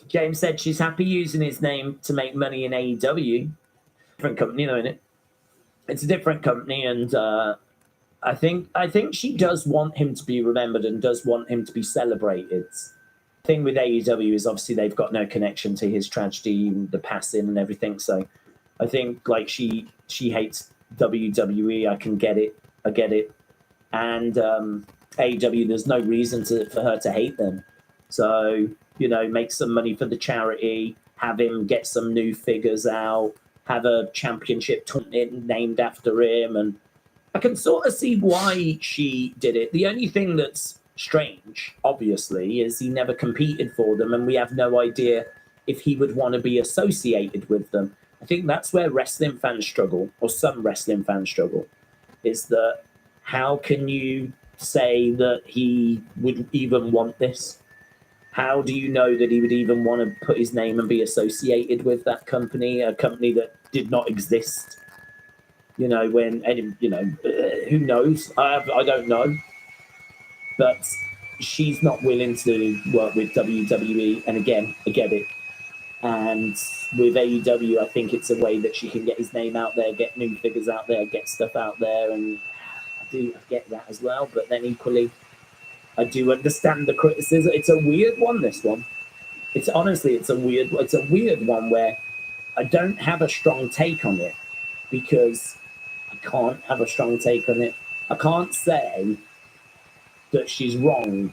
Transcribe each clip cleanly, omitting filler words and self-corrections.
James said she's happy using his name to make money in AEW. Different company, though, isn't it? It's a different company, and I think she does want him to be remembered and does want him to be celebrated. The thing with AEW is obviously they've got no connection to his tragedy, the passing, and everything. So I think like she hates WWE. I can get it. I get it. And AEW, there's no reason for her to hate them. So, you know, make some money for the charity, have him get some new figures out, have a championship tournament named after him. And I can sort of see why she did it. The only thing that's strange, obviously, is he never competed for them, and we have no idea if he would want to be associated with them. I think that's where wrestling fans struggle, or some wrestling fans struggle, is that how can you say that he would even want this? How do you know that he would even want to put his name and be associated with that company, a company that did not exist? You know, who knows? I don't know. But she's not willing to work with WWE. And again, I get it. And with AEW, I think it's a way that she can get his name out there, get new figures out there, get stuff out there. And I get that as well. But then equally, I do understand the criticism. It's a weird one, this one. It's a weird one where I don't have a strong take on it because I can't have a strong take on it. I can't say that she's wrong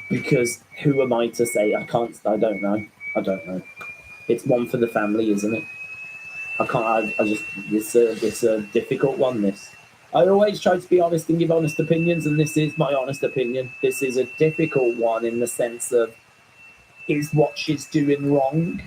because who am I to say? I don't know. It's one for the family, isn't it? It's a difficult one, this. I always try to be honest and give honest opinions, and this is my honest opinion. This is a difficult one in the sense of, is what she's doing wrong?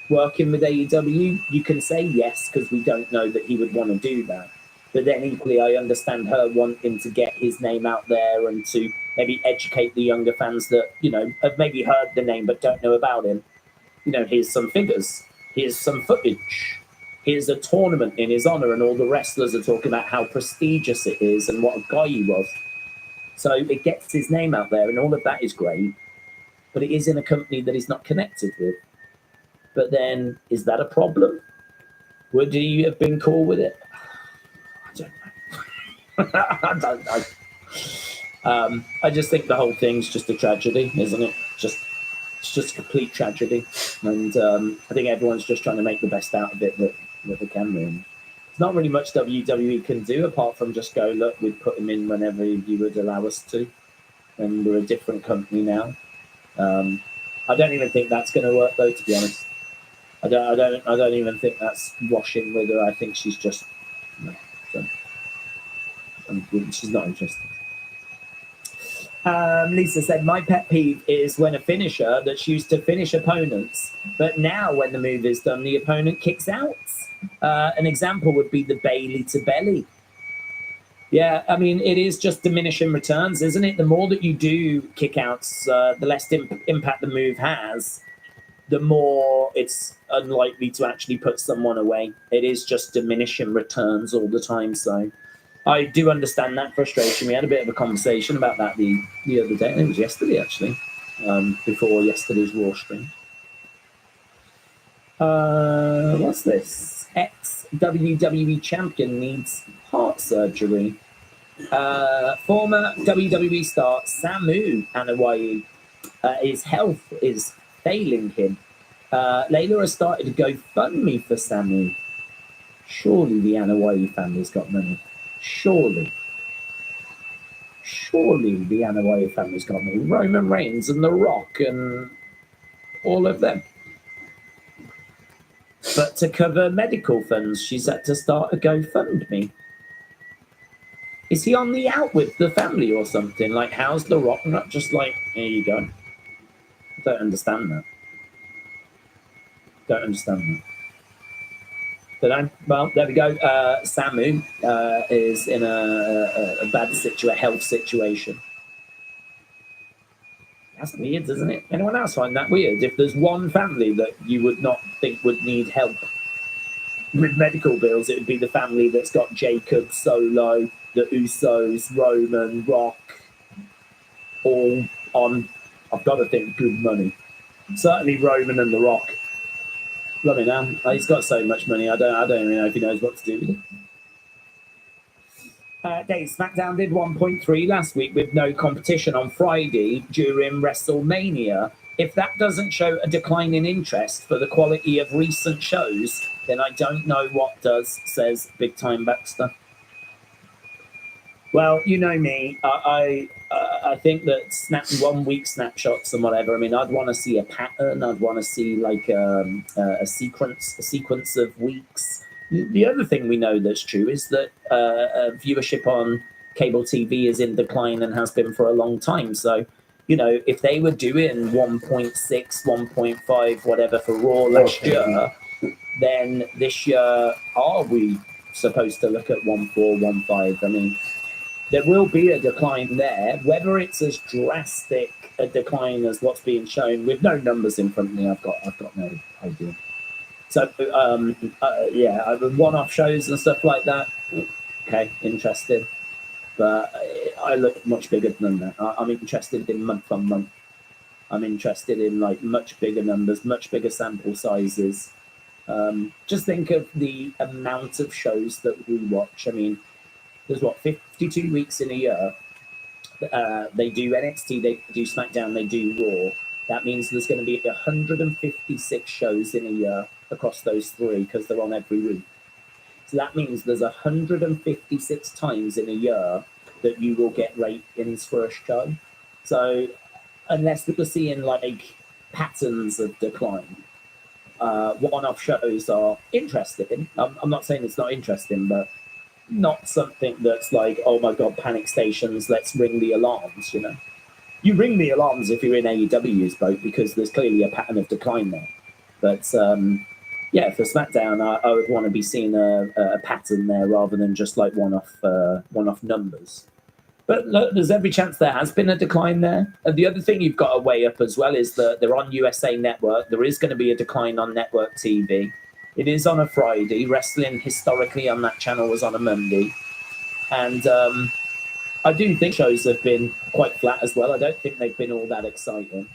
Working with AEW, you can say yes, because we don't know that he would want to do that. But then equally, I understand her wanting to get his name out there and to maybe educate the younger fans that, you know, have maybe heard the name but don't know about him. You know, here's some figures. Here's some footage. Here's a tournament in his honor, and all the wrestlers are talking about how prestigious it is and what a guy he was. So it gets his name out there, and all of that is great. But it is in a company that he's not connected with. But then, is that a problem? Would he have been cool with it? I don't know. I don't know. I just think the whole thing's just a tragedy, isn't it? It's just a complete tragedy. And I think everyone's just trying to make the best out of it that they can. Really. There's not really much WWE can do apart from just go, look, we'd put him in whenever you would allow us to. And we're a different company now. I don't even think that's going to work, though, to be honest. I don't even think that's washing with her. I think she's just she's not interested. Lisa said, my pet peeve is when a finisher that's used to finish opponents, but now when the move is done, the opponent kicks out. An example would be the Bailey to belly. Yeah, I mean, it is just diminishing returns, isn't it? The more that you do kickouts, the less impact the move has, the more it's unlikely to actually put someone away. It is just diminishing returns all the time. So I do understand that frustration. We had a bit of a conversation about that the other day. I think it was yesterday, actually, before yesterday's Raw stream. What's this? Ex-WWE champion needs heart surgery. Former WWE star Samu Anoa'i, his health is failing him. Layla has started a GoFundMe for Samu. Surely the Anoa'i family's got money. Surely the Anoa'i family's got money. Roman Reigns and The Rock and all of them. But to cover medical funds, she's had to start a GoFundMe. Is he on the out with the family or something? Like, how's The Rock not just like, here you go? I don't understand that. But well, there we go. Samu is in a bad health situation. That's weird, isn't it? Anyone else find that weird? If there's one family that you would not think would need help with medical bills, it would be the family that's got Jacob, Solo, the Usos, Roman, Rock, all on, I've got to think, good money. Certainly Roman and The Rock. Bloody hell, he's got so much money. I don't even know if he knows what to do with it. Dave, SmackDown did 1.3 last week with no competition on Friday during WrestleMania. If that doesn't show a decline in interest for the quality of recent shows, then I don't know what does, says Big Time Baxter. Well, you know me. I think that 1 week snapshots and whatever. I mean, I'd want to see a pattern. I'd want to see like a sequence of weeks. The other thing we know that's true is that viewership on cable TV is in decline and has been for a long time. So, you know, if they were doing 1.6, 1.5, whatever for Raw last year, then this year, are we supposed to look at 1.4, 1.5? I mean, there will be a decline there. Whether it's as drastic a decline as what's being shown, with no numbers in front of me, I've got no idea. So yeah, one-off shows and stuff like that. Okay, interested, but I look much bigger than that. I'm interested in month on month. I'm interested in like much bigger numbers, much bigger sample sizes. Just think of the amount of shows that we watch. I mean, there's 52 weeks in a year. They do NXT, they do SmackDown, they do Raw. That means there's going to be 156 shows in a year across those three because they're on every week. So that means there's 156 times in a year that you will get ratings for a show. So unless we're seeing like patterns of decline, one-off shows are interesting. I'm not saying it's not interesting, but not something that's like, oh my God, panic stations, let's ring the alarms, you know. You ring the alarms if you're in AEW's boat because there's clearly a pattern of decline there. But yeah, for SmackDown, I would want to be seeing a pattern there rather than just like one-off numbers. But look, there's every chance there has been a decline there. And the other thing you've got to weigh up as well is that they're on USA Network. There is going to be a decline on network TV. It is on a Friday. Wrestling historically on that channel was on a Monday. And I do think shows have been quite flat as well. I don't think they've been all that exciting.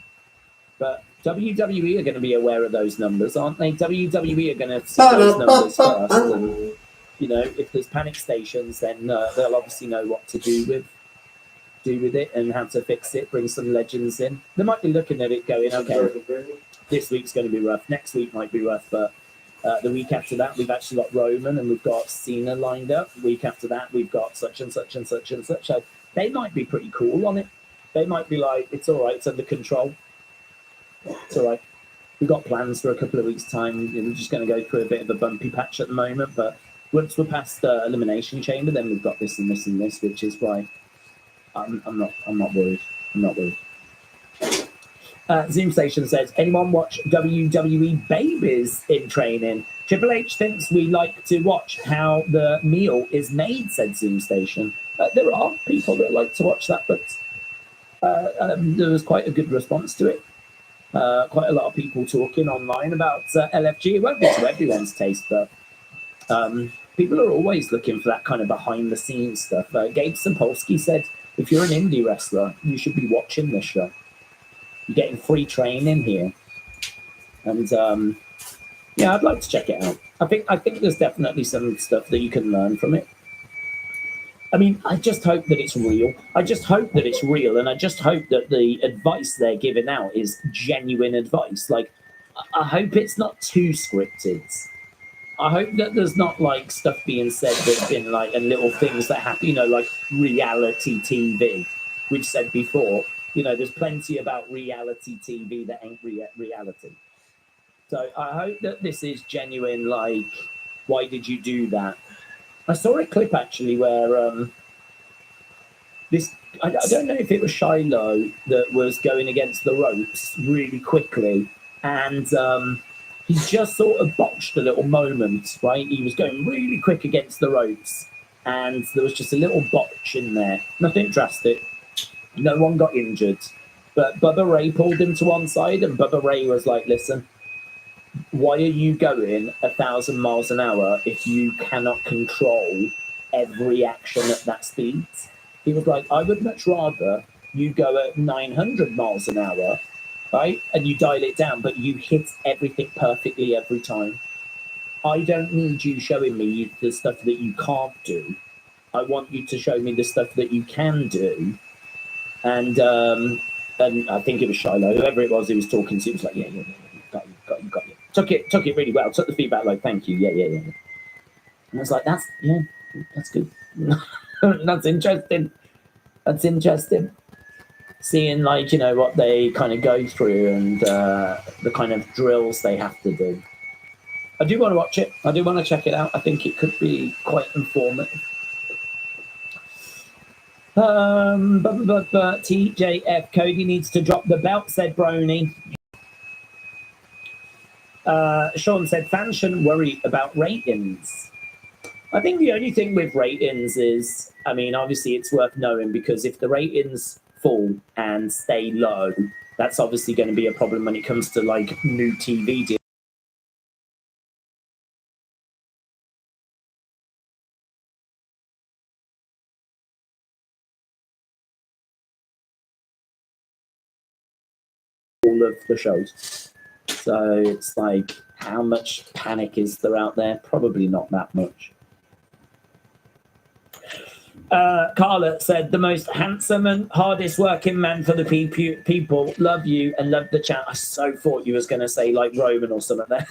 But WWE are going to be aware of those numbers, aren't they? WWE are going to see those numbers first. And, you know, if there's panic stations, then they'll obviously know what to do with it and how to fix it, bring some legends in. They might be looking at it going, okay, this week's going to be rough. Next week might be rough, but the week after that, we've actually got Roman and we've got Cena lined up. The week after that, we've got such and such and such and such. So they might be pretty cool on it. They might be like, it's all right, it's under control. It's all right. We've got plans for a couple of weeks' time. We're just going to go through a bit of a bumpy patch at the moment. But once we're past the Elimination Chamber, then we've got this and this and this, which is why I'm not worried. I'm not worried. Zoom Station says, anyone watch WWE Babies in training? Triple H thinks we like to watch how the meal is made, said Zoom Station. There are people that like to watch that, but there was quite a good response to it. Quite a lot of people talking online about LFG. It won't be to everyone's taste, but people are always looking for that kind of behind-the-scenes stuff. Gabe Sapolsky said, if you're an indie wrestler, you should be watching this show. You're getting free training here, and yeah, I'd like to check it out. I think there's definitely some stuff that you can learn from it. I mean, I just hope that it's real. I just hope that it's real, and I just hope that the advice they're giving out is genuine advice. Like, I hope it's not too scripted. I hope that there's not like stuff being said that's been like and little things that happen, you know, like reality TV, which said before. You know, there's plenty about reality TV that ain't reality. So I hope that this is genuine, like, why did you do that? I saw a clip, actually, where I don't know if it was Shiloh that was going against the ropes really quickly, and he just sort of botched a little moment, right? He was going really quick against the ropes, and there was just a little botch in there. Nothing drastic. No one got injured, but Bubba Ray pulled him to one side, and Bubba Ray was like, listen, why are you going 1,000 miles an hour if you cannot control every action at that speed? He was like, I would much rather you go at 900 miles an hour right? And you dial it down, but you hit everything perfectly every time. I don't need you showing me the stuff that you can't do. I want you to show me the stuff that you can do. And I think it was Shiloh, whoever it was talking to, it was like, yeah, got you. Took it really well. Took the feedback like, thank you, yeah. And I was like, that's good. That's interesting. That's interesting. Seeing like, you know, what they kind of go through and the kind of drills they have to do. I do want to watch it. I do want to check it out. I think it could be quite informative. TJF, Cody needs to drop the belt, said Brony. Sean said fans shouldn't worry about ratings. I think the only thing with ratings is, I mean, obviously it's worth knowing, because if the ratings fall and stay low, that's obviously going to be a problem when it comes to like new TV deals. All of the shows. So it's like, how much panic is there out there? Probably not that much. Carla said, the most handsome and hardest working man for the people. Love you and love the chat. I so thought you was going to say like Roman or something there.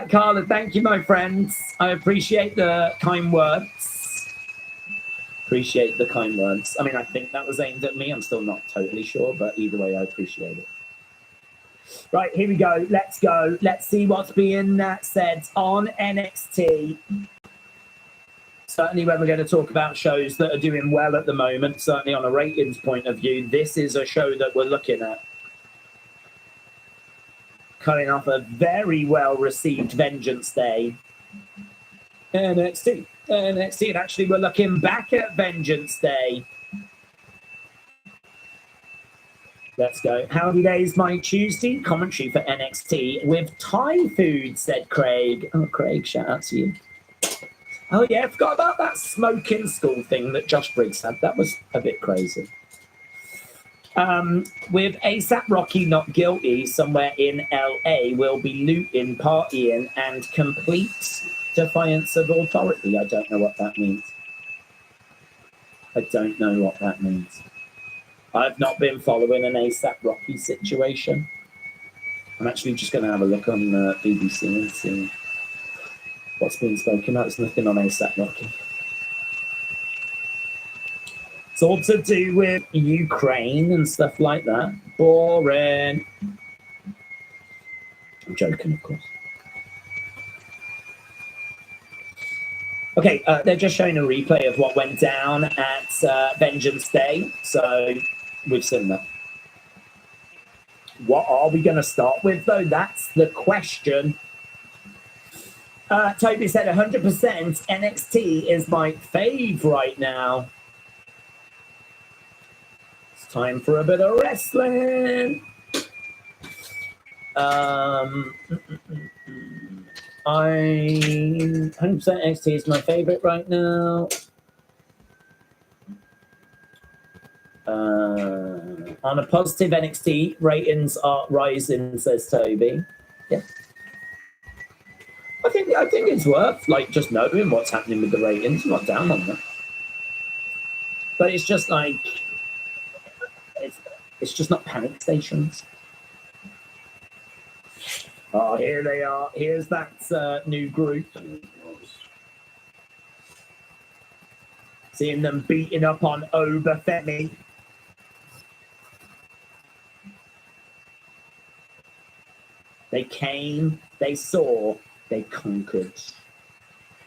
Carla, thank you, my friends. I appreciate the kind words. Appreciate the kind words. I mean, I think that was aimed at me. I'm still not totally sure, but either way, I appreciate it. Right, here we go. Let's go. Let's see what's being said on NXT. Certainly when we're going to talk about shows that are doing well at the moment, certainly on a ratings point of view, this is a show that we're looking at. Coming off a very well-received Vengeance Day. NXT. And actually we're looking back at Vengeance Day. Let's go. Howdy days, my Tuesday. Commentary for NXT with Thai food, said Craig. Oh, Craig, shout out to you. Oh, yeah, I forgot about that smoking school thing that Josh Briggs had. That was a bit crazy. With ASAP Rocky not guilty, somewhere in LA will be looting, partying, and complete defiance of authority. I don't know what that means. I've not been following an ASAP Rocky situation. I'm actually just going to have a look on BBC and see what's being spoken about. There's nothing on ASAP Rocky. It's all to do with Ukraine and stuff like that. Boring. I'm joking, of course. Okay, they're just showing a replay of what went down at Vengeance Day. So we've seen that. What are we going to start with, though? That's the question. Toby said 100% NXT is my fave right now. It's time for a bit of wrestling. 100% NXT is my favorite right now. On a positive, NXT ratings are rising, says Toby. Yeah. I think it's worth like just knowing what's happening with the ratings. I'm not down on that, but it's just like it's just not panic stations. Oh, here they are. Here's that new group. Seeing them beating up on Obafemi. They came, they saw, they conquered.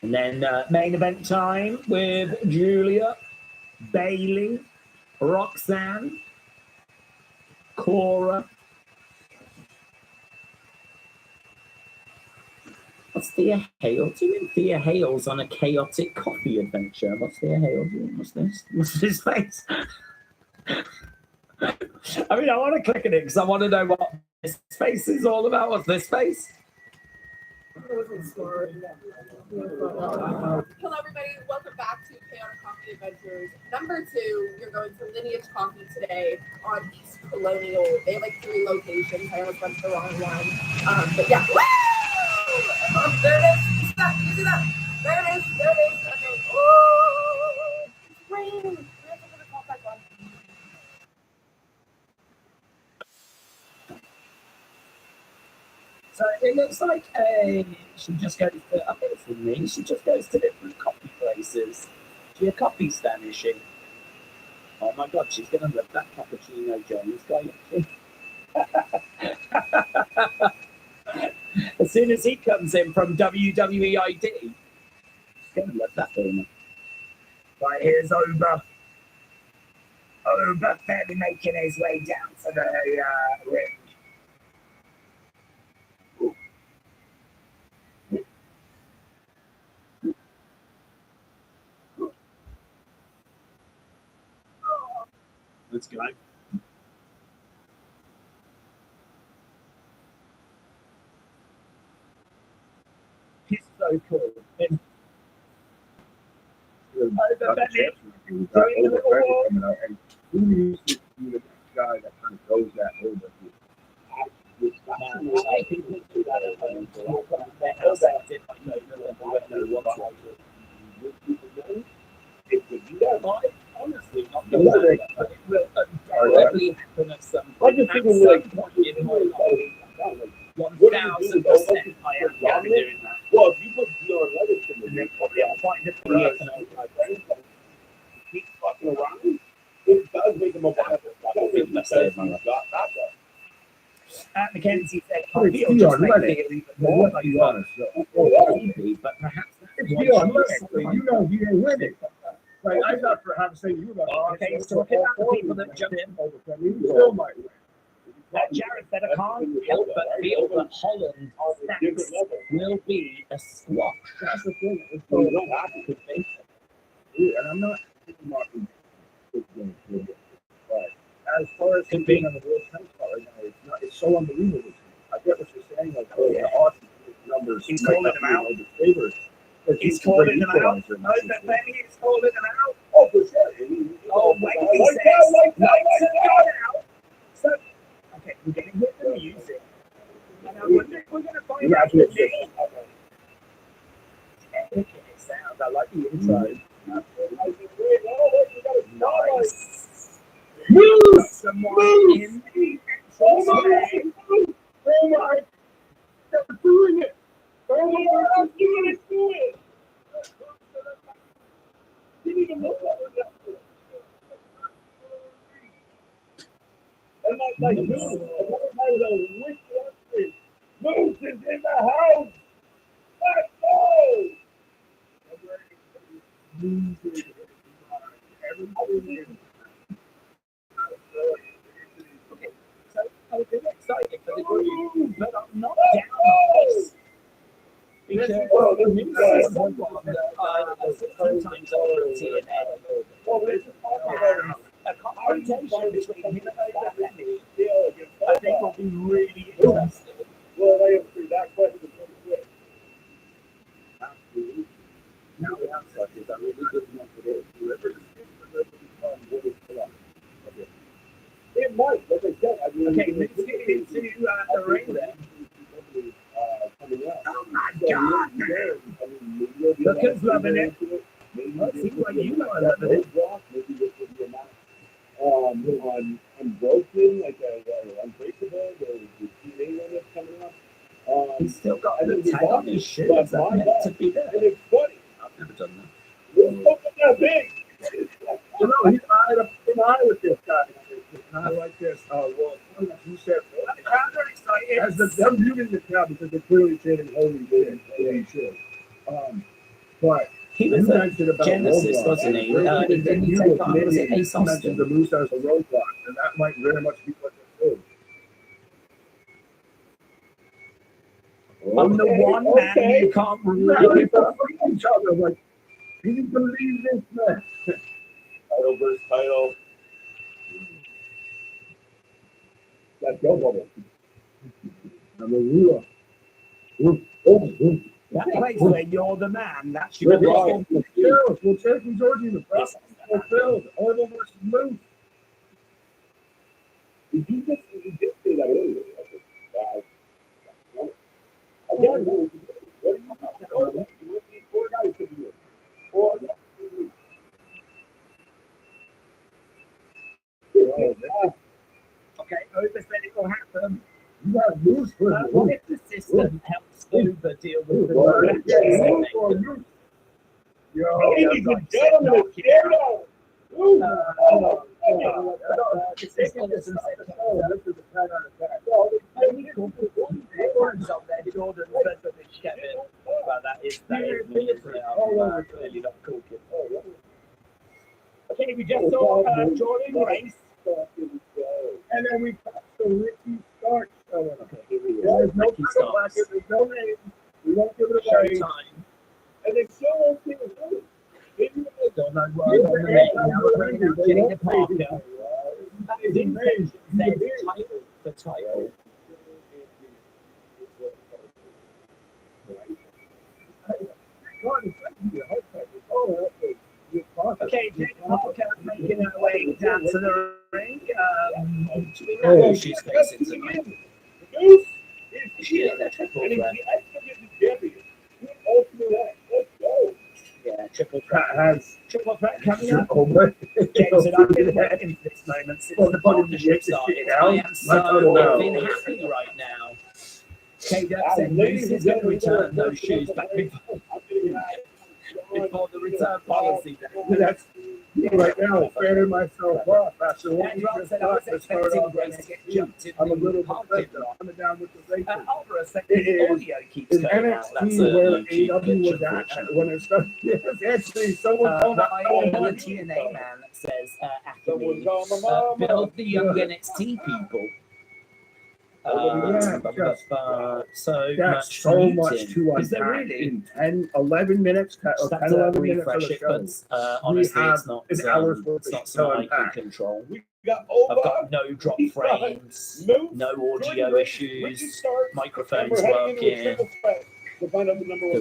And then main event time with Julia, Bailey, Roxanne, Cora. What's Thea Hale doing? Thea Hale's on a chaotic coffee adventure. What's Thea Hale doing? What's this? What's his face? I mean, I want to click on it because I want to know what this face is all about. What's this face? wasn't smart. Hello, everybody. Welcome back to Chaotic Coffee Adventures. Number 2, you're going to Lineage Coffee today on East Colonial. They have like 3 locations. I almost went to the wrong one. But yeah. Woo! There it is. You see that? You see that? There it is. There it is. Okay. Ooh! It's raining. We have to put a call back on. So it looks like she just goes to, I think for me, she just goes to different coffee places. She a coffee stand, is she? Oh my god, she's going to love that cappuccino Jones guy. As soon as he comes in from WWEID, she's going to love that owner. Right, here's Oba. Oba fairly making his way down to the ring. Let's go. He's so cool. Over Benny. Doing the little walk. Who used to be the guy that kind of goes that over? I think we do that at home. Honestly, not the but it will directly happen at some point. At some point in my life, 1,000% I am going to be doing that. Well, if you put Dion Levis in the Then probably I'll find a career. keep fucking around, it does make him a viable. I don't think that's it. Mackenzie said, It's Dion just Dion make Levis. it even more like fun. Maybe, but perhaps It's Dion Levis. You know he ain't winning. Like, I'm not for having saying you about Okay, he's talking about the people that jump in. He still might win. Jared said I can't help but feel that Holland stacks will be a squash. That's the thing. It's So so that could be. and I'm not marking this game. But as far as him being on the World Tennis Club right now, it's so unbelievable. I get what you're saying, like the Austin numbers. He's calling them out. The favors. He's calling them out. Oh, but Benny is calling them out. Oh, for sure. Oh, wait, he says, lights are out. So, okay, we're going to hit the music. And I wonder if we're going to find out the name. It sounds, I like the inside. Nice. Move! Someone in the entrance. Oh my! They're doing it! Oh my! I'm doing it! Didn't even look like that. And like Moose is in the house! Let's go! So I've been excited for the group, but I'm not down on this. Because this is someone that I've sometimes on TNA. A confrontation between him and Benny, I think will be really interesting. Well, I answered that question pretty quick. Absolutely. Now the outside is a really good enough for those whoever it might, like I said, I mean, Okay, let's get into the ring then. Oh my god! Look loving it. It seems like you are loving it. Maybe this would be enough. On Unbroken, like Unbreakable, the TNA one that's coming up. He's still got the tag on his shirt. Is that meant to be there? And it's funny. I've never done that. It's fucking that big. You know, he's high with this guy. And I like this. Well, you said, The crowd are excited. as I'm muting the crowd because they're clearly chanting holy shit. Holy shit. But He was you a mentioned about Genesis, roadblocks. wasn't he? Didn't he You take with on, was it Mideon, Ace you mentioned the Austin? Moose as a roadblock, and that might very much be what they do. I'm the one man you can't really each other. Like, can you believe this, man? Title versus title. Let's go, bubble. I'm a ruler. That place where you're the man, that's your problem. We'll take him, Georgie, the press. Fulfilled. Orville versus Moose. Did you just say that earlier? Again, what do you want? You need 4 guys to be here. 4 guys. Okay, Uber said it will happen. You got Moose for What if the system helps Uber deal with the Ladies and gentlemen, the system doesn't say this is a 10 out of 10. Jordan said that they kept it. Well, that is military. I'm clearly not cool kid. Okay, we just saw Jordan race. And then we passed the Ricky Stark. There's no Ricky Starks. There's no name. We won't give it away. Showtime. And they still won't give it away. Don't know why on the name. Now we're bringing out Jenny Parker. That is amazing. The title. Okay, Jenny Parker making her way down to the ring. Do we know who she's facing tonight? Is she in the triple threat? Yeah, triple threat. Triple threat coming up. James and I've been waiting for this moment since the partnership started. I am so been happy right now. K-Duck said Moose is going to return those shoes back before the return policy. That's right now, fanning myself off after what you just said I was thought. expecting Grace to get jumped in I'm a the little parking bit lot. coming down with the races. Over a second, the audio keeps In going out. That's NXT, where YouTube AW glitch, was at unfortunately. when it started, yes, actually, someone called out. Ryan, the TNA man says, Someone Acme, called my mama. build the young NXT people. So That's much so much meeting. to Is there unpack really? in 10, 11 minutes, or Just 10, have to 11 minutes of refresh the it, show. but honestly, have it's not. an hour's worth It's of not show something I can unpack. control. We got I've got no drop frames, no audio issues, microphones working. There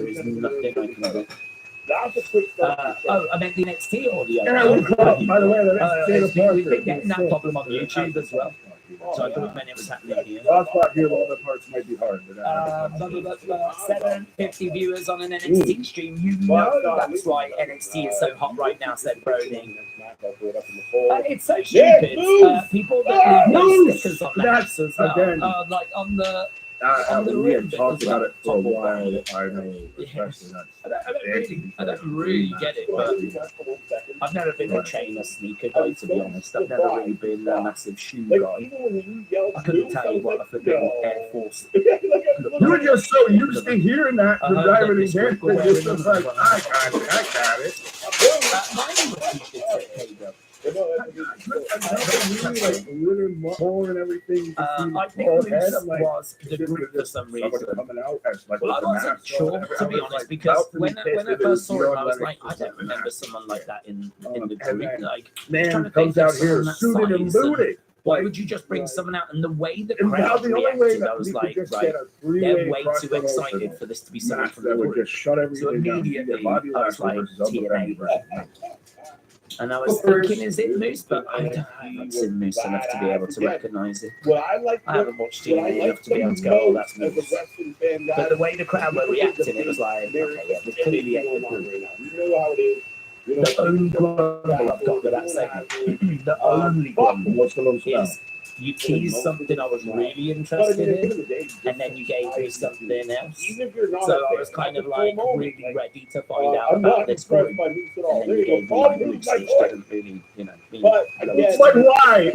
is nothing I can do. I meant the NXT audio. By the way, We've been getting that problem on YouTube as well. So I thought it was happening here. Last spot here, the other parts might be hard. But 750 viewers on an NXT stream. You know that's why NXT is so hot right now, said Brody. It's so stupid. People that leave those stickers on the house as well. Like on the we had talked about it for a while. I know, especially I don't really get it, but I've never been a trainer sneaker guy, to be honest. I've never really been a massive shoe guy. I couldn't tell you what a flipping Air Force. You were just so used to hearing that from driving in there that you're just like, I got it. Mine was stupid, said K-Dub. Really more and everything. I think Moose was the group for some reason. Well, I wasn't sure, to be honest, because when I first saw him, I was like, I don't remember someone like that in the group. Like, man comes out here suited and booted. Why would you just bring someone out? And the way the And now crowd the only way reacted, that I was we like, could just right, get a three-way they're way too crossover excited for this to be someone match from the that would group. just shut So everything down. immediately, Bobby I was Lashley like, versus Uncle TNA. Randy. And I was thinking, is it Moose? But I haven't seen Moose enough to be able to recognise it. I haven't watched TNA enough to be able to go, oh, that's Moose. But the way the crowd were reacting, it was like, okay, yeah, we're clearly at the group. The only grumble I've got with that segment, the only grumble What's the little spell? is you teased something I was really interested in, and then you gave me something else. So I was kind of like really ready to find out about this group, and then you gave me Moose, which didn't really, mean It's like, why?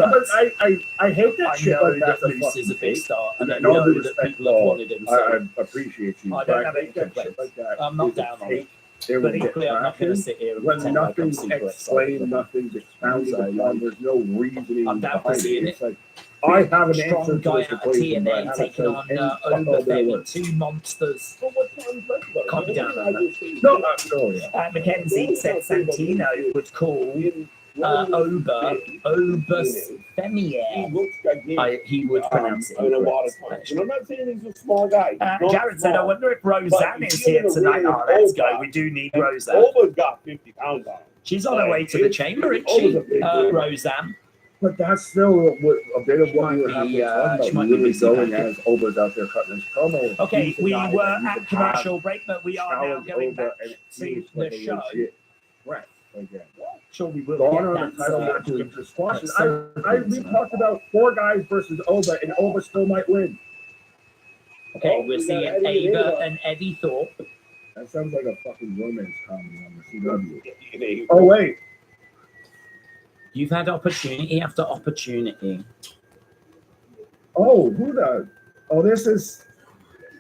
I hate that I shit know like that. that Moose is a big star, and I No know that disrespect, people have wanted him. So I appreciate you. I but don't have any hate that shit complaints. like that. I'm not It's a down on take. it. They will But get equally, I'm not going to traction. sit here and When pretend like I'm nothing's super explained, excited. nothing's expounded upon, there's no reasoning I'm down for behind seeing It's like, I have an answer Strong to guy this out of equation, but I TNA haven't taking said on any fuck all Overbeck day with work. two monsters. Can't be down on that. No, yeah. Mackenzie said Santino would call Femier. looks gigantic. He would pronounce it. In a lot of incorrect, times. And I'm not saying he's a small guy. Jared said, I wonder if Roseanne But is you here feel the tonight. weight Oh, of let's Olga. go. We do need And Roseanne. Olga's got 50 pounds on him. She's on her way to the chamber, isn't she? Roseanne. But that's still a bit of what we were having to talk she about. might We be were busy going packing. as Oba's out there cutting his promo. Okay, He's the we guy were that you at could commercial break, but we are now challenge going Oba, back and it to seems the like a show. legit threat again. Sure, we will Gone get on the title match that. against the squashes. That's We talked about 4 guys versus Oba, and Oba still might win. Okay, Oh, we're we got seeing Eddie and Ava Ava. and Eddie Thorpe. That sounds like a fucking romance comedy on the CW. They- Oh wait, You've had opportunity after opportunity. oh who the? Oh, this is.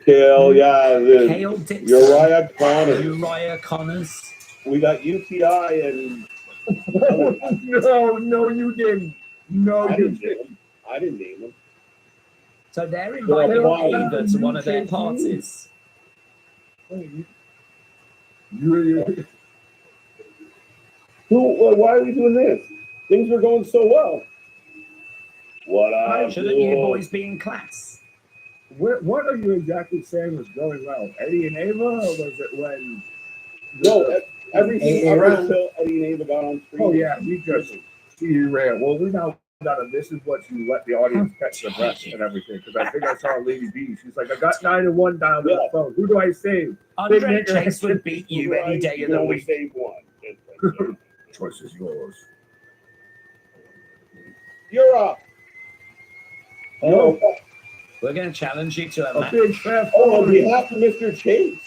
Kale, yeah. Cale Dixon. Uriah Connor. Uriah Connors. We got UTI and No, you didn't. No, I you didn't name didn't. him. I didn't name him. So they're inviting Well, Ava to one of their parties. You- Why are we doing this? Things were going so well. What up? Shouldn't you boys be in class? What are you exactly saying was going well? Eddie and Ava, or was it when? No, everything Oh, up until Eddie and Ava got on screen. Oh yeah, we just see ran. Well, we now got a, this is what you let the audience catch the breath and everything. Because I think I saw Lady B. She's like, I got 9 and 1 down on the phone. Who do I save? Andre Chase would beat you any day of You the only week. save one. Choice is yours. You're up. Oh, We're going to challenge you to a a match. big fat Oh, on phone. behalf of Mr. Chase.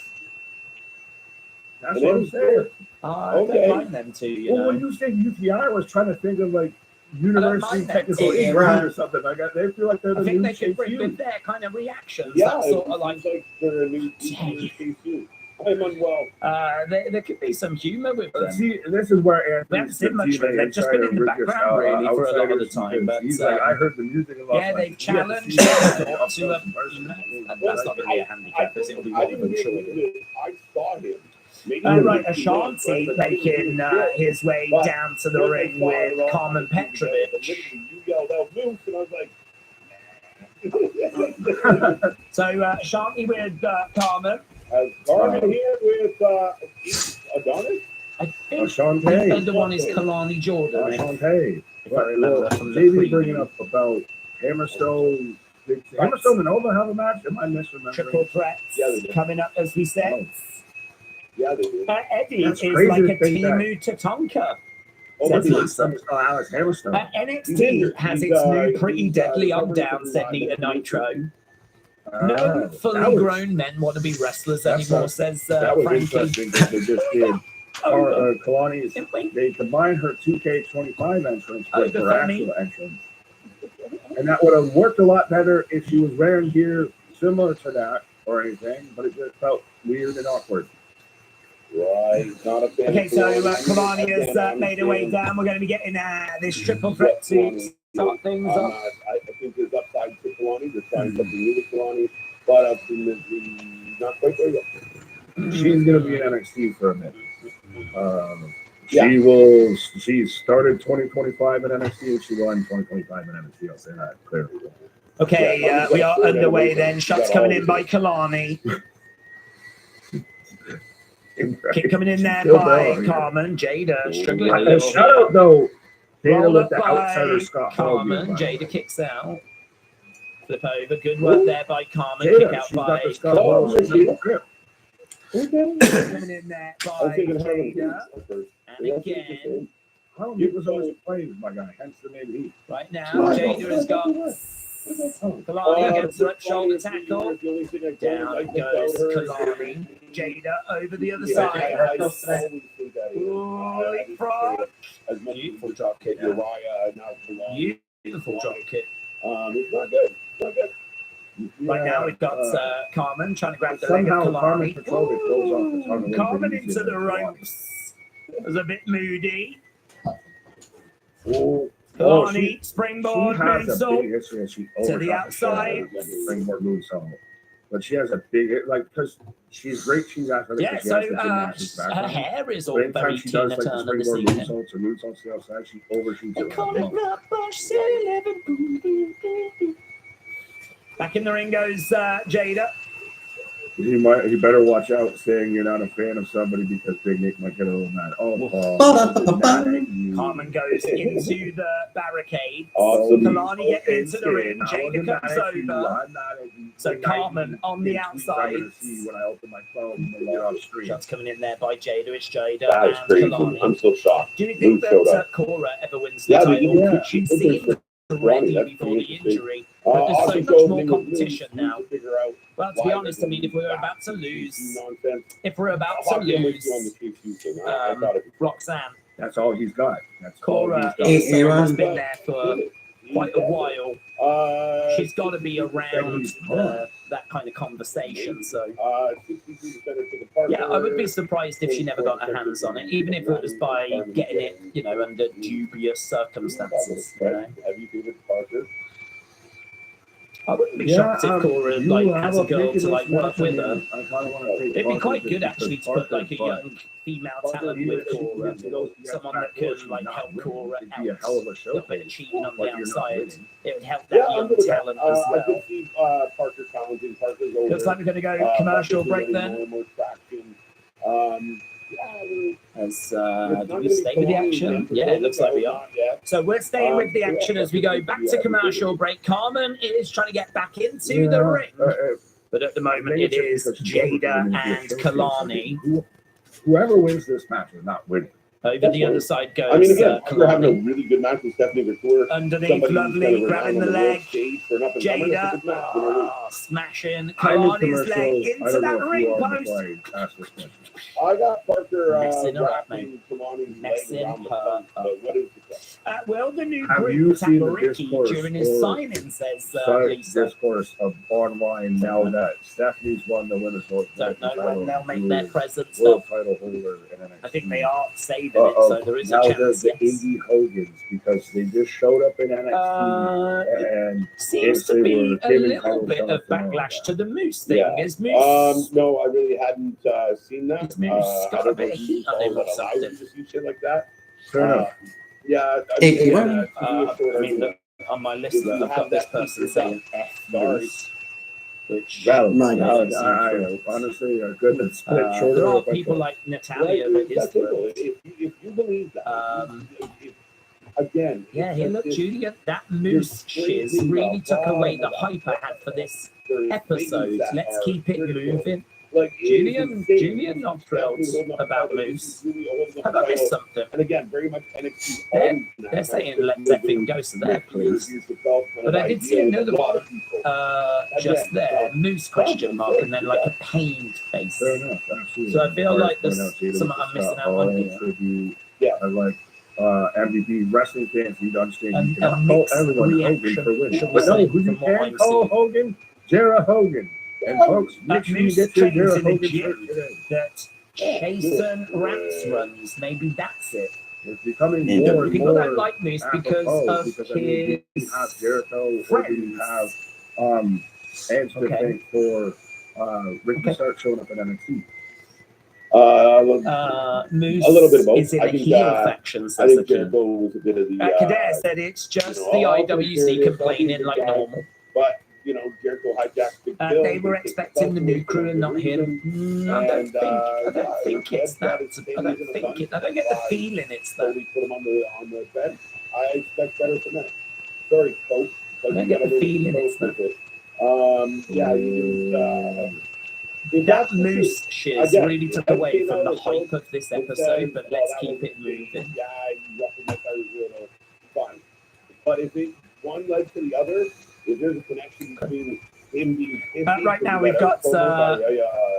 That's what I'm saying. I Okay. don't mind them two, you Well, when know. you say UTI, I was trying to think of like University mind that Technical team. English or something like that. They feel like they're I the think new they could bring KCU. with their kind of reactions. Yeah, That sort of like, they're a new KCU. I'm unwell. there could be some humor with them. See, this is where We Anthony haven't seen much of it. They've just been in the background really for a lot of the time. But he's like, I heard the music a lot. yeah, they've challenged to that's not going to be a handicap, because it'll be I more didn't than get sure. into it. I saw him. Maybe Right, Ashanti making his way down to the ring with Carmen Petrovich. You yelled out Moose, and I was like, So Ashanti with Carmen. Carmen here with Adonis. I think Ashante. the other one is Kalani Jordan. Ashante. If I remember from the JV bringing preview. up about Hammerstone. Did Hammerstone and Over have a match? Am I misremembering? Triple threats Yeah, they did. coming up, as we said. Yeah, they did. Eddie That's is crazy like to a think that. Timu Tatanka. Oh, That's but like something called Alex Hammerstone. NXT has its new Pretty Deadly Up Down, said Nita Nitro. No fully that was- grown men want to be wrestlers That's anymore, a- says That was Frankie. interesting because they just did. Kalani's, Didn't we? they combined her 2K25 entrance Oh, with good her for me. actual entrance. And that would have worked a lot better if she was wearing gear similar to that or anything, but it just felt weird and awkward. Right, not a fan. Okay, of so Kalani. Kalani has Again, I'm made her way saying- down. We're going to be getting this triple threat to start things I'm up. not, I think there's upside to Kalani. They're trying something new with Kalani, but not quite there yet. She's going to be in NXT for a minute. Yeah. She started 2025 in NXT and she will end 2025 in NXT. I'll say that clearly. Okay, Yeah, we are we're underway gonna then. wait. Shots coming in by Kalani. Kick coming in there Still by going. Carmen. Jada struggling a And little. shout out though, Dana Roll with up the by outsider Scott Hall. Carmen. Jada kicks out. Flip over. Good work there by Carmen. Jada, Kick out she's got by the Scott Hall. Kalani. She's got grip. Coming in there I by was thinking Harlem Jada. first. And again, Harlem Heat was always playing my guy, hence the name Heat. right now, Jada has got Kalani against the right shoulder tackle. Down goes Kalani. Jada over the other side. Leapfrog. Beautiful drop kick. Beautiful drop kick. It's not good. Not good. Right now we've got Carmen trying to grab the leg of somehow Carmen Kalani. Petrovic goes off the tongue. Carmen into the ropes. It was a bit moody. Oh, Kalani, she springboard has a moonsault. big history and she To the overshot outside. shot. Springboard moonsault. But she has a big, like, because she's great. She's athletic. Yeah, but she so has the gymnastics her background. hair is But all anytime very she does Tina like the Turner this springboard evening. moonsaults or moonsaults to the outside, she overshoots They it. call it Nutbush City Living. Back in the ring goes Jada. You better watch out saying you're not a fan of somebody because Big Nick might get a little mad. Carmen goes into the barricade. Awesome. Kalani getting into the ring. Jada comes over. So Carmen on the outside. I'm gonna see when I open my phone when you're on stream. Shots coming in there by Jada. It's Jada That is and crazy. Kalani. I'm still shocked. Do you think Luke showed that up. Cora ever wins the Yeah, title? she's She's seen already That's before the interesting. injury. But there's so Awesome much more opening with competition Luke. now. To figure out Well, to why be they're honest, I mean, if doing we're that about to lose, nonsense. if we're about to How come lose you on the Chiefs using? I thought it was Roxanne, That's all he's got. That's Cora all is he's got. someone who's been there for quite a while. She's got to be around that kind of conversation. So, 63% yeah, I would be surprised if she never got her hands on it, even if it was by getting it, you know, under dubious circumstances. You know? Have you figured Parker? I wouldn't be shocked if Cora has a girl to work with her. It'd be quite good actually to put like a young female talent with Cora, someone that can help Cora out. Be a hell of a A show. little bit of cheating on the But you're not outside. winning. It would help that young talent as I well. could see Parker challenging. Parker's over. Looks like we're going to go commercial break then. More traction. As do we stay with the action? Yeah, it looks like we are. So we're staying with the action as we go back to commercial break. Carmen is trying to get back into the ring, but at the moment it is Jada and Kalani. Whoever wins this match is not winning. Over the other side goes I mean, again, Parker having a Kalani. really good match with Stephanie Victoria. Underneath, Somebody who's lovely, kind of grabbing the renowned on leg. world stage for an up-and-comer. That's a good match, you know what I mean? Smashing I knew Kalani's leg commercials. I into don't that know if ring you are post. before I ask this question. I got Parker Messing her up, wrapping Kalani's leg Messing around the her thumb, up. but what is the question? Well, the new Have group you seen the Tabariki discourse during his or signing says Sorry, Lisa. discourse of online now that Stephanie's won the women's world Don't know when they'll make their presence world up. title holder in NXT. I think they are saving it, so there is a now chance. there's the Yes. Indie Hogans because they just showed up in NXT and Seems if they to be were a given little title bit of shots and all backlash that. to the Moose thing. Yeah. Is Moose? No, I really hadn't seen that. It's Moose got a bit of heat on him or something. To see shit like that. Fair enough. Yeah. I mean, look, on my list, You I've have got this that person feature saying that- F Sorry. Moose, which Valid. My Valid. God. I honestly I couldn't split shorter. there are if I people could. like Natalia that is That's it. thrilled. If you believe that, again. Yeah, here, look, it's- Julia, that Moose shiz really took away the hype I had for this there's episode. things that Let's are keep it critical. moving. Like, Julian Julian not thrilled about Moose. Have I missed something? And again, very much NXT. They're saying let Effing Ghost there, please. But I did see another one, just there, Moose question mark, and then like a pained face. Fair enough. Absolutely. So I feel Hard like to point there's out Jada something with I'm the missing out Scott on Hall here. tribute. Yeah. I like MVP wrestling fans. You to understand. You And cannot a call mixed everyone Hogan reaction, for winning. shall we But no, say, who you from what can I'm call seeing. Hogan? Jarrah Hogan. And folks, make sure you Moose get your trains Jarrah in a Hogan gym. shirt today. That Jason Rance runs, maybe that's it. It's becoming Yeah, more and People more don't like Moose apropos because of I mean, you his have Jericho, Hogan, you have Edge to Okay. thank for Ricky Stark showing up at NXT. Moose A little bit of both. is in I a think, heel faction, I says the think king. Jericho was a bit of the. Kader said it's just the I'll take care of IWC this, I'll complaining be like the guy. normal. But Jericho hijacked Big Bill. They were expecting the new crew and not him. I don't think it's that. I don't get the feeling it's that. Slowly put him on the bench. I expect better from that. Sorry, folks. I don't get the feeling it's that. If That that's the Moose shiz Again, really took I away came from out the of the hype of this truth, episode, but let's that keep was- it moving. Yeah, you roughly like I was doing fine. But if it one led to the other, if there's a connection between him being Right now we've got,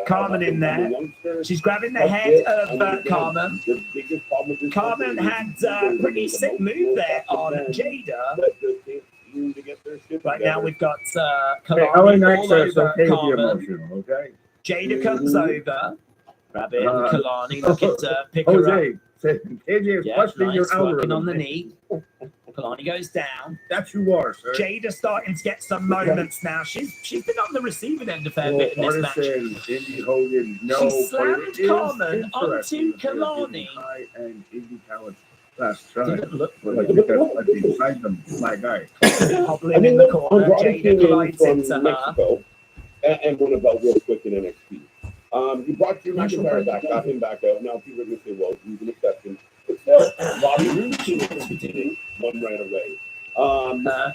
Carmen in there. She's grabbing the head of Carmen. The biggest problem with this Carmen had a pretty sick move there on Jada. Right now we've got Okay, Ellen Kalani Knight all says it's over okay to be Carmen. emotional, okay? Jada comes over, grabbing Kalani, looking to pick her up. Jose, say, KJ is Yeah, questioning nice, your working algorithm. on the knee. Kalani goes down. That's who you are, sir. Jada starting to get some moments now. She's been on the receiving end a fair bit in this match. Indy Hogan, no, She slammed Carmen onto Kalani. And Indy talent last time. Didn't look Like, good. because beside them, my guy. Hobbling in the corner. Jada collides into her. Mexico and won a belt real quick in NXT. You brought Drew McIntyre back, got him back out. Now people are going to say, well, he's an exception. But still, Bobby Roode one right away.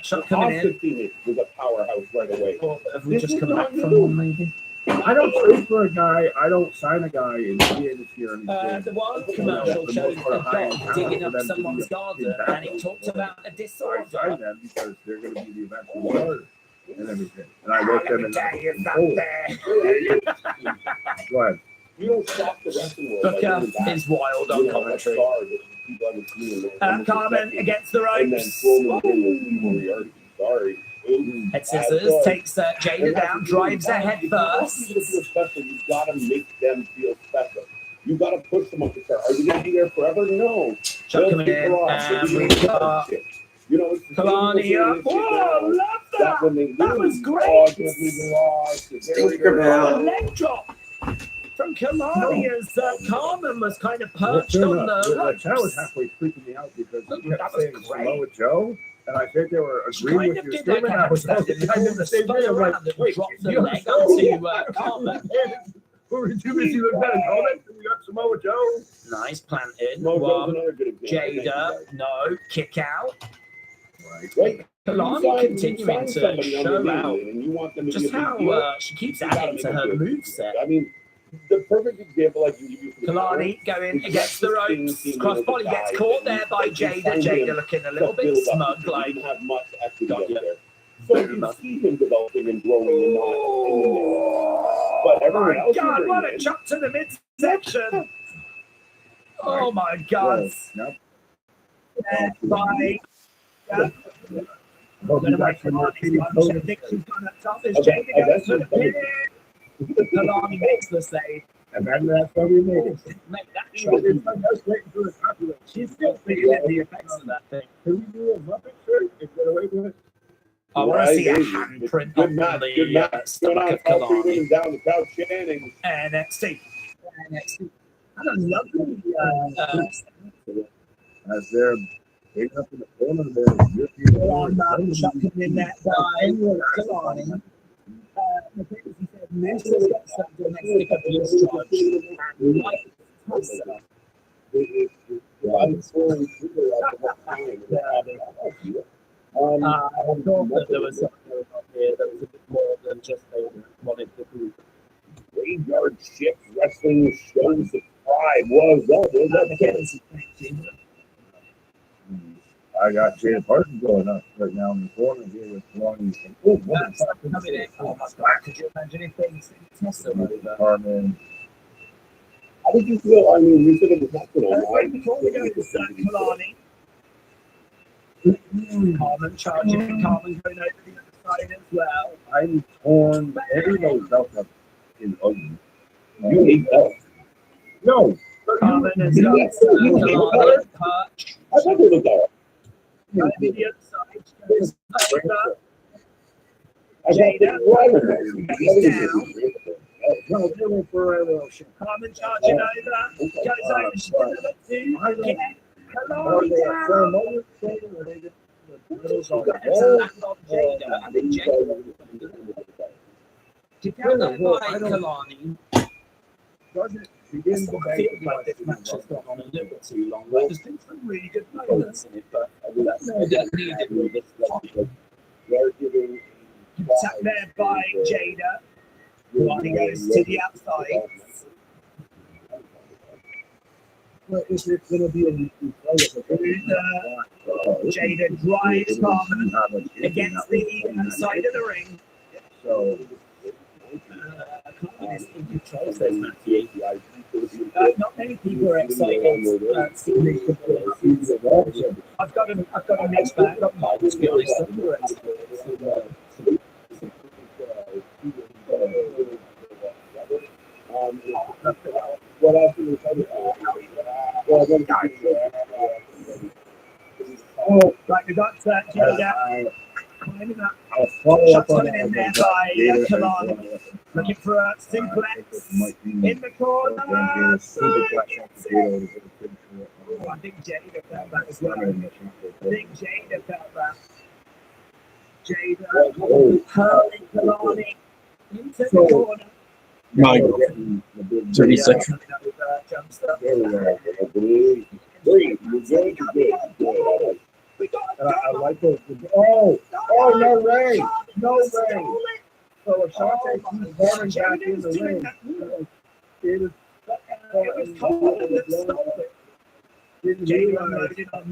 Shot coming in. Austin was a powerhouse right away. Have we just come back from one, maybe? I don't trade for a guy. I don't sign a guy and see it here. The one commercial shows a dog digging up someone's garden, and he talks about a I disorder. sign them because they're going to be the eventual starter and everything. And I let them in. Go ahead. You don't stop the wrestling world. by Booker doing that. is wild You on know, commentary. that star that people haven't seen in Carmen against the and then ropes. Strowman again with Moriarty. Sorry. Head scissors, takes Jada down, drives her head first. You feel special. You gotta make them feel special. You gotta push them up the chart. Are you gonna be there forever? No. Shot coming in, and we've got you know, it's the Kalani up. Whoa, love that! when they That was lose, great. oh, it's gonna be lost. It's very good. A leg drop from Kalani as Carmen was kind of perched on the ropes. That was halfway freaking me out because Look, he kept that was saying great. Samoa Joe, and I think they were She agreeing kind with of your did like statement. a I was handstand and kind of pulled the the same spun thing. I'm like, around and wait, dropped the you leg know, onto Carmen. we were too busy looking at it. Hold it. We got Samoa Joe. Nice planted. Mojo's One. another good example. Jada, no, kick out. Right. Kalani continuing to show out and you want them to just be a big how deal, she keeps you gotta adding make to them her feel good. moveset. I mean, the perfect example I can give you for the Kalani going against the ropes. Crossbody gets caught there by Jada. Jada looking a little bit smug, like, have much equity got out you. there. So you see him developing and growing and not in the middle. But everyone my else God, is what a bringing in. chop to the midsection. Oh my God. Nope. By Hope you got some Martini Code. Kalani makes the save. And then that's why we made it. Make that shot. Just waiting for the copyright. She's still feeling the effects of that thing. Can we do a Muppet shirt and get away with it? I want to see a Right, handprint good on match, good the match. Going stomach on, of all three Kalani. women down the couch, Channing. NXT. I don't love the As they're getting up in the corner there, European Kalani chucking in that guy. Kalani. He said, "Most of the episode next week of this charge." I thought that there was something going on here that was a bit more than just they wanted to do. Graveyard Shift Wrestling Show Subscribe. Was that? I got Jada Parsons going up right now in the corner here with Lonnie. Coming in. Oh my God, could you imagine if they tested over? Carmen. How did you feel? I mean, you said it was happening Right online. before we go to Kalani. Carmen charging in, Carmen going over the other side as well. I'm torn. Everybody's belts up is ugly. You hate that. No. Carmen has got Kalani touch. I thought they looked all right. Going to the other side. Goes over. I thought they Jada. were right. He's down. No, they were for a little shit. Carmen charging over. Goes over. She's going to look to get Are Kalani they a down. ceremonial thing or they just the medals on the It's a wall? lack of Jada. I think Jada. To go by Kalani. Doesn't begin the I feel like this match has gone on a little too long. Like, there's been some really good moments in it, but I don't need it all this long. They're giving Attack there by Jada. Kalani goes to the outside. Well, is it going to be Jada drives Carmen against the side of the ring. So, Carmen is in control, says Matthew. Not many people are excited. I've got a mixed bag. I've got to be honest. I'm more excited. what else do we say? Well, then, Right, we've got that, Jada. I'll follow Shots up on coming in there that. by Gator and, Kalani. Looking for a suplex in the corner. Superplex off the Gator. Oh, I think Jada felt that as well. I think Jada felt that. Jada hurling Kalani into the corner. My God. 36. Coming up with a jump stop. There we are. Wait, you're good, you're good. We got And I like those. Oh, no way. No way. So Ashante is running back in the ring. It was Coleman that stole it. Jada unloaded on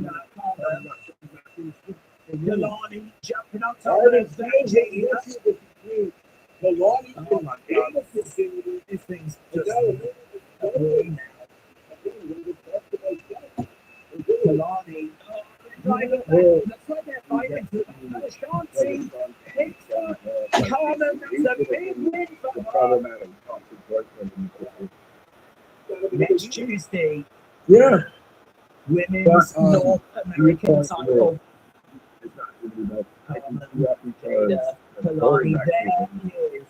Kalani jumping up top of Jada. Oh my God. This thing's just Kalani. Looks like they're fighting for Ashanti. Carmen, that's a big win for her. Next Tuesday, Yeah. women's But, North American title. It's not really about Carmen, Jada, Kalani, there is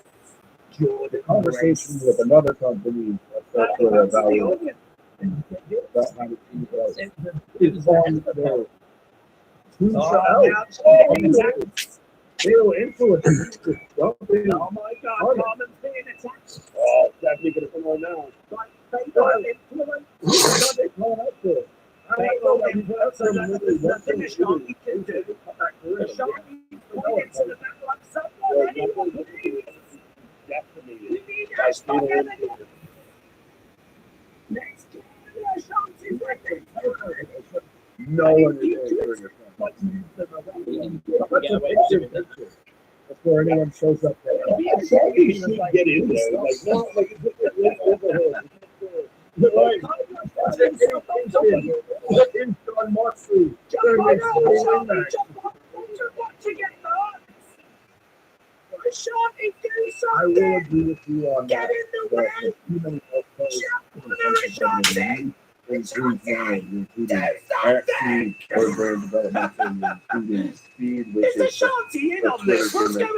Jordan conversation Grace. with another company That's for the value audience. about how to see that. It It's was on there. Two Oh, shots. now she's being attacked. Real influence. Jumping. Oh my God, Carmen's being attacked Oh, Stephanie gonna come on now. by fatal influence. Fatal influence, so there's nothing Ashanti can do. Ashanti's pointing to the back like someone, anyone, please. We need hashtag evidence. Next year, Ashanti's ready. No one is answering it. Before anyone shows up there. Somebody should get in there. Like, no, like, In John Moxley. Jump on her, jump on her, what to get hurt? Ashanti, do I will something. agree with you on Get that. in the way. Even Jump on her, Ashanti. including Do RFC something. or brand development, including speed, which Is is Ashanti in on this? What's going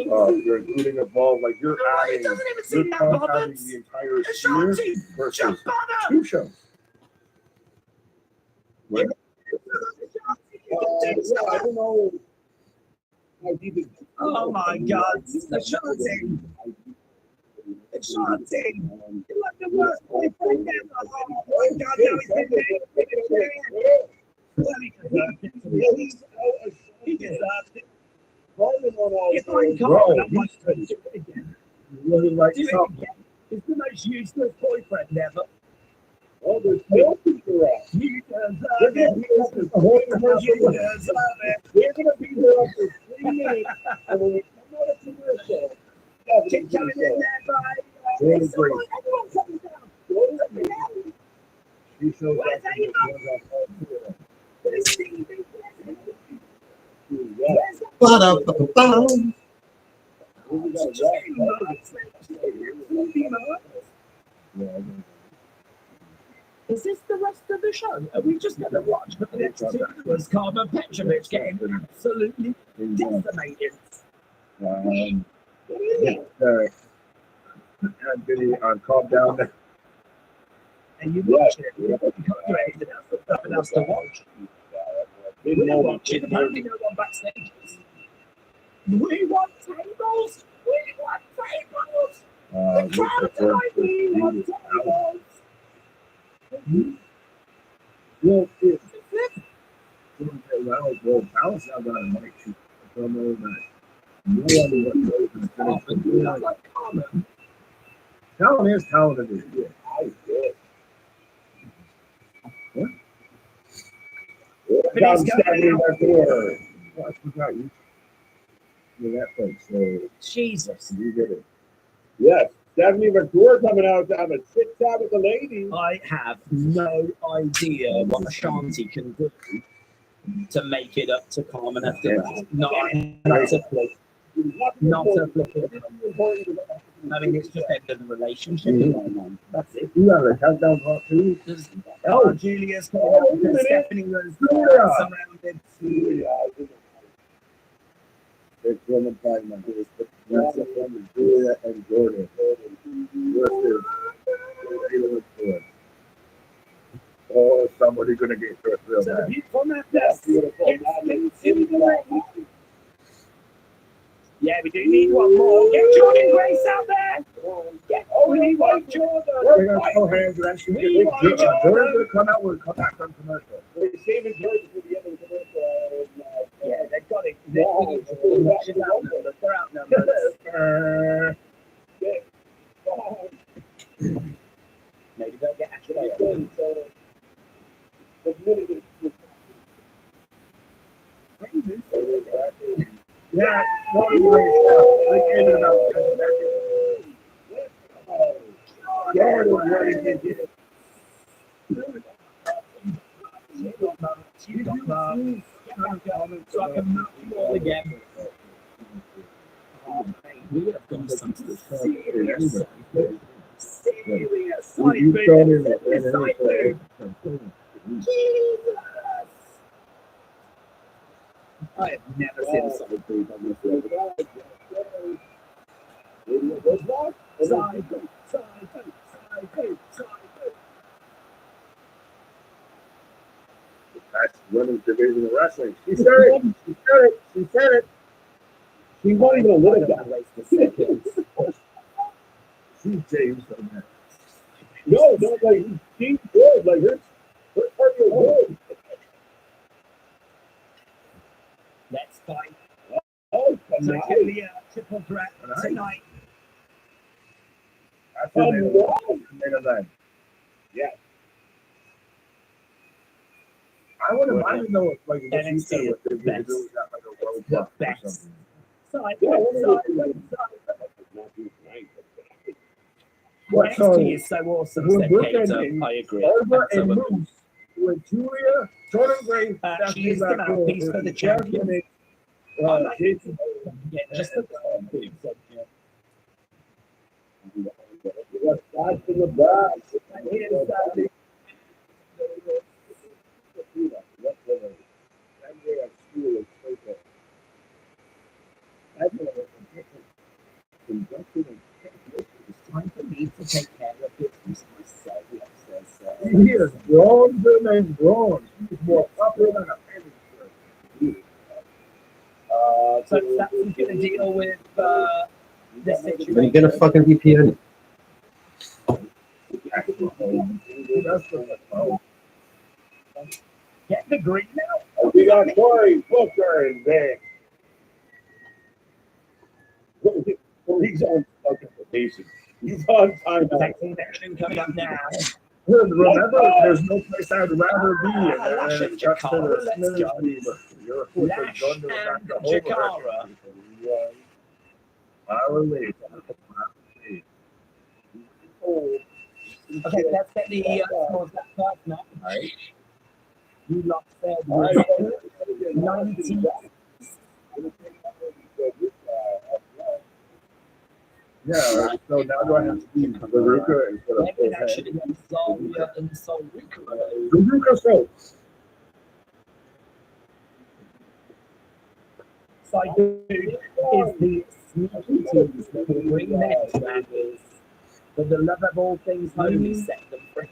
on? you're including a ball like you're No, it adding, doesn't even you're seem that compounding bothered. the entire sphere Ashanti, versus jump on her. two shows. Right? Ashanti, you can do I something. don't know how deep it. Oh my God, Ashanti. Ashanti, you're like the worst boyfriend ever. Oh my God, now he's been named. Well, he deserved it to me. He deserved it. If I'm calm, I'm not going to do it again. Really like Do it something. again. He's the most useless boyfriend ever. Oh, there's no people around. You deserve They're it. gonna be up for the whole You commercial. deserve it. We're gonna be here up for 3 minutes, and when we come out of commercial, Keep coming in there, bye. Really It's great. all- everyone comes down. Look at them. she shows Where's up. that and you shows up all three of them. Where's Stevie? Yeah. Where's that? Ba-da-ba-ba-bum. We got Stevie that. Mertz. Stevie Mertz. Yeah, Is this the rest of the show? Are we just going to watch for the next 2 hours Carmen Petrovic getting absolutely decimated? Um, and Vinny, calm down. And you watch it. You can't do anything else. There's nothing else to watch. We're watching. Apparently no one backstage is. We want tables. We want tables. The crowd tonight. We want tables. Well, Balance now got a mic. I don't know that. No one knows the finish. Like Carmen. Talent is talented. Yeah. But he's going out. Oh, I forgot you. You're that place, so Jesus. you get it. yes, Stephanie McClure coming out to have a sit down with the ladies. I have no idea what Ashanti can do to make it up to Carmen after that. Not a clue. Not a clue. I mean, it's just ended the relationship. That's it. You got a countdown hot too? Oh, Julia's coming up because Stephanie was surrounded. It's women fighting on this, but that's the one with Julia and Jordan versus Taylor Ford. Oh, somebody gonna get hurt real So the bad. beautiful man does. Yeah, we do need one more. Get Jordan Grace out there. Get we want Jordan. They're gonna throw hands and actually Jordan's gonna come out with a comeback on commercial. They're saving Jordan for the end of the commercial. Yeah, they've got it. They're outnumbered. Maybe they'll get actually. Yeah, Jordan they ended up Jordan ready to get it. You got that. So I can knock you all again. Oh, mate, we have done some serious I have never seen a solid boot on this level. Side boot. That's women's division of wrestling. She said it. She won't even let that race for seconds. She's James on that. No, like he's good. Like her cardio good. Let's fight. Oh, So it's going to be a triple threat tonight. That's the main event. Yeah. I wouldn't mind to know if like what you NXT said is what they the would best. do with that like a World The Cup or best. something. Side. What, so NXT is so awesome. we're Said looking Kato. in I agree. Oliver and Absolutely. Moose with Julia, Jordan Gray, She is the mouthpiece for the champion. Jason. Yeah, just the boobs. Back to the back. It's time for me to take care of business myself. He is grown, and grown. He's more popular than a penny. So that's going to deal with this Then situation. get a fucking VPN. Get the green now. We got Corey Booker in there. He's on fucking vacation. He's on time. Taking action coming up now. Remember, there's no place I'd rather be. Lash and Jakara, let's go. Lash and Jakara. Okay, let's get the scores back first now. Right. You lot said 90. Yeah, so now do I have to be Veruca instead of Maybe actually Zarya and Solruka. Veruca so. Side dude is the sneaky teams that will bring them into angles. For the love of all things holy, set them free.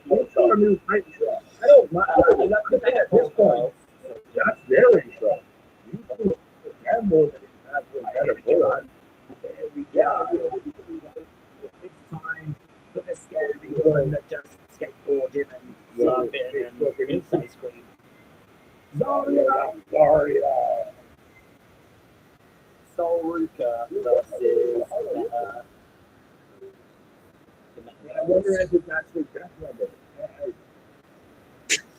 What's our new fight shot? I don't mind. I like the better At this point, that's very strong. You can have more than have one better bullet. There we go. It's time for the scary one that just skateboarding and surfing and looking ice cream. Zarya. Solruka versus I wonder if it's actually that level.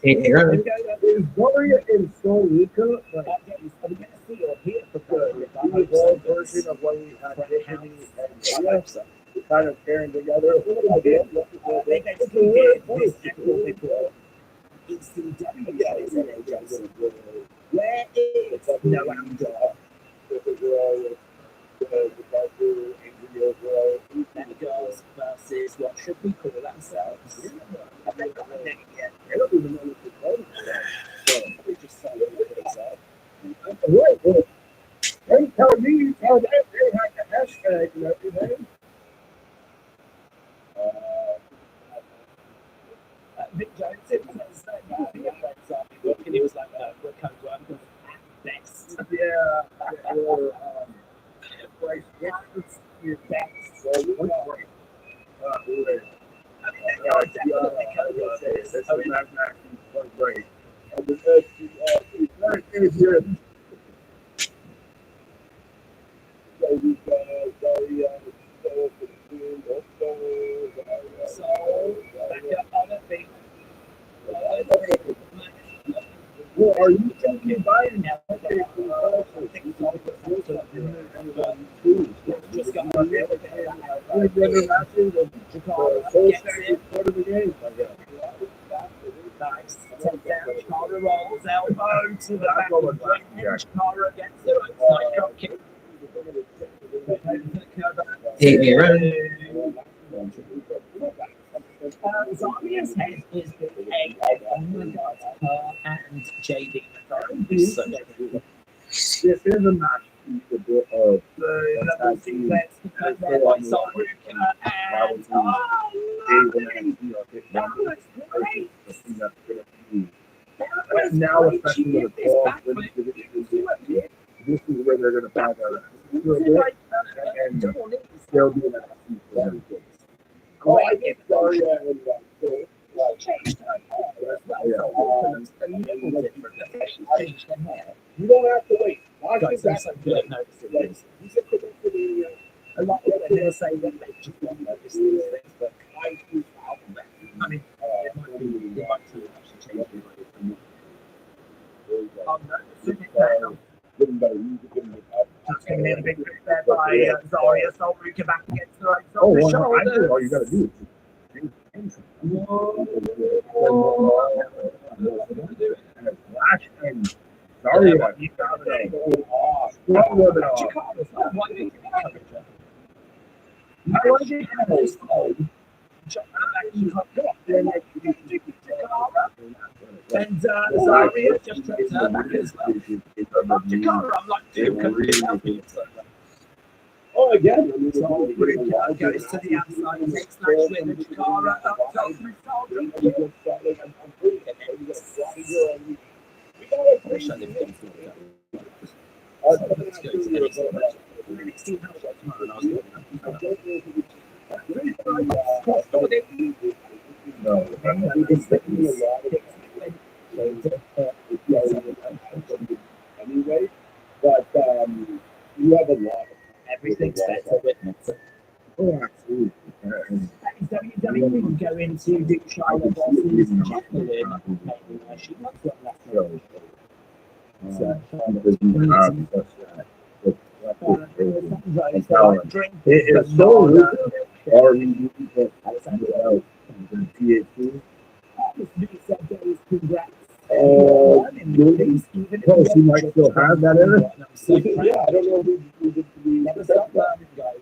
Hey, Aaron. Is Zarya in Solruka like are we going to see or hear from the evolved version of what we had Tiffany and Zarya? Kind of pairing together a little bit. They basically did this echo before ECW shows in AJC. Where is No Andor? Then girls versus what should we call ourselves? Have they got a name yet? I don't even know what to call it. We just say it. Right, well, they tell me, tell them they have the hashtag and everything. Vic Jones said that he had look, and he was like, we're co-workers at best. Yeah, or, Bryce Gibson's your best. Well, we got, that's not great. And it's very good. So we well, are you thinking buying now? Just got one there. Part of the game, I guess. Nice. Take down Chikara, rolls elbow to the back of the right hand. Chikara gets it. Nice drop kick. Take me around. Zamia's head is big A on regards to her and JD McCarthy. So This is a match. the level sequence because they're like Saruka and that was great. Now, especially with the this is where they're going to find out. And they'll be in that. Oh, I get Daria and changed her hair as well. It's a little different. She changed her hair. You don't have to wait. Guys, I'm so good at noticing things. A lot of them never say that they just don't notice these things, but I do that. I mean, it might be actually change the way I'm noticing it now. Just getting in a big rip there by Zarya. Saruka back against the right side of the shoulder. All you got to do is flash and Zarya. You got it. Strong woman off. Chikara's not one big encourager. I want to get close. And Zarya just trips her back as well. Chikara, I'm like, dude, couldn't help it. Oh, again. Goes to the outside, takes that win, and Chikara up top with Saruka. I wish I lived in Florida. Let's go to the next team house tomorrow, and I was going Anyway, but you have a lot of everything's better with it. Oh, absolutely. WWE would go into the China versus Jacqueline, maybe where she was one last It's so weird. Or you can she might still have that in it. yeah, I don't know who Never stop learning, guys.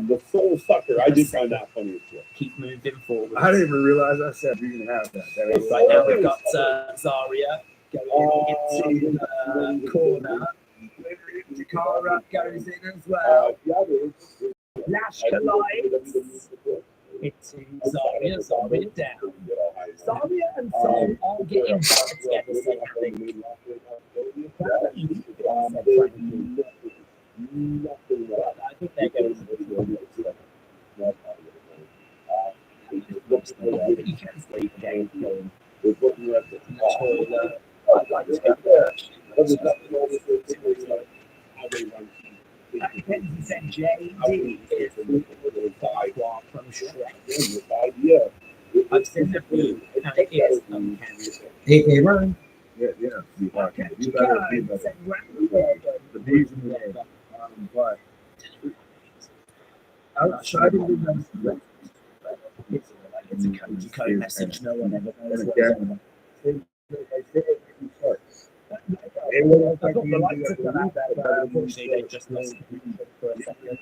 the soul sucker. I did find that funny as well. Keep moving forward. I didn't even realize I said you can have that. Right now we've got Zarya going into the corner. Chikara goes in as well. Lash collides into Zarya. Zarya down. Zarya and Sol are getting better together, so I think. I think they're going to the you can sleep again going in the toilet. I'd like to go there. Kenzie said JD is the Taiwan from Shrek. I've seen the food and it is uncanny. Hey, Ryan. Yeah. You better be the bees in the air. But outside of the It's a code message. No one ever knows and what again, I thought the lights had gone out there, but unfortunately they just lost. for a second.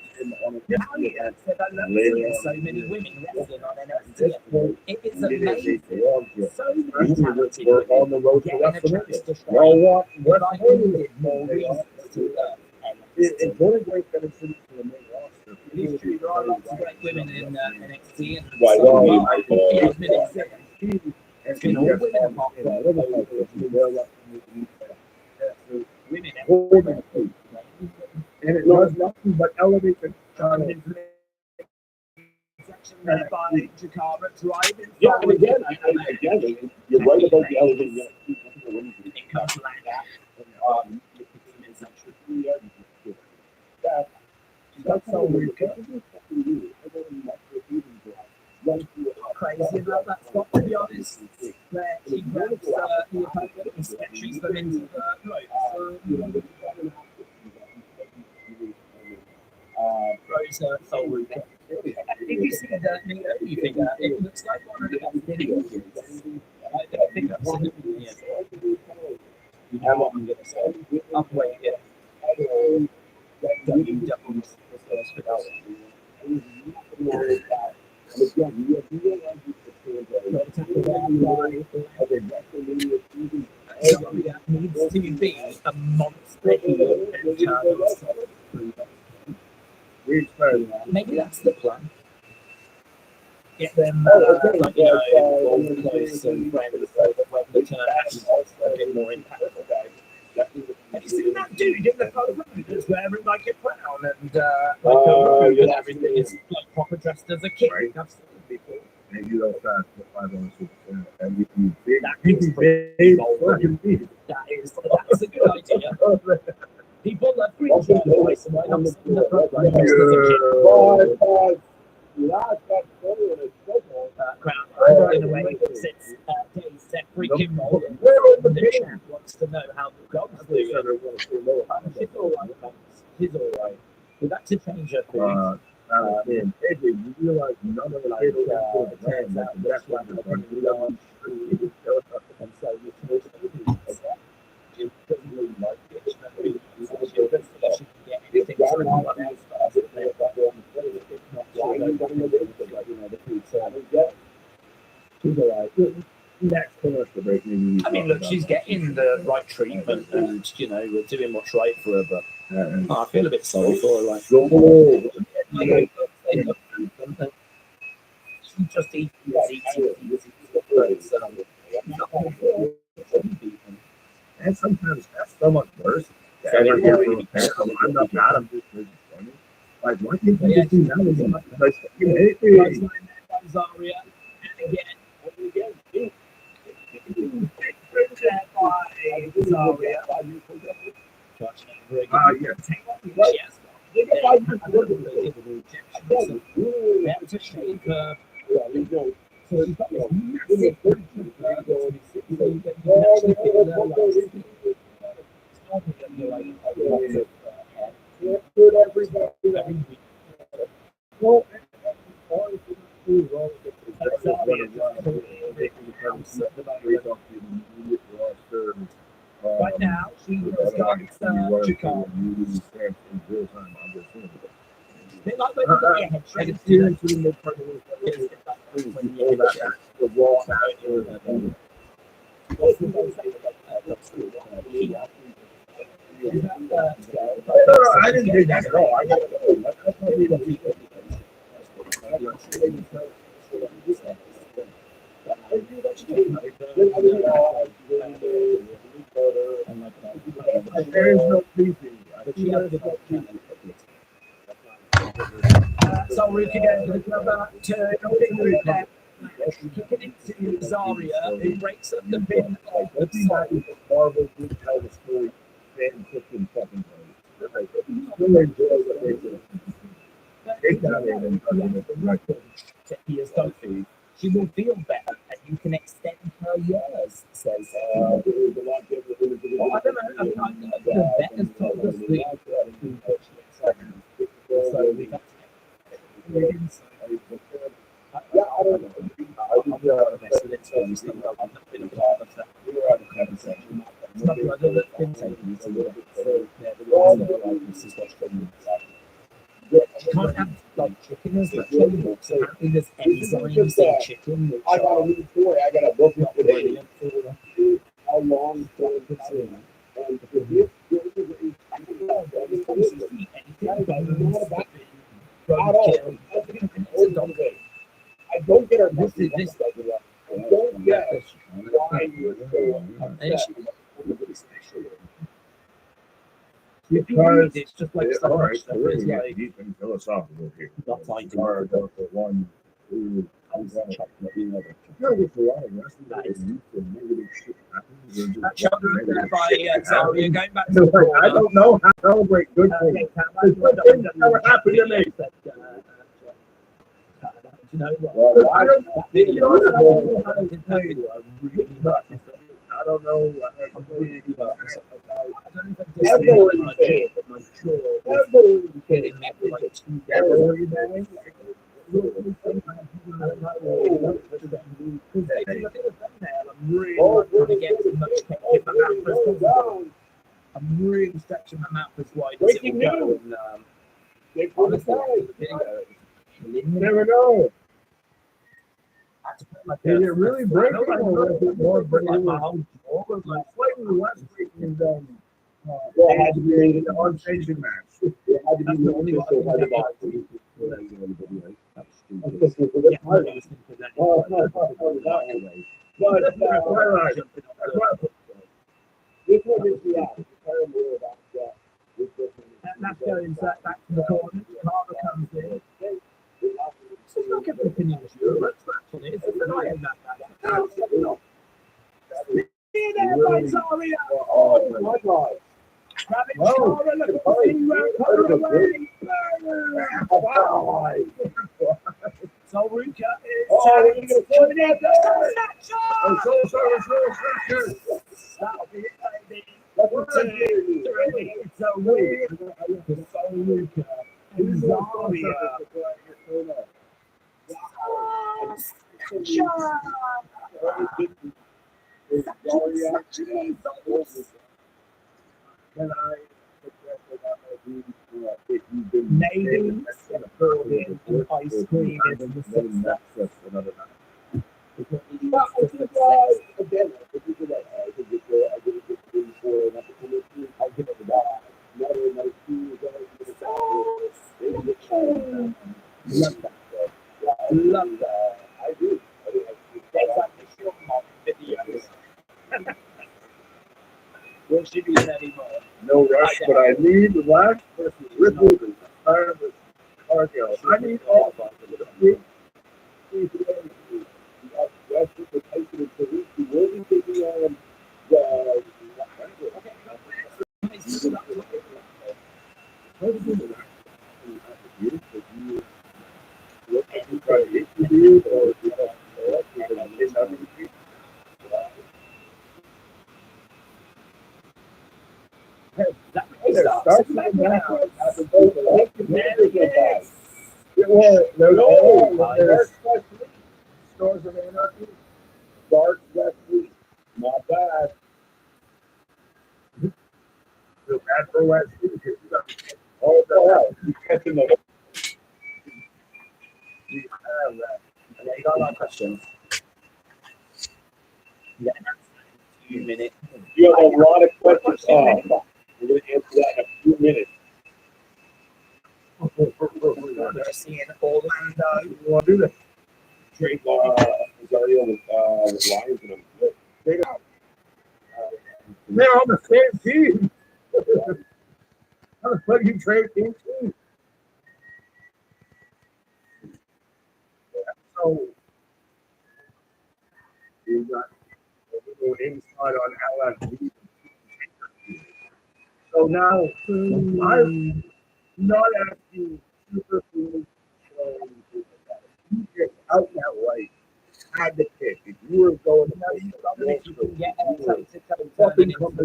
Oh, yeah, said I love seeing so many women wrestling on NXT. It is amazing. So many talented on the road to getting a chance WrestleMania. to Well, shine. what But I needed more reasons to love It's NXT. one of the great benefits for the main roster. These two, there are lots of great women in NXT, and Right, so well, I think it has been It's been all women apart from women. and it does nothing but elevate the talent. Led by Jakara driving. Yeah, and again, again, you're right about the elevating. It comes like that. That's how we Crazy about that spot, to be honest. Where she grabs the opponent and stretches them into the ropes. Throws her soul root. If you see the Naomi figure, it looks like one of the videos. I think that's you know what I'm going to say. I'm waiting. WWE's first needs to be a monster heel and maybe that's the plan. Get them like, all close and friends so that when the turn happens, a bit more impactful. Have you seen that dude in the photo that's wearing like a crown and like a robe and everything? It's like proper dressed as a king. I've seen it before. And you don't fast for 5 on Super. And if you big, That is pretty bold. That's a good idea. People love green voice, and why not sing the program dressed as a king? Crown in a way since days set freaking roll. The champ wants to know how the dog's doing. She's alright. She's alright. We've had to change her thing. You realize none of the kids turns out that's why they're going to launch. And so you can she doesn't really like it. She can get anything from anyone else. She's alright. Next commercial break, maybe. I mean, look, she's getting the right treatment, and you know, we're doing what's right for her. But I feel a bit sorry for her. Like, she just eats. And sometimes that's so much worse. I'm not mad. I'm just funny. Like, why can't you just do that? Like, you hate me. Zaria, and again. Right now, she has got Chicago. They like when they get traded to the I didn't do that at all. I got there is no beefing. So we can get kicking into Zaria, who breaks up the pin of the side. Marvel did tell the story 10, 15 seconds. Still enjoy what they do. Take that in and He is Sophie. She will feel better and you can extend her years, says well, I don't know. I mean, the vet has told us that so we got I don't know. I'm not the best with it, so I've not been a part of that conversation. It's not like I've been taken into it. So, yeah, the ones that are like this is what's coming. You can't have like chicken as much anymore. So apparently there's enzymes in chicken which I got a are new toy. I got a book not today. brilliant for them. How long for it to see? And if this I don't get our This is this. I don't get why you're so upset. If you read it's just like so all much right, stuff we're is gonna like get deep and philosophical here. not like Sorry about the one who comes out of another. You know, there's a lot of wrestling that is used to negative shit happens. They're just that shoulder negative there by shit Zaria happens. going back to the I corner. don't know how to celebrate good things. There's good things that never happened to me. You know what? Well, I don't know. You know what? I can tell you, I'm really nuts. I don't know. I'm really nuts. I've already said that my jaw was getting me for like 2 days. I'm really trying to get as much cake in my mouth as possible. I'm really stretching my mouth as wide as it will go. And honestly, You never know. I had to put like Is it really breaking I felt or is it more like breaking? my whole jaw was like Slightly less breaking than Well, I had to be the unchanging match. It had to that's be the only one official I by the think box. that's Official for yeah, this I part. was thinking that. Oh, it's not part of that anyway. But this one is the out. Tell them more about that. That's going back to the corner. Carver comes in. So it's not getting opinion as you. Let's actually, it's not even that bad. See there, by Zaria. Oh my God. Grab it, Whoa. Carver, look at the thing, cover away. Wow. So Ruka is Oh, we're gonna coming in. I'm so sorry. That'll be it, baby. That's One, what two, I'm doing. three. It's a win for Ruka and Zaria. Maybe Gordon and ice cream is the success. That's another night. Because he Well, I is think, the success. again, I think you're right. I think I give it for an opportunity. I give it that. Another nice team. Love that. Love that. I do. That's like the short videos. Will she be anymore? No rush, but I need the last versus Ripple and start with Cargill. I need all of them. Stores of Anarchy, Dark Wesley, not bad. Feel bad for Wesley. Oh, the hell. You catching the. We have that. And you got a lot of questions. Yeah, 2 minutes. You have a lot of questions. We're going to answer that in a few minutes. We're seeing Orlando. You want to do that? Trade Zario with Lions and I'm Take it out. They're on the same team. How the fuck you trade team? So you got a little inside on LFG. So now I'm not asking super cool. You get out that way. Had to pick. If you were going to You can get fucking come to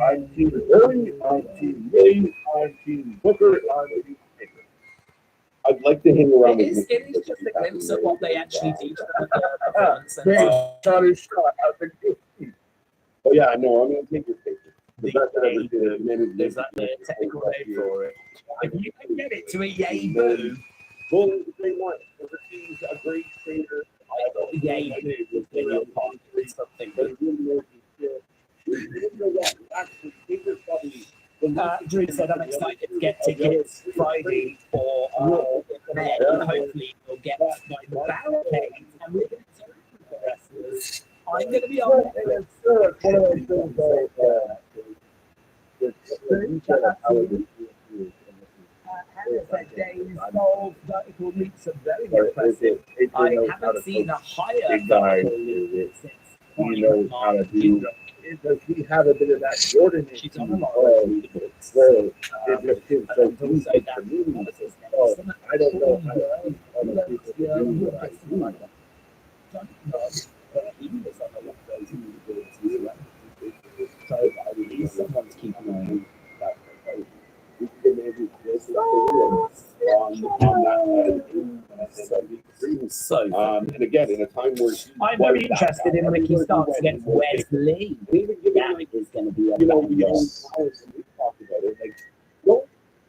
I'm team Billy, I'm team Lee, I'm team Booker, I'm team Baker. I'd like to hang around It with is just a glimpse of what they actually teach them. Shot his shot. I think Oh yeah, no, I'm gonna take your picture. the best I've ever seen it. Man, Is that the technical name for it? If you can get it to a yay boo, Bull is a great one. He's a great trainer. I thought the yay boo was when you're part of something. But he really knows his shit. He didn't know that. Actually, he was probably Drew said, I'm excited to get tickets Friday for there. Hopefully, we'll get by the barricade and we're going to the wrestlers. I'm going to be on It's one of those things that Days of vertical leaps are very impressive. I haven't seen a higher vertical leap since. he knows how to do. Does he have a bit of that Jordan? She's on a lot of books. Well, it just seems so And also easy that for me. was Oh, I don't know how other people do what I do. So I need someone to keep an eye on that. we can maybe this on that. So And again, in a time where I'm very interested in Ricky Starks against Wesley. That is going to be a we talked about it. Like,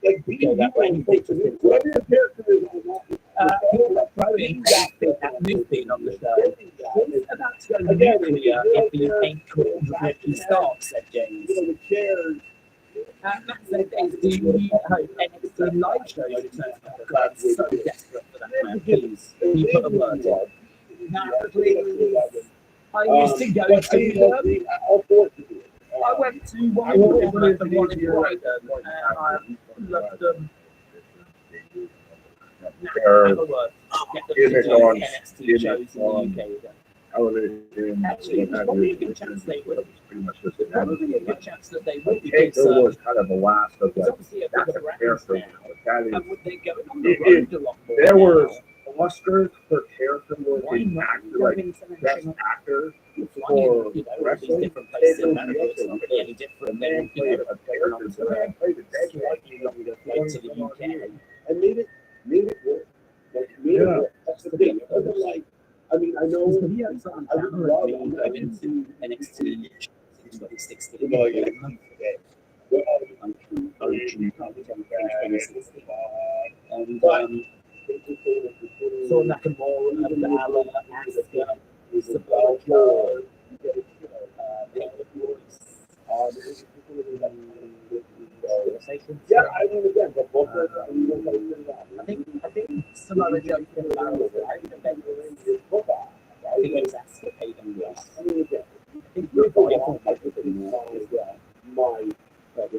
don't be whatever your character is on People are throwing that new thing on the show. He's about to go nuclear if he ain't called Ricky Starks, said James. the chairs. Matt said, do you hope NXT live shows return? I'm so desperate for that, man. Please, can you put a word in? Matt, please. I used to go to them. I went to one of them, the one in Brighton, and I loved them. Have a word. Get them to do NXT shows in the UK. Actually, there's probably a good chance they will. There's probably a good chance that they will. Because was kind of the last of it's that. obviously a That's bigger a brand character. now. That is, And would they go on the road a lot more? there were now? Oscars for character was Why in not actor, go like international? best actor You're for flying, all these wrestling. different places in America. It's not really any different Man than, played a character, so man played a dead slightly longer flight to the UK. And made it work. Like, made it work. That's the thing. It wasn't like, I mean, I know. The videos on I would camera love of me going to NXT in 2016. You know, like, well, I'm from OG, probably 2016. And saw Nakamura, Balor, Asuka, Sabato, yeah, I mean, again, but both of I think some other jokes in Balor, I think it was Asuka paid them less. I think we're going on like as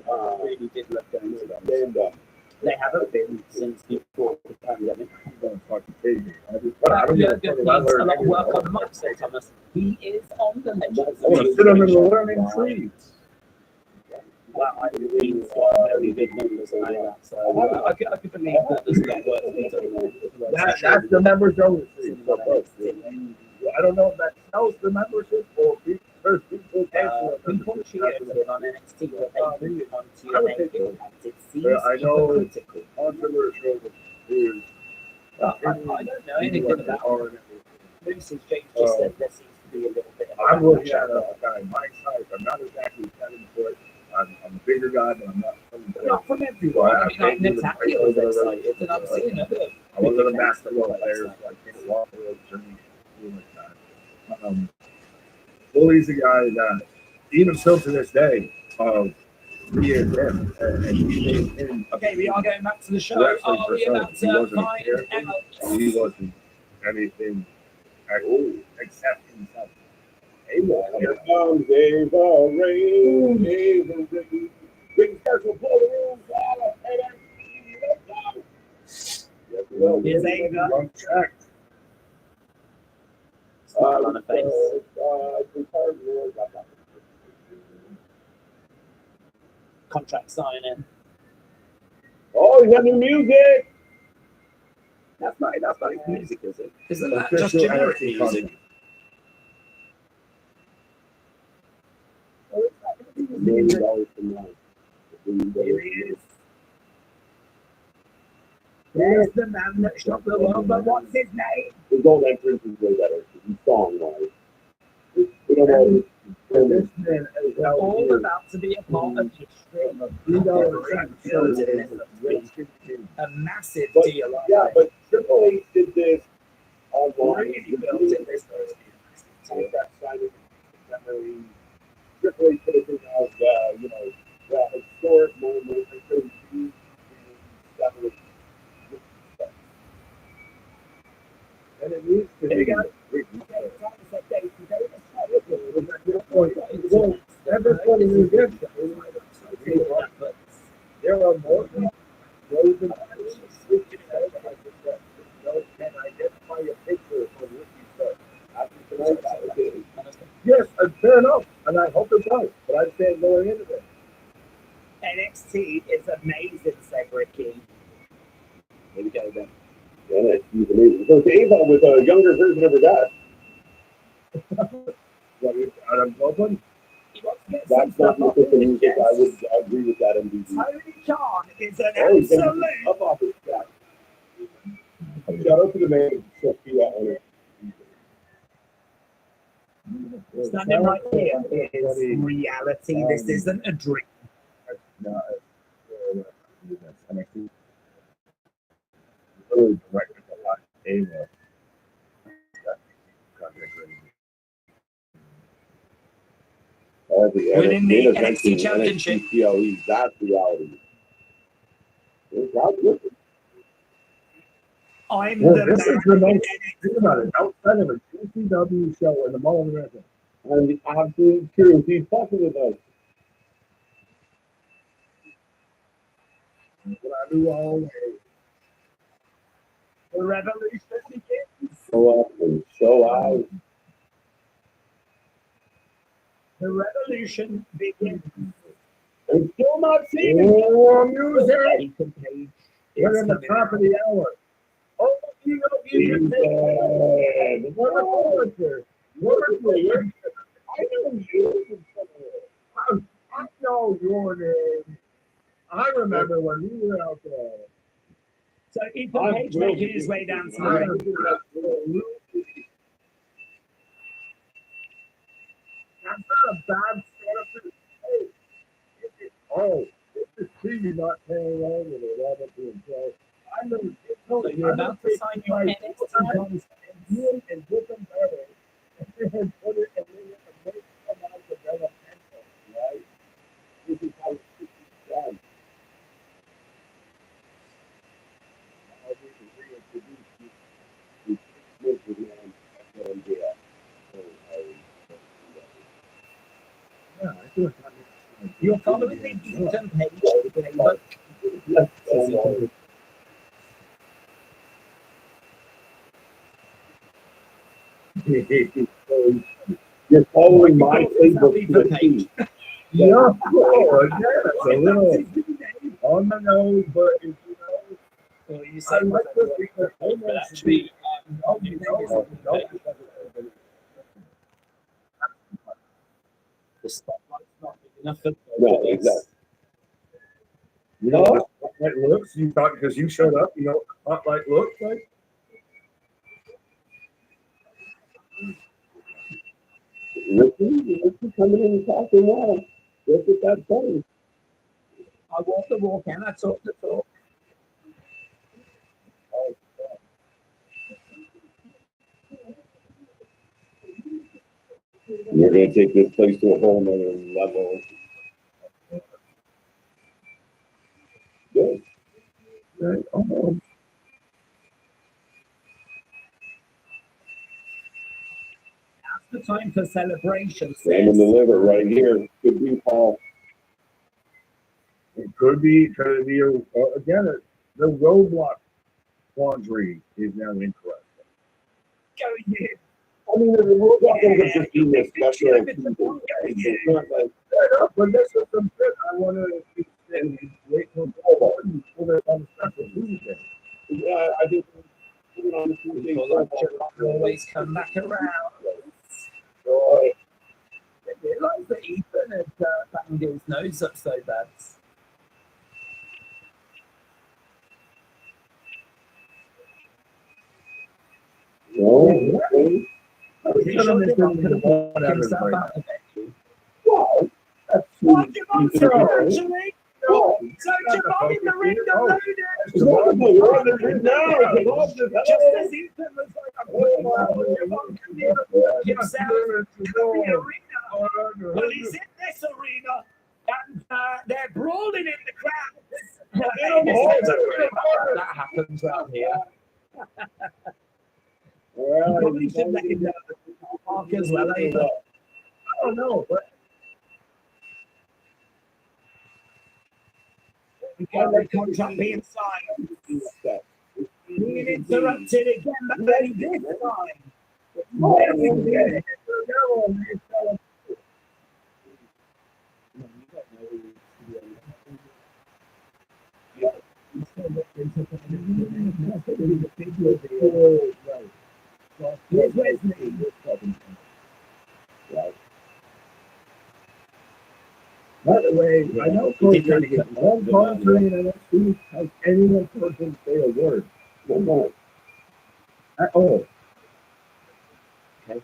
well. Really did love going to them. They haven't been since before the pandemic. Jurgen needs a lot of work on the mic, so Thomas. He is on the Legends. I want to sit under the learning tree. Well, I think he's got very big numbers and all that, so I could believe that there's a lot of work to be done there. That's the members only. I don't know if that sells the membership or there's people People cheered for him on NXT, but they moved on to I would make think it, and it seems I know hypocritical. controversial is. I don't know anything about it. Lucy James just said there seems to be a little bit of I'm looking at a guy my size. I'm not exactly 7 foot. I'm a bigger guy, but I'm not. not from everyone. I mean, like Natalia was excited, and I'm seeing other. I wasn't a basketball player, so I can't walk the road journey like that. Bully's a guy that, even still to this day, he is him. And he made him. Okay, we are going back to the show. Wrestling Are we for about some. He to wasn't find careful. out? He wasn't anything at all except himself. Hey, Here comes Dave the Rain, Dave the Rain. Big start to pull the rules out. Here's Ava. Wrong track. Smile on her face. Contract signing. Oh, you got new music. That's not his music, is it? Isn't that Official just generic NXT music? Here he is. There's the man that shot the world, but what's his name? His old entrance is way better. He's song wise. We don't know. This man is We're out all here. about to be a part of history. A massive But, deal. I yeah, think. but Triple H did this online. Really built it this Take that side of memory. Triple H could have been as, the historic moment until he that was And it needs to There you be. go. Well, everybody who gets it, there are more than those in can identify a picture from Ricky Stark. after tonight. That was it. Yes, fair enough, and I hope it does. But I'm saying going into this. NXT is amazing, said Ricky. Here we go then. Yeah, he's amazing. So it's Ava with a younger version of her dad. Adam Copeland? That's not the system music. I would agree with that, MDG. Tony Khan is an Oh, he's absolute. up off his back. Shout out to the man, Sophia on it. Standing right here is reality. This isn't a dream. No, NXT. Really directed a lot. Ava. Winning the NXT Championship. PLE, that's reality. I'm Well, the this is man the in most, NXT. think about it, outside of a GCW show in the Mall of America. And the absolute truth, he's talking with us. What I do always. The revolution begins. Show up and show out. The revolution begins. And still not seeing it. Oh, music! Ethan Page We're is in the coming top out. of the hour. Oh, you know, you Ethan. What a forester. What a forester. I know you from somewhere. I know your name. I remember when you were out there. So Ethan Page making his way down to the I ring. was That's not a bad setup for the hey, this is TV not paying on with it. That being said, I know So you're about to sign your NXT. you and get them better and put it and make them out developmental, right? This is how it's done. How we can reintroduce you to this man and yeah, I do it. You're following the Ethan Page playbook. You're following my playbook to the T. Yeah, oh, yeah, it's a little on the nose, but it's, Well, you I say like this because but actually, the spotlight's not big enough for No, exactly. you know what spotlight looks. You thought because you showed up, you know what the spotlight looks like. Ricky coming in and talking well. Look at that funny. I walk the walk and I talk the talk. You're going to take this place to a whole nother level. Good. Right? Oh, That's the time for celebration. Stand and deliver right here. Could be Paul. it could be again. The roadblock quandary is now incorrect. Go yeah. I mean, we're not going to just do this special. It's not like, Fair enough, but this is some shit I want to wait till fall before they're on the special Tuesday. yeah, I think we're on the Tuesday. People always come back around. So, They realise that Ethan had banged his nose up so bad. No, okay. He should have himself out of it. Why'd you want to actually? So Javon in the ring, just as Ethan was like, Javon can never work himself in the arena. Well, he's in this arena, and they're brawling in the crowd. That happens around here. You probably should let him know the park as well, eh? I don't know, but we can't let contract being signed. Being interrupted again, but then this time. By the way, I know Coach one country in NXT has anyone person say a word. No. At all. Okay.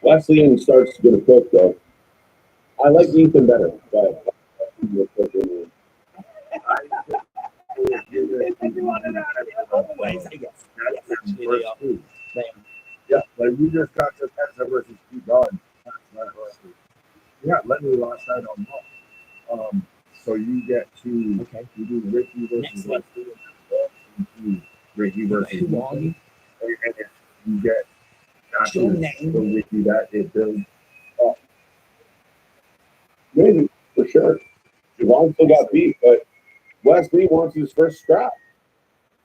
Wesleyan starts to get a cook though. I like Ethan better, but Yeah, like we just got to Tessa versus Steve Garden. Yeah, Lenny lost that on Raw. So you get to you do Ricky versus Wesley, and Ricky versus and you get after the Ricky that it builds up. maybe for sure. Javon still got beat, but Wesley wants his first scrap.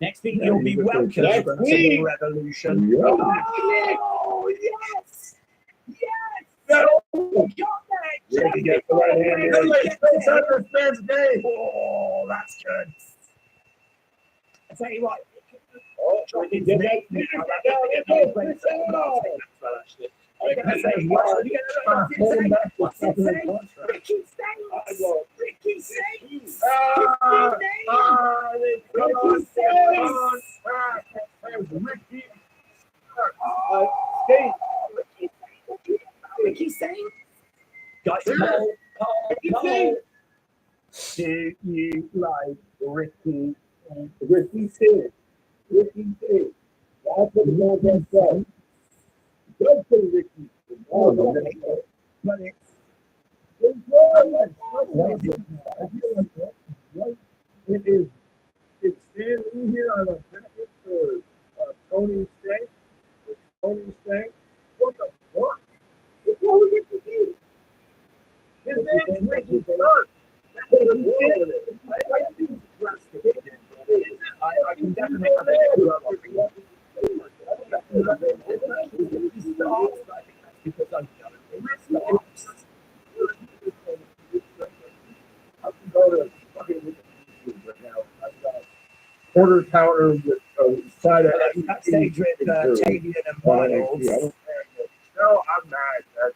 Next week you'll be welcome to the Revolution. Yeah. Oh, yes! Yes! Yeah, he gets the right hand. Oh, that's good. I tell you what. He did that. What's it say? Ricky Saints! Ricky Saints! Ricky Saints! Guys, Paul. Do you like Ricky? Ricky Saints. Ricky Saints. That's what the man said. Good for Ricky. But it's standing here on a bracket for Tony Stank. Tony Stank. What the fuck? It's what we get to do. His name is Ricky Stark. I can definitely because I'm I can go to fucking right now. I've got quarter pounder with side of Backstage with Tavian and Miles. No, I'm not. That's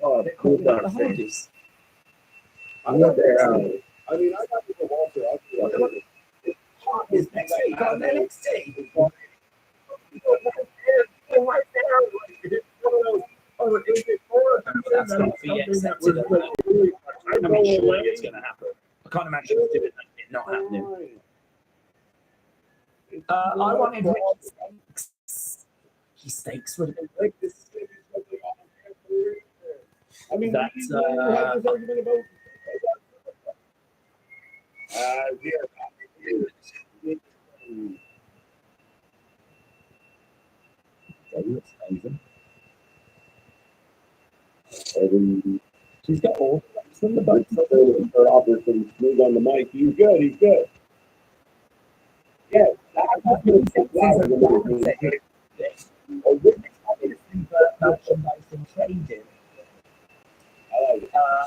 oh, They're called the Hardys. I'm not there. I mean, I got to go Walter. Is next week on NXT. Right there. Oh, is it more? That's got to be accepted. I mean, surely it's going to happen. I can't imagine it not happening. I wanted Ricky Steaks. He Steaks would have been Like this. I mean, that's this argument about. She's got all from the boat. Her offer pretty smooth on the mic. He's good. He's good. Yeah, merchandising trading.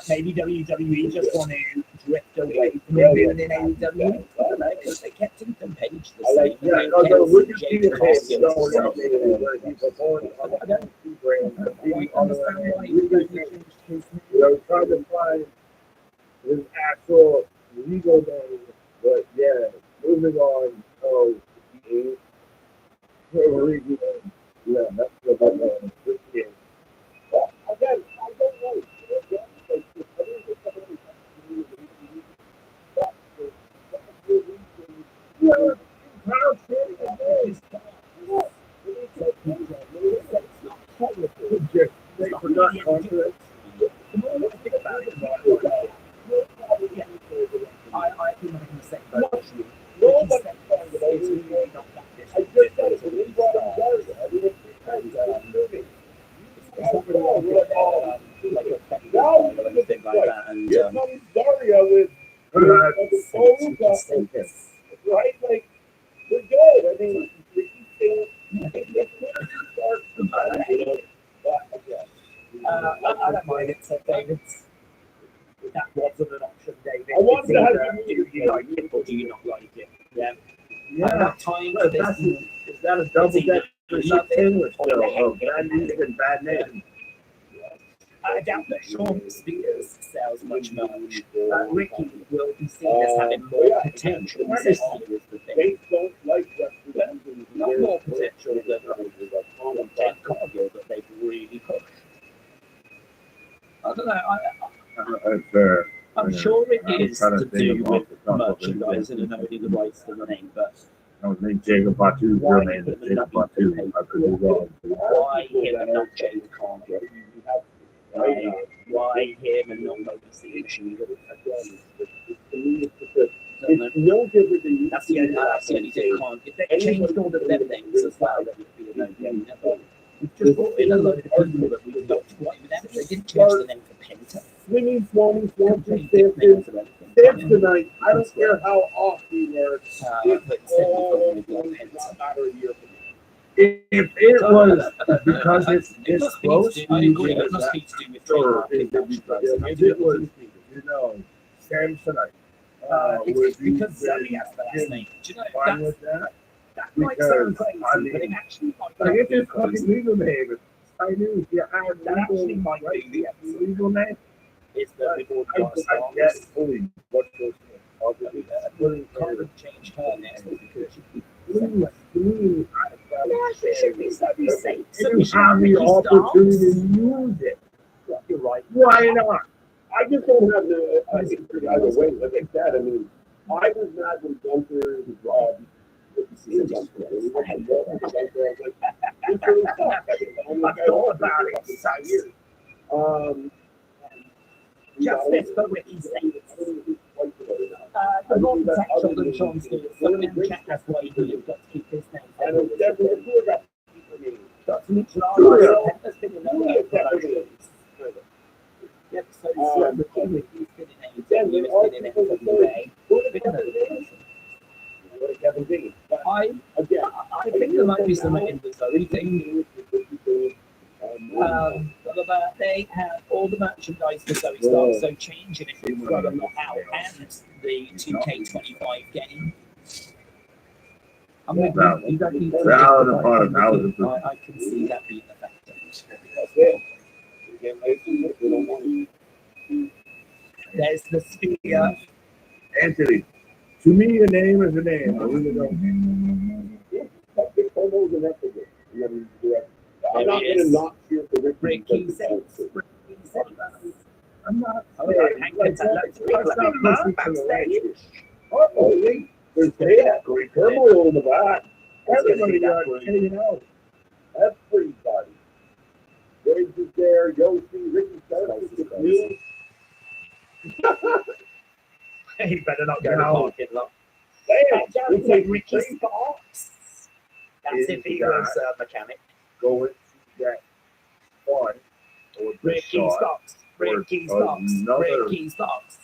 Maybe WWE just want to drift away from him being in AEW. I don't know, because they kept Ethan Page the same. Yeah, no, They we kept can Jake see the Ross case. the same. I don't understand why he changed his name. I was trying to find his actual legal name, but yeah, moving on. Oh, yeah, that's the one. not confident. The more I think about it, I think I'm in the same boat as you. Nobody It's really not that I different. just said it when he brought him Daria. I mean, it's moving. It's not really like a Now or anything like that. And here comes Daria with right? Like, we're good. I mean, we keep saying, I don't mind it, so David's. That wasn't an option, David. I wanted to have Do you like it or do you not like it? Yeah. I yeah. have time for this. Is that a double decker thing or still? Oh, bad news and bad name. I doubt that Sean Spears sells much merch. Ricky will be seen as having more potential. This is the thing. They don't like Western. Not more potential than Ted Cargill that they've really pushed. I don't know. I'm sure it is to do with merchandising and owning the rights to the name, but I was named Jacob Batu's real name is Jacob Batu. I could be wrong. why him and not Jade Cargill? Why him and not Motor City Machine Gun? It's no different than you. That's the only thing. Can't. If they changed all of their names as well, then it'd be a no-brainer. We've just brought in a load of people that we don't quite with them. They didn't change the name for Penta. Swinging, swanning, swanning, They didn't stamping. name for anything. Dance tonight. I don't care how off we were. But instead we call it Penta. If it was because it's this close, I agree. It must be to do with trademarking merchandising. if it was, you know, Samsonite, It's because Zoe has the last name. Do you know fine that's with that. that might sound Because, crazy, I but mean, it actually might Like be if it's because fucking legal name, I knew if you had that actually legal, might right, be the episode. legal name. It's that people I want to start get fully what goes in. kind of change her name because she To me, should be so safe. So you we should have the Ricky opportunity to Starks. use it. You're right. Why not? I just don't have the, I think either way, like I said, I mean, I was not when Gunther, I thought about it so years. Justice for Ricky States. The more potential than Sean Stewart. Someone check that's why you've got to keep his name. And it's definitely cool that Got to neutralise Penta's been in other promotions. Yep, so Ricky's been in AEW, he's been in NWA. Been in other promotions. I think there might be some in the Zoe thing. But they have all the merchandise for Zoe Stark, so changing it from throw a lot out and the 2K25 game. I'm with you. You don't need to I can see that being effective. There's the sphere. Anthony, to me, a name is a name. I really don't. I'm not gonna not cheer for Ricky. Ricky because says. it's also- Ricky says. I'm not. There's turmoil in the back. Everybody got taken out. Everybody. Graves is there, Yoshi, Ricky Starks is me. He better not go to parking lot. Damn, It's like Ricky Starks. That's if he was a mechanic. Going to that one or Ricky Starks. Ricky Starks. Ricky Starks.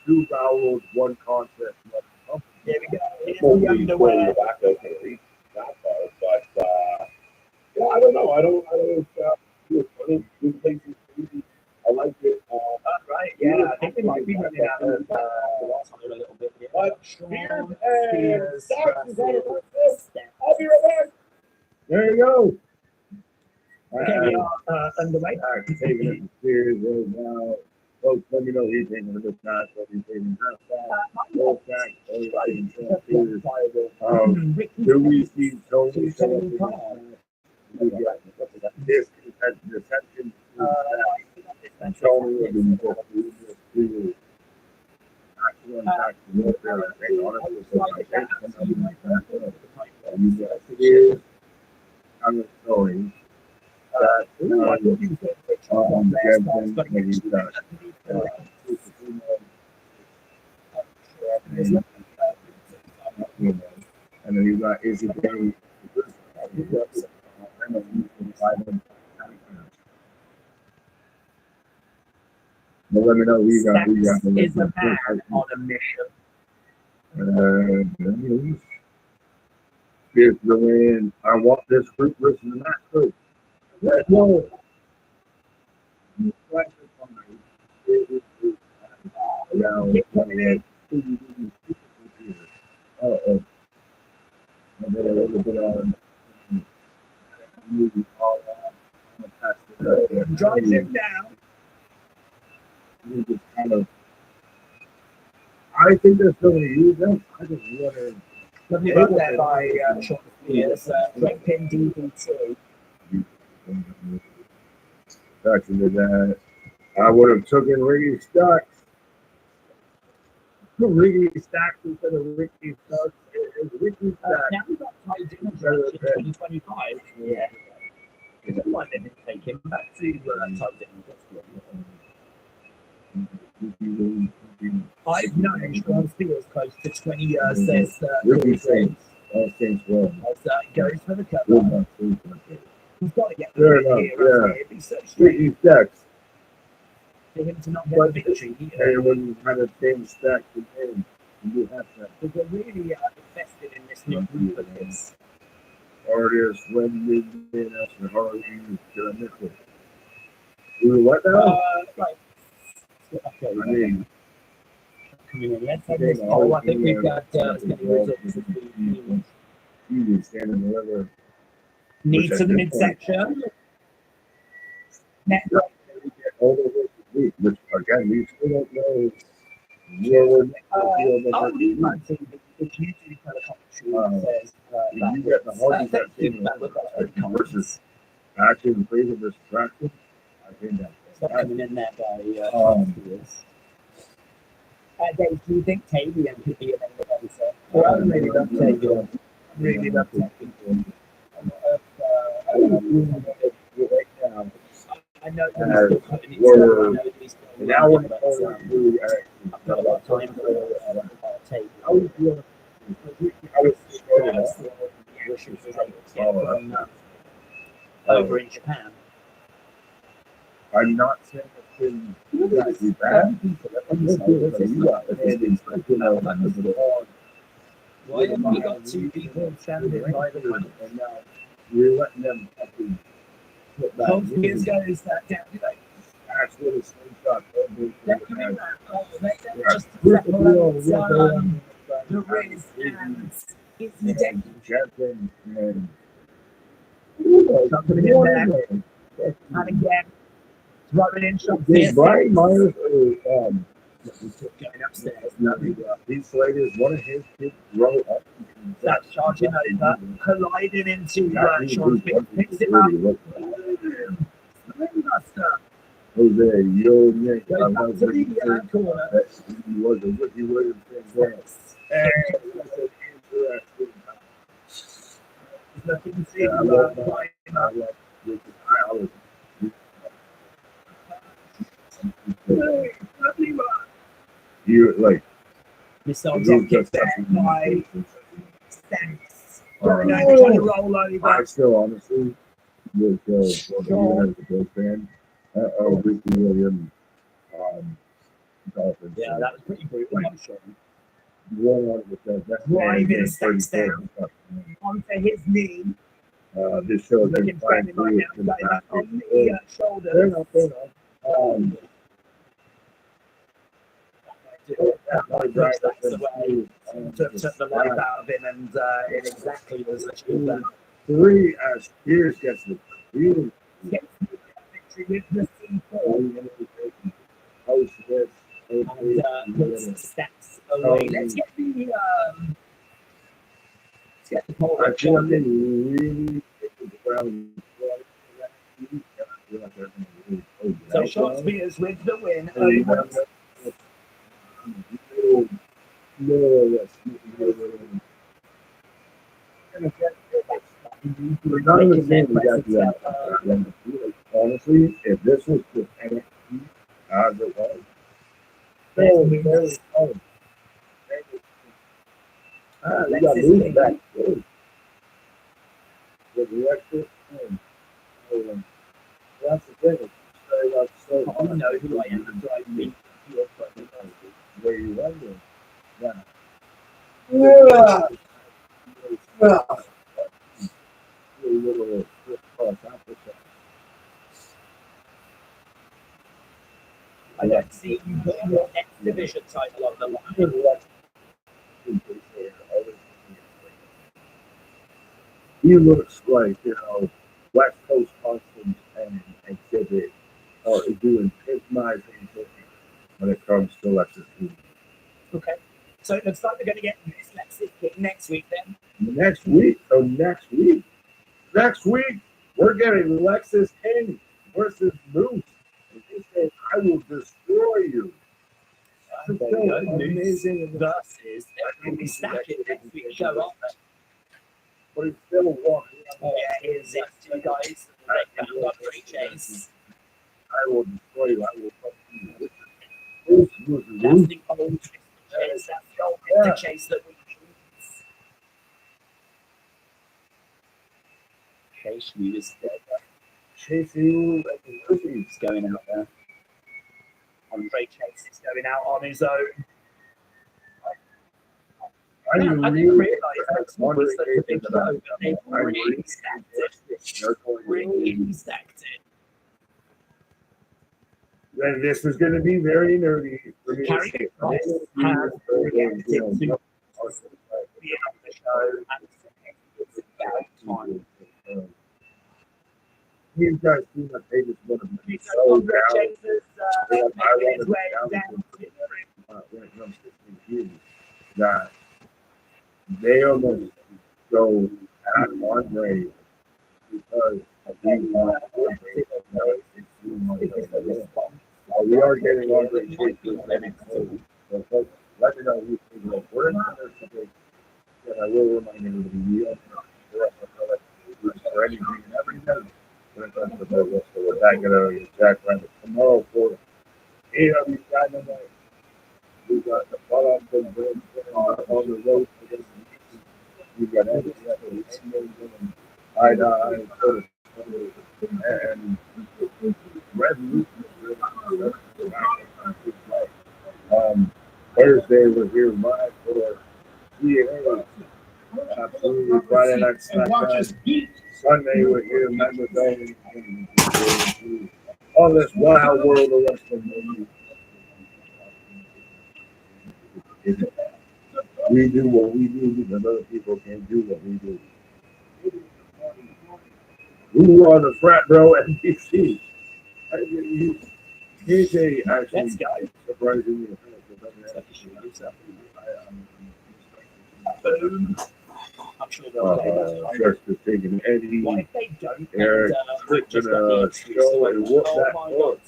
2 vowels, 1 concept, 1 company. There we go. Here's Won't the be underwear. back okay, at least that far, but yeah, I don't know. I don't good places. I like it. Right, yeah, I think they might be running out of a little bit here. But Sean Spears and Spears Starks is on it. versus I'll be right back. There you go. Okay, we are underway. All right, taking it serious right now. Folks, let me know he's taking this time, so he's taking this time. Everybody serious. Do we see Tony? This deception. Tony will be I'm sorry. Jensen, and he's got and then you got Izzy Bay. But let me know who you got. Who you got? Stacks is a man on a mission. Here's the win. I want this group versus that group. Let's go. Drives him down. I think they're still going to use them. I just wonder. Lovely run there by Sean Spears. Quick pin DB2. Actually, that I would have taken Ricky Stacks. Ricky Stacks instead of Ricky Stacks. Ricky Stacks. Now we've got Ty Dillinger in 2025. Yeah. Why they didn't take him back to Ty Dillinger? I've known Sean Spears close to 20 years. Says Ricky Stacks. Well. Goes for the cover. He's got to get the Fair right enough, here. yeah. It'd be so strange Ricky Stacks. for him to not get the victory. And when you kind of change Stacks in him, you have to. Because they're really invested in this new group of his. Artists, Wendy, and Harley, did I miss it? We what now? Right. Okay, I mean, coming in. Let's have this poll. I think we've got you stand in the river. needs to the midsection. Next. Which again, we still don't know where we're I would like to it's usually kind of commentary says you get the hard versus action, freedom versus practice. I think it's not coming in there by Dave, do you think Tavian could be an innovator? Well, I really love Tavian. I really love Tavian. I know that he's still putting it together. I know that he's still now we're learning, but I've got a lot of time for Tavian. Over in Japan. I'm not saying it's been exactly bad. Why have we got two people standing by the window? And now we're letting them fucking put back. 12 years ago, is that down to like, That's what a slingshot let them in that. Let them just separate the Riz and Izzy Day. Jensen and Something in there. And again, throwing in some Did Brian Myers going upstairs. these ladies, one of his kids grow up. That's charging over, colliding into Sean Spears, picks him up. Jose, yo, Nick, Goes back to the corner. he was a Ricky Williams thing. And Looking to climb up. You like Missile drop kick there by Stacks. Trying to roll over. I still honestly would go as a Bills fan. Ricky Williams, Dolphins. Yeah, that was pretty brutal. I'm sure. 100%. That's Driving Stacks down onto his knee. This shows Looking standing right now. Got him up on the shoulder. Fair enough. Took the life out of him, and it exactly was a shoot that Three Spears gets the really gets the victory with the C4 and puts Stacks away. Let's get the poll. Actually, really So Sean Spears with the win over honestly, if this was just NXT as it was, we got losing back. With the extra thing. That's the thing. It's very much so. I know who I am and drive me. Where you wonder. Yeah. Little cross application. I don't see you putting your next division title on the line. He looks like, West Coast Customs and Exhibit are doing my thing when it comes to Lexus. Okay. So it looks like we're going to get this Lexus kick next week then. Next week, we're getting Lexus Henny versus Moose. And he said, I will destroy you. There you go. Amazing versus. We'll be stacking next week. Show up. But he's still walking. Oh, yeah, here's it, you guys. Andre Chase. I will destroy you. I will fuck you. Moose. That's the old Chase. That's the old Mr. Chase that we choose. Chase, you is dead. Chasing He's going out there. Andre Chase is going out on his own. I didn't realise that was such a big show, but they've really stacked it. Really stacked it. Then this is going to be very nerdy for me. Carry Price has reacted to being on the show, and it's about time. You guys see my page is one of them. So So Andre down. Chase is making his way down. When it comes to things that they almost go at Andre because we are getting Andre Chase. So folks, let me know who we're not there today. And I will remind everybody we are for anything and everything. When it comes to Douglas, so we're back at Jack Rabbit tomorrow for AW Dynamite. We got the ball on the road on the road against the Knicks. We got everything that we and eye-to-eye and Revolution. Thursday we're here live for CAA. Absolutely Friday Night SmackDown. Sunday we're here in Memphis on this wild world of wrestling. We do what we do because other people can't do what we do. Who are the frat bro NBC? KJ actually Let's go. surprisingly. Boom. I'm sure they'll play that. Just to take an Eddie. What if they don't? Eric, Rick just got the gonna exclusive. show and whoop Oh that my foot.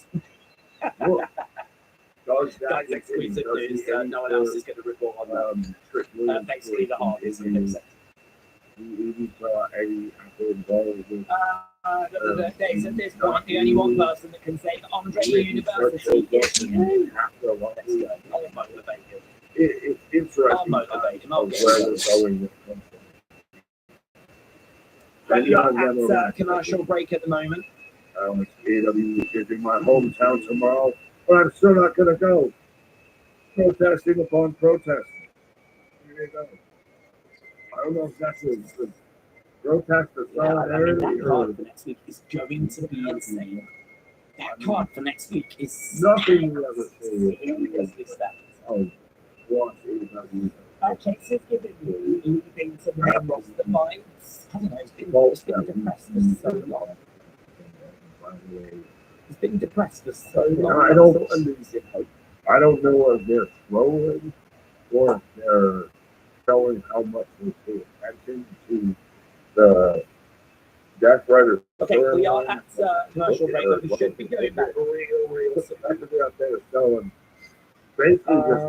God. Look, does that Guys, exclusive news. No one else is going to report on that. Thankfully, the heart is going to accept. We saw Eddie after involved with There's one, the only one person that can say that Andre University. Yes, you do. after a while. I'll motivate him. It's interesting. I'll motivate him. I'll of get where him. they're going with it. We are at commercial break at the moment. It's AW is in my hometown tomorrow, but I'm still not going to go. Protesting upon protesting. Here you go. I don't know if that's a protest or Yeah, I mean, solidarity that or card for next week is going to be insane. That card for next week is nothing you ever say. seriously stacked. Oh, watch AW. Chase has given you anything to the main roster vibes. I don't know, it's been depressed for so long. It's been depressed for so long. I don't know if they're trolling or if they're showing how much they pay attention to the Jack Ryder. Okay, we are at commercial break, but we should be going back real soon. Actually, out there selling basically just a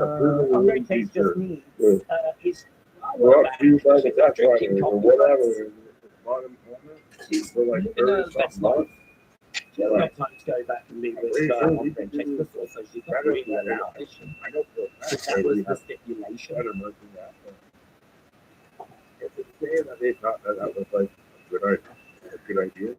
Andre premium Chase just t-shirt needs his brought to you by the Jack drinking Ryder or coffee. whatever. Bottom corner for like Living a 30 something best life. bucks. She'll get time to go back and meet with Andre Chase before, so she's not really allowed, is she? I know for a fact That was we the have stipulation. better merch than that. If it's saying that they thought that was like a good idea.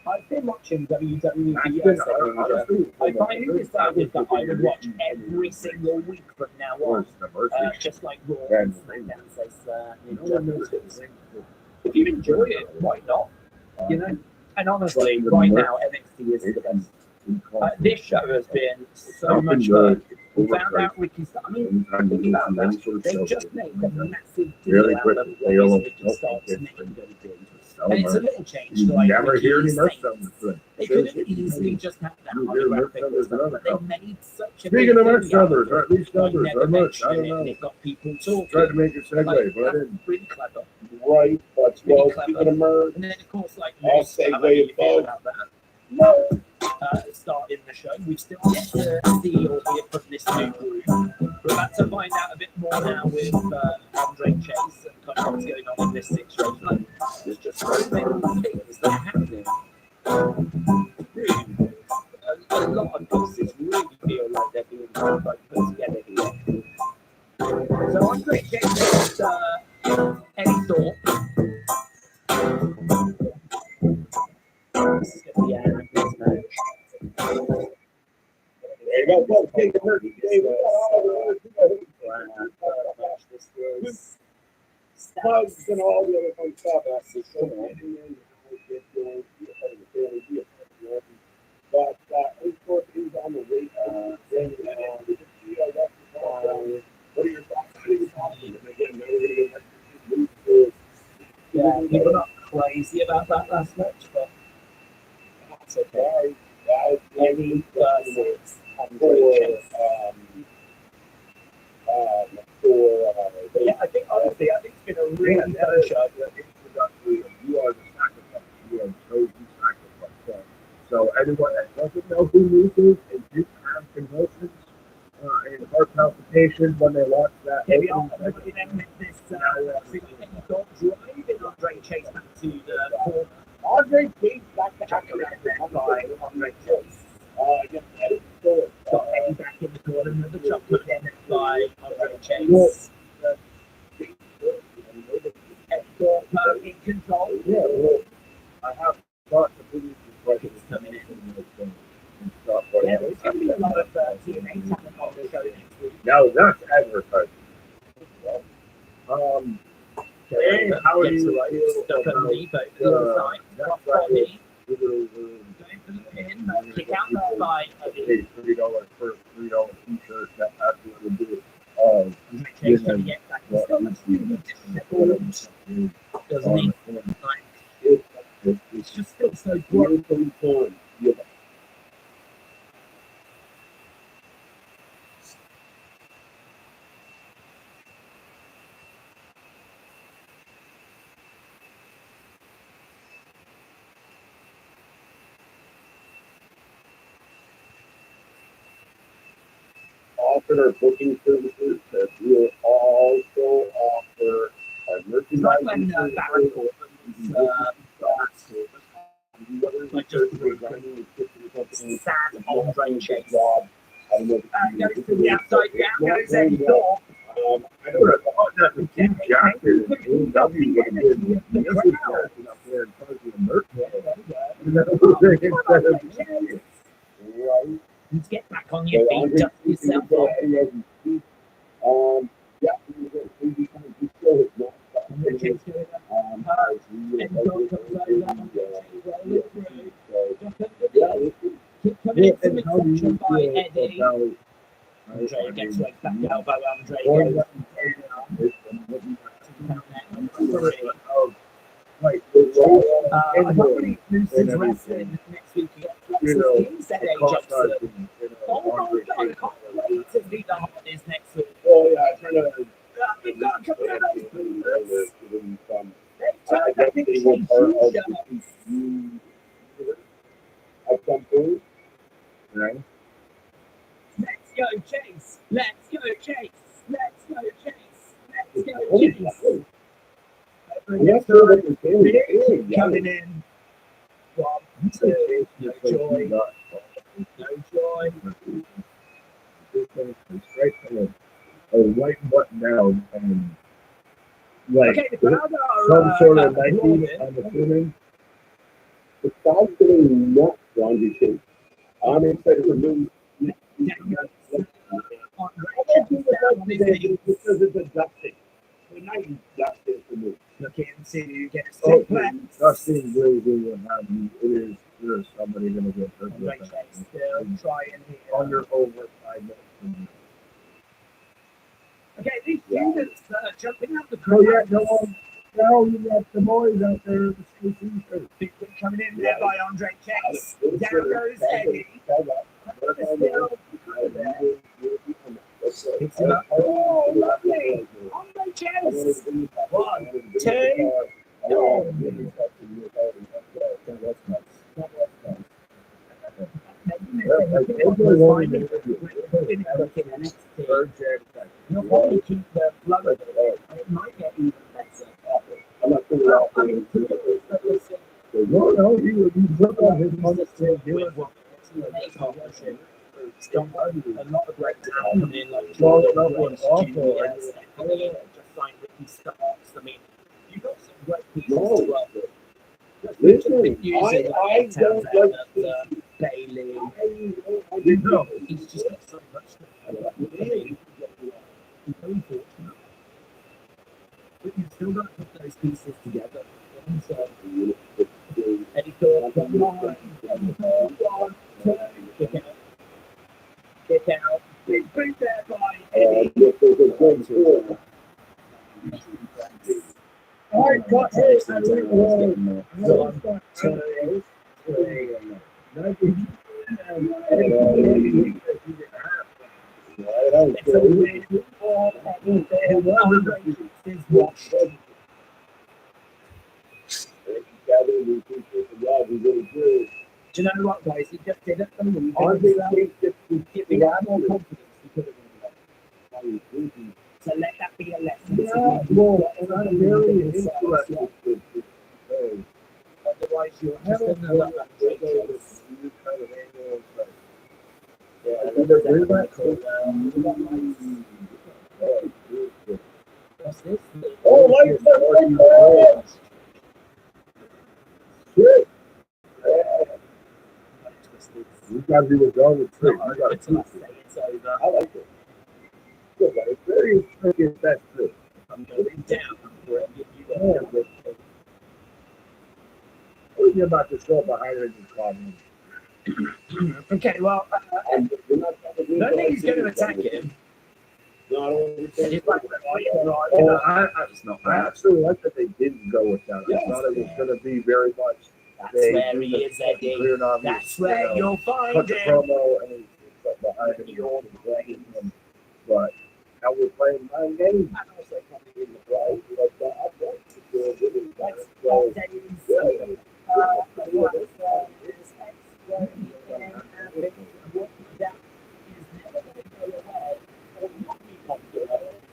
I've been watching WWE That's videos. been, and, honestly, I finally decided that I would watch every single week from now on. the merch. Just like Raw Yeah. and SmackDown says Ninja. If you enjoy it, why not? You know? And honestly, right now, NXT is the best. This show has been so much fun. We found out Ricky Starks. I mean, think about that. They just made a massive deal Really out quick, of they what almost is Ricky Starks' don't name get going to be. And it's a little change You to like never hear any Ricky's merch Saints. selling for it. They could have easily just had that You hear merch holographic sellers stuff, and but they other made such a Speaking big of merch thing out numbers, of or it. at least Like, numbers, never or merch, I mentioning don't it, and know. it got people talking. Tried to make a segue, Like, but I that's didn't. really clever. Right, but Really well, clever. speaking of merch, And then, of course, like, I'll Moose, segue how do you feel above. about that? Starting the show, we've still yet to see or hear from this new group. We're about to find out a bit more now with Andre Chase and kind of what's going on in this situation. Like, there's just so many things that are happening. Really, a lot of pieces really feel like they're being kind of like put together here. So Andre Chase is Eddie Thorpe. This is going to be a nice match. there you go, take the merch. Hey, we got all the This was plugs and all the other fun stuff. That's the show. But Earthcore is on the way. What are your thoughts? Again, now we're going to go yeah, people are not crazy about that last match, but that's okay. Eddie versus Andre Chase. But yeah, I think honestly, I think it's been a really fun show. You are the sacrifice. You are the chosen sacrifice. So anyone that doesn't know who Moose is and didn't have convulsions and heart palpitations when they watch that, Maybe everybody then with this Eddie Thorpe driving Andre Chase back to the corner. Andre Chase back to Chuck around there by Andre Chase. Got Eddie back in the corner, another chuck put in by Andre Chase. Eddie Thorpe in control. yeah, well, I have thought the biggest It's coming in. Yeah, there's going to be a lot of TNA talent on the show next week. Now that's advertising. Hey, how are Gets you? the right stuff on me, but the other side, drop for me. Going for the pin, kick out there by Eddie. $3 for a $3 t-shirt. That absolutely do it. Andre Chase trying to get back. He still looks really difficult, doesn't he? Like, it's just still so Beautifully fun. Yeah. Offer our booking services that we'll also offer our It's merchandise. like when Baron Corbin's like just sad Andre Chase. I don't know. Goes to the outside, down goes Eddie Thorpe. I would have thought that the Team Jackson and AEW would have been Mrs. Jackson up there in front of the merch. Instead of Right. Let's get back on your feet, dust yourself off. Yeah, we kind of just go with Andre Chase going up. Eddie Thorpe comes over. Andre Chase rolling through. Just under the keep coming in some exception by Eddie. Andre gets right back out by Andre. Goes I hope when Moose is wrestling next week, you get Flexus King said Jackson. Oh my god, I can't wait to see the Hotness next week. Oh yeah, trying to. You've got to come out of those boots. They I turn back guess into they were part of huge the at some point. Right? Let's go Chase. Let's go Chase. Let's go Chase. Let's go Chase. I'm not sure what they're saying. Coming in from No joy. No joy. Straight to a white button down and like Okay, the crowd are some sort of Nike, applauding. I'm assuming. The crowd's getting nuts on these things. I'm excited for new. Because it's a dusting. The Nike dusting for me. Looking to get a Oh, suplex. dusting really will have you. There's somebody gonna get hurt. Right, still trying here. Under over 5 minutes. Okay, these students jumping out the Oh crowd. yeah, go on. Now you got the boys out there. The skaters. Big one coming in there by Andre Chase. Down goes Eddie. Picks him up. Oh, lovely. Andre Chase. 1, 2. Oh, You'll probably keep the blood of it. It might get even better. I'm not sure Well, I what mean, to do No, you look at his mother still doing with what Stop a lot of great talent coming in, like Well, Jordan that was Grace, awful. Junior, and Stephanie, just signed Ricky Starks. I mean, you've got some great pieces to work with. Listen, Big news I in don't Townsend like and Bailey. No. He's just got so much stuff. I mean, he's very fortunate. But you've still got to put those pieces together. And so, Eddie Thorpe, Eddie Thorpe, 1, 2, kick out. Kick out. Big boot there by Eddie. I got it. I went wrong. 1, 2, 3. It's a win for Eddie there. Andre is washed. Do you know what, guys? He just did it for me. If he had more confidence, he could have won that. So let that be a lesson. Yeah, well, and I'm very interested. Otherwise, you're just another Andre Chase. What's this? You gotta do a dog with trick. I got Until I say it's over. I like it. Good, but it's very freaking that's true. I'm going down. Wherever you Yeah, go. but what are you about to show behind it in common? Okay, well, I don't think he's going to attack him. No, I don't And think he's like, Oh, it's not I bad. actually like that they didn't go with that. I thought it was gonna be very much. That's they where he is, Eddie. clear and obvious, That's where you know, you'll cut find the him. promo and stuff behind it. But now we're playing 9 games. And also coming in the Right? Like that. That's So, Eddie's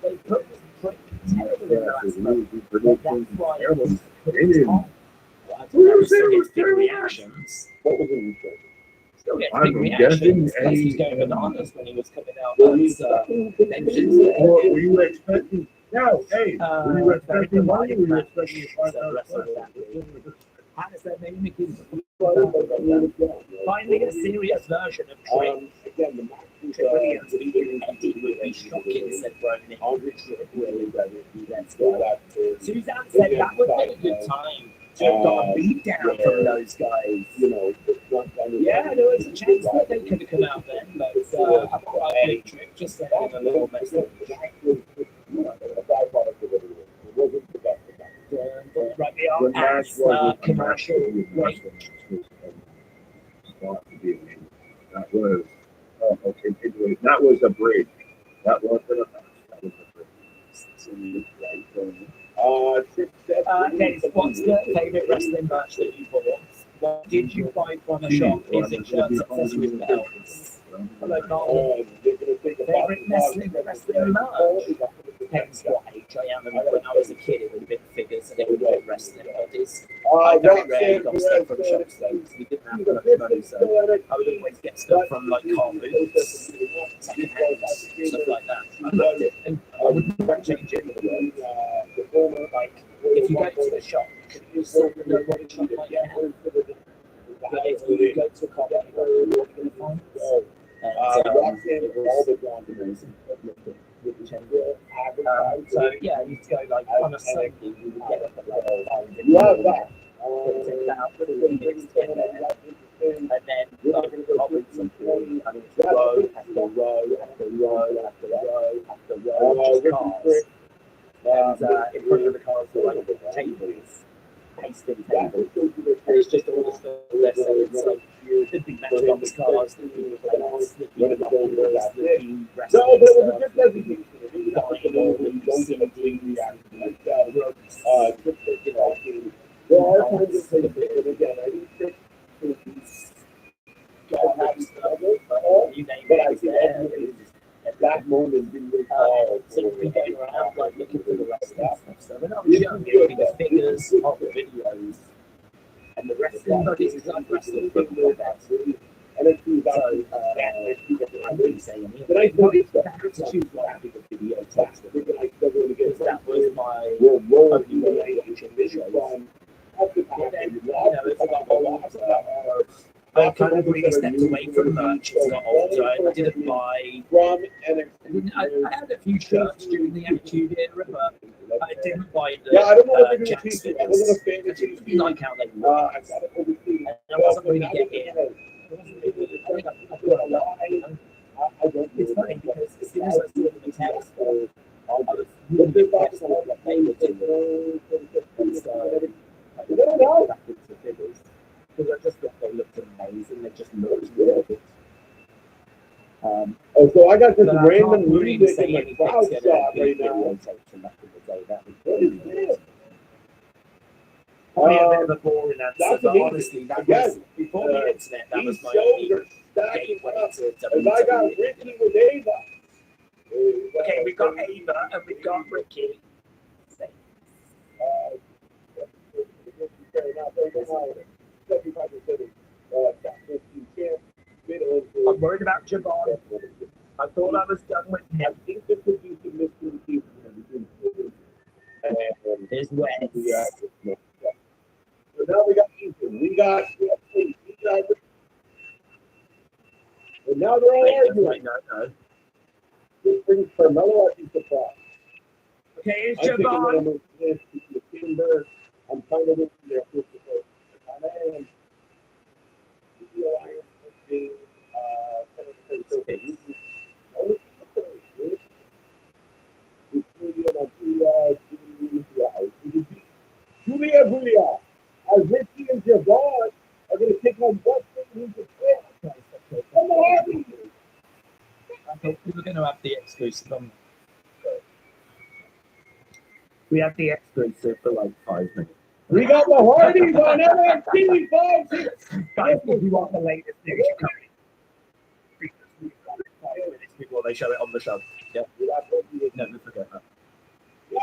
They put this pretty terrible in the last month. That's why it's still gets big reactions. what was it you said? Still gets I'm big guessing reactions. Plus, he's Eddie- going bananas when he was coming out. Well, As, mentions Or were you expecting? No, hey, were you expecting money? Were you very expecting to find out? How does that make me finally a serious version of Trick? Again, the match Williams beating Eddie would be shocking, said Ronan. Let's go. Suzanne said that would be a good time to have got a beat down from those guys. you know, Yeah, there was a chance that they could have come out then, but I thought Eddie Trick just said a little messed up. Right, we The are match at was commercial break. That was okay. Anyway, that was a bridge. That wasn't a match. That was a bridge. Okay, so what's the favourite wrestling match that you bought? What did you buy from a shop? Is it shirts, accessories, belts? Hello, Martin. Favourite wrestling match? Depends what age I am. And when I was a kid, it would have been figures and it would have been wrestling bodies. I very rarely got stuff from shops though, because we didn't he's have a much bit money, so still NXT. I would always get stuff from like car boots, second hand, stuff like that. I loved it, and I wouldn't change it. Like, if you go to the shop, you sort of know what the shop might have. But if you go to a car shop, you're going to find it. And it was amazing. So yeah, you used to go like on a Sunday, you would get up at like 5 in the morning, take that out for the minutes to get there, and then like probably something, and it's row after row after row after row after row of just cars. And in front of the cars were like tables, pasting tables, and it's just all the stuff they're saying. It's like the big matchbox cars, the big plates, the big binoculars, the big wrestling stuff, the big vinyl, the CDs, and rugs, you know, There are times it's like a bit, and again, I didn't think you name but it, I it's think there. It was that moment didn't really call. so you'd be going around like looking for the wrestling stuff. So when I was young, it would be the figures of the videos and the wrestling buddies, because I've wrestled for a bit. And then she was So out. I wouldn't say anything. But I thought it's I had to choose one having a video text thinking I still going to get because that was my roll only way of watching videos. But then, you know, as I got older, I kind of really stepped away from merch as I got older. I didn't buy. from NXT. I had a few shirts during the Attitude Era, but I didn't buy the Yeah, I don't know what they're going to Jack's teach. I figures. wasn't a fan I of didn't TC. like how they looked. I got it overseas. And I wasn't really getting it. I think I got a lot. It's funny because as soon as I saw the text, I was really guessing what they were doing. And so I went back into the figures because I just thought they looked amazing. They just looked really good. Oh, so I got this But I random can't really music say in my anything's cloud going shot to right be now. videotaped from back in the day. That was What is this? probably a bit of a boring answer, That's but amazing. honestly, that Again, was before the internet. That was These my shows only are stacking gateway up. to And I got WWE. Ricky with Ava. Okay, we've got Ava and we've got Ricky. I'm worried about Javon. I thought I was done with I him. think this would be some miscommunication between There's Wes. So now we got Ethan. We got and now they're all arguing. No. This brings Carmelo at the surprise. Okay, it's I think I'm Javon. gonna move this to the Timber. I'm kind of with their physical. I am. Julia, as Ricky and Javon are going to take on Western Music Fair. Come on! I thought we were going to have the exclusive on. We had the exclusive for like 5 minutes. We got the Hardys on NXT, folks! Guys, if you want the latest news, you come in. 5 minutes before they show it on the show. Yeah. Never forget that. I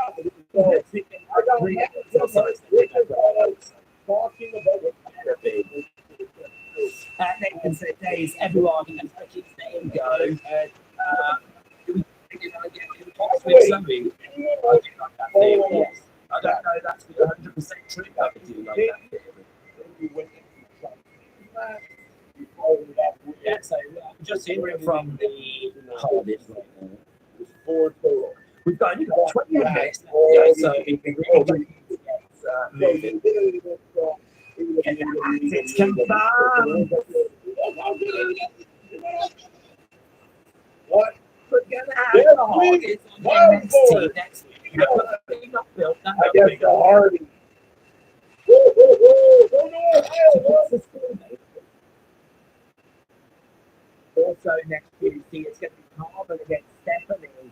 got talking about Nathan said, Days, everyone, and Ricky's name go. Do we think you're going to get in talks with Zoe? I do like that theory, yes. I don't know that's 100% true, but I do like that theory. Yeah, so I'm just hearing from the Hardys right now. 4 total. We've got only got 20 minutes now, guys, so it'd be really good to get moving. It's confirmed. What? We're gonna have the Hardys on NXT next week. They're not built that I guess the Hardys. Also next Tuesday, it's going to be Carmen against Stephanie.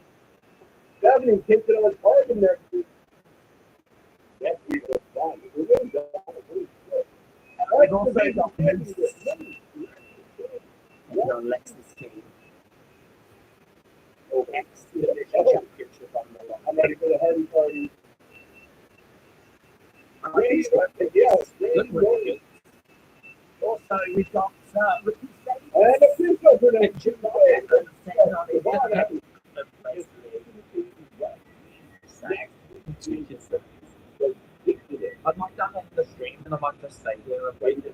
Stephanie kicked it on hard in there. Next week was fun. We're really done. We've also got Moose on Lex's team. X Division Championship on the line. I'm ready for the heavy party. I think it's quite big. Good work. Also, we've got Ricky Staples. And a few for next Tuesday. I might not end the stream and I might just stay here and wait.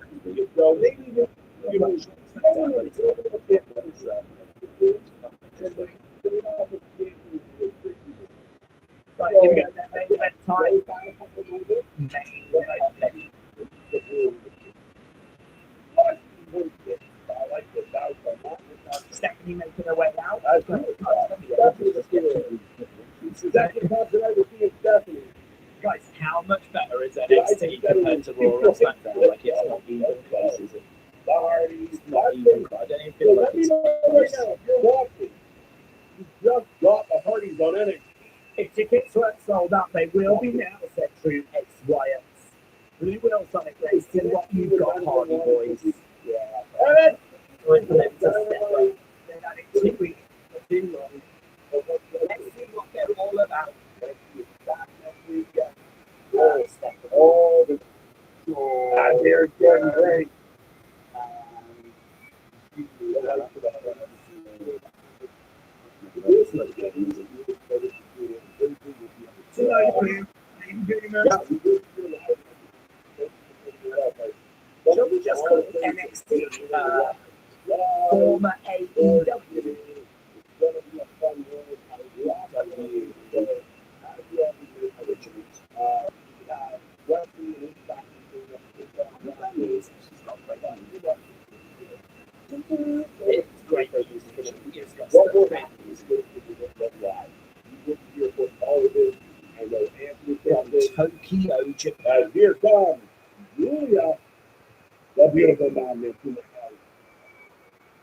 So maybe you know, Right, here we go. Main event time. Stephanie making her way out. Guys, how much better is NXT compared to Raw and SmackDown? Like, it's not even close, is it? It's not even close. I don't even feel like it's close. You're watching. You just got the Hardys on NXT. If tickets weren't sold out, they will be now, said True XYX. Blue Wheel Sonic Racing, what you've got, Hardy Boys. Yeah. Let's step up. They've had it 2 weeks, but too long. Let's see what they're all about. Oh, and they're getting great. Shall we just call it NXT former AEW? It's great music. It's got great music. Tokyo, Japan. Here comes Julia, the beautiful man named Tina Kelly.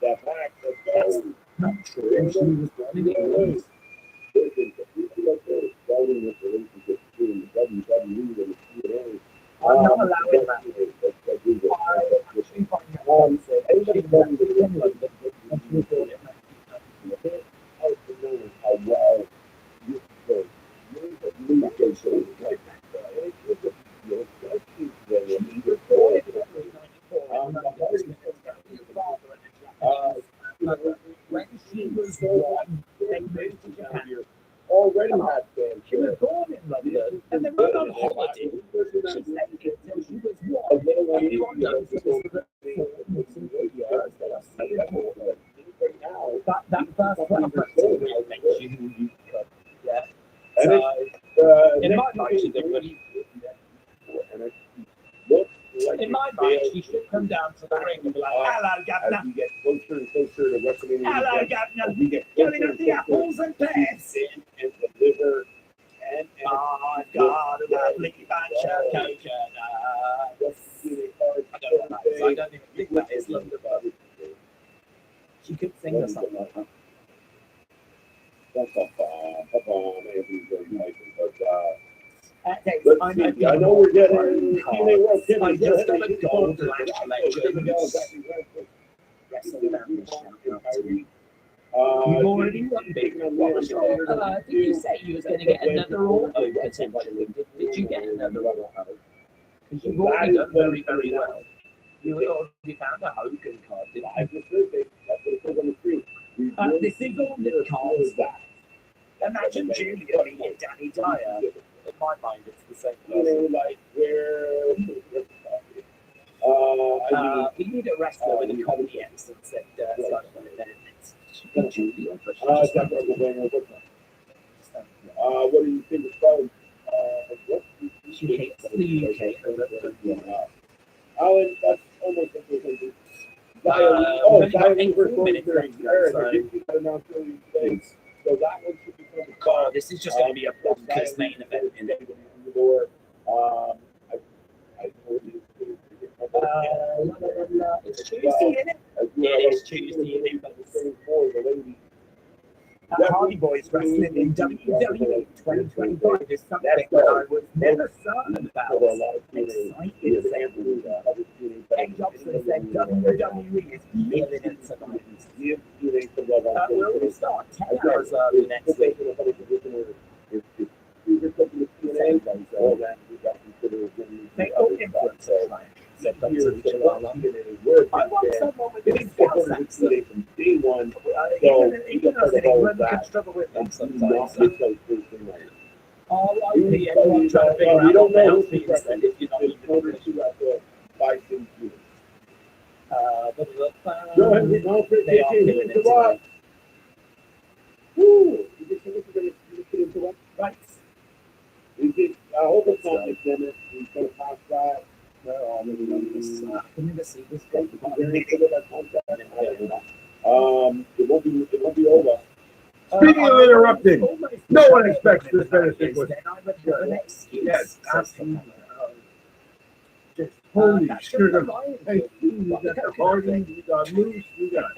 The fact that That's not true. She was born in England. I'm not allowing that. I actually find that offensive. She was actually in London, and she was born in Manchester. How well you play. Communication. When she was born, they moved to Japan. Already had fans. She was born in London, and they went on holiday. She stayed until she was one. Everyone knows this was the years that are so important. That first reference makes you yeah. So, in my mind, she's a good. In my mind, she should come down to the ring and be like, "Hello, Governor. As we get closer and closer to WrestleMania, Hello, Governor. Filling up the apples and pears. and deliver and I've got a lovely bunch of coconuts." I don't even think that is London. She could sing or something like that. Anthony's very nice, but Dave, I know we're getting TNA World I Championship. just got a gold Lash Legends wrestling champion. You've already won big. Did you say you was going to get another auto potentially? Did you get another auto? Because you've already done very, very well. You already found a Hogan card, didn't you? This is all the cards. Imagine Julia being Danny Dyer. In my mind, it's the same person. Like where We need a wrestler with a comedy accent that starts with an it's Julia, but she just what do you think about she hates the UK. Alan, that's almost a We've got 8 minutes left to go, so that one should become a God, this is just going to be a bonkers main event. It's Tuesday, isn't it? It is Tuesday, isn't it? Hardy Boys wrestling in WWE 2025 is something that I was never certain about. Excited. Ed Jobson said WWE is living in survivors. We'll start 10 hours early next week. They all influence it, said Dr. Chalala. on. So you just sort of hold that struggle with and that do not sometimes. miss those Thursday nights. RIP, everyone trying to figure out You don't what the know hell's who's being the said if you're not It's even quarter to at the 5 things. Go ahead, no, they are doing it right. today. Woo! You just interrupt. Right. I hope it's not like Dennis. He's going to pass that. I can never see this guy. It won't be over. Speaking of interrupting, no one expects this finishing with an excuse. yes, absolutely. Just holy sugar. Hey, we got the Hardy, we got Moose, we got.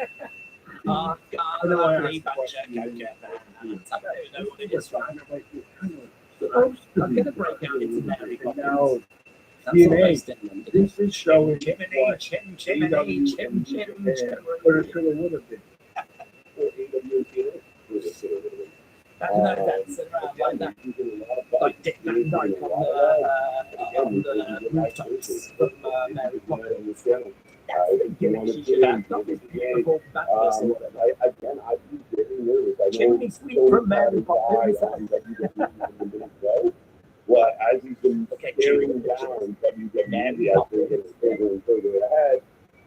Oh, God, I know I I believe asked that the check. question. I don't know what it is. Supposed to I'm be. going to break out into Mary And Poppins. now, That's DNA. all based in London. this is showing Chimney, what chim, AEW chimney, chim, and chim, Japan, chim. what it should have would have been. Back in those days, around like that. Like Dick Van Dyke on the rooftops from Mary Poppins. That's the gimmick she should have. Not this beautiful backless or whatever. Again, I'd be very nervous. I know Chimney sweep from Mary Poppins. Well, as he's been staring down WWE as they're getting further and further ahead,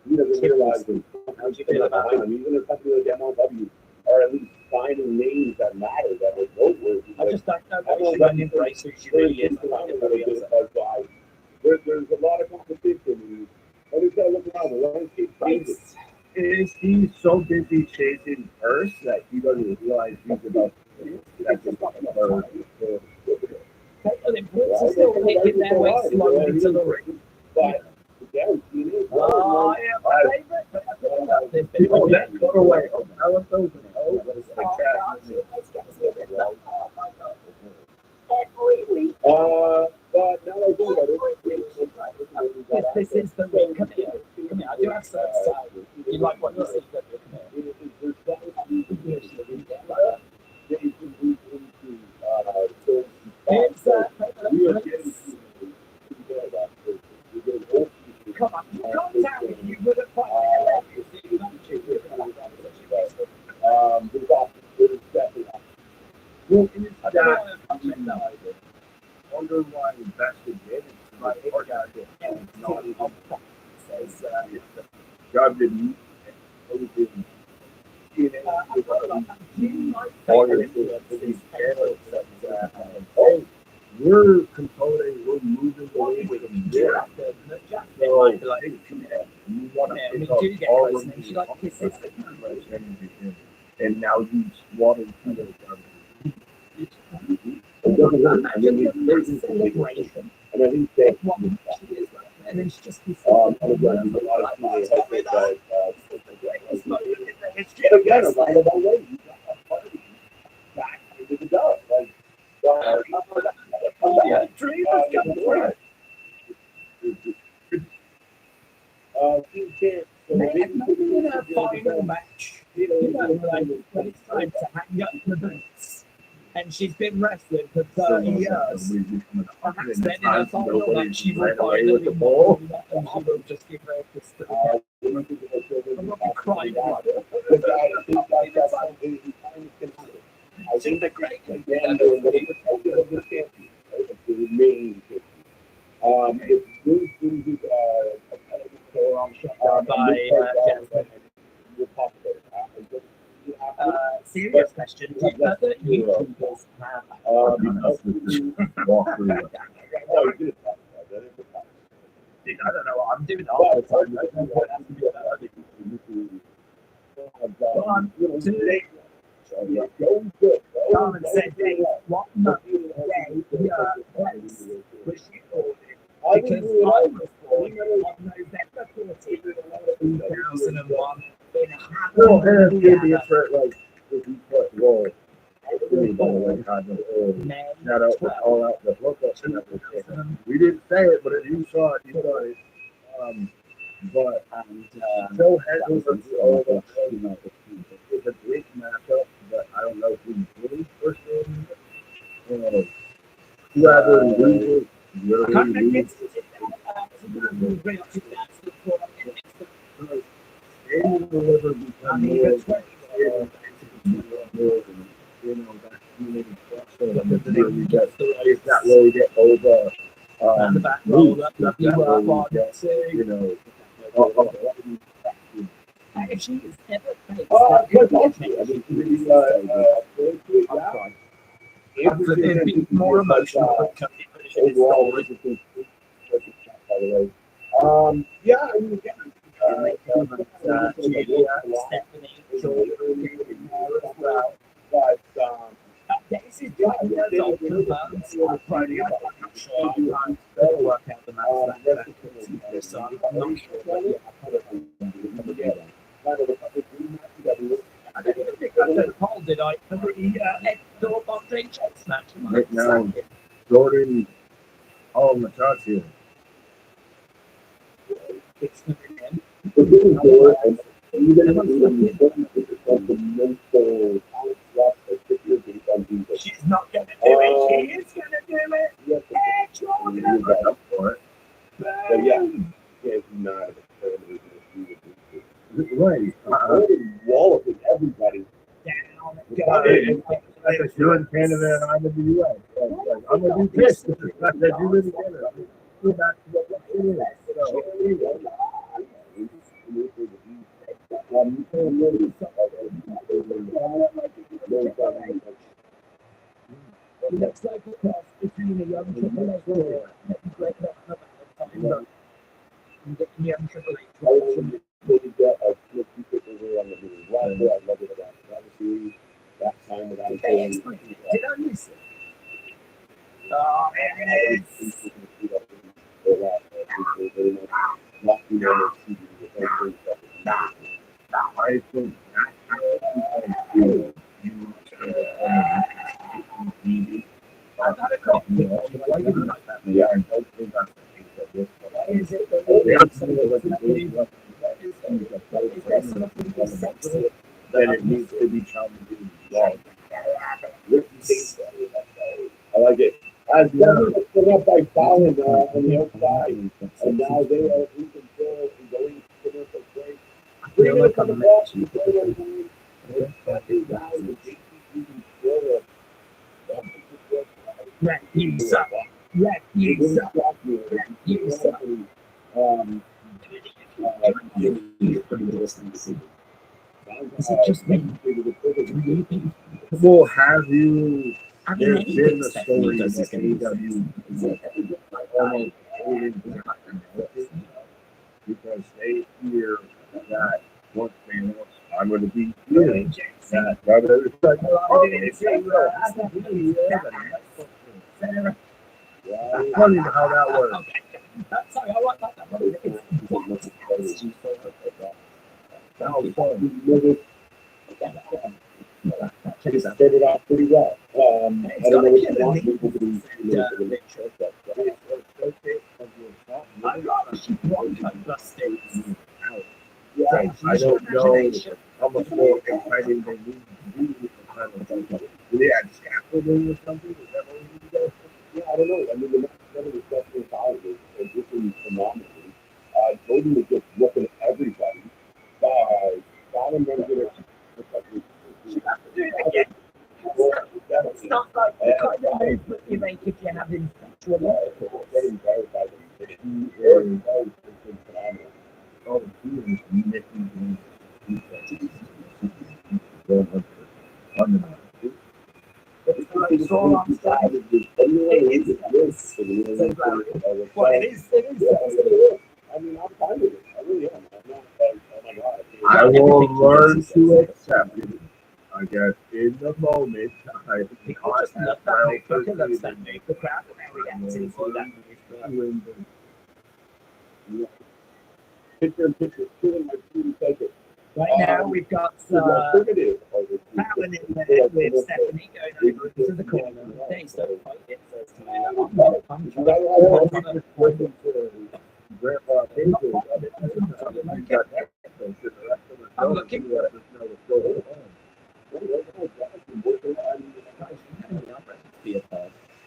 he doesn't realize that How do you feel about it? even a company like MLW are at least finding names that matter, that are noteworthy. I just don't know why she won't embrace who she really is. I find it very upsetting. There's a lot of competition, and he's got to look around. The landscape changes. Is he so busy chasing Earth that he doesn't realize he's about to that's just her? The Brits are still making their way slowly to the ring. But again, he is Oh, yeah, my favorite. But I don't know. They've been Oh, that go away. Oh, I want those. Oh, let's every week. But now I think about it. This is the ring. Come here. Come here. I do have some style. You like what you see? Come Come on, you can't tell me you would have find wonder why invested in it. Like, God didn't. We're component, we're moving away from there. So, like, you want to all of and now you want to do those And then he said, and then she just keeps again, a roundabout way. Back into the dust. Like, Team Champ. Maybe in a final match, you know, like when it's time to hang up the boots. And she's been wrestling for 30 years. Perhaps then in her final match, she will finally the ball, and she will just give her a kiss to the I'm not crying about it. I think the great again, the champion, the main champion. It's really By Jasmine. Serious question. Do other YouTubers have walk through it. I don't know. I'm doing it all the time. I don't know what has to be about other people. 1, 2. Carmen said, "Dave, what month, day, year, place was you ordered?" Because I was born on November 14th, 2001 in Well, and Hammond, it's gonna be Indiana. a for like if you put roll. May Shout out to all out the hookups and everything. We didn't say it, but if you saw it, you saw it. But and Joe Hedges is all the it's a great matchup, but I don't know who really first in. Whoever loses, I can't remember literally it's deliver become more you get it's that way you get over And the back roll up, that you way work you on get, it. you know, If she is ever faced Quite that possibly. I mean, it'd be more emotional for company finishing its overall, story. by the way. Yeah, I mean, again, Julia, Stephanie, Jordan, as well. but Daisy's doing her dog confirmed on Friday. I'm not sure. I can't work out the maths that so I'm not sure. I don't even think I did a poll, did I? For the Ed Thorpe on Jane Chase match. Right now. Jordan, oh my gosh, here. It's the end. She's not going to do it. She is going to do it. Yeah, Jordan. Up for it. But yeah, it's not Right. walloping everybody. Down. Like you in Canada and I'm in the US. Like, I'm gonna be pissed with the fact that you live in Canada. Go back to what it is. It looks like a cross between a young Triple H player and Greg Knox and the young Triple H. Okay, explain it. Did I miss it? Oh, there it is. I think I've had a copy. yeah, I don't think that's the case of this. Is it Then it needs to be challenging. I like it. As well, it's put up by Fallon on the outside, and now they are in control and going to commercial break. Bring it on the ball. Let you suck. Let you suck. Let you suck. Is it just me? Well, have you? I mean, There's any been big a step story does this that game. AEW almost hated because they hear that once they know I'm going to be here, that rather it's like, oh, it's funny how that works. Sorry, I like that. It started off pretty well. I don't know what you want people to do. I'd rather she won't cut the states. Yeah, I don't know how much more exciting they need to do with the kind of thing. Do they add scaffolding or something? Is that what we need to go? Yeah, I don't know. I mean, the next one of the special powers is just phenomenally. Jordan was just looking at everybody. Fallon runs it. It's not like the kind of movement you make if you're having sexual intercourse. Getting better by the Oh, he is making It's all on side. Well, it is. I mean, I'm fine with it. I really am. I'm not like, oh my god. I will learn to accept it. I guess in the moment, I Because the crowd reacting to that. Picture killing my student take Right now, we've got Fallon in there with Stephanie going over into the corner. They still fight it first time. I'm trying I'm looking.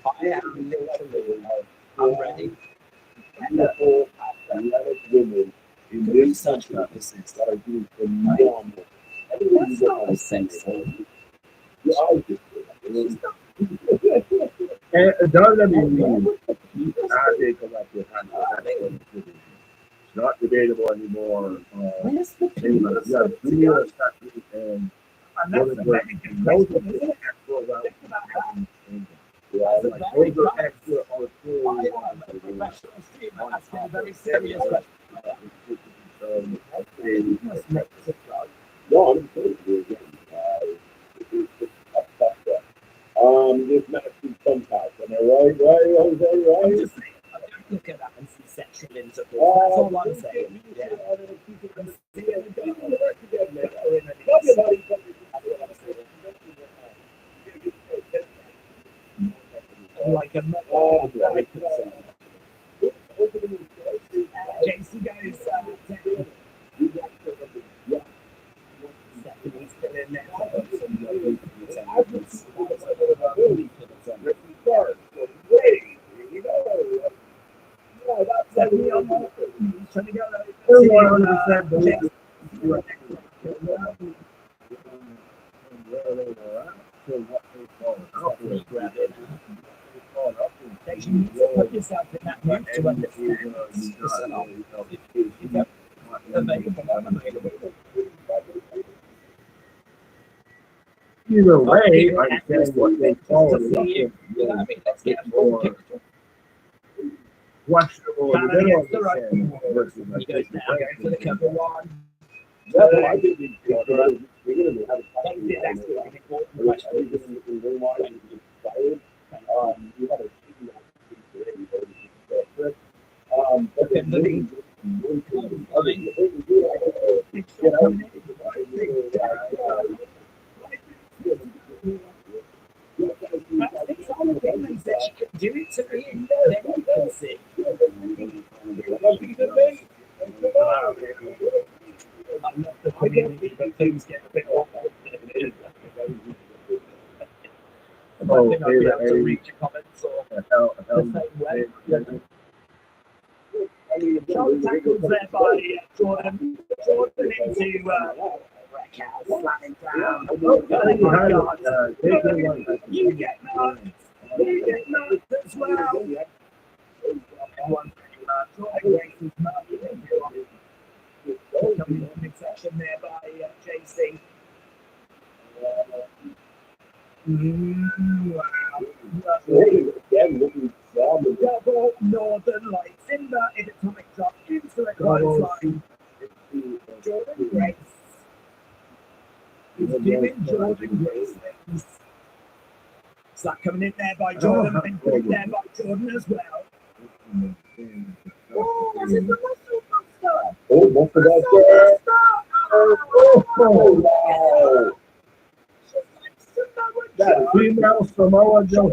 I am literally. I'm ready. women in For this research country purposes. that are doing phenomenal. That's not a sex thing. Your eyes just And WWE, as a collective, has the best women's division. It's not debatable anymore. Where's the Yeah, Julia Stephanie and that's a very good question. Yeah, like those are extra on A professional streamer asking a very serious question. No, I'm saying it again. It's a tough one. This match is somehow. Am I right? Right? I'm just saying, I don't look at that and see sexual intercourse. That's all I'm saying. Yeah. Like a JC goes, Stephanie's still in there. Stephanie on one. Trying to go you need to put yourself in that mood to understand Either way, I'm saying what they call it. Let's get a full picture. Questionable in the middle of the Right. sand versus He like goes now, going for the cover one. I think we're gonna have I think that's an important question. It's all the things that you can do it to me, and then you can see. I love the community, but things get a bit awkward. I don't think I'll be able to read your comments or the same way. Charlie tackles there by Jordan. Jordan into Wreckhouse, slamming down. Oh my God. You get nuts. You get nuts as well. Everyone pretty much. Grace is nuts. Coming in the midsection there by JC. Double Northern Lights in the atomic drop into the clothesline. Jordan Grace. He's giving Jordan Grace things. Slap coming in there by Jordan, and put there by Jordan as well. Oh, this is the muscle buster. Oh, don't forget that. that female Samoa Joe.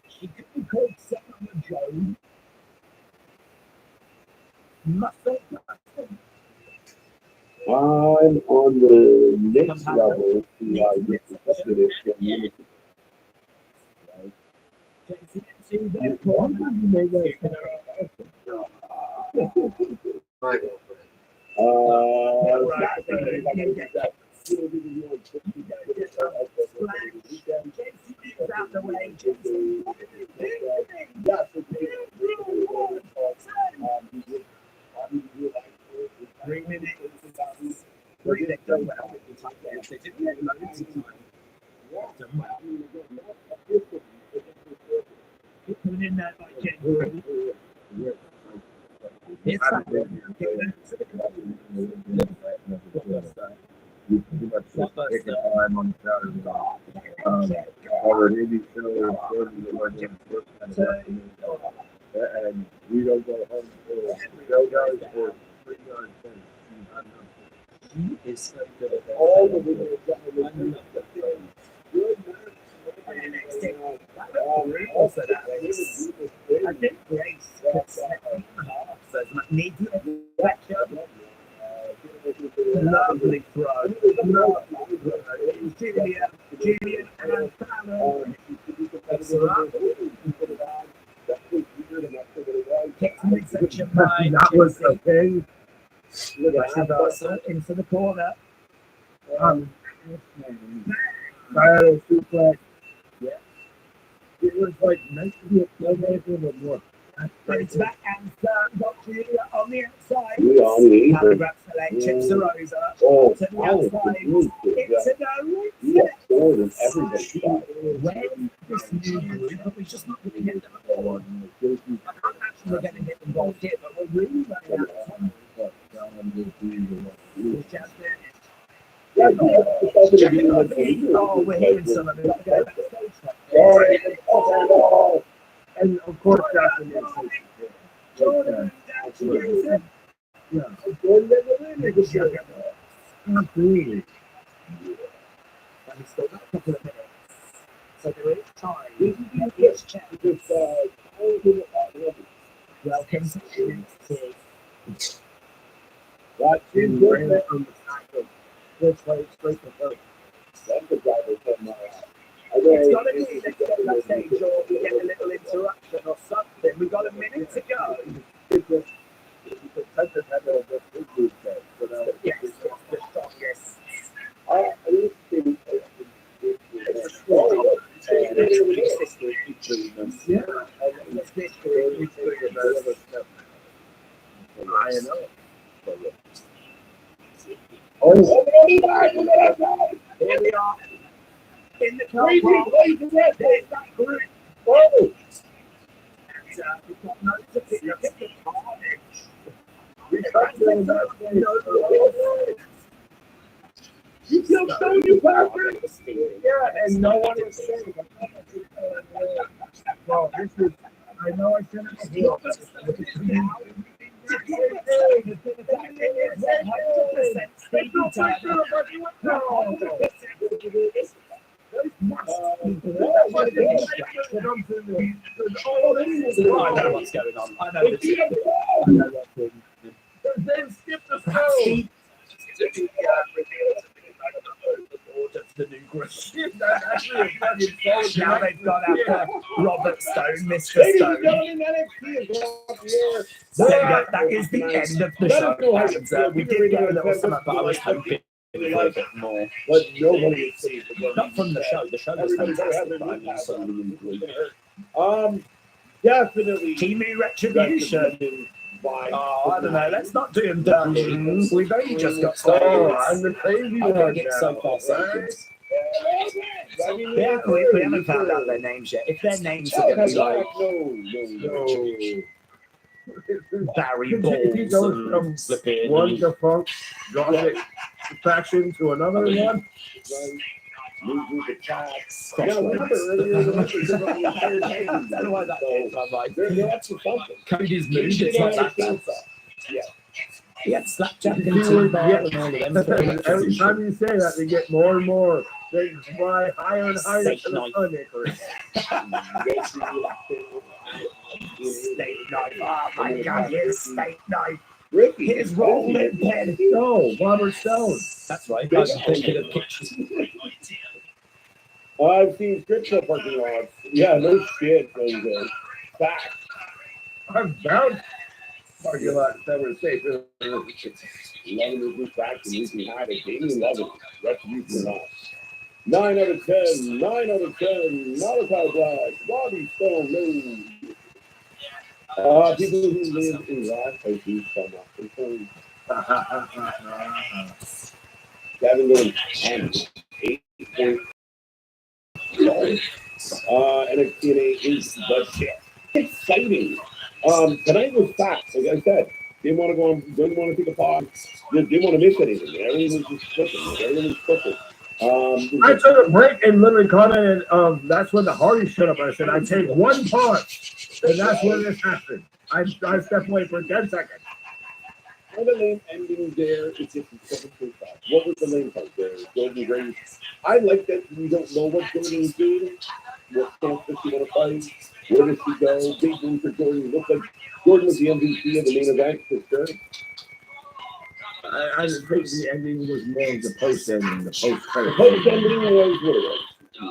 She could be called Samoa Joe. Muscle buster. I'm on the next level to get the rest of this. Coming in there by Jen. It's like You pretty much just take a time on the Saturday. Our indie show and we don't go home until show guys or 3 yards in. She is so good at All the videos also that race. I think Grace could set me half, so it's not needed. Lovely throw. Julian and Fallon. Kicks midsection by That was okay. into the corner. Title suplex It was like meant to be a playmaker, but more. But it's back and got Julia on the outside. We on the Happy apron. grab select, chips the Rosa. Oh, To the I was outside. confused. It's a no. You got scored and everybody thought. When this new group, but we're just not going to get them all. I can't actually we're going to get involved here, but we're really running out of time. It's just Yeah, it's also gonna be like oh, we're hearing some of it. We've got to go backstage. Oh, And of course, that's the next thing. Jordan, down to you. Yeah. Yeah. Absolutely. And we've still got a couple of minutes. So there is time. Yes, check. Welcome to NXT. What is good from the side of this way straight to first. that's the driver from my It's got to be let's go backstage or we get a little interruption or something. We've got a minute to go. Yes, the strongest. Yeah. I know. Oh, Here we are in the car park. There's that group. Oh, And we've got loads of people at the carnage. you still showing you power. yeah, and no one is saying. Well, this is. I know I shouldn't have. I know what's going on. I know this. Then skip the stone. The new group. Now they've got after Robert Stone, Mr. Ladies and Stone. gentlemen, NXT is off the air. That is the end of the show. And, we did get a little something, but I was hoping for a bit more. But nobody is safe. Not from the show. The show was Everybody better have fantastic, their but I new mean, pass something in the group. Definitely. Kimu Retribution. By Oh, I don't know. Let's not do them dirty. We've only just got Oh, I'm started. the crazy I one think it's so now, far so right? good. We haven't found out their names yet. If their names are going to be like Barry He Balls goes and from Flipping. one defunct gothic faction to another one. Yeah, remember earlier the entire game. I don't know why that came to my mind. They're up to something. Cody's mood, You it's not know, that bad. Yeah. He had Slapjack and Yeah. T-Bar and all of them. Every time you say that, they get more and more. They fly higher and higher to the sun, Nicholas. Steak knife. Oh my God, here's steak knife. Ricky. Here's rolling pin. No, Robert Stone. That's right. I was thinking of kitchen. I've seen strip club parking lots. Yeah, no shit. Those fact. I'm bound. Parking lot never safe. Love is this fact and you can hide it. Damien love it. Retribution or not. 9 out of 10. 9 out of 10. Malachi Black. Bobby Stone. No. People who live in last place do some up. Kevin going 10. 8. NXT is the shit. Exciting. Tonight was fast, like I said. Didn't want to go on, didn't want to take a pause. Didn't want to miss anything. Everything was just cooking. Everything was cooking. I took a break and literally commented, that's when the Hardys showed up. I said, I take one pause, and that's when this happened. I stepped away for 10 seconds. What the name ending there is just 7.5. What was the name part there? Golden Grace. I like that we don't know what Jordan is doing. What stance does she want to fight? Where does she go? Big win for Jordan. Looks like Jordan was the MVP of the main event for sure. I just think the ending was more of the post ending, the post The credit. post ending was what it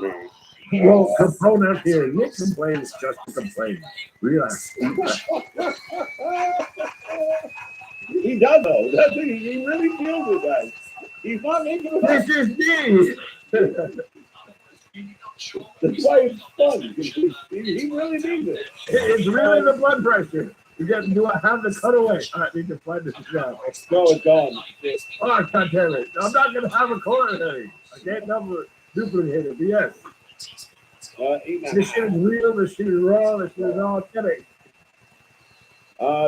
was. Well, complain out here. Nick complains just to complain. Relax. He does though. That's it. He really feels it, guys. He's not making it up. This is me. That's why it's fun. He really needs it. It's really the blood pressure. Do I have the cutaway? I need to find this job. No, it's gone. Oh, God damn it. I'm not going to have a coronary. I can't duplicate it. But yes. 8.5. This shit is real. This shit is raw. This shit is authentic.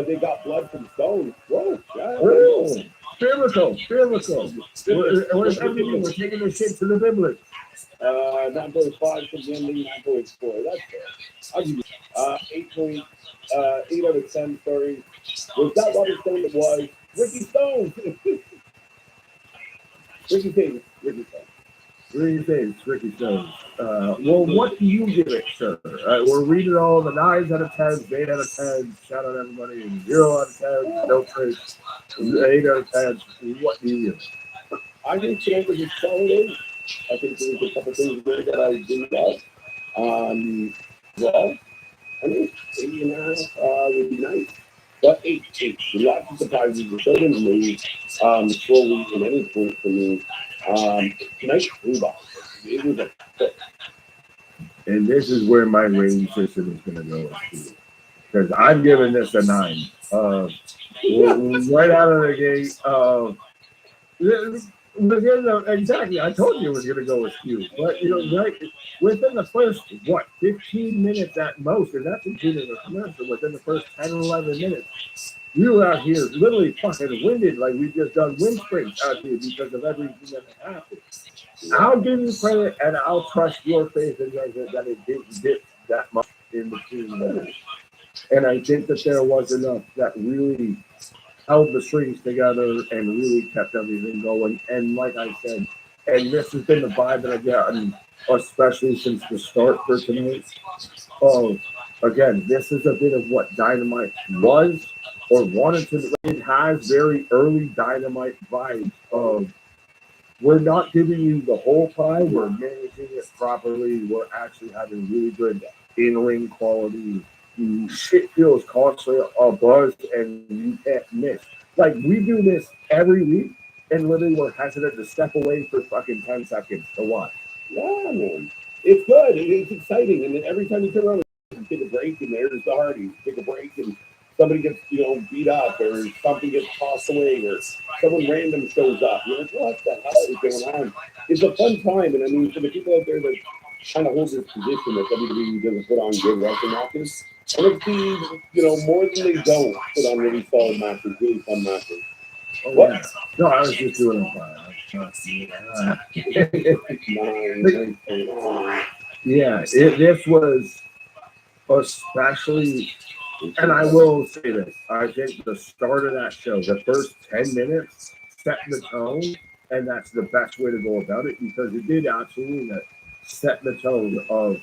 They got blood from stones. Whoa, Oh, biblical. What does that mean? We're taking this shit to the biblical. 9.5 for the ending, 9.4. That's fair. I'll give you 8 out of 10 stories. Was that Robert Stone? It was Ricky Stone. Ricky Stone. Well, what do you give it, sir? We're reading all the 9s out of 10s, 8 out of 10s. Shout out everybody. 0 out of 10s. No trace. 8 out of 10s. What do you give it? I think today was a solid 8. I think there was a couple things there that I didn't like. Well, I mean, 8.5 would be nice. But 8. Lots of surprises. The show didn't move slowly at any point for me. Nice rebound. It was a fit. And this is where my rating system is going to go. Because I'm giving this a 9. Right out of the gate. Exactly. I told you it was going to go with you. But, right within the first, 15 minutes at most, and that's including the commercial, within the first 10 or 11 minutes, we were out here literally fucking winded like we just done wind sprints out here because of everything that happened. I'll give you credit and I'll trust your faith in judgment that it didn't dip that much in between minutes. And I think that there was enough that really held the strings together and really kept everything going. And like I said, and this has been the vibe that I've gotten, especially since the start for tonight. Again, this is a bit of what Dynamite was or wanted to. It has very early Dynamite vibes of we're not giving you the whole pie, we're managing it properly, we're actually having really good in-ring quality. Shit feels constantly a buzz and you can't miss. Like we do this every week and literally we're hesitant to step away for fucking 10 seconds to watch. Yeah, man. It's good. It's exciting. And then every time you turn around and take a break and there's the Hardys, take a break and somebody gets, beat up or something gets tossed away or someone random shows up. You're like, what the hell is going on? It's a fun time. And I mean, for the people out there that kind of hold this position that WWE doesn't put on good wrestling matches, NXT, more than they don't put on really solid matches, really fun matches. Oh, what? Yeah. No, I was just doing this was especially, and I will say this, I think the start of that show, the first 10 minutes, set the tone, and that's the best way to go about it because it did absolutely set the tone of,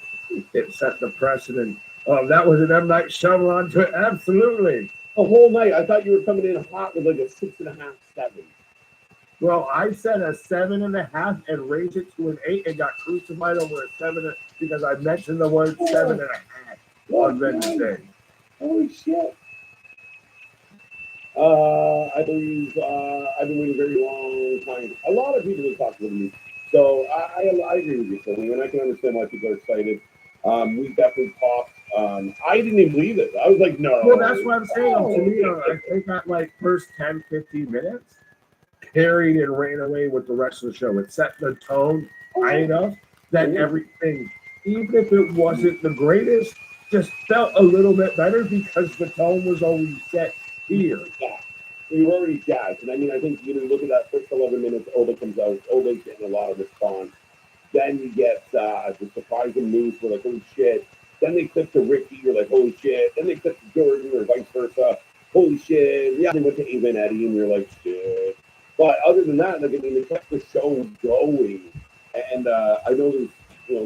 it set the precedent. That was an M. Night Shyamalan to it, absolutely. The whole night, I thought you were coming in hot with like a 6.5, 7. Well, I said a 7.5 and raised it to an 8 and got crucified over a 7 because I mentioned the word 7.5 on Wednesday. Holy shit. I believe I've been waiting a very long time. A lot of people have talked with me. So I agree with you, Tony, and I can understand why people are excited. We definitely talked. I didn't even believe it. I was like, no. Well, that's what I'm saying. To me, I think that first 10, 15 minutes carried and ran away with the rest of the show. It set the tone high enough that everything, even if it wasn't the greatest, just felt a little bit better because the tone was always set here. Yeah. We were already jazzed. And I mean, I think you look at that first 11 minutes, Oda comes out. Oda's getting a lot of response. Then you get the surprising moves. We're like, holy shit. Then they clip to Ricky. You're like, holy shit. Then they clip to Jordan or vice versa. Holy shit. Yeah, they went to Ava and Eddie, and you're like, shit. But other than that, like, I mean, they kept the show going. And I know there's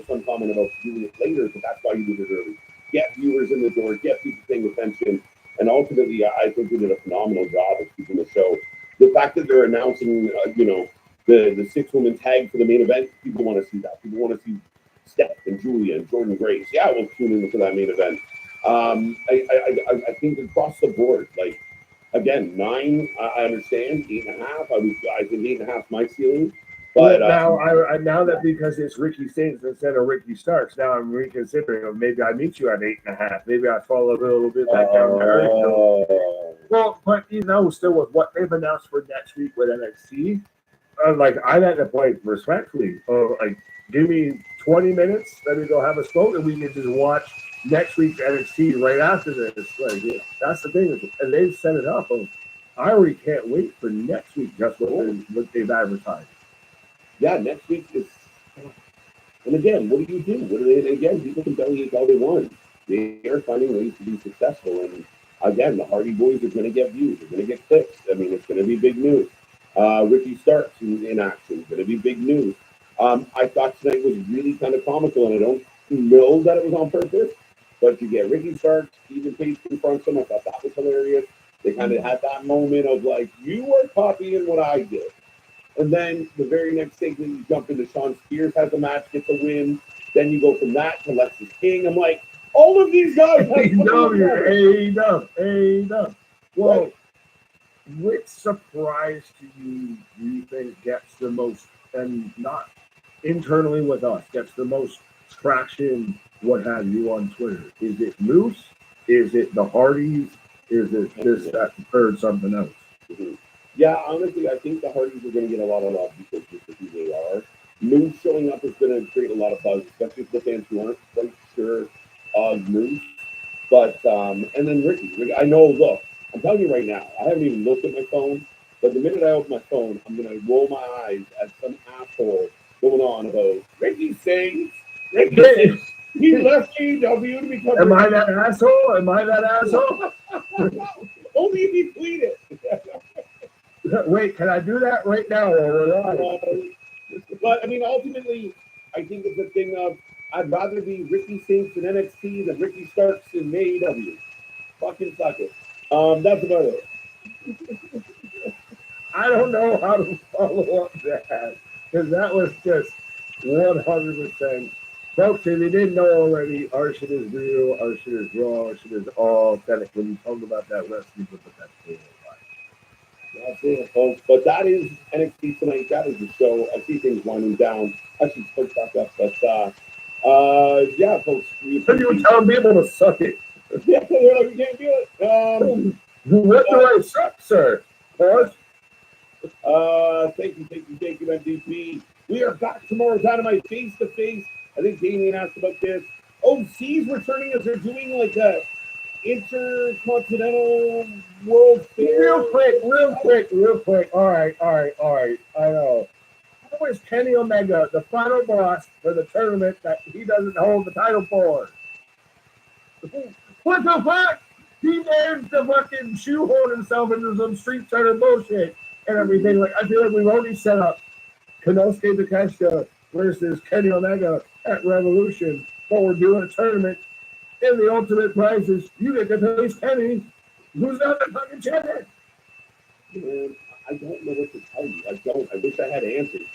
some comment about doing it later, but that's why you did it early. Get viewers in the door, get people paying attention. And ultimately, I think they did a phenomenal job of keeping the show. The fact that they're announcing, the 6-woman tag for the main event, people want to see that. People want to see Steph and Julia and Jordan Grace. Yeah, we'll tune in for that main event. I think across the board, like, again, 9, I understand. 8.5, I think 8.5 is my ceiling. But now that because it's Ricky Saints instead of Ricky Starks, now I'm reconsidering. Maybe I meet you at 8.5. Maybe I fall a little bit back down there. Well, but still with what they've announced for next week with NXT, like I'm at the point respectfully of like give me 20 minutes, let me go have a smoke, and we can just watch next week's NXT right after this. Like that's the thing, and they've set it up. I already can't wait for next week. Just what they've advertised. Yeah, next week is. And again, what do you do? What do they? Again, people can bellyache all they want. They are finding ways to be successful, and again, the Hardy Boys are going to get views. They're going to get clicks. I mean, it's going to be big news. Ricky Starks in action, going to be big news. I thought tonight was really kind of comical, and I don't know that it was on purpose, but you get Ricky Starks, Stephen Page confronts him. I thought that was hilarious. They kind of had that moment of like, you are copying what I did. And then the very next segment, you jump into Sean Spears has a match, gets a win. Then you go from that to Lexus King. I'm like, all of these guys have AEW. Well, right. Which surprise do you think gets the most, and not internally with us, gets the most traction, what have you, on Twitter? Is it Moose? Is it the Hardys? Is it this, that, or something else? Mm-hmm. Yeah, honestly, I think the Hardys are going to get a lot of love because of who they are. Moose showing up is going to create a lot of buzz, especially for the fans who aren't quite sure of Moose. But, and then Ricky, I know, look, I'm telling you right now, I haven't even looked at my phone, but the minute I open my phone, I'm going to roll my eyes at some asshole going on about Ricky Saints. He left AEW to become. Am I that asshole? Only if he tweeted. Wait, can I do that right now? But I mean, ultimately, I think it's a thing of I'd rather be Ricky Saints in NXT than Ricky Starks in AEW. Fucking suck it. That's about it. I don't know how to follow up that because that was just 100%. Folks, if you didn't know already, our shit is real, our shit is raw, our shit is all authentic. When you talk about that wrestling, but that's cool. That's it, folks. But that is NXT tonight. That is the show. I see things winding down. I should start back up. But yeah, folks. You were telling people to suck it. Yeah, they're like, we can't do it. What do I suck, sir? Thank you, MVP. We are back tomorrow, Dynamite face to face. I think Damien asked about this. OC's returning as they're doing like a intercontinental world fair. Real quick. All right. I know. How is Kenny Omega the final boss for the tournament that he doesn't hold the title for? What the fuck? He managed to fucking shoehorn himself into some street fighter bullshit and everything. Like I feel like we've already set up Konosuke Takeshita versus Kenny Omega at Revolution, but we're doing a tournament. And the ultimate prize is you get to face Kenny, who's not the fucking champion. Man, I don't know what to tell you. I wish I had answers.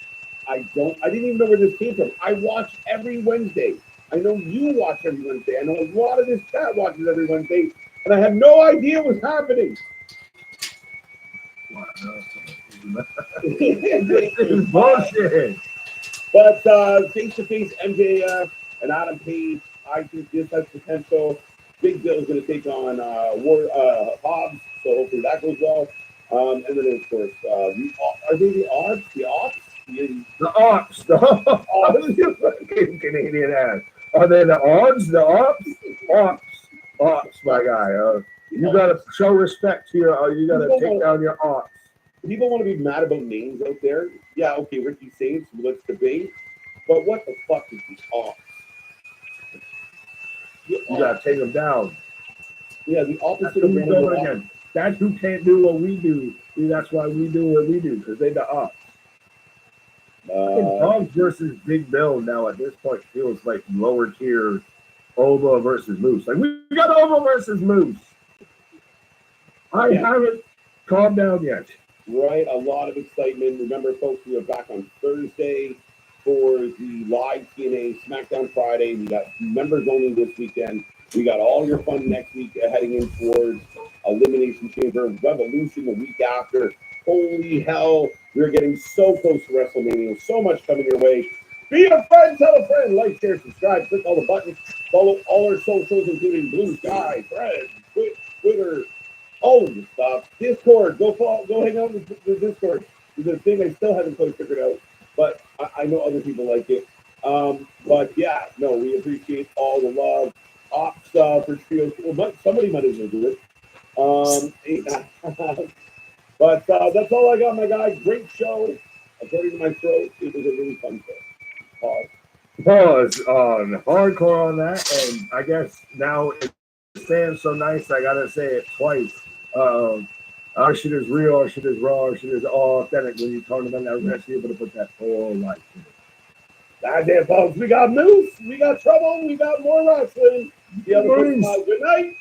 I didn't even know where this came from. I watch every Wednesday. I know you watch every Wednesday. I know a lot of this chat watches every Wednesday, and I have no idea what's happening. This is bullshit. But face-to-face MJF and Adam Page, I think this has potential. Big Bill is going to take on Hobbs, so hopefully that goes well. And then, of course, are they the odds? The ops? The ops. The ops. You fucking Canadian ass. Are they the odds? The ops? Ops, my guy. You got to show respect to your, you got to take down your ops. People want to be mad about names out there. Yeah, okay, Ricky Saints, let's debate. But what the fuck is the ops? You got to take them down. Yeah, the opposite of again. That's who can't do what we do. See, that's why we do what we do, because they're the ops. Hobbs versus Big Bill now at this point feels like lower tier Ova versus Moose. Like we got Ova versus Moose. I haven't calmed down yet. Right, a lot of excitement. Remember, folks, we are back on Thursday for the live TNA SmackDown Friday. We got members only this weekend. We got all your fun next week heading in towards Elimination Chamber, Revolution the week after. Holy hell, we're getting so close to WrestleMania. So much coming your way. Be a friend, tell a friend, like, share, subscribe, click all the buttons, follow all our socials, including Blue Sky, Threads, Twitter, all of the stuff. Discord, go hang out with the Discord. It's a thing I still haven't quite figured out, but I know other people like it. But yeah, no, we appreciate all the love. Ops for Trios. Well, somebody might as well do it. But that's all I got, my guy. Great show. According to my throat, it was a really fun show. Pause on hardcore on that, and I guess now it's saying so nice, I gotta say it twice. Our shit is real, our shit is raw, our shit is all authentic. When you turn them in, we're actually able to put that whole life in it. Goddamn, folks, we got Moose, we got Trouble, we got more wrestling. The other folks, good night.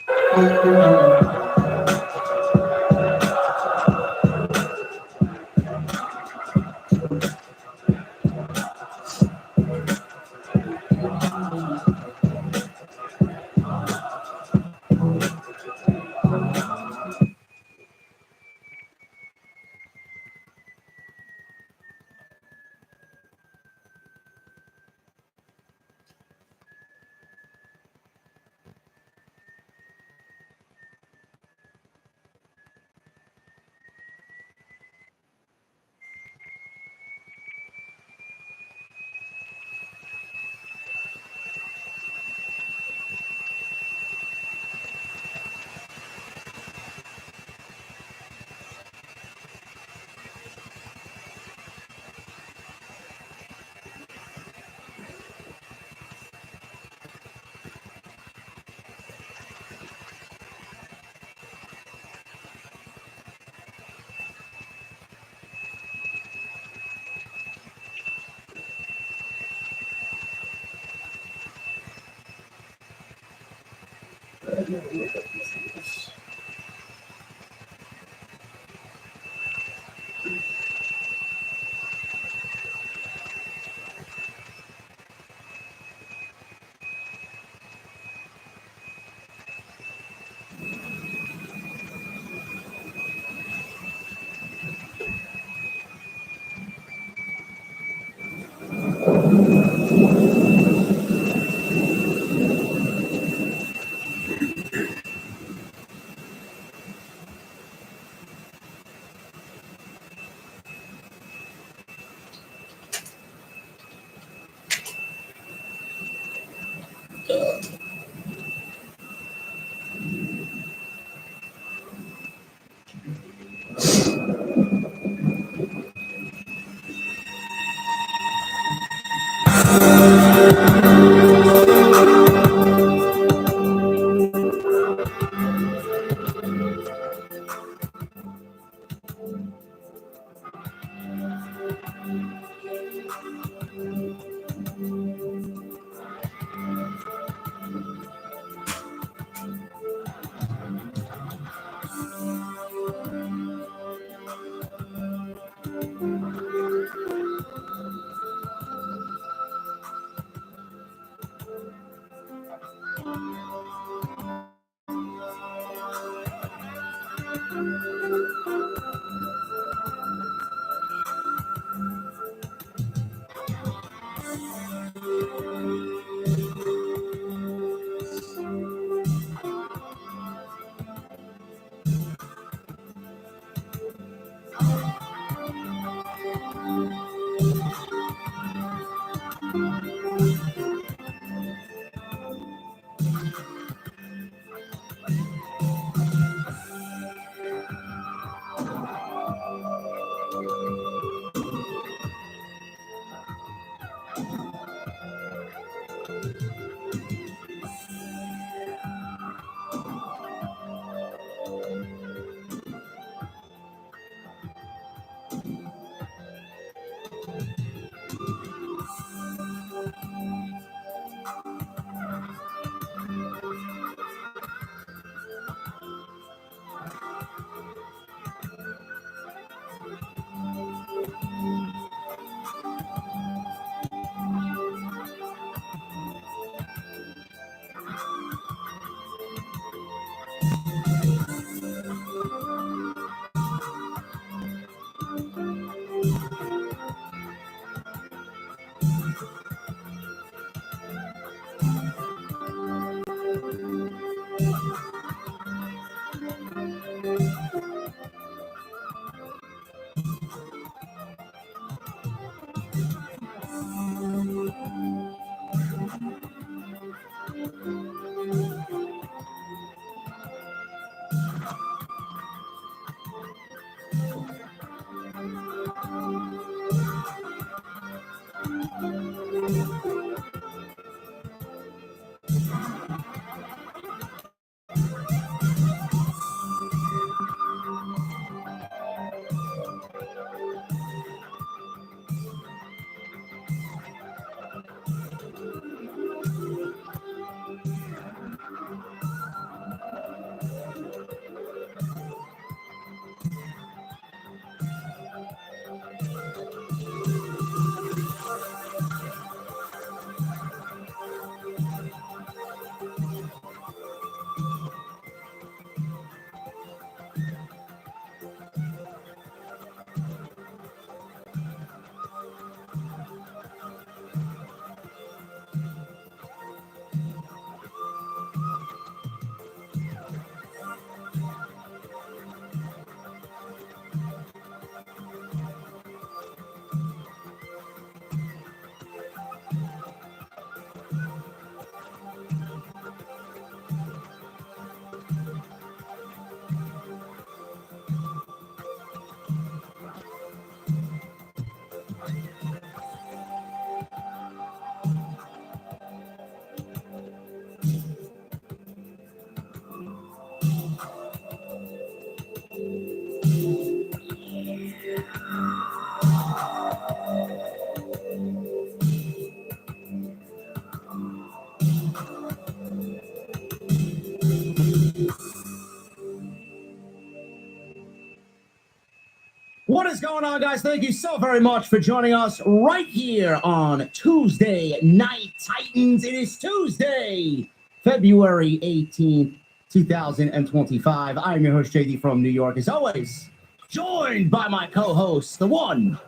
is going on, guys? Thank you so very much for joining us right here on Tuesday Night Titans. It is Tuesday, February 18th, 2025. I'm your host, JD from New York, as always, joined by my co-host, the one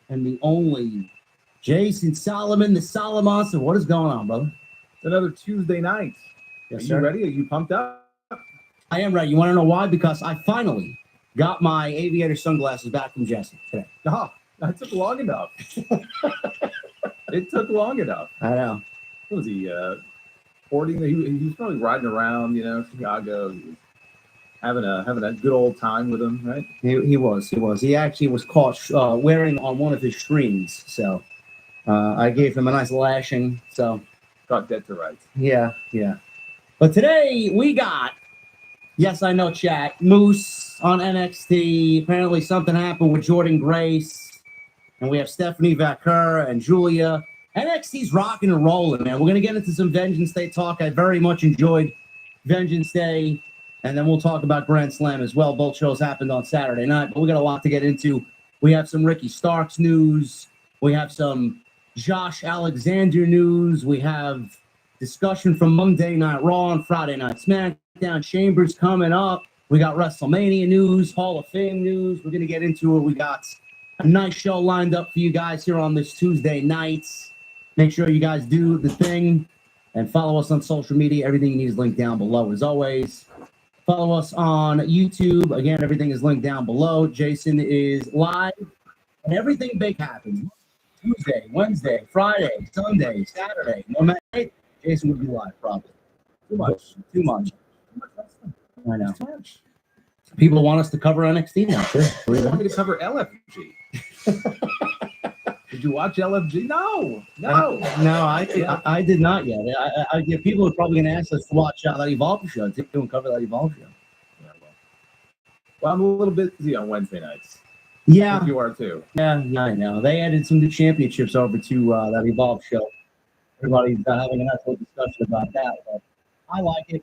and the only Jason Solomon, the Solomon Monster. What is going on, brother? It's another Tuesday night. Yes, Are sir. you ready? Are you pumped up? I am ready. You want to know why? Because I finally got my aviator sunglasses back from Jesse today. Oh, that took long enough. It took long enough. I know. What was he, 40? He was probably riding around, Chicago. He was having a good old time with him, right? He was. He actually was caught wearing on one of his streams. So I gave him a nice lashing. So Got dead to rights. yeah. But today we got, yes, I know, chat, Moose on NXT. Apparently something happened with Jordan Grace. And we have Stephanie Vaquer and Julia. NXT's rocking and rolling, man. We're going to get into some Vengeance Day talk. I very much enjoyed Vengeance Day. And then we'll talk about Grand Slam as well. Both shows happened on Saturday night, but we got a lot to get into. We have some Ricky Starks news. We have some Josh Alexander news. We have discussion from Monday Night Raw and Friday Night SmackDown. Chambers coming up. We got WrestleMania news, Hall of Fame news. We're going to get into it. We got a nice show lined up for you guys here on this Tuesday night. Make sure you guys do the thing and follow us on social media. Everything you need is linked down below, as always. Follow us on YouTube. Again, everything is linked down below. Jason is live, and everything big happens. Tuesday, Wednesday, Friday, Sunday, Saturday. No matter what, Jason will be live, probably. Too much. I know. Too much. People want us to cover NXT now. Sure. You want me to cover LFG? Did you watch LFG? No. No, I did not yet. People are probably going to ask us to watch that Evolve show. And cover that Evolve show. Yeah, well, I'm a little bit busy on Wednesday nights. I Yeah, think you are too. yeah, I know. They added some new championships over to that Evolve show. Everybody's having a nice little discussion about that. But I like it.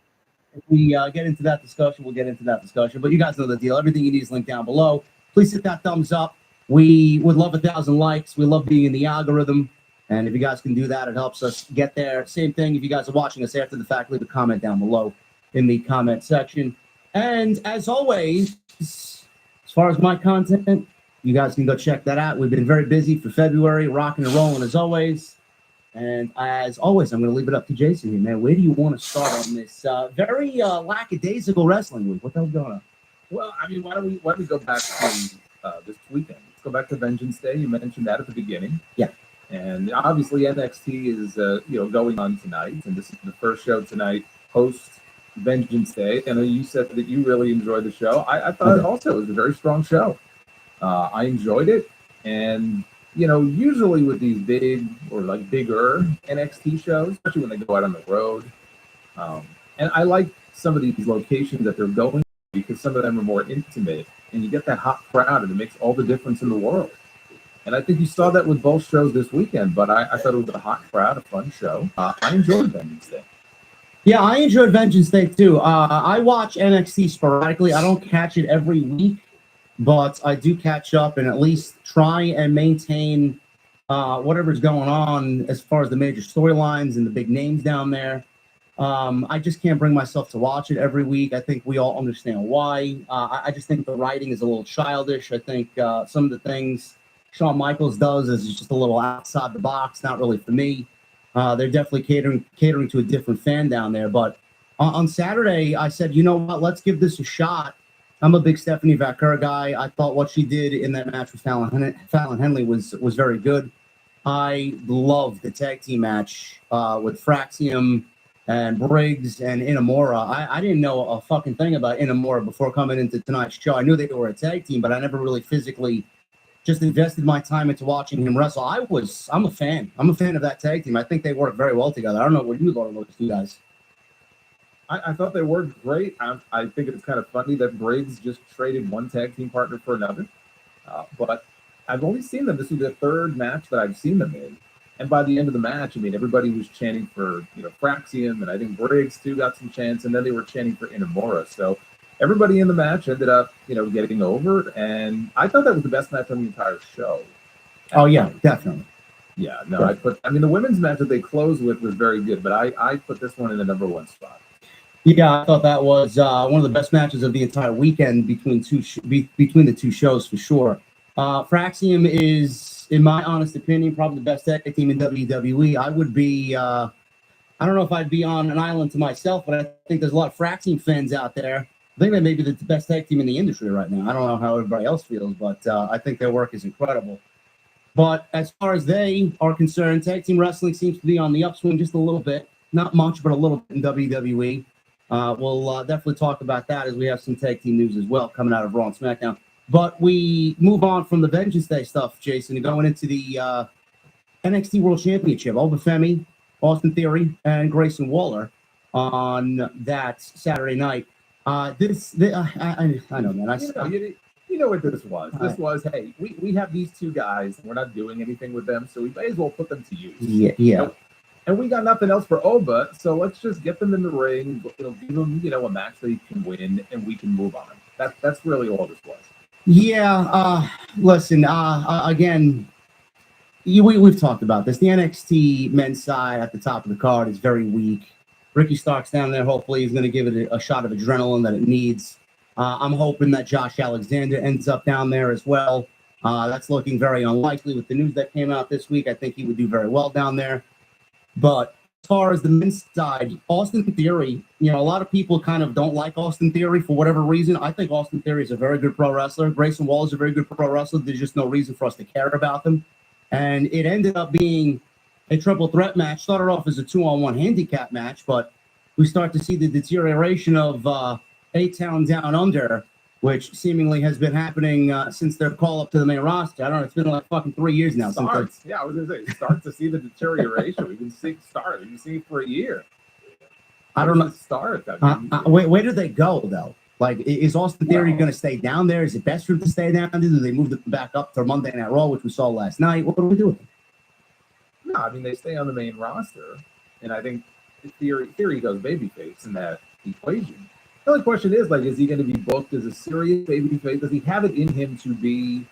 If we get into that discussion, we'll get into that discussion. But you guys know the deal. Everything you need is linked down below. Please hit that thumbs up. We would love 1,000 likes. We love being in the algorithm. And if you guys can do that, it helps us get there. Same thing, if you guys are watching us after the fact, leave a comment down below in the comment section. And as always, as far as my content, you guys can go check that out. We've been very busy for February, rocking and rolling as always. And as always, I'm going to leave it up to Jason here, man. Where do you want to start on this very lackadaisical wrestling week? What the hell's going on? Well, I mean, why don't we go back to this weekend? Let's go back to Vengeance Day. You mentioned that at the beginning. Yeah. And obviously NXT is going on tonight, and this is the first show tonight post Vengeance Day. And you said that you really enjoyed the show. I thought also it was a very strong show. I enjoyed it, and usually with these big or like bigger NXT shows, especially when they go out on the road, and I like some of these locations that they're going to because some of them are more intimate, and you get that hot crowd, and it makes all the difference in the world. And I think you saw that with both shows this weekend, but I thought it was a hot crowd, a fun show. I enjoyed Vengeance Day. Yeah, I enjoyed Vengeance Day too. I watch NXT sporadically. I don't catch it every week, but I do catch up and at least try and maintain whatever's going on as far as the major storylines and the big names down there. I just can't bring myself to watch it every week. I think we all understand why. I just think the writing is a little childish. I think some of the things Shawn Michaels does is just a little outside the box, not really for me. They're definitely catering to a different fan down there. But on Saturday, I said, you know what, let's give this a shot. I'm a big Stephanie Vaquer guy. I thought what she did in that match with Fallon Henley was very good. I loved the tag team match with Fraxium and Briggs and Inamura. I didn't know a fucking thing about Inamura before coming into tonight's show. I knew they were a tag team, but I never really physically just invested my time into watching him wrestle. I'm a fan. I'm a fan of that tag team. I think they work very well together. I don't know what you thought of those two guys. I thought they worked great. I think it's kind of funny that Briggs just traded one tag team partner for another. But I've only seen them. This is the third match that I've seen them in. And by the end of the match, I mean, everybody was chanting for, Fraxium, and I think Briggs too got some chants, and then they were chanting for Inamura. So everybody in the match ended up, getting over, and I thought that was the best match on the entire show. Oh yeah, definitely. Yeah, no, the women's match that they closed with was very good, but I put this one in the number one spot. Yeah, I thought that was one of the best matches of the entire weekend between the two shows for sure. Fraxium is, in my honest opinion, probably the best tag team in WWE. I would be, I don't know if I'd be on an island to myself, but I think there's a lot of Fraxium fans out there. I think they may be the best tag team in the industry right now. I don't know how everybody else feels, but I think their work is incredible. But as far as they are concerned, tag team wrestling seems to be on the upswing just a little bit. Not much, but a little bit in WWE. We'll definitely talk about that as we have some tag team news as well coming out of Raw and SmackDown. But we move on from the Vengeance Day stuff, Jason, and going into the NXT World Championship. Obafemi, Austin Theory, and Grayson Waller on that Saturday night. I know, man. You know what this was? This was, hey, we have these two guys, and we're not doing anything with them, so we may as well put them to use. Yeah. And we got nothing else for Oba, so let's just get them in the ring. It'll give them, a match they can win, and we can move on. That's really all this was. Yeah. Listen. Again, we've talked about this. The NXT men's side at the top of the card is very weak. Ricky Starks down there. Hopefully, he's going to give it a shot of adrenaline that it needs. I'm hoping that Josh Alexander ends up down there as well. That's looking very unlikely with the news that came out this week. I think he would do very well down there. But as far as the men's side, Austin Theory, a lot of people kind of don't like Austin Theory for whatever reason. I think Austin Theory is a very good pro wrestler. Grayson Waller is a very good pro wrestler. There's just no reason for us to care about them. And it ended up being a triple threat match. Started off as a 2-on-1 handicap match, but we start to see the deterioration of A-Town Down Under, which seemingly has been happening since their call up to the main roster. I don't know. It's been like fucking 3 years now. Yeah, I was going to say, start to see the deterioration. We've been seeing it for a year. I don't know. Start. Where do they go, though? Like, is Austin Theory going to stay down there? Is it best for him to stay down there? Do they move them back up to Monday Night Raw, which we saw last night? What do we do with them? No, they stay on the main roster. And I think Theory goes babyface in that equation. The only question is he going to be booked as a serious babyface? Does he have it in him to be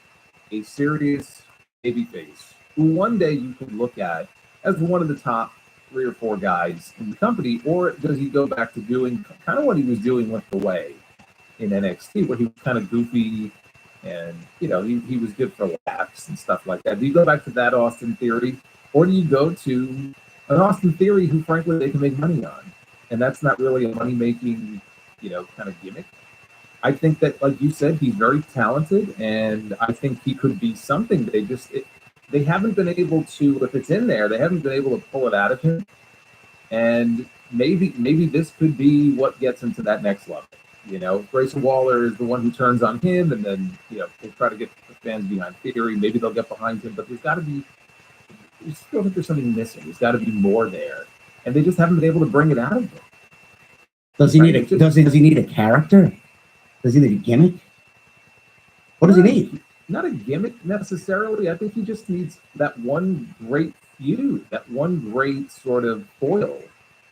a serious babyface who one day you could look at as one of the top 3 or 4 guys in the company? Or does he go back to doing kind of what he was doing with The Way in NXT, where he was kind of goofy and, he was good for laughs and stuff like that? Do you go back to that Austin Theory? Or do you go to an Austin Theory who, frankly, they can make money on? And that's not really a money-making kind of gimmick. I think that, like you said, he's very talented, and I think he could be something. They haven't been able to, if it's in there, they haven't been able to pull it out of him. And maybe this could be what gets him to that next level. Grayson Waller is the one who turns on him, and then, they try to get the fans behind Theory. Maybe they'll get behind him, but there's got to be, I still think there's something missing. There's got to be more there. And they just haven't been able to bring it out of him. Does he need a character? Does he need a gimmick? What does he need? Not a gimmick necessarily. I think he just needs that one great feud, that one great sort of foil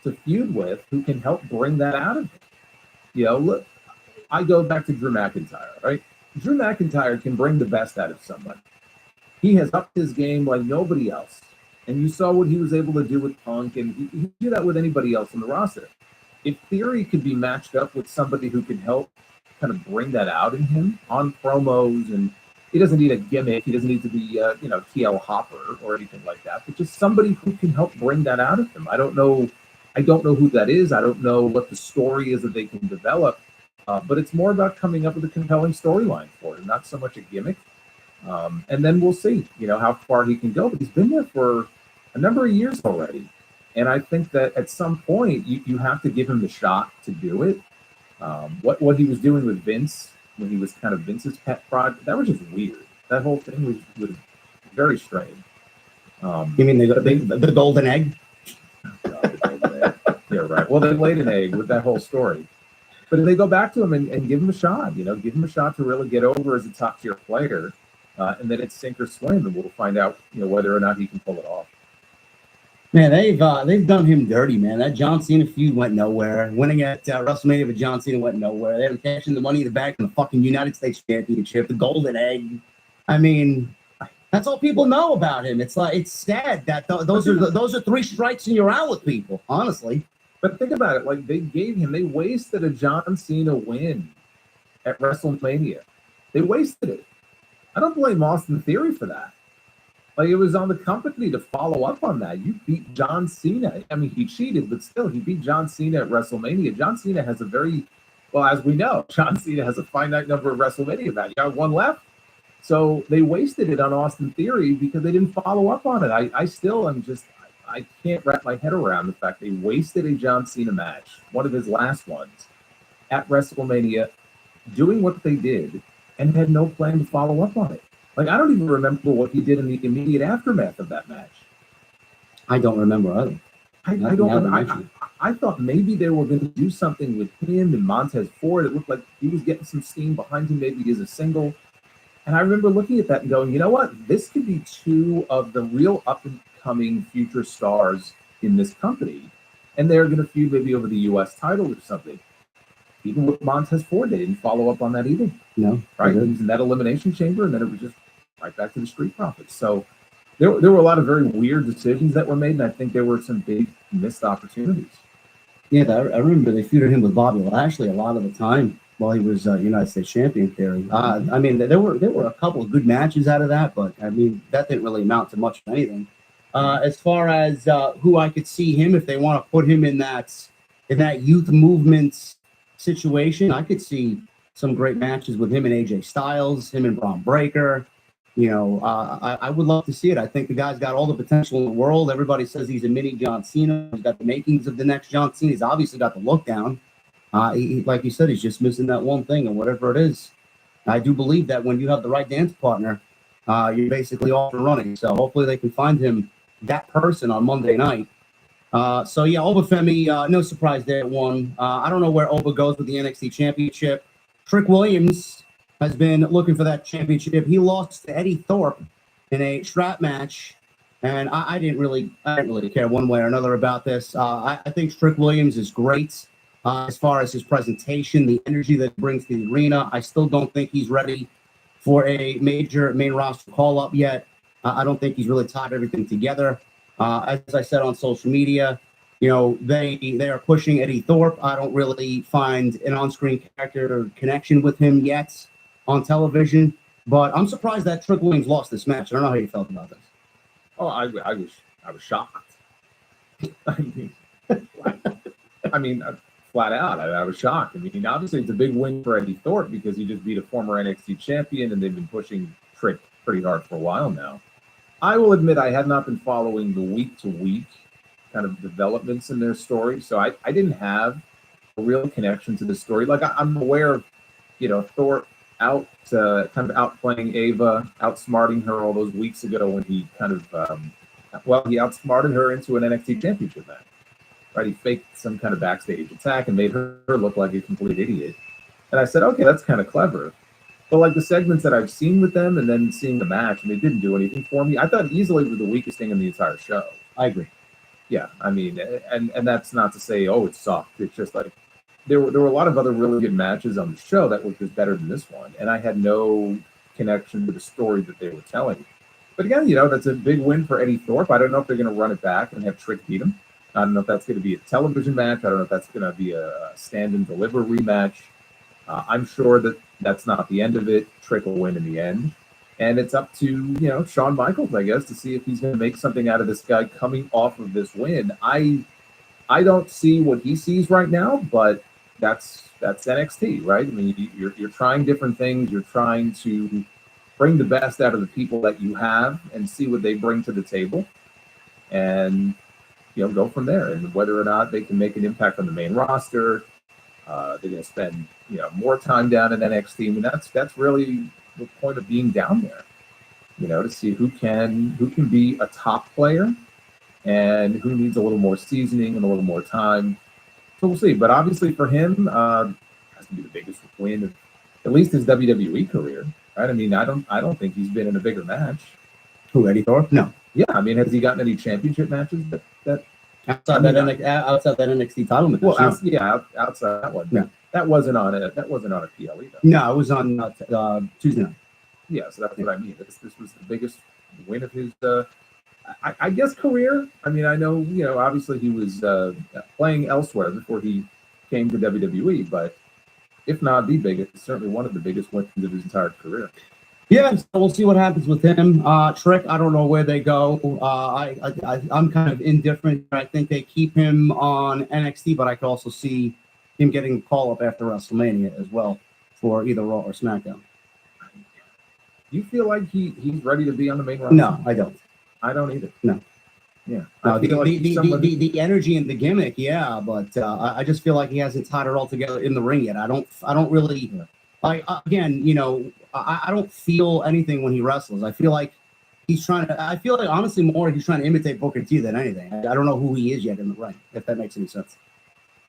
to feud with who can help bring that out of him. Look, I go back to Drew McIntyre, right? Drew McIntyre can bring the best out of somebody. He has upped his game like nobody else. And you saw what he was able to do with Punk, and he can do that with anybody else on the roster. If Theory could be matched up with somebody who can help kind of bring that out in him on promos, and he doesn't need a gimmick, he doesn't need to be, TL Hopper or anything like that, but just somebody who can help bring that out of him. I don't know who that is. I don't know what the story is that they can develop, but it's more about coming up with a compelling storyline for him, not so much a gimmick. And then we'll see, how far he can go. But he's been there for a number of years already. And I think that at some point you have to give him the shot to do it. What he was doing with Vince when he was kind of Vince's pet project, that was just weird. That whole thing was very strange. You mean the golden egg? The golden egg. Yeah, right. Well, they laid an egg with that whole story. But if they go back to him and give him a shot, give him a shot to really get over as a top tier player, and then it's sink or swim, and we'll find out, whether or not he can pull it off. Man, they've done him dirty, man. That John Cena feud went nowhere. Winning at WrestleMania with John Cena went nowhere. They were cashing the money in the bank in the fucking United States Championship, the Golden Egg. I mean, that's all people know about him. It's like it's sad that those are 3 strikes and you're out with people. Honestly, But think about it. Like they wasted a John Cena win at WrestleMania. They wasted it. I don't blame Austin Theory for that. Like it was on the company to follow up on that. You beat John Cena. I mean, he cheated, but still, he beat John Cena at WrestleMania. John Cena has a very, well, as we know, John Cena has a finite number of WrestleMania matches. You got 1 left. So they wasted it on Austin Theory because they didn't follow up on it. I still am just, I can't wrap my head around the fact they wasted a John Cena match, one of his last ones, at WrestleMania, doing what they did and had no plan to follow up on it. Like, I don't even remember what he did in the immediate aftermath of that match. I don't remember either. I thought maybe they were going to do something with him and Montez Ford. It looked like he was getting some steam behind him, maybe as a single. And I remember looking at that and going, you know what? This could be 2 of the real up-and-coming future stars in this company. And they're going to feud maybe over the U.S. title or something. Even with Montez Ford, they didn't follow up on that either. No. Right? He was in that Elimination Chamber, and then it was just right back to the Street Profits. So there were a lot of very weird decisions that were made, and I think there were some big missed opportunities. Yeah, I remember they feuded him with Bobby Lashley a lot of the time while he was United States champion theory. I mean, there were a couple of good matches out of that, but I mean, that didn't really amount to much of anything. As far as who I could see him, if they want to put him in that youth movement situation, I could see some great matches with him and AJ Styles, him and Braun Breaker. You know, I would love to see it. I think the guy's got all the potential in the world. Everybody says he's a mini John Cena. He's got the makings of the next John Cena. He's obviously got the look down. Like you said, he's just missing that one thing, and whatever it is. I do believe that when you have the right dance partner, you're basically off and running. So hopefully they can find him that person on Monday night. So yeah, Obafemi, no surprise there at 1. I don't know where Oba goes with the NXT Championship. Trick Williams has been looking for that championship. He lost to Eddie Thorpe in a strap match, and I didn't really care one way or another about this. I think Trick Williams is great as far as his presentation, the energy that he brings to the arena. I still don't think he's ready for a major main roster call-up yet. I don't think he's really tied everything together. As I said on social media, you know, they are pushing Eddie Thorpe. I don't really find an on-screen character or connection with him yet on television, but I'm surprised that Trick Williams lost this match. I don't know how you felt about this. Oh, I was shocked. I mean, flat out, I was shocked. I mean, obviously it's a big win for Eddie Thorpe because he just beat a former NXT champion, and they've been pushing Trick pretty hard for a while now. I will admit I had not been following the week-to-week kind of developments in their story, so I didn't have a real connection to the story. Like I'm aware of, you know, Thorpe kind of outplaying Ava, outsmarting her all those weeks ago when he kind of, he outsmarted her into an NXT championship match. Right? He faked some kind of backstage attack and made her look like a complete idiot. And I said, okay, that's kind of clever. But like the segments that I've seen with them and then seeing the match, and they didn't do anything for me. I thought easily it was the weakest thing in the entire show. I agree. Yeah, I mean, and that's not to say, oh, it's soft. It's just like there were a lot of other really good matches on the show that were just better than this one, and I had no connection to the story that they were telling. But again, you know, that's a big win for Eddie Thorpe. I don't know if they're going to run it back and have Trick beat him. I don't know if that's going to be a television match. I don't know if that's going to be a stand and deliver rematch. I'm sure that that's not the end of it. Trick will win in the end. And it's up to, you know, Shawn Michaels, I guess, to see if he's going to make something out of this guy coming off of this win. I don't see what he sees right now, but that's NXT, right? I mean, you're trying different things. You're trying to bring the best out of the people that you have and see what they bring to the table, and you know, go from there. And whether or not they can make an impact on the main roster, they're going to spend, you know, more time down in NXT. I mean, that's really the point of being down there, you know, to see who can be a top player and who needs a little more seasoning and a little more time. So we'll see. But obviously for him, has to be the biggest win of at least his WWE career, right? I mean, I don't think he's been in a bigger match. Who, Eddie Thorpe? No. Yeah, I mean, has he gotten any championship matches that Outside that NXT title match. well, no. outside that one. Yeah. That wasn't on a PLE though. No, it was on Tuesday night. Yeah, so that's what I mean. This was the biggest win of his I guess career. I mean, I know, obviously he was playing elsewhere before he came to WWE, but if not the biggest, it's certainly one of the biggest wins of his entire career. Yeah, so we'll see what happens with him. Trick, I don't know where they go. I'm kind of indifferent. I think they keep him on NXT, but I could also see him getting a call up after WrestleMania as well for either Raw or SmackDown. Do you feel like he's ready to be on the main roster? No, I don't. I don't either. No. Yeah. No, I feel like he's somebody- the energy and the gimmick, yeah, but I just feel like he hasn't tied it all together in the ring yet. I don't really. I don't feel anything when he wrestles. I feel like honestly more he's trying to imitate Booker T than anything. I don't know who he is yet in the ring, if that makes any sense.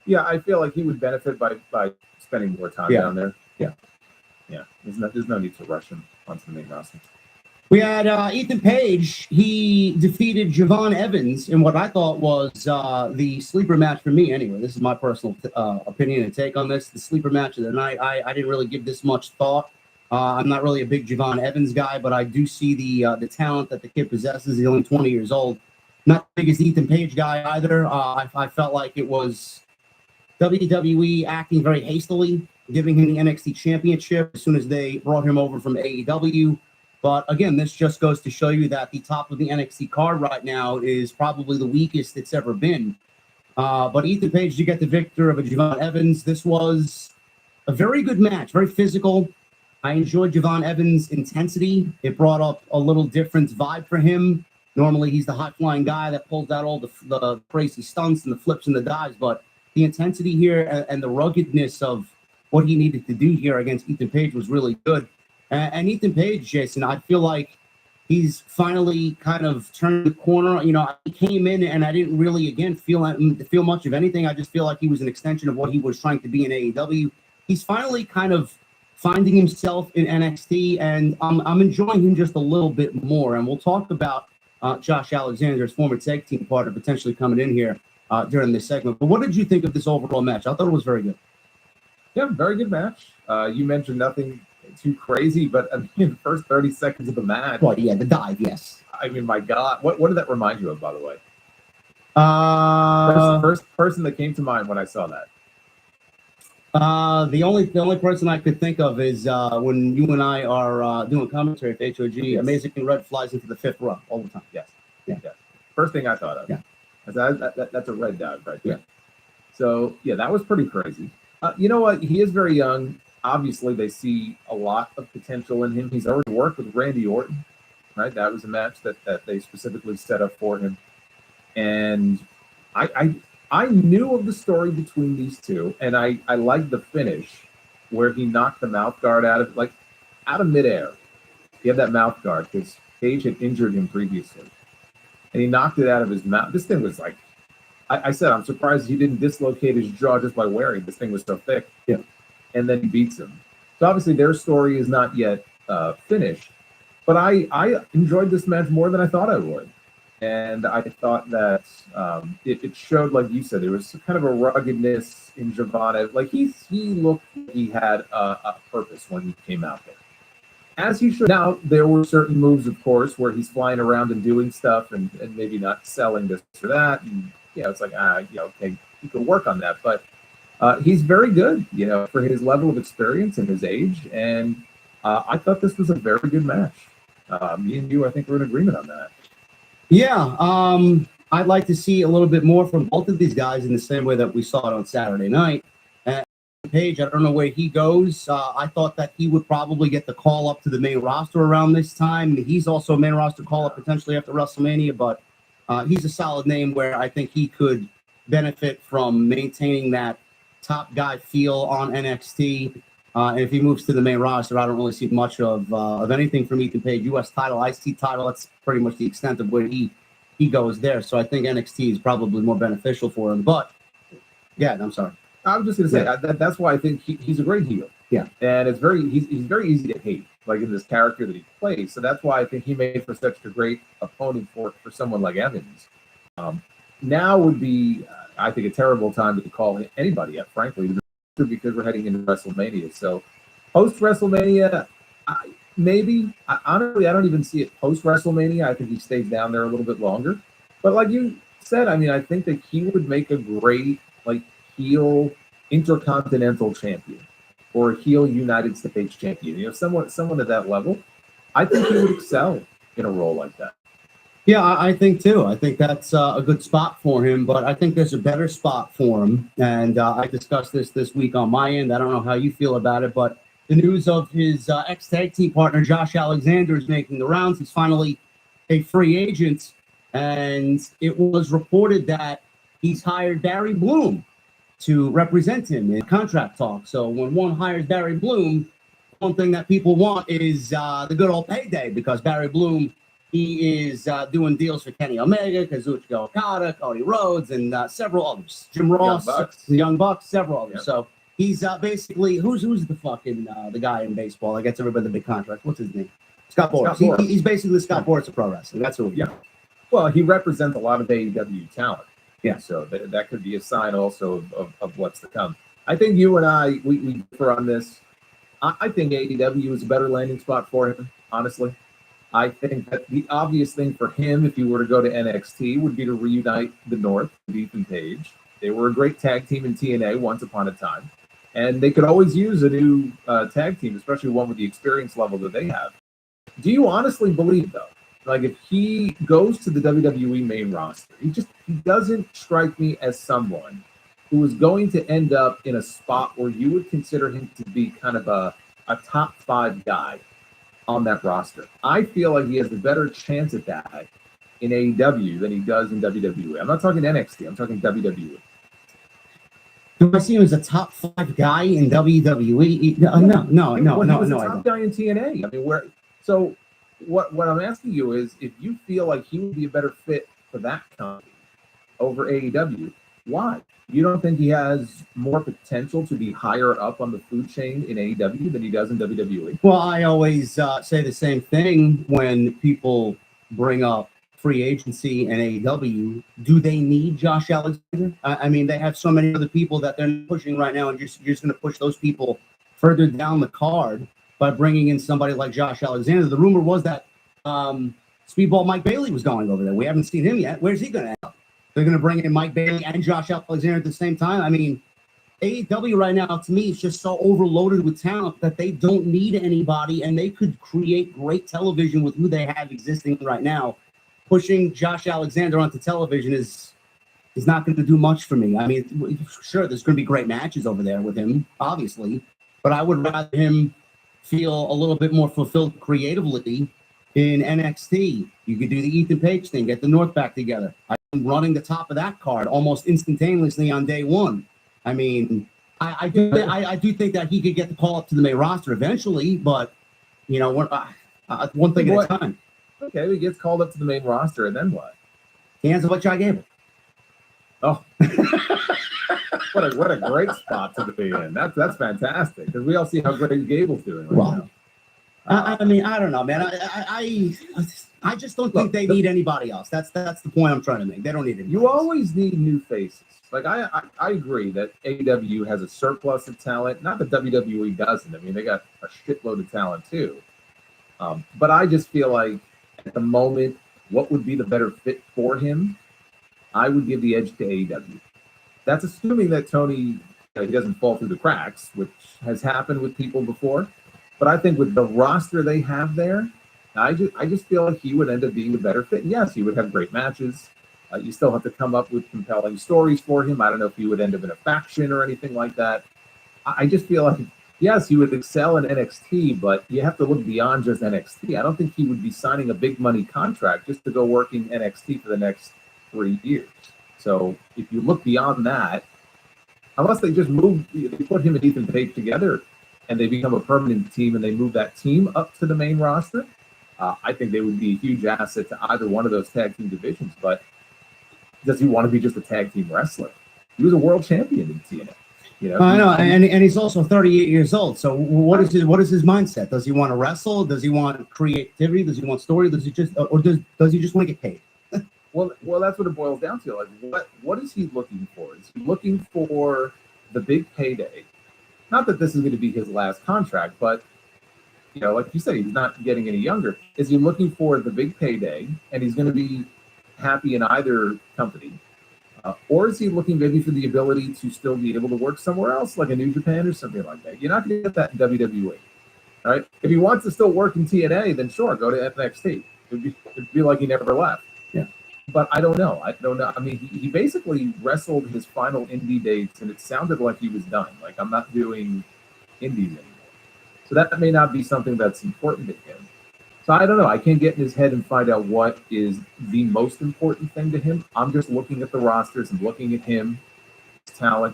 Yeah, I feel like he would benefit by spending more time down there. Yeah. Yeah. There's no need to rush him onto the main roster. We had Ethan Page. He defeated Javon Evans in what I thought was the sleeper match for me. Anyway, this is my personal opinion and take on this. The sleeper match of the night. I didn't really give this much thought. I'm not really a big Javon Evans guy, but I do see the talent that the kid possesses. He's only 20 years old. Not the biggest Ethan Page guy either. I felt like it was WWE acting very hastily, giving him the NXT championship as soon as they brought him over from AEW. But again, this just goes to show you that the top of the NXT card right now is probably the weakest it's ever been. But Ethan Page did get the victor of a Javon Evans. This was a very good match, very physical. I enjoyed Javon Evans' intensity. It brought up a little different vibe for him. Normally, he's the high-flying guy that pulls out all the crazy stunts and the flips and the dives. But the intensity here and the ruggedness of what he needed to do here against Ethan Page was really good. And Ethan Page, Jason, I feel like he's finally kind of turned the corner. He came in and I didn't really, again, feel much of anything. I just feel like he was an extension of what he was trying to be in AEW. He's finally kind of finding himself in NXT, and I'm enjoying him just a little bit more. And we'll talk about Josh Alexander's former tag team partner potentially coming in here during this segment. But what did you think of this overall match? I thought it was very good. Yeah, very good match. You mentioned nothing too crazy, but I mean, the first 30 seconds of the match. Well, yeah, the dive, yes. I mean, my God, what did that remind you of, by the way? First person that came to mind when I saw that. The only person I could think of is when you and I are doing commentary at HOG. Yes. Amazing Red flies into the fifth row all the time. Yes. Yeah. First thing I thought of. Yeah. That's a red dive right there. Yeah. So yeah, that was pretty crazy. You know what? He is very young. Obviously, they see a lot of potential in him. He's already worked with Randy Orton, right? That was a match that they specifically set up for him. And I knew of the story between these two, and I liked the finish where he knocked the mouth guard out of midair. He had that mouth guard because Page had injured him previously, and he knocked it out of his mouth. This thing was like, I said, I'm surprised he didn't dislocate his jaw just by wearing. This thing was so thick. Yeah. And then he beats him. So obviously their story is not yet finished, but I enjoyed this match more than I thought I would. And I thought that it showed, like you said, there was kind of a ruggedness in Javon. Like he looked like he had a purpose when he came out there. As he should. Now, there were certain moves, of course, where he's flying around and doing stuff and maybe not selling this or that. And, it's like, okay, you can work on that. But he's very good, for his level of experience and his age. And I thought this was a very good match. Me and you, I think we're in agreement on that. Yeah, I'd like to see a little bit more from both of these guys in the same way that we saw it on Saturday night. And Page, I don't know where he goes. I thought that he would probably get the call up to the main roster around this time. He's also a main roster call up potentially after WrestleMania, but he's a solid name where I think he could benefit from maintaining that top guy feel on NXT. And if he moves to the main roster, I don't really see much of anything from Ethan Page. U.S. title, IC title, that's pretty much the extent of where he goes there. So I think NXT is probably more beneficial for him. But, yeah, I'm sorry. I was just going to say, that's why I think he's a great heel. Yeah. And he's very easy to hate. like in this character that he plays. So that's why I think he made for such a great opponent for someone like Evans. Now would be, I think, a terrible time to call anybody up, frankly, because we're heading into WrestleMania. So post WrestleMania, maybe. Honestly, I don't even see it post WrestleMania. I think he stays down there a little bit longer. But like you said, I mean, I think that he would make a great like heel intercontinental champion or heel United States champion. You know, someone at that level. I think he would excel in a role like that. Yeah, I think too. I think that's a good spot for him, but I think there's a better spot for him. And I discussed this week on my end. I don't know how you feel about it, but the news of his ex-tag team partner, Josh Alexander, is making the rounds. He's finally a free agent, and it was reported that he's hired Barry Bloom to represent him in contract talk. So when one hires Barry Bloom, one thing that people want is the good old payday, because Barry Bloom, he is doing deals for Kenny Omega, Kazuchika Okada, Cody Rhodes, and several others. Jim Ross, the Young Bucks, several others. Yep. So he's basically, who's the fucking the guy in baseball that gets everybody the big contract? What's his name? Scott Boras. He's basically Scott Boras of pro wrestling. That's who he is. Well, he represents a lot of AEW talent. Yeah. So that could be a sign also of what's to come. I think you and I, we differ on this. I think AEW is a better landing spot for him, honestly. I think that the obvious thing for him, if he were to go to NXT, would be to reunite the North with Ethan Page. They were a great tag team in TNA once upon a time. And they could always use a new tag team, especially one with the experience level that they have. Do you honestly believe, though, like if he goes to the WWE main roster, he doesn't strike me as someone who is going to end up in a spot where you would consider him to be kind of a top 5 guy on that roster. I feel like he has a better chance at that in AEW than he does in WWE. I'm not talking NXT, I'm talking WWE. Do I see him as a top 5 guy in WWE? No. He was a top guy in TNA. I mean, so what I'm asking you is, if you feel like he would be a better fit for that company over AEW, why? You don't think he has more potential to be higher up on the food chain in AEW than he does in WWE? Well, I always say the same thing when people bring up free agency and AEW. Do they need Josh Alexander? I mean, they have so many other people that they're pushing right now, and you're just going to push those people further down the card by bringing in somebody like Josh Alexander. The rumor was that Speedball Mike Bailey was going over there. We haven't seen him yet. Where's he going to end up? They're going to bring in Mike Bailey and Josh Alexander at the same time. I mean, AEW right now, to me, is just so overloaded with talent that they don't need anybody, and they could create great television with who they have existing right now. Pushing Josh Alexander onto television is not going to do much for me. I mean, sure, there's going to be great matches over there with him, obviously, but I would rather him feel a little bit more fulfilled creatively in NXT. You could do the Ethan Page thing, get the North back together. I'm running the top of that card almost instantaneously on day one. I mean, I do think that he could get the call up to the main roster eventually, but you know, one thing at a time. Okay, he gets called up to the main roster, and then what? He answers what Chad Gable. Oh, what a great spot to be in. That's fantastic, because we all see how great Gable's doing right now. I mean, I don't know, man. I just don't think they need anybody else. That's the point I'm trying to make. They don't need anybody You else. always need new faces. Like I agree that AEW has a surplus of talent. Not that WWE doesn't. I mean, they got a shitload of talent too. But I just feel like at the moment, what would be the better fit for him? I would give the edge to AEW. That's assuming that Tony he doesn't fall through the cracks, which has happened with people before. But I think with the roster they have there, I just feel like he would end up being the better fit. Yes, he would have great matches. You still have to come up with compelling stories for him. I don't know if he would end up in a faction or anything like that. I just feel like, yes, he would excel in NXT, but you have to look beyond just NXT. I don't think he would be signing a big money contract just to go working NXT for the next 3 years. So if you look beyond that, unless they just they put him and Ethan Page together and they become a permanent team and they move that team up to the main roster, I think they would be a huge asset to either one of those tag team divisions. But does he want to be just a tag team wrestler? He was a world champion in TNA. You know, I know, and he's also 38 years old. So what is his mindset? Does he want to wrestle? Does he want creativity? Does he want story? Does he just want to get paid? well, that's what it boils down to. Like, what is he looking for? Is he looking for the big payday? Not that this is going to be his last contract, but you know, like you said, he's not getting any younger. Is he looking for the big payday, and he's going to be happy in either company? Or is he looking maybe for the ability to still be able to work somewhere else, like a New Japan or something like that? You're not going to get that in WWE. All right. If he wants to still work in TNA, then sure, go to NXT. It'd be like he never left. Yeah. But I don't know. I mean, he basically wrestled his final indie dates, and it sounded like he was done. Like, I'm not doing indies anymore. So that may not be something that's important to him. So I don't know. I can't get in his head and find out what is the most important thing to him. I'm just looking at the rosters and looking at him, his talent,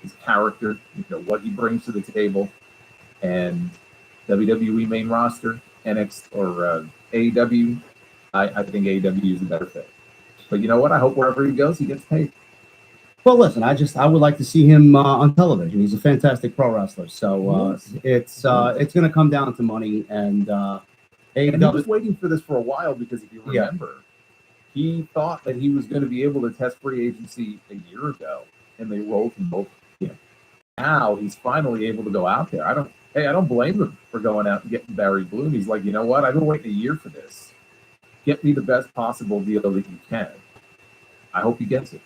his character, you know, what he brings to the table, and WWE main roster, NXT or AEW. I think AEW is a better fit. But you know what? I hope wherever he goes, he gets paid. Well, listen, I would like to see him on television. He's a fantastic pro wrestler. So it's going to come down to money and. And he was waiting for this for a while because if you remember, he thought that he was going to be able to test free agency a year ago, and they rolled him over. Yeah. Now he's finally able to go out there. I don't blame him for going out and getting Barry Bloom. He's like, you know what? I've been waiting a year for this. Get me the best possible deal that you can. I hope he gets it.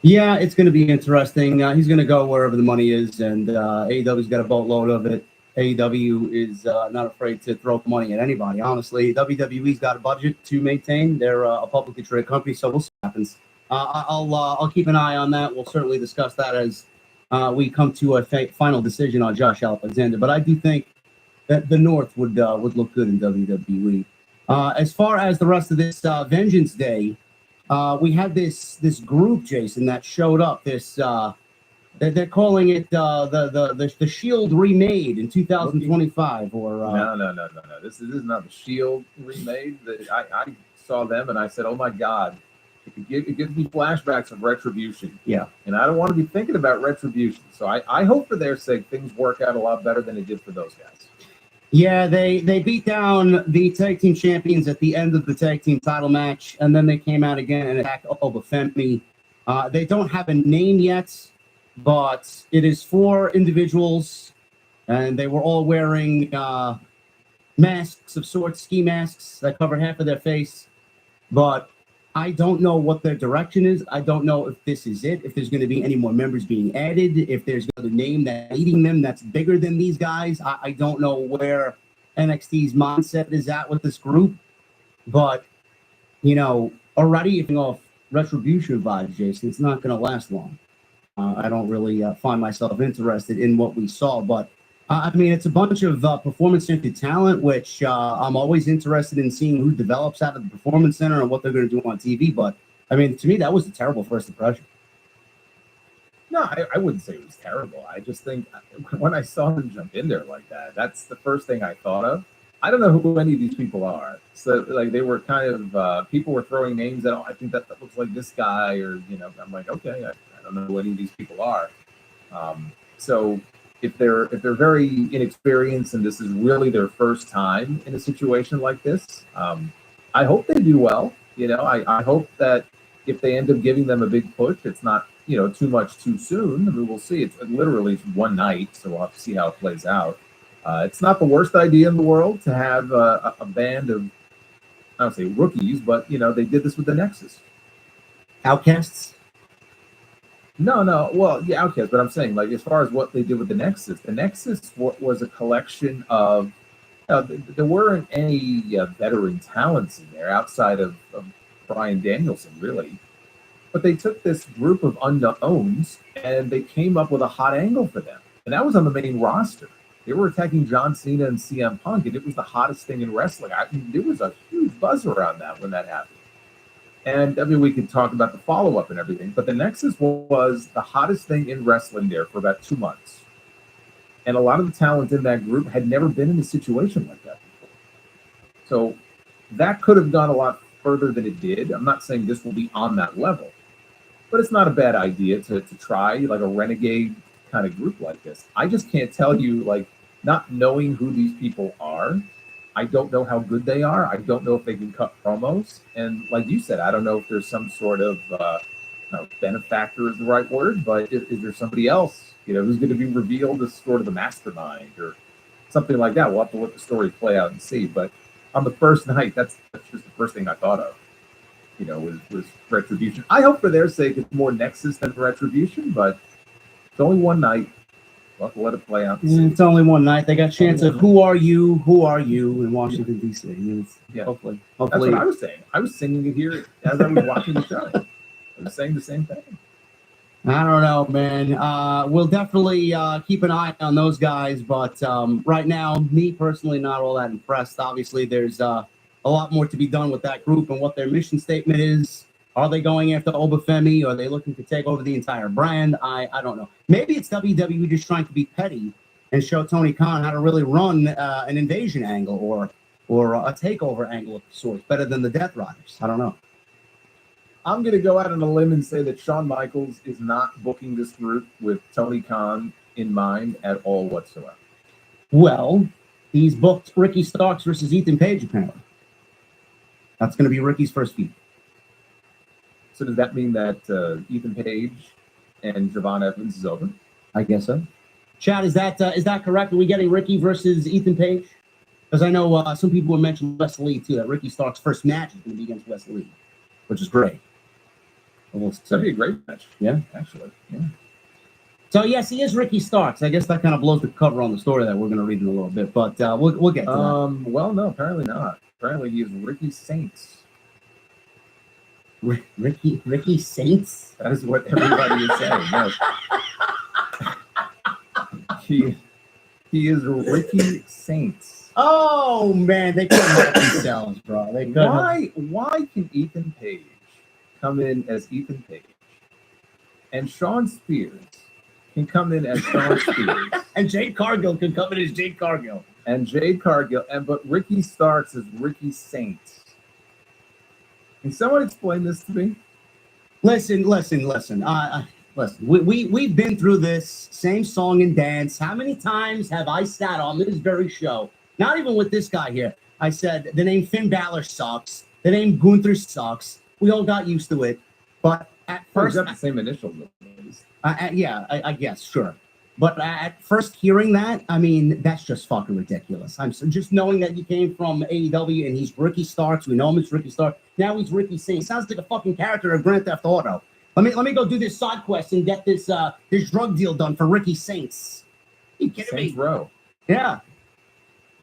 Yeah, it's going to be interesting. He's going to go wherever the money is, and AEW's got a boatload of it. AEW is not afraid to throw money at anybody. Honestly, WWE's got a budget to maintain. They're a publicly traded company, so we'll see what happens. I'll keep an eye on that. We'll certainly discuss that as we come to a final decision on Josh Alexander. But I do think that the North would look good in WWE. As far as the rest of this Vengeance Day, we had this group, Jason, that showed up. They're calling it the Shield remade in 2025me or No. This is not the Shield remade. I saw them and I said, oh my God, it gives me flashbacks of Retribution. Yeah, and I don't want to be thinking about Retribution. So I hope for their sake things work out a lot better than it did for those guys. Yeah, they beat down the tag team champions at the end of the tag team title match, and then they came out again and attacked Obafemi. They don't have a name yet, but it is 4 individuals, and they were all wearing masks of sorts, ski masks that covered half of their face. But I don't know what their direction is. I don't know if this is it, if there's going to be any more members being added, if there's another name that's leading them that's bigger than these guys. I don't know where NXT's mindset is at with this group. But, you know, already if you know Retribution vibes, Jason, it's not going to last long. I don't really find myself interested in what we saw. But, I mean, it's a bunch of performance-centered talent, which I'm always interested in seeing who develops out of the Performance Center and what they're going to do on TV. But, I mean, to me, that was a terrible first impression. No, I wouldn't say it was terrible. I just think when I saw them jump in there like that, that's the first thing I thought of. I don't know who any of these people are. So, like, they were kind of, people were throwing names at, I think that looks like this guy, or, you know, I'm like, okay, I don't know who any of these people are. So if they're very inexperienced and this is really their first time in a situation like this, I hope they do well. You know, I hope that if they end up giving them a big push, it's not, you know, too much too soon. I mean, we'll see. It's literally one night, so we'll have to see how it plays out. It's not the worst idea in the world to have a band of, I don't say rookies, but, you know, they did this with the Nexus. Outcasts? No. Well, yeah, Outcasts, but I'm saying, like, as far as what they did with the Nexus was a collection of, there weren't any veteran talents in there outside of Bryan Danielson, really. But they took this group of unknowns and they came up with a hot angle for them. And that was on the main roster. They were attacking John Cena and CM Punk, and it was the hottest thing in wrestling. I mean, there was a huge buzz around that when that happened. And, I mean, we could talk about the follow-up and everything, but the Nexus was the hottest thing in wrestling there for about 2 months. And a lot of the talent in that group had never been in a situation like that before. So that could have gone a lot further than it did. I'm not saying this will be on that level, but it's not a bad idea to try, like a renegade kind of group like this. I just can't tell you, like, not knowing who these people are. I don't know how good they are. I don't know if they can cut promos. And like you said, I don't know if there's some sort of benefactor is the right word, but is there somebody else, who's going to be revealed as sort of the mastermind or something like that? We'll have to let the story play out and see. But on the first night, that's just the first thing I thought of, was Retribution. I hope for their sake it's more Nexus than Retribution, but it's only one night. We'll have to let it play out. It's only one night. They got a chance of who are you in Washington, D.C. Yeah. Hopefully. That's what I was saying. I was singing it here as I was watching the show. I was saying the same thing. I don't know, man. We'll definitely keep an eye on those guys, but right now, me personally, not all that impressed. Obviously, there's a lot more to be done with that group and what their mission statement is. Are they going after Obafemi? Are they looking to take over the entire brand? I don't know. Maybe it's WWE just trying to be petty and show Tony Khan how to really run an invasion angle or a takeover angle of sorts better than the Death Riders. I don't know. I'm going to go out on a limb and say that Shawn Michaels is not booking this group with Tony Khan in mind at all whatsoever. Well, he's booked Ricky Starks versus Ethan Page, apparently. That's going to be Ricky's first feud. So does that mean that Ethan Page and Javon Evans is over? I guess so. Chad, is that correct? Are we getting Ricky versus Ethan Page? Because I know some people were mentioning Wes Lee, too, that Ricky Starks' first match is going to be against Wes Lee, which is great. That'd be a great match. Yeah. Actually. Yeah. So, yes, he is Ricky Starks. I guess that kind of blows the cover on the story that we're going to read in a little bit, but we'll get to that. Well, no, apparently not. Apparently he is Ricky Saints. Ricky Saints? That is what everybody is saying. No. He is Ricky Saints. Oh man, they couldn't help themselves, bro. They couldn't. Why can Ethan Page come in as Ethan Page, and Sean Spears can come in as Sean Spears, and Jade Cargill can come in as Jade Cargill, but Ricky Starks is Ricky Saints. Can someone explain this to me? Listen. Listen. We've been through this same song and dance. How many times have I sat on this very show? Not even with this guy here. I said the name Finn Balor sucks. The name Gunther sucks. We all got used to it. But at first, got the same initials. I guess, sure. But at first hearing that, I mean, that's just fucking ridiculous. Just knowing that he came from AEW and he's Ricky Starks. We know him as Ricky Starks. Now he's Ricky Saints. Sounds like a fucking character of Grand Theft Auto. Let me go do this side quest and get this drug deal done for Ricky Saints. You kidding Saints me? Row. Yeah.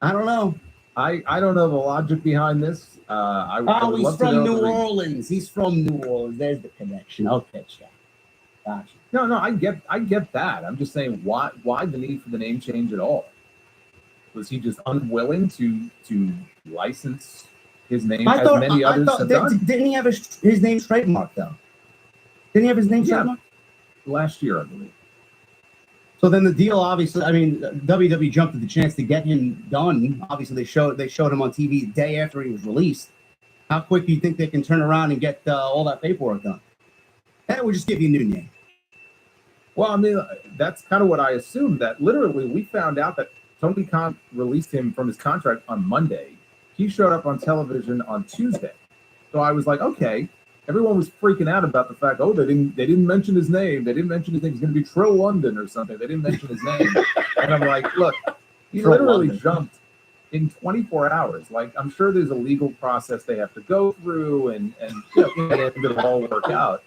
I don't know. I don't know the logic behind this. He's from New Orleans. He's from New Orleans. There's the connection. Okay, Chad. Gotcha. No, I get that. I'm just saying, why the need for the name change at all? Was he just unwilling to license his name as many others have done? Didn't he have his name trademarked though? Didn't he have his name trademarked? Last year, I believe. So then the deal, obviously, I mean, WWE jumped at the chance to get him done. Obviously, they showed him on TV the day after he was released. How quick do you think they can turn around and get all that paperwork done? That would just give you a new name. Well, I mean, that's kind of what I assumed, that literally we found out that Tony Khan released him from his contract on Monday. He showed up on television on Tuesday. So I was like, okay. Everyone was freaking out about the fact, they didn't mention his name. They didn't mention his name. He's going to be Trill London or something. They didn't mention his name. And I'm like, look, he literally jumped in 24 hours. Like, I'm sure there's a legal process they have to go through and it'll all work out.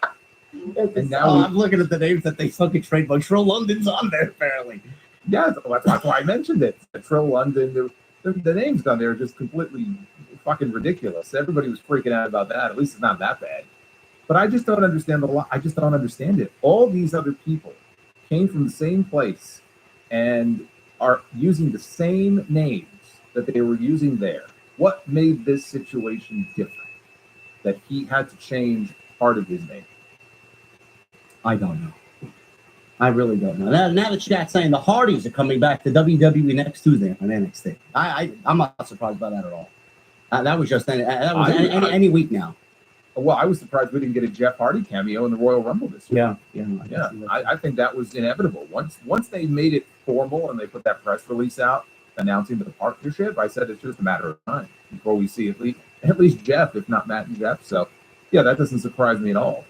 And now I'm looking at the names that they fucking trademark. Trill London's on there, apparently. Yeah, that's why I mentioned it. Trill London, the names down there are just completely fucking ridiculous. Everybody was freaking out about that. At least it's not that bad. But I just don't understand I just don't understand it. All these other people came from the same place and are using the same names that they were using there. What made this situation different? That he had to change part of his name? I don't know. I really don't know. Now the chat's saying the Hardys are coming back to WWE next Tuesday on NXT. I'm not surprised by that at all. That was just any week now. Well, I was surprised we didn't get a Jeff Hardy cameo in the Royal Rumble this year. Yeah. I think that was inevitable. Once they made it formal and they put that press release out announcing the partnership, I said it's just a matter of time before we see at least Jeff, if not Matt and Jeff. So yeah, that doesn't surprise me at all.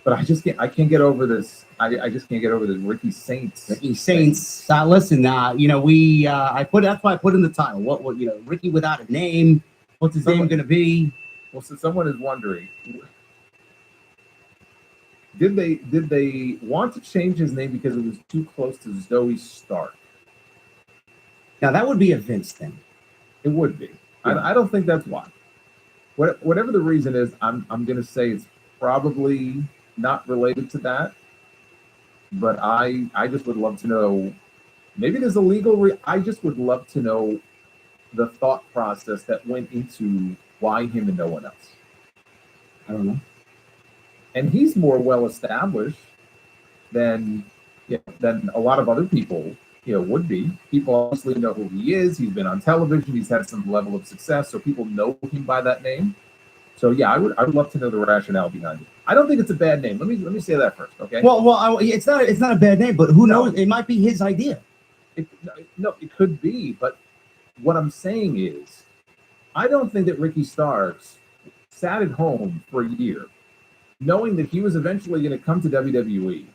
But I can't get over this. I just can't get over this Ricky Saints. Ricky Saints. Listen, that's why I put in the title. What Ricky without a name. What's his name going to be? Well, so someone is wondering, did they want to change his name because it was too close to Zoe Stark? Now that would be a Vince thing. It would be. Yeah. I don't think that's why. Whatever the reason is, I'm going to say it's probably not related to that. But I just would love to know. Maybe there's a legal. I just would love to know the thought process that went into why him and no one else. I don't know. And he's more well established than a lot of other people would be. People obviously know who he is. He's been on television. He's had some level of success, so people know him by that name. So yeah, I would love to know the rationale behind it. I don't think it's a bad name. Let me say that first, okay? Well, it's not a bad name, but who knows? It might be his idea. It could be, but what I'm saying is, I don't think that Ricky Starks sat at home for a year, knowing that he was eventually going to come to WWE,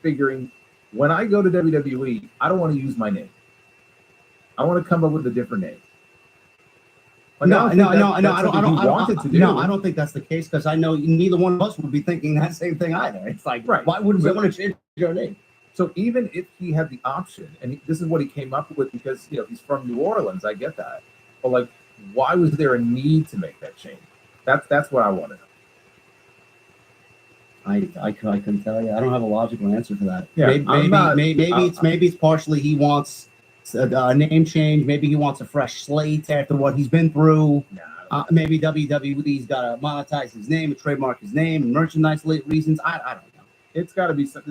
figuring, when I go to WWE, I don't want to use my name. I want to come up with a different name. But I don't think that's the case, because I know neither one of us would be thinking that same thing either. It's like, right. Why wouldn't we want to change your name? So even if he had the option, and this is what he came up with, because he's from New Orleans, I get that. But like, why was there a need to make that change? That's what I want to know. I couldn't tell you. I don't have a logical answer for that. Yeah, maybe it's partially he wants a name change. Maybe he wants a fresh slate after what he's been through. Maybe WWE's got to monetize his name, and trademark his name, and merchandise reasons. I don't know. It's got to be some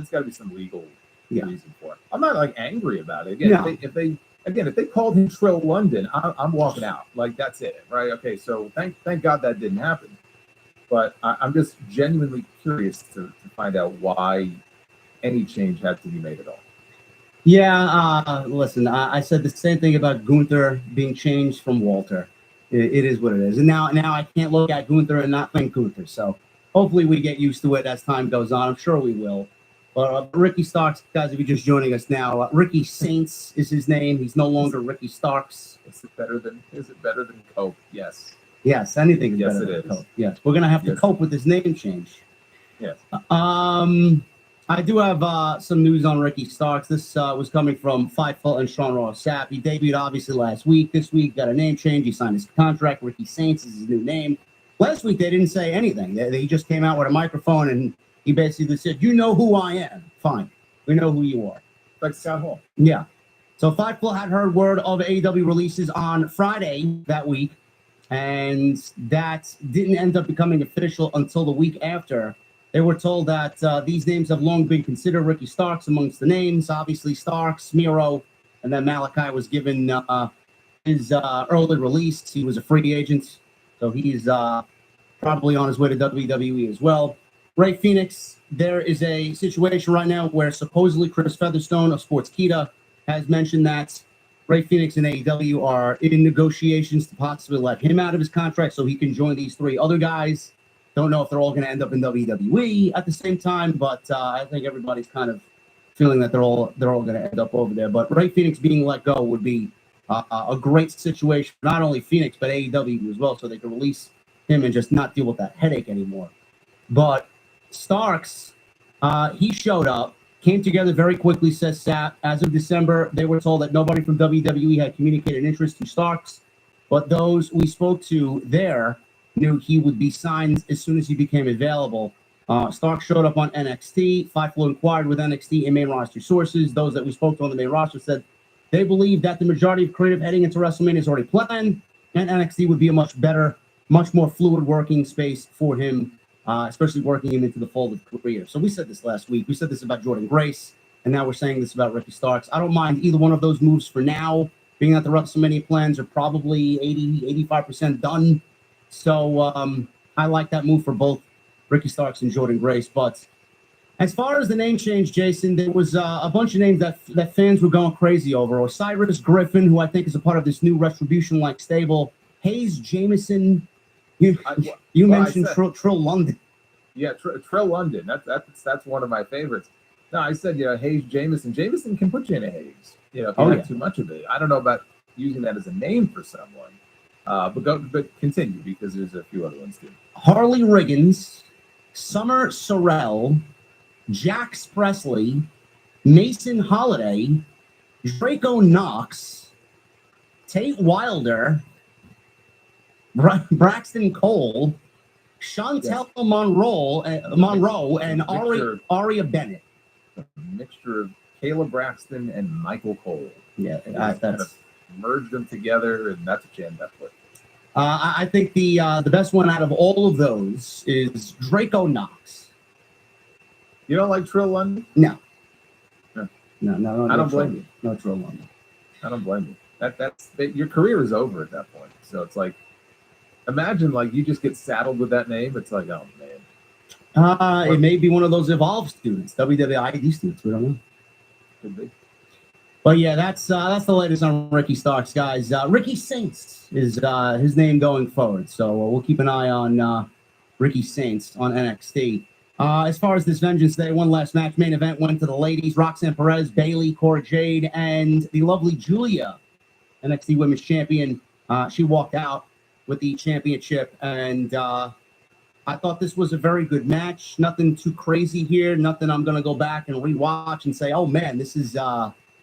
legal reason for it. I'm not like angry about it. Again, if they called him Trill London, I'm walking out. Like, that's it, right? Okay, so thank God that didn't happen. But I'm just genuinely curious to find out why any change had to be made at all. Yeah, listen, I said the same thing about Gunther being changed from Walter. It is what it is. And now I can't look at Gunther and not think Gunther. So hopefully we get used to it as time goes on. I'm sure we will. But Ricky Starks, guys, if you're just joining us now, Ricky Saints is his name. He's no longer Ricky Starks. Is it better than Cope? Yes. Yes, anything is yes, better it than is. Cope. Yes, we're gonna have to cope with this name change. Yes. I do have some news on Ricky Starks. This was coming from Fightful and Sean Ross Sapp. He debuted obviously last week. This week got a name change. He signed his contract. Ricky Saints is his new name. Last week they didn't say anything. They just came out with a microphone and he basically said, "You know who I am. Fine, we know who you are." Like Scott Hall. Yeah. So Fightful had heard word of AEW releases on Friday that week, and that didn't end up becoming official until the week after. They were told that these names have long been considered. Ricky Starks amongst the names, obviously Starks, Miro, and then Malachi was given his early release. He was a free agent, so he's probably on his way to WWE as well. Ray Phoenix, there is a situation right now where supposedly Chris Featherstone of Sportskeeda has mentioned that Ray Phoenix and AEW are in negotiations to possibly let him out of his contract so he can join these three other guys. Don't know if they're all going to end up in WWE at the same time, but I think everybody's kind of feeling that they're all going to end up over there. But Ray Phoenix being let go would be a great situation for not only Phoenix but AEW as well, so they can release him and just not deal with that headache anymore. But Starks, he showed up, came together very quickly, says Sapp. As of December, they were told that nobody from WWE had communicated interest to Starks, but those we spoke to there knew he would be signed as soon as he became available. Starks showed up on NXT. Fightful inquired with NXT and main roster sources. Those that we spoke to on the main roster said they believe that the majority of creative heading into WrestleMania is already planned, and NXT would be a much better, much more fluid working space for him, especially working him into the fold of career. So we said this last week. We said this about Jordan Grace, and now we're saying this about Ricky Starks. I don't mind either one of those moves for now, being that the WrestleMania plans are probably 80-85% done. So I like that move for both Ricky Starks and Jordan Grace. But as far as the name change, Jason, there was a bunch of names that fans were going crazy over. Osiris Griffin, who I think is a part of this new Retribution-like stable. Hayes Jameson. You mentioned Trill London. Yeah, Trill London. That's one of my favorites. No, I said, Hayes Jameson. Jameson can put you in a haze. If you have too much of it. I don't know about using that as a name for someone. But continue, because there's a few other ones too. Harley Riggins, Summer Sorrell, Jax Presley, Mason Holiday, Draco Knox, Tate Wilder, Braxton Cole, Chantel Monroe, and Aria Bennett. A mixture of Kayla Braxton and Michael Cole. Yeah, that's kind of merged them together, and that's a jam that put. I think the best one out of all of those is Draco Knox. You don't like Trill London? No. No. I don't blame you. No Trill London. I don't blame you. That's your career is over at that point. So it's like, imagine like you just get saddled with that name. It's like, oh man. It may be one of those Evolve students, WWID students. We don't know. Could be. But yeah, that's the latest on Ricky Starks, guys. Ricky Saints is his name going forward, so we'll keep an eye on Ricky Saints on NXT. As far as this Vengeance Day, one last match. Main event went to the ladies: Roxanne Perez, Bayley, Cora Jade, and the lovely Julia, NXT Women's Champion. She walked out with the championship, and I thought this was a very good match. Nothing too crazy here. Nothing I'm going to go back and rewatch and say, oh man, this is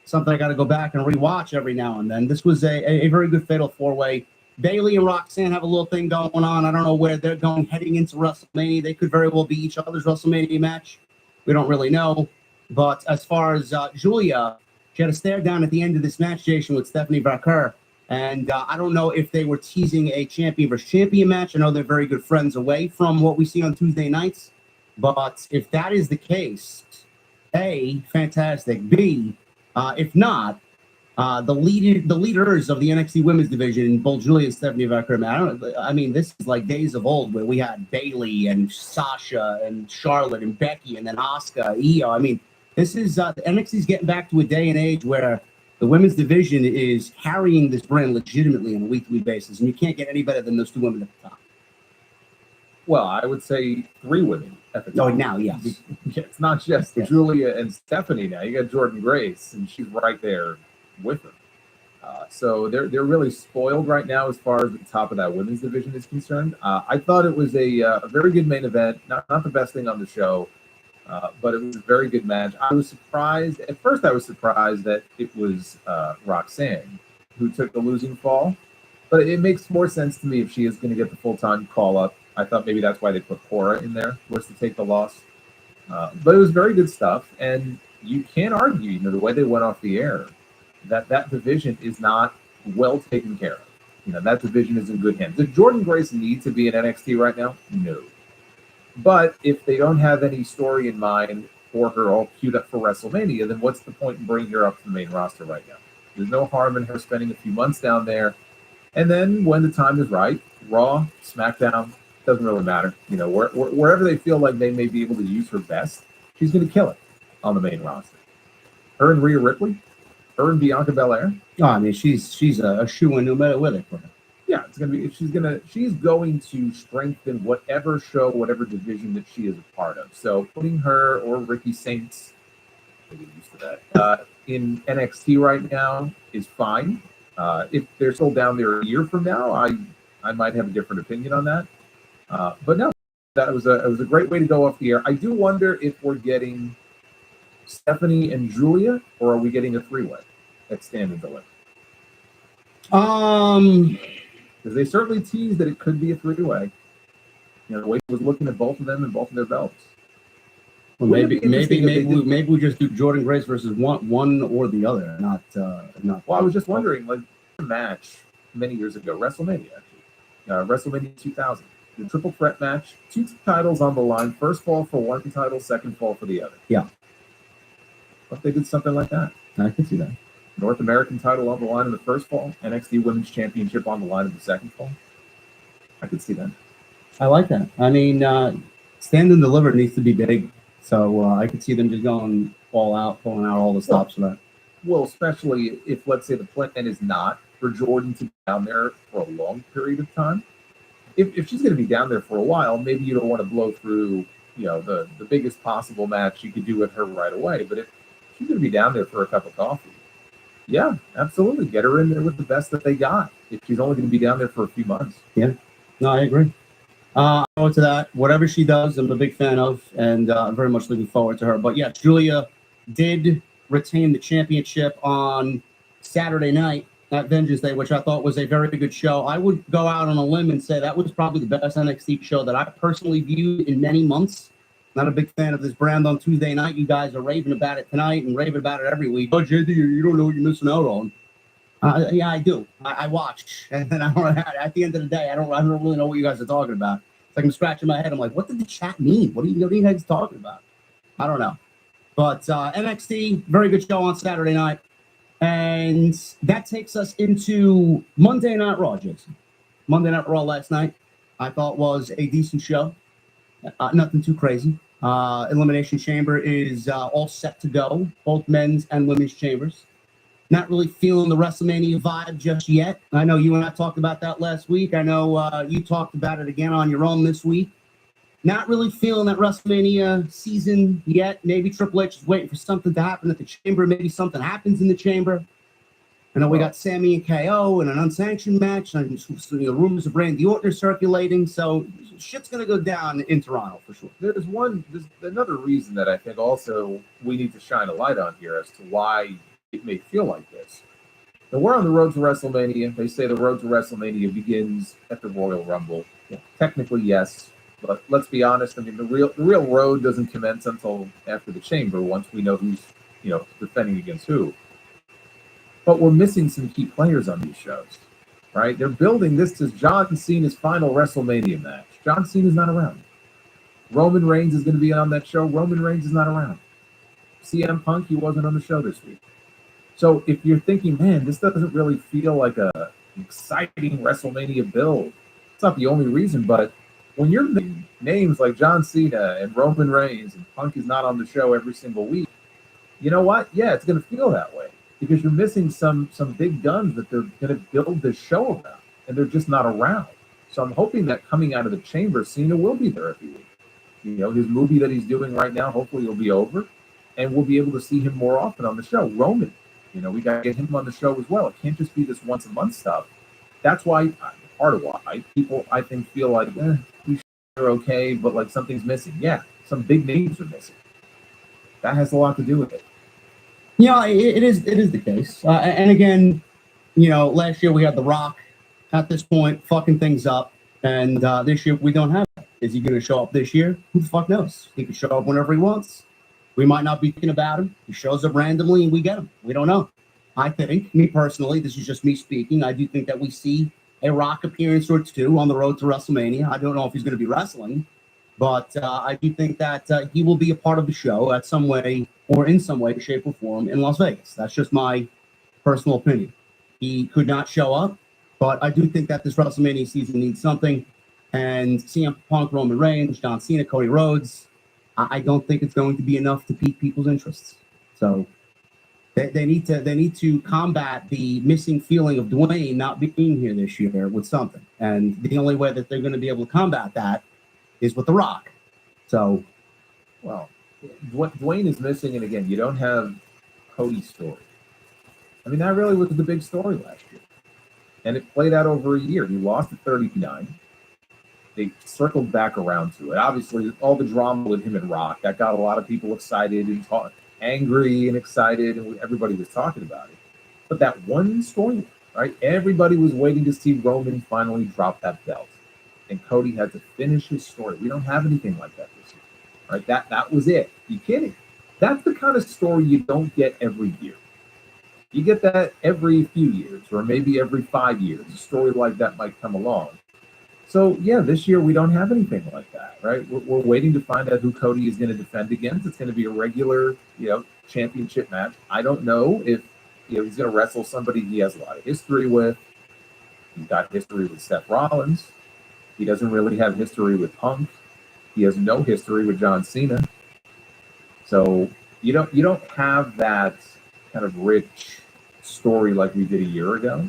something I got to go back and rewatch every now and then. This was a very good fatal four-way. Bayley and Roxanne have a little thing going on. I don't know where they're going heading into WrestleMania. They could very well be each other's WrestleMania match. We don't really know. But as far as Julia, she had a stare down at the end of this match, Jason, with Stephanie Vaquer. And I don't know if they were teasing a champion versus champion match. I know they're very good friends away from what we see on Tuesday nights. But if that is the case, A, fantastic. B, if not, the leaders of the NXT Women's Division, both Julia and Stephanie Vaquer, I mean, this is like days of old where we had Bayley and Sasha and Charlotte and Becky and then Asuka, Io. I mean, this is NXT's getting back to a day and age where the women's division is carrying this brand legitimately on a weekly basis, and you can't get any better than those two women at the top. Well, I would say three women at the top. Oh, now, yes. It's not just Julia and Stephanie now. You got Jordan Grace, and she's right there with them. So they're really spoiled right now as far as the top of that women's division is concerned. I thought it was a very good main event. Not the best thing on the show, but it was a very good match. I was surprised. At first, I was surprised that it was Roxanne who took the losing fall. But it makes more sense to me if she is going to get the full-time call-up. I thought maybe that's why they put Cora in there, was to take the loss. But it was very good stuff. And you can't argue, the way they went off the air, that division is not well taken care of. That division is in good hands. Does Jordan Grace need to be in NXT right now? No. But if they don't have any story in mind for her all queued up for WrestleMania, then what's the point in bringing her up to the main roster right now? There's no harm in her spending a few months down there. And then when the time is right, Raw, SmackDown, doesn't really matter. Wherever they feel like they may be able to use her best, she's going to kill it on the main roster. Her and Rhea Ripley, her and Bianca Belair. Oh, I mean, she's a shoo-in no matter where they put her. Yeah, it's gonna be. She's going to strengthen whatever show, whatever division that she is a part of. So putting her or Ricky Saints, I get used to that, in NXT right now is fine. If they're still down there a year from now, I might have a different opinion on that. But no, that was a great way to go off the air. I do wonder if we're getting Stephanie and Julia, or are we getting a three-way at Stand and Deliver? Because they certainly teased that it could be a three-way. The way he was looking at both of them and both of their belts. Well, maybe we just do Jordan Grace versus one or the other, not. Well, I was just wondering, like a match many years ago, WrestleMania, WrestleMania 2000, the triple threat match, two titles on the line, first fall for one title, second fall for the other. Yeah. But they did something like that. I can see that. North American title on the line in the first fall, NXT Women's Championship on the line in the second fall. I could see that. I like that. I mean, Stand and Deliver needs to be big. So I could see them just going all out, pulling out all the stops for that. Well, especially if, let's say, the plan is not for Jordan to be down there for a long period of time. If she's going to be down there for a while, maybe you don't want to blow through, the biggest possible match you could do with her right away. But if she's going to be down there for a cup of coffee, yeah, absolutely. Get her in there with the best that they got. If she's only going to be down there for a few months. Yeah, no, I agree. I go to that. Whatever she does, I'm a big fan of, and I'm very much looking forward to her. But yeah, Julia did retain the championship on Saturday night at Vengeance Day, which I thought was a very good show. I would go out on a limb and say that was probably the best NXT show that I personally viewed in many months. Not a big fan of this brand on Tuesday night. You guys are raving about it tonight and raving about it every week. Oh, JD, you don't know what you're missing out on. Yeah, I do. I watch, and then at the end of the day, I don't really know what you guys are talking about. It's like I'm scratching my head. I'm like, what did the chat mean? What are you guys talking about? I don't know. But NXT, very good show on Saturday night. And that takes us into Monday Night Raw, Jason. Monday Night Raw last night, I thought was a decent show. Nothing too crazy. Elimination Chamber is all set to go, both men's and women's chambers. Not really feeling the WrestleMania vibe just yet. I know you and I talked about that last week. I know you talked about it again on your own this week. Not really feeling that WrestleMania season yet. Maybe Triple H is waiting for something to happen at the Chamber. Maybe something happens in the Chamber. I know we got Sammy and KO in an unsanctioned match. And rumors of Randy Orton circulating. So shit's going to go down in Toronto for sure. There's another reason that I think also we need to shine a light on here as to why it may feel like this. Now, we're on the road to WrestleMania. They say the road to WrestleMania begins at the Royal Rumble. Yeah. Technically, yes. But let's be honest. I mean, the real road doesn't commence until after the Chamber, once we know who's defending against who. But we're missing some key players on these shows, right? They're building this as John Cena's final WrestleMania match. John Cena's not around. Roman Reigns is going to be on that show. Roman Reigns is not around. CM Punk, he wasn't on the show this week. So if you're thinking, man, this doesn't really feel like an exciting WrestleMania build, it's not the only reason, but when you're names like John Cena and Roman Reigns and Punk is not on the show every single week, you know what? Yeah, it's going to feel that way because you're missing some big guns that they're going to build this show around, and they're just not around. So I'm hoping that coming out of the Chamber, Cena will be there every week. His movie that he's doing right now, hopefully will be over, and we'll be able to see him more often on the show. Roman, we got to get him on the show as well. It can't just be this once a month stuff. That's why, part of why people, I think, feel like, they're okay, but like something's missing. Yeah, some big names are missing. That has a lot to do with it. Yeah, it is the case. And again, last year we had The Rock at this point fucking things up. And this year we don't have that. Is he going to show up this year? Who the fuck knows? He can show up whenever he wants. We might not be thinking about him. He shows up randomly and we get him. We don't know. I think, me personally, this is just me speaking, I do think that we see a Rock appearance or two on the road to WrestleMania. I don't know if he's going to be wrestling, but I do think that he will be a part of the show at some way or in some way, shape, or form in Las Vegas. That's just my personal opinion. He could not show up, but I do think that this WrestleMania season needs something. And CM Punk, Roman Reigns, John Cena, Cody Rhodes, I don't think it's going to be enough to pique people's interests. So they need to combat the missing feeling of Dwayne not being here this year with something. And the only way that they're going to be able to combat that is with The Rock. So, well, what Dwayne is missing, and again, you don't have Cody's story. I mean, that really was the big story last year. And it played out over a year. He lost at 39. They circled back around to it. Obviously, all the drama with him and Rock, that got a lot of people excited and angry and excited, and everybody was talking about it. But that one story, right? Everybody was waiting to see Roman finally drop that belt. And Cody had to finish his story. We don't have anything like that this year, right? That was it. You kidding? That's the kind of story you don't get every year. You get that every few years, or maybe every 5 years. A story like that might come along. So, yeah, this year we don't have anything like that, right? We're waiting to find out who Cody is going to defend against. It's going to be a regular, championship match. I don't know if, he's going to wrestle somebody he has a lot of history with. He's got history with Seth Rollins. He doesn't really have history with Punk. He has no history with John Cena. So you don't have that kind of rich story like we did a year ago.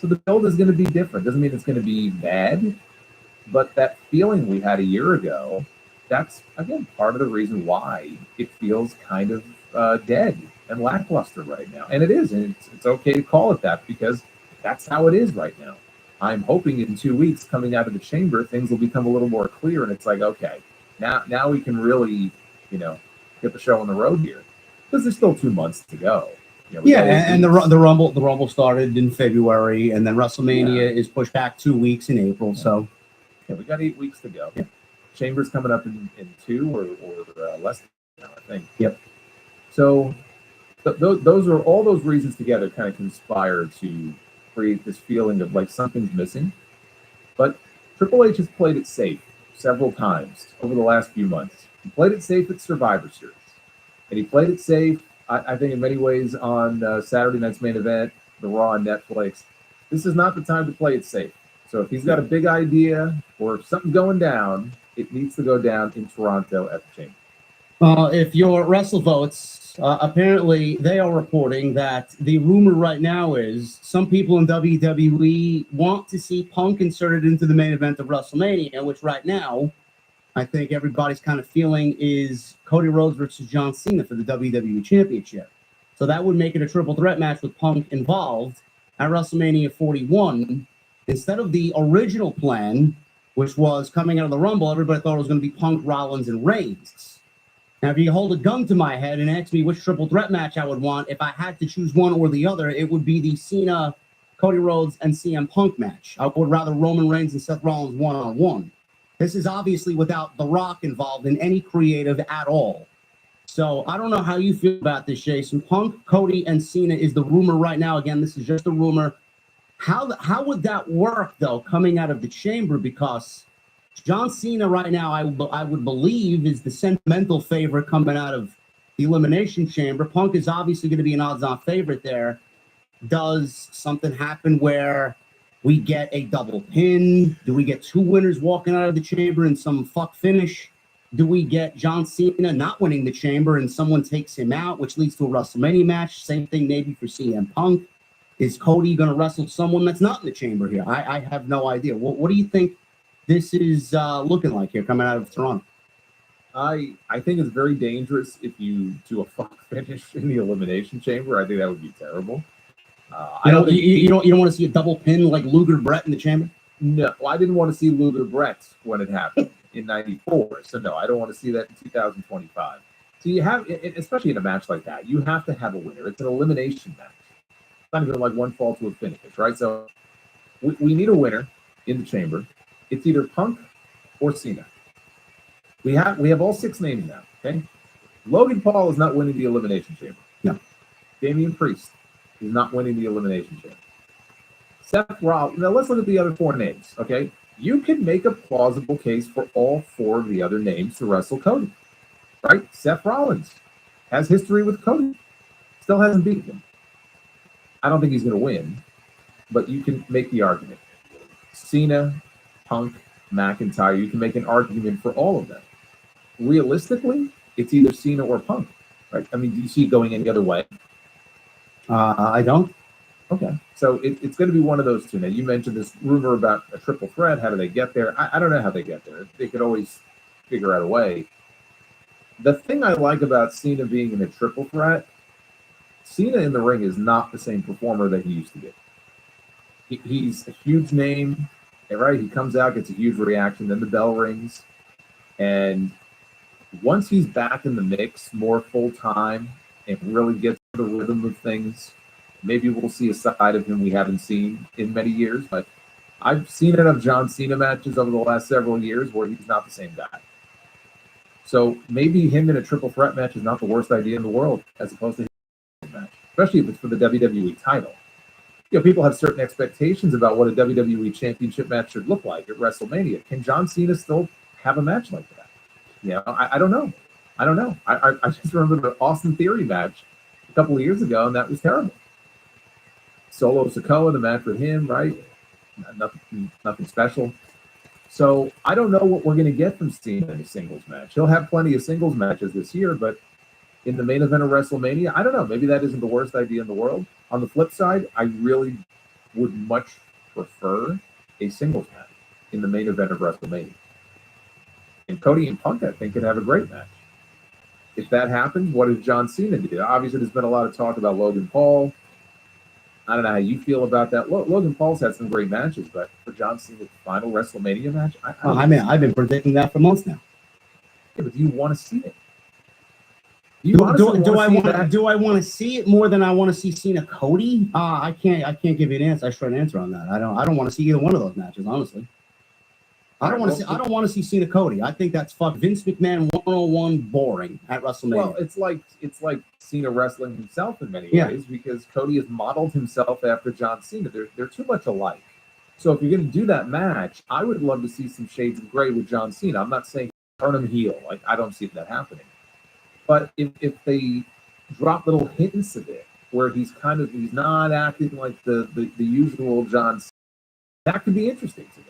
So the build is going to be different. Doesn't mean it's going to be bad, but that feeling we had a year ago, that's again part of the reason why it feels kind of dead and lackluster right now. And it is, and it's okay to call it that because that's how it is right now. I'm hoping in 2 weeks coming out of the chamber, things will become a little more clear, and it's like, okay, now we can really, get the show on the road here because there's still 2 months to go. And the Rumble started in February, and then WrestleMania is pushed back 2 weeks in April. So we got 8 weeks to go. Yeah. Chamber's coming up in 2 or less now, I think. Yep. So those are all those reasons together kind of conspire to create this feeling of like something's missing. But Triple H has played it safe several times over the last few months. He played it safe at Survivor Series, and he played it safe, I think, in many ways on Saturday night's main event, the Raw on Netflix. This is not the time to play it safe. So if he's got a big idea or if something's going down, it needs to go down in Toronto at the Chamber. If your WrestleVotes, apparently they are reporting that the rumor right now is some people in WWE want to see Punk inserted into the main event of WrestleMania, which right now I think everybody's kind of feeling is Cody Rhodes versus John Cena for the WWE Championship. So that would make it a triple threat match with Punk involved at WrestleMania 41. Instead of the original plan, which was coming out of the Rumble, everybody thought it was going to be Punk, Rollins, and Reigns. Now, if you hold a gun to my head and ask me which triple threat match I would want, if I had to choose one or the other, it would be the Cena, Cody Rhodes, and CM Punk match. I would rather Roman Reigns and Seth Rollins one-on-one. This is obviously without The Rock involved in any creative at all. So I don't know how you feel about this, Jason. Punk, Cody, and Cena is the rumor right now. Again, this is just a rumor. How would that work, though, coming out of the chamber? Because John Cena right now, I would believe, is the sentimental favorite coming out of the Elimination Chamber. Punk is obviously going to be an odds-on favorite there. Does something happen where we get a double pin? Do we get 2 winners walking out of the chamber in some fuck finish? Do we get John Cena not winning the chamber and someone takes him out, which leads to a WrestleMania match? Same thing maybe for CM Punk. Is Cody going to wrestle someone that's not in the chamber here? I have no idea. What do you think this is looking like here coming out of Toronto? I think it's very dangerous if you do a fuck finish in the Elimination Chamber. I think that would be terrible. You don't want to see a double pin like Luger Brett in the chamber? No, I didn't want to see Luger Brett when it happened in '94. So no, I don't want to see that in 2025. So you have, especially in a match like that, you have to have a winner. It's an elimination match. It's not even like one fall to a finish, right? So we need a winner in the chamber. It's either Punk or Cena. We have all 6 names now. Okay, Logan Paul is not winning the Elimination Chamber. No. Damian Priest is not winning the Elimination Chamber. Seth Rollins. Now let's look at the other 4 names. Okay, you can make a plausible case for all 4 of the other names to wrestle Cody. Right? Seth Rollins has history with Cody. Still hasn't beaten him. I don't think he's going to win, but you can make the argument. Cena, Punk, McIntyre, you can make an argument for all of them. Realistically, it's either Cena or Punk, right? I mean, do you see it going any other way? I don't. Okay, so it's going to be one of those 2. Now, you mentioned this rumor about a triple threat. How do they get there? I don't know how they get there. They could always figure out a way. The thing I like about Cena being in a triple threat, Cena in the ring is not the same performer that he used to be. He's a huge name, right? He comes out, gets a huge reaction, then the bell rings. And once he's back in the mix more full-time and really gets the rhythm of things, maybe we'll see a side of him we haven't seen in many years. But I've seen enough John Cena matches over the last several years where he's not the same guy. So maybe him in a triple threat match is not the worst idea in the world, as opposed to him match, especially if it's for the WWE title. People have certain expectations about what a WWE Championship match should look like at WrestleMania. Can John Cena still have a match like that? I don't know. I just remember the Austin Theory match a couple of years ago, and that was terrible. Solo Sikoa, the match with him, right? Nothing special. So I don't know what we're going to get from Cena in a singles match. He'll have plenty of singles matches this year, but in the main event of WrestleMania, I don't know. Maybe that isn't the worst idea in the world. On the flip side, I really would much prefer a singles match in the main event of WrestleMania. And Cody and Punk, I think, could have a great match. If that happens, what does John Cena do? Obviously, there's been a lot of talk about Logan Paul. I don't know how you feel about that. Logan Paul's had some great matches, but for John Cena's final WrestleMania match, I've been predicting that for months now. Yeah, but do you want to see it? Do I want to see it more than I want to see Cena Cody? I can't give you a straight answer on that. I don't want to see either one of those matches, honestly. I don't want to see Cena Cody. I think that's Vince McMahon 101 boring at WrestleMania. Well, it's like Cena wrestling himself in many ways, because Cody has modeled himself after John Cena. They're too much alike. So if you're going to do that match, I would love to see some shades of gray with John Cena. I'm not saying turn him heel. Like, I don't see that happening. But if they drop little hints of it, where he's not acting like the usual John Cena, that could be interesting to me.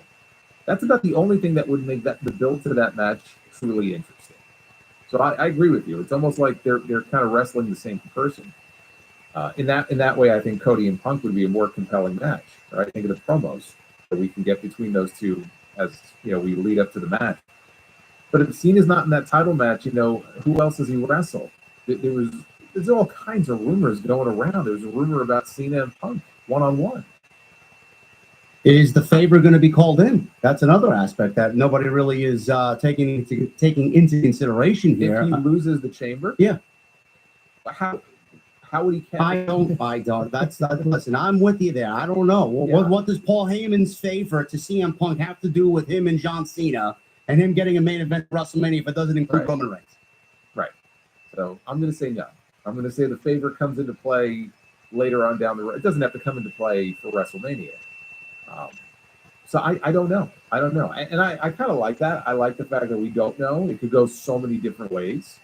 That's about the only thing that would make the build to that match truly interesting. So I agree with you. It's almost like they're kind of wrestling the same person. In that way, I think Cody and Punk would be a more compelling match. Right? I think of the promos that we can get between those two as we lead up to the match. But if Cena's not in that title match, who else does he wrestle? There's all kinds of rumors going around. There's a rumor about Cena and Punk one-on-one. Is the favor going to be called in? That's another aspect that nobody really is taking into consideration here. If he loses the chamber, how would he catch? I don't. Listen, I'm with you there. I don't know. What does Paul Heyman's favor to CM Punk have to do with him and John Cena and him getting a main event at WrestleMania if it doesn't include Roman Reigns? Right. So I'm going to say no. I'm going to say the favor comes into play later on down the road. It doesn't have to come into play for WrestleMania. So I don't know. And I kind of like that. I like the fact that we don't know. It could go so many different ways.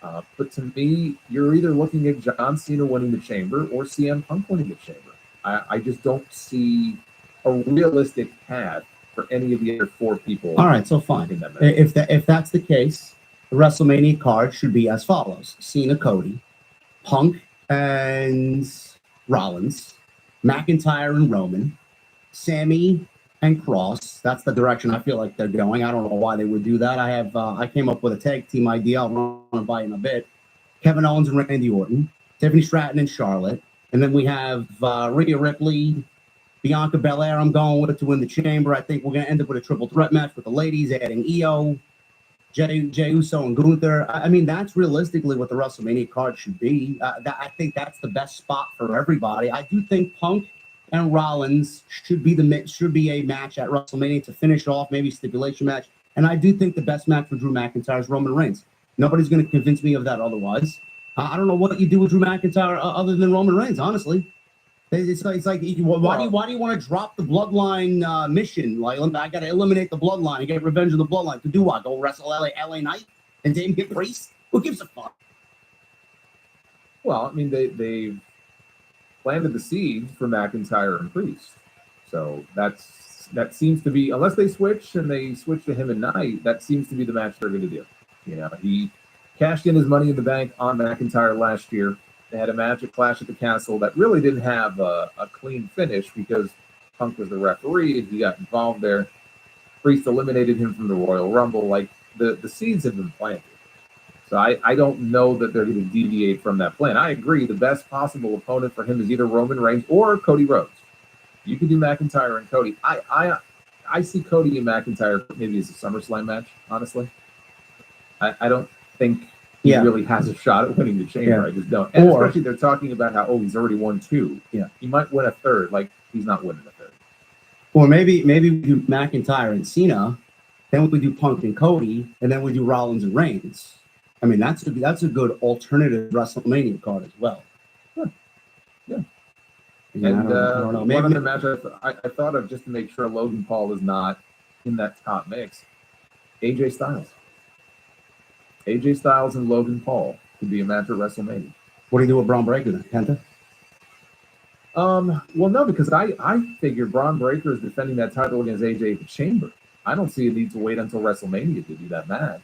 But to me, you're either looking at John Cena winning the chamber or CM Punk winning the chamber. I just don't see a realistic path for any of the other four people. All right, so fine. If that's the case, the WrestleMania card should be as follows: Cena, Cody, Punk and Rollins, McIntyre and Roman, Sammy and Cross. That's the direction I feel like they're going. I don't know why they would do that. I came up with a tag team idea. I'll run by in a bit. Kevin Owens and Randy Orton, Tiffany Stratton and Charlotte, and then we have Rhea Ripley, Bianca Belair. I'm going with it to win the chamber. I think we're going to end up with a triple threat match with the ladies, adding Io, Jey Uso, and Gunther. I mean, that's realistically what the WrestleMania card should be. I think that's the best spot for everybody. I do think Punk and Rollins should be a match at WrestleMania to finish off, maybe stipulation match. And I do think the best match for Drew McIntyre is Roman Reigns. Nobody's going to convince me of that otherwise. I don't know what you do with Drew McIntyre other than Roman Reigns, honestly. It's like why do you want to drop the bloodline mission? Like, I got to eliminate the bloodline and get revenge of the bloodline. To do what? Go wrestle LA Knight and Damian Priest? Who gives a fuck? Well, I mean, they've planted the seeds for McIntyre and Priest. So that seems to be, unless they switch to him and Knight, that seems to be the match they're going to do. He cashed in his Money in the Bank on McIntyre last year. They had a match at Clash at the Castle that really didn't have a clean finish because Punk was the referee and he got involved there. Priest eliminated him from the Royal Rumble. Like, the seeds have been planted. So I don't know that they're going to deviate from that plan. I agree. The best possible opponent for him is either Roman Reigns or Cody Rhodes. You can do McIntyre and Cody. I see Cody and McIntyre maybe as a SummerSlam match, honestly. I don't think he really has a shot at winning the chamber. Yeah. I just don't. And especially they're talking about how, he's already won 2. Yeah. He might win a third. Like, he's not winning a third. Or maybe we do McIntyre and Cena, then we do Punk and Cody, and then we do Rollins and Reigns. I mean, that's a good alternative WrestleMania card as well. Yeah. And I don't know. One other match I thought of just to make sure Logan Paul is not in that top mix. AJ Styles and Logan Paul could be a match at WrestleMania. What do you do with Braun Breaker then, Kenta? Well, no, because I figure Braun Breaker is defending that title against AJ at the Chamber. I don't see a need to wait until WrestleMania to do that match.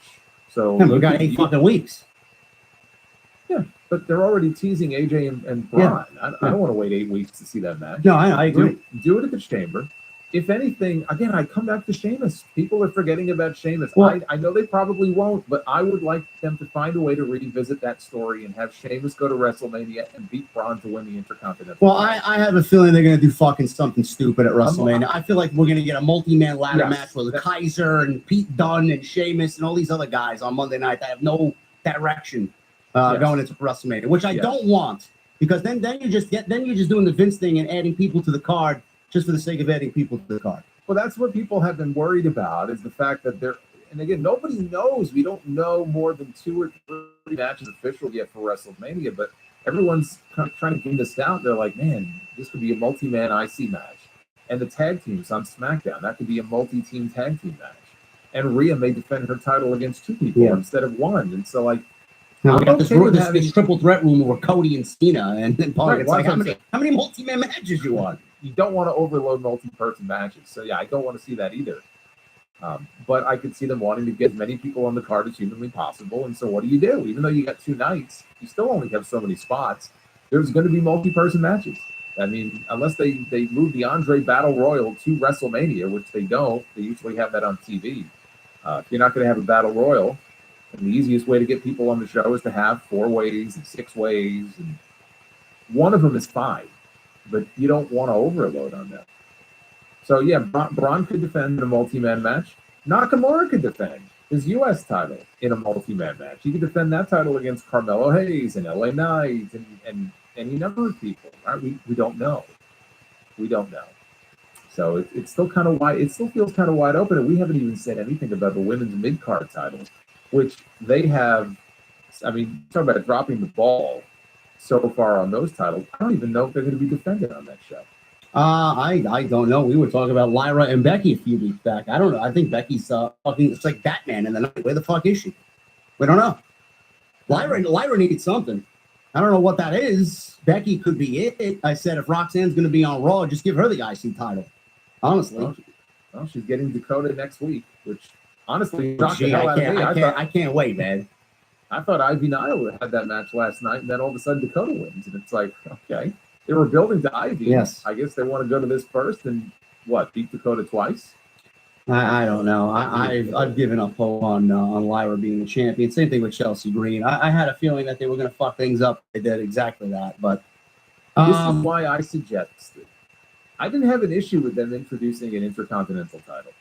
So Yeah, we got 8 fucking weeks. but they're already teasing AJ and Braun. I don't want to wait 8 weeks to see that match. No, I agree. Do it at the Chamber. If anything, again, I come back to Sheamus. People are forgetting about Sheamus. Well- I know they probably won't, but I would like them to find a way to revisit that story and have Sheamus go to WrestleMania and beat Braun to win the Intercontinental. Well, I have a feeling they're going to do fucking something stupid at WrestleMania. I feel like we're going to get a multi-man ladder Yes. match with Kaiser and Pete Dunne and Sheamus and all these other guys on Monday night that have no direction going into WrestleMania, which I don't want, because then you're just doing the Vince thing and adding people to the card just for the sake of adding people to the card. Well, that's what people have been worried about, is the fact that they're, and again, nobody knows. We don't know more than 2 or 3 matches official yet for WrestleMania, but everyone's kind of trying to game this down. They're like, man, this could be a multi-man IC match. And the tag teams on SmackDown, that could be a multi-team tag team match. And Rhea may defend her title against 2 people instead of 1. And so, like, Now, we I'm got this, okay with this, having- this triple threat room where Cody and Cena and then Punk. Right, It's like, well, how many multi-man matches you want? you don't want to overload multi-person matches. So yeah, I don't want to see that either. But I could see them wanting to get as many people on the card as humanly possible. And so what do? Even though you got 2 nights, you still only have so many spots. There's going to be multi-person matches. I mean, unless they move the Andre Battle Royal to WrestleMania, which they don't. They usually have that on TV. If you're not going to have a Battle Royal, and the easiest way to get people on the show is to have 4 ways and 6 ways. And one of them is 5. But you don't want to overload on that. So, yeah, Braun could defend in a multi-man match. Nakamura could defend his U.S. title in a multi-man match. He could defend that title against Carmelo Hayes and LA Knight and any number of people. Right? We don't know. We don't know. So it's still kind of wide. It still feels kind of wide open, and we haven't even said anything about the women's mid-card titles, which they have. I mean, talk about dropping the ball so far on those titles. I don't even know if they're going to be defended on that show. I don't know. We were talking about Lyra and Becky a few weeks back. I don't know. I think Becky's fucking. It's like Batman in the night. Where the fuck is she? We don't know. Lyra needs something. I don't know what that is. Becky could be it. I said if Roxanne's going to be on Raw, just give her the IC title. Honestly. Well, she's getting Dakota next week, which honestly shocked the Gee, hell out of me. I can't wait, man. I thought Ivy Nile had that match last night, and then all of a sudden Dakota wins, and it's like, okay, they were building to Ivy. Yes. I guess they want to go to this first and beat Dakota twice. I don't know. I've given up hope on Lyra being the champion. Same thing with Chelsea Green. I had a feeling that they were going to fuck things up. They did exactly that. But This is why I suggested. I didn't have an issue with them introducing an Intercontinental title.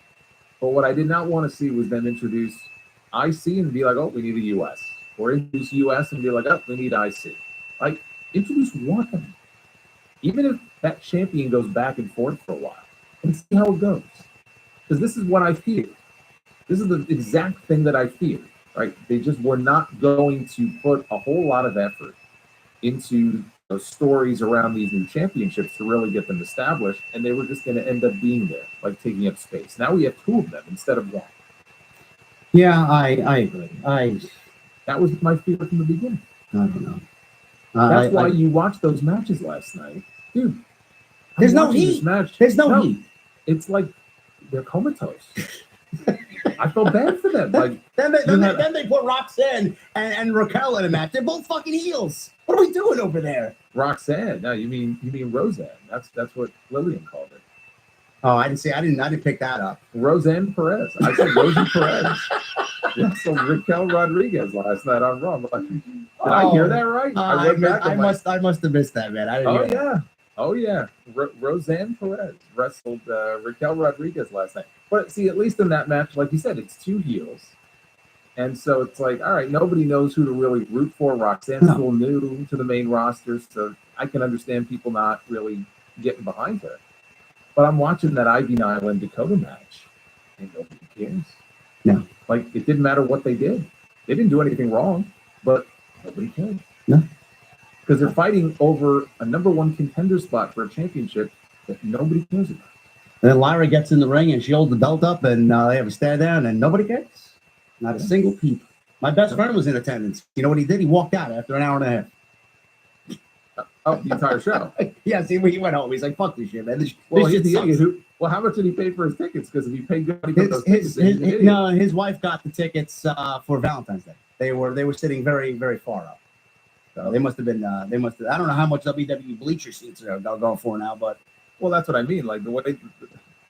But what I did not want to see was them introduce IC and be like, oh, we need a US. Or introduce US and be like, oh, we need IC. Like, introduce one. Even if that champion goes back and forth for a while and see how it goes. Because this is what I fear. This is the exact thing that I fear. Right? They just were not going to put a whole lot of effort into those stories around these new championships to really get them established, and they were just going to end up being there, like taking up space. Now we have 2 of them instead of 1. yeah, I agree. That was my fear from the beginning. I don't know. That's why you watched those matches last night, dude. There's no watching this heat. match. There's no heat. It's like they're comatose. I felt bad for them. Like Then they put Roxanne and Raquel in a match. They're both fucking heels. What are we doing over there? Roxanne. No, you mean Roseanne. That's what Lillian called it. Oh, I didn't pick that up. Roseanne Perez. I said Rosie Perez. Yeah, so Raquel Rodriguez last night on Raw. Did I hear that right? I must have missed that, man. I didn't hear that. Oh yeah. Roseanne Perez wrestled Raquel Rodriguez last night. But see, at least in that match, like you said, it's 2 heels. And so it's like, all right, nobody knows who to really root for. Roxanne's still new to the main roster, so I can understand people not really getting behind her. But I'm watching that Ivy Nile and Dakota match, and nobody cares. No. Like, it didn't matter what they did. They didn't do anything wrong, but nobody cared. No. Because they're fighting over a number 1 contender spot for a championship that nobody cares about. And then Lyra gets in the ring and she holds the belt up and they have a stare down and nobody cares. Not a single peep. My best friend was in attendance. You know what he did? He walked out after an hour and a half. Oh, the entire show. Yeah, see, he went home. He's like, "Fuck this shit, man." This Well, shit here's the sucks. thing. Well, how much did he pay for his tickets? Because if he paid good money for those tickets, then he's an idiot. No, his wife got the tickets for Valentine's Day. They were sitting very, very far up. So they must have been. I don't know how much WWE bleacher seats are going for now, but Well, that's what I mean. Like for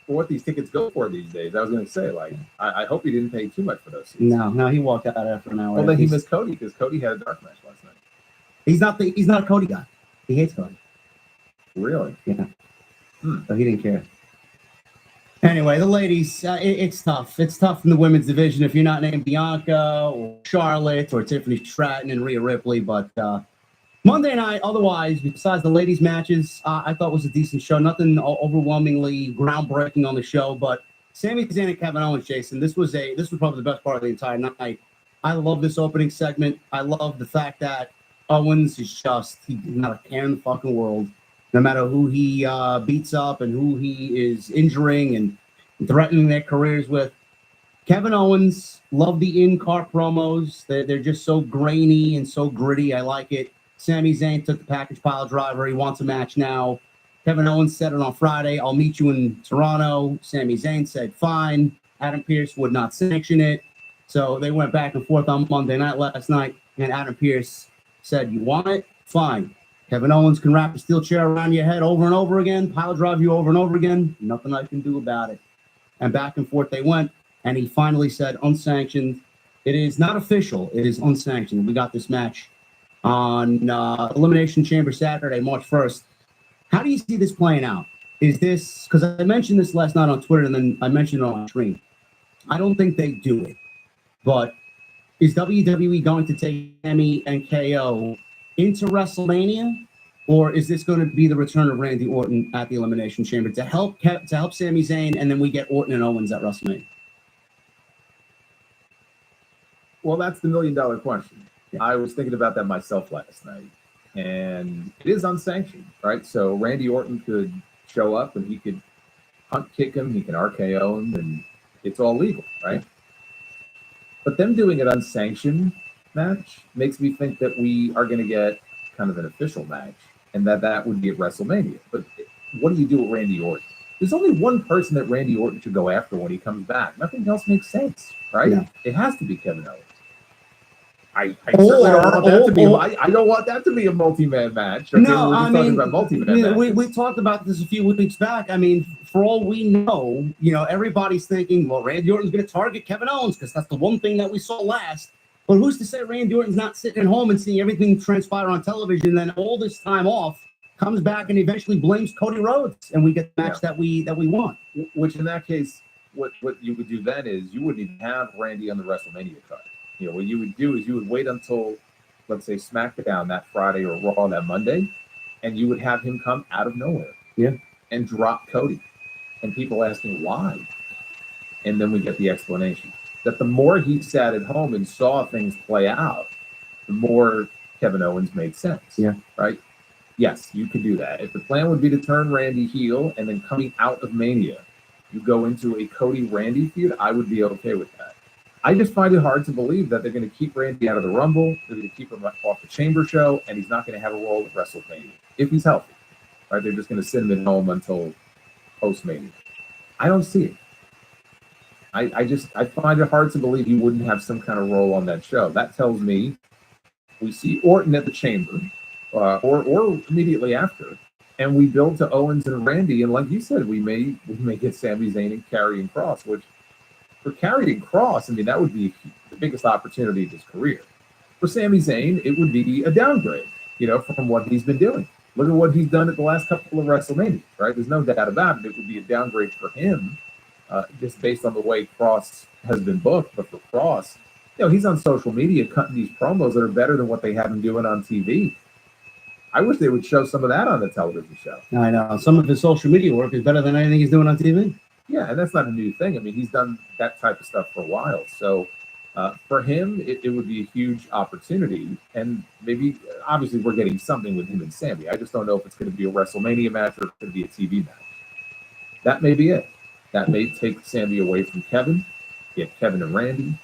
what these tickets go for these days. I was going to say, like, I hope he didn't pay too much for those seats. no, he walked out after an hour. Well, then he missed Cody because Cody had a dark match last night. He's not a Cody guy. He hates Cody. Really? Yeah. So he didn't care. Anyway, the ladies, it's tough. It's tough in the women's division if you're not named Bianca or Charlotte or Tiffany Stratton and Rhea Ripley. But Monday night, otherwise, besides the ladies' matches, I thought was a decent show. Nothing overwhelmingly groundbreaking on the show, but Sami Zayn and Kevin Owens, Jason, this was probably the best part of the entire night. I love this opening segment. I love the fact that Owens is he's not a care in the fucking world. No matter who he beats up and who he is injuring and threatening their careers with. Kevin Owens, love the in-car promos. They're just so grainy and so gritty. I like it. Sami Zayn took the package pile driver. He wants a match now. Kevin Owens said it on Friday. I'll meet you in Toronto. Sami Zayn said fine. Adam Pearce would not sanction it. So they went back and forth on Monday night last night. And Adam Pearce said, you want it? Fine. Kevin Owens can wrap a steel chair around your head over and over again, pile drive you over and over again. Nothing I can do about it. And back and forth they went. And he finally said, unsanctioned. It is not official. It is unsanctioned. We got this match on Elimination Chamber Saturday, March 1st. How do you see this playing out? Is this, because I mentioned this last night on Twitter and then I mentioned it on stream. I don't think they do it. But is WWE going to take Sami and KO into WrestleMania, or is this going to be the return of Randy Orton at the Elimination Chamber to help Sami Zayn, and then we get Orton and Owens at WrestleMania? Well, that's the $1 million question. Yeah. I was thinking about that myself last night, and it is unsanctioned, right? So Randy Orton could show up and he could punt kick him, he can RKO him, and it's all legal, right? But them doing an unsanctioned match makes me think that we are going to get kind of an official match, and that would be at WrestleMania. But what do you do with Randy Orton? There's only one person that Randy Orton should go after when he comes back. Nothing else makes sense, right? Yeah. It has to be Kevin Owens. I certainly don't want that to be. I don't want that to be a multi-man match. Okay? No, we're just talking about multi-man matches. we talked about this a few weeks back. I mean, for all we know, everybody's thinking, well, Randy Orton's going to target Kevin Owens because that's the one thing that we saw last. But who's to say Randy Orton's not sitting at home and seeing everything transpire on television, and then all this time off comes back and eventually blames Cody Rhodes, and we get the match that we want. Which in that case, what you would do then is you wouldn't even have Randy on the WrestleMania card. What you would do is you would wait until, let's say, SmackDown that Friday or Raw that Monday, and you would have him come out of nowhere, and drop Cody, and people asking why, and then we get the explanation that the more he sat at home and saw things play out, the more Kevin Owens made sense. Yeah. Right. Yes, you could do that. If the plan would be to turn Randy heel and then coming out of Mania, you go into a Cody Randy feud, I would be okay with that. I just find it hard to believe that they're going to keep Randy out of the Rumble, they're going to keep him off the Chamber show, and he's not going to have a role at WrestleMania if he's healthy. Right? They're just going to sit him at home until post-Mania. I don't see it. I find it hard to believe he wouldn't have some kind of role on that show. That tells me we see Orton at the Chamber, or immediately after, and we build to Owens and Randy, and like you said, we may get Sami Zayn and Karrion Kross, which for Karrion Kross, I mean, that would be the biggest opportunity of his career. For Sami Zayn, it would be a downgrade, from what he's been doing. Look at what he's done at the last couple of WrestleMania, right? There's no doubt about it. It would be a downgrade for him, just based on the way Kross has been booked. But for Kross, he's on social media cutting these promos that are better than what they have him doing on TV. I wish they would show some of that on the television show. I know. Some of his social media work is better than anything he's doing on TV. Yeah, and that's not a new thing. I mean, he's done that type of stuff for a while. So for him, it would be a huge opportunity. And maybe, obviously, we're getting something with him and Sami. I just don't know if it's going to be a WrestleMania match or if it's going to be a TV match. That may be it. That may take Sami away from Kevin, get Kevin and Randy.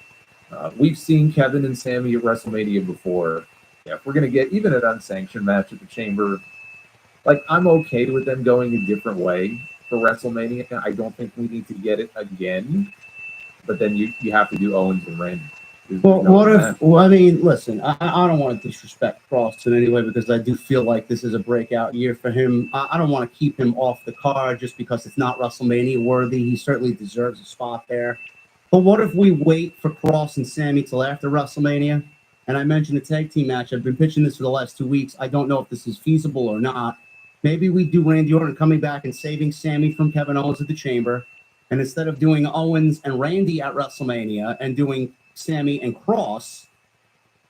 We've seen Kevin and Sami at WrestleMania before. Yeah, if we're going to get even an unsanctioned match at the Chamber, like, I'm okay with them going a different way for WrestleMania. I don't think we need to get it again. But then you have to do Owens and Randy. Well, what if? Well, I mean, listen, I don't want to disrespect Cross in any way because I do feel like this is a breakout year for him. I don't want to keep him off the card just because it's not WrestleMania worthy. He certainly deserves a spot there. But what if we wait for Cross and Sammy till after WrestleMania? And I mentioned a tag team match. I've been pitching this for the last 2 weeks. I don't know if this is feasible or not. Maybe we do Randy Orton coming back and saving Sammy from Kevin Owens at the Chamber. And instead of doing Owens and Randy at WrestleMania and doing Sammy and Cross,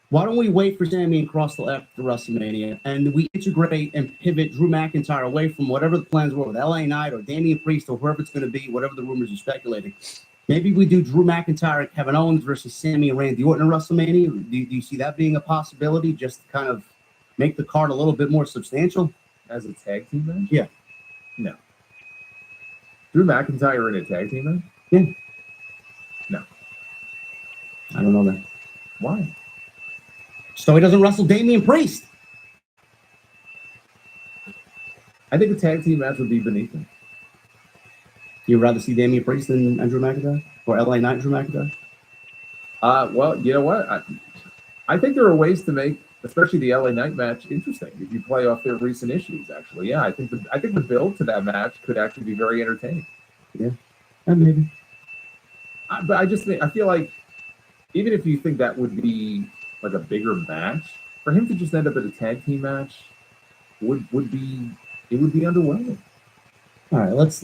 why don't we wait for Sammy and Cross till after WrestleMania and we integrate and pivot Drew McIntyre away from whatever the plans were with LA Knight or Damian Priest or whoever it's going to be, whatever the rumors are speculating. Maybe we do Drew McIntyre and Kevin Owens versus Sammy and Randy Orton at WrestleMania. Do you see that being a possibility? Just to kind of make the card a little bit more substantial? As a tag team match? Yeah. No. Drew McIntyre in a tag team match? Yeah. No. I don't know that. Why? So he doesn't wrestle Damian Priest. I think a tag team match would be beneath him. You'd rather see Damian Priest than Drew McIntyre? Or LA Knight Drew McIntyre? Well, you know what? I think there are ways to make, especially the LA Knight match, interesting. If you play off their recent issues, actually, yeah, I think the build to that match could actually be very entertaining. Yeah, maybe. But I feel like even if you think that would be like a bigger match, for him to just end up at a tag team match would be underwhelming. All right, let's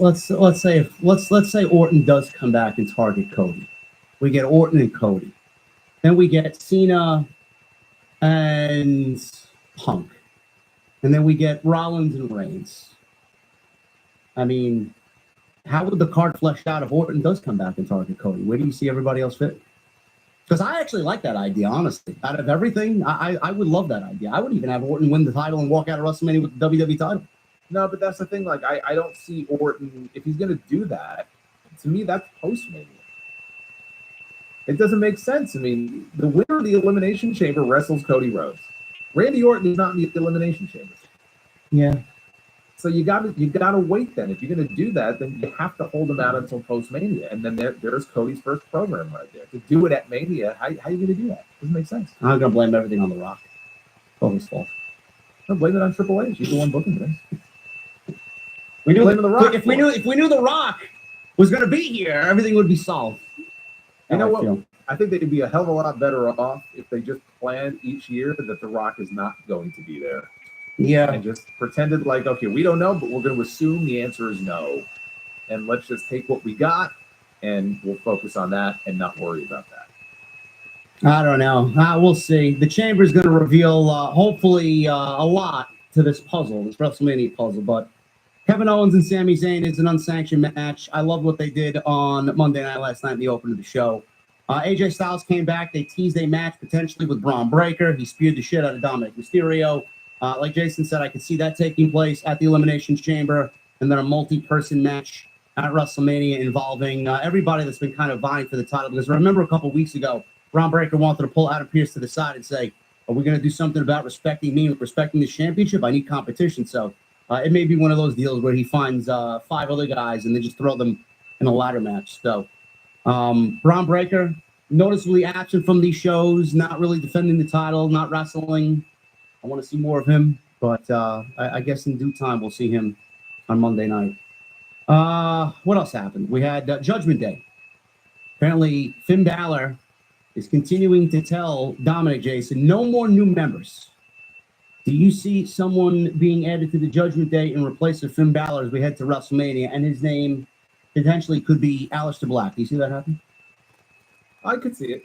say Orton does come back and target Cody. We get Orton and Cody. Then we get Cena and Punk. And then we get Rollins and Reigns. I mean, how would the card flesh out if Orton does come back and target Cody? Where do you see everybody else fit? Because I actually like that idea, honestly. Out of everything, I would love that idea. I would even have Orton win the title and walk out of WrestleMania with the WWE title. No, but that's the thing. Like, I don't see Orton, if he's going to do that, to me, that's post-Mania. It doesn't make sense. I mean, the winner of the Elimination Chamber wrestles Cody Rhodes. Randy Orton is not in the Elimination Chamber. Yeah. So you gotta wait then. If you're gonna do that, then you have to hold him out until post-Mania. And then there's Cody's first program right there. To do it at Mania, how are you gonna do that? Doesn't make sense. I'm going to blame everything on The Rock. All his fault. Don't blame it on Triple H. He's the one booking this. We knew Blaming The Rock. If we knew The Rock was going to be here, everything would be solved. You know what? I think they'd be a hell of a lot better off if they just planned each year that The Rock is not going to be there. Yeah. And just pretended like, okay, we don't know, but we're going to assume the answer is no. And let's just take what we got and we'll focus on that and not worry about that. I don't know. We'll see. The Chamber is going to reveal, hopefully, a lot to this puzzle, this WrestleMania puzzle. But Kevin Owens and Sami Zayn is an unsanctioned match. I love what they did on Monday Night last night in the opening of the show. AJ Styles came back. They teased a match potentially with Braun Breaker. He speared the shit out of Dominic Mysterio. Like Jason said, I could see that taking place at the Elimination Chamber, and then a multi-person match at WrestleMania involving everybody that's been kind of vying for the title. Because remember a couple weeks ago, Braun Breaker wanted to pull Adam Pearce to the side and say, are we going to do something about respecting me and respecting this championship? I need competition. So it may be one of those deals where he finds 5 other guys and they just throw them in a ladder match. So Braun Breaker, noticeably absent from these shows, not really defending the title, not wrestling. I want to see more of him, but I guess in due time we'll see him on Monday night. What else happened? We had Judgment Day. Apparently, Finn Balor is continuing to tell Dominic, Jason, no more new members. Do you see someone being added to the Judgment Day in replace of Finn Balor as we head to WrestleMania, and his name potentially could be Aleister Black? Do you see that happen? I could see it.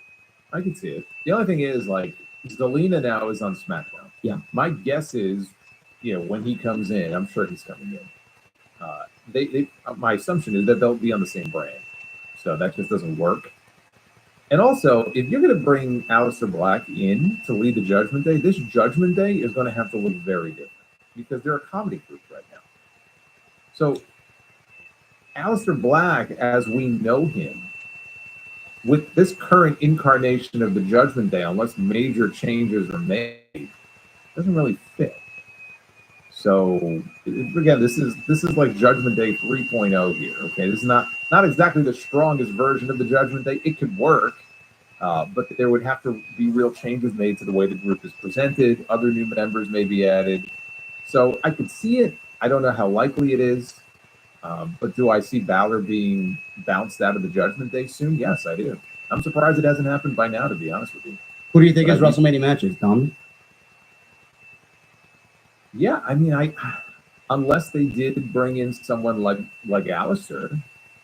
The only thing is, like, Zelina now is on SmackDown. Yeah. My guess is, when he comes in, I'm sure he's coming in. My assumption is that they'll be on the same brand. So that just doesn't work. And also, if you're going to bring Aleister Black in to lead the Judgment Day, this Judgment Day is going to have to look very different because they're a comedy group right now. So Aleister Black, as we know him, with this current incarnation of the Judgment Day, unless major changes are made, doesn't really fit. So again, this is like Judgment Day 3.0 here. Okay, this is not exactly the strongest version of the Judgment Day. It could work, but there would have to be real changes made to the way the group is presented. Other new members may be added. So I could see it. I don't know how likely it is, but do I see Balor being bounced out of the Judgment Day soon? Yes, I do. I'm surprised it hasn't happened by now, to be honest with you. Who do you think is WrestleMania matches, Dom? Yeah, I mean, unless they did bring in someone like Alistair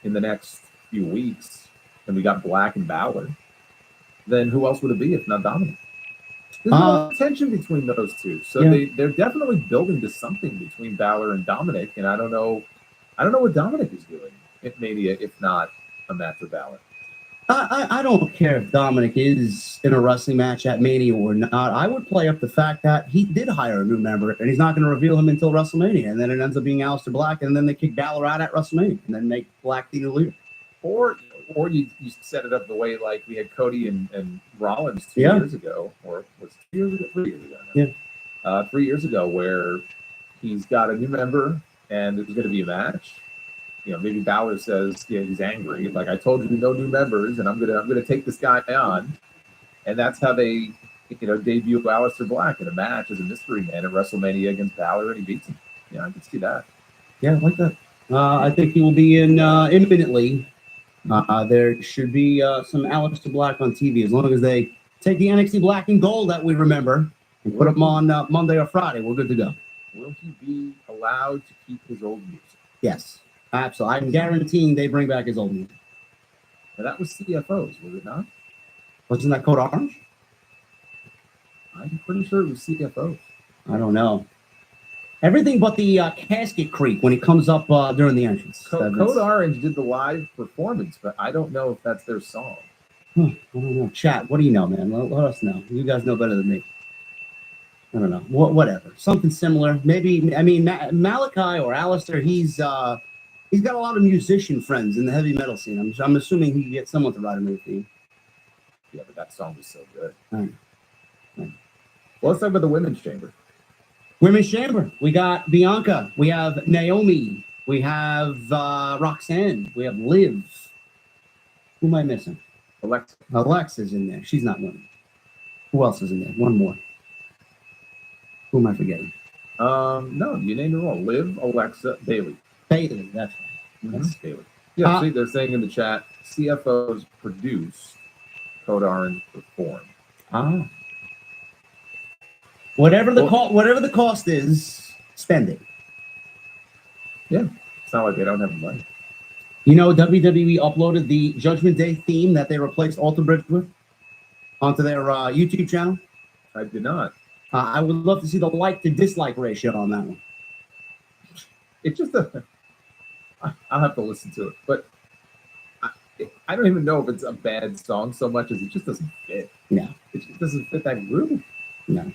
in the next few weeks, and we got Black and Balor, then who else would it be if not Dominic? There's no tension between those two, so yeah. they're definitely building to something between Balor and Dominic, and I don't know what Dominic is doing at Mania if not a match with Balor. I don't care if Dominic is in a wrestling match at Mania or not. I would play up the fact that he did hire a new member, and he's not going to reveal him until WrestleMania, and then it ends up being Aleister Black, and then they kick Balor out at WrestleMania, and then make Black the new leader. Or you set it up the way like we had Cody and Rollins 2 years ago, or was it 2 years ago? 3 years ago now. Yeah. 3 years ago, where he's got a new member, and there's going to be a match. You know, maybe Balor says, yeah, he's angry. Like, I told you, no new members, and I'm gonna take this guy on. And that's how they, debut Aleister Black in a match as a mystery man at WrestleMania against Balor, and he beats him. Yeah, I can see that. Yeah, I like that. I think he will be in imminently. There should be some Aleister Black on TV, as long as they take the NXT Black and Gold that we remember and put him on Monday or Friday. We're good to go. Will he be allowed to keep his old music? Yes. Absolutely. I'm guaranteeing they bring back his old music. Now, that was CFOs, was it not? Wasn't that Code Orange? I'm pretty sure it was CFOs. I don't know. Everything but the Casket Creek when he comes up during the entrance. Code Orange did the live performance, but I don't know if that's their song. I don't know. Chat, what do you know, man? Let us know. You guys know better than me. I don't know. Whatever. Something similar. Maybe, I mean, Malachi or Alistair, he's got a lot of musician friends in the heavy metal scene. I'm assuming he can get someone to write a new theme. Yeah, but that song was so good. Right. Well, let's talk about the Women's Chamber. Women's Chamber. We got Bianca. We have Naomi. We have Roxanne. We have Liv. Who am I missing? Alexa's in there. She's not winning. Who else is in there? One more. Who am I forgetting? No, you named them all. Liv, Alexa, Bailey. Bailey, that's right. That's Bailey. Yeah, see, they're saying in the chat, CFOs produce, Code Orange perform. Whatever the cost is, spend it. Yeah, it's not like they don't have the money. You know, WWE uploaded the Judgment Day theme that they replaced Alter Bridge with onto their YouTube channel. I did not. I would love to see the like to dislike ratio on that one. It's just I'll have to listen to it, but I don't even know if it's a bad song so much as it just doesn't fit. No, it just doesn't fit that groove. No,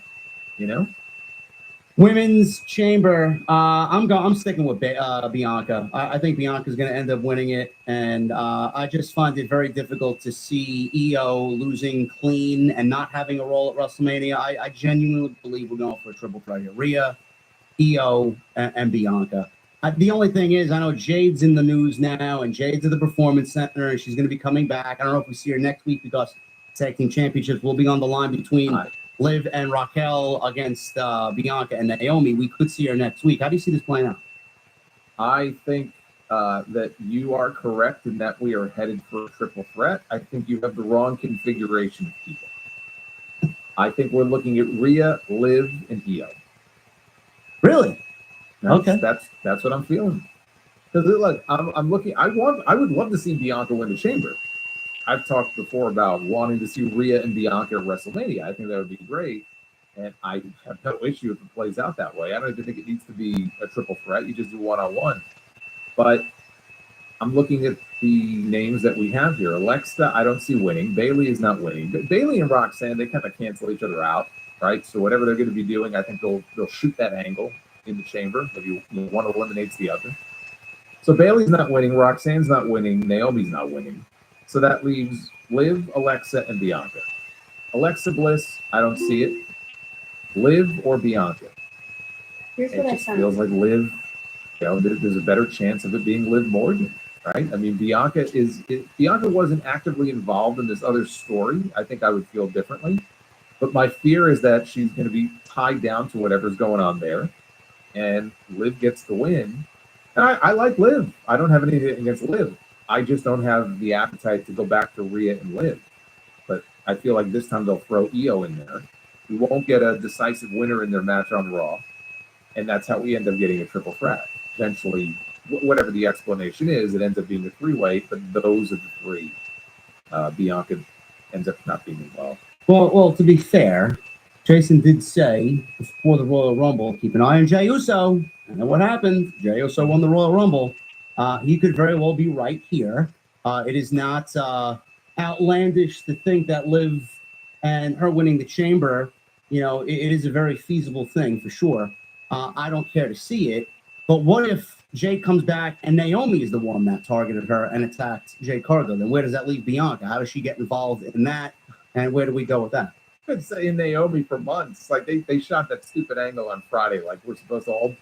Women's Chamber. I'm sticking with Bianca. I think Bianca's going to end up winning it, and I just find it very difficult to see Io losing clean and not having a role at WrestleMania. I genuinely believe we're going for a triple threat here: Rhea, Io, and Bianca. The only thing is, I know Jade's in the news now, and Jade's at the Performance Center, and she's going to be coming back. I don't know if we see her next week because Tag Team Championships will be on the line between Liv and Raquel against Bianca and Naomi. We could see her next week. How do you see this playing out? I think that you are correct in that we are headed for a triple threat. I think you have the wrong configuration of people. I think we're looking at Rhea, Liv, and Io. Really? Okay. That's what I'm feeling. Because look, I'm looking. I would love to see Bianca win the Chamber. I've talked before about wanting to see Rhea and Bianca at WrestleMania. I think that would be great, and I have no issue if it plays out that way. I don't even think it needs to be a triple threat. You just do one-on-one. But I'm looking at the names that we have here. Alexa, I don't see winning. Bailey is not winning. But Bailey and Roxanne, they kind of cancel each other out, right? So whatever they're going to be doing, I think they'll shoot that angle in the Chamber. Maybe one eliminates the other. So Bailey's not winning. Roxanne's not winning. Naomi's not winning. So that leaves Liv, Alexa, and Bianca. Alexa Bliss, I don't see it. Liv or Bianca? Here's It what I just found. feels like Liv, there's a better chance of it being Liv Morgan, right? I mean, Bianca wasn't actively involved in this other story. I think I would feel differently. But my fear is that she's going to be tied down to whatever's going on there, and Liv gets the win. And I like Liv. I don't have anything against Liv. I just don't have the appetite to go back to Rhea and Liv. But I feel like this time they'll throw Io in there. We won't get a decisive winner in their match on Raw. And that's how we end up getting a triple threat. Eventually, whatever the explanation is, it ends up being a three-way, but those are the three. Bianca ends up not being involved. Well, to be fair, Jason did say before the Royal Rumble, keep an eye on Jey Uso. And then what happened? Jey Uso won the Royal Rumble. He could very well be right here. It is not outlandish to think that Liv and her winning the Chamber, it is a very feasible thing for sure. I don't care to see it. But what if Jay comes back and Naomi is the one that targeted her and attacked Jade Cargill? Then where does that leave Bianca? How does she get involved in that? And where do we go with that? I've been saying Naomi for months. Like they shot that stupid angle on Friday. Like we're supposed to all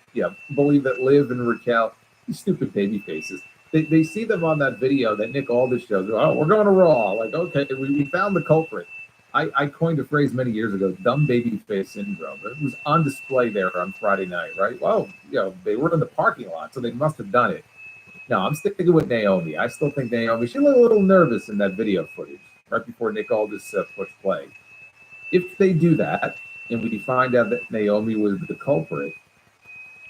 believe that Liv and Raquel, these stupid baby faces. They see them on that video that Nick Aldis shows. Oh, we're going to Raw. Like, okay, we found the culprit. I coined a phrase many years ago, dumb baby face syndrome. It was on display there on Friday night, right? Well, they were in the parking lot, so they must have done it. No, I'm sticking with Naomi. I still think Naomi, she looked a little nervous in that video footage right before Nick Aldis pushed play. If they do that, and we find out that Naomi was the culprit,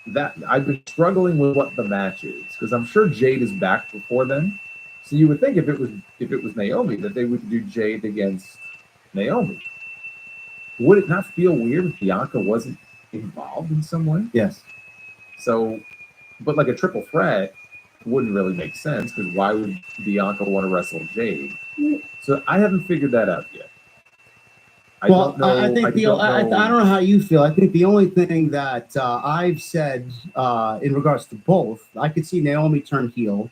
that I've been struggling with what the match is, because I'm sure Jade is back before then. So you would think if it was Naomi that they would do Jade against Naomi. Would it not feel weird if Bianca wasn't involved in some way? Yes. So, but like a triple threat wouldn't really make sense, because why would Bianca want to wrestle Jade? So I haven't figured that out yet. I don't know I don't know how you feel. I think the only thing that I've said in regards to both, I could see Naomi turn heel.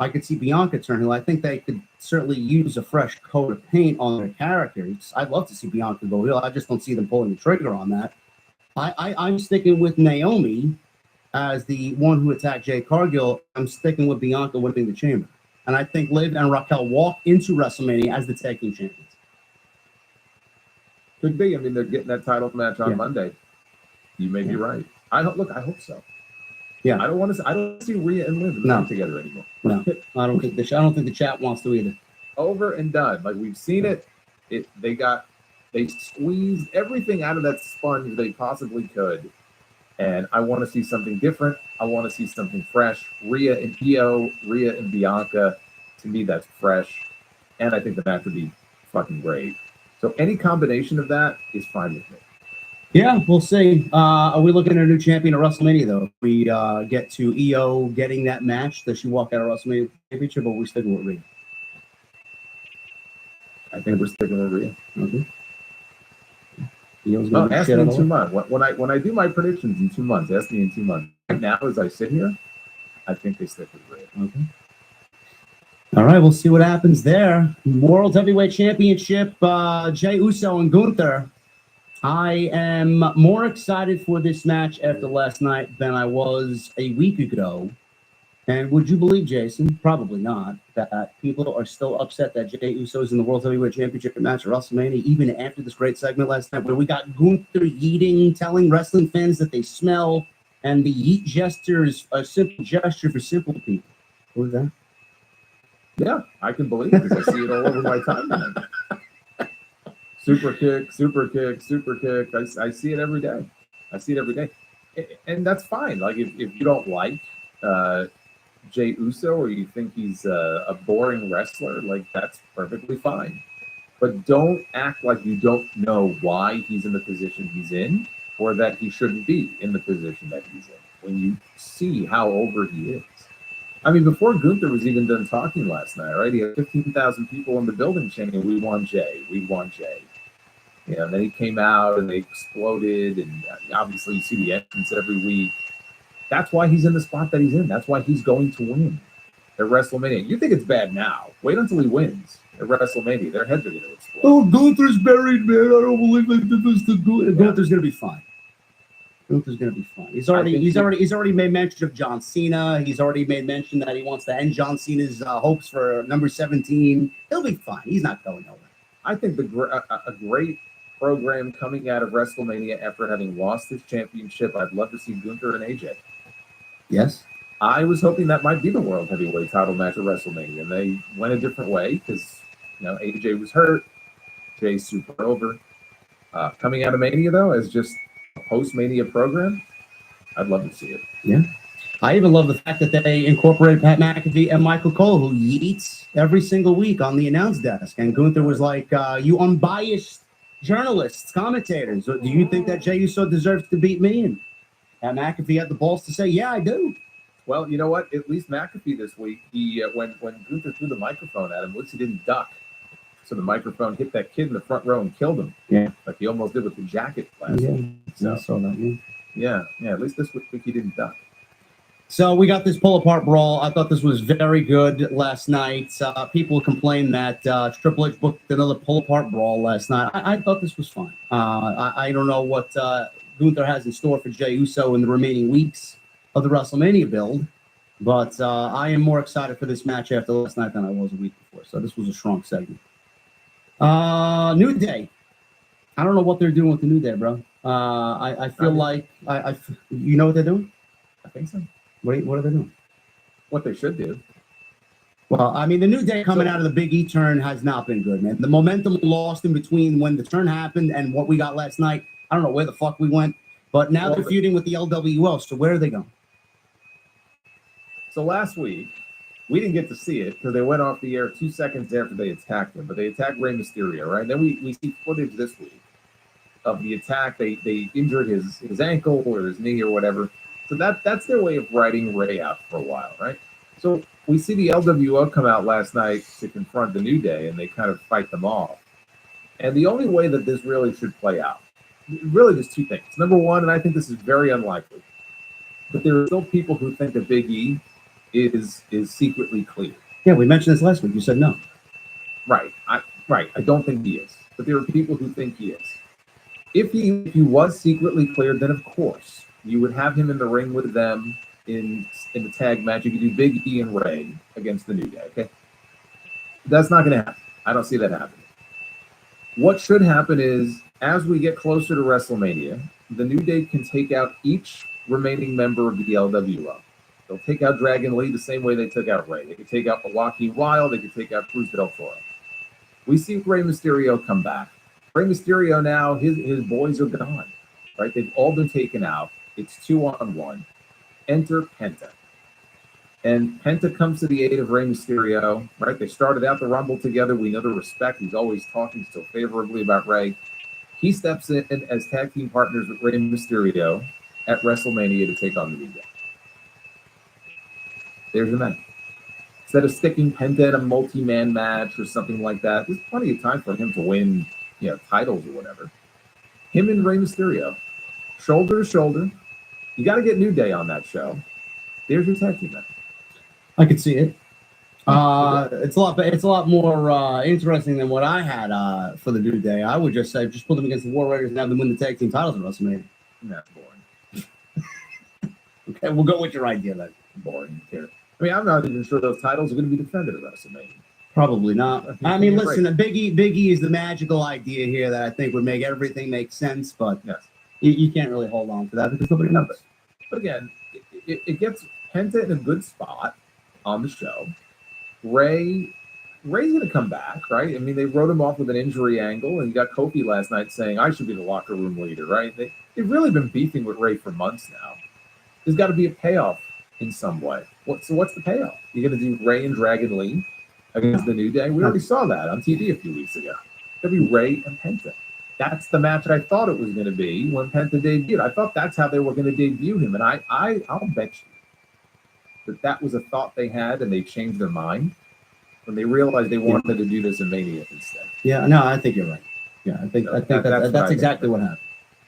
I could see Bianca turn heel. I think they could certainly use a fresh coat of paint on their characters. I'd love to see Bianca go heel. I just don't see them pulling the trigger on that. I'm sticking with Naomi as the one who attacked Jade Cargill. I'm sticking with Bianca winning the Chamber. And I think Liv and Raquel walk into WrestleMania as the tag team champions. Could be. I mean, they're getting that title match on Monday. You may be right. I hope so. Yeah. I don't see Rhea and Liv together anymore. No, I don't think the chat wants to either. Over and done. Like we've seen it. They squeezed everything out of that sponge they possibly could. And I want to see something different. I want to see something fresh. Rhea and Io, Rhea and Bianca. To me, that's fresh. And I think the match would be fucking great. So any combination of that is fine with me. Yeah, we'll see. Are we looking at a new champion at WrestleMania, though? If we get to Io getting that match, does she walk out of WrestleMania Championship, or are we sticking with Rhea? I think we're sticking with Rhea. Okay. Ask me in 2 months. When I do my predictions in 2 months, ask me in 2 months. Right now, as I sit here, I think they stick with Rhea. Okay. All right, we'll see what happens there. World Heavyweight Championship, Jey Uso and Gunther. I am more excited for this match after last night than I was a week ago. And would you believe, Jason, probably not, that people are still upset that Jey Uso is in the World Heavyweight Championship match at WrestleMania, even after this great segment last night where we got Gunther yeeting, telling wrestling fans that they smell, and the yeet gesture is a simple gesture for simple people. What was that? Yeah, I can believe it because I see it all over my timeline. Super kick, super kick, super kick. I see it every day. And that's fine. Like if you don't like Jey Uso or you think he's a boring wrestler, like that's perfectly fine. But don't act like you don't know why he's in the position he's in or that he shouldn't be in the position that he's in when you see how over he is. I mean, before Gunther was even done talking last night, right? He had 15,000 people in the building chanting, "We want Jey, we want Jey." And then he came out and they exploded. And obviously you see the entrance every week. That's why he's in the spot that he's in. That's why he's going to win at WrestleMania. You think it's bad now. Wait until he wins at WrestleMania. Their heads are going to explode. Oh, Gunther's buried, man. I don't believe they did this to Gunther. Gunther's going to be fine. Gunther's going to be fun. He's I think already made mention of John Cena. He's already made mention that he wants to end John Cena's hopes for number 17. He'll be fine. He's not going nowhere. I think a great program coming out of WrestleMania after having lost his championship. I'd love to see Gunther and AJ. Yes. I was hoping that might be the World Heavyweight title match at WrestleMania, and they went a different way because, AJ was hurt. Jay's super over. Coming out of Mania, though, as just a post-Mania program, I'd love to see it. Yeah. I even love the fact that they incorporated Pat McAfee and Michael Cole, who yeets every single week on the announce desk. And Gunther was like, you unbiased journalists, commentators, do you think that Jey Uso deserves to beat me? And Pat McAfee had the balls to say, yeah, I do. Well, you know what? At least McAfee this week, he when Gunther threw the microphone at him, at least he didn't duck. So the microphone hit that kid in the front row and killed him. Yeah. Like he almost did with the jacket last week. So, I saw that, yeah. At least this week he didn't duck. So we got this pull-apart brawl. I thought this was very good last night. People complained that Triple H booked another pull-apart brawl last night. I thought this was fun. I don't know what Gunther has in store for Jey Uso in the remaining weeks of the WrestleMania build, but I am more excited for this match after last night than I was a week before. So this was a strong segment. New Day. I don't know what they're doing with the New Day, bro. I feel like you know what they're doing? I think so. What are they doing? What they should do. Well, I mean, the New Day coming out of the Big E turn has not been good, man. The momentum lost in between when the turn happened and what we got last night. I don't know where the fuck we went, but now they're feuding with the LWO. So where are they going? So last week, we didn't get to see it because they went off the air 2 seconds after they attacked him, but they attacked Rey Mysterio, right? And then we see footage this week of the attack. They injured his ankle or his knee or whatever. So that's their way of writing Rey out for a while, right? So we see the LWO come out last night to confront the New Day, and they kind of fight them off. And the only way that this really should play out, really just two things. Number one, and I think this is very unlikely, but there are still people who think that Big E is secretly clear. Yeah, we mentioned this last week. You said no. Right. I don't think he is, but there are people who think he is. If he was secretly cleared, then of course you would have him in the ring with them in the tag match. You could do Big E and Rey against the New Day. Okay, that's not going to happen. I don't see that happening. What should happen is, as we get closer to WrestleMania, the New Day can take out each remaining member of the LWO. They'll take out Dragon Lee the same way they took out Rey. They could take out Joaquin Wilde. They could take out Cruz del Toro. We see Rey Mysterio come back. Rey Mysterio now, his boys are gone, right? They've all been taken out. It's 2-on-1. Enter Penta. And Penta comes to the aid of Rey Mysterio, right? They started out the Rumble together. We know the respect. He's always talking so favorably about Rey. He steps in as tag team partners with Rey Mysterio at WrestleMania to take on the New Day. There's your match. Instead of sticking Penta in a multi-man match or something like that, there's plenty of time for him to win, titles or whatever. Him and Rey Mysterio, shoulder to shoulder. You got to get New Day on that show. There's your tag team match. I could see it. It's a lot more interesting than what I had for the New Day. I would just say, just put them against the War Raiders and have them win the tag team titles at WrestleMania. That's boring. Okay, we'll go with your idea then. Boring. Here. I mean, I'm not even sure those titles are going to be defended at WrestleMania. Probably not. I mean, listen, Big E is the magical idea here that I think would make everything make sense, but yes, you can't really hold on to that because nobody knows. But again, it gets Penta in a good spot on the show. Rey's going to come back, right? I mean, they wrote him off with an injury angle, and you got Kofi last night saying, I should be the locker room leader, right? They've really been beefing with Rey for months now. There's got to be a payoff in some way. What's the payoff? You're going to do Rey and Dragon Lee against the New Day? We already saw that on TV a few weeks ago. It'll be Rey and Penta. That's the match I thought it was going to be when Penta debuted. I thought that's how they were going to debut him, and I'll bet you that was a thought they had, and they changed their mind when they realized they wanted to do this in Mania instead. Yeah, no, I think you're right. Yeah, I think that's exactly what happened.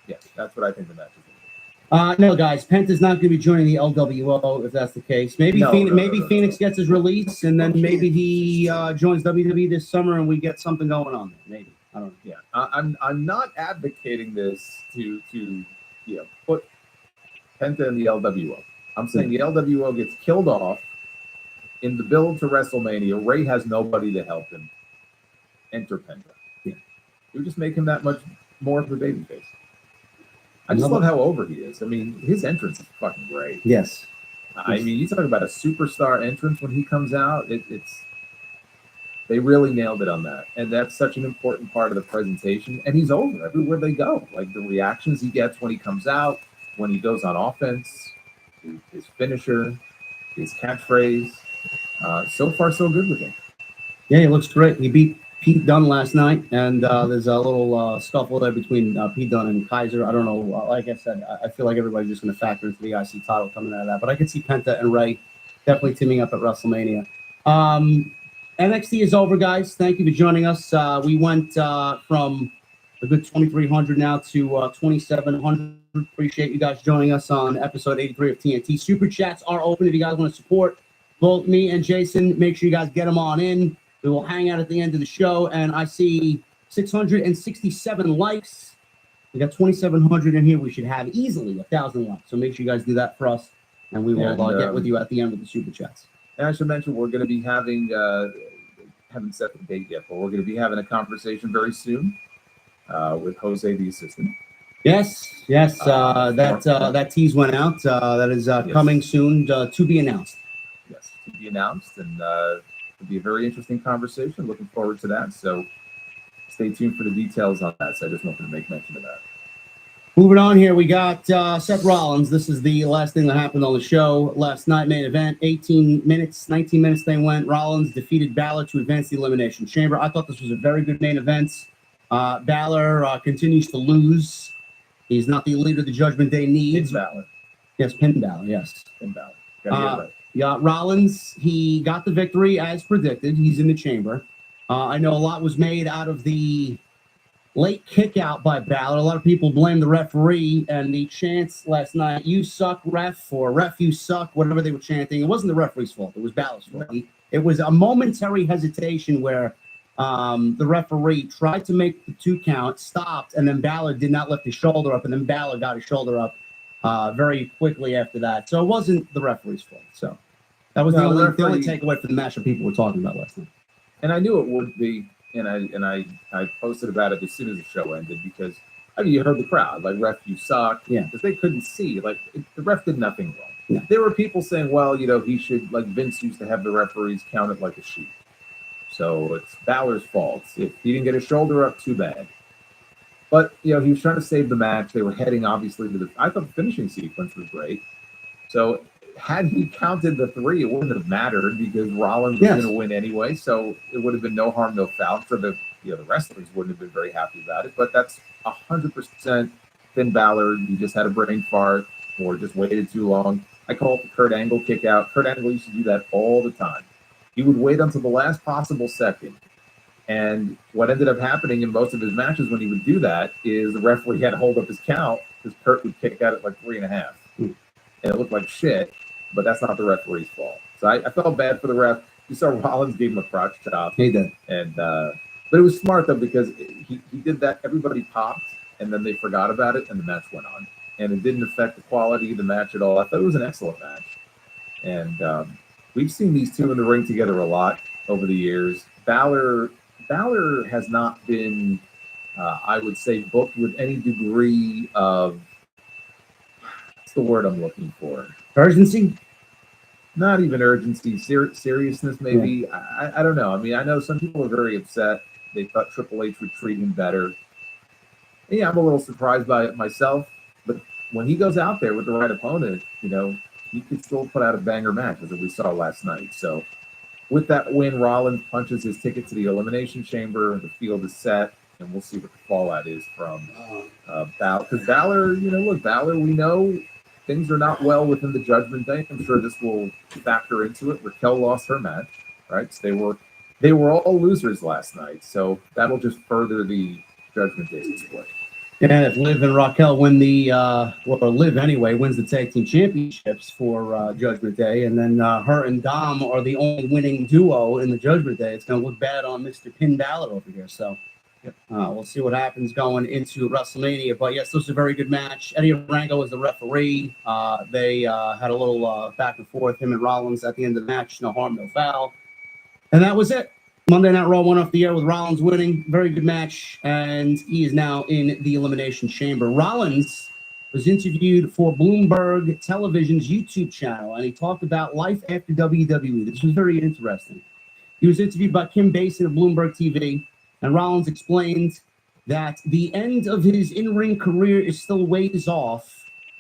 Yeah, that's what I think the match is. No, guys, Penta's not going to be joining the LWO if that's the case. Maybe Phoenix gets his release, and then maybe he joins WWE this summer, and we get something going on there. Maybe, I don't know. Yeah, I'm not advocating this to put Penta and the LWO. I'm saying the LWO gets killed off in the build to WrestleMania. Ray has nobody to help him. Enter Penta. Yeah. You just make him that much more of a babyface. I just love how over he is. I mean, his entrance is fucking great. Yes. I mean, you talk about a superstar entrance when he comes out. They really nailed it on that, and that's such an important part of the presentation. And he's over everywhere they go. Like the reactions he gets when he comes out, when he goes on offense, his finisher, his catchphrase. So far, so good with him. Yeah, he looks great. He beat Pete Dunne last night, and there's a little scuffle there between Pete Dunne and Kaiser. I don't know. Like I said, I feel like everybody's just going to factor into the IC title coming out of that. But I could see Penta and Ray definitely teaming up at WrestleMania. NXT is over, guys. Thank you for joining us. We went from a good 2,300 now to 2,700. Appreciate you guys joining us on episode 83 of TNT. Super chats are open if you guys want to support both me and Jason. Make sure you guys get them on in. We will hang out at the end of the show, and I see 667 likes. We got 2,700 in here. We should have easily 1,000 likes. So make sure you guys do that for us, and we will get with you at the end with the super chats. And I should mention we're going to be having, haven't set the date yet, but we're going to be having a conversation very soon with Jose, the assistant. Yes. That tease went out. That is coming soon to be announced. Yes, to be announced, and it'll be a very interesting conversation. Looking forward to that. So stay tuned for the details on that. So I just wanted to make mention of that. Moving on here, we got Seth Rollins. This is the last thing that happened on the show last night. Main event, 19 minutes they went. Rollins defeated Balor to advance the Elimination Chamber. I thought this was a very good main event. Balor continues to lose. He's not the leader the Judgment Day needs. Balor. Yes, Pin Balor, yes. Pin Balor. Right. Yeah, Rollins, he got the victory as predicted. He's in the chamber. I know a lot was made out of the late kick out by Balor. A lot of people blame the referee and the chants last night, "You suck, ref," or "Ref, you suck," whatever they were chanting. It wasn't the referee's fault. It was Balor's fault. It was a momentary hesitation where the referee tried to make the 2 count, stopped, and then Balor did not lift his shoulder up, and then Balor got his shoulder up very quickly after that. So it wasn't the referee's fault. So that was the only takeaway for the match that people were talking about last night. And I knew it would be, and I posted about it as soon as the show ended because I mean you heard the crowd like "Ref, you suck," because they couldn't see the ref did nothing wrong. Yeah. There were people saying, well, he should, like Vince used to have the referees count it like a sheep. So it's Balor's fault. If he didn't get his shoulder up, too bad. But, he was trying to save the match. They were heading, obviously, to I thought the finishing sequence was great. So had he counted the 3, it wouldn't have mattered because Rollins was going to win anyway. So it would have been no harm, no foul. For the wrestlers wouldn't have been very happy about it. But that's 100% Finn Balor. He just had a brain fart or just waited too long. I call it the Kurt Angle kick out. Kurt Angle used to do that all the time. He would wait until the last possible second. And what ended up happening in most of his matches when he would do that is the referee had to hold up his count because Kurt would kick out at like 3.5. And it looked like shit, but that's not the referee's fault. So I felt bad for the ref. You saw Rollins gave him a crotch chop. He did. And but it was smart though because he did that. Everybody popped and then they forgot about it and the match went on. And it didn't affect the quality of the match at all. I thought it was an excellent match. And we've seen these two in the ring together a lot over the years. Balor has not been, I would say, booked with any degree of, what's the word I'm looking for? Urgency? Not even urgency, seriousness maybe. Yeah. I don't know. I mean, I know some people are very upset. They thought Triple H would treat him better. Yeah, I'm a little surprised by it myself. But when he goes out there with the right opponent, he could still put out a banger match, as we saw last night. So with that win, Rollins punches his ticket to the Elimination Chamber. The field is set, and we'll see what the fallout is from Balor. Because Balor, Balor, we know things are not well within the Judgment Day. I'm sure this will factor into it. Raquel lost her match, right? So they were all losers last night. So that'll just further the Judgment Day split. And if Liv and Raquel win Liv anyway wins the tag team championships for Judgment Day, and then her and Dom are the only winning duo in the Judgment Day, it's going to look bad on Mr. Pin Balor over here. So We'll see what happens going into WrestleMania. But yes, this was a very good match. Eddie Rango was the referee. They had a little back and forth, him and Rollins at the end of the match. No harm, no foul. And that was it. Monday Night Raw went off the air with Rollins winning. Very good match. And he is now in the Elimination Chamber. Rollins was interviewed for Bloomberg Television's YouTube channel, and he talked about life after WWE. This was very interesting. He was interviewed by Kim Basin of Bloomberg TV, and Rollins explained that the end of his in-ring career is still ways off.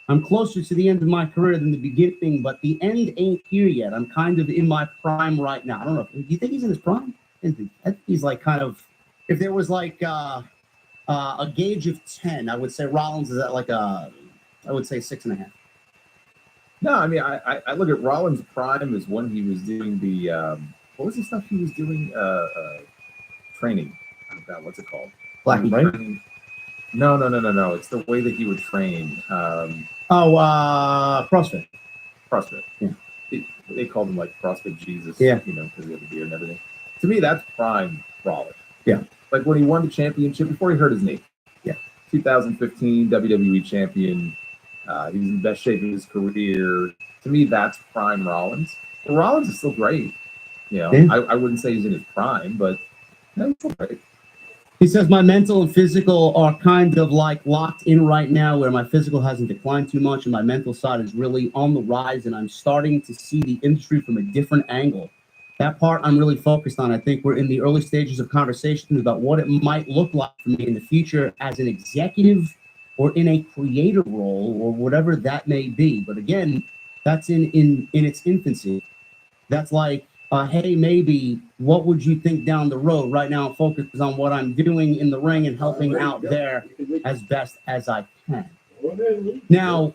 I'm closer to the end of my career than the beginning, but the end ain't here yet. I'm kind of in my prime right now. I don't know. Do you think he's in his prime? I think he's like kind of, if there was like a gauge of 10, I would say Rollins is at like I would say 6.5. No, I mean, I look at Rollins' prime as when he was doing the, what was the stuff he was doing? Training. Oh God, what's it called? Black and white? No. It's the way that he would train. CrossFit. CrossFit. Yeah. They called him like CrossFit Jesus. Yeah. You know, because he had the beard and everything. To me, that's prime Rollins. Yeah. Like when he won the championship before he hurt his knee. Yeah. 2015 WWE champion. He was in the best shape of his career. To me, that's prime Rollins. But Rollins is still great. You know, Yeah. I wouldn't say he's in his prime, but he's still great. He says, my mental and physical are kind of like locked in right now, where my physical hasn't declined too much and my mental side is really on the rise, and I'm starting to see the industry from a different angle. That part I'm really focused on. I think we're in the early stages of conversations about what it might look like for me in the future as an executive or in a creator role or whatever that may be. But again, that's in its infancy. That's like, hey, maybe what would you think down the road? Right now, I'm focused on what I'm doing in the ring and helping out there as best as I can. Now,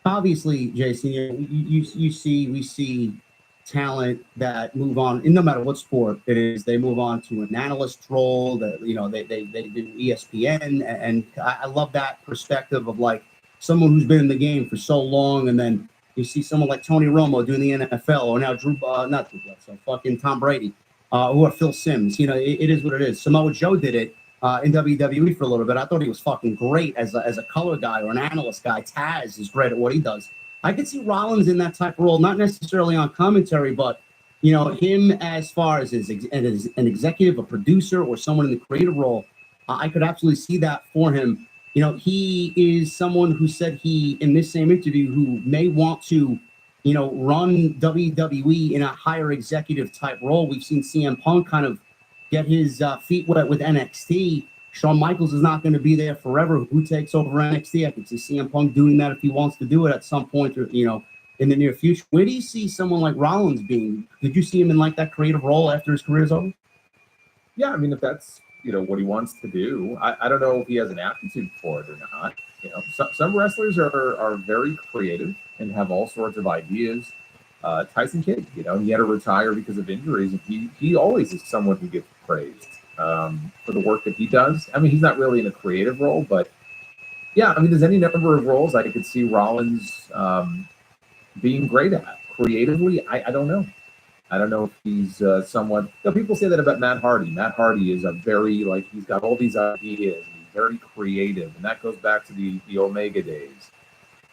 obviously, Jason, we see talent that move on, and no matter what sport it is, they move on to an analyst role. That they do ESPN, and I love that perspective of like someone who's been in the game for so long, and then you see someone like Tony Romo doing the NFL, or now fucking Tom Brady, or Phil Simms. You know, it is what it is. Samoa Joe did it in WWE for a little bit. I thought he was fucking great as a color guy or an analyst guy. Taz is great at what he does. I could see Rollins in that type of role, not necessarily on commentary, but you know, him as far as an executive, a producer, or someone in the creative role. I could absolutely see that for him. You know, he is someone who said he, in this same interview, who may want to, you know, run WWE in a higher executive type role. We've seen CM Punk kind of get his feet wet with NXT. Shawn Michaels is not going to be there forever. Who takes over NXT? I can see CM Punk doing that if he wants to do it at some point, or, you know, in the near future. Where do you see someone like Rollins being? Did you see him in like that creative role after his career's over? Yeah, I mean, if that's, you know, what he wants to do, I don't know if he has an aptitude for it or not. You know, some wrestlers are very creative and have all sorts of ideas. Tyson Kidd, you know, he had to retire because of injuries, and he always is someone who gets praised for the work that he does. I mean, he's not really in a creative role, but yeah, I mean, there's any number of roles I could see Rollins being great at. Creatively, I don't know. I don't know if he's somewhat. You know, people say that about Matt Hardy. Matt Hardy is a very, like, he's got all these ideas, and he's very creative, and that goes back to the Omega days.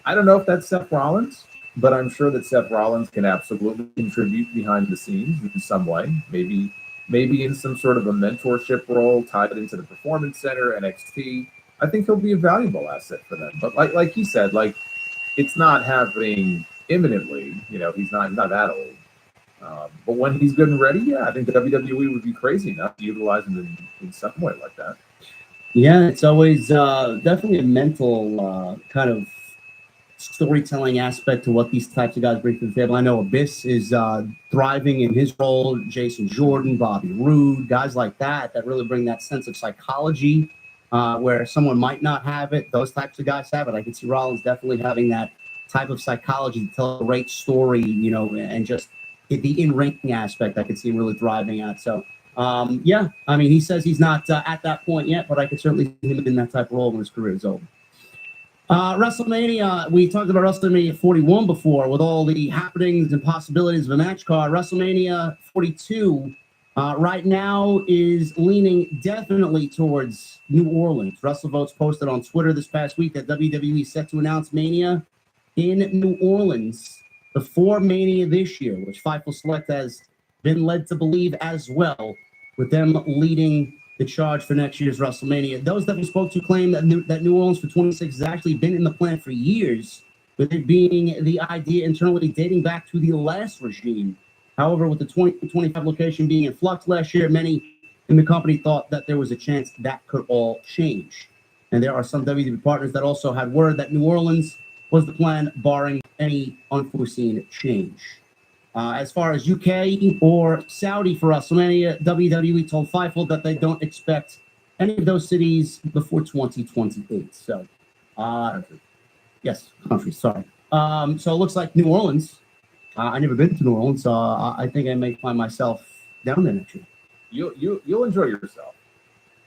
I don't know if that's Seth Rollins, but I'm sure that Seth Rollins can absolutely contribute behind the scenes in some way. Maybe in some sort of a mentorship role tied into the Performance Center, NXT. I think he'll be a valuable asset for them. But like he said, like, it's not happening imminently. You know, he's not that old. But when he's good and ready, yeah, I think the WWE would be crazy not to utilize him in some way like that. Yeah, it's always definitely a mental kind of storytelling aspect to what these types of guys bring to the table. I know Abyss is thriving in his role, Jason Jordan, Bobby Roode, guys like that really bring that sense of psychology where someone might not have it. Those types of guys have it. I can see Rollins definitely having that type of psychology to tell a great story, you know, and just the in-ring aspect I could see him really thriving at. So, yeah, I mean, he says he's not at that point yet, but I could certainly see him in that type of role when his career is over. WrestleMania, we talked about WrestleMania 41 before with all the happenings and possibilities of a match card. WrestleMania 42 right now is leaning definitely towards New Orleans. WrestleVotes posted on Twitter this past week that WWE is set to announce Mania in New Orleans before Mania this year, which Fightful Select has been led to believe as well, with them leading the charge for next year's WrestleMania. Those that we spoke to claim that New Orleans for 26 has actually been in the plan for years, with it being the idea internally dating back to the last regime. However, with the 2025 location being in flux last year, many in the company thought that there was a chance that could all change. And there are some WWE partners that also had word that New Orleans was the plan, barring any unforeseen change. As far as UK or Saudi for WrestleMania, WWE told Fightful that they don't expect any of those cities before 2028. So, yes, country, sorry. So it looks like New Orleans. I've never been to New Orleans, so I think I may find myself down there next year. You'll enjoy yourself.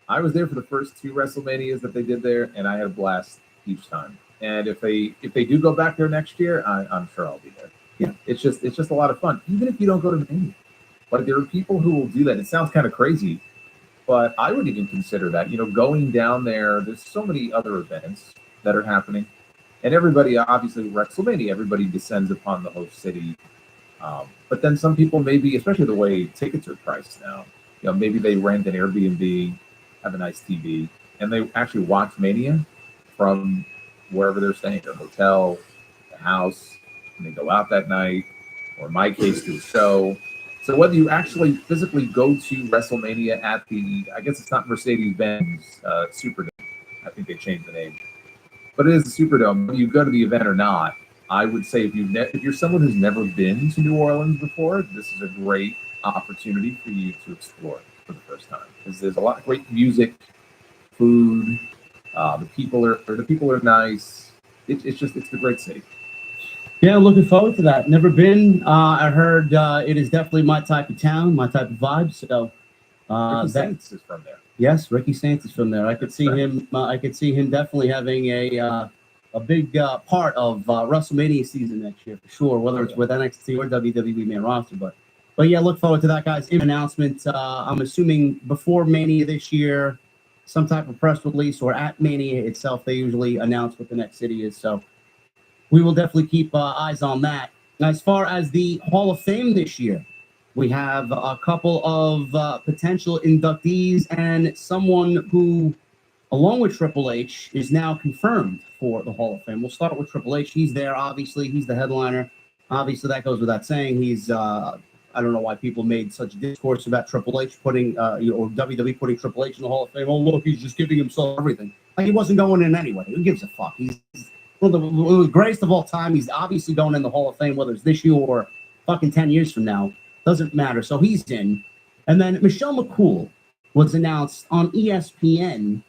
I was there for the first 2 WrestleManias that they did there, and I had a blast each time. And if they do go back there next year, I'm sure I'll be there. Yeah, it's just a lot of fun, even if you don't go to Mania. Like, there are people who will do that. It sounds kind of crazy, but I would even consider that. Going down there. There's so many other events that are happening, and everybody, obviously, WrestleMania, everybody descends upon the host city. But then some people, maybe, especially the way tickets are priced now, maybe they rent an Airbnb, have a nice TV, and they actually watch Mania from wherever they're staying, their hotel, the house, and they go out that night, or in my case, to a show. So whether you actually physically go to WrestleMania at I guess it's not Mercedes-Benz Superdome. I think they changed the name. But it is the Superdome. Whether you go to the event or not, I would say if you're someone who's never been to New Orleans before, this is a great opportunity for you to explore for the first time, because there's a lot of great music, food. The people are nice. It's a great city. Yeah, looking forward to that. Never been. I heard it is definitely my type of town, my type of vibe. So Ricky Saints is from there. Yes, Ricky Saints is from there. I could see him. I could see him definitely having a big part of WrestleMania season next year for sure. Whether it's with NXT or WWE main roster, but yeah, look forward to that, guys. Announcement. I'm assuming before Mania this year, some type of press release, or at Mania itself, they usually announce what the next city is. So we will definitely keep eyes on that. As far as the Hall of Fame this year, we have a couple of potential inductees and someone who, along with Triple H, is now confirmed for the Hall of Fame. We'll start with Triple H. He's there, obviously. He's the headliner. Obviously, that goes without saying. He's, I don't know why people made such discourse about Triple H putting, or WWE putting Triple H in the Hall of Fame. Oh, look, he's just giving himself everything. Like, he wasn't going in anyway. Who gives a fuck? He's one of the greatest of all time. He's obviously going in the Hall of Fame, whether it's this year or fucking 10 years from now. Doesn't matter. So he's in. And then Michelle McCool was announced on ESPN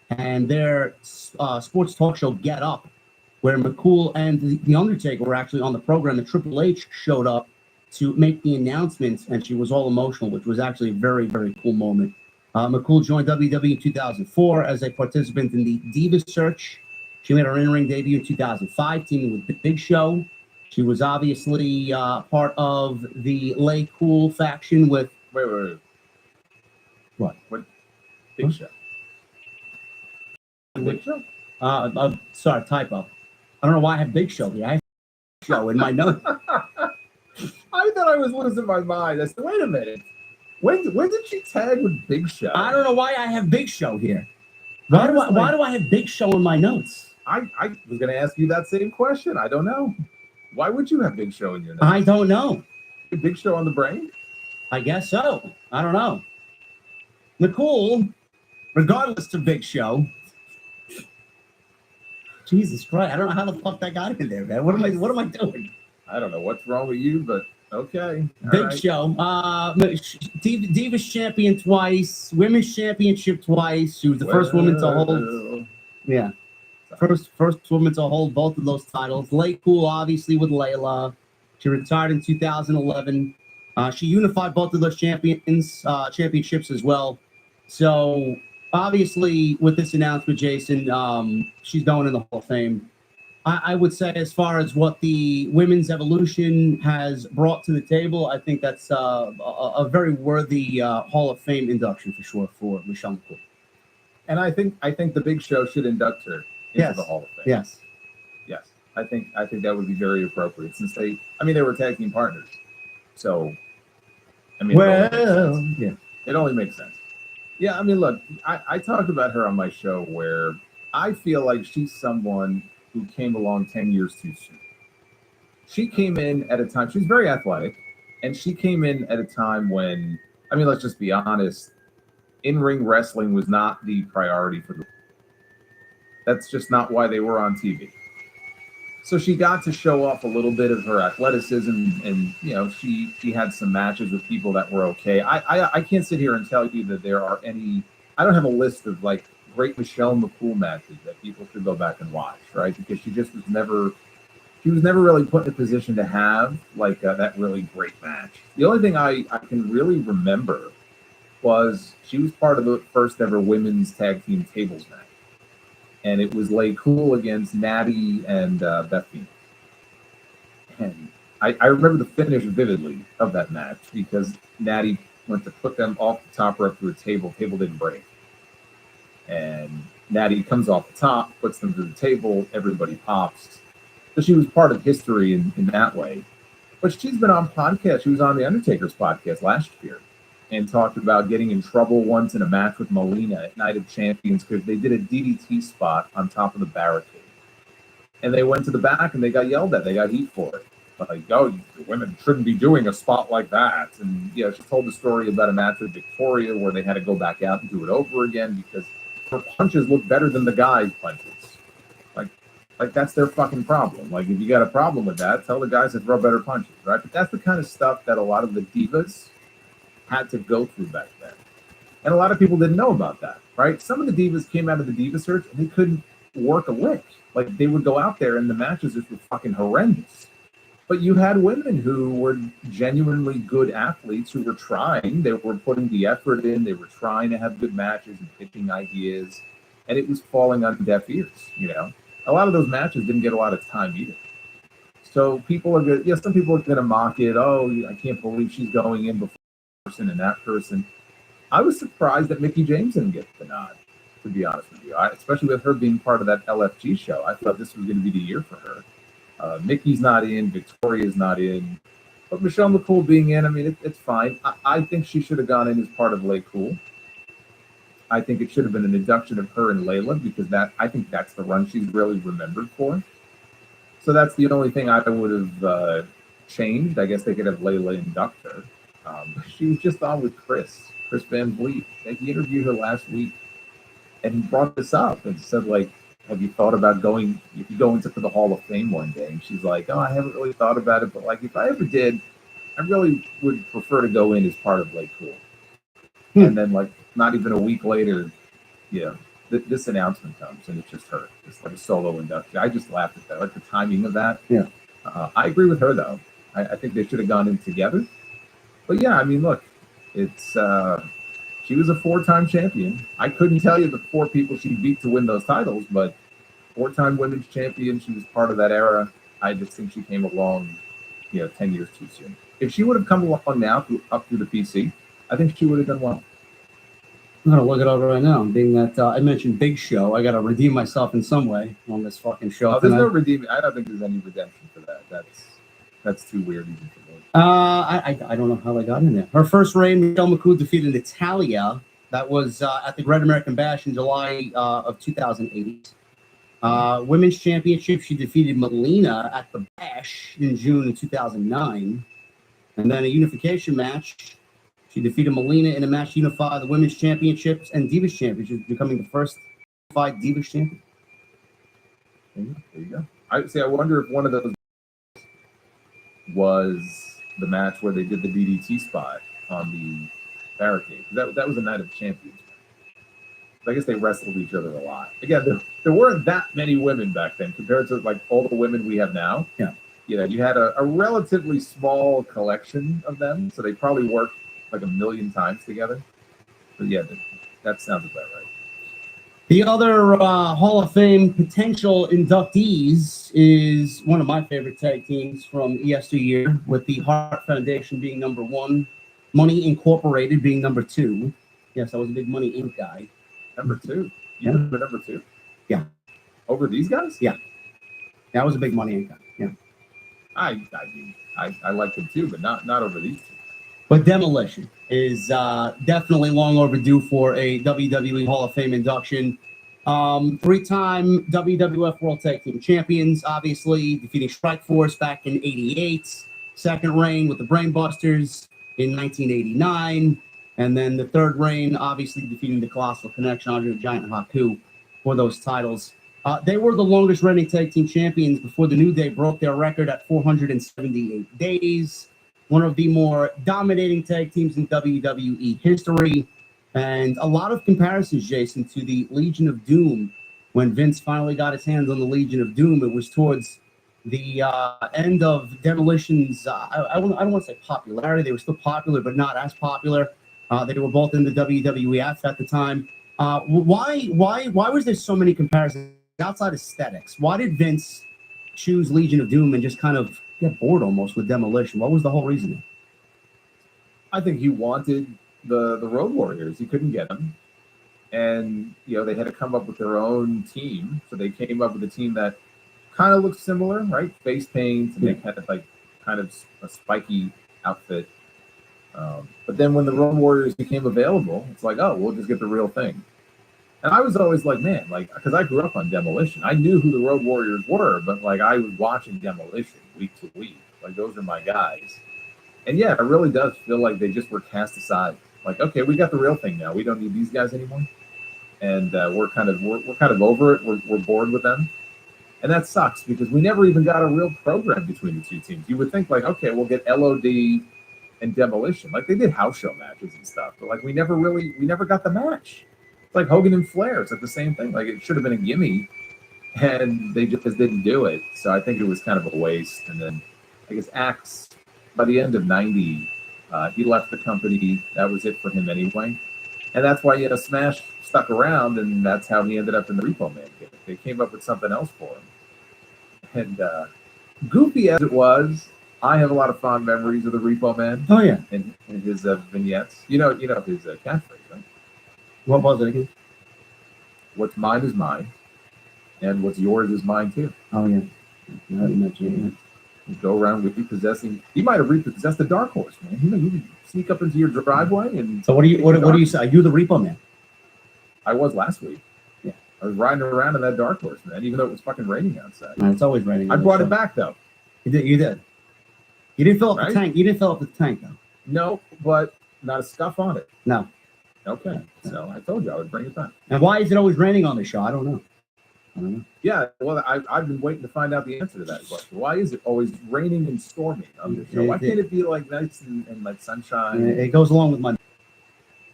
and their sports talk show Get Up, where McCool and The Undertaker were actually on the program. And Triple H showed up to make the announcements, and she was all emotional, which was actually a very, very cool moment. McCool joined WWE in 2004 as a participant in the Divas Search. She made her in-ring debut in 2005, teaming with The Big Show. She was obviously part of the Lay Cool faction with... Wait. What? Big Show. Big Show? Sorry, typo. I don't know why I have Big Show here. I have Big Show in my notes. I thought I was losing my mind. I said, wait a minute. When did she tag with Big Show? I don't know why I have Big Show here. Why do I have Big Show in my notes? I was going to ask you that same question. I don't know. Why would you have Big Show in your notes? I don't know. Big Show on the brain? I guess so. I don't know. McCool, regardless to Big Show. Jesus Christ, I don't know how the fuck that got in there, man. What am I doing? I don't know what's wrong with you, but okay. Big Show. Divas champion twice, women's championship twice. She was the first woman to hold. Yeah. First woman to hold both of those titles. Lay Cool, obviously, with Layla. She retired in 2011. She unified both of those championships as well. So, obviously, with this announcement, Jason, she's going in the Hall of Fame. I would say, as far as what the women's evolution has brought to the table, I think that's a very worthy Hall of Fame induction for sure for Michelle McCool. And I think the Big Show should induct her into the Hall of Fame. Yes. Yes. I think that would be very appropriate since they were tag team partners. So it only makes sense. Yeah, I mean, look, I talked about her on my show where I feel like she's someone who came along 10 years too soon. She came in at a time, she's very athletic, and she came in at a time when, I mean, let's just be honest, in-ring wrestling was not the priority for the. That's just not why they were on TV. So she got to show off a little bit of her athleticism, and she had some matches with people that were okay. I can't sit here and tell you that there are any. I don't have a list of like great Michelle McCool matches that people should go back and watch, right? Because she just was never really put in a position to have like that really great match. The only thing I can really remember was she was part of the first ever women's tag team tables match. And it was Lay Cool against Natty and Beth Phoenix. And I remember the finish vividly of that match because Natty went to put them off the top rope through a table. Table didn't break. And Natty comes off the top, puts them through the table. Everybody pops. So she was part of history in that way. But she's been on podcasts. She was on The Undertaker's podcast last year and talked about getting in trouble once in a match with Melina at Night of Champions because they did a DDT spot on top of the barricade. And they went to the back and they got yelled at. They got heat for it. Like, oh, the women shouldn't be doing a spot like that. And she told the story about a match with Victoria where they had to go back out and do it over again because her punches look better than the guys' punches. Like that's their fucking problem. Like, if you got a problem with that, tell the guys to throw better punches, right? But that's the kind of stuff that a lot of the divas had to go through back then. And a lot of people didn't know about that, right? Some of the divas came out of the diva search and they couldn't work a lick. Like, they would go out there and the matches just were fucking horrendous. But you had women who were genuinely good athletes who were trying. They were putting the effort in. They were trying to have good matches and pitching ideas. And it was falling on deaf ears, A lot of those matches didn't get a lot of time either. So people are good. Some people are going to mock it. Oh, I can't believe she's going in before person and that person. I was surprised that Mickie James didn't get the nod, to be honest with you. Especially with her being part of that LFG show. I thought this was going to be the year for her. Mickey's not in. Victoria's not in. But Michelle McCool being in, I mean, it's fine. I think she should have gone in as part of Lay Cool. I think it should have been an induction of her and Layla because I think that's the run she's really remembered for. So that's the only thing I would have changed. I guess they could have Layla induct her. She was just on with Chris Van Vliet. He interviewed her last week and he brought this up and said, like, have you thought about going into the Hall of Fame one day? And she's like, oh, I haven't really thought about it, but like if I ever did, I really would prefer to go in as part of Lay Cool. And then like not even a week later, this announcement comes and it's just her. It's like a solo induction. I just laughed at that, like the timing of that. Yeah. I agree with her though. I think they should have gone in together. But yeah, I mean, look, it's she was a 4-time champion. I couldn't tell you the 4 people she beat to win those titles, but 4-time women's champion. She was part of that era. I just think she came along, 10 years too soon. If she would have come along now up through the PC, I think she would have done well. I'm going to look it up right now. Being that I mentioned Big Show, I got to redeem myself in some way on this fucking show. There's no redeeming. I don't think there's any redemption for that. That's too weird even for me. I don't know how I got in there. Her first reign, Michelle McCool defeated Natalia. That was at the Great American Bash in July of 2008. Women's Championship, she defeated Melina at the Bash in June of 2009. And then a unification match, she defeated Melina in a match to unify the Women's Championships and Divas Championships, becoming the first unified Divas Champion. There you go. I wonder if one of those was the match where they did the DDT spot on the barricade. That was a Night of Champions. I guess they wrestled each other a lot. Again, there weren't that many women back then compared to like all the women we have now. Yeah. You had a relatively small collection of them, so they probably worked like 1 million times together. But yeah, that sounds about right. The other Hall of Fame potential inductees is one of my favorite tag teams from yesteryear, with the Hart Foundation being number 1, Money Incorporated being number 2. Yes, I was a big Money Inc. guy. Number 2. Yeah. You were number 2? Yeah. Over these guys? Yeah. I was a big Money Inc. guy. Yeah. I like them too, but not over these two. But Demolition is definitely long overdue for a WWE Hall of Fame induction. 3-time WWF World Tag Team Champions, obviously, defeating Strikeforce back in '88. Second reign with the Brainbusters in 1989. And then the third reign, obviously, defeating the Colossal Connection, Andre the Giant Haku, for those titles. They were the longest reigning tag team champions before the New Day broke their record at 478 days. One of the more dominating tag teams in WWE history. And a lot of comparisons, Jason, to the Legion of Doom. When Vince finally got his hands on the Legion of Doom, it was towards the end of Demolition's, I don't want to say popularity. They were still popular, but not as popular. They were both in the WWF at the time. Why was there so many comparisons outside aesthetics? Why did Vince choose Legion of Doom and just kind of get bored almost with Demolition? What was the whole reason? I think he wanted the Road Warriors. He couldn't get them. And, they had to come up with their own team. So they came up with a team that kind of looked similar, right? Face paint, and they had kind of a spiky outfit. But then when the Road Warriors became available, it's like, oh, we'll just get the real thing. And I was always like, man, because I grew up on Demolition. I knew who the Road Warriors were, but I was watching Demolition week to week. Those are my guys. And yeah, it really does feel like they just were cast aside. Okay, we got the real thing now. We don't need these guys anymore. And we're kind of over it. We're bored with them. And that sucks because we never even got a real program between the two teams. You would think okay, we'll get LOD and Demolition. They did house show matches and stuff, but we never got the match. It's like Hogan and Flair. It's the same thing. It should have been a gimme, and they just didn't do it. So I think it was kind of a waste. And then I guess Axe, by the end of '90, he left the company. That was it for him anyway. And that's why Smash stuck around, and that's how he ended up in the Repo Man gimmick. They came up with something else for him. And goofy as it was, I have a lot of fond memories of the Repo Man. Oh yeah, and his vignettes. You know his catchphrase, right? What was it again? What's mine is mine, and what's yours is mine too. Oh yeah, you go around repossessing. He might have repossessed the Dark Horse, man. You could sneak up into your driveway and. So what do you say? Are you the Repo Man? I was last week. Yeah, I was riding around in that Dark Horse, man. Even though it was fucking raining outside. It's always raining. I brought it back though. You did. You didn't fill up the tank. You didn't fill up the tank though. No, but not a scuff on it. No. Okay, so I told you I would bring it back. And why is it always raining on the show? I don't know. Yeah, well, I've been waiting to find out the answer to that question. Why is it always raining and storming on the show? Why can't it be nice and sunshine? It goes along with my.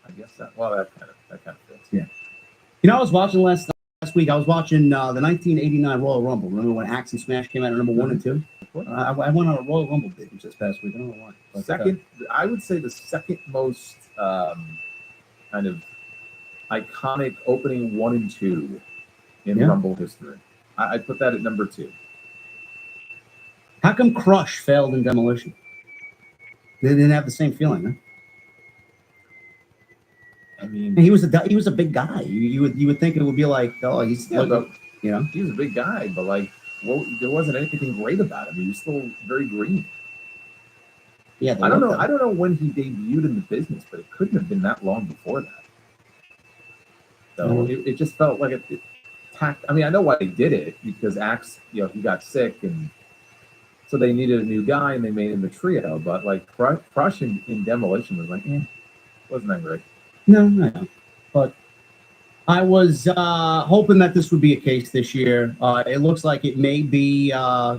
I guess that. Well, that kind of fits. Yeah. I was watching last week. I was watching the 1989 Royal Rumble. Remember when Axe and Smash came out at number 1 and 2? I went on a Royal Rumble binge this past week. I don't know why. But, I would say the second most kind of iconic opening 1 and 2 in Rumble history. I put that at number 2. How come Crush failed in Demolition? They didn't have the same feeling, huh? I mean, he was a big guy. You would think it would be he's he was a big guy, but there wasn't anything great about him. He was still very green. Yeah, I don't know when he debuted in the business, but it couldn't have been that long before that. So it just felt like it tacked. I mean, I know why they did it because Axe, he got sick, and so they needed a new guy, and they made him the trio. But Crush in Demolition was wasn't that great? No. But I was hoping that this would be a case this year. It looks like it may be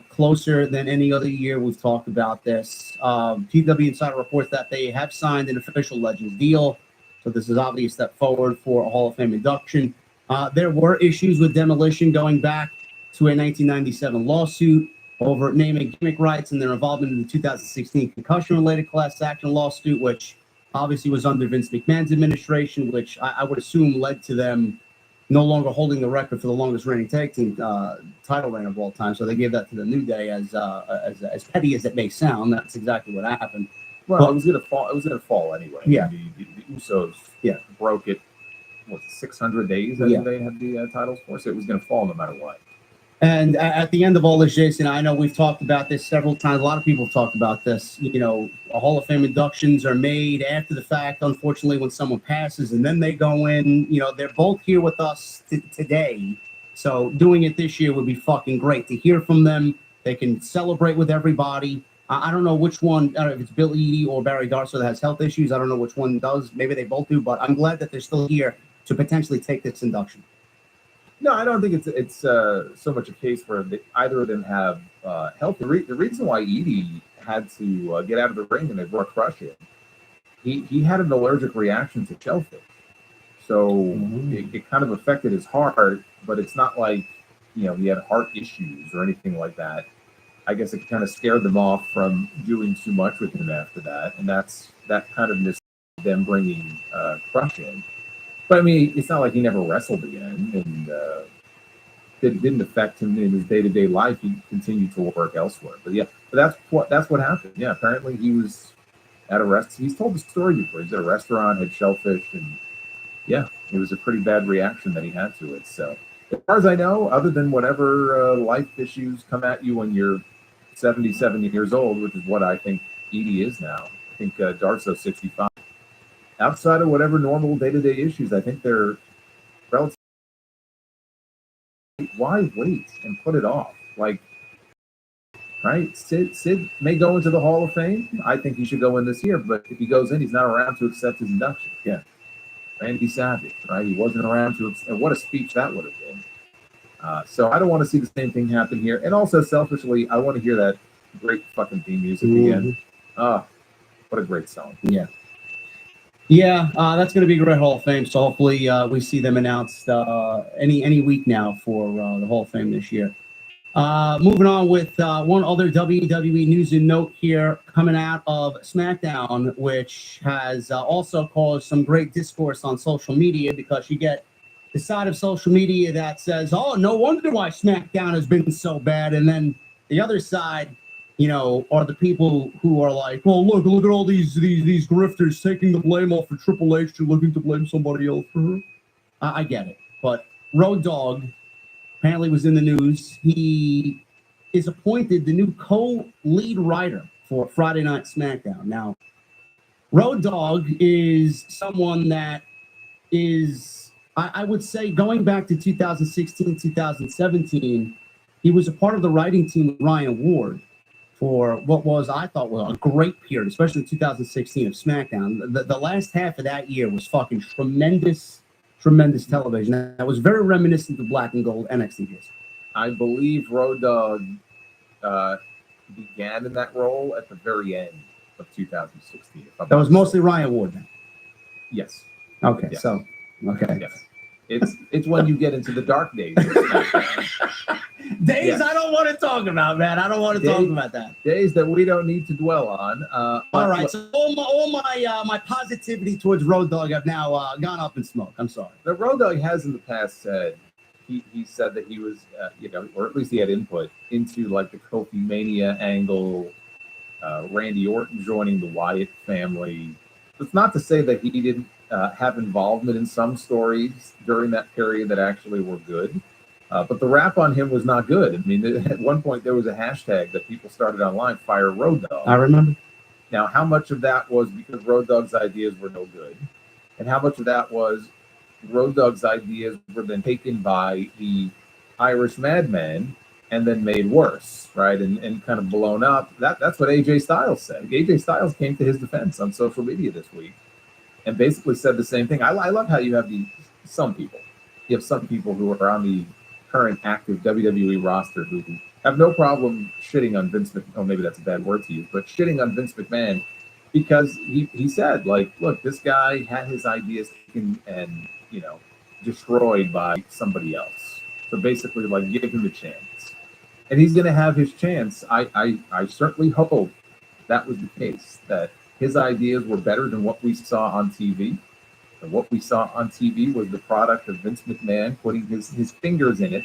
closer than any other year we've talked about this. PW Insider reports that they have signed an official Legends deal. So this is obviously a step forward for a Hall of Fame induction. There were issues with Demolition going back to a 1997 lawsuit over name and gimmick rights and their involvement in the 2016 concussion-related class action lawsuit, which obviously was under Vince McMahon's administration, which I would assume led to them no longer holding the record for the longest reigning tag team title reign of all time. So they gave that to the New Day as petty as it may sound. That's exactly what happened. Well, But- it was gonna fall. It was gonna fall anyway. Yeah. The Usos. Yeah. Broke it. What 600 days? Yeah. They had the titles for, so it was gonna fall no matter what. And at the end of all this, Jason, I know we've talked about this several times. A lot of people have talked about this. You know, Hall of Fame inductions are made after the fact, unfortunately, when someone passes, and then they go in. You know, they're both here with us today. So doing it this year would be fucking great to hear from them. They can celebrate with everybody. I don't know which one, if it's Bill Eadie or Barry Darsow that has health issues. I don't know which one does. Maybe they both do, but I'm glad that they're still here to potentially take this induction. No, I don't think it's so much a case where either of them have health. The reason why Edie had to get out of the ring and they brought Crush in, he had an allergic reaction to shellfish, so it kind of affected his heart. But it's not like he had heart issues or anything like that. I guess it kind of scared them off from doing too much with him after that, and that kind of missed them bringing Crush in. But I mean, it's not like he never wrestled again, and it didn't affect him in his day-to-day life. He continued to work elsewhere. But that's what happened. Yeah, apparently he was at a rest. He's told the story before. He's at a restaurant, had shellfish, and yeah, it was a pretty bad reaction that he had to it. So, as far as I know, other than whatever life issues come at you when you're 77 years old, which is what I think Edie is now. I think Darso's 65. Outside of whatever normal day-to-day issues, I think they're relatively. Why wait and put it off? Like, right? Sid may go into the Hall of Fame. I think he should go in this year, but if he goes in, he's not around to accept his induction. Yeah. Randy Savage, right? He wasn't around to accept, and what a speech that would have been. So I don't want to see the same thing happen here. And also, selfishly, I want to hear that great fucking theme music again. What a great song. Yeah. Yeah, that's going to be a great Hall of Fame. So hopefully we see them announced any week now for the Hall of Fame this year. Moving on with one other WWE news and note here coming out of SmackDown, which has also caused some great discourse on social media, because you get the side of social media that says, oh, no wonder why SmackDown has been so bad. And then the other side, are the people who are like, well, look at all these grifters taking the blame off of Triple H and looking to blame somebody else for her. I get it. But Road Dogg apparently was in the news. He is appointed the new co-lead writer for Friday Night SmackDown. Now, Road Dogg is someone that is, I would say, going back to 2016, 2017, he was a part of the writing team with Ryan Ward for what was, I thought, was a great period, especially 2016 of SmackDown. The last half of that year was fucking tremendous television. That was very reminiscent of Black and Gold NXT days. I believe Road Dogg began in that role at the very end of 2016. That was mostly Ryan Ward then? Yes. Okay, Yeah. so, okay. Yes. It's when you get into the dark days. Days Yes. I don't want to talk about, man. I don't want to talk about that. Days that we don't need to dwell on. All right, so all my positivity towards Road Dogg have now gone up in smoke. I'm sorry. The Road Dogg has in the past said, he said that he was, or at least he had input into like the Kofi Mania angle, Randy Orton joining the Wyatt family. It's not to say that he didn't have involvement in some stories during that period that actually were good. But the rap on him was not good. I mean, at one point there was a hashtag that people started online, Fire Road Dogg. I remember. Now, how much of that was because Road Dogg's ideas were no good? And how much of that was Road Dogg's ideas were then taken by the Irish Madman and then made worse, right? And kind of blown up. That's what AJ Styles said. AJ Styles came to his defense on social media this week and basically said the same thing. I love how you have some people. You have some people who are on the current active WWE roster who have no problem shitting on Vince McMahon. Oh, maybe that's a bad word to use, but shitting on Vince McMahon because he said, like, look, this guy had his ideas taken and, destroyed by somebody else. So basically, like, give him a chance. And he's going to have his chance. I certainly hope that was the case, that his ideas were better than what we saw on TV. And what we saw on TV was the product of Vince McMahon putting his fingers in it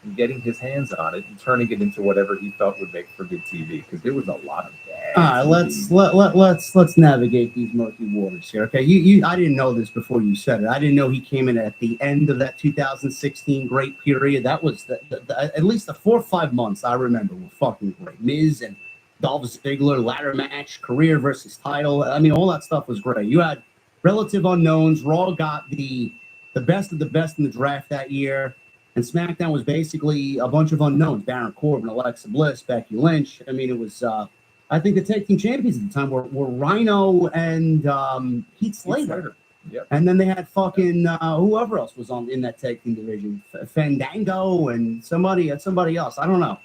and getting his hands on it and turning it into whatever he felt would make for good TV. Because there was a lot of bad. All right, TV. let's navigate these murky waters here. Okay, you I didn't know this before you said it. I didn't know he came in at the end of that 2016 great period. That was at least the 4 or 5 months I remember were fucking great. Miz and Dolph Ziggler ladder match, career versus title. I mean, all that stuff was great. You had relative unknowns. Raw got the best of the best in the draft that year. And SmackDown was basically a bunch of unknowns. Baron Corbin, Alexa Bliss, Becky Lynch. I mean, it was, I think the tag team champions at the time were Rhino and Heath Slater. Yep. And then they had fucking, whoever else was in that tag team division. Fandango and somebody else. I don't know.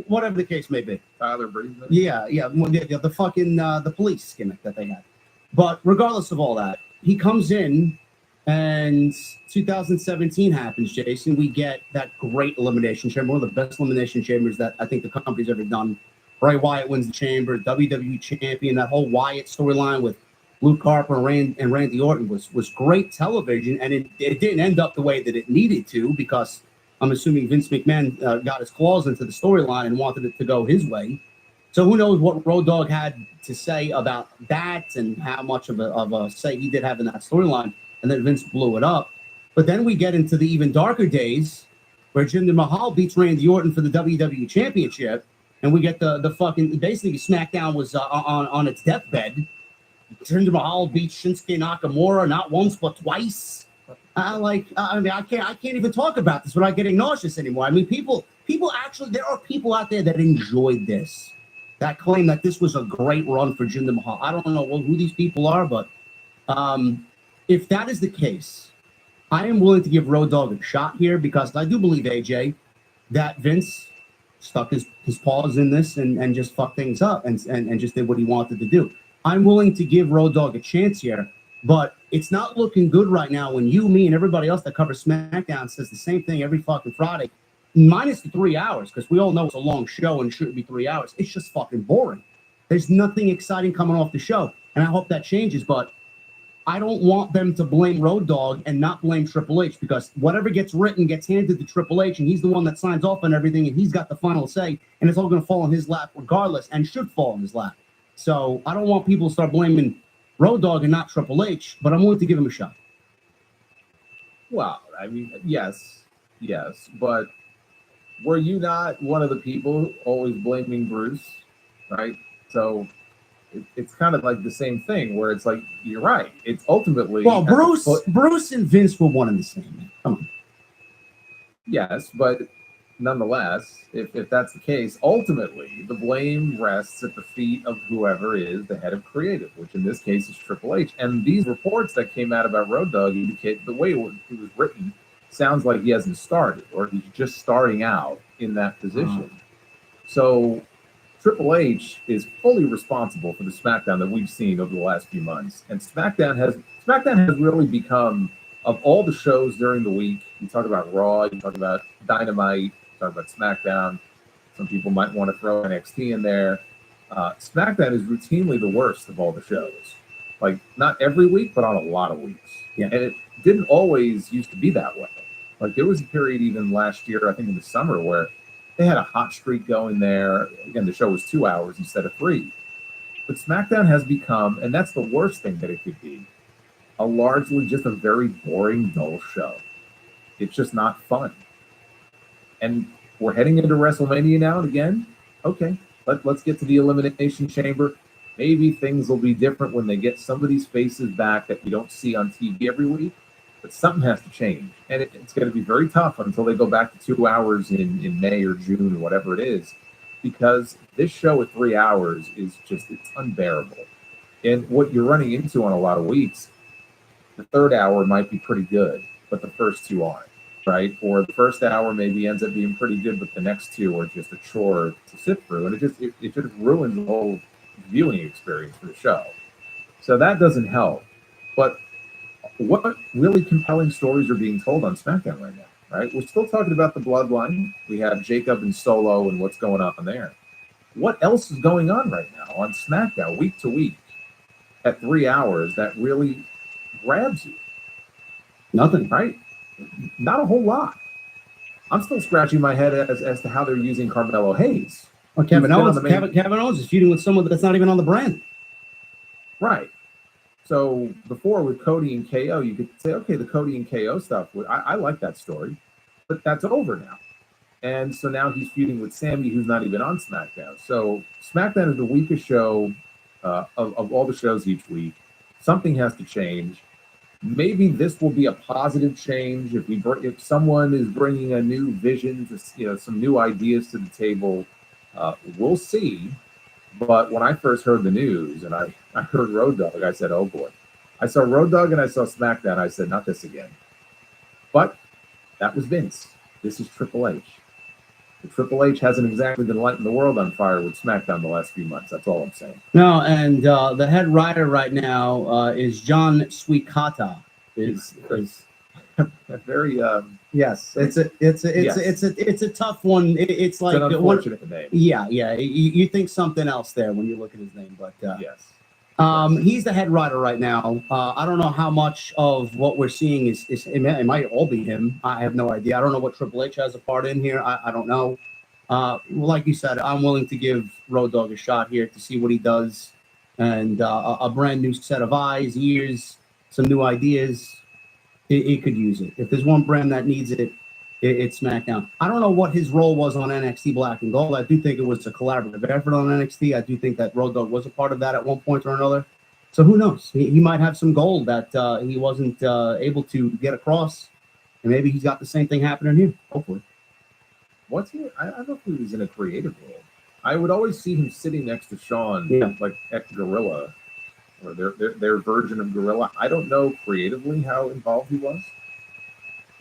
Whatever the case may be. Tyler Breeze. Yeah. The fucking, the police gimmick that they had. But regardless of all that, he comes in. And 2017 happens, Jason. We get that great elimination chamber, one of the best elimination chambers that I think the company's ever done. Bray Wyatt wins the chamber, WWE champion. That whole Wyatt storyline with Luke Harper and Randy Orton was great television, and it didn't end up the way that it needed to because I'm assuming Vince McMahon got his claws into the storyline and wanted it to go his way. So who knows what Road Dogg had to say about that and how much of a say he did have in that storyline. And then Vince blew it up. But then we get into the even darker days where Jinder Mahal beats Randy Orton for the WWE Championship. And we get the fucking, basically SmackDown was on its deathbed. Jinder Mahal beats Shinsuke Nakamura not once, but twice. I can't even talk about this without getting nauseous anymore. I mean, people actually, there are people out there that enjoyed this, that claim that this was a great run for Jinder Mahal. I don't know who these people are, but if that is the case, I am willing to give Road Dogg a shot here because I do believe, AJ, that Vince stuck his paws in this and just fucked things up and just did what he wanted to do. I'm willing to give Road Dogg a chance here, but it's not looking good right now when you, me, and everybody else that covers SmackDown says the same thing every fucking Friday, minus the 3 hours, because we all know it's a long show and it shouldn't be 3 hours. It's just fucking boring. There's nothing exciting coming off the show, and I hope that changes, but I don't want them to blame Road Dogg and not blame Triple H because whatever gets written gets handed to Triple H and he's the one that signs off on everything and he's got the final say and it's all going to fall in his lap regardless and should fall in his lap. So I don't want people to start blaming Road Dogg and not Triple H, but I'm willing to give him a shot. Well, I mean, yes, but were you not one of the people always blaming Bruce, right? So it's kind of like the same thing where it's like, you're right. It's ultimately... Well, Bruce and Vince were one and the same. Man. Come on. Yes, but nonetheless, if that's the case, ultimately the blame rests at the feet of whoever is the head of creative, which in this case is Triple H. And these reports that came out about Road Dogg indicate the way it was written sounds like he hasn't started or he's just starting out in that position. So Triple H is fully responsible for the SmackDown that we've seen over the last few months. And SmackDown has really become, of all the shows during the week, you talk about Raw, you talk about Dynamite, you talk about SmackDown. Some people might want to throw NXT in there. SmackDown is routinely the worst of all the shows. Like, not every week, but on a lot of weeks. Yeah. And it didn't always used to be that way. Like, there was a period even last year, I think in the summer, where they had a hot streak going there. Again, the show was 2 hours instead of 3. But SmackDown has become, and that's the worst thing that it could be, largely just a very boring, dull show. It's just not fun. And we're heading into WrestleMania now and again. Okay, let's get to the Elimination Chamber. Maybe things will be different when they get some of these faces back that we don't see on TV every week. But something has to change. And it's going to be very tough until they go back to 2 hours in May or June or whatever it is. Because this show at 3 hours is just, it's unbearable. And what you're running into on a lot of weeks, the third hour might be pretty good, but the first 2 aren't, right? Or the first hour maybe ends up being pretty good, but the next 2 are just a chore to sit through. And it just ruins the whole viewing experience for the show. So that doesn't help. But what really compelling stories are being told on SmackDown right now, right? We're still talking about the bloodline. We have Jacob and Solo and what's going on there. What else is going on right now on SmackDown week to week at 3 hours that really grabs you? Nothing. right? Not a whole lot. I'm still scratching my head as to how they're using Carmelo Hayes. Well, Kevin He's been on Owens. the main- Kevin Owens is feuding with someone that's not even on the brand. Right. So before with Cody and KO, you could say, okay, the Cody and KO stuff, I like that story, but that's over now. And so now he's feuding with Sammy, who's not even on SmackDown. So SmackDown is the weakest show of all the shows each week. Something has to change. Maybe this will be a positive change if someone is bringing a new vision, some new ideas to the table. We'll see. But when I first heard the news and I heard Road Dogg, I said, oh boy. I saw Road Dogg and I saw SmackDown. I said, not this again. But that was Vince. This is Triple H. The Triple H hasn't exactly been lighting the world on fire with SmackDown the last few months. That's all I'm saying. No, and the head writer right now is John Sweekata. Is very yes, it's a tough one. It's like an unfortunate name. Yeah. You think something else there when you look at his name, but yes. He's the head writer right now. I don't know how much of what we're seeing is it might all be him. I have no idea. I don't know what Triple H has a part in here. I don't know. Like you said, I'm willing to give Road Dogg a shot here to see what he does, and a brand new set of eyes, ears, some new ideas. It could use it. If there's one brand that needs it, it's SmackDown. I don't know what his role was on NXT Black and Gold. I do think it was a collaborative effort on NXT. I do think that Road Dogg was a part of that at one point or another. So who knows? He might have some gold that he wasn't able to get across, and maybe he's got the same thing happening here. Hopefully. What's he? I don't know if he was in a creative role. I would always see him sitting next to Sean, like at Gorilla, or their version of Gorilla. I don't know creatively how involved he was.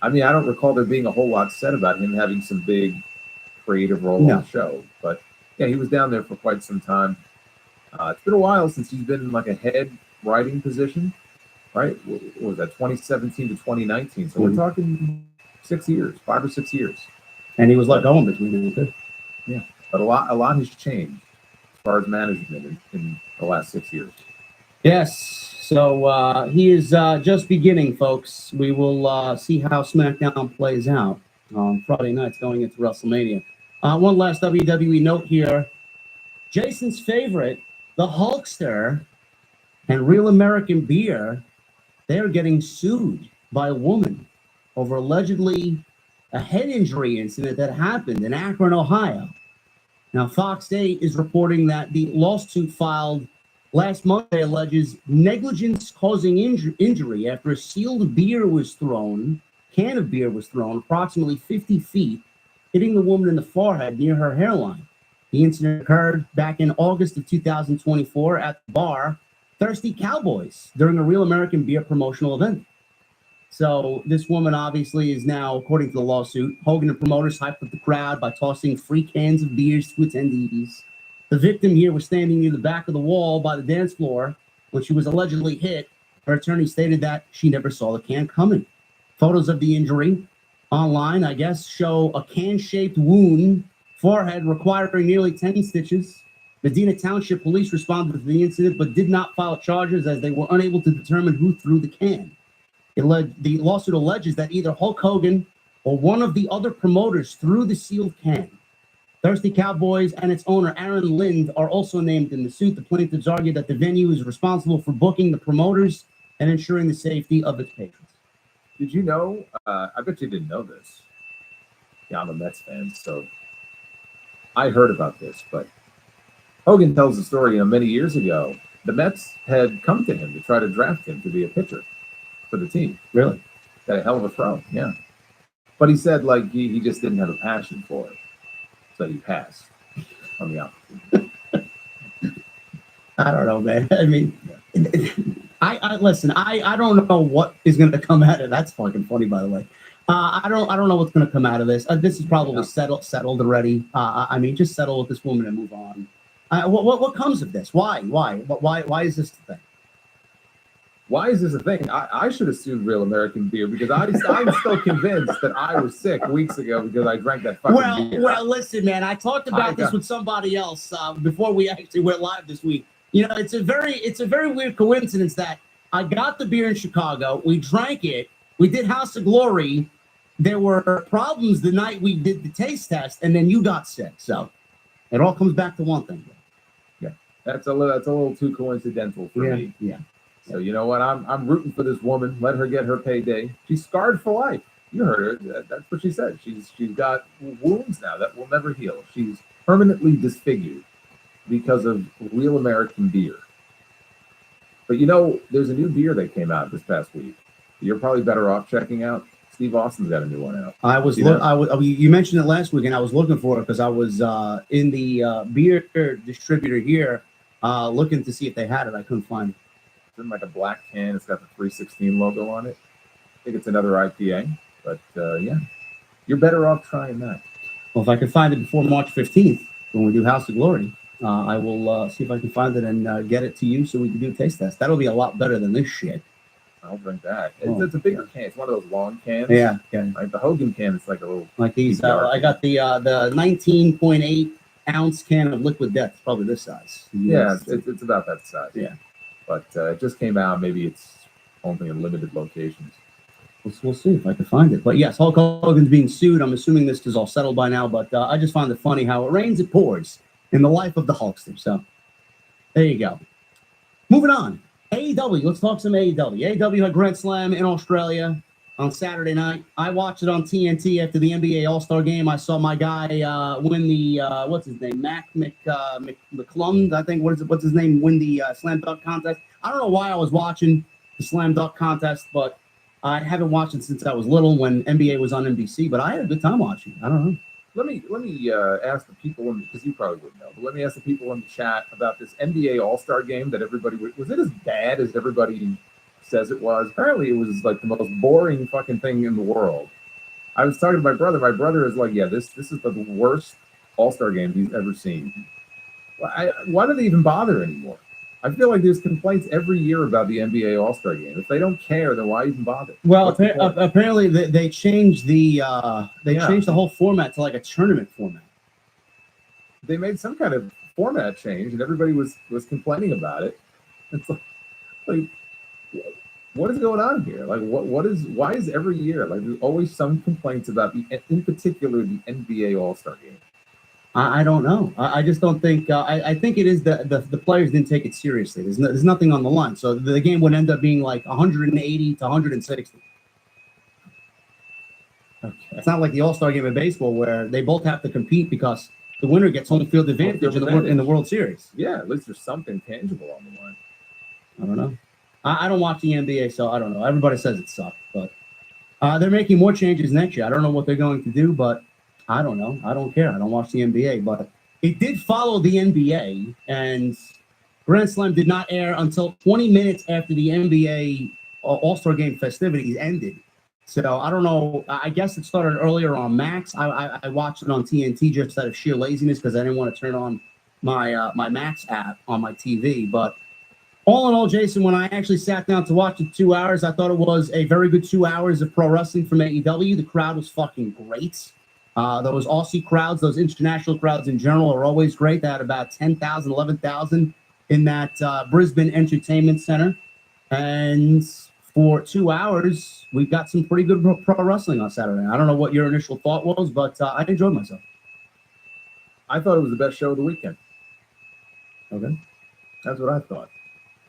I mean, I don't recall there being a whole lot said about him having some big creative role on the show. But yeah, he was down there for quite some time. It's been a while since he's been in like a head writing position, right? What was that, 2017 to 2019? So we're talking 6 years, 5 or 6 years. And he was let go in between them too. Yeah, but a lot has changed as far as management in the last 6 years. Yes. So he is just beginning, folks. We will see how SmackDown plays out on Friday nights going into WrestleMania. One last WWE note here. Jason's favorite, the Hulkster and Real American Beer, they're getting sued by a woman over allegedly a head injury incident that happened in Akron, Ohio. Now, Fox 8 is reporting that the lawsuit filed last Monday alleges negligence causing injury after a sealed beer was thrown, can of beer was thrown approximately 50 feet, hitting the woman in the forehead near her hairline. The incident occurred back in August of 2024 at the bar Thirsty Cowboys during a Real American Beer promotional event. So this woman obviously is now, according to the lawsuit, Hogan and promoters hyped up the crowd by tossing free cans of beers to attendees. The victim here was standing near the back of the wall by the dance floor when she was allegedly hit. Her attorney stated that she never saw the can coming. Photos of the injury online, I guess, show a can-shaped wound, forehead requiring nearly 10 stitches. Medina Township Police responded to the incident but did not file charges as they were unable to determine who threw the can. The lawsuit alleges that either Hulk Hogan or one of the other promoters threw the sealed can. Thirsty Cowboys and its owner, Aaron Lind, are also named in the suit. The plaintiffs argue that the venue is responsible for booking the promoters and ensuring the safety of its patrons. Did you know? I bet you didn't know this. Yeah, I'm a Mets fan, so I heard about this. But Hogan tells the story, many years ago, the Mets had come to him to try to draft him to be a pitcher for the team. Really? Got a hell of a throw, yeah. But he said, like, he just didn't have a passion for it. So he passed on the opportunity. I don't know, man. I mean, I listen. I don't know what is going to come out of. That's fucking funny, by the way. I don't know what's going to come out of this. This is probably settled already. I mean, just settle with this woman and move on. What comes of this? Why is this the thing? Why is this a thing? I should have sued Real American Beer because I'm still convinced that I was sick weeks ago because I drank that fucking beer. Well, listen, man. I talked about this with somebody else before we actually went live this week. You know, it's a very weird coincidence that I got the beer in Chicago. We drank it. We did House of Glory. There were problems the night we did the taste test, and then you got sick. So it all comes back to one thing. That's a little too coincidental for me. Yeah. So you know what? I'm rooting for this woman. Let her get her payday. She's scarred for life. You heard her. That's what she said. She's got wounds now that will never heal. She's permanently disfigured because of real American beer. But you know, there's a new beer that came out this past week. You're probably better off checking out. Steve Austin's got a new one out. You mentioned it last week, and I was looking for it because I was in the beer distributor here looking to see if they had it. I couldn't find it. It's in like a black can. It's got the 316 logo on it. I think it's another IPA, but yeah, you're better off trying that. Well, if I can find it before March 15th, when we do House of Glory, I will see if I can find it and get it to you so we can do a taste test. That'll be a lot better than this shit. I'll drink that. It's a bigger can. It's one of those long cans. Yeah. Like the Hogan can, it's like a little. Like these, I got the 19.8 ounce can of Liquid Death, probably this size. Yeah, it's about that size. Yeah. But it just came out. Maybe it's only in limited locations. We'll see if I can find it. But yes, Hulk Hogan's being sued. I'm assuming this is all settled by now. But I just find it funny how it rains, it pours in the life of the Hulkster. So there you go. Moving on. AEW. Let's talk some AEW. AEW had Grand Slam in Australia on Saturday night. I watched it on TNT after the NBA All-Star Game. I saw my guy win the what's his name, McClung, I think. What's his name? Win the slam dunk contest. I don't know why I was watching the slam dunk contest, but I haven't watched it since I was little when NBA was on NBC. But I had a good time watching. I don't know. Let me ask the people, because you probably wouldn't know, but let me ask the people in the chat about this NBA All-Star Game that everybody was it as bad as everybody says it was? Apparently, it was like the most boring fucking thing in the world. I was talking to my brother. My brother is like, yeah, this is the worst All-Star game he's ever seen. Why do they even bother anymore? I feel like there's complaints every year about the NBA All-Star Game. If they don't care, then why even bother? Well, apparently they changed the changed the whole format to like a tournament format. They made some kind of format change, and everybody was complaining about it. It's like what is going on here? Like, why is every year, like, there's always some complaints about in particular the NBA All-Star Game? I don't know. I just don't think. I think it is the players didn't take it seriously. There's nothing on the line, so the game would end up being like 180 to 160. Okay. It's not like the All-Star game of baseball where they both have to compete because the winner gets home field advantage in the World Series. Yeah, at least there's something tangible on the line. I don't know. I don't watch the NBA, so I don't know. Everybody says it sucked, but they're making more changes next year. I don't know what they're going to do, but I don't know. I don't care. I don't watch the NBA, but it did follow the NBA, and Grand Slam did not air until 20 minutes after the NBA All-Star Game festivities ended. So I don't know. I guess it started earlier on Max. I watched it on TNT just out of sheer laziness because I didn't want to turn on my Max app on my TV. But all in all, Jason, when I actually sat down to watch it 2 hours, I thought it was a very good 2 hours of pro wrestling from AEW. The crowd was fucking great. Those Aussie crowds, those international crowds in general are always great. They had about 10,000, 11,000 in that Brisbane Entertainment Center. And for 2 hours, we got some pretty good pro wrestling on Saturday. I don't know what your initial thought was, but I enjoyed myself. I thought it was the best show of the weekend. Okay. That's what I thought.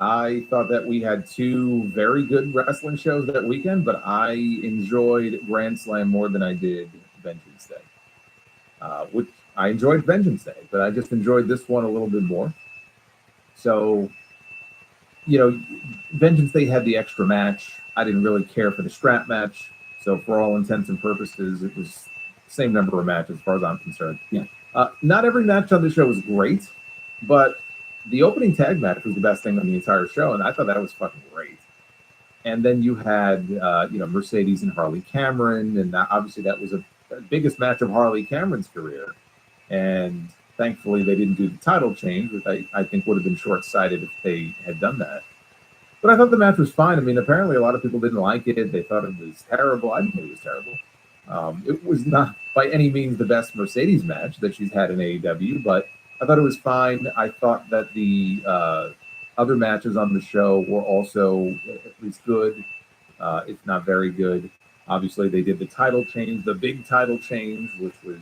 I thought that we had two very good wrestling shows that weekend, but I enjoyed Grand Slam more than I did Vengeance Day. Which I enjoyed Vengeance Day, but I just enjoyed this one a little bit more. So, you know, Vengeance Day had the extra match. I didn't really care for the strap match. So for all intents and purposes, it was the same number of matches as far as I'm concerned. Yeah. Not every match on the show was great, but the opening tag match was the best thing on the entire show, and I thought that was fucking great. And then you had, Mercedes and Harley Cameron, and obviously that was the biggest match of Harley Cameron's career. And thankfully they didn't do the title change, which I think would have been short-sighted if they had done that. But I thought the match was fine. I mean, apparently a lot of people didn't like it. They thought it was terrible. I didn't think it was terrible. It was not by any means the best Mercedes match that she's had in AEW, but I thought it was fine. I thought that the other matches on the show were also at least good. if not very good. Obviously, they did the title change, the big title change, which was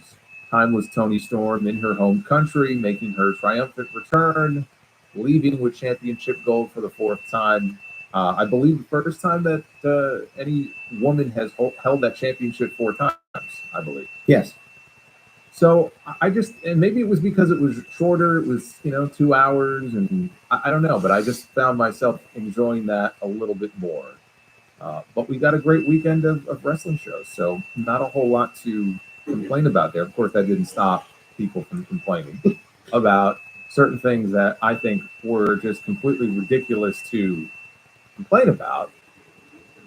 timeless Toni Storm in her home country, making her triumphant return, leaving with championship gold for the fourth time. I believe the first time that any woman has held that championship 4 times, I believe. Yes. So and maybe it was because it was shorter, it was, 2 hours, and I don't know, but I just found myself enjoying that a little bit more. But we got a great weekend of wrestling shows, so not a whole lot to complain about there. Of course, that didn't stop people from complaining about certain things that I think were just completely ridiculous to complain about,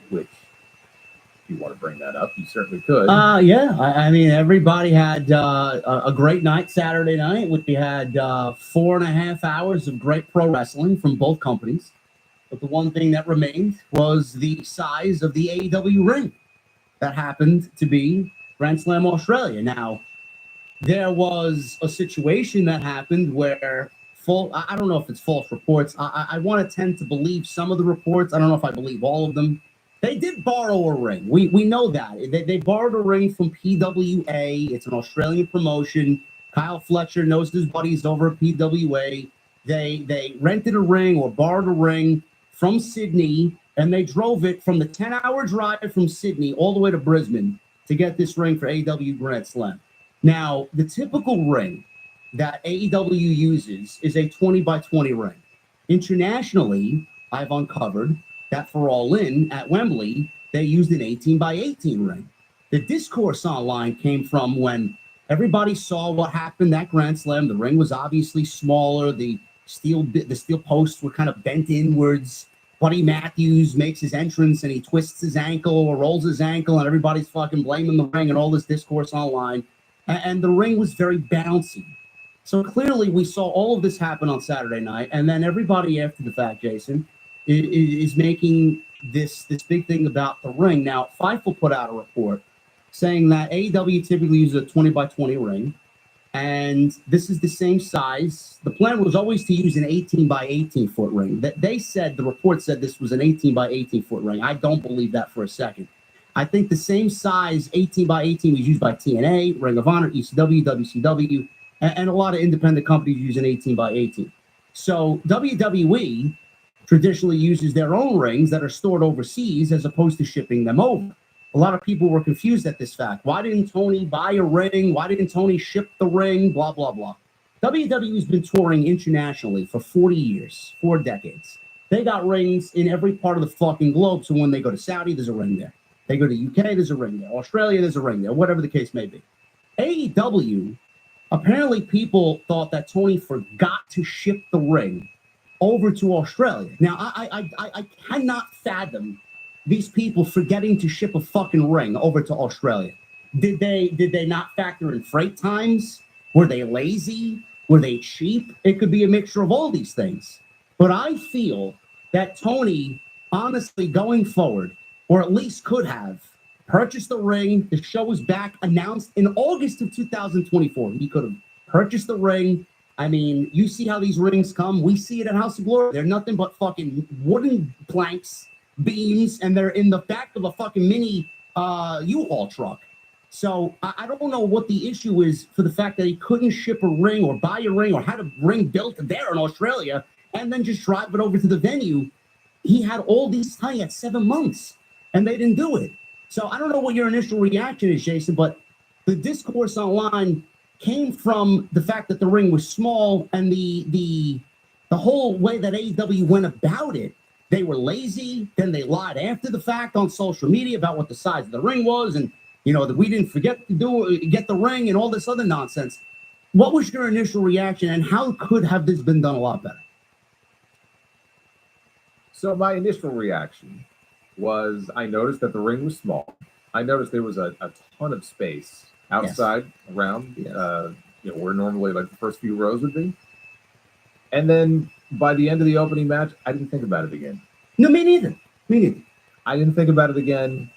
which, if you want to bring that up, you certainly could. Yeah. I mean, everybody had a great night Saturday night. We had 4.5 hours of great pro wrestling from both companies. But the one thing that remained was the size of the AEW ring that happened to be Grand Slam Australia. Now, there was a situation that happened where I don't know if it's false reports. I want to tend to believe some of the reports. I don't know if I believe all of them. They did borrow a ring. We know that. They borrowed a ring from PWA. It's an Australian promotion. Kyle Fletcher knows his buddies over at PWA. They rented a ring or borrowed a ring from Sydney, and they drove it from the 10-hour drive from Sydney all the way to Brisbane to get this ring for AEW Grand Slam. Now, the typical ring that AEW uses is a 20x20 ring. Internationally, I've uncovered that for All In at Wembley, they used an 18x18 ring. The discourse online came from when everybody saw what happened at Grand Slam. The ring was obviously smaller. The steel posts were kind of bent inwards. Buddy Matthews makes his entrance and he twists his ankle or rolls his ankle, and everybody's fucking blaming the ring and all this discourse online. And the ring was very bouncy. So clearly we saw all of this happen on Saturday night, and then everybody after the fact, Jason, is making this big thing about the ring. Now, Fightful put out a report saying that AEW typically uses a 20x20 ring, and this is the same size. The plan was always to use an 18x18 foot ring. They said, the report said this was an 18x18 foot ring. I don't believe that for a second. I think the same size 18x18 was used by TNA, Ring of Honor, ECW, WCW, and a lot of independent companies use an 18x18. So WWE traditionally uses their own rings that are stored overseas as opposed to shipping them over. A lot of people were confused at this fact. Why didn't Tony buy a ring? Why didn't Tony ship the ring? Blah, blah, blah. WWE has been touring internationally for 40 years, 4 decades. They got rings in every part of the fucking globe. So when they go to Saudi, there's a ring there. They go to UK, there's a ring there. Australia, there's a ring there. Whatever the case may be. AEW, apparently people thought that Tony forgot to ship the ring over to Australia. Now, I cannot fathom these people forgetting to ship a fucking ring over to Australia. Did they not factor in freight times? Were they lazy? Were they cheap? It could be a mixture of all these things. But I feel that Tony, honestly, going forward, or at least could have, purchased the ring. The show was back, announced in August of 2024. He could have purchased the ring. I mean, you see how these rings come. We see it at House of Glory. They're nothing but fucking wooden planks, beams, and they're in the back of a fucking mini U-Haul truck. So I don't know what the issue is for the fact that he couldn't ship a ring or buy a ring or had a ring built there in Australia and then just drive it over to the venue. He had all these time. He had 7 months, and they didn't do it. So I don't know what your initial reaction is, Jason, but the discourse online came from the fact that the ring was small and the whole way that AEW went about it. They were lazy. Then they lied after the fact on social media about what the size of the ring was, and that we didn't forget to get the ring and all this other nonsense. What was your initial reaction, and how could have this been done a lot better? So my initial reaction was I noticed that the ring was small. I noticed there was a ton of space outside around, where normally like the first few rows would be. And then by the end of the opening match, I didn't think about it again. No, me neither. I didn't think about it again.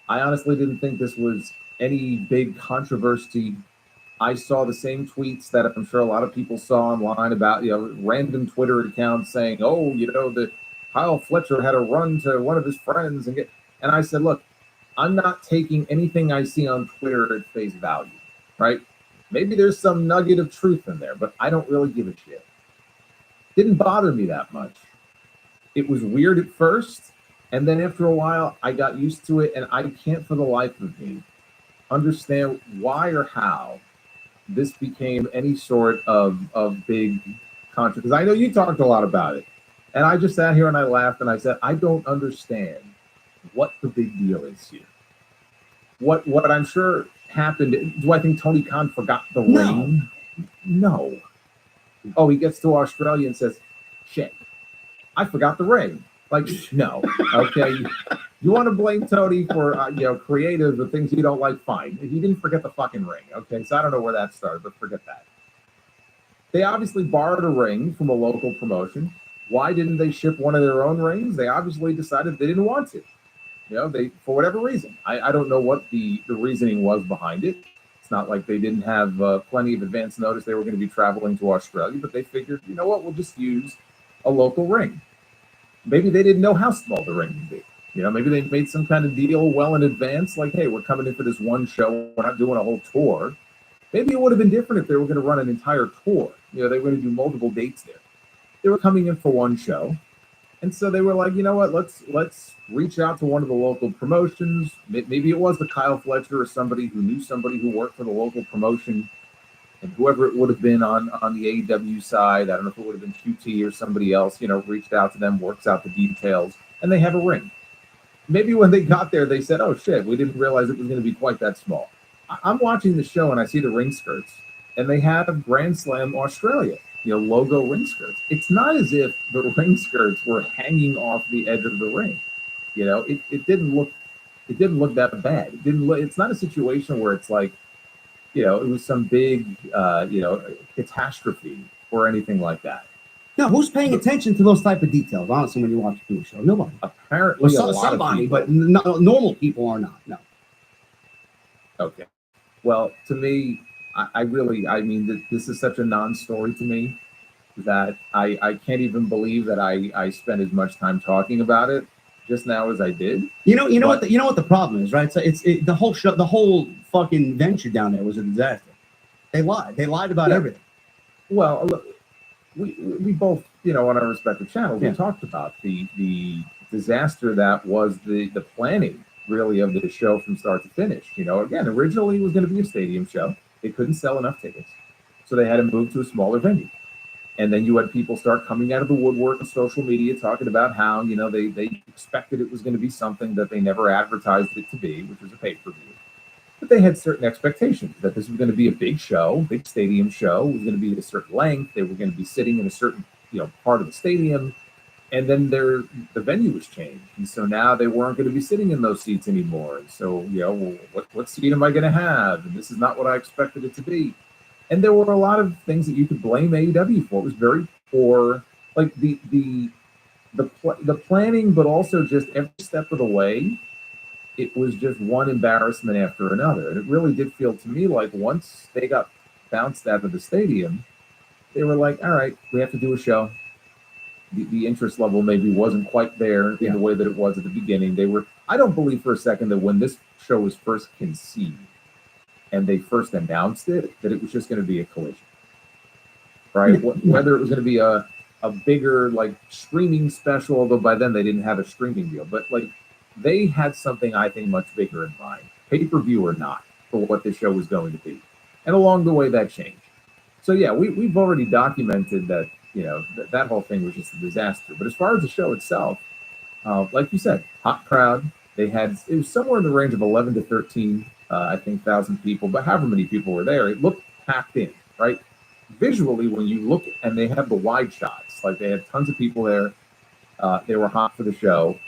I honestly didn't think this was any big controversy. I saw the same tweets that I'm sure a lot of people saw online about, random Twitter accounts saying, that Kyle Fletcher had a run to one of his friends and And I said, look, I'm not taking anything I see on Twitter at face value, right? Maybe there's some nugget of truth in there, but I don't really give a shit. Didn't bother me that much. It was weird at first, and then after a while, I got used to it, and I can't for the life of me understand why or how this became any sort of big controversy. Because I know you talked a lot about it, and I just sat here and I laughed and I said, I don't understand what the big deal is here. What I'm sure happened. Do I think Tony Khan forgot the ring? No. Oh, he gets to Australia and says, shit, I forgot the ring. Like, no. Okay. You want to blame Tony for, creative, the things you don't like, fine. He didn't forget the fucking ring. Okay. So I don't know where that started, but forget that. They obviously borrowed a ring from a local promotion. Why didn't they ship one of their own rings? They obviously decided they didn't want to. They, for whatever reason. I don't know what the reasoning was behind it. It's not like they didn't have plenty of advance notice they were going to be traveling to Australia, but they figured, you know what, we'll just use a local ring. Maybe they didn't know how small the ring would be. Maybe they made some kind of deal well in advance, like, hey, we're coming in for this one show. We're not doing a whole tour. Maybe it would have been different if they were going to run an entire tour. They were going to do multiple dates there. They were coming in for one show. And so they were like, you know what, let's reach out to one of the local promotions. Maybe it was the Kyle Fletcher or somebody who knew somebody who worked for the local promotion. And whoever it would have been on the AEW side, I don't know if it would have been QT or somebody else, reached out to them, works out the details, and they have a ring. Maybe when they got there, they said, oh, shit, we didn't realize it was going to be quite that small. I'm watching the show, and I see the ring skirts, and they have Grand Slam Australia, logo ring skirts. It's not as if the ring skirts were hanging off the edge of the ring. It didn't look that bad. It's not a situation where it's like, it was some big, catastrophe or anything like that. No, who's paying attention to those type of details? Honestly, when you watch a show, nobody. Apparently, well, somebody, but normal people are not. No. Okay. Well, to me, I mean, this is such a non-story to me that I can't even believe that I spent as much time talking about it just now as I did. You know what the problem is, right? So the whole show, the whole fucking venture down there was a disaster. They lied about everything. Well, look, we both, on our respective channels, we talked about the disaster that was the planning really of the show from start to finish. Again, originally it was going to be a stadium show. They couldn't sell enough tickets, so they had to move to a smaller venue. And then you had people start coming out of the woodwork on social media talking about how, they expected it was going to be something that they never advertised it to be, which was a pay-per-view. But they had certain expectations that this was going to be a big show, big stadium show. It was going to be at a certain length. They were going to be sitting in a certain, part of the stadium. And then the venue was changed. And so now they weren't going to be sitting in those seats anymore. And so, what seat am I going to have? And this is not what I expected it to be. And there were a lot of things that you could blame AEW for. It was very poor, like the planning, but also just every step of the way, it was just one embarrassment after another. And it really did feel to me like once they got bounced out of the stadium, they were like, all right, we have to do a show. The interest level maybe wasn't quite there in the way that it was at the beginning. I don't believe for a second that when this show was first conceived and they first announced it, that it was just going to be a collision, right? Whether it was going to be a bigger like streaming special, although by then they didn't have a streaming deal, but like they had something I think much bigger in mind, pay-per-view or not, for what the show was going to be. And along the way that changed. So yeah, we've already documented that, that whole thing was just a disaster. But as far as the show itself, like you said, hot crowd. It was somewhere in the range of 11 to 13, I think, 1,000 people. But however many people were there, it looked packed in, right? Visually, when you look, and they have the wide shots, like they had tons of people there. They were hot for the show.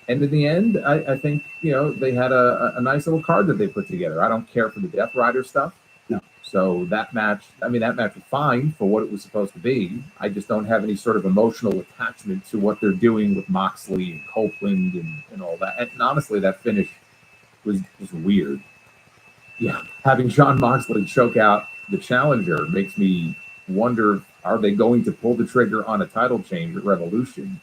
And in the end, I think, they had a nice little card that they put together. I don't care for the Death Rider stuff. No. So that match was fine for what it was supposed to be. I just don't have any sort of emotional attachment to what they're doing with Moxley and Copeland and all that. And honestly, that finish was just weird. Yeah, having Jon Moxley choke out the challenger makes me wonder, are they going to pull the trigger on a title change at Revolution?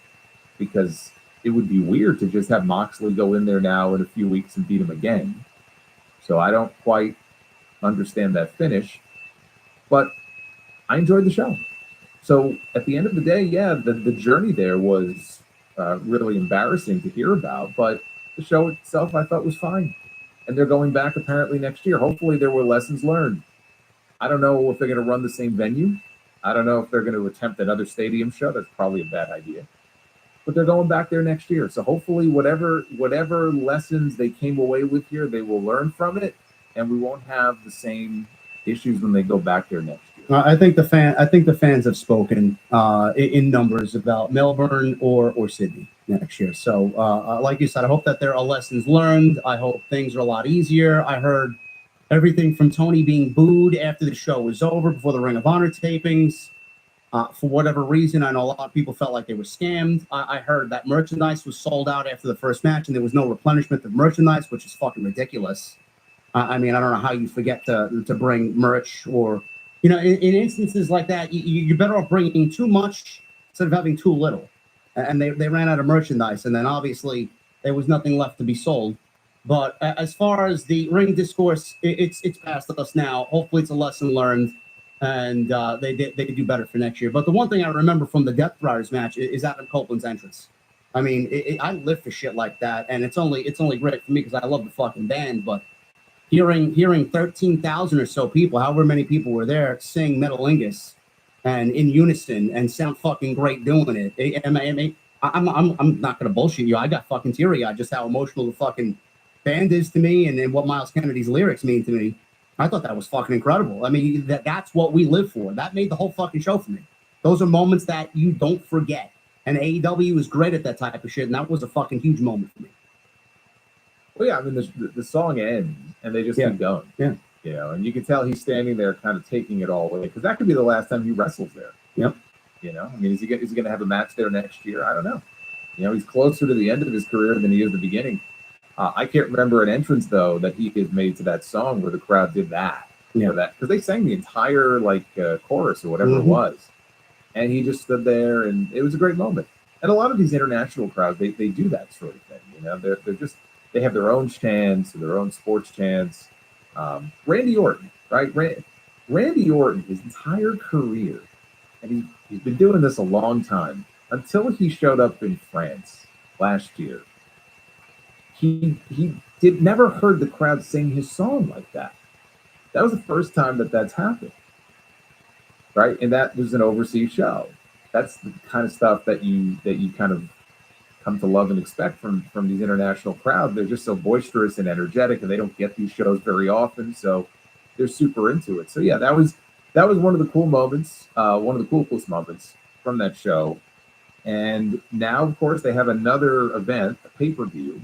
Because it would be weird to just have Moxley go in there now in a few weeks and beat him again. So I don't quite understand that finish, but I enjoyed the show. So at the end of the day, yeah, the journey there was really embarrassing to hear about, but the show itself I thought was fine. And they're going back apparently next year. Hopefully there were lessons learned. I don't know if they're going to run the same venue. I don't know if they're going to attempt another stadium show. That's probably a bad idea. But they're going back there next year. So hopefully whatever lessons they came away with here, they will learn from it, and we won't have the same issues when they go back there next year. I think the fans have spoken in numbers about Melbourne or Sydney next year. So, like you said, I hope that there are lessons learned. I hope things are a lot easier. I heard everything from Tony being booed after the show was over, before the Ring of Honor tapings. For whatever reason, I know a lot of people felt like they were scammed. I heard that merchandise was sold out after the first match, and there was no replenishment of merchandise, which is fucking ridiculous. I mean, I don't know how you forget to bring merch, or, you know, in instances like that, you're better off bringing too much instead of having too little. And they ran out of merchandise, and then obviously there was nothing left to be sold. But as far as the ring discourse, it's past us now. Hopefully it's a lesson learned, and they could do better for next year. But the one thing I remember from the Death Riders match is Adam Copeland's entrance. I mean, I live for shit like that, and it's only great for me because I love the fucking band. But hearing 13,000 or so people, however many people were there, sing Metalingus and in unison and sound fucking great doing it. I'm not gonna bullshit you. I got fucking teary-eyed just how emotional the fucking band is to me, and what Miles Kennedy's lyrics mean to me. I thought that was fucking incredible. I mean, that's what we live for. That made the whole fucking show for me. Those are moments that you don't forget. And AEW is great at that type of shit, and that was a fucking huge moment for me. Well, yeah, I mean, the song ends, and they just keep going. Yeah. You know, and you can tell he's standing there kind of taking it all away, because that could be the last time he wrestles there. Yep. You know, I mean, is he going to have a match there next year? I don't know. You know, he's closer to the end of his career than he is the beginning. I can't remember an entrance, though, that he had made to that song where the crowd did that. Yeah. Because they sang the entire, chorus or whatever it was. And he just stood there, and it was a great moment. And a lot of these international crowds, they do that sort of thing. You know, they have their own chants, their own sports chants. Randy Orton, right? Randy Orton, his entire career, and he's been doing this a long time, until he showed up in France last year. He never heard the crowd sing his song like that. That was the first time that's happened, right? And that was an overseas show. That's the kind of stuff that you kind of come to love and expect from these international crowds. They're just so boisterous and energetic, and they don't get these shows very often, so they're super into it. So yeah, that was one of the cool moments, one of the coolest moments from that show. And now, of course, they have another event, a pay-per-view,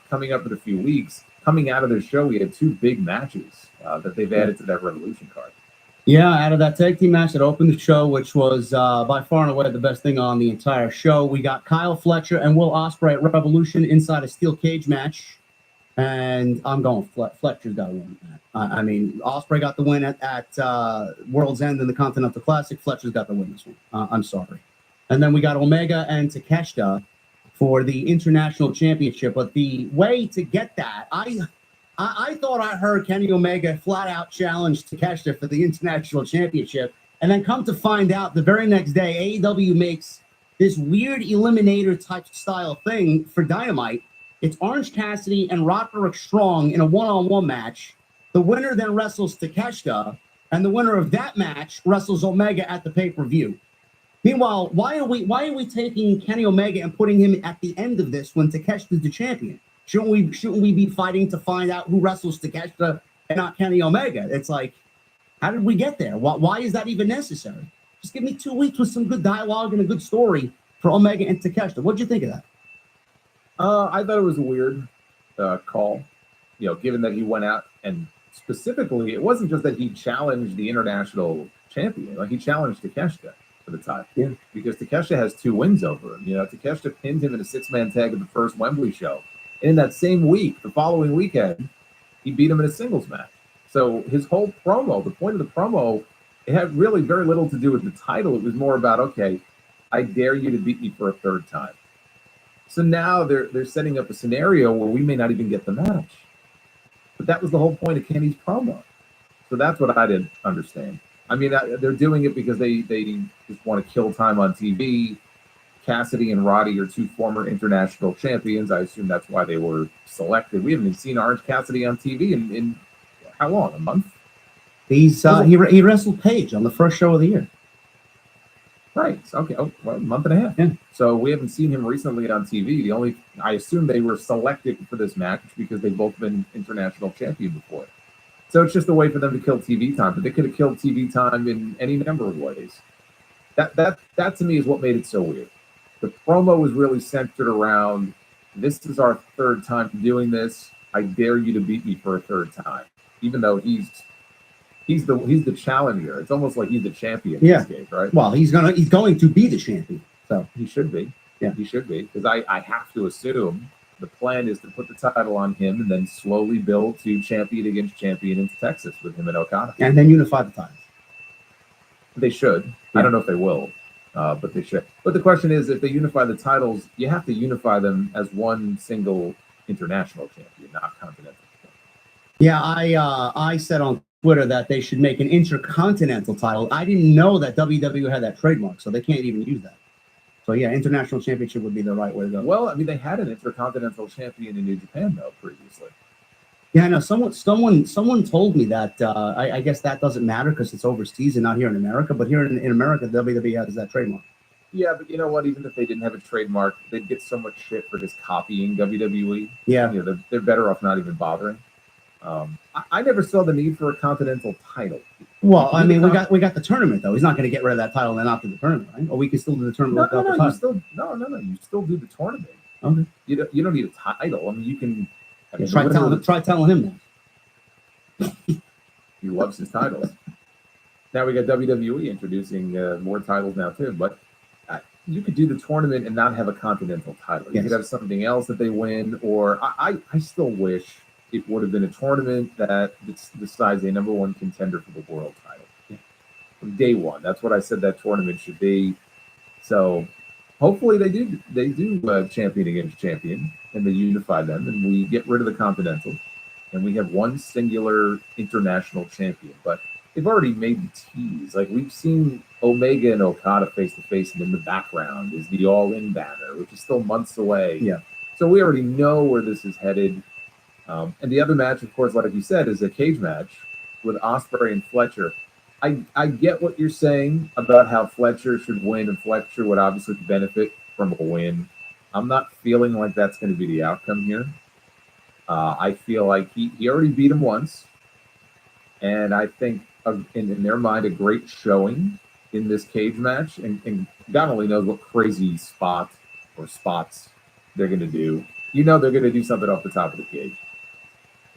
coming up in a few weeks. Coming out of their show, we had two big matches that they've added to that Revolution card. Yeah, out of that tag team match that opened the show, which was by far and away the best thing on the entire show, we got Kyle Fletcher and Will Ospreay at Revolution inside a steel cage match. And I'm going Fletcher's got to win that. I mean, Ospreay got the win at World's End in the Continental Classic. Fletcher's got the win this one. I'm sorry. And then we got Omega and Takeshita for the International Championship. But the way to get that, I thought I heard Kenny Omega flat out challenge Takeshita for the International Championship. And then come to find out the very next day, AEW makes this weird eliminator type style thing for Dynamite. It's Orange Cassidy and Roderick Strong in a one-on-one match. The winner then wrestles Takeshita, and the winner of that match wrestles Omega at the pay-per-view. Meanwhile, why are we taking Kenny Omega and putting him at the end of this when Takeshita's the champion? Shouldn't we be fighting to find out who wrestles Takeshita and not Kenny Omega? It's like, how did we get there? Why is that even necessary? Just give me 2 weeks with some good dialogue and a good story for Omega and Takeshita. What'd you think of that? I thought it was a weird call, given that he went out and specifically, it wasn't just that he challenged the international champion, like he challenged Takeshita for the title. Yeah. Because Takeshita has 2 wins over him. Takeshita pinned him in a 6-man tag at the first Wembley show. And in that same week, the following weekend, he beat him in a singles match. So his whole promo, the point of the promo, it had really very little to do with the title. It was more about, okay, I dare you to beat me for a third time. So now they're setting up a scenario where we may not even get the match. But that was the whole point of Kenny's promo. So that's what I didn't understand. I mean, they're doing it because they just want to kill time on TV. Cassidy and Roddy are two former international champions. I assume that's why they were selected. We haven't even seen Orange Cassidy on TV in how long? A month? He's he wrestled Paige on the first show of the year. Right. Okay. Oh, well, a month and a half. Yeah. So we haven't seen him recently on TV. I assume they were selected for this match because they've both been international champion before. So it's just a way for them to kill TV time, but they could have killed TV time in any number of ways. That to me is what made it so weird. The promo was really centered around, this is our third time doing this. I dare you to beat me for a third time, even though he's the challenger. It's almost like he's the champion in this case, right? Well, he's going to be the champion. So he should be. Yeah, he should be, because I have to assume the plan is to put the title on him and then slowly build to champion against champion into Texas with him and Okada, and then unify the titles. They should. Yeah. I don't know if they will, but they should. But the question is, if they unify the titles, you have to unify them as one single international champion, not continental. Yeah, I said on Twitter that they should make an intercontinental title. I didn't know that WWE had that trademark, so they can't even use that. So yeah, international championship would be the right way to go. Well, I mean, they had an intercontinental champion in New Japan though previously. Yeah, I know. Someone told me that. I guess that doesn't matter because it's overseas and not here in America. But here in America, WWE has that trademark. Yeah, but you know what? Even if they didn't have a trademark, they'd get so much shit for just copying WWE. Yeah, you know, they're better off not even bothering. I never saw the need for a continental title. Well, I mean, we got the tournament though. He's not going to get rid of that title and then not do the tournament, right? Or we can still do the tournament. No, you still do the tournament. Okay. You don't need a title. I mean, you can. Try telling him that. He loves his titles. Now we got WWE introducing more titles now too, but you could do the tournament and not have a continental title. You could have something else that they win, or I still wish it would have been a tournament that decides a number one contender for the world title. From day one, that's what I said that tournament should be. So hopefully they do champion against champion, and they unify them, and we get rid of the continental, and we have one singular international champion. But they've already made the tease. Like, we've seen Omega and Okada face to face, and in the background is the All In banner, which is still months away. Yeah. So we already know where this is headed. And the other match, of course, like you said, is a cage match with Ospreay and Fletcher. I get what you're saying about how Fletcher should win, and Fletcher would obviously benefit from a win. I'm not feeling like that's going to be the outcome here. I feel like he already beat him once, and I think in their mind a great showing in this cage match, and God only knows what crazy spots they're going to do. You know they're going to do something off the top of the cage.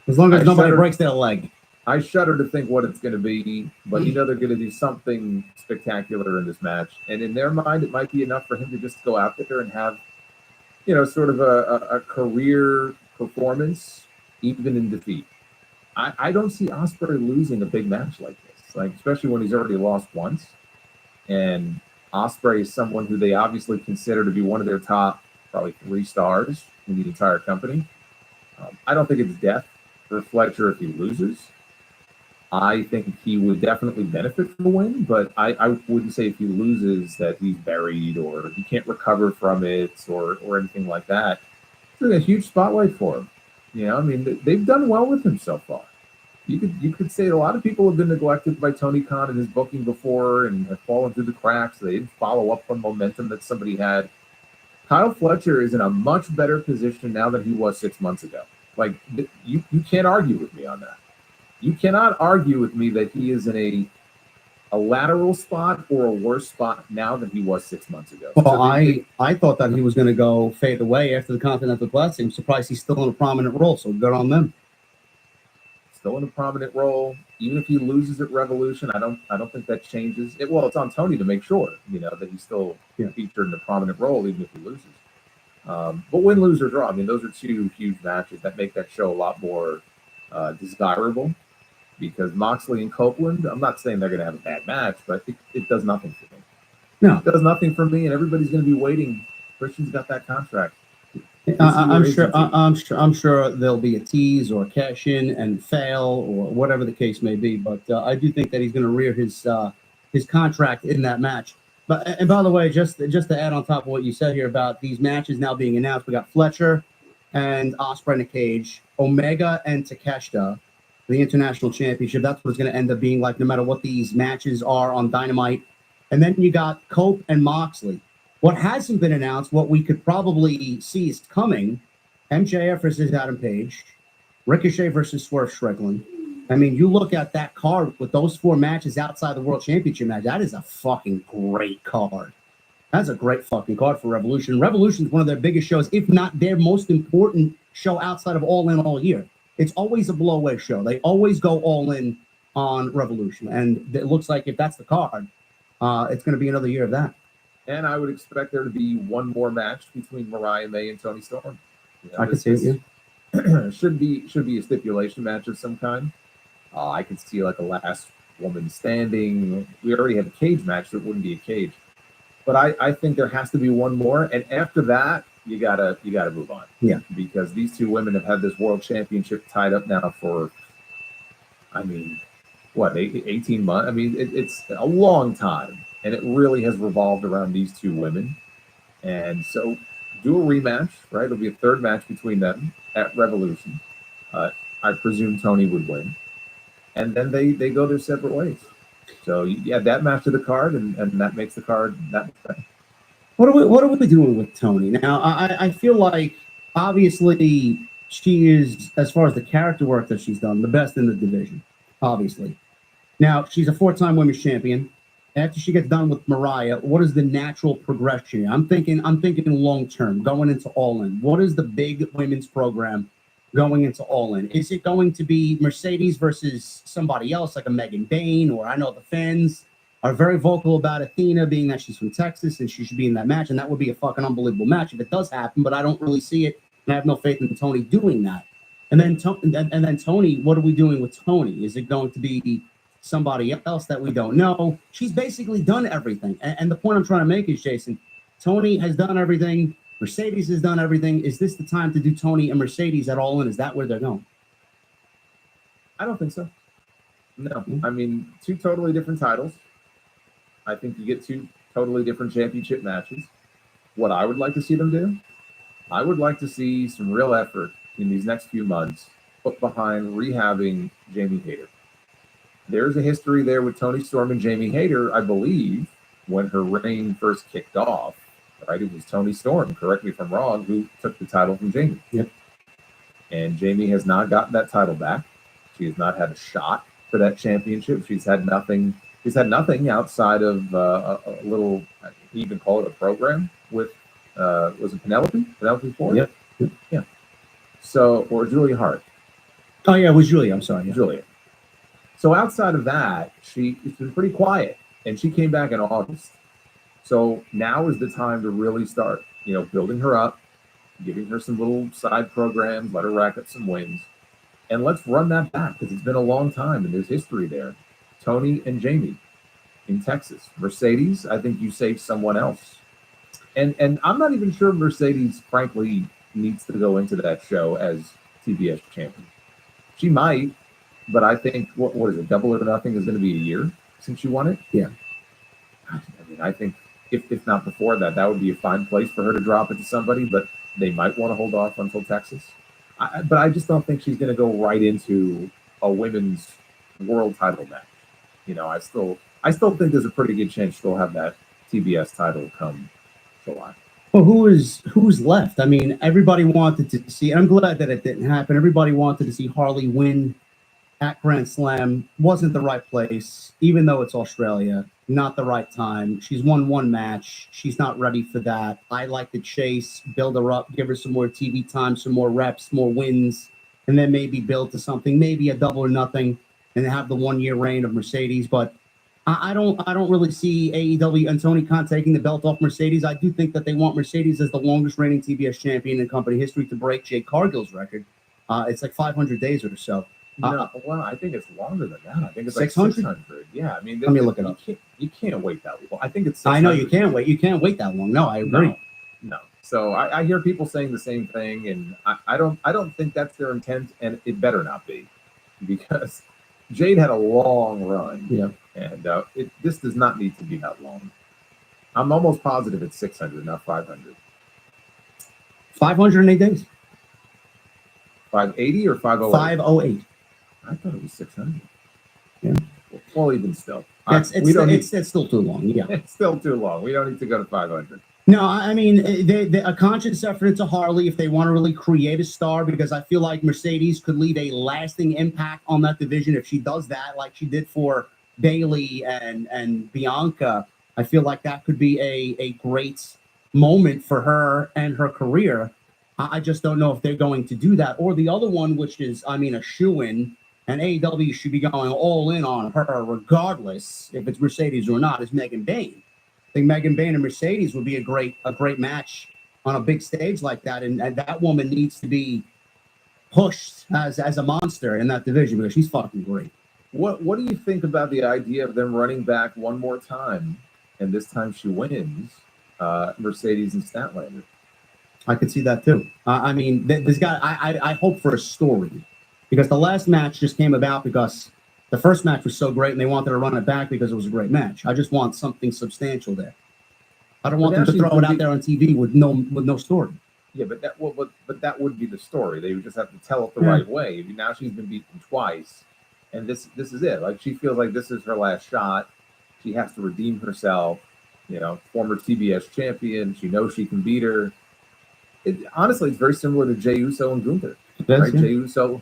As long as nobody breaks their leg. I shudder to think what it's going to be, but you know they're going to do something spectacular in this match. And in their mind, it might be enough for him to just go out there and have, you know, sort of a career performance, even in defeat. I don't see Ospreay losing a big match like this, like especially when he's already lost once. And Ospreay is someone who they obviously consider to be one of their top, probably 3 stars in the entire company. I don't think it's death for Fletcher if he loses. I think he would definitely benefit from a win, but I wouldn't say if he loses that he's buried or he can't recover from it or anything like that. It's a huge spotlight for him. You know, I mean, they've done well with him so far. You could say a lot of people have been neglected by Tony Khan and his booking before and have fallen through the cracks. They didn't follow up on momentum that somebody had. Kyle Fletcher is in a much better position now than he was 6 months ago. Like, you can't argue with me on that. You cannot argue with me that he is in a lateral spot or a worse spot now than he was 6 months ago. Well, so I thought that he was going to go fade away after the Continental Classic. I'm surprised he's still in a prominent role, so good on them. Still in a prominent role. Even if he loses at Revolution, I don't think that changes. It's on Tony to make sure, you know, that he's still featured in a prominent role, even if he loses. But win, lose, or draw, I mean, those are 2 huge matches that make that show a lot more desirable. Because Moxley and Copeland, I'm not saying they're going to have a bad match, but it does nothing for me. No. It does nothing for me, and everybody's going to be waiting. Christian's got that contract. I'm sure there'll be a tease or a cash in and fail or whatever the case may be. But I do think that he's going to rear his contract in that match. But and by the way, just to add on top of what you said here about these matches now being announced, we got Fletcher and Ospreay in a cage, Omega and Takeshita, the international championship. That's what it's going to end up being like, no matter what these matches are on Dynamite. And then you got Cope and Moxley. What hasn't been announced, what we could probably see is coming, MJF versus Adam Page, Ricochet versus Swerve Strickland. I mean, you look at that card with those 4 matches outside the World Championship match, that is a fucking great card. That's a great fucking card for Revolution. Revolution is one of their biggest shows, if not their most important show outside of All In all year. It's always a blow-away show. They always go all in on Revolution. And it looks like if that's the card, it's going to be another year of that. And I would expect there to be one more match between Mariah May and Toni Storm. You know, I can see it, yeah. should be a stipulation match of some kind. I could see like a last woman standing. We already have a cage match, so it wouldn't be a cage. But I think there has to be one more, and after that, you gotta move on. Yeah, because these 2 women have had this world championship tied up now for, I mean, what, 18 months? I mean, it's a long time, and it really has revolved around these 2 women. And so, do a rematch, right? It'll be a 3rd match between them at Revolution. I presume Toni would win, and then they go their separate ways. So you add that match to the card, and that makes the card that much better. What are we doing with Toni now? I feel like obviously she is, as far as the character work that she's done, the best in the division. Obviously, now she's a 4-time women's champion. After she gets done with Mariah, what is the natural progression? I'm thinking long term, going into All In. What is the big women's program going into All In? Is it going to be Mercedes versus somebody else like a Megan Bayne? Or I know the fans are very vocal about Athena, being that she's from Texas and she should be in that match, and that would be a fucking unbelievable match if it does happen. But I don't really see it, and I have no faith in Toni doing that. And then Toni, what are we doing with Toni? Is it going to be somebody else that we don't know? She's basically done everything. And the point I'm trying to make is, Jason, Toni has done everything. Mercedes has done everything. Is this the time to do Toni and Mercedes at All In? Is that where they're going? I don't think so. No. I mean, 2 totally different titles. I think you get 2 totally different championship matches. What I would like to see them do, I would like to see some real effort in these next few months put behind rehabbing Jamie Hayter. There's a history there with Toni Storm and Jamie Hayter, I believe, when her reign first kicked off. Right, it was Toni Storm, correct me if I'm wrong, who took the title from Jamie. Yep. And Jamie has not gotten that title back. She has not had a shot for that championship. She's had nothing. She's had nothing outside of a little, you even call it a program with, was it Penelope Ford? Yep. Yeah. So, or Julia Hart. Oh yeah, it was Julia. I'm sorry, yeah. Julia. So outside of that, it's been pretty quiet, and she came back in August. So now is the time to really start, building her up, giving her some little side programs, let her rack up some wins, and let's run that back because it's been a long time and there's history there. Toni and Jamie in Texas. Mercedes, I think you saved someone else. And I'm not even sure Mercedes, frankly, needs to go into that show as TBS champion. She might, but I think, what is it, Double or Nothing is going to be a year since you won it? Yeah. I mean, I think if not before that, that would be a fine place for her to drop it to somebody, but they might want to hold off until Texas. But I just don't think she's going to go right into a women's world title match. I still think there's a pretty good chance she'll have that TBS title come July. Well, who's left? I mean, everybody wanted to see, and I'm glad that it didn't happen. Everybody wanted to see Harley win at Grand Slam. Wasn't the right place, even though it's Australia. Not the right time. She's won 1 match. She's not ready for that. I like to chase, build her up, give her some more TV time, some more reps, more wins, and then maybe build to something, maybe a Double or Nothing, and have the 1-year reign of Mercedes. But I don't really see AEW and Tony Khan taking the belt off Mercedes. I do think that they want Mercedes as the longest reigning TBS champion in company history to break Jade Cargill's record. It's like 500 days or so. No, well, I think it's longer than that. I think it's 600? like 600. Yeah, I mean, Let me look it up. You can't wait that long. I think it's. I know you can't wait. You can't wait that long. No, I agree. No. So I hear people saying the same thing, and I don't think that's their intent, and it better not be, because Jade had a long run, Yeah. and this does not need to be that long. I'm almost positive it's 600, not 500. 508 days. 580 or 508? 508. I thought it was 600. Yeah. Well, even still, It's still too long. Yeah. It's still too long. We don't need to go to 500. No, I mean, a conscious effort into Harley if they want to really create a star, because I feel like Mercedes could leave a lasting impact on that division if she does that, like she did for Bailey and Bianca. I feel like that could be a great moment for her and her career. I just don't know if they're going to do that. Or the other one, which is, I mean, a shoo-in, and AEW should be going all in on her regardless if it's Mercedes or not, is Megan Bayne. I think Megan Bayne and Mercedes would be a great match on a big stage like that, and that woman needs to be pushed as a monster in that division because she's fucking great. What do you think about the idea of them running back one more time, and this time she wins, Mercedes and Statlander? I could see that too. I mean, this guy. I hope for a story, because the last match just came about because the first match was so great, and they wanted to run it back because it was a great match. I just want something substantial there. I don't want them to throw it out there on TV with no story. Yeah, but that would be the story. They would just have to tell it the right way. Now she's been beaten twice, and this is it. Like, she feels like this is her last shot. She has to redeem herself. You know, former TBS champion. She knows she can beat her. Honestly, it's very similar to Jey Uso and Gunther. Right? Yeah. Jey Uso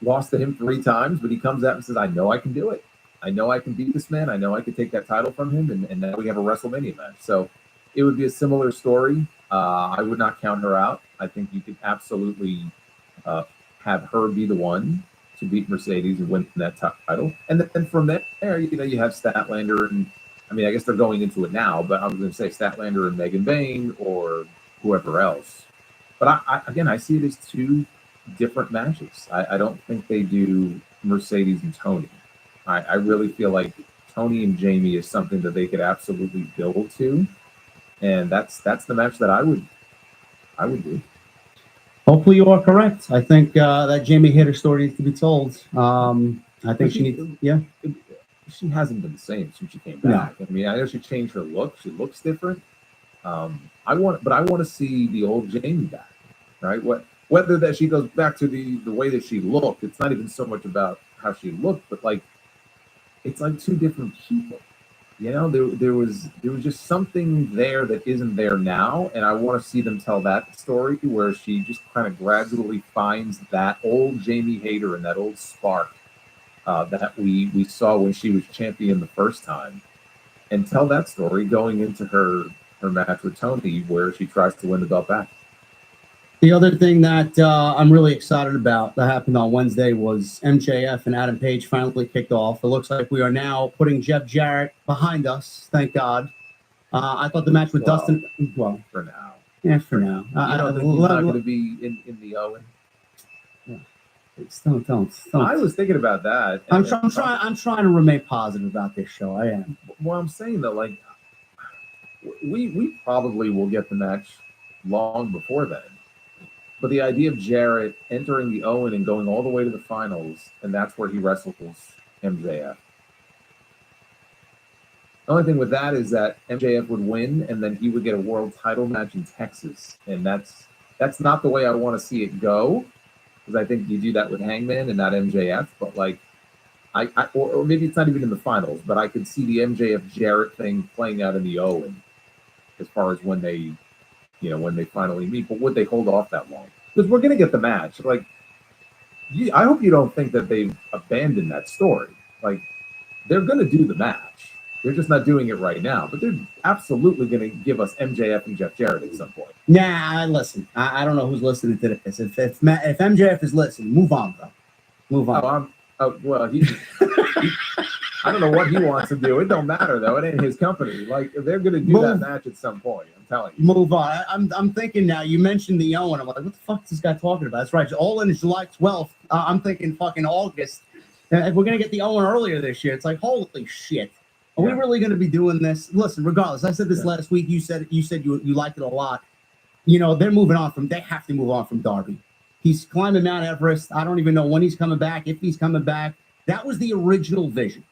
lost to him 3 times, but he comes out and says, I know I can do it. I know I can beat this man. I know I can take that title from him. And now we have a WrestleMania match. So it would be a similar story. I would not count her out. I think you could absolutely have her be the one to beat Mercedes and win that title. And then from there, you have Statlander, and I mean, I guess they're going into it now, but I was going to say Statlander and Megan Bayne or whoever else. But I see it as 2 different matches. I don't think they do Mercedes and Tony. I really feel like Tony and Jamie is something that they could absolutely build to, and that's the match that I would do. Hopefully you are correct. I think that Jamie Hayter story needs to be told. I think she needs. Yeah. She hasn't been the same since she came back. No. I mean, I know she changed her look. She looks different. I want to see the old Jamie back, right? Whether that she goes back to the way that she looked, it's not even so much about how she looked, but like, it's like 2 different people. You know, there was just something there that isn't there now, and I want to see them tell that story where she just kind of gradually finds that old Jamie Hayter and that old spark that we saw when she was champion the first time, and tell that story going into her match with Tony, where she tries to win the belt back. The other thing that I'm really excited about that happened on Wednesday was MJF and Adam Page finally kicked off. It looks like we are now putting Jeff Jarrett behind us. Thank God. I thought the match with Dustin. Well, for now. Yeah, for now. I don't think he's not going to be in the Owen. Yeah. Don't. I was thinking about that. I'm trying to remain positive about this show. I am. Well, I'm saying that, like, we probably will get the match long before then. But the idea of Jarrett entering the Owen and going all the way to the finals, and that's where he wrestles MJF. The only thing with that is that MJF would win, and then he would get a world title match in Texas, and that's not the way I want to see it go, because I think you do that with Hangman and not MJF. But like, or maybe it's not even in the finals, but I could see the MJF Jarrett thing playing out in the Owen, as far as when they finally meet. But would they hold off that long? Because we're going to get the match. Like, I hope you don't think that they've abandoned that story. Like, they're going to do the match. They're just not doing it right now. But they're absolutely going to give us MJF and Jeff Jarrett at some point. Nah, listen. I don't know who's listening to this. If MJF is listening, move on, bro. Move on. Well, I don't know what he wants to do. It don't matter, though. It ain't his company. Like, they're going to do that match at some point. I'm telling you. Move on. I'm thinking now. You mentioned the Owen. I'm like, what the fuck is this guy talking about? That's right. All in July 12th. I'm thinking fucking August. If we're going to get the Owen earlier this year, it's like, holy shit. Are we really going to be doing this? Listen, regardless, I said this last week. You said you liked it a lot. they're moving on from. They have to move on from Darby. He's climbing Mount Everest. I don't even know when he's coming back, if he's coming back. That was the original vision.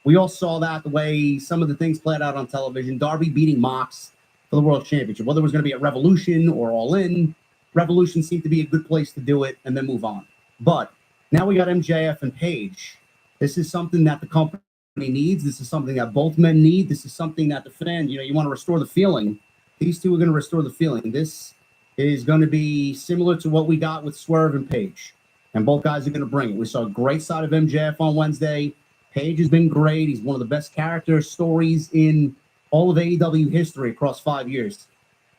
We all saw that the way some of the things played out on television. Darby beating Mox for the World Championship, whether it was going to be at Revolution or All In. Revolution seemed to be a good place to do it and then move on. But now we got MJF and Paige. This is something that the company needs. This is something that both men need. This is something that the fan, you want to restore the feeling. These two are going to restore the feeling. This is going to be similar to what we got with Swerve and Paige. And both guys are going to bring it. We saw a great side of MJF on Wednesday. Paige has been great. He's one of the best character stories in all of AEW history across 5 years.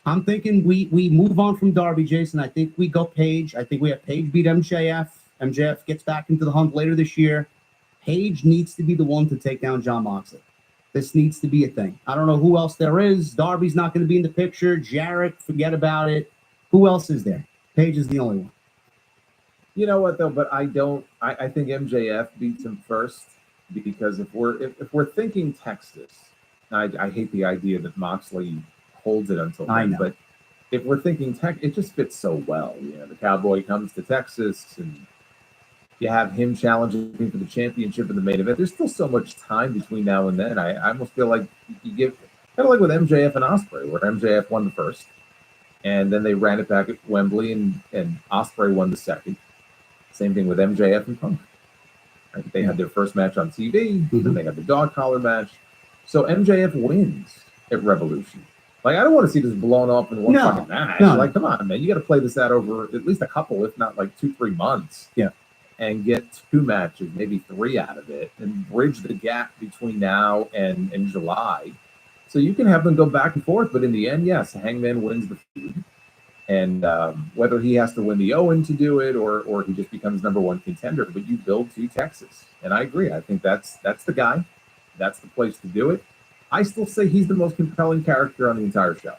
I'm thinking we move on from Darby, Jason. I think we go Paige. I think we have Paige beat MJF. MJF gets back into the hunt later this year. Paige needs to be the one to take down Jon Moxley. This needs to be a thing. I don't know who else there is. Darby's not going to be in the picture. Jarrett, forget about it. Who else is there? Paige is the only one. You know what though? But I think MJF beats him first because if we're thinking Texas, I hate the idea that Moxley holds it until then. But if we're thinking Texas, it just fits so well. The Cowboy comes to Texas and you have him challenging for the championship in the main event. There's still so much time between now and then. I almost feel like you give kind of like with MJF and Ospreay, where MJF won the first, and then they ran it back at Wembley, and Ospreay won the second. Same thing with MJF and Punk. Right? They had their first match on TV, then they got the dog collar match. So MJF wins at Revolution. Like, I don't want to see this blown up in one fucking match. No. Like, come on, man. You got to play this out over at least a couple, if not like 2-3 months. Yeah. And get 2 matches, maybe 3 out of it, and bridge the gap between now and July. So you can have them go back and forth, but in the end, yes, Hangman wins the feud. And whether he has to win the Owen to do it or he just becomes number 1 contender, but you build to Texas. And I agree. I think that's the guy. That's the place to do it. I still say he's the most compelling character on the entire show.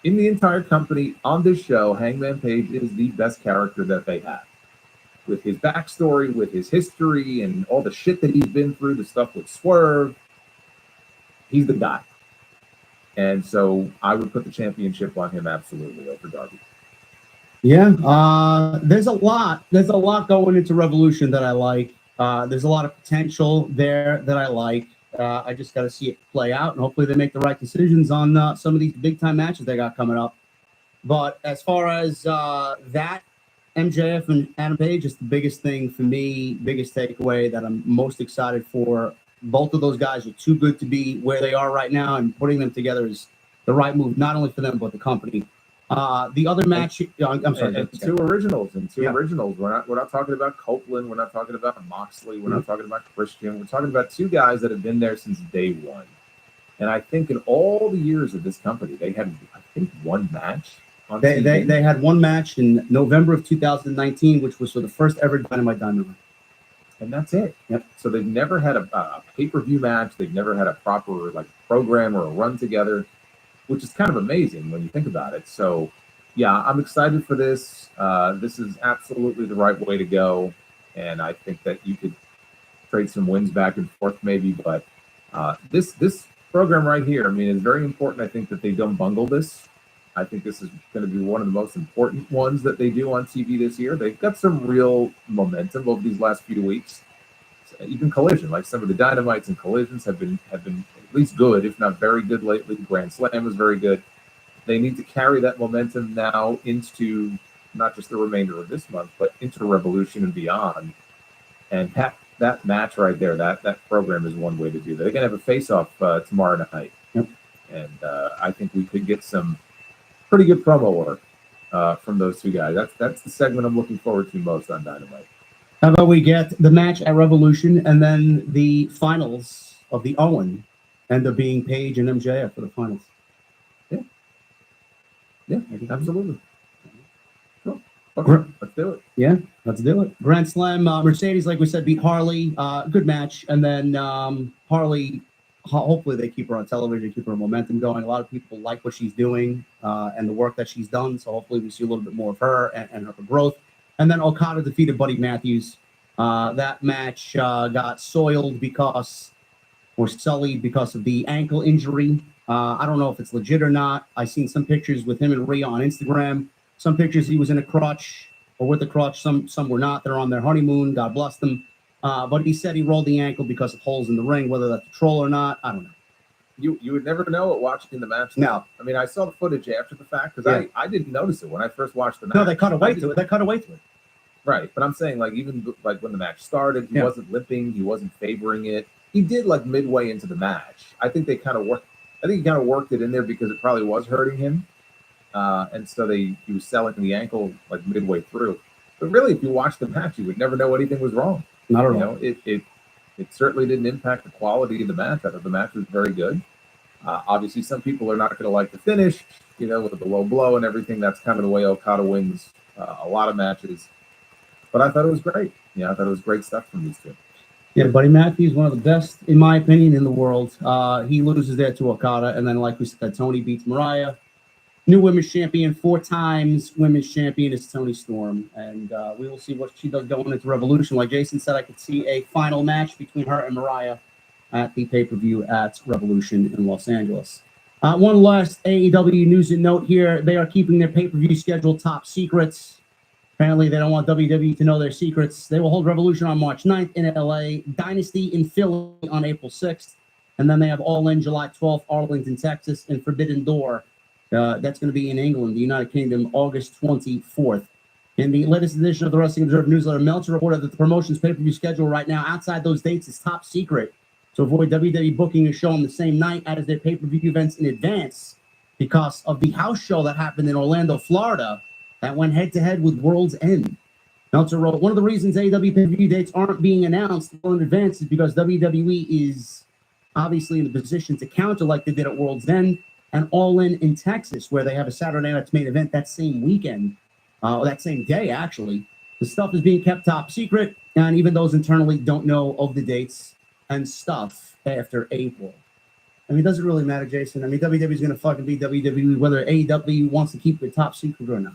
In the entire company, on this show, Hangman Page is the best character that they have. With his backstory, with his history, and all the shit that he's been through, the stuff with Swerve, he's the guy. And so I would put the championship on him absolutely over Darby. Yeah, there's a lot going into Revolution that I like. There's a lot of potential there that I like. I just got to see it play out, and hopefully they make the right decisions on some of these big-time matches they got coming up. But as far as that, MJF and Adam Page is the biggest thing for me, biggest takeaway that I'm most excited for. Both of those guys are too good to be where they are right now, and putting them together is the right move, not only for them, but the company. The other match, I'm sorry. And 2 originals. We're not talking about Copeland. We're not talking about Moxley. We're not talking about Christian. We're talking about 2 guys that have been there since day one. And I think in all the years of this company, they had, 1 match on TV. They had 1 match in November of 2019, which was for the first ever Dynamite Diamond. And that's it. Yep. So they've never had a pay-per-view match. They've never had a proper program or a run together, which is kind of amazing when you think about it. So, yeah, I'm excited for this. This is absolutely the right way to go. And I think that you could trade some wins back and forth maybe. But this program right here, is very important. I think that they don't bungle this. I think this is going to be one of the most important ones that they do on TV this year. They've got some real momentum over these last few weeks. Even Collision, like some of the Dynamites and Collisions have been at least good, if not very good lately. Grand Slam was very good. They need to carry that momentum now into not just the remainder of this month, but into Revolution and beyond. And that match right there, that program is one way to do that. They're going to have a face-off tomorrow night. Yep. And I think we could get some pretty good promo work from those 2 guys. That's the segment I'm looking forward to most on Dynamite. How about we get the match at Revolution, and then the finals of the Owen end up being Paige and MJF for the finals? Yeah, absolutely. Cool. Okay, let's do it. Yeah, let's do it. Grand Slam. Mercedes, like we said, beat Harley. Good match. And then Harley, hopefully they keep her on television, keep her momentum going. A lot of people like what she's doing and the work that she's done. So hopefully we see a little bit more of her and her growth. And then Okada defeated Buddy Matthews. That match got sullied because of the ankle injury I don't know if it's legit or not. I seen some pictures with him and Rhea on Instagram. Some pictures he was in a crutch or with a crutch. Some were not. They're on their honeymoon. God bless them. But he said he rolled the ankle because of holes in the ring. Whether that's a troll or not, I don't know. You would never know it watching the match. No. I mean, I saw the footage after the fact because I didn't notice it when I first watched the match. No, they cut away to it. They cut away to it. Right, but I'm saying like even like when the match started, he Yeah. wasn't limping, he wasn't favoring it. He did like midway into the match. I think they kind of worked. I think he kind of worked it in there because it probably was hurting him, and so he was selling the ankle like midway through. But really, if you watch the match, you would never know anything was wrong. Not at You all. know, it certainly didn't impact the quality of the match. I thought the match was very good. Obviously, some people are not going to like the finish, you know, with the low blow and everything. That's kind of the way Okada wins a lot of matches. But I thought it was great. Yeah, I thought it was great stuff from these two. Yeah, Buddy Matthews, one of the best, in my opinion, in the world. He loses there to Okada, and then, like we said, Tony beats Mariah. New women's champion, 4 times women's champion is Tony Storm, and we will see what she does going into Revolution. Like Jason said, I could see a final match between her and Mariah at the pay-per-view at Revolution in Los Angeles. One last AEW news and note here. They are keeping their pay-per-view schedule top secrets. Apparently, they don't want WWE to know their secrets. They will hold Revolution on March 9th in LA, Dynasty in Philly on April 6th, and then they have All In July 12th, Arlington, Texas, and Forbidden Door. That's going to be in England, the United Kingdom, August 24th. In the latest edition of the Wrestling Observer newsletter, Meltzer reported that the promotion's pay-per-view schedule right now outside those dates is top secret. To avoid WWE booking a show on the same night as their pay-per-view events in advance because of the house show that happened in Orlando, Florida, that went head-to-head with World's End. Meltzer wrote, one of the reasons AEW pay-per-view dates aren't being announced well in advance is because WWE is obviously in the position to counter like they did at World's End and All In Texas, where they have a Saturday night's main event that same weekend, or that same day, actually. The stuff is being kept top secret, and even those internally don't know of the dates and stuff after April. I mean, does it really matter, Jason? I mean, WWE is going to fucking be WWE, whether AEW wants to keep it top secret or not.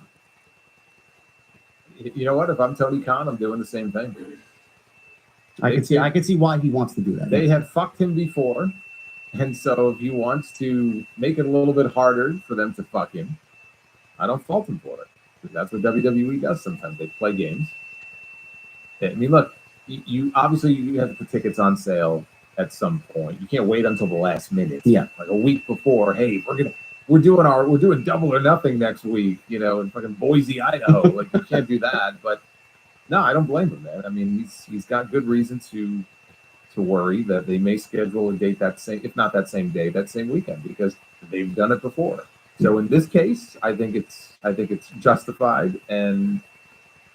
You know what? If I'm Tony Khan, I'm doing the same thing. I can see why he wants to do that. They have fucked him before, and so if he wants to make it a little bit harder for them to fuck him, I don't fault him for it. Because that's what WWE does sometimes. They play games. I mean, look, you obviously you have to put tickets on sale at some point. You can't wait until the last minute. Yeah, like a week before. Hey, we're doing Double or Nothing next week. You know, in fucking Boise, Idaho. Like you can't do that. But no, I don't blame him, man. I mean, he's got good reason to worry that they may schedule a date that same, if not that same day, that same weekend, because they've done it before. So in this case, I think it's justified, and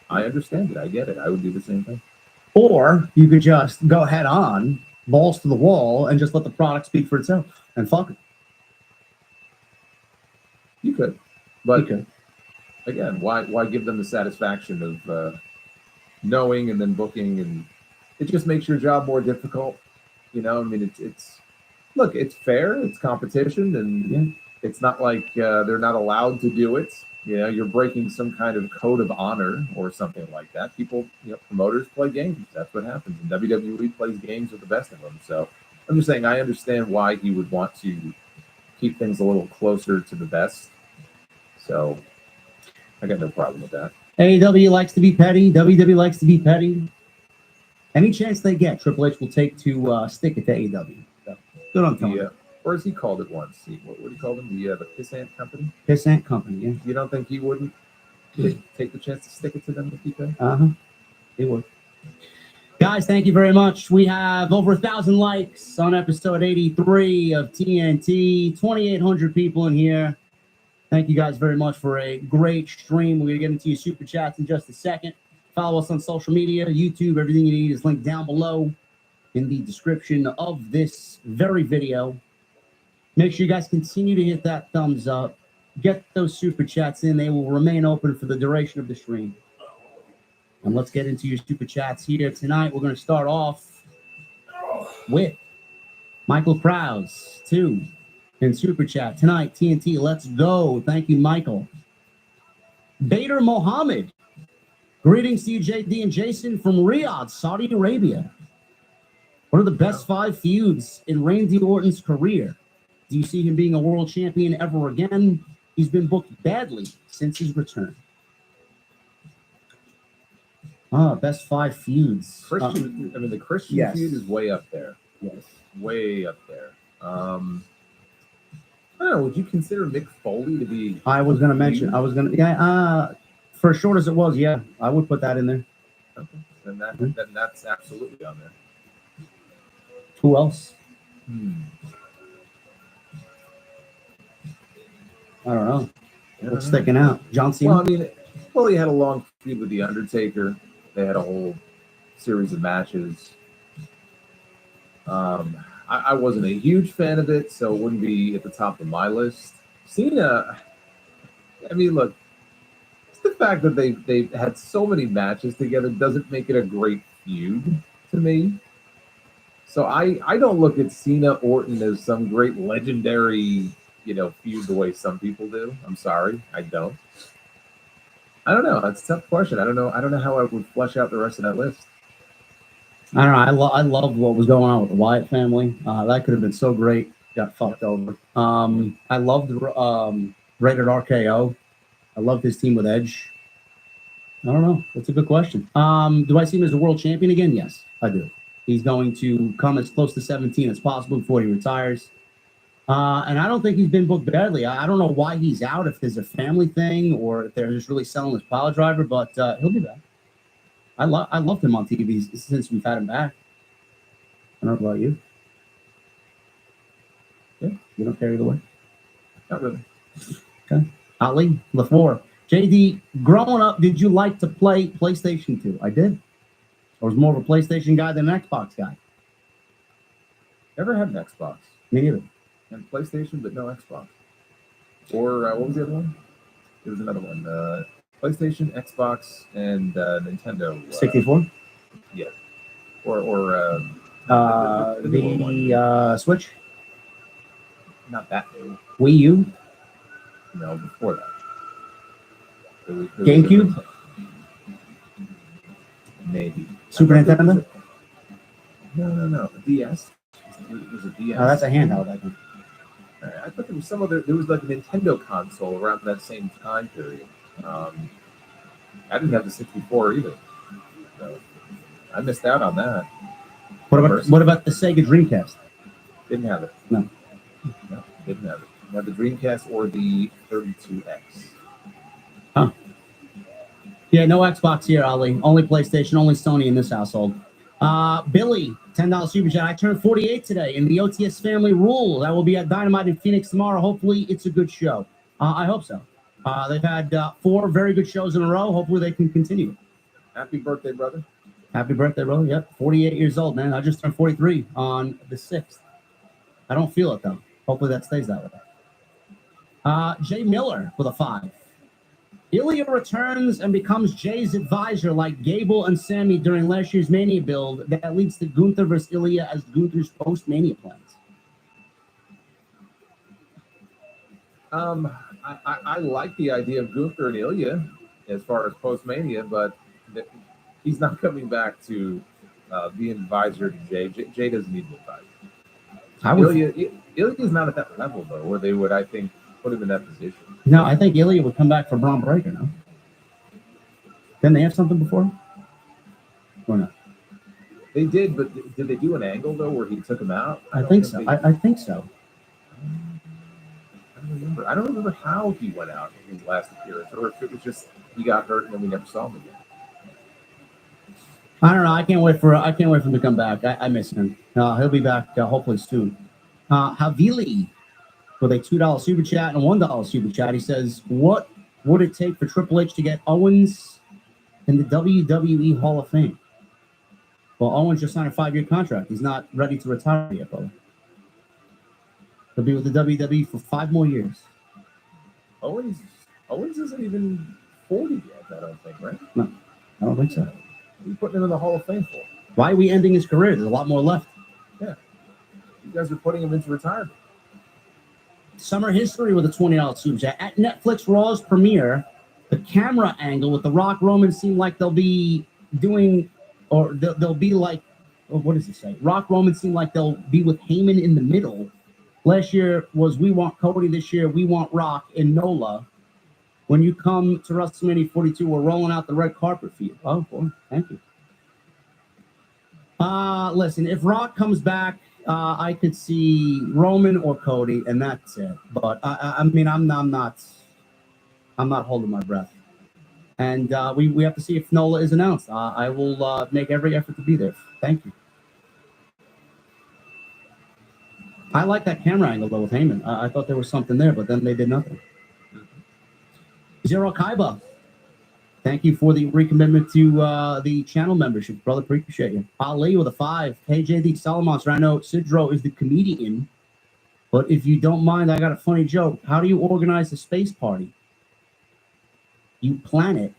I understand it. I get it. I would do the same thing. or you could just go head on, balls to the wall, and just let the product speak for itself and fuck it. You could, but You could. again, why give them the satisfaction of knowing and then booking, and it just makes your job more difficult. You know, I mean, look, it's fair, it's competition, and it's not like they're not allowed to do it. You know, you're breaking some kind of code of honor or something like that. People, you know, promoters play games. That's what happens. And WWE plays games with the best of them. So I'm just saying, I understand why he would want to keep things a little closer to the best. So I got no problem with that. AEW likes to be petty. WWE likes to be petty. Any chance they get, Triple H will take to stick it to AEW. So, good on Tony. Or as he called it once, what did he call them? The Pissant Company? Pissant Company, yeah. You don't think he wouldn't take the chance to stick it to them if he could? He would. Guys, thank you very much. We have over 1,000 likes on episode 83 of TNT. 2,800 people in here. Thank you guys very much for a great stream. We're going to get into your super chats in just a second. Follow us on social media, YouTube. Everything you need is linked down below in the description of this very video. Make sure you guys continue to hit that thumbs up. Get those super chats in. They will remain open for the duration of the stream. And let's get into your super chats here tonight. We're going to start off with Michael Krause, 2 in super chat. Tonight, TNT, let's go. Thank you, Michael. Bader Mohammed. Greetings to you, JD and Jason from Riyadh, Saudi Arabia. One of the best 5 feuds in Randy Orton's career. Do you see him being a world champion ever again? He's been booked badly since his return. Best 5 feuds. Christian, the Christian yes. feud is way up there. Yes. Way up there. I don't know. Would you consider Mick Foley to be? I was going to mention. For as short as it was, yeah, I would put that in there. Okay. Then that's absolutely on there. Who else? I don't know. What's sticking out? John Cena? Well, I mean, Foley had a long feud with The Undertaker. They had a whole series of matches. I wasn't a huge fan of it, so it wouldn't be at the top of my list. Cena, I mean, look, it's the fact that they've had so many matches together doesn't make it a great feud to me. So I don't look at Cena Orton as some great legendary, feud the way some people do. I'm sorry, I don't. I don't know. That's a tough question. I don't know how I would flesh out the rest of that list. I don't know. I loved what was going on with the Wyatt family. That could have been so great. Got fucked over. I loved Rated RKO. I loved his team with Edge. I don't know. That's a good question. Do I see him as a world champion again? Yes, I do. He's going to come as close to 17 as possible before he retires. And I don't think he's been booked badly. I don't know why he's out, if there's a family thing or if they're just really selling his pile driver, but he'll be back. I loved him on TV since we've had him back. I don't know about you. Yeah, you don't care either way. Not really. Okay. Ali, LaFleur. JD, growing up, did you like to play PlayStation 2? I did. I was more of a PlayStation guy than an Xbox guy. Never had an Xbox. Me neither. And PlayStation, but no Xbox. Or what was the other one? There was another one. PlayStation, Xbox, and Nintendo. 64? Yeah. Or the Switch? Not that new. Wii U? No, before that. GameCube? Maybe. Super Nintendo? No. DS. It was a DS. Oh, that's a handheld, I think. I thought there was some other. There was like a Nintendo console around that same time period. I didn't have the 64 either, so I missed out on that. What about the Sega Dreamcast? Didn't have it. No, didn't have it. Didn't have the Dreamcast or the 32X. Huh? Yeah, no Xbox here, Ali. Only PlayStation, only Sony in this household. Billy, $10 super chat. I turned 48 today, and the OTS family rules. I will be at Dynamite in Phoenix tomorrow. Hopefully, it's a good show. I hope so. They've had 4 very good shows in a row. Hopefully, they can continue. Happy birthday, brother. Happy birthday, brother. Yep, 48 years old, man. I just turned 43 on the 6th. I don't feel it, though. Hopefully, that stays that way. Jay Miller with a 5. Ilya returns and becomes Jay's advisor like Gable and Sammy during last year's Mania build that leads to Gunther versus Ilya as Gunther's post-Mania plans. I like the idea of Gunther and Ilya as far as post-Mania, but he's not coming back to be an advisor to Jay. Jay doesn't need an advisor. Ilya's not at that level, though, where they would, I think, put him in that position. No, I think Ilya would come back for Braun Breaker, no? Didn't they have something before? Or not? They did, but did they do an angle, though, where he took him out? I think so. I think so. I don't remember how he went out in his last appearance, or if it was just he got hurt and then we never saw him again. I don't know. I can't wait for him to come back. I miss him. He'll be back hopefully soon. Havili with a $2 super chat and a $1 super chat. He says, "What would it take for Triple H to get Owens in the WWE Hall of Fame?" Well, Owens just signed a 5-year contract. He's not ready to retire yet, brother. He'll be with the WWE for 5 more years. Owens isn't even 40 yet, I don't think, right? No, I don't think so. What are you putting him in the Hall of Fame for? Why are we ending his career? There's a lot more left. Yeah. You guys are putting him into retirement. Summer History with a $20 super chat. At Netflix Raw's premiere, the camera angle with The Rock Roman seemed like they'll be doing, or they'll be like, what does it say? Rock Roman seemed like they'll be with Heyman in the middle. Last year was We Want Cody. This year, We Want Rock in NOLA. When you come to WrestleMania 42, we're rolling out the red carpet for you. Oh, boy. Thank you. Listen, if Rock comes back, I could see Roman or Cody, and that's it. But I mean, I'm not holding my breath. And we have to see if NOLA is announced. I will make every effort to be there. Thank you. I like that camera angle though with Heyman. I thought there was something there, but then they did nothing. Zero Kaiba, thank you for the recommitment to the channel membership, brother. Appreciate you. Ali with a 5. KJD Solomon. I know Sidro is the comedian, but if you don't mind, I got a funny joke. How do you organize a space party? You plan it.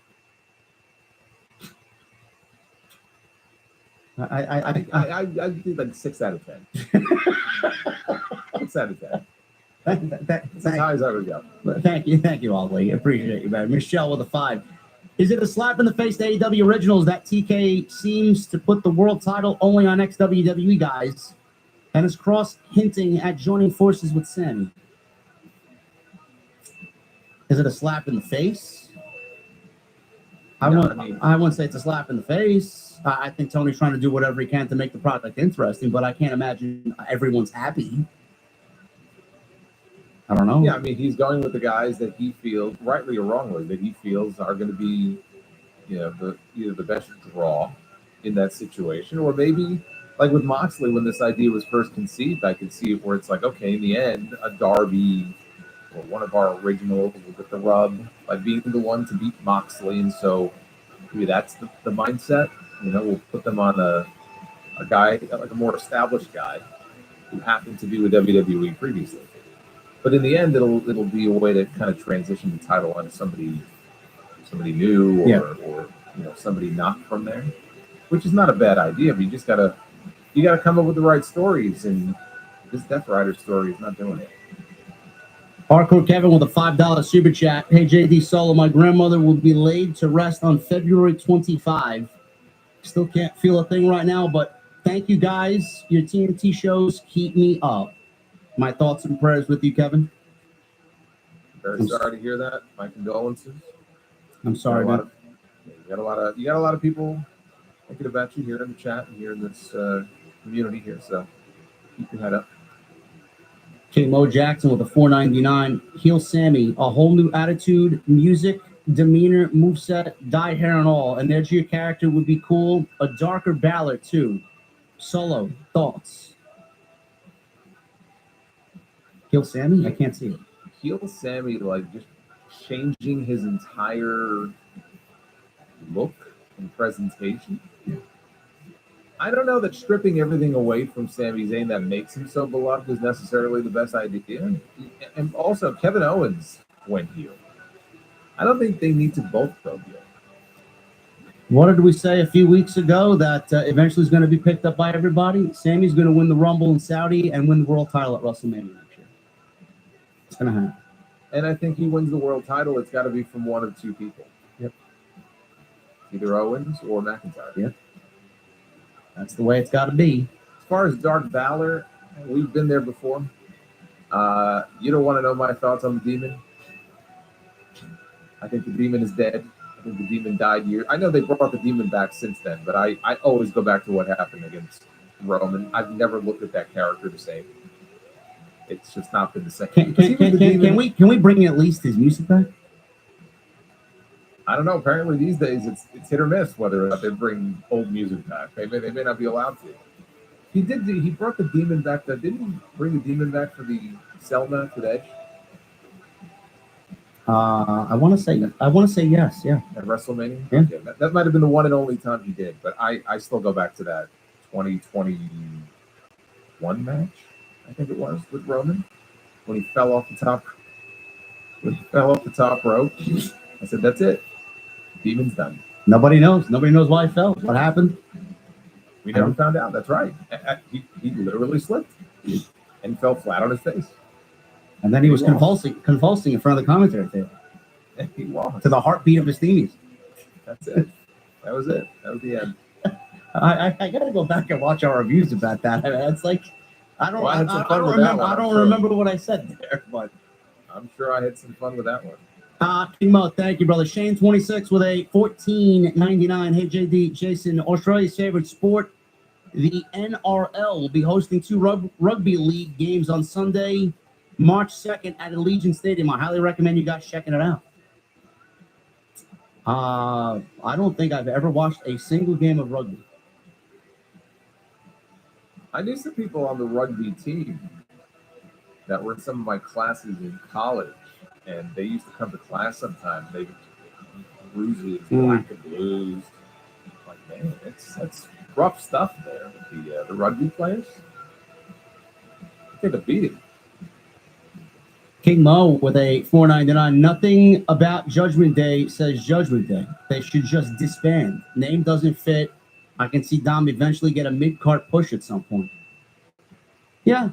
I do like 6 out of 10. 6 out of 10. That's as high as I would go. Thank you, Ali. Appreciate you, man. Michelle with a 5. Is it a slap in the face to AEW Originals that TK seems to put the world title only on ex-WWE guys and is cross hinting at joining forces with Sammy? Is it a slap in the face? I wouldn't say it's a slap in the face. I think Tony's trying to do whatever he can to make the product interesting, but I can't imagine everyone's happy. I don't know. Yeah, I mean, he's going with the guys that he feels, rightly or wrongly, that he feels are going to be, either the best draw in that situation, or maybe like with Moxley when this idea was first conceived, I could see it where it's like, okay, in the end, a Darby or one of our originals will get the rub by being the one to beat Moxley, and so maybe that's the mindset. We'll put them on a guy, like a more established guy who happened to be with WWE previously. But in the end, it'll be a way to kind of transition the title onto somebody new or somebody not from there, which is not a bad idea. But you gotta come up with the right stories, and this Death Rider story is not doing it. Hardcore Kevin with a $5 super chat. Hey JD Solo, my grandmother will be laid to rest on February 25. Still can't feel a thing right now, but thank you guys. Your TNT shows keep me up. My thoughts and prayers with you, Kevin. Very sorry to hear that. My condolences. I'm sorry, man. You got a lot of people thinking about you here in the chat and here in this community here. So keep your head up. King Mo Jackson with a $4.99. Heel Sammy, a whole new attitude, music, demeanor, moveset, dyed hair and all. An edgier character would be cool. A darker Balor too. Solo, thoughts? Heel Sammy? I can't see it. Heel Sammy, like just changing his entire look and presentation. I don't know that stripping everything away from Sami Zayn that makes him so beloved is necessarily the best idea. And also, Kevin Owens went heel. I don't think they need to both go heel. What did we say a few weeks ago that eventually is going to be picked up by everybody? Sammy's going to win the Rumble in Saudi and win the world title at WrestleMania next year. It's going to happen. And I think he wins the world title. It's got to be from one of two people. Yep. Either Owens or McIntyre. Yep. That's the way it's got to be. As far as Dark Valor, we've been there before. You don't want to know my thoughts on the Demon. I think the Demon is dead. I think the Demon died years. I know they brought the Demon back since then, but I always go back to what happened against Roman. I've never looked at that character the same. It's just not been the same. Can we bring at least his music back? I don't know. Apparently these days it's hit or miss whether or not they bring old music back. They may not be allowed to. He brought the Demon back. Didn't he bring the Demon back for the Cell match with Edge? I want to say yes. Yeah. At WrestleMania. Yeah. Okay, that might have been the one and only time he did. But I still go back to that 2021 match. I think it was with Roman when he fell off the top. When he fell off the top rope. I said, "That's it. Demon's done." Nobody knows. Nobody knows why he fell. What happened? We never found out. That's right. He literally slipped and fell flat on his face. And then he was convulsing in front of the commentary table. And he lost to the heartbeat of his themes. That's it. That was it. That was the end. I got to go back and watch our reviews about that. I mean, it's like I don't. Well, I I, had some I fun don't with that remember. one, I I'm don't sure. remember what I said there, but. I'm sure I had some fun with that one. King Mo, thank you, brother. Shane 26 with a 14.99. Hey, JD, Jason, Australia's favorite sport, the NRL, will be hosting two rugby league games on Sunday, March 2nd at Allegiant Stadium. I highly recommend you guys checking it out. I don't think I've ever watched a single game of rugby. I knew some people on the rugby team that were in some of my classes in college, and they used to come to class sometimes. They would bruises, black and blues. Like, man, that's rough stuff there. The rugby players take a beating. King Mo with a 4.99. Nothing about Judgment Day says Judgment Day. They should just disband. Name doesn't fit. I can see Dom eventually get a mid-card push at some point. Yeah.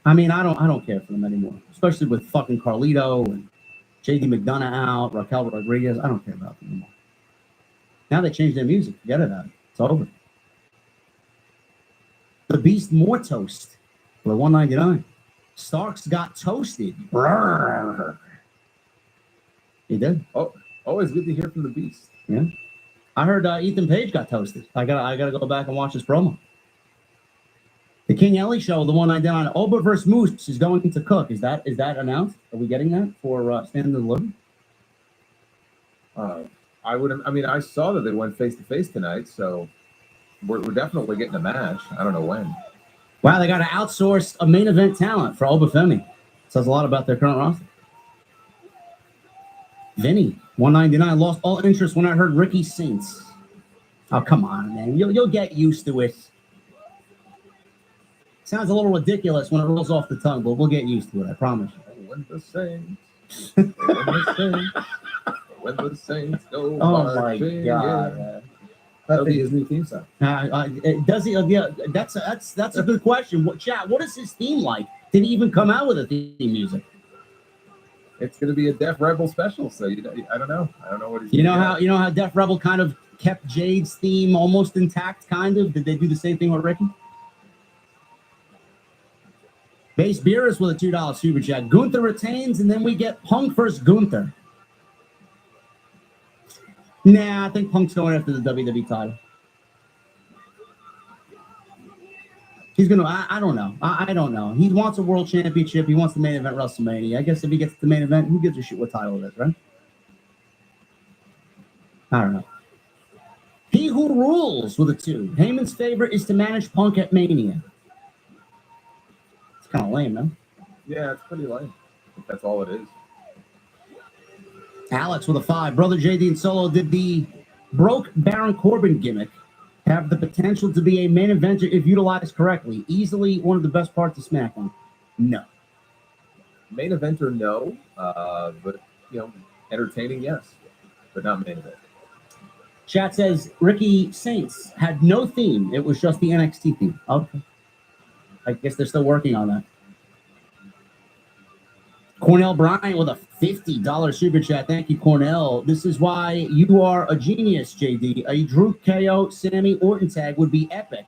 I mean, I don't care for them anymore, especially with fucking Carlito and JD McDonough out, Raquel Rodriguez. I don't care about them anymore. Now they changed their music. Forget about it. It's over. The Beast more toast for the 199. Starks got toasted. He did. Oh, always good to hear from the Beast. Yeah. I heard Ethan Page got toasted. I gotta go back and watch his promo. The King Ellie show, the 199. Oba versus Moose is going to cook. Is that announced? Are we getting that for Stand and Deliver? I saw that they went face to face tonight, so we're definitely getting a match. I don't know when. Wow, they got to outsource a main event talent for Obafemi. Says a lot about their current roster. Vinny, 199, lost all interest when I heard Ricky Saints. Oh, come on, man. You'll get used to it. Sounds a little ridiculous when it rolls off the tongue, but we'll get used to it, I promise you. When the Saints, when the Saints go Oh, my marching God. in. That'll be his new theme song. Does he? Yeah, that's a good question. What is his theme like? Did he even come out with a theme music? It's going to be a Def Rebel special, so I don't know. I don't know what he's. You know how Def Rebel kind of kept Jade's theme almost intact, kind of. Did they do the same thing with Ricky? Base Beerus with a $2 super chat. Gunther retains, and then we get Punk versus Gunther. Nah, I think Punk's going after the WWE title. He's gonna. I don't know. I don't know. He wants a world championship. He wants the main event WrestleMania. I guess if he gets to the main event, who gives a shit what title it is, right? I don't know. He who rules with a 2. Heyman's favorite is to manage Punk at Mania. It's kind of lame, man. Yeah, it's pretty lame. I think that's all it is. Alex with a 5. Brother JD and Solo, did the broke Baron Corbin gimmick have the potential to be a main eventer if utilized correctly? Easily one of the best parts of SmackDown. No. Main eventer, no. But entertaining, yes. But not main event. Chat says Ricky Saints had no theme. It was just the NXT theme. Okay. I guess they're still working on that. Cornell Bryant with a $50 super chat. Thank you, Cornell. This is why you are a genius, JD. A Drew KO Sammy Orton tag would be epic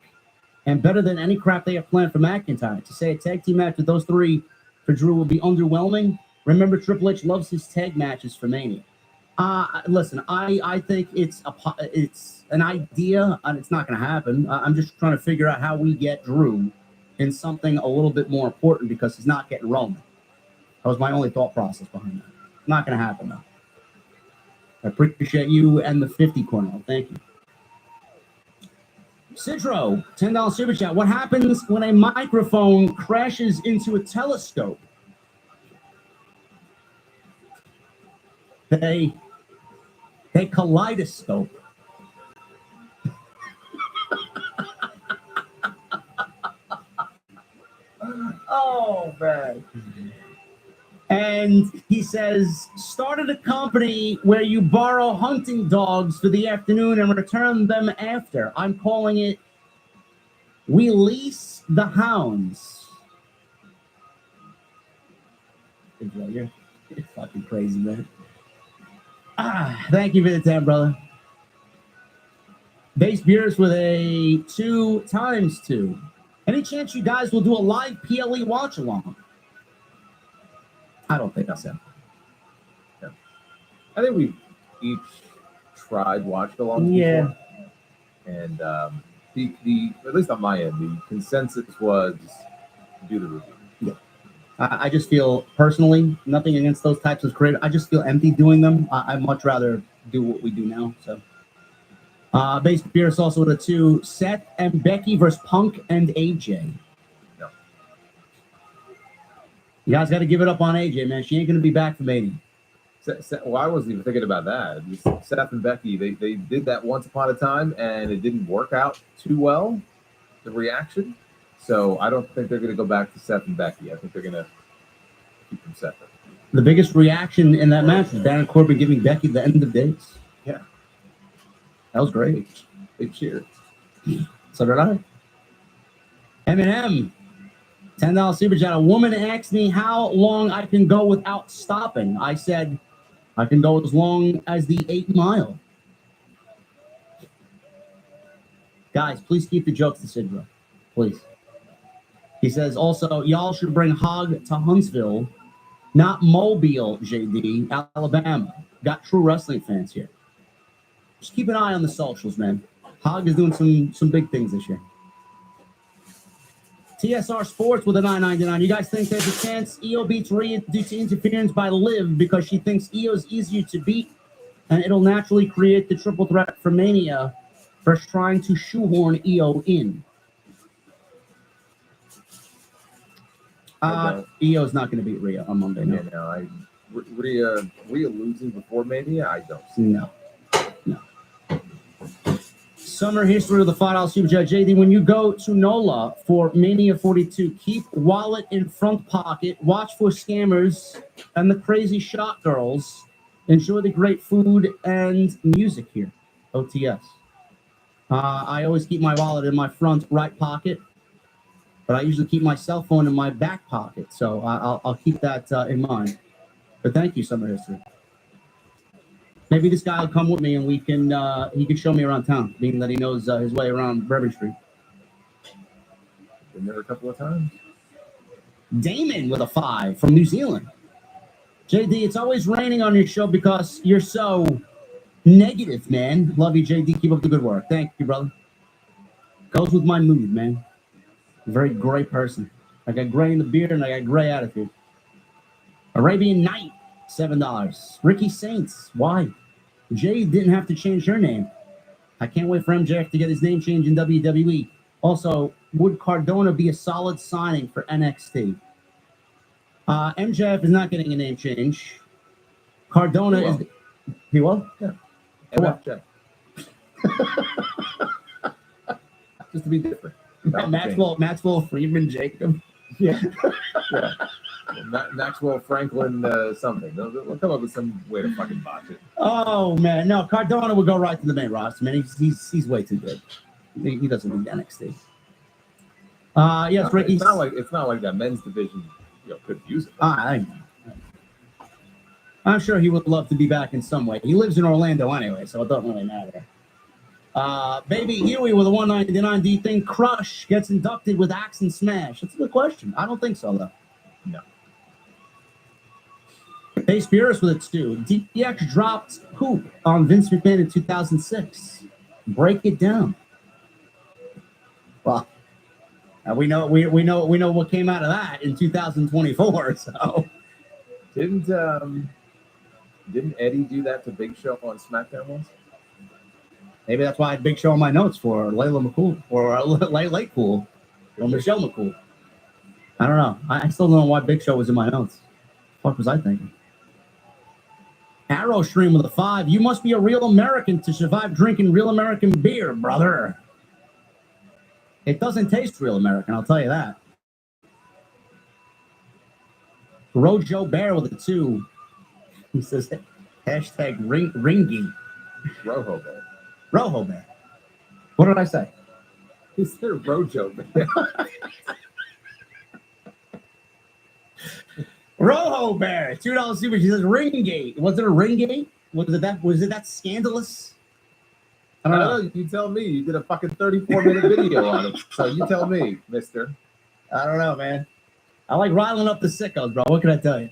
and better than any crap they have planned for McIntyre. To say a tag team match with those three for Drew will be underwhelming. Remember, Triple H loves his tag matches for Mania. Listen, I think it's an idea, and it's not going to happen. I'm just trying to figure out how we get Drew in something a little bit more important because he's not getting Roman. That was my only thought process behind that. Not going to happen, though. I appreciate you and the 50, Cornell. Thank you. Sidro, $10 super chat. What happens when a microphone crashes into a telescope? They kaleidoscope. Oh, man. And he says, started a company where you borrow hunting dogs for the afternoon and return them after. I'm calling it We Lease the Hounds. You're fucking crazy, man. Thank you for the 10, brother. Base Beers with a 2 times 2. Any chance you guys will do a live PLE watch along? I don't think I said. I think we each tried watched along. Yeah. Before. And the at least on my end, the consensus was do the review. Yeah. I just feel personally, nothing against those types of creators. I just feel empty doing them. I'd much rather do what we do now. So, Base Pierce also with a 2. Seth and Becky versus Punk and AJ. No. You guys got to give it up on AJ, man. She ain't going to be back for Mania. Well, I wasn't even thinking about that. Seth and Becky, they did that once upon a time, and it didn't work out too well, the reaction. So I don't think they're going to go back to Seth and Becky. I think they're going to keep them separate. The biggest reaction in that match was Baron Corbin giving Becky the end of days. Yeah. That was great. They cheered. So did I. Eminem, $10 super chat. A woman asked me how long I can go without stopping. I said, I can go as long as the 8 Mile. Guys, please keep the jokes to Sidra. Please. He says, also, y'all should bring Hog to Huntsville, not Mobile, JD, Alabama. Got true wrestling fans here. Just keep an eye on the socials, man. Hog is doing some big things this year. TSR Sports with a $9.99. You guys think there's a chance EO beats Rhea due to interference by Liv because she thinks EO is easier to beat and it'll naturally create the triple threat for Mania versus trying to shoehorn EO in? EO's not going to beat Rhea on Monday. No. Yeah, no, Rhea losing before Mania, I don't see. No. Summer history of the $5 super chat. JD, when you go to NOLA for Mania 42, keep wallet in front pocket, watch for scammers and the crazy shot girls. Enjoy the great food and music here. OTS. I always keep my wallet in my front right pocket, but I usually keep my cell phone in my back pocket. So I'll keep that in mind. But thank you, Summer history. Maybe this guy will come with me and he can show me around town, being that he knows his way around Bourbon Street. Been there a couple of times. Damon with a 5 from New Zealand. JD, it's always raining on your show because you're so negative, man. Love you, JD. Keep up the good work. Thank you, brother. Goes with my mood, man. Very gray person. I got gray in the beard and I got gray attitude. Arabian Night, $7. Ricky Saints, why? Jay didn't have to change her name. I can't wait for MJF to get his name changed in WWE. Also, would Cardona be a solid signing for NXT? MJF is not getting a name change. Cardona is. He will? Yeah. MFJ. Just to be different. Maxwell Freeman Jacob. Yeah. Yeah. Maxwell Franklin something. They'll come up with some way to fucking botch it. Oh man, no, Cardona would go right to the main roster, man. He's way too good. He doesn't need NXT. Yes, Ricky. It's not like that men's division, could use it. I'm sure he would love to be back in some way. He lives in Orlando anyway, so it doesn't really matter. Baby Huey with a $1.99. Do you think Crush gets inducted with Axe and Smash? That's a good question. I don't think so though. No. Hey, Spears with a 2. DX dropped poop on Vince McMahon in 2006. Break it down. Well, we know what came out of that in 2024. So didn't Eddie do that to Big Show on SmackDown once? Maybe that's why I had Big Show on my notes for Layla McCool or Late Cool or Michelle McCool. I don't know. I still don't know why Big Show was in my notes. What was I thinking? Arrow Stream with a 5. You must be a real American to survive drinking real American beer, brother. It doesn't taste real American, I'll tell you that. Rojo Bear with a 2. He says, hashtag ringy. Rojo Bear. Rojo Bear. What did I say? He said Rojo Bear. Rojo Bear, $2 super. She says Ringgate. Was it a Ringgate? Was it that scandalous? I don't know. You tell me. You did a fucking 34-minute video on it. So you tell me, mister. I don't know, man. I like riling up the sickos, bro. What can I tell you?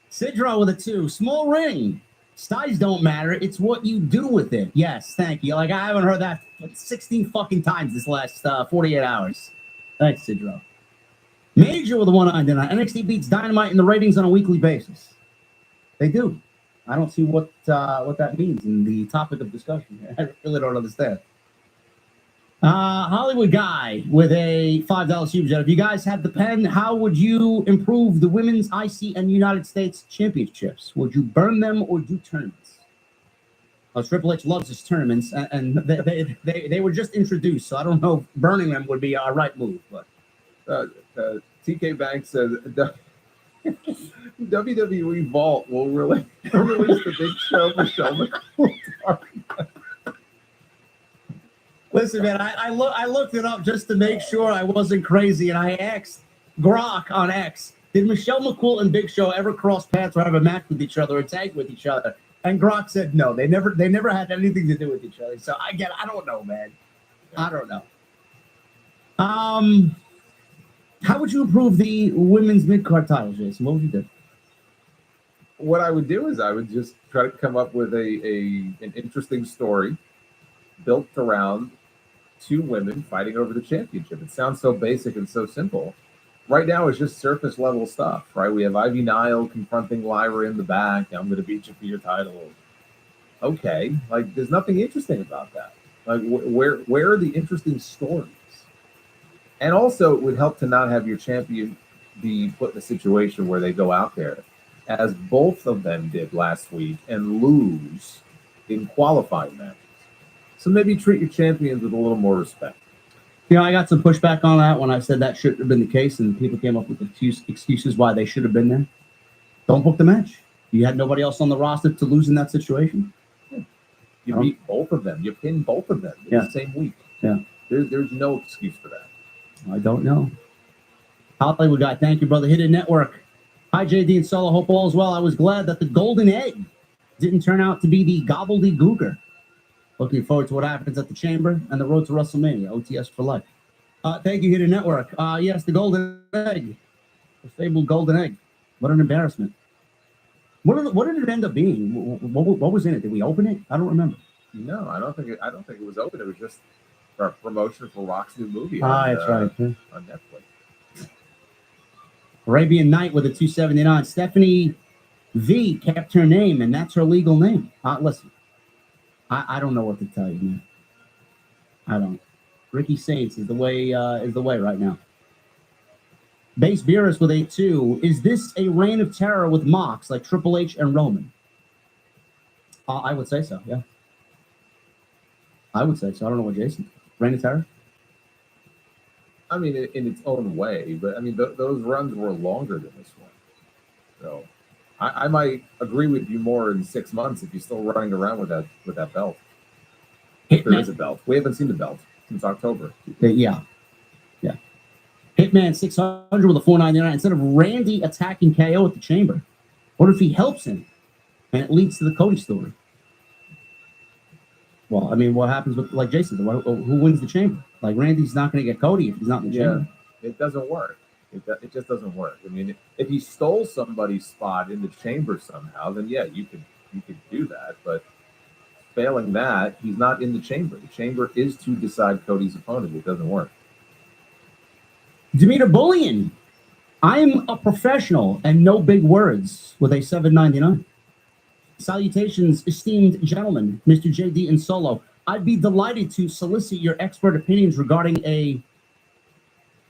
Sidro with a 2. Small ring. Size don't matter. It's what you do with it. Yes, thank you. Like, I haven't heard that 16 fucking times this last 48 hours. Thanks, Sidro. Major with a 199. NXT beats Dynamite in the ratings on a weekly basis. They do. I don't see what that means in the topic of discussion. I really don't understand. Hollywood Guy with a $5 super chat. If you guys had the pen, how would you improve the women's IC and United States championships? Would you burn them or do tournaments? Triple H loves his tournaments, and they were just introduced, so I don't know if burning them would be our right move. But TK Banks says WWE Vault will release the Big Show for Michelle McCool. Listen, man, I looked it up just to make sure I wasn't crazy, and I asked Grok on X, did Michelle McCool and Big Show ever cross paths or have a match with each other or tag with each other? And Grok said no, they never had anything to do with each other. So I don't know, man. I don't know. How would you improve the women's mid-card titles, Jason? What would you do? What I would do is I would just try to come up with an interesting story built around 2 women fighting over the championship. It sounds so basic and so simple. Right now, it's just surface level stuff, right? We have Ivy Nile confronting Lyra in the back. I'm going to beat you for your title. Okay, like there's nothing interesting about that. Like where are the interesting stories? And also, it would help to not have your champion be put in a situation where they go out there, as both of them did last week, and lose in qualifying matches. So maybe treat your champions with a little more respect. You know, I got some pushback on that when I said that shouldn't have been the case, and people came up with excuses why they should have been there. Don't book the match. You had nobody else on the roster to lose in that situation. You beat both of them. You pinned both of them in the same week. Yeah. There's no excuse for that. I don't know. Hollywood Guy, thank you, brother. Hidden Network. Hi, JD and Solo. Hope all is well. I was glad that the golden egg didn't turn out to be the gobbledygooker. Looking forward to what happens at the Chamber and the road to WrestleMania. OTS for life. Thank you, Hidden Network. Yes, the golden egg. The fabled golden egg. What an embarrassment. What did it end up being? What was in it? Did we open it? I don't remember. No, I don't think it was open. It was just a promotion for Rock's new movie that's right. on Netflix. Arabian Night with a 279. Stephanie V kept her name, and that's her legal name. Listen, I don't know what to tell you, man. I don't. Ricky Saints is the way right now. Base Beerus with a 2. Is this a reign of terror with Mox like Triple H and Roman? I would say so, yeah. I would say so. I don't know what Jason. Reign of terror? I mean, in its own way, but I mean, those runs were longer than this one. So I might agree with you more in 6 months if you're still running around with that belt. If there is a belt. We haven't seen the belt since October. Yeah. Hitman 600 with a 499. Instead of Randy attacking KO at the Chamber, what if he helps him and it leads to the Cody story? Well, I mean, what happens with, like Jason, who wins the Chamber? Like, Randy's not going to get Cody if he's not in the Chamber. It doesn't work. It just doesn't work. I mean, if he stole somebody's spot in the Chamber somehow, then yeah, you could do that. But failing that, he's not in the Chamber. The Chamber is to decide Cody's opponent. It doesn't work. Demeter Bullion. I'm a professional and no big words with a 799. Salutations, esteemed gentlemen, Mr. JD and Solo. I'd be delighted to solicit your expert opinions regarding a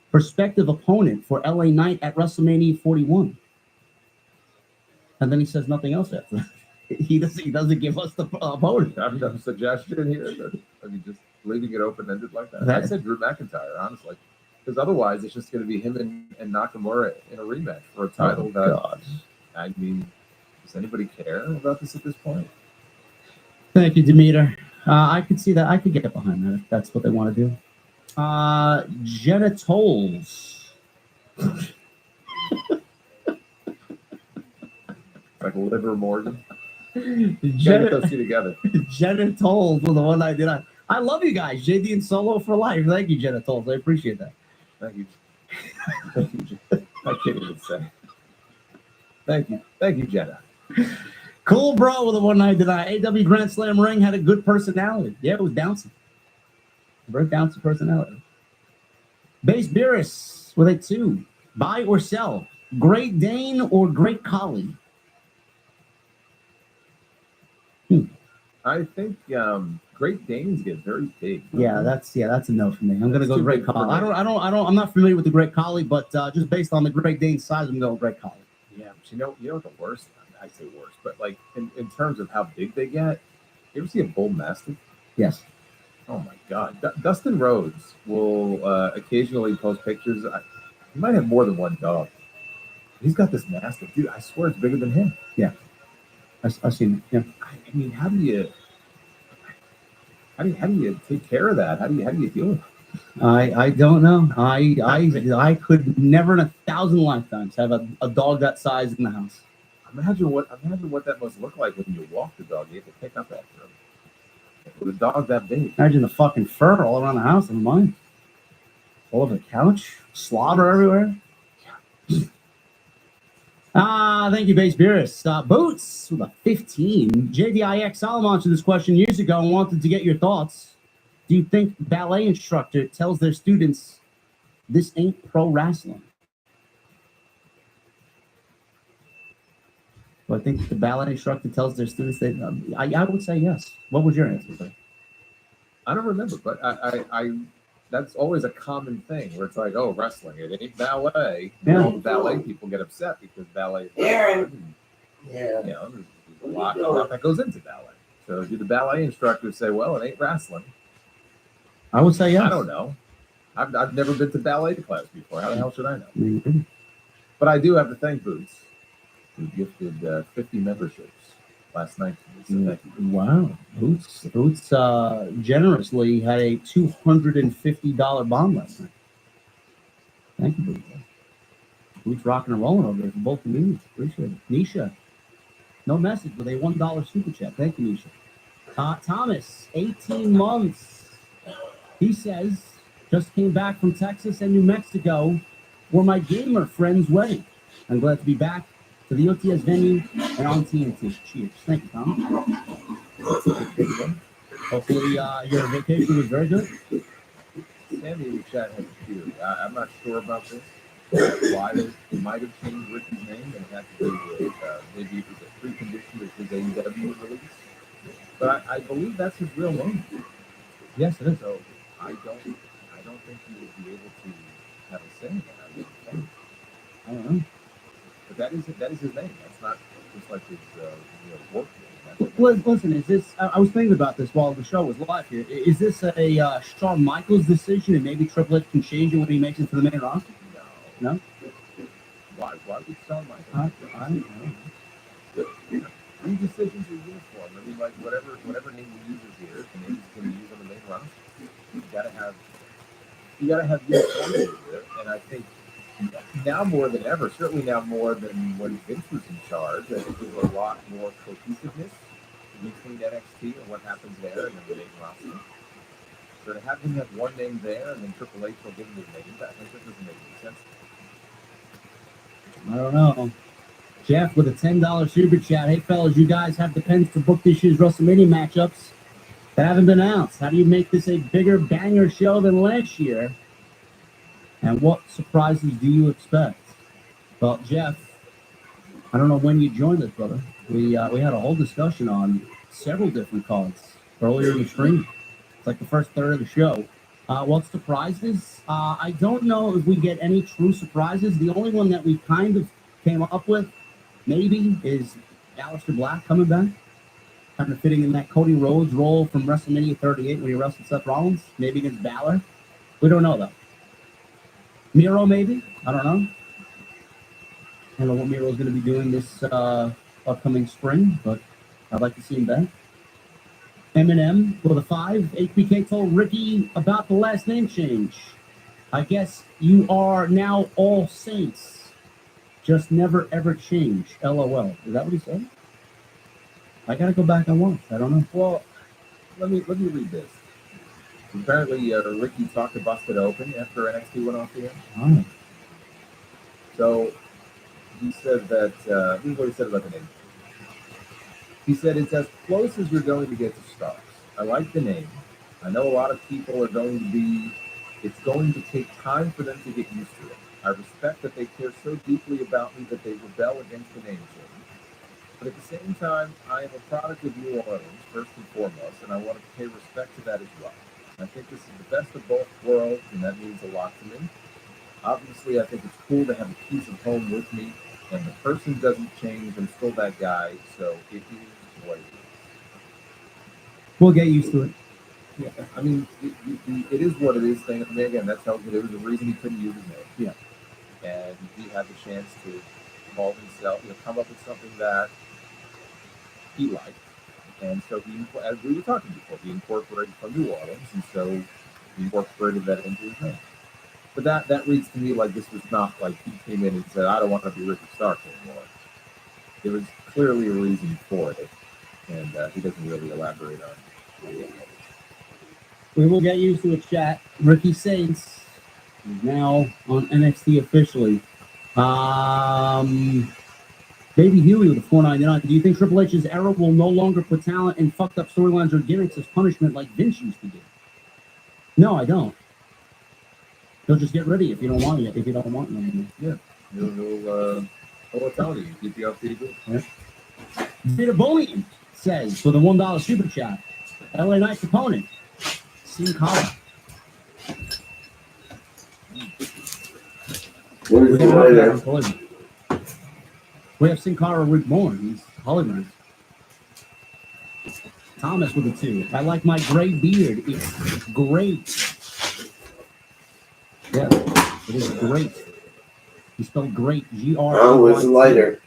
prospective opponent for LA Knight at WrestleMania 41. And then he says nothing else after that. He doesn't give us the opponent. I have a suggestion here. Just leaving it open-ended like that. I said Drew McIntyre, honestly. Because otherwise, it's just going to be him and Nakamura in a rematch for a title God. I mean, does anybody care about this at this point? Thank you, Demeter. I could see that. I could get behind that if that's what they want to do. Genitals. Like Liver Morgan. Gotta get Jenna, those two together. Jenna Tolles with the 199. I love you guys. JD and Solo for life. Thank you, Jenna Tolles. I appreciate that. Thank you. Thank you, Jenna. I can't even say. Thank you. Thank you, Jenna. Cool Bro with a 199. AW Grand Slam ring had a good personality. Yeah, it was bouncing. Very bouncy personality. Base Beerus with a 2. Buy or sell? Great Dane or Great Collie? I think Great Danes get very big. Yeah, that's a no for me. I'm gonna That's go too Great big for Collie. me. I'm not familiar with the Great Collie, but just based on the Great Dane size, I'm going Great Collie. Yeah, but you know what the worst? I say worst, but like in terms of how big they get, you ever see a bull mastiff? Yes. Oh my God, Dustin Rhodes will occasionally post pictures. He might have more than one dog. He's got this mastiff, dude. I swear it's bigger than him. I've seen it. Yeah. I mean, how do you take care of that? How do you deal with it? I don't know. I could never in 1,000 lifetimes have a dog that size in the house. Imagine what that must look like when you walk the dog. You have to pick up after him. With a dog that big. Imagine the fucking fur all around the house and mine. All over the couch, slobber everywhere. Thank you, Base Beerus. Boots with a 15. JDIX Solomon answered this question years ago and wanted to get your thoughts. Do you think ballet instructor tells their students this ain't pro wrestling? Do I think the ballet instructor tells their students that? I would say yes. What was your answer, sir? I don't remember, but I that's always a common thing where it's like, oh, wrestling, it ain't ballet. Yeah. All the ballet people get upset because ballet is Aaron. Yeah. you know, there's a lot that goes into ballet. So do the ballet instructors say, well, it ain't wrestling? I would say yes. I don't know. I've never been to ballet class before. How the hell should I know? Mm-hmm. But I do have to thank Boots, who gifted 50 memberships last night. So thank you. Wow. Boots generously had a $250 bond last night. Thank you, Boots. Boots rocking and rolling over there for both communities. Appreciate it. Nisha, no message, but a $1 super chat. Thank you, Nisha. Thomas, 18 months. He says, just came back from Texas and New Mexico for my gamer friend's wedding. I'm glad to be back to the OTS venue and on TNT. Cheers. Thank you, Tom. Hopefully your vacation was very good. Sandy in the chat has a theory. I'm not sure about this. Why they might have changed Ricky's name and it had to do with maybe it was a precondition of his AEW release. But I believe that's his real name. Yes, it is. So I don't think he would be able to have a say in that. I don't know. But that is his name. That's not just like his work name. That's his Well, name. listen, is this? I was thinking about this while the show was live here. Is this a Shawn Michaels decision, and maybe Triple H can change it when he makes it to the main roster? No? Why would Shawn Michaels? I don't know. These decisions are uniform. I mean, like whatever name he uses here, the name he's going to use on the main roster. You gotta have uniformity here, and I think now more than ever, certainly now more than when Vince was in charge, I think there's a lot more cohesiveness between NXT and what happens there and the main roster. So to have him have one name there and then Triple H will give him his name back, that doesn't make any sense. I don't know. Jeff with a $10 super chat. Hey, fellas, you guys have the pens to book this year's WrestleMania matchups that haven't been announced. How do you make this a bigger banger show than last year? And what surprises do you expect? Well, Jeff, I don't know when you joined us, brother. We had a whole discussion on several different cards earlier in the stream. It's like the first third of the show. What surprises? I don't know if we get any true surprises. The only one that we kind of came up with, maybe, is Aleister Black coming back. Kind of fitting in that Cody Rhodes role from WrestleMania 38 when he wrestled Seth Rollins, maybe against Balor. We don't know, though. Miro, maybe? I don't know. I don't know what Miro's going to be doing this upcoming spring, but I'd like to see him back. Eminem with a 5. HBK told Ricky about the last name change. I guess you are now All Saints. Just never, ever change. LOL. Is that what he said? I gotta go back and watch. I don't know. Well, let me read this. Apparently, Ricky talked to Busted Open after NXT went off the air. Oh. So he said that this is what he said about the name. He said it's as close as you're going to get to Stars. I like the name. I know a lot of people are going to be. It's going to take time for them to get used to it. I respect that they care so deeply about me that they rebel against the name change. But at the same time, I am a product of New Orleans, first and foremost, and I want to pay respect to that as well. I think this is the best of both worlds, and that means a lot to me. Obviously, I think it's cool to have a piece of home with me, and the person doesn't change. I'm still that guy, so it is what it is. We'll get used to it. Yeah, I mean, it is what it is thing. I mean, again, that tells me there was a reason he couldn't use his name. Yeah. And he had the chance to call himself, come up with something that he liked. And so he, as we were talking before, he incorporated from New Orleans, and so he incorporated that into his name. But that reads to me like this was not like he came in and said, I don't want to be Ricky Stark anymore. There was clearly a reason for it, and he doesn't really elaborate on it. We will get used to it, chat. Ricky Saints is now on NXT officially. Baby Huey with a $4.99. Do you think Triple H's era will no longer put talent in fucked up storylines or gimmicks as punishment like Vince used to do? No, I don't. He'll just get rid of you if you don't want it. If you don't want it anymore. Yeah, he'll tell you, keep you off TV. Yeah. Peter Bullion says for the $1 super chat, LA Knight's opponent, Sin Cara. Where's the lighter? We have Sin Cara reborn. He's hologram. Thomas with a 2. I like my gray beard. It's great. Yeah, it is great. He spelled great. G-R. Oh, where's the lighter?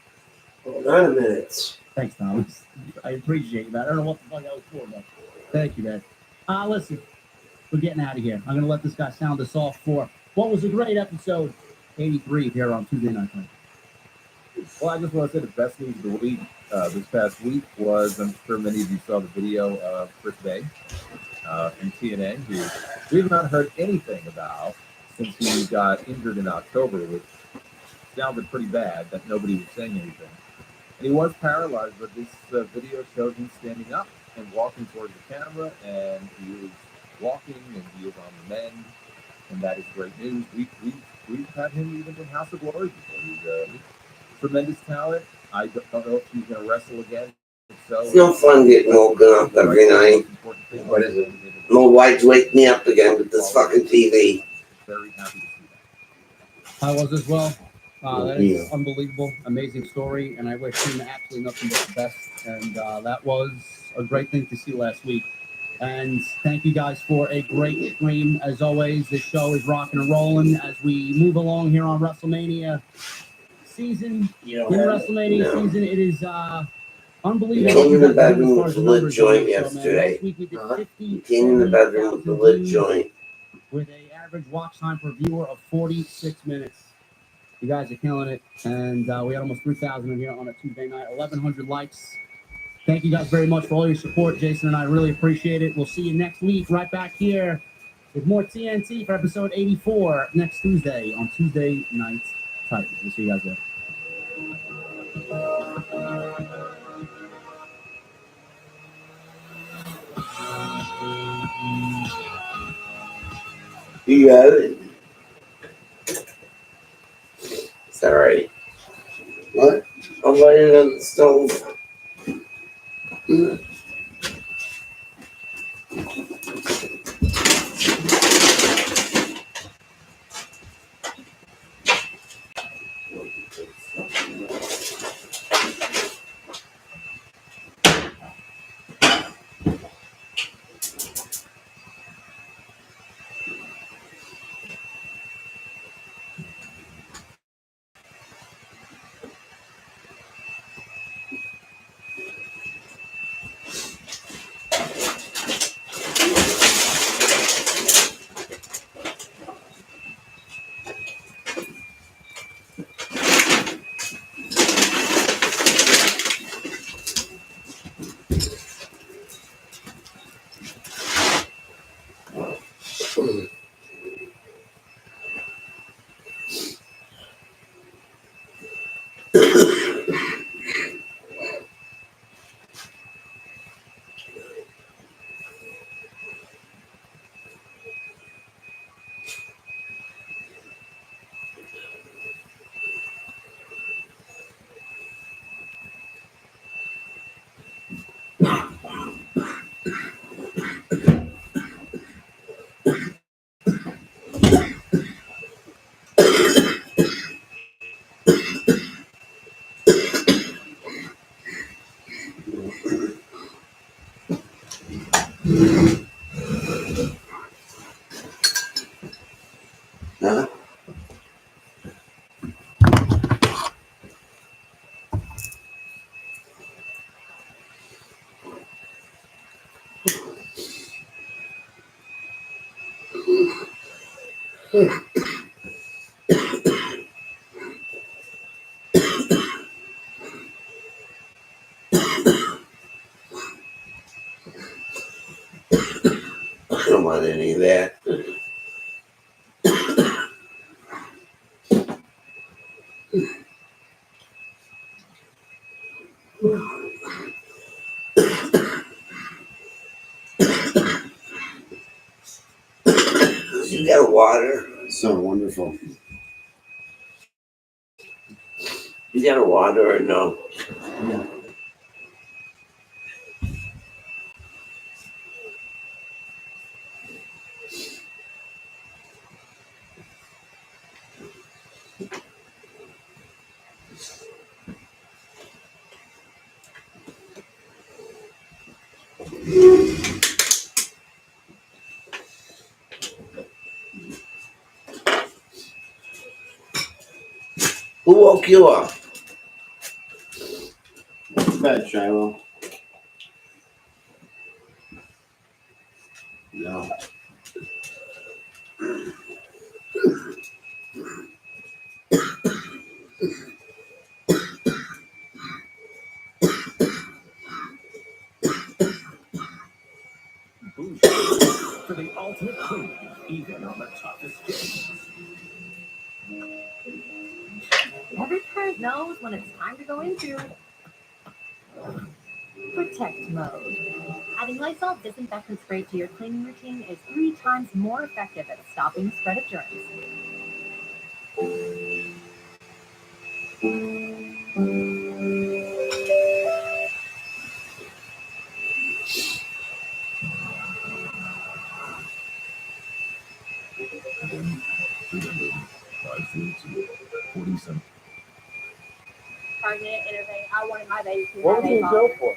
Hold on a minute. Thanks, Thomas. I appreciate that. I don't know what the fuck I was for, but thank you, man. Listen, we're getting out of here. I'm going to let this guy sound us off for what was a great episode 83 here on Tuesday Night Night. Well, I just want to say the best news of the week this past week was, I'm sure many of you saw the video of Chris Bay from TNA, who we have not heard anything about since he got injured in October, which sounded pretty bad that nobody was saying anything. And he was paralyzed, but this video showed him standing up and walking towards the camera, and he was walking, and he was on the mend, and that is great news. We've had him even in House of Glory before. He's tremendous talent. I don't know if he's going to wrestle again. So, It's no fun getting woken up every night. What is it? My wife wake me up again with this fucking TV. Very happy to see that. I was as well. That is unbelievable, amazing story, and I wish him absolutely nothing but the best. And that was a great thing to see last week. And thank you guys for a great stream. As always, this show is rocking and rolling as we move along here on WrestleMania season. WrestleMania season, it is unbelievable. Came in the bedroom with the lid joint yesterday. Last week we did Came in the bedroom with the lid joint. With an average watch time per viewer of 46 minutes. You guys are killing it. And we had almost 3,000 in here on a Tuesday night, 1,100 likes. Thank you guys very much for all your support. Jason and I really appreciate it. We'll see you next week right back here with more TNT for episode 84 next Tuesday on Tuesday Night Tight. We'll see you guys later. You got it. It's alright. What? I'll light it on the stove. Huh? I don't want any of that. You got water? So wonderful. You got a water or no? Yeah. Who woke you up? Bad, Shiloh. No. Bougie for the ultimate clean, even on the toughest days. Every parent knows when it's time to go into protect mode. Adding Lysol disinfectant spray to your cleaning routine is 3 times more effective at stopping the spread of germs. Target, innovate. I wanted my baby to What have would a you father. go for?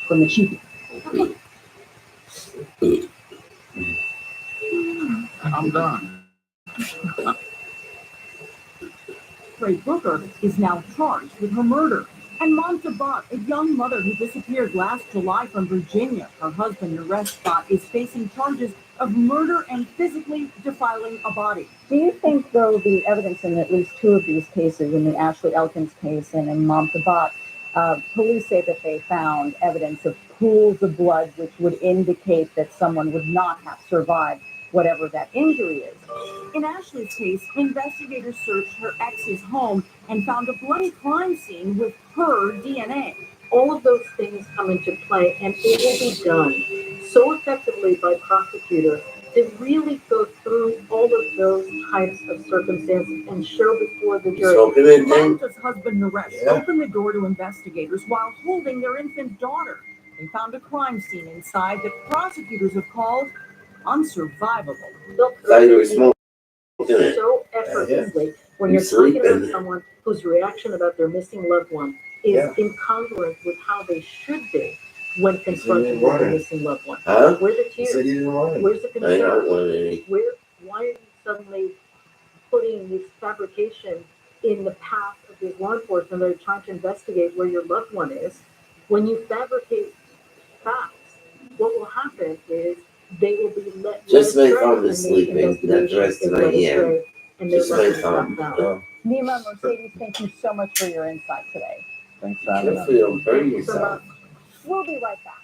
From the chief. I'm done. Ray Booker is now charged with her murder. And Monta Bott, a young mother who disappeared last July from Virginia, her husband, Naresh Bott, is facing charges of murder and physically defiling a body. Do you think, though, the evidence in at least 2 of these cases, in the Ashley Elkins case and in Monta Bott, police say that they found evidence of pools of blood which would indicate that someone would not have survived whatever that injury is? In Ashley's case, investigators searched her ex's home and found a bloody crime scene with her DNA. All of those things come into play, and it will be done so effectively by prosecutors to really go through all of those types of circumstances and show before the jury. Monta's husband, Naresh, opened the door to investigators while holding their infant daughter. They found a crime scene inside that prosecutors have called unsurvivable. So effortlessly when you're talking about someone whose reaction about their missing loved one is incongruent with how they should be when confronted with their missing loved one. Huh? Where's the tears? Where's the concern? I don't want any. Why are you suddenly putting this fabrication in the path of these law enforcement that are trying to investigate where your loved one is? When you fabricate facts, what will happen is they will be let Just make fun of sleeping, not dressed in I am. Just make fun. Nima, Mercedes, thank you so much for your insight today. Thanks for having us. Good for you, burn yourself. We'll be right back.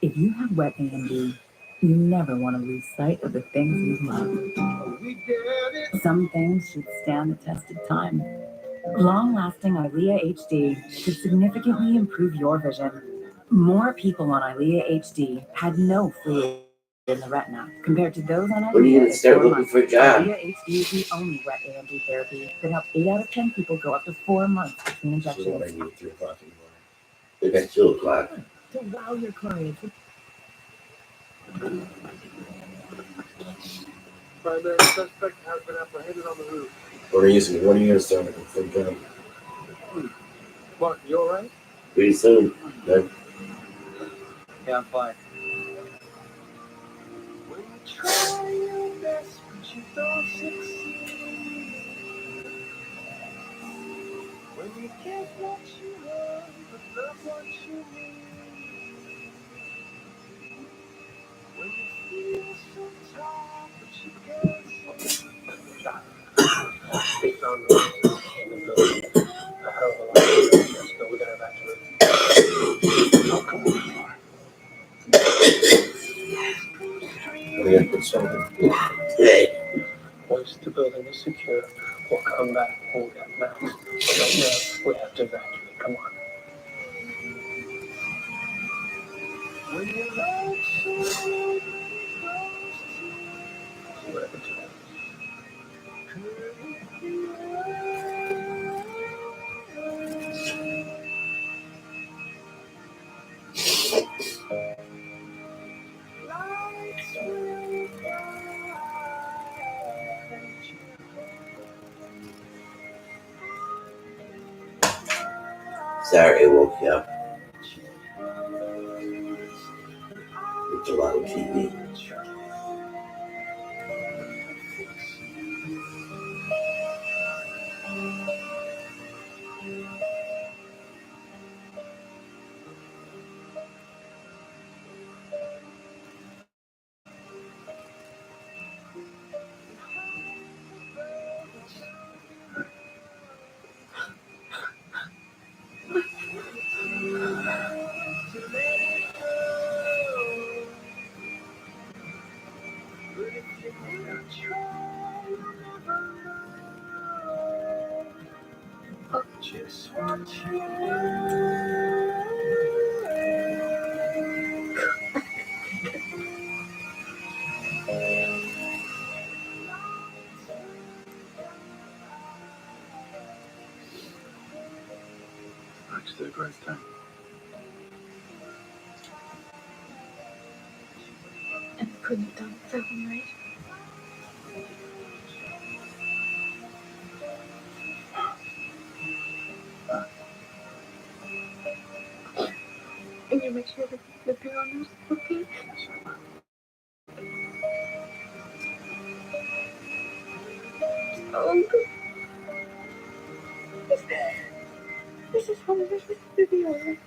If you have wet AMD, You never want to lose sight of the things you love. Some things should stand the test of time. Long-lasting Eylea HD should significantly improve your vision. More people on Eylea HD had no fluid in the retina compared to those on Eylea. When are you gonna start looking for a job? Eylea HD is the only wet AMD therapy that helps 8 out of 10 people go up to 4 months between injections. So what I need at 3 o'clock in the morning. Maybe at 2 o'clock. To wow your clients. Primary suspect has been apprehended on the roof. What are you gonna start looking for a job? What, you alright? Pretty soon. Good. Yeah, I'm fine. When you try your best, but you don't succeed. When you get what you want, but not what you need. When you feel so tall, but you can't see. They found the in the building. A hell of a lot of evidence, but we gotta evacuate. Oh, come on. Hey. Once the building is secure, we'll come back and we'll get maps. But right now, we have to evacuate. Come on. When you love someone, whatever to do. Sorry, I woke you up. It's a lot of TV. Just want you. Much the first time. And I couldn't have done it 7 right. And you make sure that the piano's okay? Oh, good. This is how this is to be alright.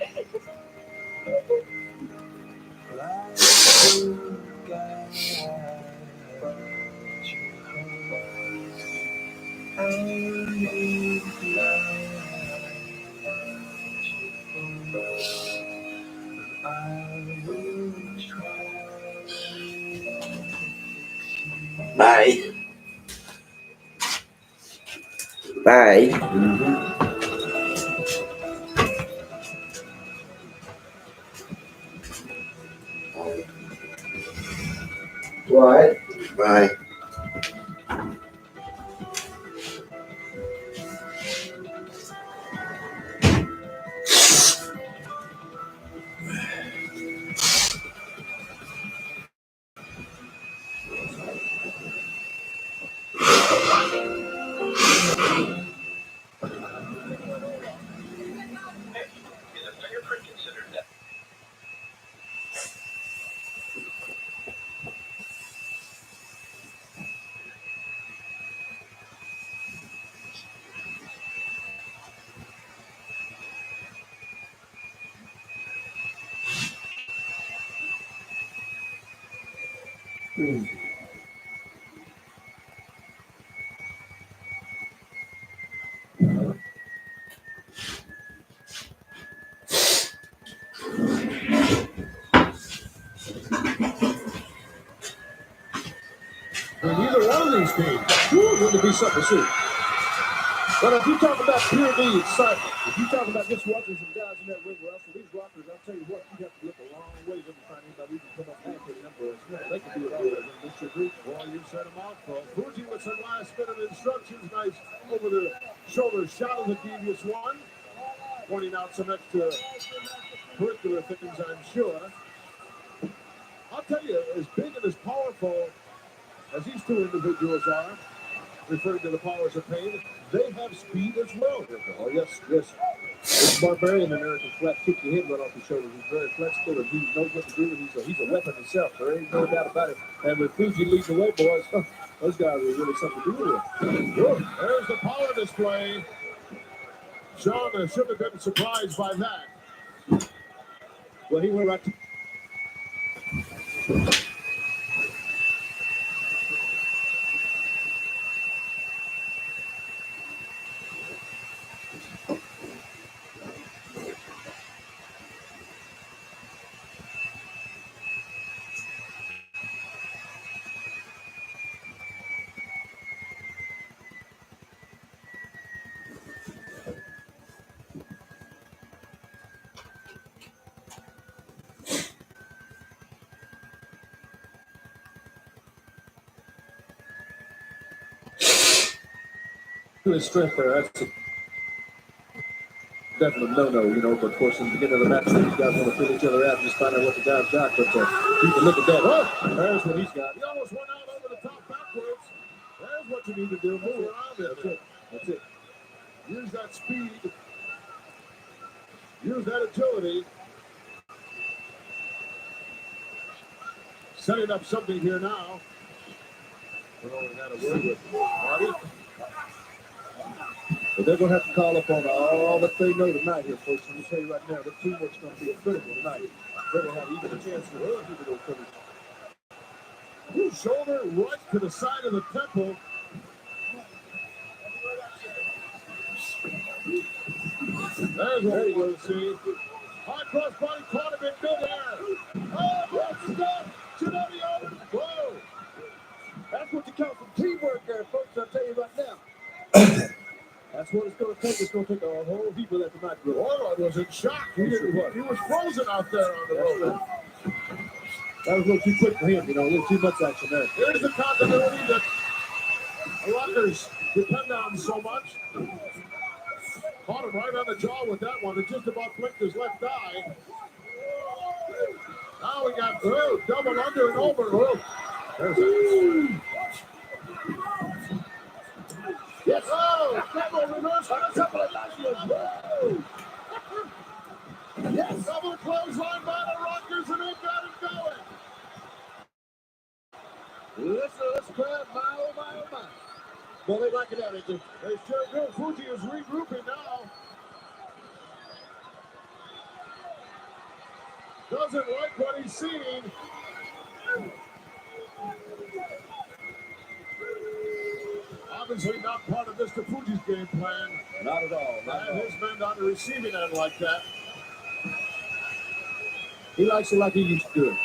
Bye. Bye. What? Bye. killing speed. Woo, going to be something to see. But if you talk about pure the excitement, if you talk about just watching some guys in that ring wrestle, these rockers, I'll tell you what, you have to look a long ways up to find anybody who can come up back with them. They can do it all. Mr. Group, boy, you set them off. Fuji with some last bit of instructions. Nice over the shoulder shot of the devious one. Pointing out some extra curricular things, I'm sure. I'll tell you, as big and as powerful as these two individuals are, referring to the powers of pain, they have speed as well. Oh, yes. This barbarian American flat kick your head right off the shoulders. He's very flexible and he knows what to do, and he's a weapon himself. There ain't no doubt about it. And with Fuji leading the way, boys, those guys are really something to do with. Good. There's the power display. Sean should have been surprised by that. Well, he went right to... his strength there. That's a definite no-no, but of course in the beginning of the match, these guys want to fill each other out and just find out what the guy's got. But you can look at that. Oh, there's what he's got. He almost went out over the top backwards. There's what you need to do. Move around it. That's it. Use that speed. Use that agility. Setting up something here now. We only had a word with Marty. But they're going to have to call up on all that they know tonight here, folks. Let me tell you right now, the teamwork's going to be critical tonight. They're going to have even a chance to run into those finish. Shoulder right to the side of the temple. There's what we want to see. High cross body caught him in midair. Oh, good stuff. Shinobi Owens. Whoa. That's what you call some teamwork there, folks. I'll tell you right now. That's what it's going to take. It's going to take a whole heap of that tonight. Warlord was in shock. He was frozen out there on the road. That was a little too quick for him, a little too much action there. Here's the continuity that the Rockers depend on so much. Caught him right on the jaw with that one. It just about blinked his left eye. Now we got double under and over. There's it. Yes. Oh, double reverse on a couple of lashes. Whoa. Yes. Double clothesline by the Rockers, and they've got it going. This crowd, my. Well, they like it out. They sure do. Fuji is regrouping now. Doesn't like what he's seeing. Obviously not part of Mr. Fuji's game plan. Not at all. And his men on the receiving end like that. He likes it like he used to do it.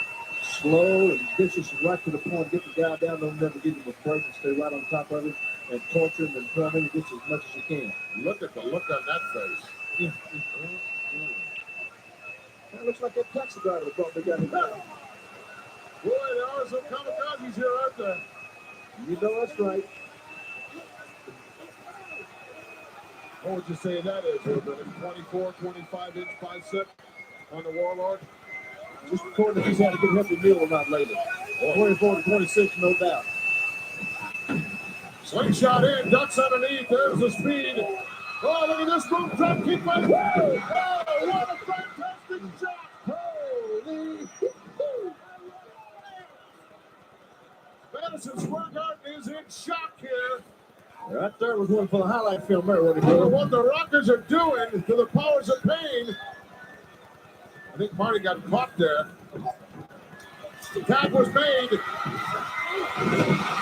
Slow and vicious and right to the point. Get the guy down, don't never give him a break and stay right on top of him and torture him and try him to get as much as you can. Look at the look on that face. That looks like that taxi driver that brought me down here. Boy, there are some kamikazes here, aren't there? You know that's right. What would you say that is? A 24, 25-inch bicep on the Warlord? Just according if he's had a good healthy meal or not lately. 24 to 26, no doubt. Slingshot in, ducks underneath. There's the speed. Oh, look at this rope drop kick by Whoa! Oh, what a fantastic shot! Holy! Madison Square Garden is in shock here. Right there was one for the highlight film there. What the Rockers are doing to the powers of pain. I think Marty got caught there. The tag was made.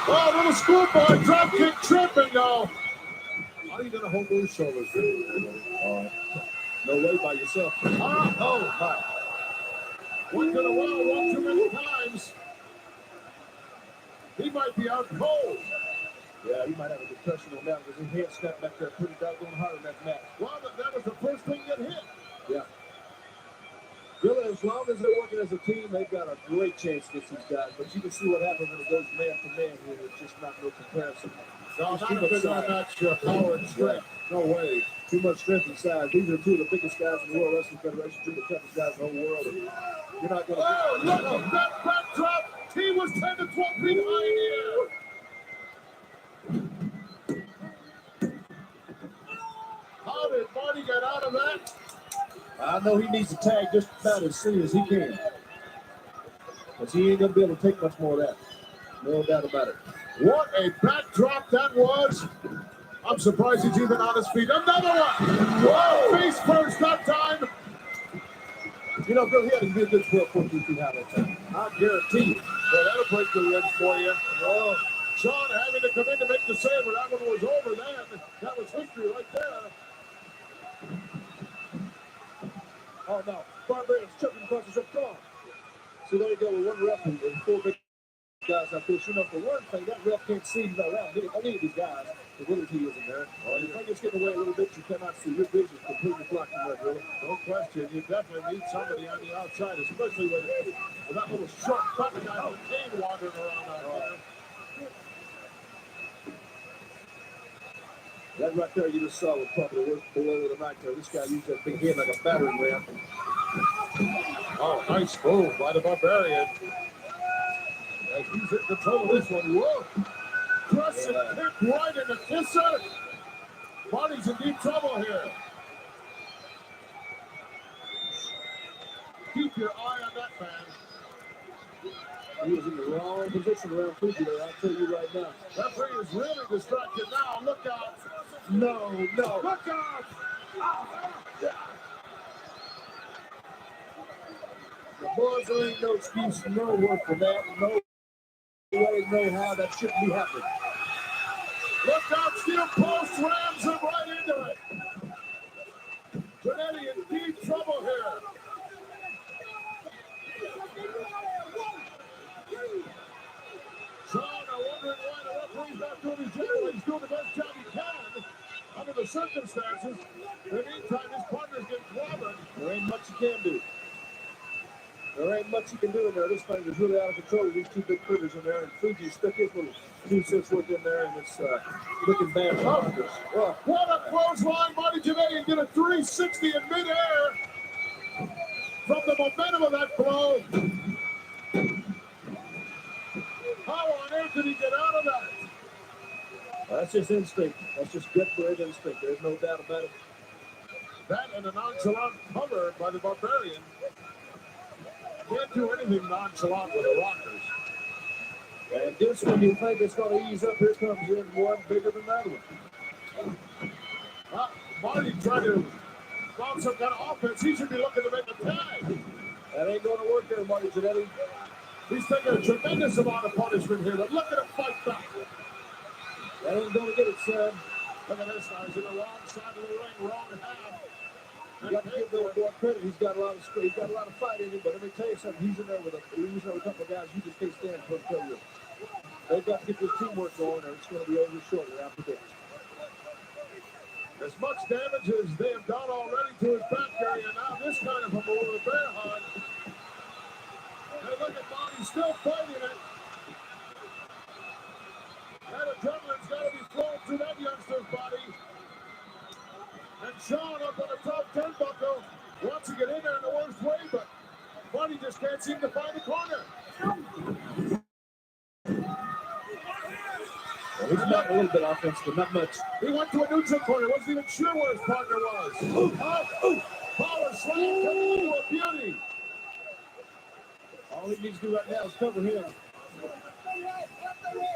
Oh, little schoolboy drop kick tripping now. How are you going to hold those shoulders? No way by yourself. Oh, my. Once in a while, one too many times. He might be out cold. Yeah, he might have a concussion on that because his head snapped back there pretty doggone hard in that match. Well, that was the first thing that hit. Yeah. Really, as long as they're working as a team, they've got a great chance against these guys. But you can see what happens when it goes man to man here. It's just not no comparison. No, not if they're going to match power and strength. No way. Too much strength and size. These are two of the biggest guys in the World Wrestling Federation, two of the toughest guys in the whole world. You're not going to. Oh, look at that backdrop. He was 10 to 12 feet high in the air. How did Marty get out of that? I know he needs to tag just about as soon as he can. Because he ain't going to be able to take much more of that. No doubt about it. What a backdrop that was. I'm surprised he's even on his feet. Another one. Whoa, face first that time. You know, Bill, he had to be a good 12, 14 feet high that time. I guarantee you. Well, that'll break the ribs for you. Oh, Sean having to come in to make the save, but that one was over then. That was history right there. Oh, no. Barbarian's chucking across the ship. Come on. So there you go with one ref and four big guys out there. You know, for one thing, that ref can't see around. I need these guys. The ability isn't there. Well, if I just get away a little bit, you cannot see. Your vision completely blocked from that, really. No question. You definitely need somebody on the outside, especially with that little short cut guy with a cane wandering around out there. That right there you just saw was probably the worst below of the night there. This guy used that big head like a battering ram. Oh, nice move by the Barbarian. As he's in control of this one. Whoa! Press and kick right in the kisser. Marty's in deep trouble here. Keep your eye on that man. He was in the wrong position around Fuji there, I'll tell you right now. Referee is really distracted now. Look out. No. Look out. The boys, there ain't no excuse, no work for that. No way, no how. That shouldn't be happening. Look out. Steel post rams him right into it. Janetti in deep trouble here. Sean, I'm wondering why the referee's not doing his job. He's doing the best job he can under the circumstances. In the meantime, his partner's getting clobbered. There ain't much you can do. There ain't much you can do in there. This thing is really out of control with these two big critters in there. And Fuji stuck his little 2 cents worth in there, and it's looking bad for Marcus. Well, what a clothesline. Marty Jannetty did a 360 in midair from the momentum of that blow. How on earth did he get out of that? That's just instinct. That's just gut bred instinct. There's no doubt about it. That and a nonchalant cover by the Barbarian. Can't do anything nonchalant with the Rockers. And this one, you think it's going to ease up, here comes in one bigger than that one. Marty trying to mount some kind of offense. He should be looking to make a tag. That ain't going to work there, Marty Jannetty. He's taking a tremendous amount of punishment here, but look at him fight back. That ain't going to get it, son. Look at this now. He's in the wrong side of the ring, wrong half. You got to give Bill boy credit. He's got a lot of fight in him. But let me tell you something. He's in there with a couple of guys you just can't stand for tell you. They've got to get this teamwork going, or it's going to be over shortly after this. As much damage as they have done already to his back area, now this kind of a move, a bear hug. And look at Marty still fighting it. That adrenaline's got to be flowing through that youngster's body. And Sean up on the top turnbuckle wants to get in there in the worst way, but Marty just can't seem to find the corner. Well, he's got a little bit of offense, but not much. He went to a neutral corner, wasn't even sure where his partner was. Power slam coming into a beauty. All he needs to do right now is cover him.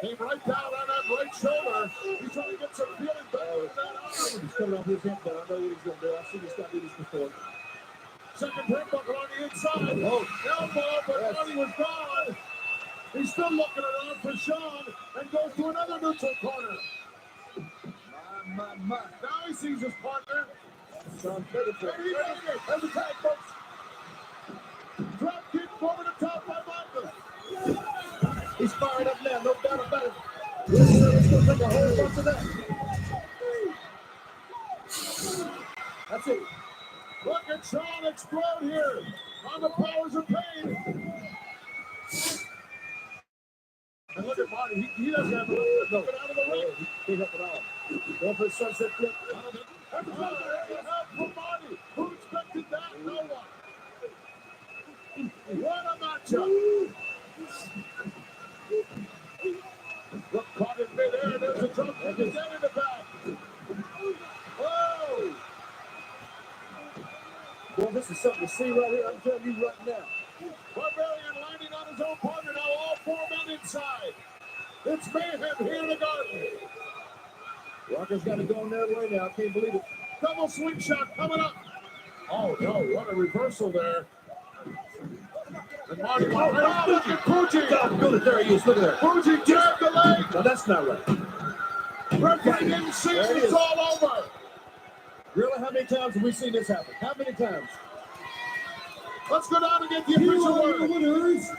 Came right down on that right shoulder. He's trying to get some feeling better with that arm. He's coming off his hip, but I know what he's going to do. I've seen this guy do this before. Second turnbuckle on the inside. Oh, elbow, but Marty was gone. He's still looking around for Sean and goes to another neutral corner. My. Now he sees his partner. Sean Pettiford. There's a tag, folks. Drop kick over the top by Michael. He's fired up now, no doubt about it. gonna take a whole bunch of that. That's it. Look at Sean explode here on the Powers of Pain. And look at Marty. He doesn't have enough to get out of the ring. He can't help it all. Go for a sunset flip. Everybody help from Marty. Who expected that? No one. What a matchup. Look, caught in midair. There's a drop kick. He's dead in the back. Whoa! Well, this is something to see right here. I'm telling you right now. Barbarian landing on his own partner. Now all four men inside. It's mayhem here in the Garden. Rocker's got to go in their way now. I can't believe it. Double swing shot coming up. Oh, no. What a reversal there. And Marty, look at Fuji. Good, there he is. Look at that. Fuji grabbed the leg. Now, that's not right. Referee didn't see it. It's all over. Really? How many times have we seen this happen? How many times? Let's go down and get the official word. Winners,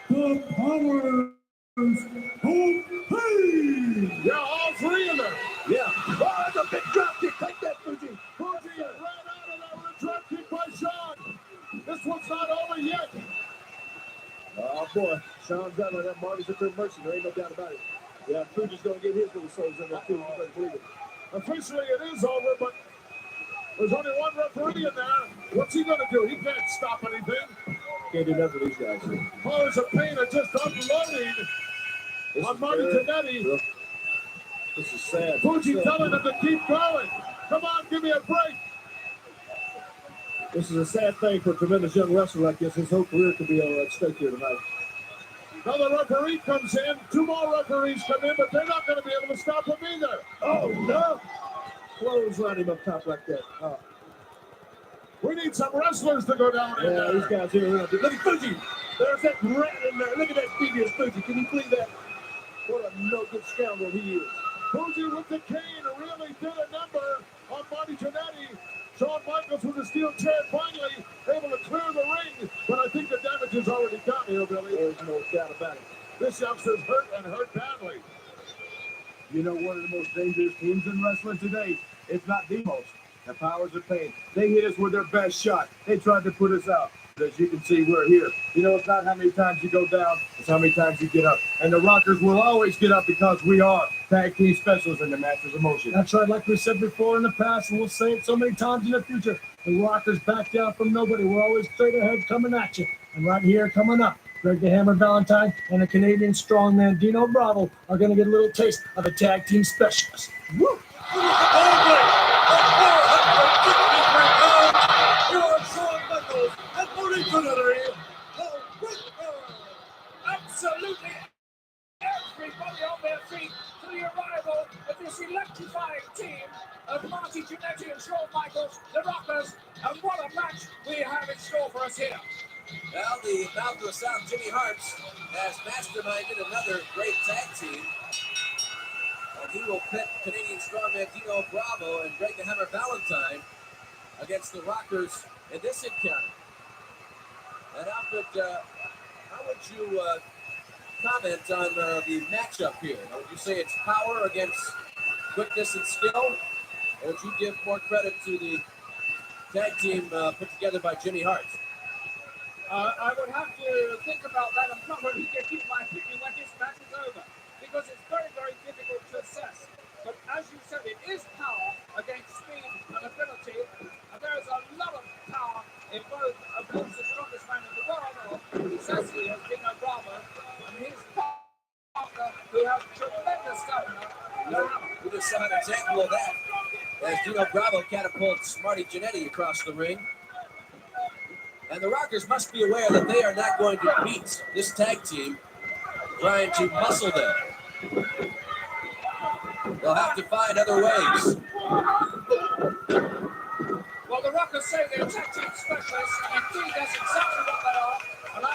the Powers of Pain. Yeah, all three of them. Yeah. Oh, that's a big drop kick. Take that, Fuji. Fuji ran out of there with a drop kick by Sean. This one's not over yet. Oh, boy. Sean's out like that. Marty's at their mercy. There ain't no doubt about it. Yeah, Fuji's going to get his little souls in there, too. You better believe it. Officially, it is over, but there's only one referee in there. What's he going to do? He can't stop anything. Can't do nothing for these guys. Powers of Pain are just unloading on Marty Jannetty. This is sad. Fuji Sad. telling him to keep going. Come on, give me a break. This is a sad thing for a tremendous young wrestler like this. His whole career could be at stake here tonight. Now the referee comes in. Two more referees come in, but they're not going to be able to stop him either. Oh, no. Clothesline him up top like that. Oh. We need some wrestlers to go down in Yeah, there. these guys here. Look at Fuji. There's that rat in there. Look at that devious Fuji. Can you believe that? What a no-good scoundrel he is. Fuji with the cane really did a number on Marty Jannetty. Shawn Michaels with the steel chair finally able to clear the ring, but I think the damage is already done here, Billy. There's no doubt about it. This youngster's hurt and hurt badly. You know, one of the most dangerous teams in wrestling today, if not the most, the Powers of Pain. They hit us with their best shot. They tried to put us out. As you can see, we're here. You know, it's not how many times you go down, it's how many times you get up. And the Rockers will always get up because we are tag team specialists in the Masters of Motion. That's right, like we said before in the past, and we'll say it so many times in the future. The Rockers back down from nobody. We're always straight ahead coming at you. And right here coming up, Greg the Hammer Valentine and the Canadian strongman Dino Bravo are going to get a little taste of a tag team specialist. Woo! Absolutely everybody on their feet to the arrival of this electrifying team of Marty Jannetty and Shawn Michaels, the Rockers, and what a match we have in store for us here. Well, the Mouth of the South, Jimmy Harps, has masterminded another great tag team. And he will pit Canadian strongman Dino Bravo and Greg the Hammer Valentine against the Rockers in this encounter. And how would you comment on the matchup here? Would you say it's power against quickness and skill? Or would you give more credit to the tag team put together by Jimmy Hart? I would have to think about that and probably give you my opinion when this match is over, because it's very, very difficult to assess. But as you said, it is power against speed and ability, and there is a lot of power in both of the strongest man in the world, or essentially has been a Bravo, and his partner, who has tremendous stamina. We just saw an example of that as Dino Bravo catapults Marty Jannetty across the ring. And the Rockers must be aware that they are not going to beat this tag team trying to muscle them. They'll have to find other ways. Well, the Rockers say they're tag team specialists, and indeed that's exactly what they are. And I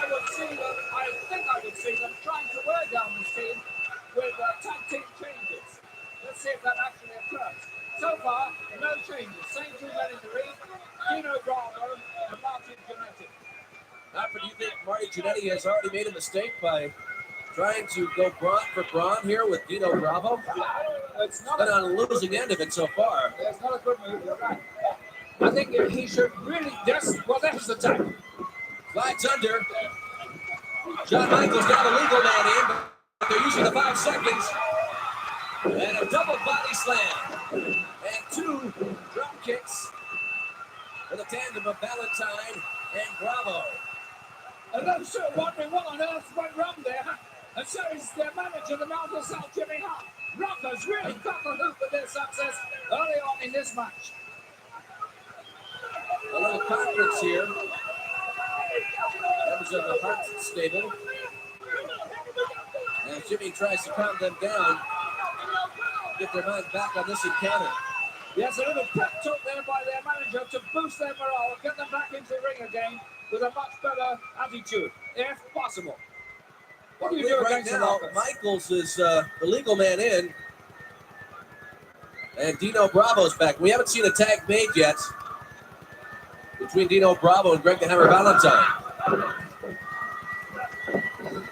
think I would see them trying to wear down this team with tag team changes. Let's see if that actually occurs. So far, no changes. Same two men in the ring, Dino Bravo and Marty Jannetty. Alfred, do you think Marty Jannetty has already made a mistake by trying to go brawn for brawn here with Dino Bravo. It's not Been on the losing end of it so far. It's not a good move. You're right. I think he should really well, there's the time. Slides under. Shawn Michaels got a legal man in, but they're using the 5 seconds. And a double body slam. And 2 drop kicks for the tandem of Valentine and Bravo. And I'm sure wondering what on earth went wrong there. And so is their manager, the Mountain South, Jimmy Hart. Rockers really got the hoop with their success early on in this match. A little conference here. Members of the Hart stable. And Jimmy tries to calm them down. Get their minds back on this encounter. Yes, a little pep talk there by their manager to boost their morale, get them back into the ring again with a much better attitude, if possible. What do you do right against the now? Rockers? Michaels is the legal man in. And Dino Bravo's back. We haven't seen a tag made yet between Dino Bravo and Greg the Hammer Valentine.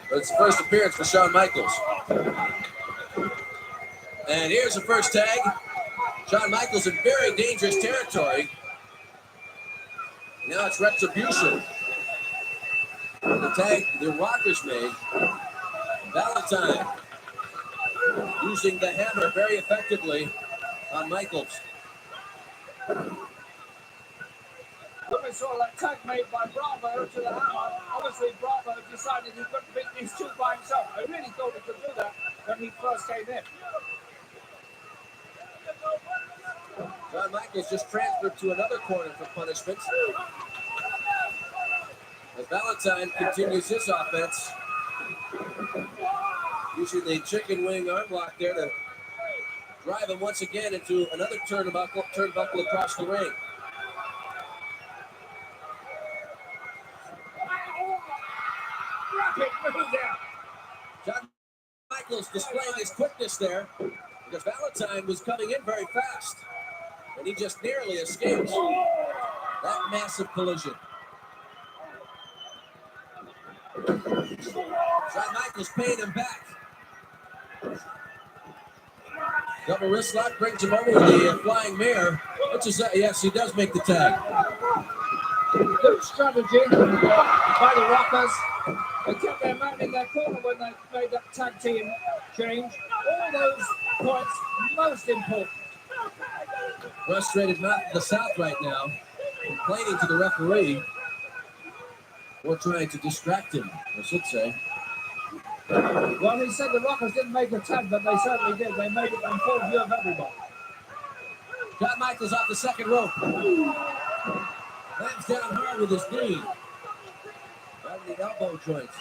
But it's the first appearance for Shawn Michaels. And here's the first tag. Shawn Michaels in very dangerous territory. Now it's retribution. The tag the Rockers made. Valentine using the hammer very effectively on Michaels. We saw that tag made by Bravo to the hammer. Obviously, Bravo decided he couldn't beat these two by himself. I really thought he could do that when he first came in. Shawn Michaels just transferred to another corner for punishment. As Valentine continues his offense, using the chicken wing arm lock there to drive him once again into another turnbuckle across the ring. Rapid move there. Shawn Michaels displaying his quickness there because Valentine was coming in very fast. And he just narrowly escaped that massive collision. Shawn Michaels paying him back. Double wrist lock brings him over with the flying mare. Which is, yes, he does make the tag. Good strategy by the Rockers. They kept their man in their corner when they made that tag team change. All those points most important. Frustrated Mountain the South right now, complaining to the referee. Or trying to distract him, I should say. Well, he said the Rockers didn't make a tag, but they certainly did. They made it in full view of everybody. Shawn Michaels off the second rope. Lands down hard with his knee. Right in the elbow joints.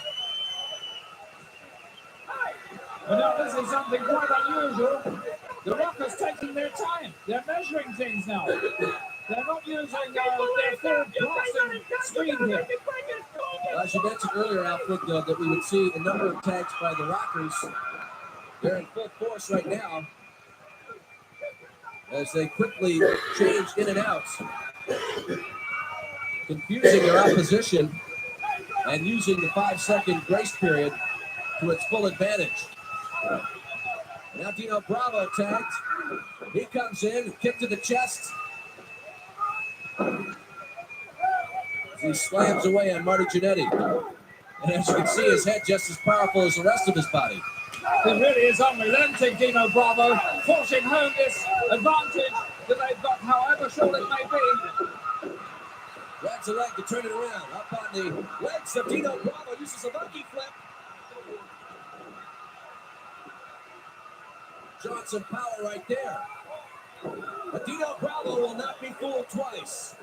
But now this is something quite unusual. The Rockers taking their time. They're measuring things now. They're not using their third blasting screen here. Well, as you mentioned earlier, Alfred, that we would see a number of tags by the Rockers. They're in full force right now as they quickly change in and out, confusing their opposition and using the 5-second grace period to its full advantage. Now Dino Bravo tagged. He comes in, kick to the chest. He slams away on Marty Jannetty. And as you can see, his head just as powerful as the rest of his body. It really is unrelenting, Dino Bravo, forcing home this advantage that they've got, however short it may be. Grabs a leg to turn it around. Up on the legs of Dino Bravo, uses a monkey flip. Showing some power right there. But Dino Bravo will not be fooled twice.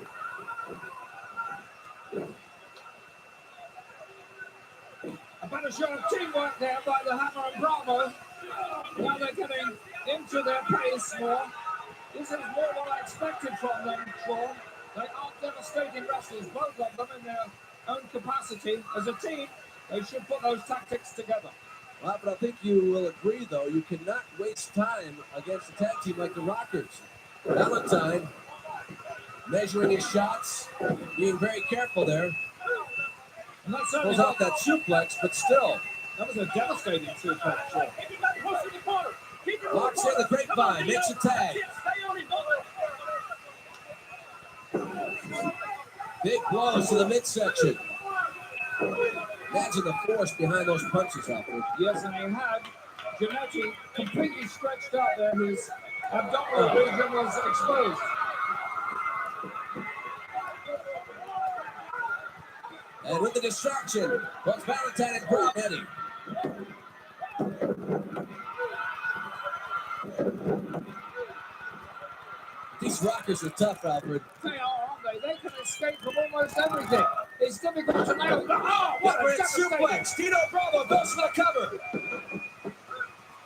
A better show of teamwork there by the Hammer and Bravo. Now they're getting into their pace more. This is more what I expected from them, Sean. They are devastating wrestlers, both of them in their own capacity. As a team, they should put those tactics together. Well, but I think you will agree, though, you cannot waste time against a tag team like the Rockers. Valentine measuring his shots, being very careful there. And that's Pulls out that suplex, but still. That was a devastating suplex. Locks in the grapevine, makes a tag. Big blows to the midsection. Imagine the force behind those punches, Alfred. Yes, and he had Jannetty completely stretched out there. His abdominal region was exposed. And with the distraction, both Valentine and Jannetty. These Rockers are tough, Alfred. They are, aren't they? They can escape from almost everything. It's difficult to nail. Oh, what a Great devastating suplex. Dino Bravo goes for the cover.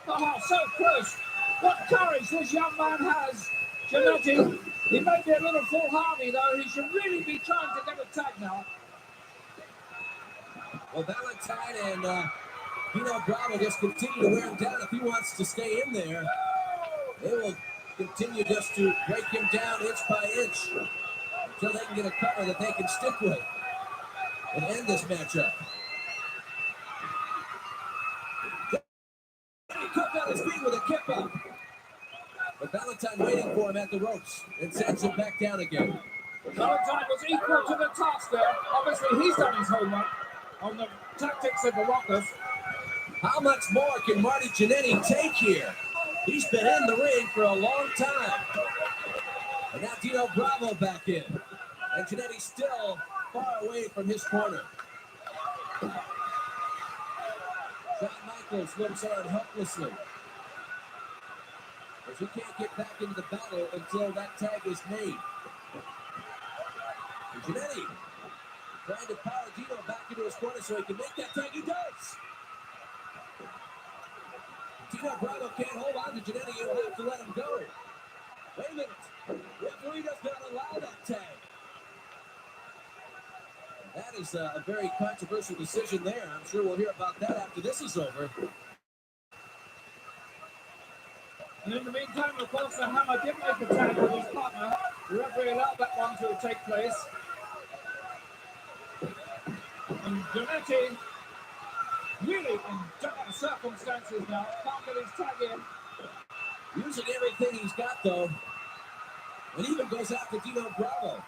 Oh, so close. What courage this young man has. Jannetty, he may be a little foolhardy, though. He should really be trying to get a tag now. Well, Valentine and Dino Bravo just continue to wear him down. If he wants to stay in there, they will continue just to break him down inch by inch until they can get a cover that they can stick with and end this matchup. He comes on his feet with a kip up. But Valentine waiting for him at the ropes and sends him back down again. Valentine was equal to the task there. Obviously, he's done his homework on the tactics of the Rockers. How much more can Marty Jannetty take here? He's been in the ring for a long time. And now Dino Bravo back in. And Jannetty still far away from his corner. Shawn Michaels looks on helplessly, as he can't get back into the battle until that tag is made. And Jannetty trying to power Dino back into his corner so he can make that tag. He does! Dino Bravo can't hold on to Jannetty. He'll have to let him go. Wait a minute. Referee does not allow that tag. That is a very controversial decision there. I'm sure we'll hear about that after this is over. And in the meantime, of course, the Hammer did make a tag with his partner. The referee allowed that one to take place. And Jannetty, really in dire circumstances now, can't get his tag in. Using everything he's got, though. And even goes after Dino Bravo.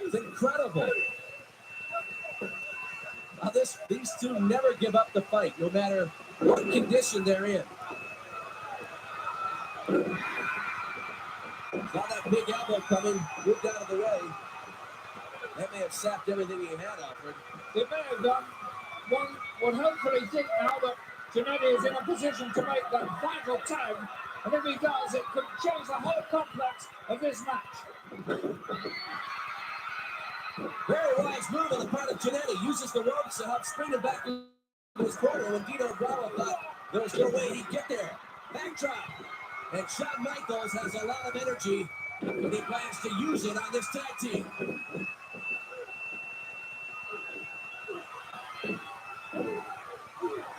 It's incredible. Now these two never give up the fight, no matter what condition they're in. Saw that big elbow coming, moved out of the way. That may have sapped everything he had, Alfred. It may have done. One would hopefully think now that Jannetty is in a position to make that vital tag, and if he does, it could change the whole complex of this match. Very wise move on the part of Jannetty. Uses the ropes to help spring him back into his corner when Dino Bravo thought there was no way he'd get there. Backdrop. And Shawn Michaels has a lot of energy, and he plans to use it on this tag team.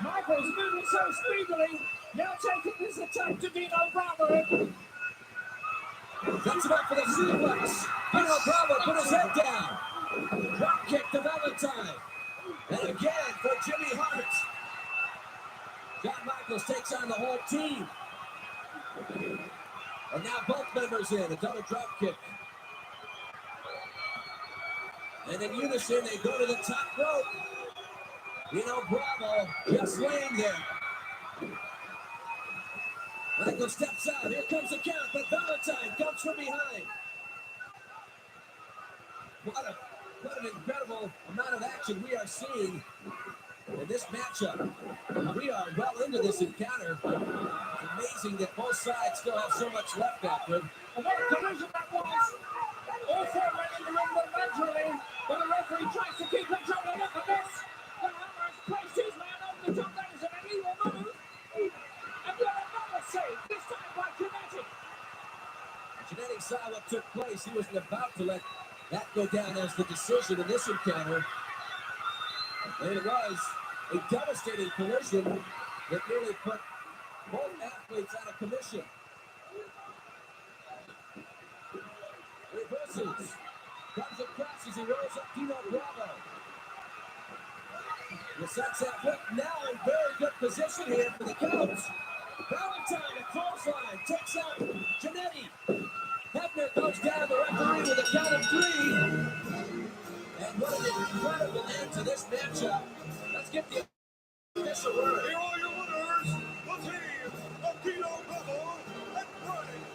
Michaels moving so speedily, now taking this attack to Dino Bravo. Sets him up for the suplex. Dino Bravo put his head down. Drop kick to Valentine. And again for Jimmy Hart. Shawn Michaels takes on the whole team. And now both members in, a double drop kick. And in unison, they go to the top rope. Dino Bravo just laying there. Michael steps out. Here comes the count, but Valentine comes from behind. What an incredible amount of action we are seeing in this matchup. We are well into this encounter. It's amazing that both sides still have so much left after. And what a collision that was. All four went in the ring momentarily, but the referee tries to keep control. And look at this. The Hammer has placed his man over the top. That is an illegal move. And yet another save, this time by Jannetty. Jannetty saw what took place. He wasn't about to let that go down as the decision in this encounter. And it was a devastating collision that nearly put both athletes out of commission. Reverses. Comes across as he rolls up Dino Bravo. The sunset flip now in very good position here for the Cubs. Valentine at clothesline takes out Jannetty. Hebner goes down the referee with a count of 3. And what an incredible end to this matchup. Let's get the official word. Here are your winners, the team of Tito Bravo and Brian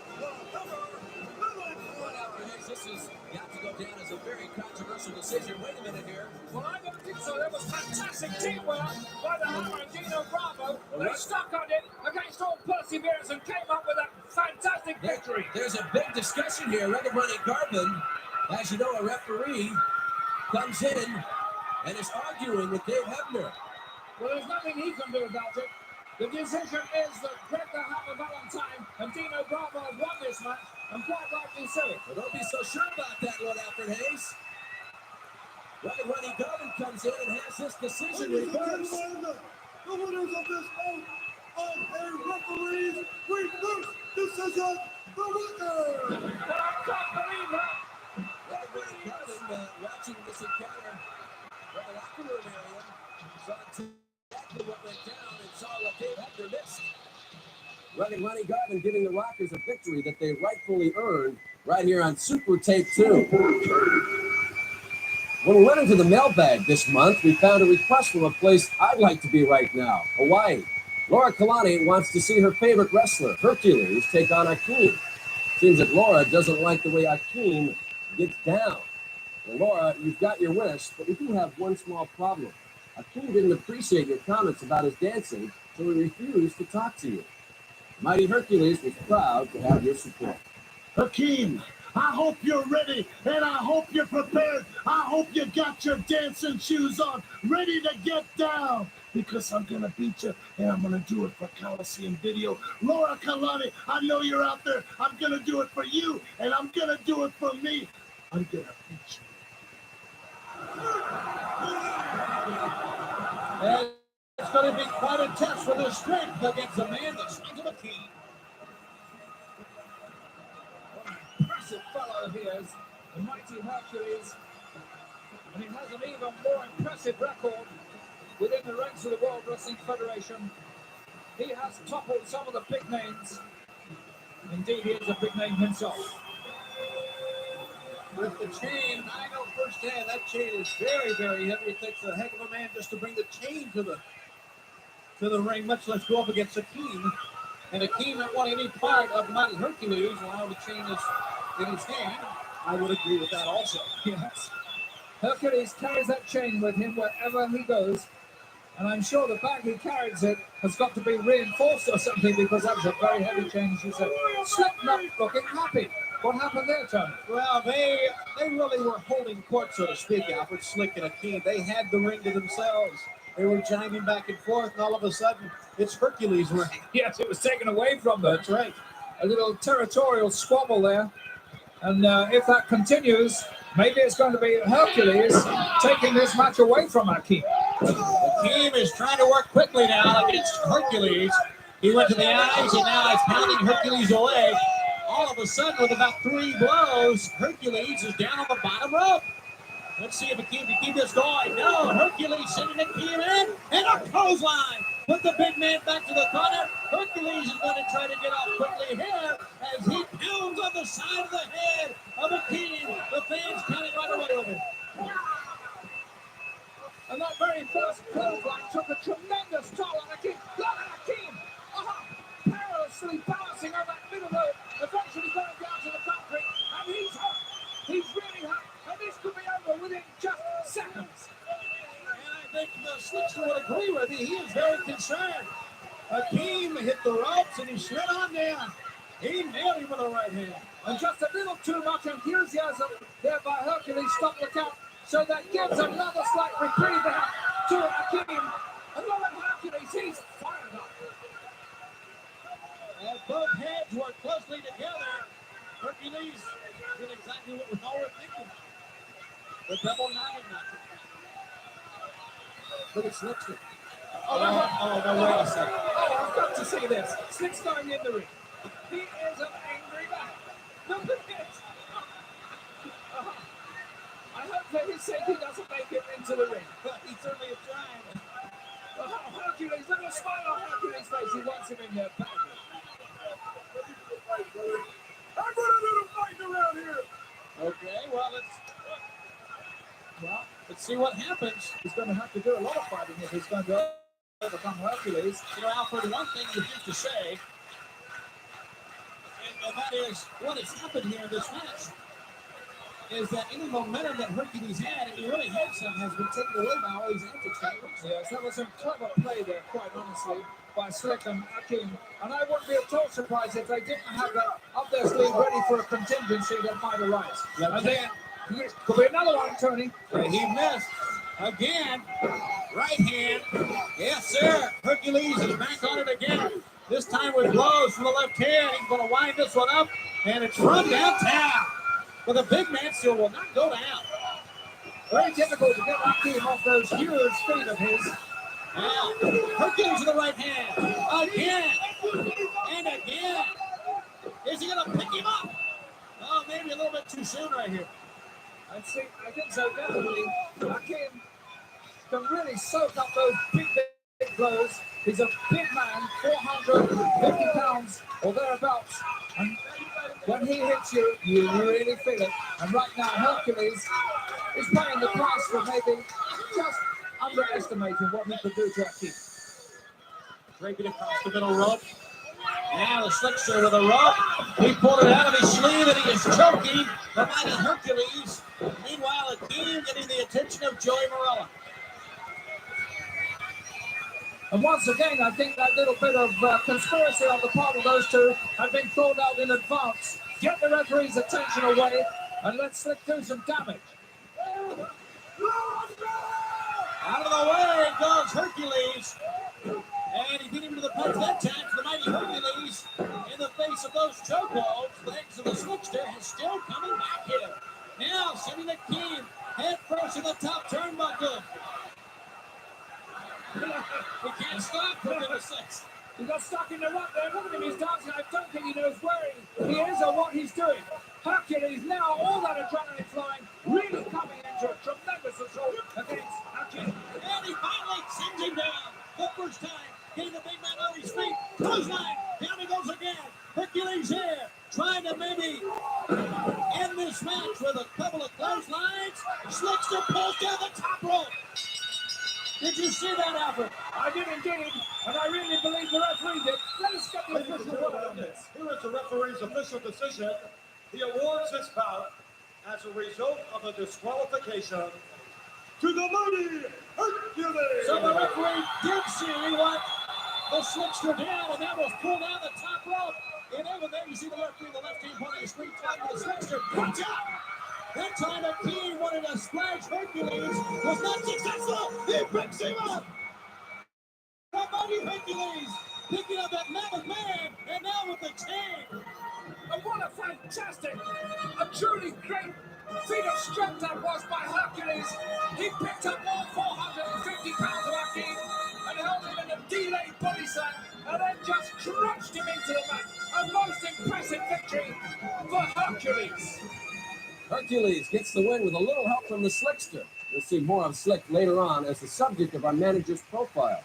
This has got to go down as a very controversial decision. Wait a minute here. Well, I don't think so. There was fantastic teamwork by the Hammer and Dino Bravo. They stuck on it against all perseverance and came up with a fantastic victory. There's a big discussion here. Red Money Garvin, as you know, a referee, comes in and is arguing with Dave Hebner. Well, there's nothing he can do about it. The decision is that Greg the Hammer Valentine and Dino Bravo have won this match, and quite rightly so. Well, don't be so sure about that, Lord Alfred Hayes. Red Money Garvin comes in and has this decision reversed. The winners of this bout of a referee's reverse decision, the winner! I can't believe that! Red Money Garvin watching this encounter from the locker room area saw exactly what went down and saw what Dave Hebner missed. Red Money Garvin giving the Rockers a victory that they rightfully earned right here on Super Tape 2. When we went into the mailbag this month, we found a request from a place I'd like to be right now, Hawaii. Laura Kalani wants to see her favorite wrestler, Hercules, take on Akeem. Seems that Laura doesn't like the way Akeem gets down. Well, Laura, you've got your wish, but we do have one small problem. Akeem didn't appreciate your comments about his dancing, so he refused to talk to you. Mighty Hercules was proud to have your support. Hakeem, I hope you're ready, and I hope you're prepared. I hope you got your dancing shoes on, ready to get down, because I'm going to beat you, and I'm going to do it for Coliseum Video. Laura Kalani, I know you're out there. I'm going to do it for you, and I'm going to do it for me. I'm going to beat you. And it's going to be quite a test for their strength against a man the size of Akeem. What an impressive fellow he is, the mighty Hercules. And he has an even more impressive record within the ranks of the World Wrestling Federation. He has toppled some of the big names. Indeed, he is a big name himself. With the chain, I know firsthand that chain is very, very heavy. It takes a heck of a man just to bring the chain to the ring, much less go up against Akeem. And Akeem not want any part of Mighty Hercules while the chain is in his hand. I would agree with that also. Yes. Hercules carries that chain with him wherever he goes. And I'm sure the bag he carries it has got to be reinforced or something, because that was a very heavy chain, she said. Slipknot looking happy. What happened there, Tony? Well, they really were holding court, so to speak, Alfred Slick and Akeem. They had the ring to themselves. They were chiming back and forth, and all of a sudden, it's Hercules' ring. Yes, it was taken away from them. That's right. A little territorial squabble there. And if that continues, maybe it's going to be Hercules taking this match away from Akeem. Akeem is trying to work quickly now against Hercules. He went to the eyes, and now he's pounding Hercules away. All of a sudden, with about 3 blows, Hercules is down on the bottom rope. Let's see if Akeem can keep this going. No, Hercules sending Akeem in, and a clothesline. Put the big man back to the corner. Hercules is going to try to get off quickly here as he pounds on the side of the head of Akeem. The fans counting right away with it. And that very first clothesline took a tremendous toll on Akeem. Look at Akeem! Perilously balancing on that middle rope, eventually going down to the concrete, and he's hurt. He's really hurt, and this could be over within just seconds. And I think the Slickster would agree with you. He is very concerned. Akeem hit the ropes, and he slid on down. He nailed him with a right hand. And just a little too much enthusiasm there by Hercules stopped the count, so that gives another slight reprieve there to Akeem. And look at Hercules, he's fired up. As both heads work closely together, Hercules did exactly what we all were thinking. The double nine match. Look at Slickster. No, wait a second. Oh, I've got to see this. Slick's going in the ring. He is an angry man. Look at this. I hope for his sake he doesn't make it into the ring. He certainly is trying. Hercules, look at the smile on Hercules' face. He wants him in there. I'm going to do the fighting around here. Okay, well, let's see what happens. He's going to have to do a lot of fighting if he's going to overcome Hercules. You know, Alfred, one thing you have to say, and that is what has happened here in this match, is that any momentum that Hercules had, and he really had some, has been taken away by all these antics. Yes, that was some clever play there, quite honestly, by Slick and Akeem. And I wouldn't be at all surprised if they didn't have that up their sleeve ready for a contingency that might arise. And then, could be another one, Tony. He missed again. Right hand. Yes, sir. Hercules is back on it again. This time with blows from the left hand. He's going to wind this one up, and it's from downtown. But the big man still will not go down. Very difficult to get Akeem off those huge feet of his. Now, Hercules with the right hand. Again. And again. Is he going to pick him up? Oh, maybe a little bit too soon right here. I think so, definitely. Akeem can really soak up those big blows. He's a big man, 450 pounds or thereabouts. And when he hits you, you really feel it. And right now, Hercules is paying the price for maybe just underestimating what he could do to Akeem. Breaking across the middle rope. Now the Slickster with a rope. He pulled it out of his sleeve and he is choking the mighty Hercules. Meanwhile, Akeem getting the attention of Joey Morella. And once again, I think that little bit of conspiracy on the part of those two had been thought out in advance. Get the referee's attention away and let Slick do some damage. Out of the way goes Hercules. And he beat him to the punch that time for the mighty Hercules. In the face of those chokeholds, the legs of the Slickster is still coming back here. Now sending Akeem head first in the top turnbuckle. He can't stop for goodness sakes. He got stuck in the rut there. Look at him, he's dancing. I don't think he knows where he is or what he's doing. Hercules now, all that adrenaline flying, really coming into a tremendous assault against Akeem. And he finally sends him down. The first time, getting the big man on his feet. Clothesline, down he goes again. Hercules here, trying to maybe end this match with a couple of clotheslines. Slickster pulls down the top rope. Did you see that, Alfred? I did indeed, and I really believe the referee did. Let us get the official word on this. Here is the referee's official decision. He awards this bout as a result of a disqualification to the mighty Hercules. So the referee did see what the Slickster down, and that was pulled down the top rope. And over there, you see the referee in the left-hand part of the screen talking to the Slickster. Watch out! That time Akeem wanted to splash Hercules, was not successful. He picks him up. The mighty Hercules picking up that mammoth man, and now with the chain. And what a fantastic, a truly great feat of strength that was by Hercules. He picked up all 450 pounds of Akeem and held him in a delayed body slam and then just crushed him into the mat. A most impressive victory for Hercules. Hercules gets the win with a little help from the Slickster. We'll see more of Slick later on as the subject of our manager's profile.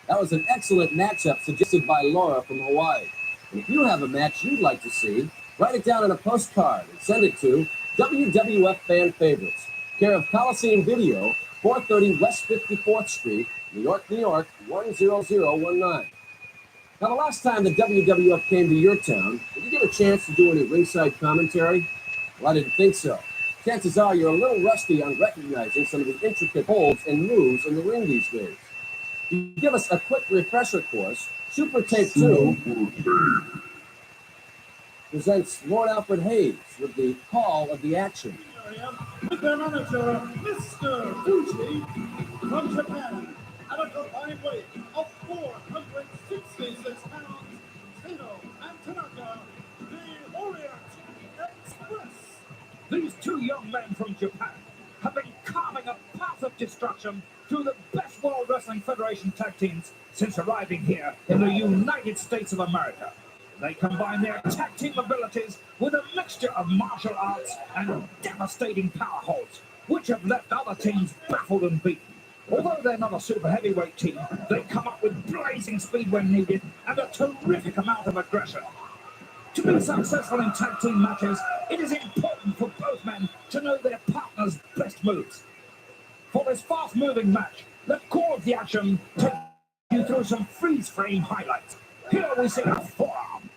That was an excellent matchup suggested by Laura from Hawaii. And if you have a match you'd like to see, write it down on a postcard and send it to WWF Fan Favorites, care of Coliseum Video, 430 West 54th Street, New York, New York, 10019. Now, the last time the WWF came to your town, did you get a chance to do any ringside commentary? Well, I didn't think so. Chances are you're a little rusty on recognizing some of the intricate holds and moves in the ring these days. To give us a quick refresher course, Super Tape 2 presents Lord Alfred Hayes with the call of the action. With their manager, Mr. Fuji, from Japan, at a combined weight of 466 pounds, Tino and Tanaka, the Orient Express. These two young men from Japan have been carving a path of destruction to the best World Wrestling Federation tag teams since arriving here in the United States of America. They combine their tag team abilities with a mixture of martial arts and devastating power holds, which have left other teams baffled and beaten. Although they're not a super heavyweight team, they come up with blazing speed when needed and a terrific amount of aggression. To be successful in tag team matches, it is important for both men to know their partner's best moves. For this fast-moving match, let Core of the Action take you through some freeze-frame highlights. Here we see a forearm.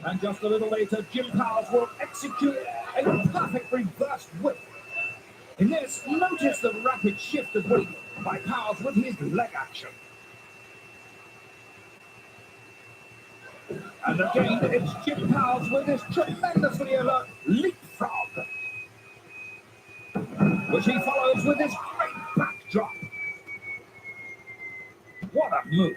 And just a little later, Jim Powers will execute a perfect reverse whip. In this, notice the rapid shift of weight by Powers with his leg action. And again, it's Jim Powers with his tremendously alert leapfrog, which he follows with his great backdrop. What a move.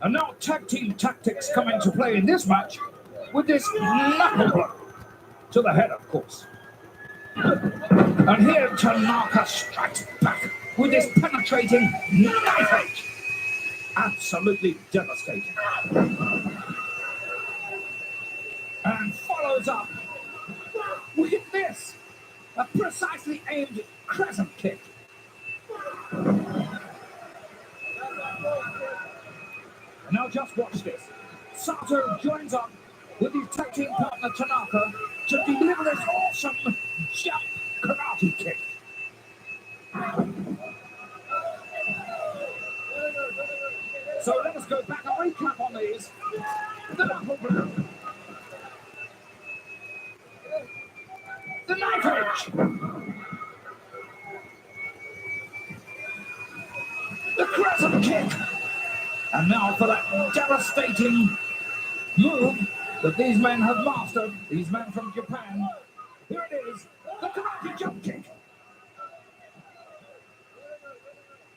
And now tag team tactics come into play in this match with this knuckle blow to the head, of course. And here Tanaka strikes back with this penetrating knife edge. Absolutely devastating. And follows up with this, a precisely aimed crescent kick. Now just watch this. Sato joins up with his tag team partner Tanaka to deliver this awesome jump karate kick. So let us go back and recap on these. The knife edge. The crescent kick. And now for that devastating move that these men have mastered, these men from Japan. Here it is, the karate jump kick.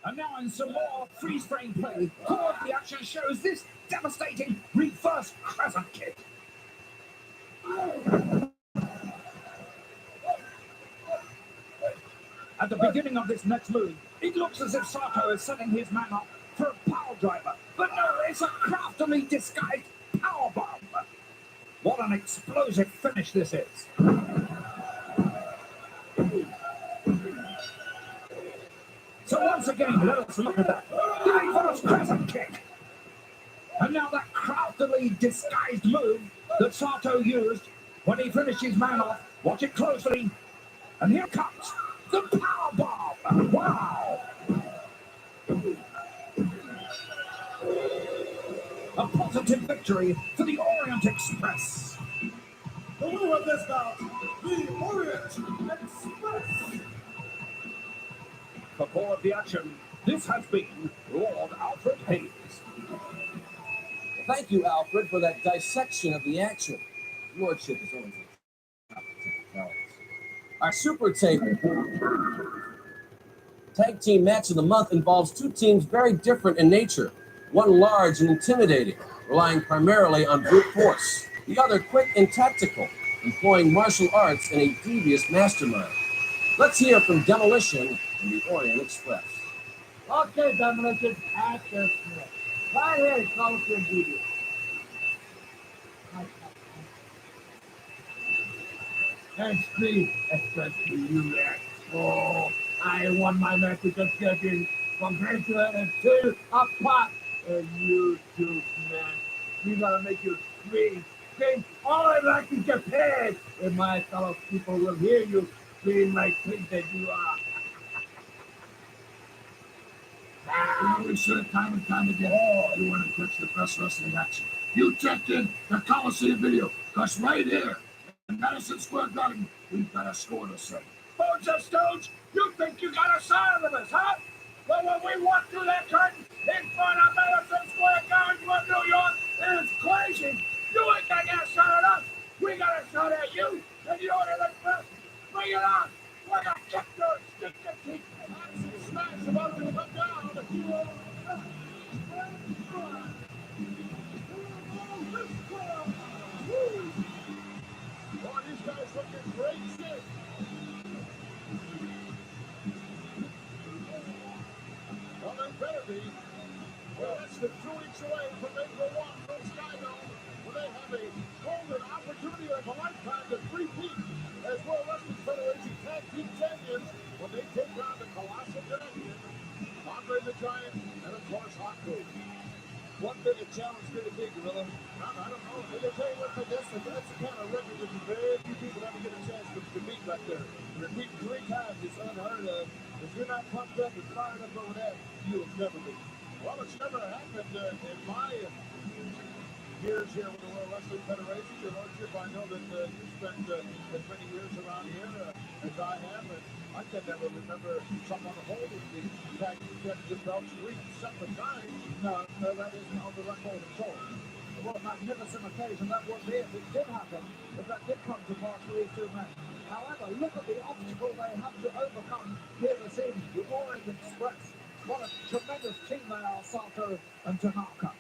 And now in some more freeze frame play, Core of the Action shows this devastating reverse crescent kick. At the beginning of this next move, it looks as if Sato is setting his man up for a power driver, but no, it's a craftily disguised power bomb. What an explosive finish this is. So once again, let us look at that. The reverse crescent kick. And now that craftily disguised move that Sato used when he finished his man off. Watch it closely. And here comes the power bomb. Wow. A positive victory for the Orient Express. The winner of this bout, the Orient Express. For Core of the Action, this has been Lord Alfred Hayes. Thank you, Alfred, for that dissection of the action. Lordship is always a top technicalities. Our Super Table Tag Team Match of the Month involves two teams very different in nature. One large and intimidating, relying primarily on brute force. The other quick and tactical, employing martial arts and a devious mastermind. Let's hear from Demolition and the Orient Express. Okay, Demolition, at your Smith. Right here, close your video. XP, especially you, oh, I won my match with the champion. Congratulations to a pot. And you too, man. We gotta make you scream. Scream all like in Japan. And my fellow people will hear you scream like things that you are. We've said it time and time again. You want to catch the best wrestling action. You checked in the Coliseum video. Because right here in Madison Square Garden, we've got a score to set. Bones and Stones, you think you got a side of us, huh? But when we walk through that curtain in front of Madison Square Garden, New York, it's crazy. You ain't gonna get a shot at us. We got a shot at you. And you know what it is, best? Bring it on. We're gonna kick your stick to keep. Smash about to come down. Boy, these guys looking great shit. Well, they better be. Well, that's the 2 weeks away from April 1 from Skydome. they have a golden opportunity of a lifetime to three-peat as World Wrestling Federation Tag Team Champions when they take on the Colossal Dragon, Andre the Giant, and of course Hot Group. What big a challenge could it be, Gorilla? I don't know. Let me tell you what, that's the kind of record that very few people ever get a chance to beat right there. Repeat 3 times is unheard of. If you're not pumped up and fired up over that, you'll never be. Well, it's never happened in my years here with the World Wrestling Federation. Your Lordship, I know that you spent as many years around here as I have, and I can never remember someone holding the tag team championship belts 3 separate times. No, that isn't on the record at all. What a magnificent occasion that would be if it did happen, if that did come to pass for these 2 men. However, look at the obstacle they have to overcome here this evening. The Orient Express. What a tremendous team they are, Sato and Tanaka.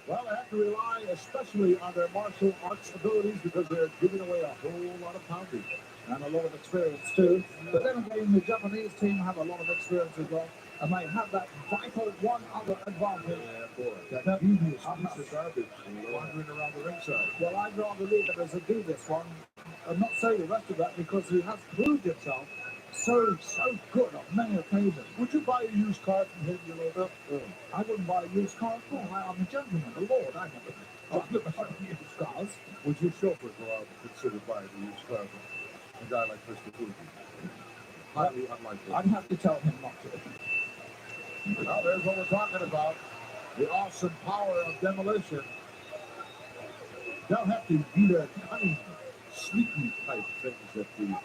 Well, they have to rely especially on their martial arts abilities because they're giving away a whole lot of pounding and a lot of experience too. But then again, the Japanese team have a lot of experience as well, and they have that vital one other advantage. Yeah, boy, that devious piece of garbage wandering around the ringside. Well, I'd rather leave it as a devious one and not say the rest of that because he has proved himself so good on many occasions. Would you buy a used car from him, you know? I wouldn't buy a used car. Oh, I'm a gentleman, the Lord. I never buy used cars. Would your chauffeur go out and consider buying a used car from a guy like Mr. Fuji? Highly unlikely. I'd have to tell him not to. Well, there's what we're talking about. The awesome power of demolition. They'll have to be the cunning, sneaky type things that the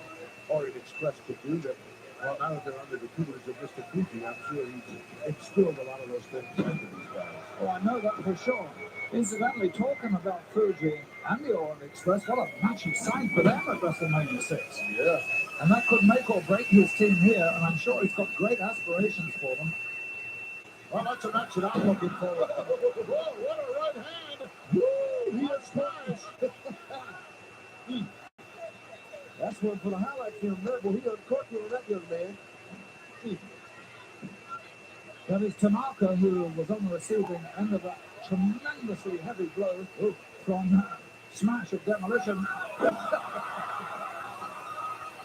Orient Express could do that. Well, now that they're under the tutelage of Mr. Fuji, I'm sure he's instilled a lot of those things into these guys. Oh, I know that for sure. Incidentally, talking about Fuji and the Orient Express, what a match he signed for them at WrestleMania 6. Yeah. And that could make or break his team here, and I'm sure he's got great aspirations for them. Well, that's a match that I'm looking forward to. Whoa, what a right hand! Woo, he is smashed. That's one for the highlight film there. Well, he uncorked you on that young man. That is Tanaka, who was on the receiving end of that tremendously heavy blow from Smash of Demolition.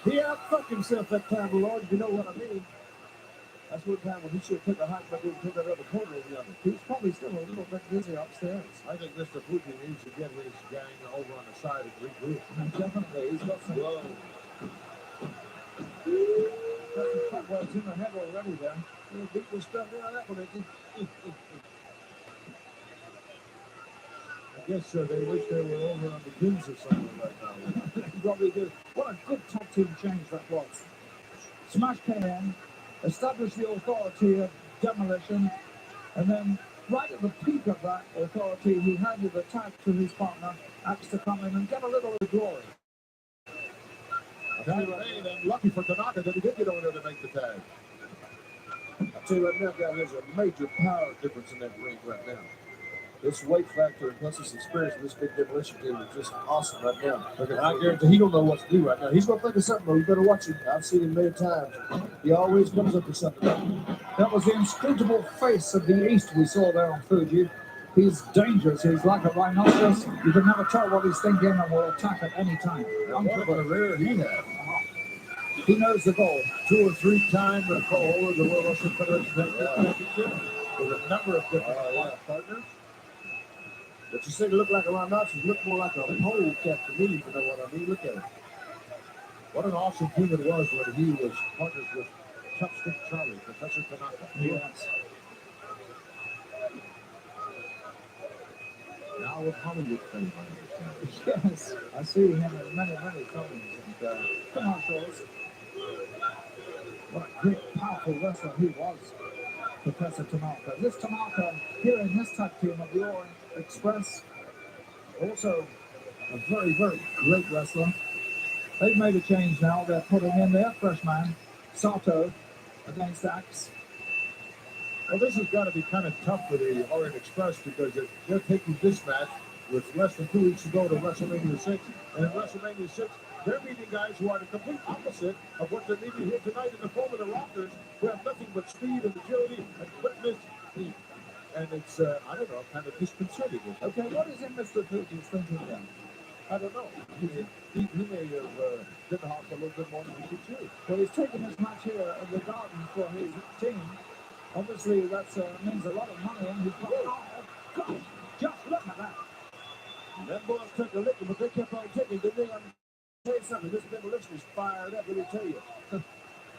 He outfucked himself that time, Lord, if you know what I mean. That's one time when he should have took a hike back and took that other corner of the other. He's probably still a little bit busy upstairs. I think Mr. Fuji needs to get his gang over on the side and regroup. Definitely, he's got some blow. Got some cobwebs in the head already there. He'll beat the stuff out of that one, I guess they wish they were over on the Kings or something like that. They probably do. What a good tag team change that was. Smash came in, established the authority of Demolition, and then right at the peak of that authority, he handed the tag to his partner, Axe, to come in and get a little of the glory. I'm lucky for Tanaka that he did get over there to make the tag. I'll tell you right now, guys, there's a major power difference in that ring right now. This weight factor and plus his experience with this big Demolition team is just awesome right now. And I guarantee he don't know what to do right now. He's going to think of something, but you better watch him. I've seen him many times. He always comes up with something. That was the inscrutable face of the East we saw there on Fuji. He's dangerous. He's like a rhinoceros. You can never tell what he's thinking and will attack at any time. I'm talking about a rare he has. He knows the goal. 2 or 3-time holder of the World Wrestling Federation Championship with a number of different partners. But you say to look like a rhinoceros, look more like a polecat to me, if you know what I mean. Look at it. What an awesome team it was when he was partners with Chopstick Charlie, Professor Tanaka. Yes. Now with Hollywood fame, I understand. Yes, I see him in many films and commercials. What a great, powerful wrestler he was, Professor Tanaka. This Tanaka here in this tag team of the Orient Express, also a very, very great wrestler. They've made a change now. They're putting in their freshman, Sato, against Axe. Well, this has got to be kind of tough for the Orient Express because they're taking this match with less than 2 weeks to go to WrestleMania 6. And in WrestleMania 6, they're meeting guys who are the complete opposite of what they're meeting here tonight in the form of the Rockers, who have nothing but speed and agility and quickness. and it's I don't know, kind of disconcerting. Okay, what is it Mr. Fuji's thinking now? I don't know. He may have been off a little bit more than he should too. Well, he's taking this match here at the Garden for his team. Obviously, that means a lot of money, and he's got. Oh, God, just look at that. Them boys took a lick, but they kept on ticking. Didn't they? Tell you something. This demolition is fired up. Let me tell you.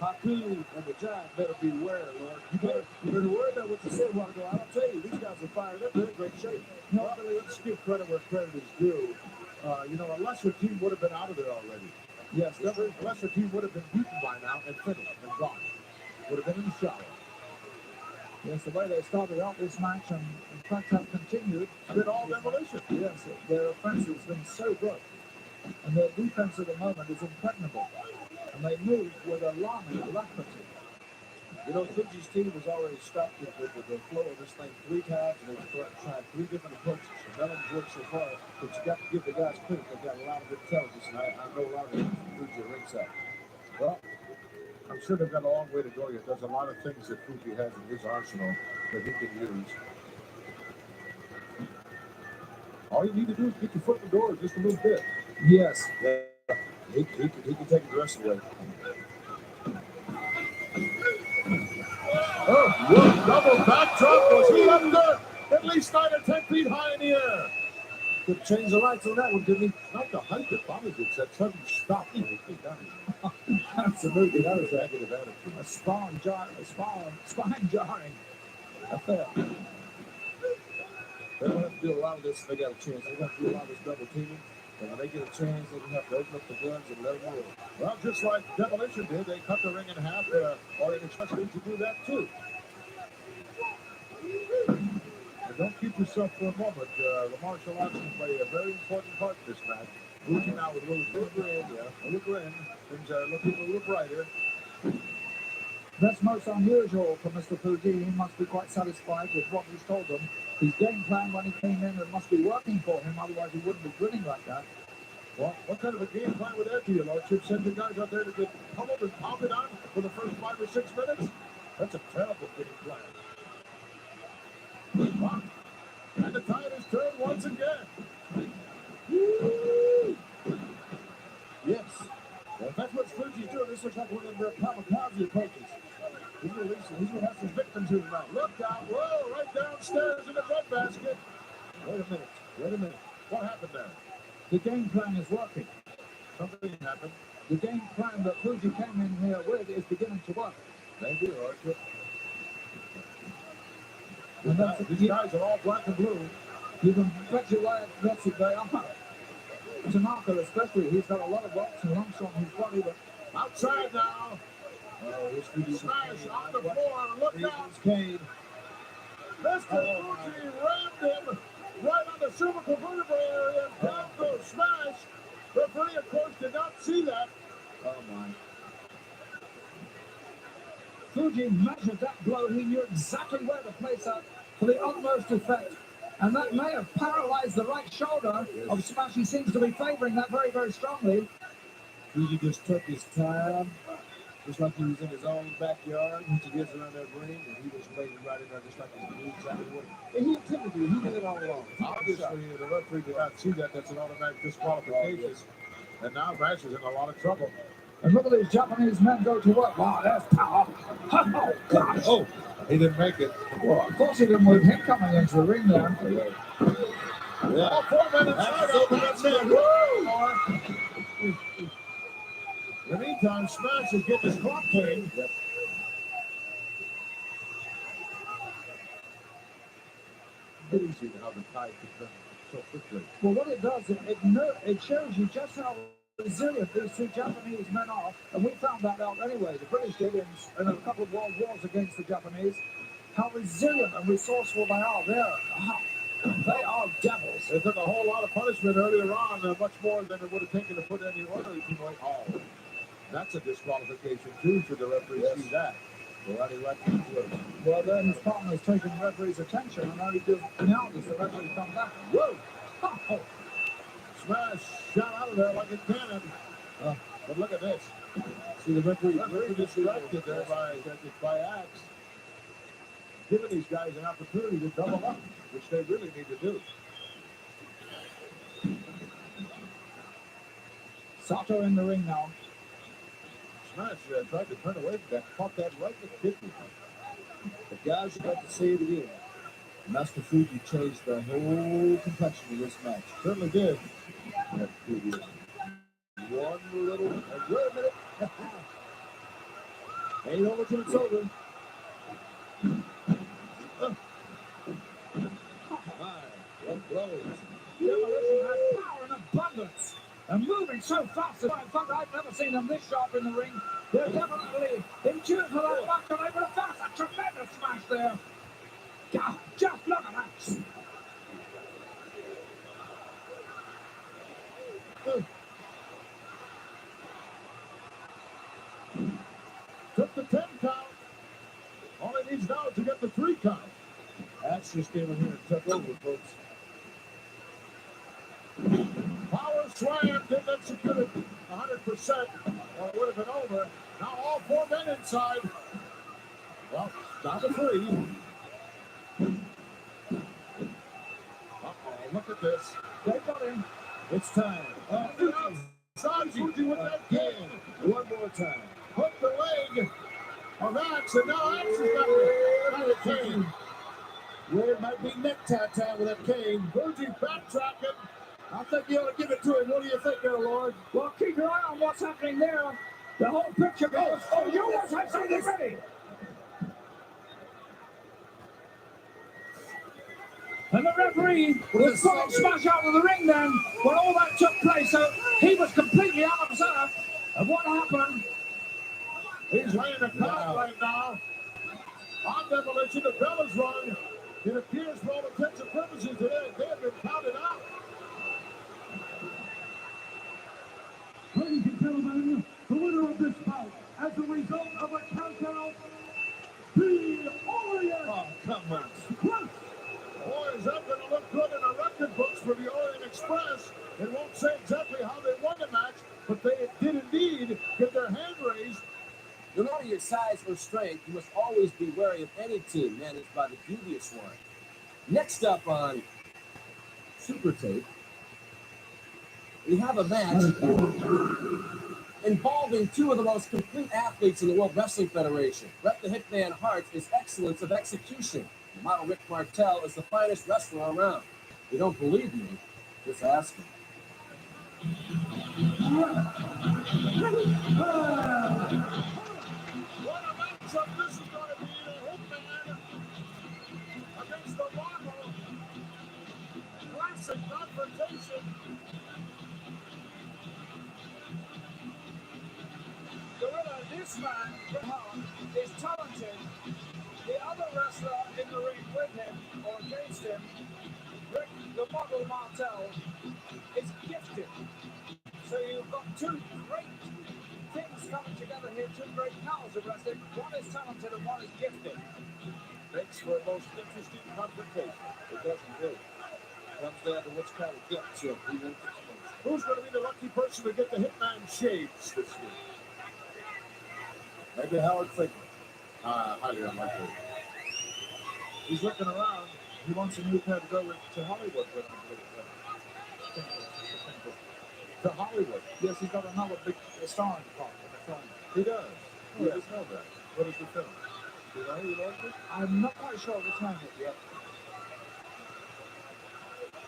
Haku and the Giant better beware, Lord. You better worry about what you said a while ago. I'll tell you, these guys are fired up. They're in great shape. No, really, let's give credit where credit is due. A lesser team would have been out of there already. Yes, a lesser team would have been beaten by now and finished and gone. Would have been in the shower. Yes, the way they started out this match and in fact have continued. It's been all demolition. Yes, their offense has been so good. And their defense at the moment is impregnable. And they move with alarming alacrity. You know, Fuji's team was already stopped with the flow of this thing 3 times, and they've tried 3 different approaches. And none of them worked so far, but you got to give the guys credit. They've got a lot of intelligence, and I know a lot of them from Fuji ringside. Well, I'm sure they've got a long way to go yet. There's a lot of things that Fuji has in his arsenal that he can use. All you need to do is get your foot in the door just a little bit. Yes. He can take it the rest of the way. Oh, what double backdrop was he up there? At least 9 or 10 feet high in the air. Could change the lights on that one, didn't he? Not the height that bothered you. It's that sudden stop. Absolutely, that was negative attitude. A spine jarring affair. They don't have to do a lot of this if they got a chance. They don't have to do a lot of this double teaming. And when they get a chance, they have to open up the guns and let them roll. Well, just like Demolition did, they cut the ring in half, or they expect them to do that too. And don't keep yourself for a moment. The martial arts can play a very important part in this match. Fuji now with a little grin, a little grin. Things are looking a little brighter. That's most unusual for Mr. Fuji. He must be quite satisfied with what he's told them. His game plan when he came in, it must be working for him, otherwise he wouldn't be grinning like that. What kind of a game plan would that be, your Lordship? Send the guys out there to get pummeled and pounded on for the first 5 or 6 minutes? That's a terrible game plan. Wow. And the tide has turned once again. Woo! Yes. Well, if that's what Fuji's doing, this looks like one of their kamikaze approaches. He's going to have some victims here tonight. Look out. Whoa, right downstairs in the breadbasket. Wait a minute. What happened there? The game plan is working. Something happened. The game plan that Fuji came in here with is beginning to work. Maybe, or these guys are all black and blue. You can bet your way that's what they are. Tanaka especially, he's got a lot of rocks and lumps on his body, but outside now. Smash on the floor, look out! Mr. Fuji rammed him right on the cervical vertebrae area, down goes Smash. Referee, of course, did not see that. Oh my. Fuji measured that blow. He knew exactly where to place that for the utmost effect. And that may have paralyzed the right shoulder of Smash. He seems to be favoring that very, very strongly. Fuji just took his time, just like he was in his own backyard. Once he gets around that ring, and he was waiting right in there, just like he knew exactly what. And he intended to. He did it all along. Obviously, the referee did not see that. That's an automatic disqualification. And now Smash is in a lot of trouble. And look at these Japanese men go to work. Wow, that's power. Oh, gosh. Oh, he didn't make it. Well, of course he didn't with him coming into the ring there. Yeah. All 4 men inside over that man. Woo! In the meantime, Smash is getting his clock clean. Yep. It's easy how the tide can turn so quickly. Well, what it does, it shows you just how resilient these 2 Japanese men are, and we found that out anyway. The British did in a couple of world wars against the Japanese. How resilient and resourceful they are. They are devils. They took a whole lot of punishment earlier on, much more than it would have taken to put any ordinary people like, oh, that's a disqualification too. Should the referee see that? Well, then his partner's taking the referee's attention, and only just now does the referee come back. Whoa! Oh. Smash shot out of there like a cannon. But look at this. See the referee distracted there by Axe. giving these guys an opportunity to double up, which they really need to do. Sato in the ring now. Smash tried to turn away from that, caught that right in the kidney. But guys, you got to see it again. Master Fuji changed the whole complexion of this match. Certainly did. That previous one little. Wait a minute. Ain't over till it's over. What blows? Demolition has power and abundance. And moving so fast. In fact, I've never seen them this sharp in the ring. They're definitely in tune for that back to labor fast. A tremendous smash there. God, just look at that. Took the 10 count. All he needs now is to get the 3 count. That's just came in here and took over, folks. Power slam, didn't execute it 100%, or it would have been over. Now all 4 men inside. Well, down to 3. Uh-oh, look at this. They got him. It's time. Fuji with that cane. One more time. Hook the leg of Axe, and now Axe has got the cane. Well, it might be neck tie with that cane. Fuji backtracking. I think you ought to give it to him. What do you think there, Lord? Well, keep your eye on what's happening there. The whole picture goes. Oh, you must have something ready. And the referee was put smash out of the ring then when all that took place. So he was completely unobserved of what happened. He's laying a count right now. On Demolition, the bell is rung. It appears for all intents and purposes today they have been counted out. Ladies and gentlemen, the winner of this bout, as a result of a countdown, the Orient. Oh, come on. Boy, is that going to look good in the record books for the Orient Express. It won't say exactly how they won the match, but they did indeed get their hand raised. No matter your size or strength, you must always be wary of any team managed by the Devious One. Next up on Super Tape, we have a match involving 2 of the most complete athletes in the World Wrestling Federation. Bret the Hitman Hart is excellence of execution. Model Rick Martel is the finest wrestler around. If you don't believe me, just ask him. What a matchup this is going to be. The Hitman against the Waddle. Classic confrontation. Gorilla, this man, Bret Hart, is talented. The other wrestler in the ring with him, or against him, Rick the Model Martel, is gifted. So you've got 2 great things coming together here, 2 great powers of wrestling. One is talented and one is gifted. Makes for a most interesting confrontation. It doesn't do. Comes down to which kind of guts you have. Who's going to be the lucky person to get the Hitman shades this week? Maybe Howard Finkel. Highly unlikely. He's looking around. He wants a new pair to go to Hollywood with him. To Hollywood. Yes, he's got another big starring part in the film. He does. Oh, yes. I know that. What is the film? Do you know you like it? I'm not quite sure of the time yet.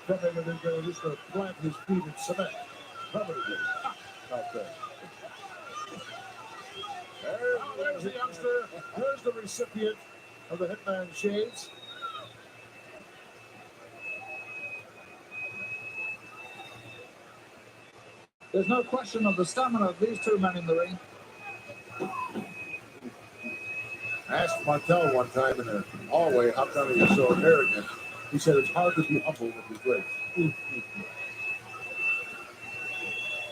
Then they're going to just plant his feet in cement. Permanently. Out there. There's the youngster. There's the recipient of the Hitman shades. There's no question of the stamina of these 2 men in the ring. I asked Martel one time in the hallway how come he was so arrogant. He said it's hard to be humble with his great.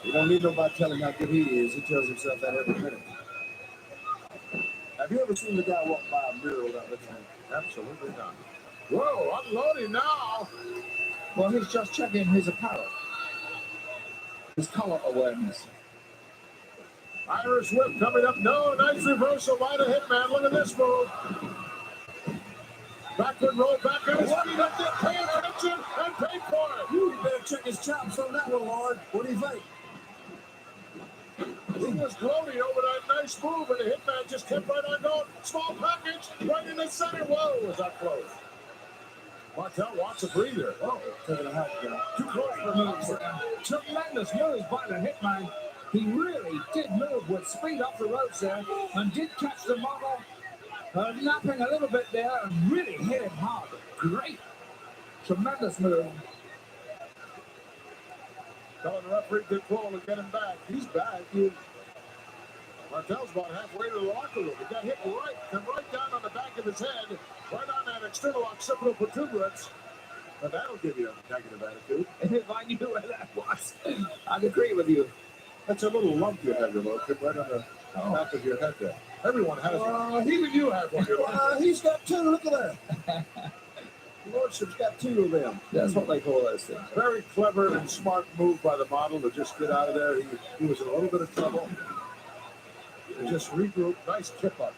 You don't need nobody telling how good he is. He tells himself that every minute. Have you ever seen the guy walk by a mirror without looking at it? Absolutely not. Whoa, unloading now. Well, he's just checking his apparel. His color awareness. Irish whip coming up. No, nice reversal by the Hitman. Look at this move. Backward roll, back on his feet, up there, pay attention, and pay for it. You better check his chops on that one, Lord. What do you think? He was gloating over that nice move, and the Hitman just kept right on going. Small package, right in the center. Whoa, was that close? Martel wants a breather. Oh, taking a hat down. Too close for him. Tremendous moves by the Hitman. He really did move with speed off the ropes there and did catch the model, napping a little bit there and really hit him hard. Great, tremendous move. Telling the referee good call to get him back. He's back. Martel's about halfway to the locker room. He got hit right down on the back of his head, right on that external occipital protuberance. But that'll give you a negative attitude. If I knew where that was, I'd agree with you. That's a little lump you have, your lordship, right on the back of your head there. Everyone has it. Even you have one, your lordship. He's got two. Look at that. Lordship's got two of them. That's what they call those things. Very clever and smart move by the model to just get out of there. He was in a little bit of trouble. And just regroup. Nice tip up.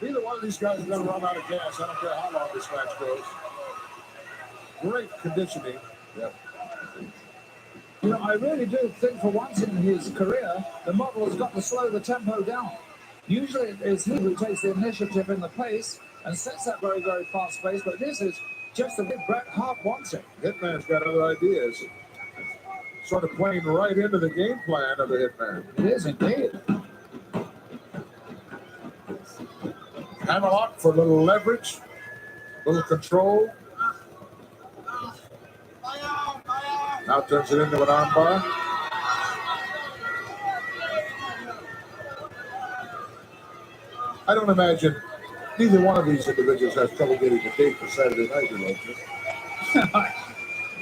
Either one of these guys is going to run out of gas. I don't care how long this match goes. Great conditioning. Yep. You know, I really do think for once in his career, the model has got to slow the tempo down. Usually it is he who takes the initiative in the pace and sets that very, very fast pace, but this is just the way Bret Hart wants it. Hitman's got other ideas. Sort of playing right into the game plan of the Hitman. It is indeed. Hammerlock for a little leverage, a little control. Now turns it into an armbar. I don't imagine neither one of these individuals has trouble getting a date for Saturday night, you know.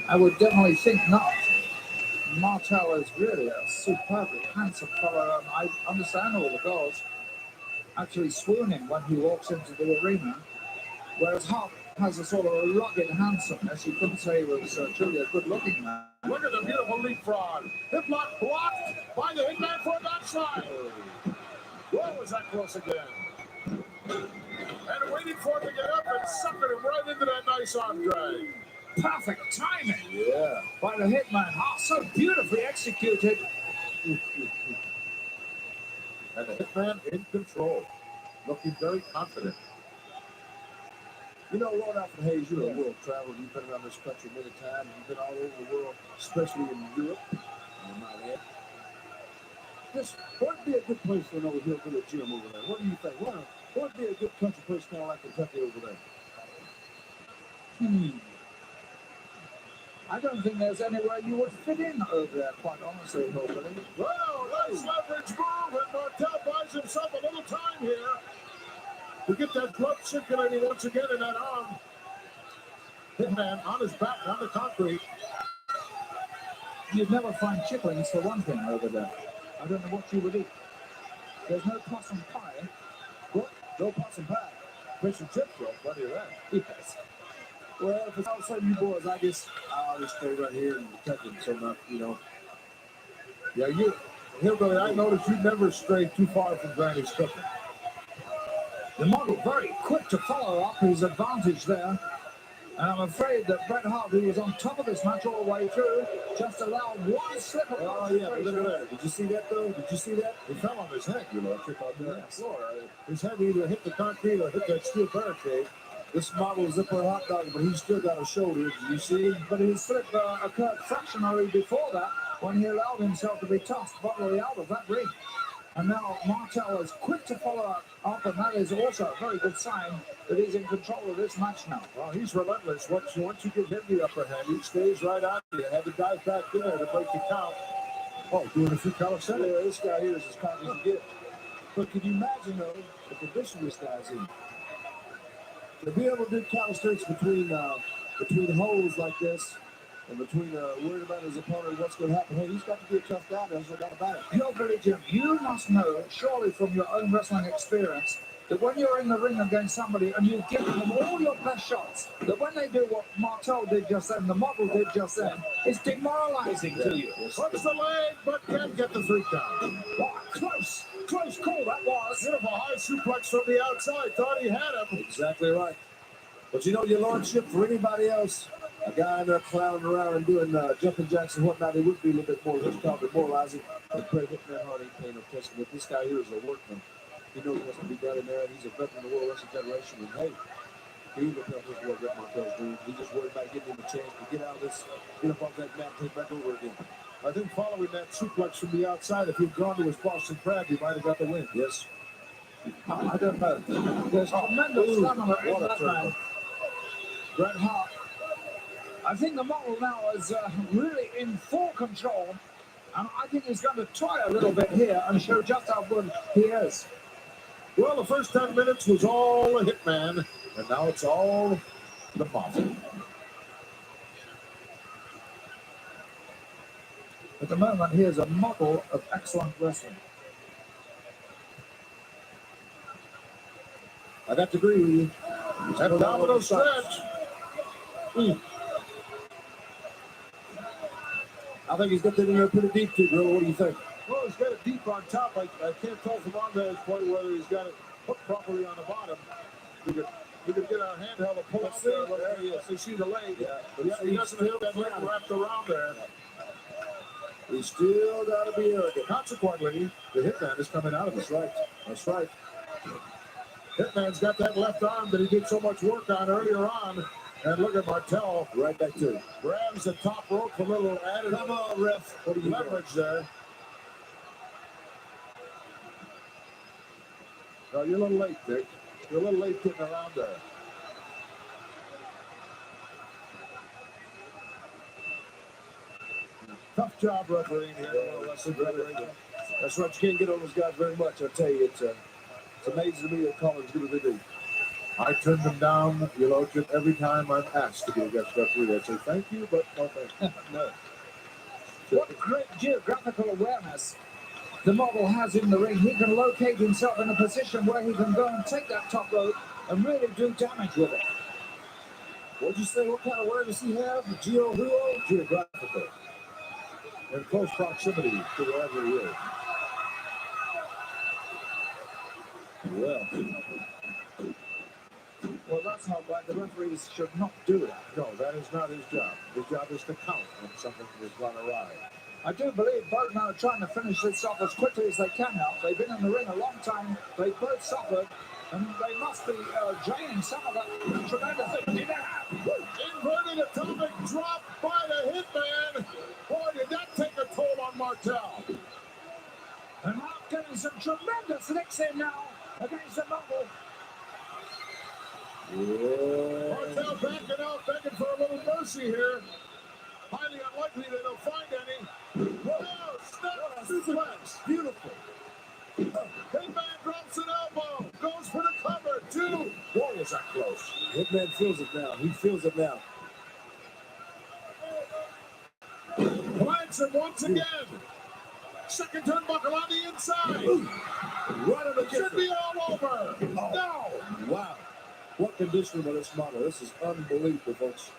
I would definitely think not. Martel is really a superbly handsome fellow, and I understand all the girls actually swooning when he walks into the arena, whereas Hart has a sort of a rugged handsomeness. You couldn't say he was truly a good-looking man. Look at the beautiful leapfrog. Hip lock blocked by the Hitman for a backslide. Whoa, was that close again? And waiting for him to get up and suckered him right into that nice arm drag. Perfect timing. Yeah. By the Hitman. Oh, so beautifully executed. And the Hitman in control, looking very confident. You know, Lord Alfred Hayes, you're a world traveler. You've been around this country many times. You've been all over the world, especially in Europe. This would be a good place for an old hillbilly gym over there. What do you think? What would be a good country place kind of like Kentucky over there? I don't think there's anywhere you would fit in over there, quite honestly, hopefully. Well, nice leverage move, and Martel buys himself a little time here to get that blood circulating once again in that arm. Hitman on his back, on the concrete. You'd never find chicklings for one thing over there. I don't know what you would eat. There's no possum pie. What? No possum pie. Fish and chips, though. Plenty of that. Yes. Well, if it's outside you boys, I'll just stay right here and protect him so much, you know. Yeah, Hillbilly, I noticed you never strayed too far from Granny's cooking. The model very quick to follow up his advantage there. And I'm afraid that Bret Hart, who was on top of this match all the way through, just allowed one slip of yeah, but look at that. Did you see that, though? Did you see that? He fell on his head, you know, trip out there on the floor. His head either hit the concrete or hit that steel barricade. This model is up on hot dog, but he's still got a shoulder. Did you see? But his slip occurred fractionally before that when he allowed himself to be tossed bodily out of that ring. And now Martel is quick to follow up, and that is also a very good sign that he's in control of this match now. Well, he's relentless. Once you give him the upper hand, he stays right on you. Have the guys back there to break the count. Oh, doing a few calisthenics. Yeah, this guy here is as calm as you get. But can you imagine, though, the condition this guy's in? To be able to do calisthenics between holes like this, and between worried about his opponent, what's going to happen. Hey, he's got to be a tough guy. There's no doubt about it. Hillbilly Jim, you must know, surely from your own wrestling experience, that when you're in the ring against somebody and you've given them all your best shots, that when they do what Martel did just then, the model did just then, it's demoralizing to you. Hooks the leg, but can't get the 3 count. Oh, close close call that was. Beautiful high suplex from the outside. Thought he had him. Exactly right. But you know, your lordship, for anybody else, a guy in there clowning around and doing jumping jacks and whatnot, it would be a little bit more demoralizing. But Bret Hitman Hart ain't paying no attention. But this guy here is a workman. He knows what's to be done in there, and he's a veteran of the World Wrestling Federation. And hey, he looked up his what Red Martel's doing. He just worried about getting him a chance to get out of this, get up off that mat, and take back over again. I think following that suplex from the outside, if he'd gone to his Boston Crab, he might have got the win. Yes. I don't know. There's tremendous stamina in that man. Bret Hart. I think the model now is really in full control. And I think he's going to try a little bit here and show just how good he is. Well, the first 10 minutes was all a Hitman, and now it's all the model. At the moment, he is a model of excellent wrestling. I'd have to agree with you. That domino stretch. I think he's got that in there pretty deep, too, Gorilla. What do you think? Well, he's got it deep on top. I can't tell from Andre's point whether he's got it hooked properly on the bottom. We could get our handheld to pull up there. There he is. You see the leg. Yeah. But he doesn't have that leg wrapped around there. He's still got to be arrogant. Consequently, the Hitman is coming out of it. That's right. That's right. Hitman's got that left arm that he did so much work on earlier on. And look at Martel. Right back to it. Grabs the top rope for a little added ref. What do you leverage there. No, you're a little late, Dick. You're a little late getting around there. Tough job refereeing here. That's right. You can't get on those guys very much. I tell you, it's amazing to me that call as good as they do. I turn them down, you know, every time I'm asked to be a guest referee. I say thank you, but no thank you. No. What great geographical awareness the model has in the ring. He can locate himself in a position where he can go and take that top rope and really do damage with it. What'd you say? What kind of awareness he have? Geographical. In close proximity to wherever he is. Well, that's not right. The referees should not do that. No, that is not his job. His job is to count when something is gone awry. I do believe both men are trying to finish this off as quickly as they can now. They've been in the ring a long time. They both suffered, and they must be draining some of that tremendous energy now. Inverted atomic drop by the Hitman. Boy, did that take a toll on Martel. And Mark getting some tremendous licks in now against the model. Yeah. Martel backing out, begging for a little mercy here. Highly unlikely that he'll find any. Whoa, snap suplex. Beautiful. Hitman drops an elbow. Goes for the cover. 2. Boy, was that close. Hitman feels it now. He feels it now. Plants him once again. Second turnbuckle on the inside. Right on the should be all over. Oh. No. Wow. What conditioning of this model. This is unbelievable, folks.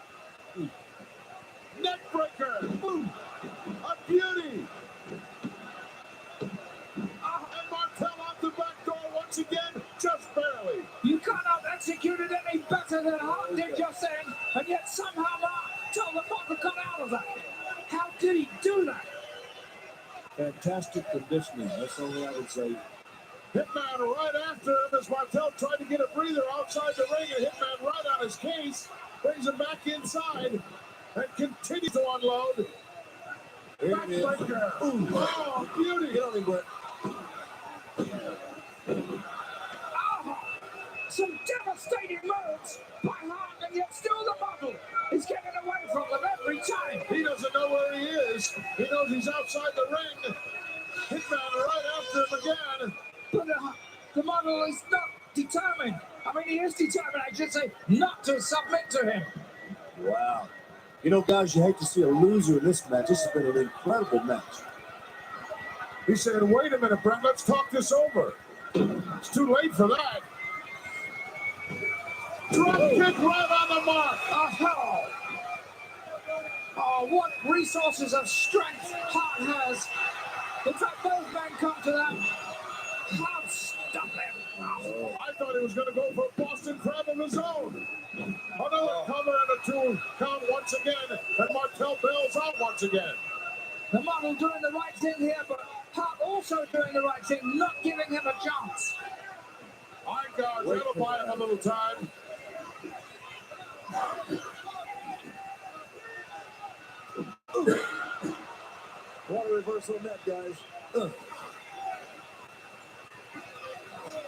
Neck breaker. Boom. A beauty. And Martel out the back door once again, just barely. You cannot execute it any better than Hart did just then, and yet somehow Mark told the ball to come out of that. How did he do that? Fantastic conditioning. That's the only I would say. Hitman right after him as Martel tried to get a breather outside the ring, and Hitman right on his case, brings him back inside, and continues to unload. Backbreaker. Oh, beauty. Get on him, Brett. Oh, some devastating moves by Hart, and yet still the model is getting away from them every time. He doesn't know where he is. He knows he's outside the ring. Hitman right after him again. But the model is not determined. I mean, he is determined, I should say, not to submit to him. Wow. You know, guys, you hate to see a loser in this match. This has been an incredible match. He said, wait a minute, Brett, let's talk this over. It's too late for that. Drop kick right on the mark. Oh, what resources of strength Hart has. In fact, both men come to that Oh, stop it. I thought he was going to go for Boston Crab of his own. Another cover and a 2 count once again, and Martel bails out once again. The model doing the right thing here, but Hart also doing the right thing, not giving him a chance. High guards, that'll buy him a little time. What a reversal on that, guys.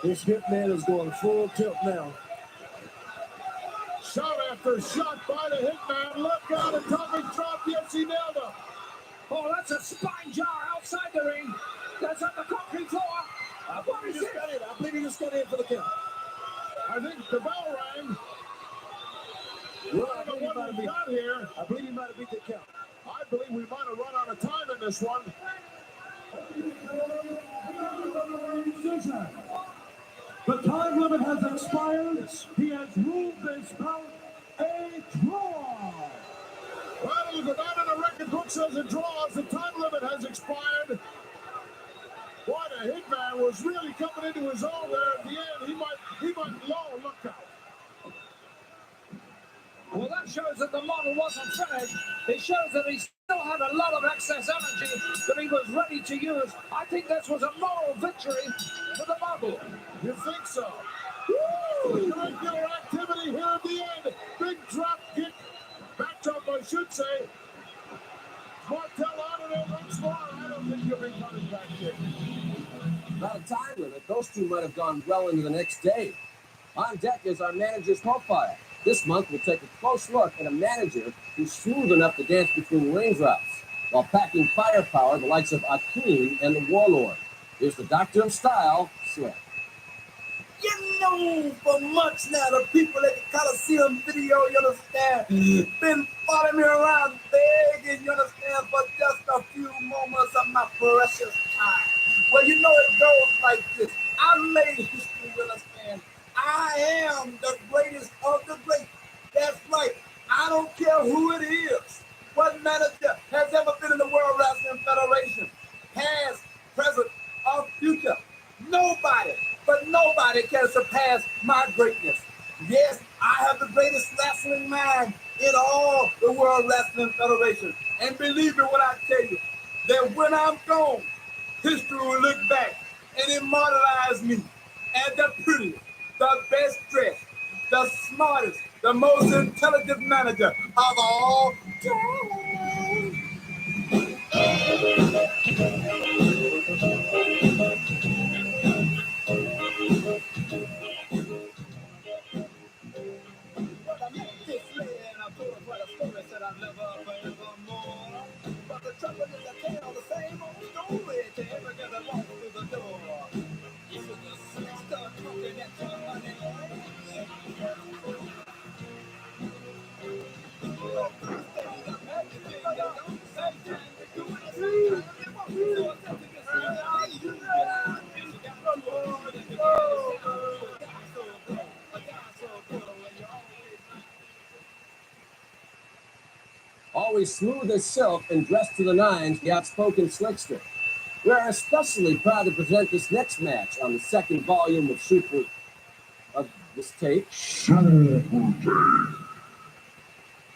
This hitman is going full tilt now. Shot after shot by the hitman. Look out, atomic drop. Yes, he nailed him. Oh, that's a spine jar outside the ring. That's on the concrete floor. I believe he just got in. I believe he just got in for the count. I think the bell rang. Well, I don't know what we got here. I believe he might have beat the count. I believe we might have run out of time in this one. The time limit has expired. He has ruled this bout a draw. Well, the man in the record book says it draws. The time limit has expired. Boy, the hitman was really coming into his own there at the end. He might look out. Well, that shows that the model wasn't finished. It shows that he still had a lot of excess energy that he was ready to use. I think this was a moral victory for the model. You think so? Woo! Regular activity here at the end. Big drop kick. Matchup, I should say. Martel on it once more. I don't think he'll be coming back here. Not a time limit. Those two might have gone well into the next day. On deck is our manager's profile. This month, we'll take a close look at a manager who's smooth enough to dance between raindrops while packing firepower the likes of Akeem and the Warlord. Here's the Doctor of Style, Slick. You know, for months now, the people at the Coliseum video, you understand, been following me around begging, you understand, for just a few moments of my precious time. Well, you know it goes like this. I made history, you understand. I am the greatest of the great. That's right. I don't care who it is. What manager has ever been in the World Wrestling Federation? Past, present, or future. Nobody, but nobody can surpass my greatness. Yes, I have the greatest wrestling mind in all the World Wrestling Federation. And believe me when I tell you that when I'm gone, history will look back and immortalize me as the prettiest, the best dressed, the smartest, the most intelligent manager of all time. But the trouble is I tell the same old story to every girl that walks through the door. You just start looking at your money. Always smooth as silk and dressed to the nines, the outspoken Slickster. We are especially proud to present this next match on the second volume of this tape.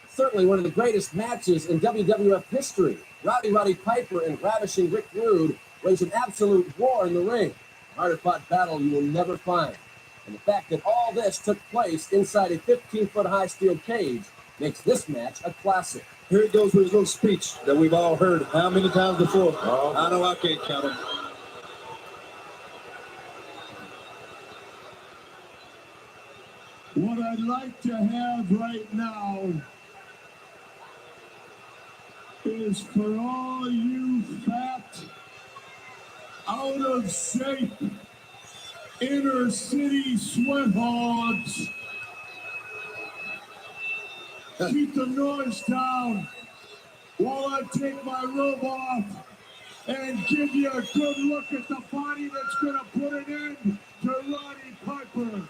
Certainly one of the greatest matches in WWF history. Roddy Piper and Ravishing Rick Rude waged an absolute war in the ring. A harder-fought battle you will never find. And the fact that all this took place inside a 15-foot-high steel cage makes this match a classic. Here it goes with his little speech that we've all heard how many times before. I know I can't count them. What I'd like to have right now is for all you fat, out of shape, inner city sweat hogs, keep the noise down while I take my robe off and give you a good look at the body that's going to put an end to Roddy Piper.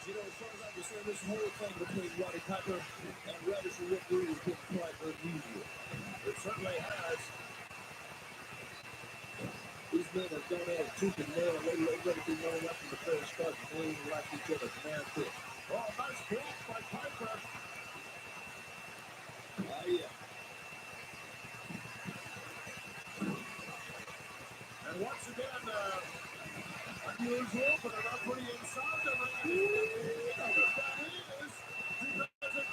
But you know, as far as I'm concerned, this whole thing between Roddy Piper and Radish and Rick Rude has been quite unusual. It certainly has. These men have gone at it tooth and nail. They've got to be known up from the very start. They ain't like each other's man fit. Oh, nice block by Piper. Oh, yeah. And once again, unusual, but an pretty inside the ring. That is because a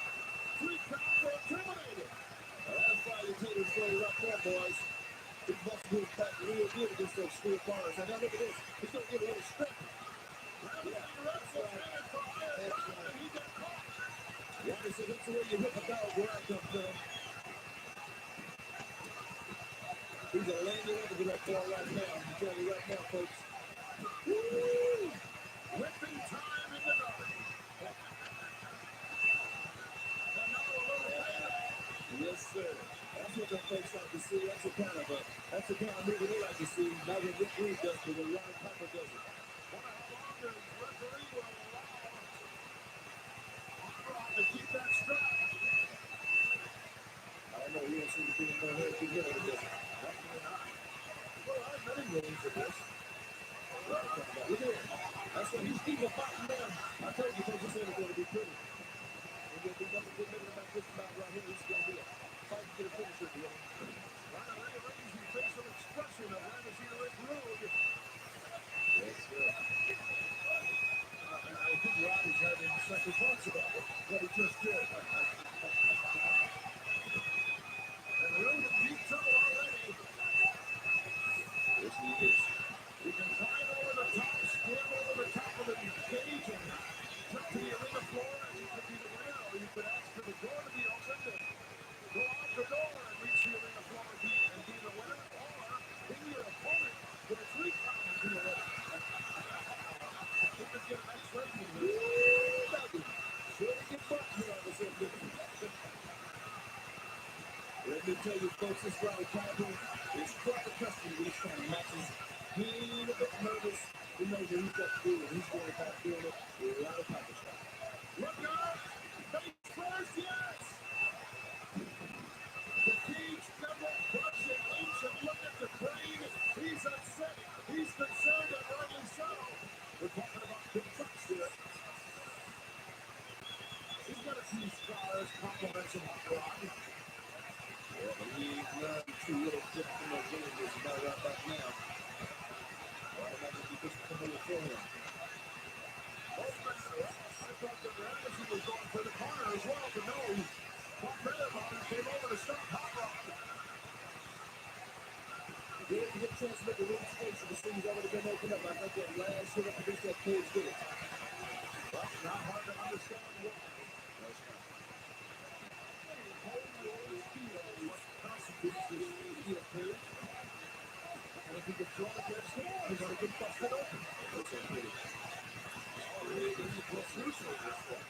3 count for a terminator. That's why the Taters throw up there, boys. He must move back real good against those steel bars. And now look at this. He's going to get a little strip. That's right. He got caught. Yeah, they said that's the way you hit the dog where I come from. He's a landing over the right ball right now. I'm telling you right now, folks. Woo! Whipping time in the dark. Yes, sir. That's what the folks like to see. That's the kind of movie they like to see. Not what Rick Rude does, but what Roddy Piper does it. To keep that strap. I don't know. You don't seem to be in no hurry to get over this. Well, I've many rooms of this. Look at it. That's what he's keeping fighting down. I told you, folks, this ain't going to be pretty. There's going to be nothing good living about this about right here. This is going to be a fight to get a finisher deal. Right away, ladies, you facial expression of Radish and Rick Rude. Yes, sir. I think Roddy's having second thoughts about what he just did. And Rude in deep trouble already. Yes, he is. He can climb over the top, scale over the top of the cage, and jump to the arena floor, and he could be the winner, or you could ask for the door to be opened and go out the door and reach the arena floor and be the winner, or be your opponent with a 3 count and be the winner. He could get an X-rating in this. Sure to get bucked here on this end. Let me tell you, folks, this Roddy Piper is quite accustomed to these kind of matches. He's a bit nervous. He knows what he's got to do, and he's going about doing it with Roddy Piper style. Look out! Face first, yes! The cage double bucks and leaps and look at the crane. He's upset. He's concerned, and rightly so. We're talking about big bucks here. He's got a few scars, compliments of hot rod. Yeah, but he's learned too little tip from those villages about right back now. Well, that would be just familiar for him. Both men are up. I thought that Radish was going for the corner as well, but no. Bob Fairmont came over to stop Hot Rod. He didn't get a chance to make a real space, and the scene's already been opened up. I think that last hit up against that cage did it. Well, not hard to understand why. That's not. Constitutes this heel cage. And if he can throw it against him, he's going to get busted open. That's a pretty. Already in the plus Russo this one.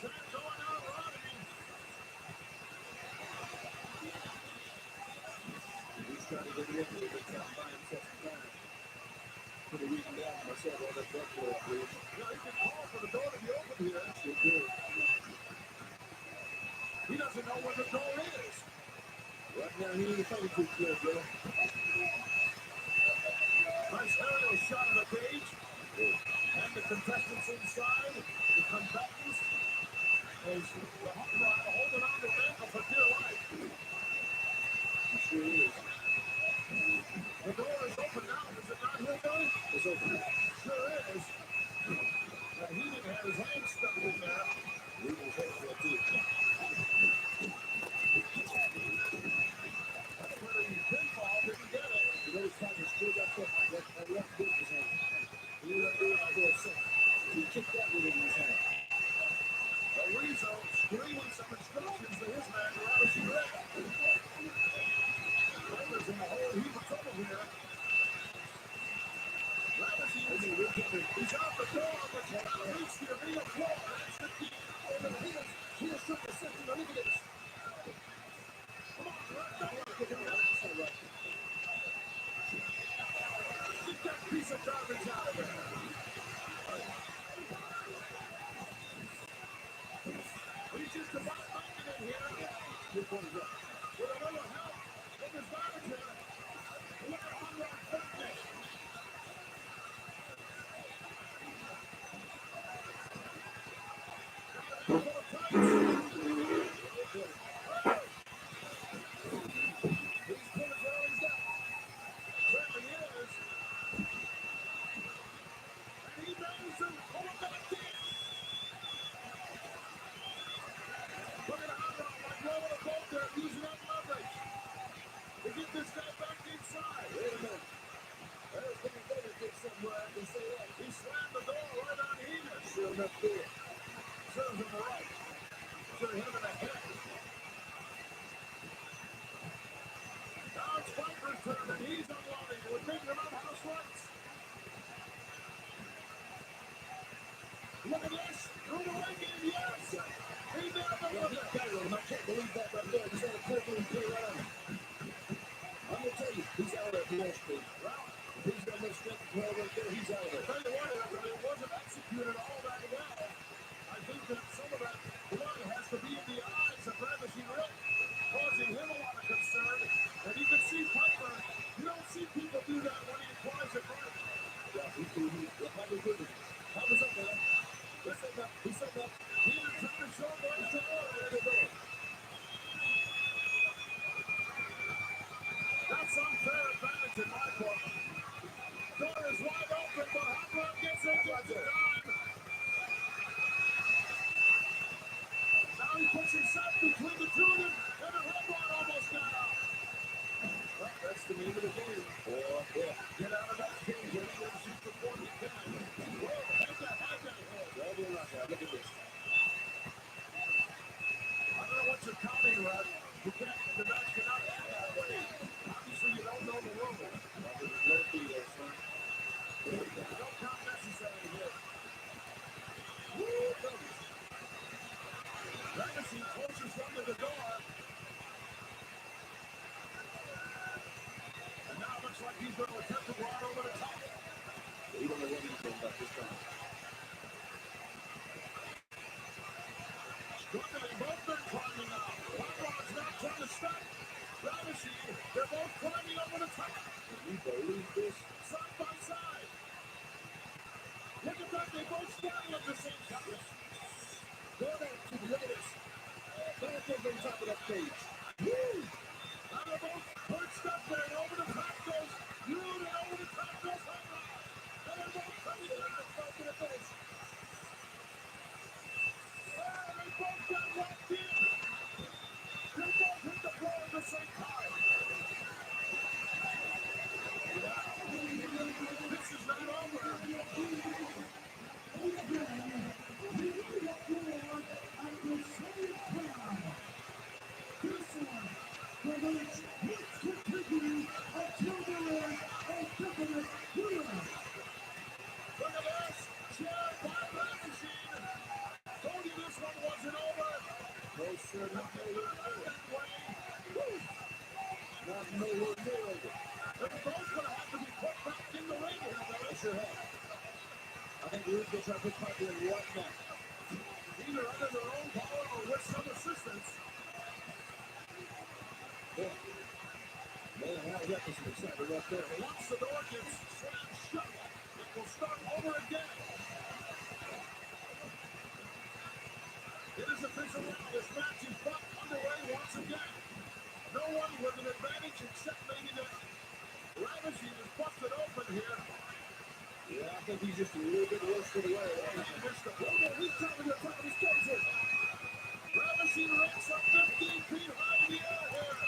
That's going on, Roddy. He's trying to get the end of the top by himself down. Put a reading down myself on that back door, please. Yeah, he can call for the door to be open here. Sure did. He doesn't know where the door is. Right now, he ain't fighting too clear, Joe. Nice aerial shot of the cage. And the contestants inside, the combatants, is the Hot Rod holding on to the ankle for dear life. He sure is. The door is open now. Is it not here, Billy? It's open. Sure is. And he didn't have his hand stuck in there. We will take that too. That's where the pinfall didn't get it. You know, he's trying to screw that left boot in his hand. He let go out for a second. He kicked that one in his hand. Rizzo screaming some instructions to his man, Radish and Rick. Taylor's in a whole heap of trouble here. Radish and Rick, he's out the door, but trying to reach the arena floor. That's the key. He is trying to set the look at this. Come on, get him out. That's all right. Get that piece of garbage out of there. He's just about making it here. With a little help from his manager. Look at Hard Rock Fitness. He's put his arms up. Certainly is. And he knows him. Pull him back in. Look at Hard Rock like rolling a boat there, using up leverage to get this guy back inside. Wait a minute. There's Kenny Baker get somewhere. I can say that. He slammed the door right on Heenan. Sure enough there. Serves him right. Should have hit him in the head. Now it's Viper's turn, and he's unloading. We're thinking about house rights. Look at this. Through the leg in, yes. He never looked at it. I can't believe that right there. He's had a perfectly clear run. I'm going to tell you, he's out of there. Well, he's got no strength to play right there. He's out of there. Tell you what, it wasn't executed all that well. I think that some of that blood has to be in the eyes of Ravishing Rick, causing him a lot of concern. And you can see Piper. You don't see people do that when he applies it right. Yeah, Piper did it. How was up, man? He's setting up. He's setting up. He's trying to show where he's going. There they go. That's unfair advantage in my book. Door is wide open, but Hopper gets into it. Now he puts himself between the two of them, and the Hopper almost got out. Well, that's the name of the game. Yeah. Get out of that cage. Everyone shoots the 40 can. Whoa, have that. Well, we're not there. Look at this. I don't know what you're counting, Rod. You can't, the match cannot end that way. Obviously, you don't know the rule. Well, there's no key there, son. No count necessary here. Woo! Legacy closes under the door. And now it looks like he's going to attempt to ride over the top. We don't know what he's doing about this time. Struggling, both men climbing out. Hopper's not trying to stop. Ravishing, they're both climbing over the top. Can you believe this? Side by side. Look at that, they both standing at the same time. Go ahead, look at this. Back over the top of that cage. Woo! Now they're both perched up there, and over the top goes Rude, and over the top goes Hopper. And they're both coming down and back to the finish. Oh, they both got locked in. They both hit the floor at the same time. This is not over. Look at this! Shared by Ravishing! Told you this one wasn't over! No, sir, not nowhere near it. Not nowhere near it. They're both going to have to be put back in the ring here, though. They sure have. I think Rude's going to try to put Piper in right now. Either under their own power or with some assistance. Yeah. Man, how that was excited right there. Once the door gets slammed shut, it will start over again. It is official now. This match is back underway once again. No one with an advantage except maybe that Ravishing is busted open here. Yeah, I think he's just a little bit worse for the wear. He missed the blow. He's coming to the top of his cage here. Ravishing ranks up 15 feet high in the air here.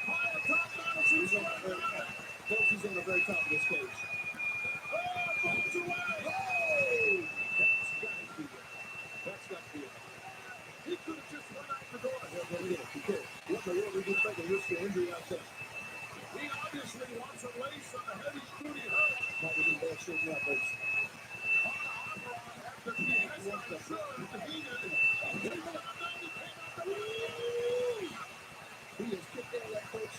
High atop Madison Square Garden. Folks, he's on the very top of this cage. Oh, falls away. Oh! That's got to be it. That's got to be it. He could have just run out the door. Yeah, but he didn't. He could. What in the world did he think of risk the injury out there? He obviously wants a lace on the heavy-duty hurt. Might be in bad shape now, folks. After he has not served the Heenan, he has kicked out that, folks.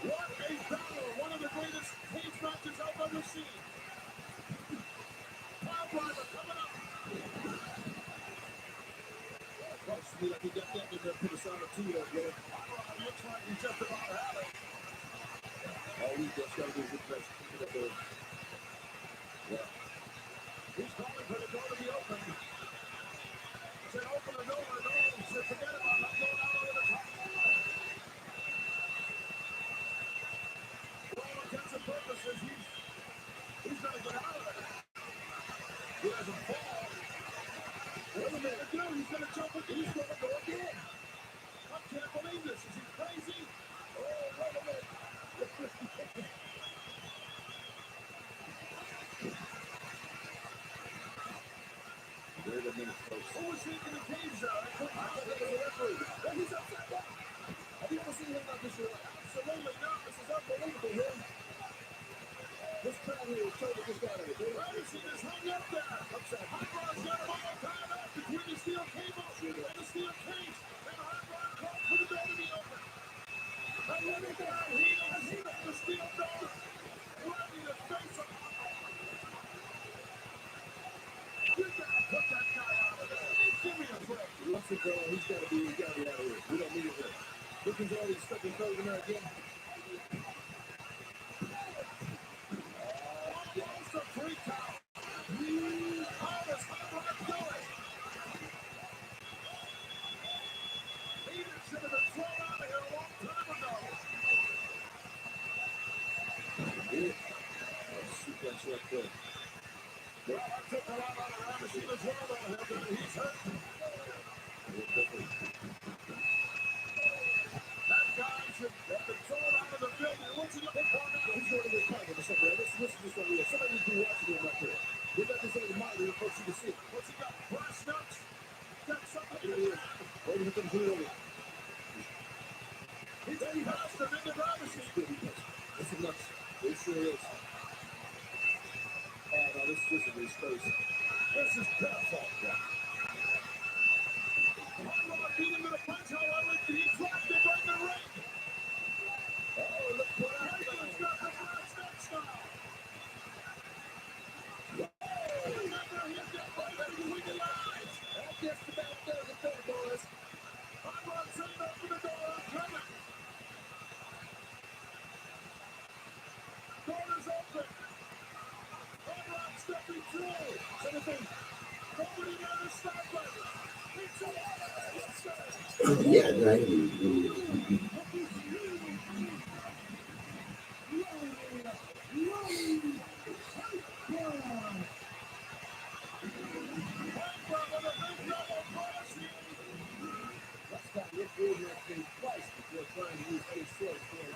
What a battle! One of the greatest cage matches ever seen. Pile driver coming up. Looks to me like he got that in there, put us on a 2 there, bro. Looks like he just about had it. All we just got to do is get best. Yeah. He's calling for the door to be open. Said open the door, and no, said forget about it. I'm going out over the top. For all intents and purposes, he's going to get out of there. He doesn't fall. Wait a minute, no, he's going to jump it. He's going to go again. I can't believe this. Is he crazy? Oh, wait a minute. Wait a minute, folks. Who was thinking the cage there? I think it was a referee. Oh, he's upside down. Have you ever seen him like this? Absolutely not. This is unbelievable here. This crowd here is totally just out of it. Anderson is hung up there. Upside. Hot Rod's got him all tied up between the steel cable and the steel cage. And Hot Rod called for the door to be open. And look at that. He has the steel door ready to face him. You gotta put that guy out of there. Give me a break. Once again, he's gotta be out of here. We don't need it here. Look, he's already stuck his toes in there again. Almost a 3 count. How does Hot Rod do it? He should have been thrown out of here a long time ago. Sequence right quick. Well, I took a lot out of Anderson as well, though. He's hurt. That guy should have been thrown out of the building. What's he looking for now? He's going to get caught or something. This is just what we are. Somebody needs to be watching him up there. We got this on the monitor. Folks, you can see. What's he got? Brass nuts? Got something in here. Wait a minute, here. He's a bastard in the driver's seat. This is nuts. It sure is. Oh, no, this is his face. This is pitiful. Hot Rod beat him to the punch, however, he dropped him right in the ring. Oh, look what happened. He's got the brass nuts now. Oh, remember, he's got right into the wicked eyes. That just about does it there, boys. Hot Rod sitting up for the door. Coming. Door is open. Hot Rod stepping through. Something. Nobody got a stop button. It's a Yeah, right. That's got Rick Rude thing twice before trying to use any sort of thing.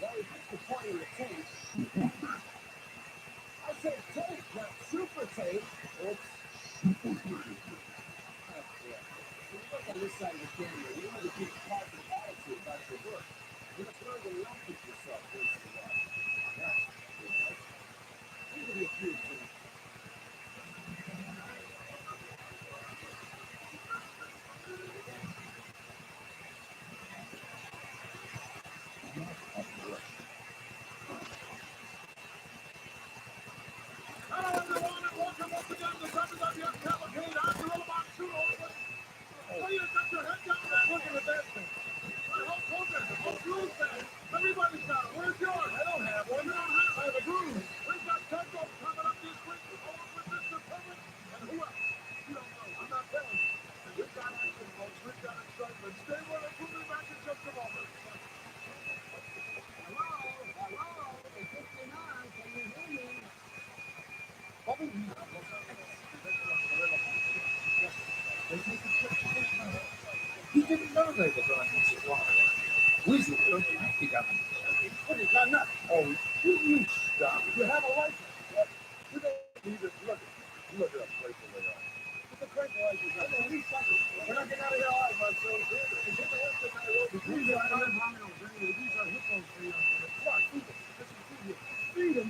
Now he puts the point in the tape. I said tape, not super tape. Oops. When you look on this side of the camera, you want to keep positive attitude about your work. You must learn to laugh at yourself once in a while. That's good. These are the few things. Hello, everyone, and welcome once again to WWF Cavalcade. I'm the Robot Shooter. Oh, you got your head down there? Look at that thing. My whole program, the whole groove band. Everybody's got it. Where's yours? I don't have one. You don't have it. I have a groove. We've got Tempo coming up this week, along with Mr. Perfect. And who else? You don't know. I'm not telling you. We've got action, folks. We've got excitement. Stay with us. We'll be back in just a moment. Hello? Hello? It's 59. Can you hear me? He didn't know they were going to supply. Weasel, he got them. What is that nut? Oh, you stop. You have a license. You don't need it. Look at how grateful they are. It's a grateful license. We're not getting out of here alive, my son. It's the rest of Nairobi. These are hippos for you. Come on, feed them. Feed them.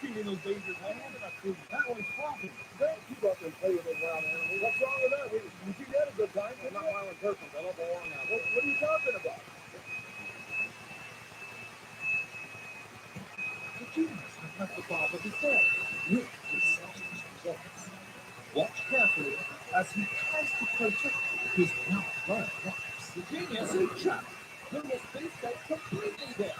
Feeding those dangerous animals. They're not feeding. That one's flopping. Don't keep up and play with those wild animals. What's wrong with that? You think that a good time? I'm not violent person. I love the long now. What are you talking about? The genius. has the barber before with his sausage results. Watch carefully as he tries to protect his now-grown crops. The genius in trap will must be set completely there.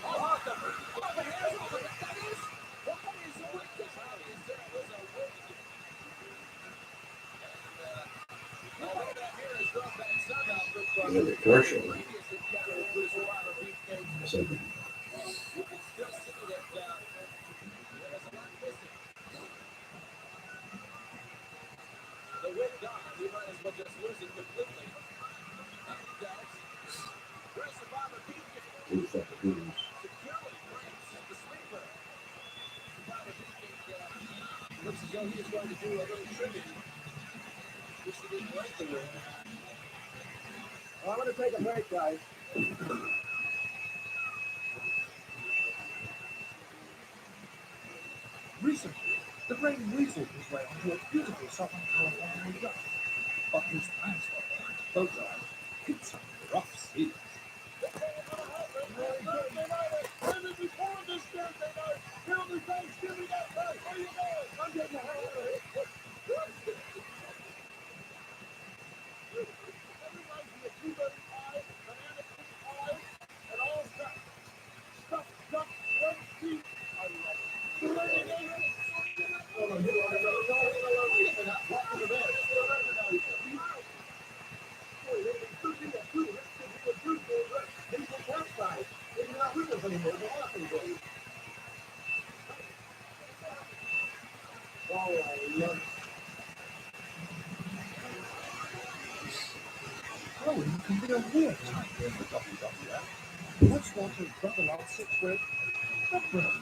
Oh, the hairs off of it, that is. What is with this? Another commercial. Something. The wind gone, you might as well just lose it completely. And he does. Where's the Bobber Peak? Securely breaks the sleeper. Bobber Peak looks as though he is going to do a little trimming. Wish he didn't like the wind. I'm going to take a break, guys. Recently, the brain weaseled his way onto a beautiful Southern California yacht, but his plans for both eyes hit some rough seas. I'm getting the hell out of here. Everybody's in the blueberry pie, banana pie, and all stuff. Stuff, roast beef. I love it. Chloe can be a real time in the WWF. Let's watch her double out 6 with the Brilliant.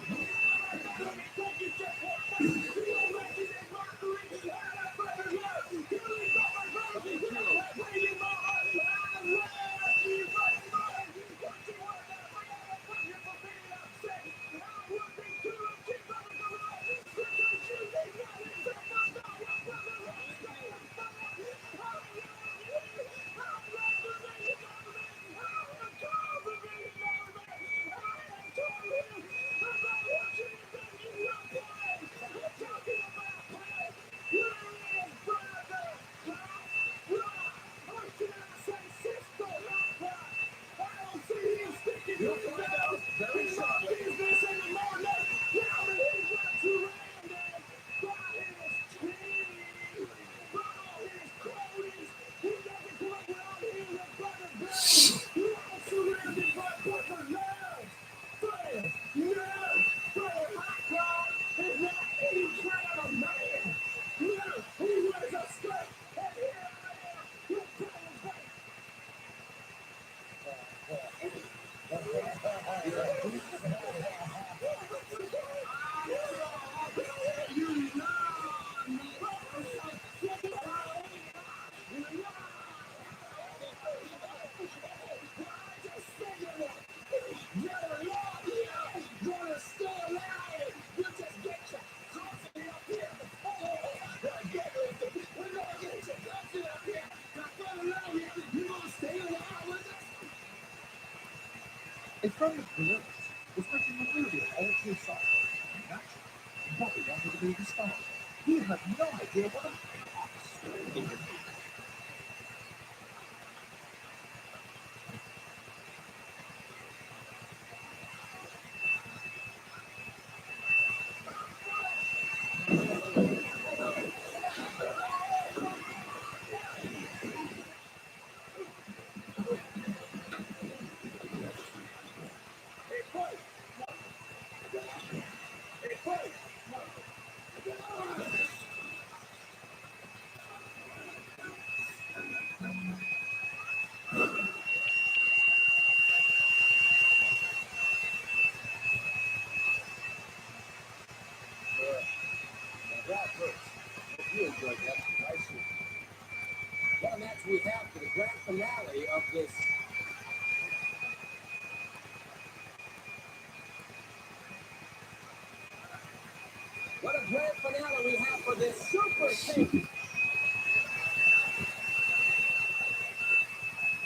In front of the Gorillas was making a movie of all three sides. Naturally, Bobby wanted to be the star. He had no idea what a story it would be. What a match we have for the grand finale of this. What a grand finale we have for this super tape.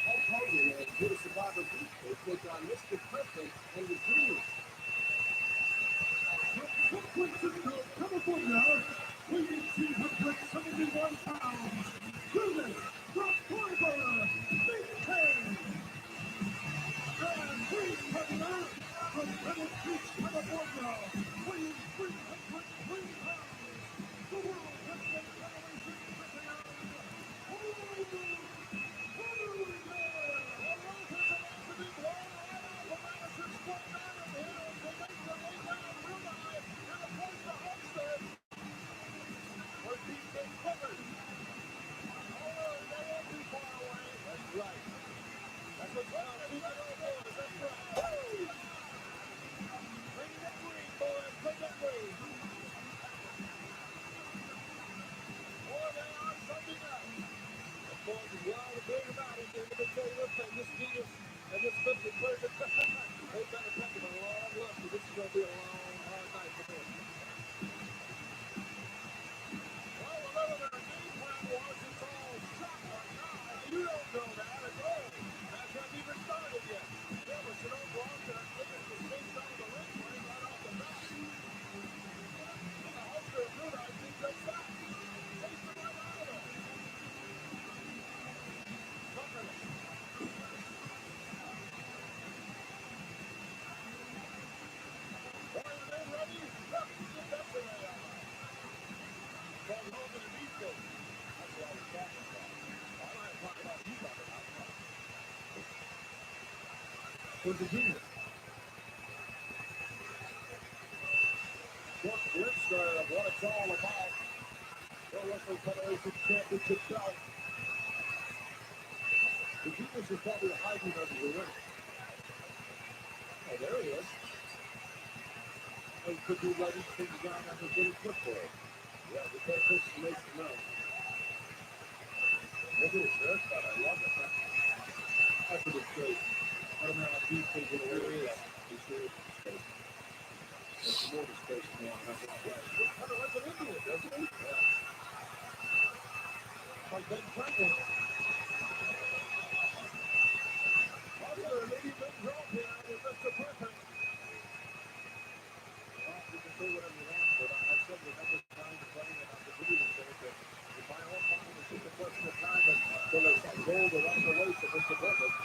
Hulk Hogan and Judas Survivor Beach will take on Mr. Perfect and the Dream. Francisco, California, weighing 371 pounds, Judith the Barber Big and free partner from Pebble Beach, California, weighing 303 pounds, the World Heavyweight Federation champion, For Virginia. Chuck Lister of what it's all about. Pro Wrestling Federation Championship belt. Virginia's is probably hiding under the ring. Oh, there he is. He could be letting things down after getting football. Yeah, the purpose makes it known. Look at his haircut. I love it. That's a good shape. I don't know how deep they get away with that. He's here with the space. There's more space now. That's what I'm saying. He kind of like an Indian, doesn't he? Yeah. Like Ben Franklin. Popular lady big drop here with Mr. Perfect. Well, you can say whatever you want, but I said the number of times playing it on the video show that in my own mind, it's just a question of time until there's some gold around the waist of Mr. Perfect.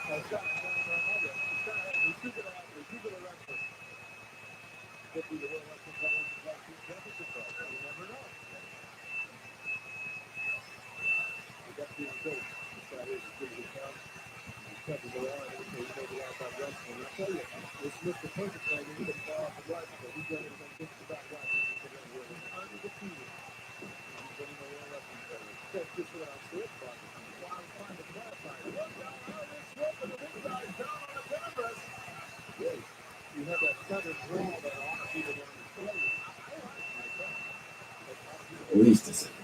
Oh, shot down there, another. He's keeping it out. He's keeping it right. Could be the World Wrestling Federation Class 2 Championship belt. You never know. We got to be in coach. This guy is as good as it comes. He's touching the line. He knows a lot about wrestling. And I tell you, this Mr. Perfect thing, he can fall off the right, but he's done it against the back right. He's undefeated. He's been in the World Wrestling Federation. That's just what I said, but why I'm trying to clarify. Look out, how this rope and the big guys down on the canvas. Yes. You have that southern draw that a lot of people don't understand. At least a second.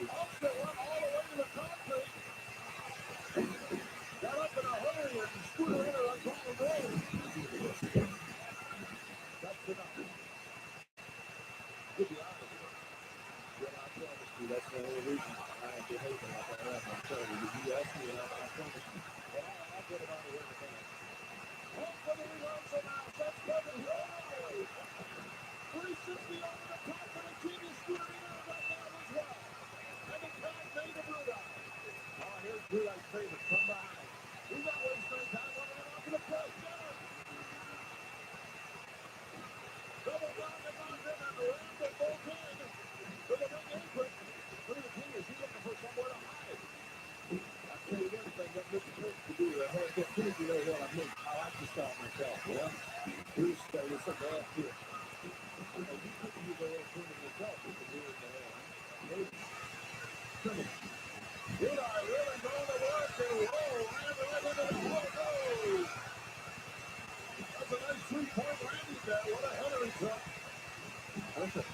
Also went all the way to the concrete. Got up in a hurry and scooted in on Colin Road. That's enough. Good job. Well, I promise you, that's the only reason I am behaving like I am. I'm telling you, you asked me, and I promise you. But I'll get it out of the way in a minute. Hopefully, we learn some now. That's Kevin Rowe. 360 over the top for the team is scooting in right now as well. And the crowd made the blue eye. Oh, here's Blue Eye's favorite from behind. He's not wasting time running it off to the press. Jenner. Double down the mountain and around the both in. With a big apron. Look at the king. Is he looking for somewhere to hide? I'll tell you one thing that Mr. Prince could do. I heard that Prince, you know what I mean. I like to start myself, yeah? Bruce, there's something else here. You couldn't use a little pruning yourself. You could do it in the hair. Maybe. Come on. Did I really go to work? And whoa, ran right into the photo. That's a nice 3-point landing there. What a header he took. Listen.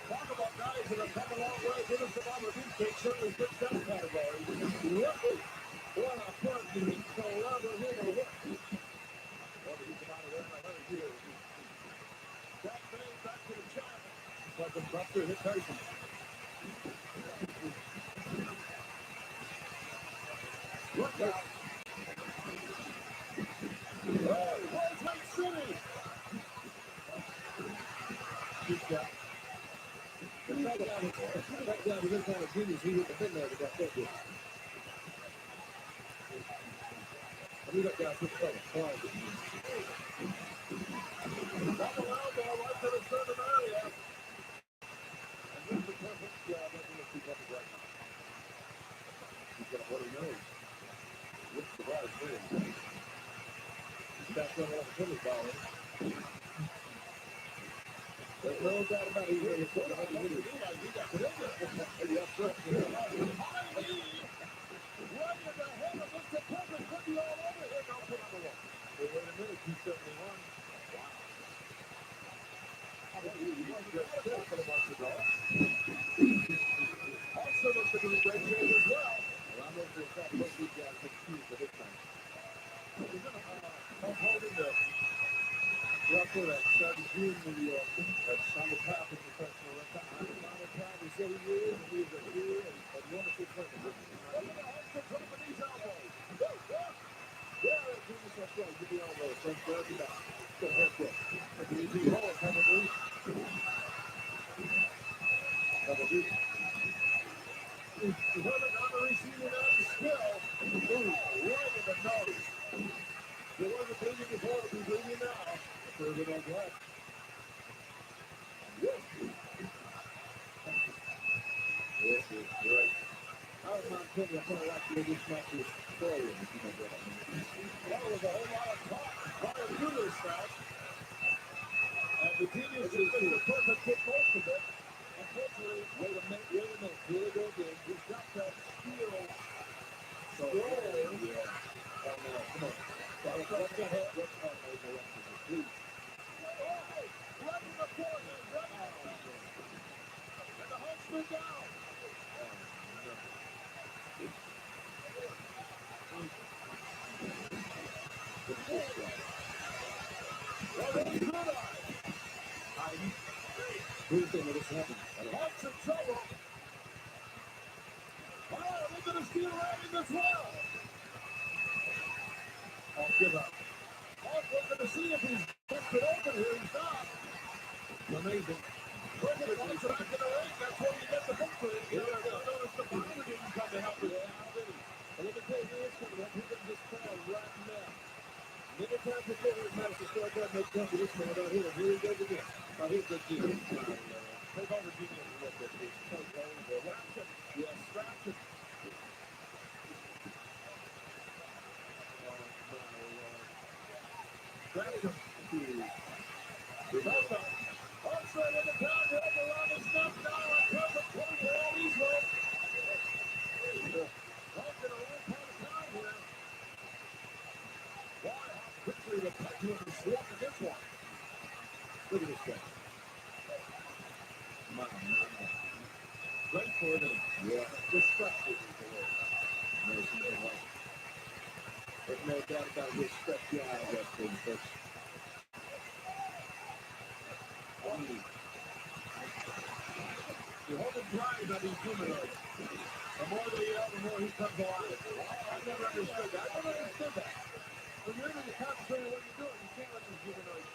Talk about guys that have come a long way. Give us some opportunity. Certainly fits that category. Lucky. What a person. He's so level here to work. Well, he's come out of there in a hurry here. That thing back to the champ. Like a Buster hit Tyson. Look out. genius, he hit the midnight with that football. And we got guys with the cover. Flying. Ball around, ball right to the center area. And this is the perfect job. That's going to keep up right now. He's got what he knows. Looks the right thing. He's back on the opportunity ball. There's no doubt about it. He's ready to put the 100 meters. He got it in there. Maybe up front. Right in the head of Mr. Perfect. Could be all over here. Don't put on the wall. Wait a minute. 271. Wow. Also looks to be in great shape as well. Well, I'm looking at both these guys have huge for this time. I'm holding the record at 7 June, New York. That's on the path of professional record. I'm on the path. He said he is, and he's a hero and wonderful player. Look at the Hulk dropping these elbows. Yeah, that's genius. That's right. Give the elbows. Thanks for everybody. Good head kick. That's an easy hole, probably. Probably. He's on the receiving end still. Ooh, right in the nose. There wasn't bleeding before, it'll be bleeding now. Further on left. Yes. Yes, yes, right. I was not kidding. I kind of like the way this match is forward, if you know what I mean. That was a whole lot of talk prior to this match. And the genius is the perfect kick most of it. Unfortunately, wait a minute. Here we go again. He's got that steel. So, yeah. Oh, no, come on. Let's go ahead. Let's go ahead. Please. Oh, right in the forehead. Right in the forehead. And the Huntsman down. What do you think of this happening? Hawks in trouble. Oh, look at the steel landing as well. I'll give up. Hawks looking to see if he's pushed it open here. He's not. Amazing. Look at it. Hawks back in the ring. That's where you get the victory. Notice the power didn't come to help you. But let me tell you who is coming up. Who's in this crowd right now? Many times before his Madison Square Garden, they come to this man out here. Here he goes again. Now here's the deal. Take over Genius a little bit, please. Take over. Rapture. Yes, Rapture. Rapture. Reverse up. Outside in the crowd. Held around his neck. Now a perfect point for all these ones. Hawks in a long part of time here. Why? How quickly the pendulum is swinging this one. Look at this guy. My. Great for them. Yeah. Respect is the word. There's no doubt about respect guy wrestling, folks. You hold him dry by these humanoids. The more they yell, the more he comes alive. I never understood that. I never understood that. When you're in the concentrating on what you're doing, you can't let these humanoids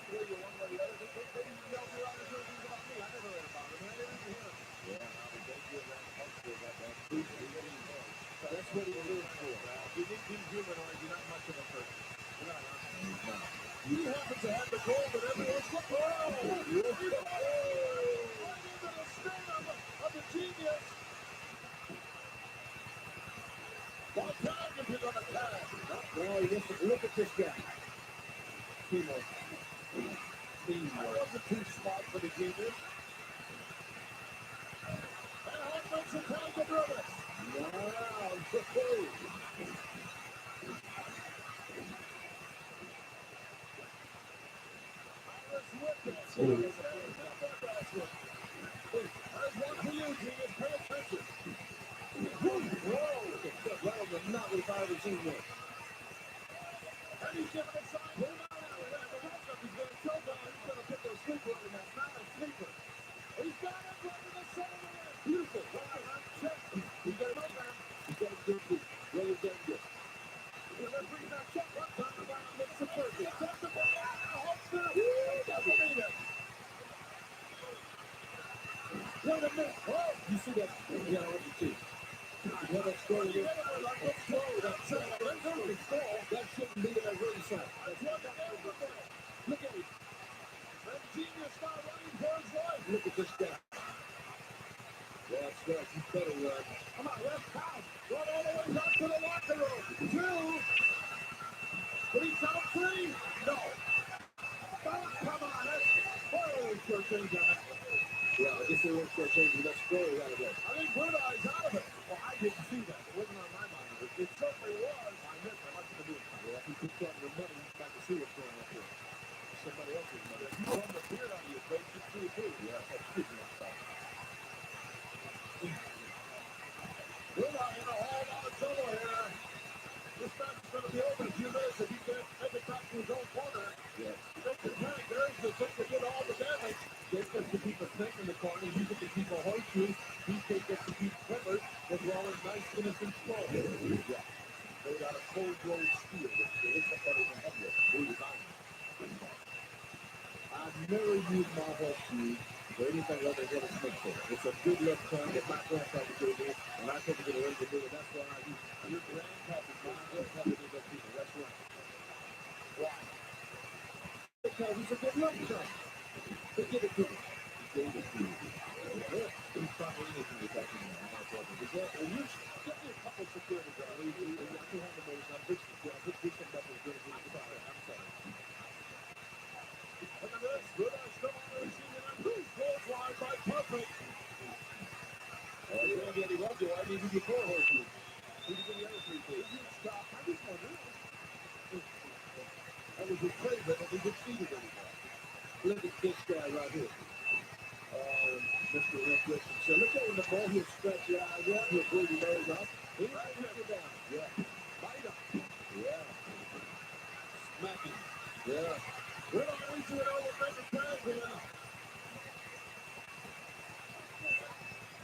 sway you one way or the other. They even yell me out and say things about me. I never heard about them. I didn't hear them. Yeah, they feel that comfortable about that. So that's what he's doing for. If you need these humanoids, you're not much of a person. You're not. He happens to have the goal that everyone's looking for. Oh! Right into the sting of the genius. One time if you're gonna pass. Boy, look at this guy. Teamwork. Teamwork. That wasn't too smart for the genius. And Hawk makes a time to throw this. Wow. There's one for you, genius. Pay attention. Whoa! That was not what I've ever seen there. And he's giving a sign. Hold on now. He's going to choke on. He's going to put the sleeper in that. Not a sleeper. He's got it right in the center of the ring. Beautiful. Check. He's got it over. He's got it good. Really damn good. The referee's not check. One time the ball makes the first. He attempts the ball. Hulk's going to double beat it. Wait a minute. Oh, you see that? Yeah, Let's go. Let's go. That's it. That shouldn't be a ringside. Look at him. And Genius now running for his life. Look at this guy. That's right. You better run. Come on, let's count. Run all the way back to the locker room. 2. Did he count 3? No. Come on. Let's go. Change on that. Yeah, I guess they weren't so changing that story right away. I think Birdine's out of it. Well, I didn't see that. It wasn't on my mind. It certainly was. I missed it. I must have been. Yeah, if you keep talking your money, you got to see what's going on here. Somebody else's money. If you run the beard out of your face, you see it too. Yeah, that's speaking of stuff. Birdine in a whole lot of trouble here. This match is going to be over in a few minutes if he can't make it back to his own corner. Yes. Mr. Tank, there's the thing that did all the damage. They get to keep a snake in the corner. You get to keep a horseshoe. He gets to keep Clippers as well as nice innocent slow. Yeah. They got a cold rolled steel which they hit somebody in the head with. I've never used my horseshoe for anything other than a snake for. It's a good left turn that my grandfather gave me, and I think it's going to do it. That's why I use it. Your grandpappy, my grandpappy did that people. That's right. Why? Because it's a good left turn. So give it to me. Give it to me. He's probably anything you're talking about. I'm not talking about. And you get me a couple of security guys. I still have the most. I'm big security. I'm big security. I'm sorry. Look at this. Good eye still on the machine. And Bruce goes wide by Perfect. Oh, you're going to get him up there. I need to get 4 horses. Who did the other 3 please? Stop. I just wonder. That was his favorite, but he succeeded anymore. Look at this guy right here. Mr. Rick Richardson. Look at him, the ball. He'll stretch your eyes out. He'll pull your nose up. He'll put you down. Yeah. Bite him. Yeah. Smack him. Yeah. We're not going to it over Mr. Crosby now.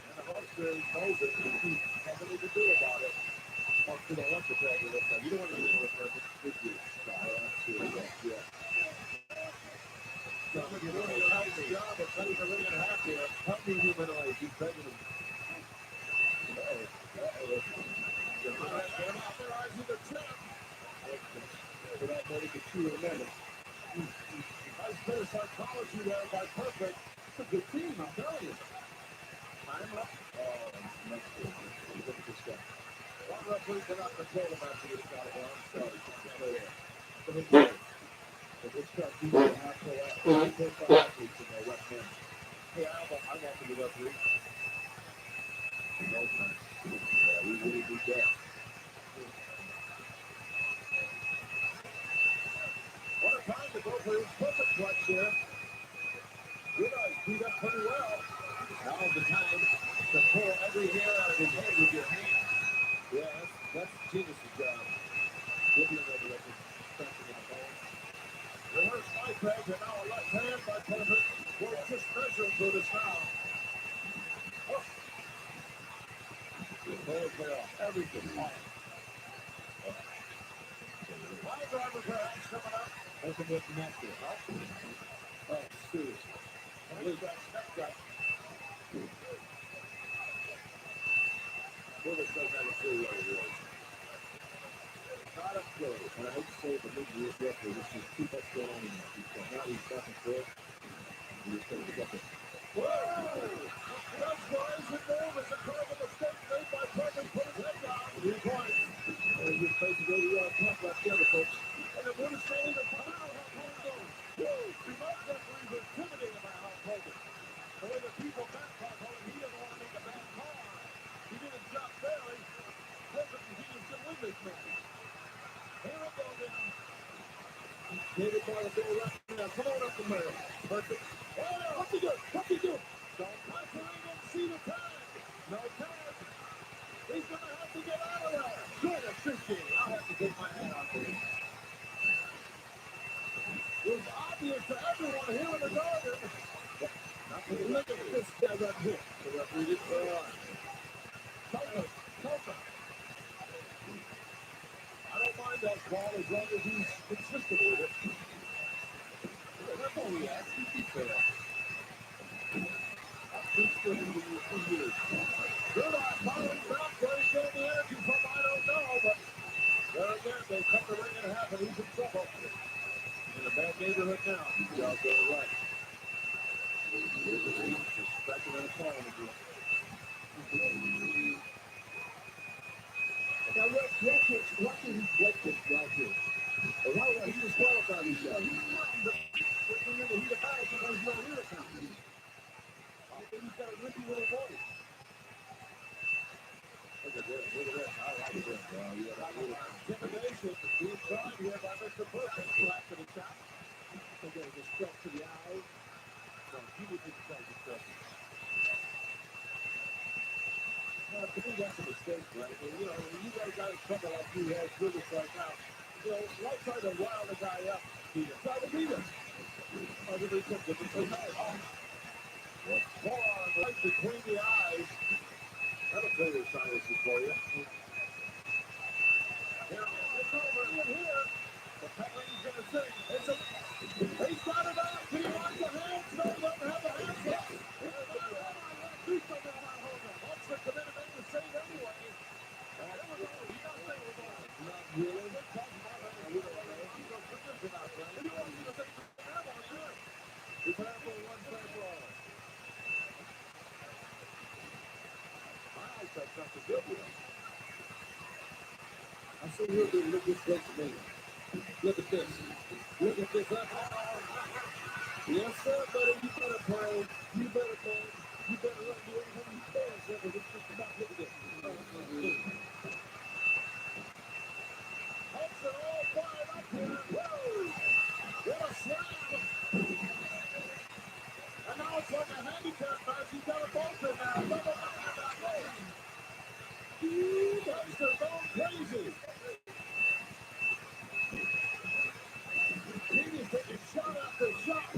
And the Hawkster knows it. He's nothing to do about it. Hawkster don't want to tag you this time. You don't want to do it with her. It's good. Yeah. So, you're doing a nice job of cutting the ring in half here. Help me humanoid. He's begging him. They're authorizing the trap. For that money to chew in a minute. Nice bit of psychology there by Perfect. It's a good team, I'm telling you. Time up. Oh, next one. Look at this guy. One referee cannot control the match of this guy. I'm sorry. But this guy beat the half to that. He takes the athletes in their left hand. Hey, I want to be referee. No time. Yeah, we really do that. What a time to go for his perfect clutch here. Good eyes beat up pretty well. Now's the time to pull every hair out of his head with your hand. Yeah, that's genius's job. Give you another record. Stretching in the bone. Reverse knife edge and now a left hand by Perfect. We're just measuring for this now. Oh. There's everything. My driver perhaps coming up. Open with the net here, huh? Oh, seriously. Look at that guy. Willis doesn't have a clue what it is. Not up close. And I hate to say it, but maybe this referee, this is too much going on in there. Now he's back and forth. And he's going to get it. Whoa! That's rise and move. It's a terrible mistake made by Perfect. Put his head down. 3 points. And he's facing go to your top like the other folks. And the Buddha saying the power of how Hogan goes. Woo! The most referees are intimidated by how Hogan. The way the people back talk Hogan, he doesn't want to make a bad call. He did his job fairly. Perfect, he needs to win this match. Here it goes in. David Barlow go left now. Come on up the middle. Perfect. Oh, what's he doing? What's he doing? Don't referee didn't see the tag. No tag. He's going to have to get out of there. Good, appreciate it. I'll have to get my hat out there. It was obvious to everyone here in the garden. Look at this guy right here. The referee didn't go on. Copa. I don't mind that call as long as he's consistent with it. That's all we ask. Be fair. That's been for years. Good eye, following back. There's the end. now. Y'all go right. Just scratching on the phone again. Now, watch him break this right here. And why would he disqualify himself? He wouldn't, but remember, he's a battle because he's not real confident. I think he's got a rippy little body. Look at this. Look at this. I like this. Intimidation being tried here by Mr. Perfect. Slap to the top. So there's a step to the eye. So he would be the step. Now, to me, that's a mistake, right? And, you know, when you guys got in trouble like you had Goodness right now, you know, why try to rile the guy up? Try to beat him. Everybody took different time. Forearm right between the eyes. That'll play the silences for you. Here, it's over here. The penalty's going to sing. He's got it out. He wants the hands. No, he doesn't have the hands yet. Do something about Hogan. Wants the committed thing to save anyway. Not really. We're talking about it. We don't know. He's no position out there. He wants you to take the hand on sure. He's had for one time for all. My eyesight's not so good with him. I'm so real good. Look at this next man. Look at this. Look at this. Yes, sir, buddy. You better play. You better play. You better run. Do everything you can, sir. But it's just about look at this. Hudson all fired up here. Whoa! What a slam! And now it's like a handicap match. He's got a Bolter now. You guys are going crazy. He's taking shot after shot.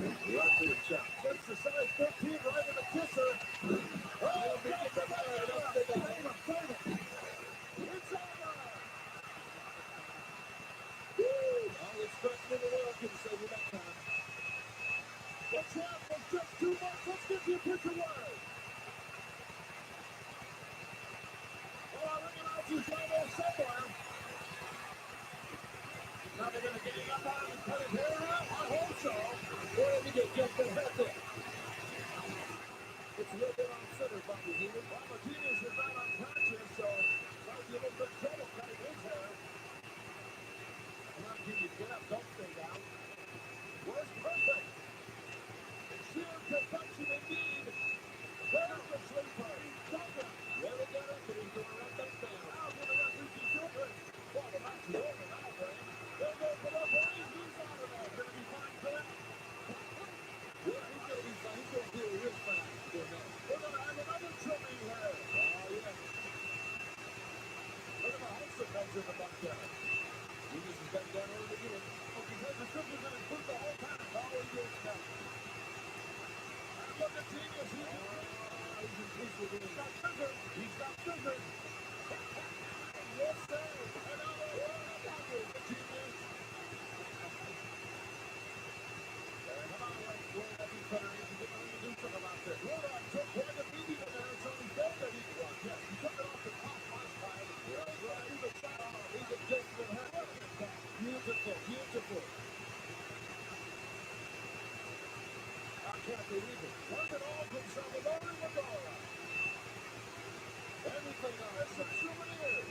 That's the size 13 right in the kisser. Oh, get the man. It's over. All the strength in the world can save you that time. The champ was just too much. Let's get you a picture word. Well, I'm ringing out you down there somewhere. Now they're going to get it up on and cut his hair out. I hope so. Or did he get just as that's it? It's a little bit on center, Bob Martinez. Bob Martinez is not unconscious, so might be a little bit trouble cutting his hair. Come on, Martinez, get up. Don't stay down. Where's Perfect? Sheer perfection indeed. There's the sleeper. Duncan. Really got up and he's going right back down. Now for the referee, he's over. Well, the match is over now, Brady. They'll go for the boys. He's out of there. Going to be fine for him. Yeah, he's going to be fine. He's going to do it real fast. We're going to have another trimming here. Oh, yeah. Look at the Hudson comes in the butt there. He just got down over the unit. Oh, because the tripper's going to put the whole time. All he gets now. Look at Genius. He's got sugar. He's got sugar. Yes, sir. And now they're running back with the Genius. Come on, let's go. That's each other. He's going to do something about this. Rudolph took one of the media there, so he said that he won. Yes, he took it off the top last time. He's a shot on. He's a gentleman. Beautiful, beautiful. I can't believe it. Look at all from Salvador Magora. Everything on it. Some souvenirs.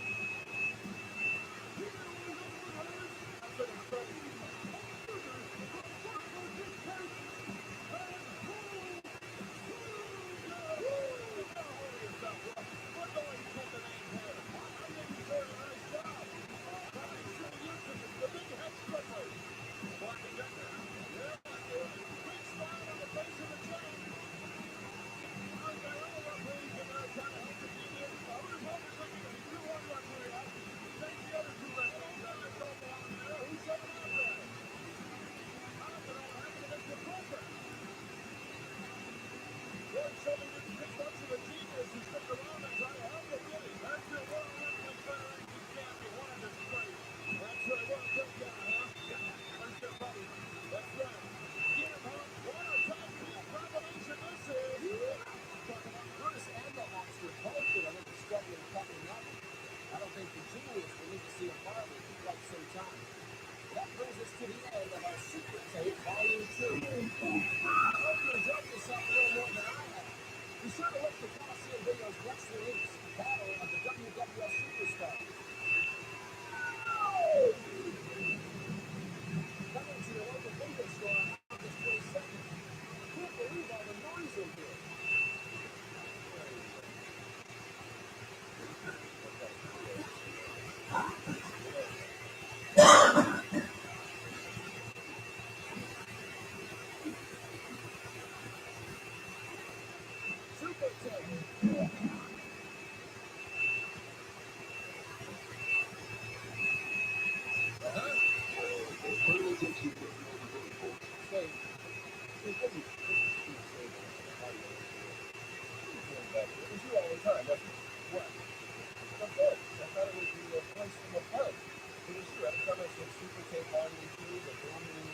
super tape on YouTube, the booming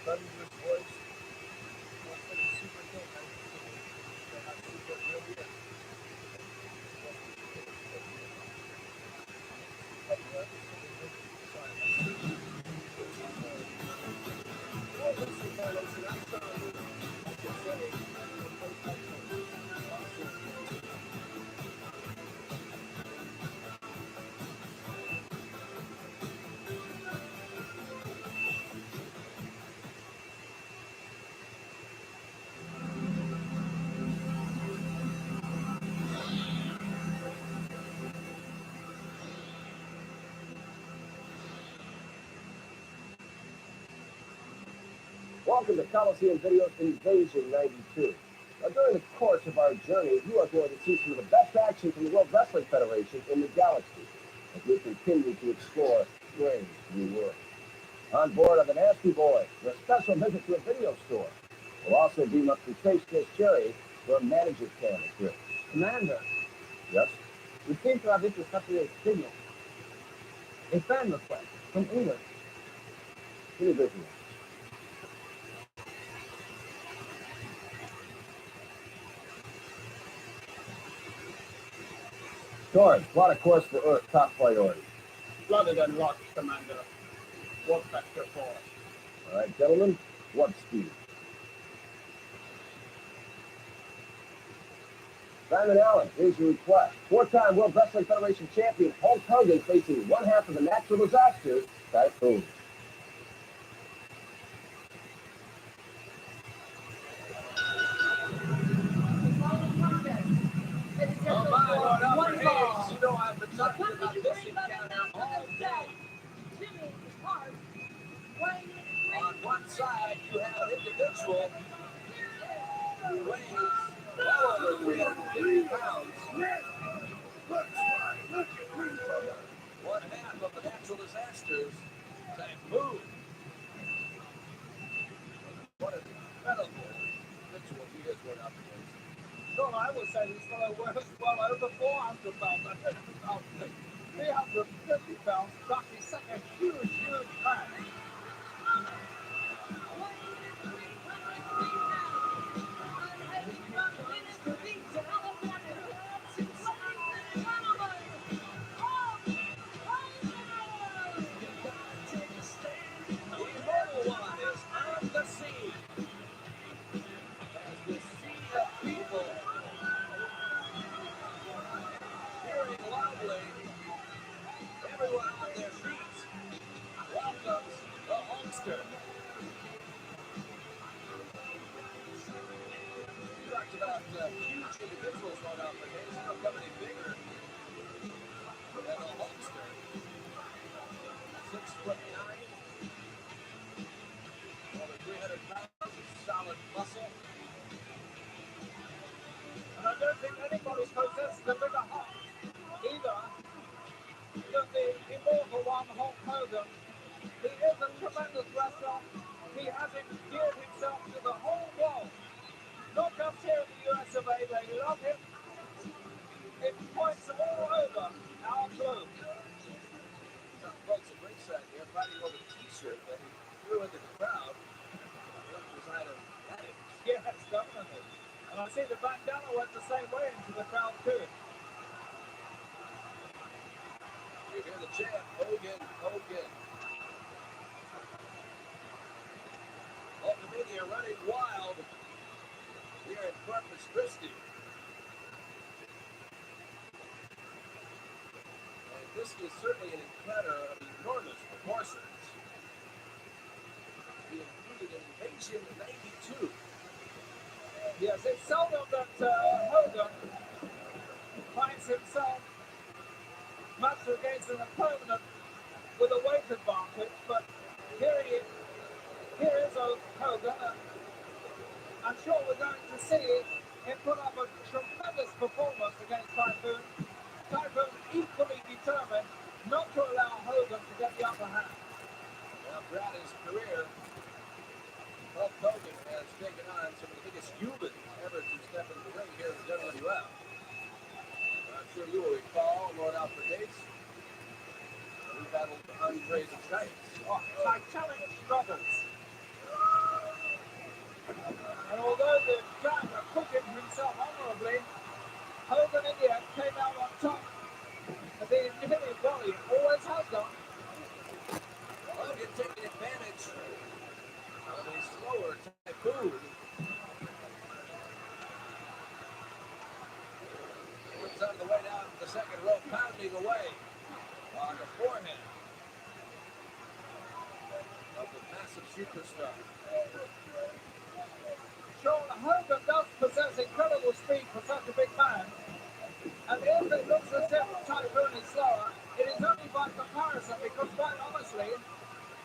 thunderous voice. What's like a super tape? I think how super it really is. Welcome to Coliseum Video's Invasion 92. Now, during the course of our journey, you are going to see some of the best action from the World Wrestling Federation in the galaxy as we continue to explore strange new worlds. On board are the Nasty Boys for a special visit to a video store. We'll also beam up to Space Kiss Cherry for a manager's camera trip. Commander, Yes? we came to have intercepted a signal. A fan request from England. Give me business. George, plot a course for Earth, top priority. Flooded and locked, Commander. What vector for? All right, gentlemen, what speed? Simon Allen, here's your request. Four-time World Wrestling Federation champion Hulk Hogan facing one half of the natural disaster, Typhoon. Oh my, Lord Albert Hayes, you know I've been talking about this encounter all day. Jimmy Hart weighing On one side, you have an individual who weighs well over 350 pounds. One half of the natural disasters, Typhoon. What an incredible individual he is going up against. Well, I would say this fellow weighs well over 400 pounds. I think it's about 350 pounds. Rocky such a huge, huge man. And I don't think anybody possesses a bigger heart either than the immortal one, Hulk Hogan. He is a tremendous wrestler. He has endeared himself to the whole world. Not just here in the US of A, they love him. It points all over our globe. Some folks at ringside here fighting over the t-shirt that he threw into the crowd. What design of that is? Yes, definitely. And I see the bandana went the same way into the crowd too. You hear the chant, Hogan, Hogan. Hulkamania running wild here in Corpus Christi. And this is certainly an encounter of enormous proportions. We included an Invasion 92. Yes, it's seldom that Hogan finds himself matched against an opponent with a weight advantage, but here is Hogan, and I'm sure we're going to see him put up a tremendous performance against Typhoon. Typhoon equally determined not to allow Hogan to get the upper hand. Now, throughout his career, Hulk Hogan has taken on some of the biggest humans ever to step into the ring here in the WWF. I'm sure you will recall Lord Alfred Gates. We battled Andre the Giant Titanic struggles. And although the driver cooking himself honorably, Hogan in the end came out on top. And the Infinity Warrior always has done. Hogan taking advantage of a slower Typhoon. Comes out of the way down to the second row, pounding away on the forehand of the massive superstar. Sean, Hogan does possess incredible speed for such a big man. And if it looks as if Typhoon is slower, it is only by comparison because, quite honestly,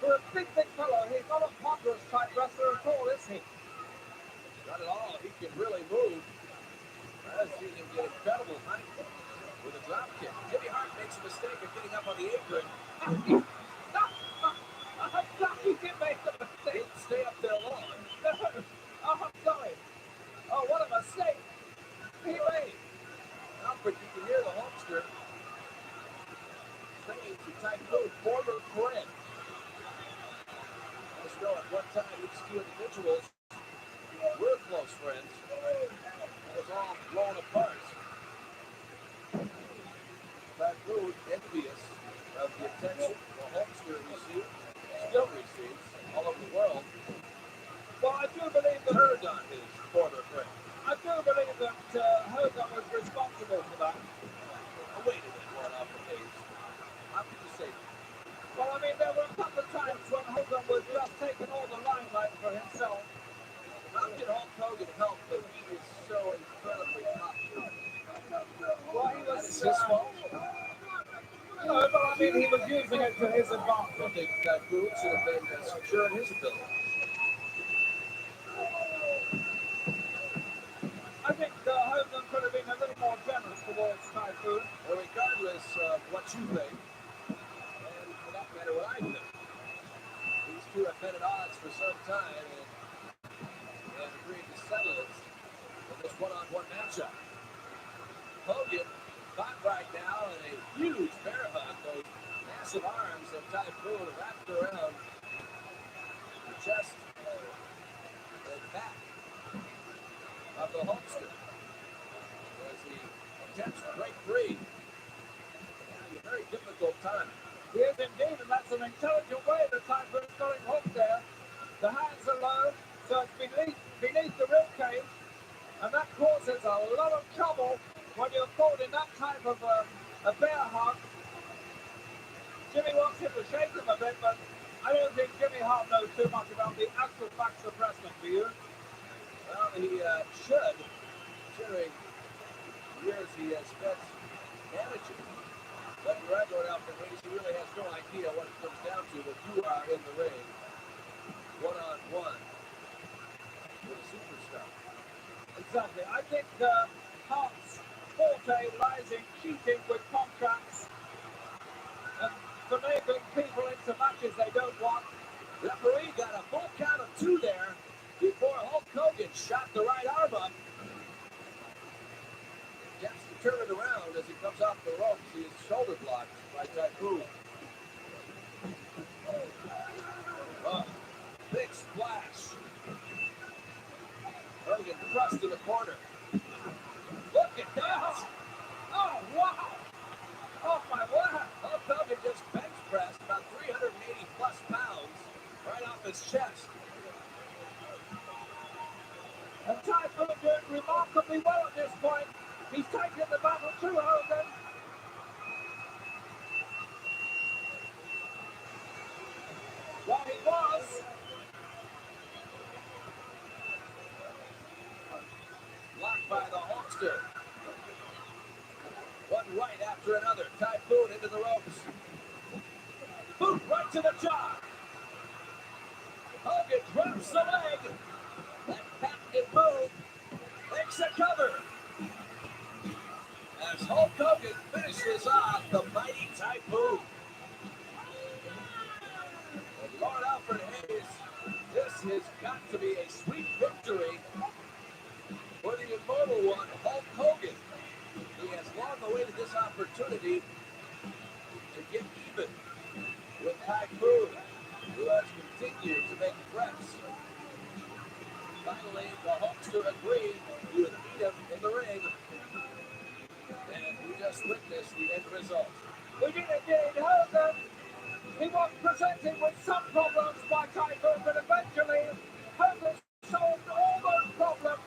for a big fellow, he's not a ponderous type wrestler at all, is he? Not at all. He can really move. I've seen him get incredible height with a drop kick. Jimmy Hart makes a mistake of getting up on the apron. He did make a mistake. Didn't stay up there long. Oh, I'm sorry. Oh, what a mistake he made. Alfred, you can hear the Hulkster saying to Typhoon, former friend. Let's go. At one time, these two individuals were close friends. It was all blown apart. Typhoon, envious of the attention the Hulkster received, still receives all over the world. Well, I do believe that Turned on his former friend. I do believe that Hogan was responsible for that. Oh, wait a minute, one off the page. How could you say that? Well, I mean, there were a couple of times when Hogan was just taking all the limelight for himself. How can Hulk Hogan help that he is so incredibly popular? Well, he was. That is his fault. No, but I mean, he was using it to his advantage. I think Typhoon should have been secure in his ability. I think Hogan could have been a little more generous towards Typhoon. Well, regardless of what you think, and for that matter, what I think, these two have been at odds for some time and agreed to settle it in this one-on-one matchup. Hogan caught right now in a huge bear hug, those massive arms of Typhoon wrapped around the chest and back of the Hulkster as he attempts to break free. A very difficult time. Yes, indeed, and that's an intelligent way the Typhoon's got him hooked there. The hands are low, so it's beneath the rib cage, and that causes a lot of trouble when you're caught in that type of a bear hug. Jimmy wants him to shake him a bit, but I don't think Jimmy Hart knows too much about the actual facts of wrestling, do you? Well, he should, considering the years he has spent managing. But you're right, Lord Alfred Hayes, he really has no idea what it comes down to when you are in the ring, one-on-one with a superstar. Exactly. I think Hart's forte lies in cheating with contracts and finagling people into matches they don't want. Referee got a full count of 2 there before Hulk Hogan shot the right arm up. Gets to turn it around as he comes off the ropes. He is shoulder blocked by Typhoon. Big splash. Hogan thrust to the corner. Look at that! Oh, wow! Oh, my word! Hulk Hogan just bench pressed about 380 plus pounds right off his chest. And Typhoon doing remarkably well at this point. He's taken the battle to Hogan. Well, he was. Blocked by the Hulkster. One right after another. Typhoon into the ropes. Boot right to the jaw. Hogan drops the leg. That patented move makes a cover. As Hulk Hogan finishes off the mighty Typhoon. And Lord Alfred Hayes, this has got to be a sweet victory for the immortal one, Hulk Hogan. He has long awaited this opportunity to get even with Typhoon. continue to make threats. Finally, the Hulkster agreed to meet him in the ring. And we just witnessed the end result. We did indeed. Hogan, he was presented with some problems by Typhoon, but eventually Hogan solved all those problems.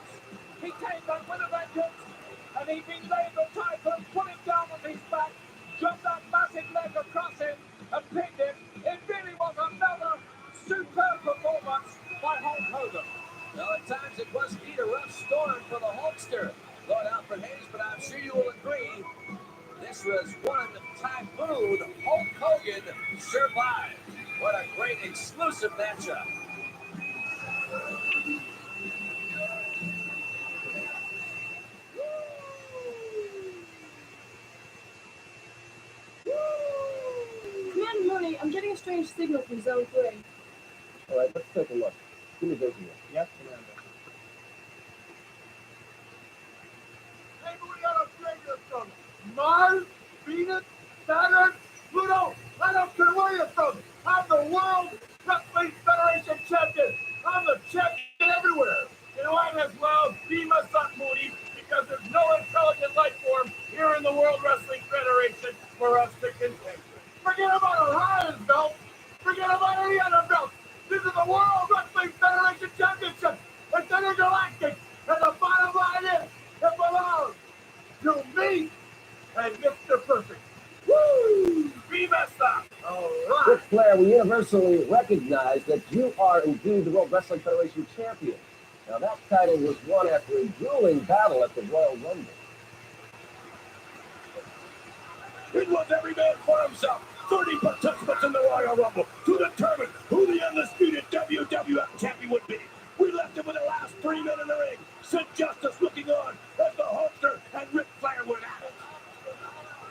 He came back with a vengeance, and he belayed the Typhoon, put him down on his back, dropped that massive leg across him, and pinned him. It really was another superb performance by Hulk Hogan. Well, at times it was indeed a rough storm for the Hulkster, Lord Alfred Hayes, but I'm sure you will agree this was one Typhoon Hulk Hogan survived. What a great exclusive matchup. Commander Mooney, I'm getting a strange signal from Zone 3. All right, let's take a look. Give me those here. Yes, Commander. Maybe we gotta take this from Mars, Venus, Saturn, Pluto. I don't care where you're from. I'm the World Wrestling Federation champion. I'm the champion everywhere. You know, I as well be my son Moody because there's no intelligent life form here in the World Wrestling Federation for us to contend. Forget about Orion's belt. Forget about any other belt. This is the World Wrestling Federation Championship. It's intergalactic. And the bottom line is, it belongs to me and Mr. Perfect. Woo! Be messed up. All right. Ric Flair, we universally recognize that you are indeed the World Wrestling Federation champion. Now, that title was won after a grueling battle at the Royal Rumble. It was every man for himself. 30 participants in the Royal Rumble to determine who the undisputed WWF champion would be. We left him with the last 3 men in the ring. Sid Justice looking on as the Hulkster and Ric Flair went at it.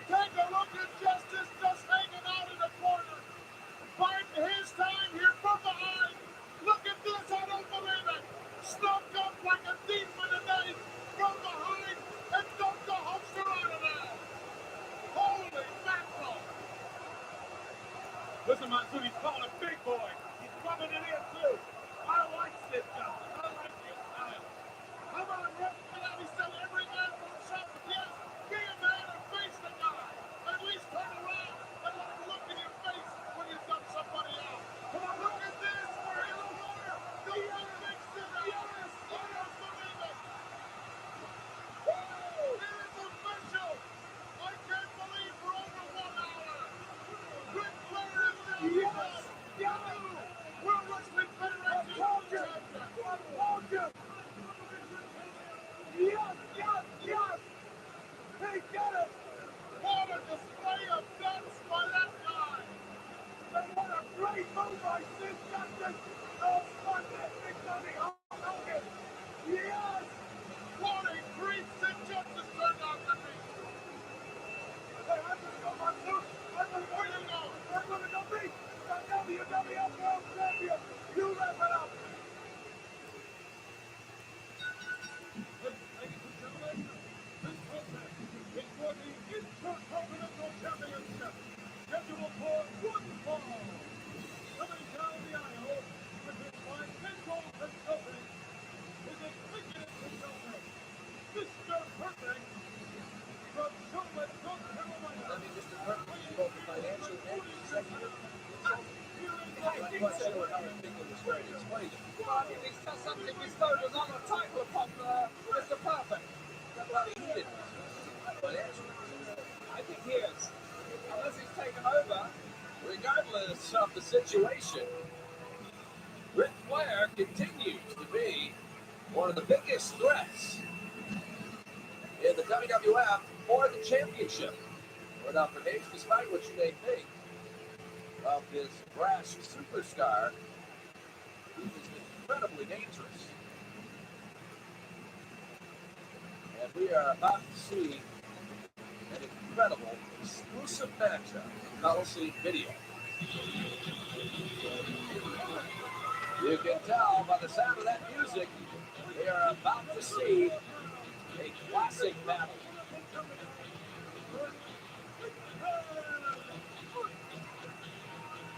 Take a look at Justice just hanging out in the corner. Fighting his time here from behind. Look at this, I don't believe it. Snuck up like a thief in the night from behind and dumped the Hulkster out of there. Holy mackerel. Listen, Monsoon, he's calling a big boy. He's rubbing it in, too. I like this Justice. I like his style. Come on, Rick. Can I be said every man for himself? Yes, be a man and face the guy. At least turn around and let him look in your face when you dump somebody out. Come on, look at this. We're in the water. The Olympic Center. Yes, I don't believe it. Woo! It is official. I can't believe for over 1 hour. Ric Flair is the World Wrestling Federation champion. Yes, yes, yes! He got it! What a display of guts by that guy! And what a great move by Sid Justice! Oh, Sunday victory, Hulk Hogan! Yes! What a great Sid Justice turned out to be! Hey, I'm gonna go, Monsoon! I'm gonna go, you go! I'm gonna go be the WWF World Champion! You wrap it up! Ladies and gentlemen, this contest is for the Intercontinental Championship, scheduled for one fall. Coming down the aisle with his fine pinball consulting, his executive consultant, Mr. Perfect, from Charlotte, North Carolina. I mean, Mr. Perfect is both a financial and executive consultant. I'm not quite sure how I think it was fair to explain it. Well, he's just something bestowed as on a title upon Mr. Perfect. That's how he needed financially. I think he is. Unless he's taken over. Regardless of the situation, Ric Flair continues to be one of the biggest threats in the WWF for the championship. Lord Alfred Hayes, despite what you may think of this brash superstar, he is incredibly dangerous. And we are about to see an incredible exclusive matchup in Coliseum Video. You can tell by the sound of that music, we are about to see a classic battle.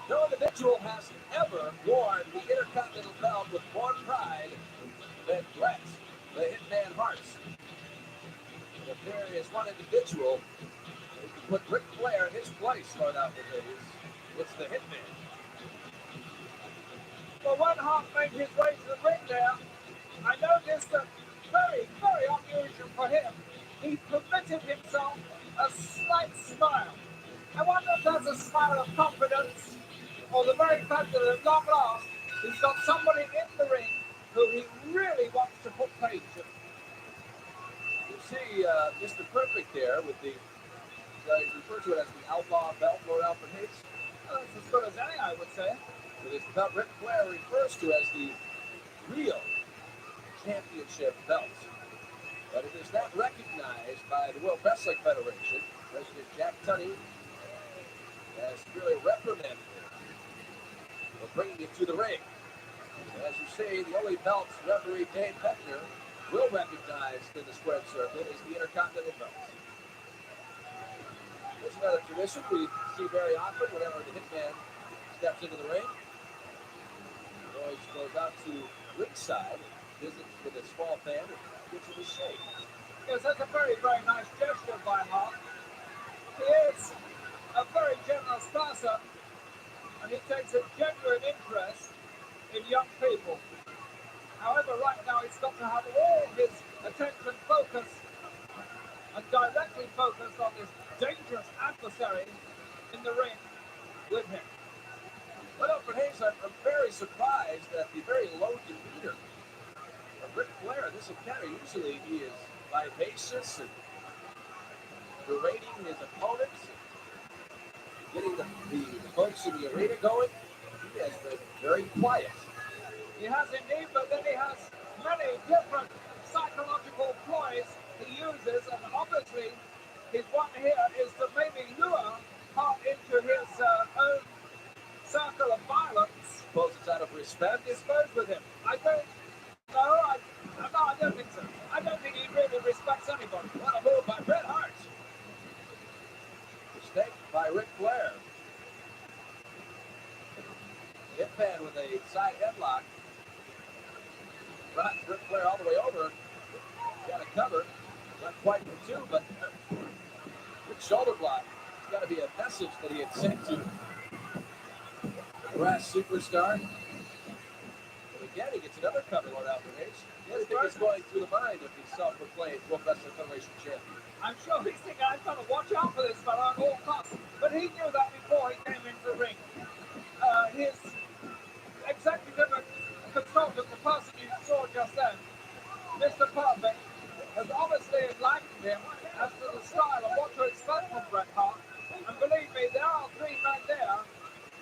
No individual has ever worn the Intercontinental belt with more pride than Bret, the Hitman Hart. And if there is one individual who can put Ric Flair in his place, Lord Alfred Hayes, it's the Hitman. Well, when Hart made his way to the ring there, I noticed that very, very unusual for him, he permitted himself a slight smile. I wonder if that's a smile of confidence or the very fact that at long last he's got somebody in the ring who he really wants to put paid to. You see Mr. Perfect there with the, you refer to it as the Outlaw belt, Lord Alfred Hayes. Well, that's as good as any, I would say. It is the belt Ric Flair refers to as the real championship belt. But it is not recognized by the World Wrestling Federation. President Jack Tunney has really reprimanded him for bringing it to the ring. And as you say, the only belt referee Dave Beckner will recognize in the squared circle is the Intercontinental belt. There's another tradition we see very often whenever the Hitman steps into the ring. He always goes out to ringside, visits with a small fan, and gives him a shake. Yes, that's a very, very nice gesture by Hart. He is a very generous person, and he takes a genuine interest in young people. However, right now he's got to have all his attention focused and directly focused on this dangerous adversary in the ring with him. Well, Alfred Hayes, I'm very surprised at the very low demeanor of Ric Flair in this encounter. Usually he is vivacious and berating his opponents, and getting the folks in the arena going. He has been very quiet. He has indeed, but then he has many different psychological ploys he uses, and obviously his one here is to maybe lure Hart into his own circle of violence. Suppose it's out of respect. Dispose with him. I don't think so. I don't think he really respects anybody. What a move by Bret Hart. Mistake by Ric Flair. Hitman with a side headlock. Brought Ric Flair all the way over. Got a cover. Not quite for two, but with shoulder block. It's got to be a message that he had sent to the brass superstar. And again, he gets another cover, Lord Alfred Hayes. I think he's going through the mind of the self-proclaimed World Wrestling Federation champion. I'm sure he's thinking, I've got to watch out for this fellow at all costs. But he knew that before he came into the ring. His executive consultant, the person you saw just then, Mr. Perfect, has obviously enlightened him as to the style of what to expect from Bret Hart. And believe me, there are three men there,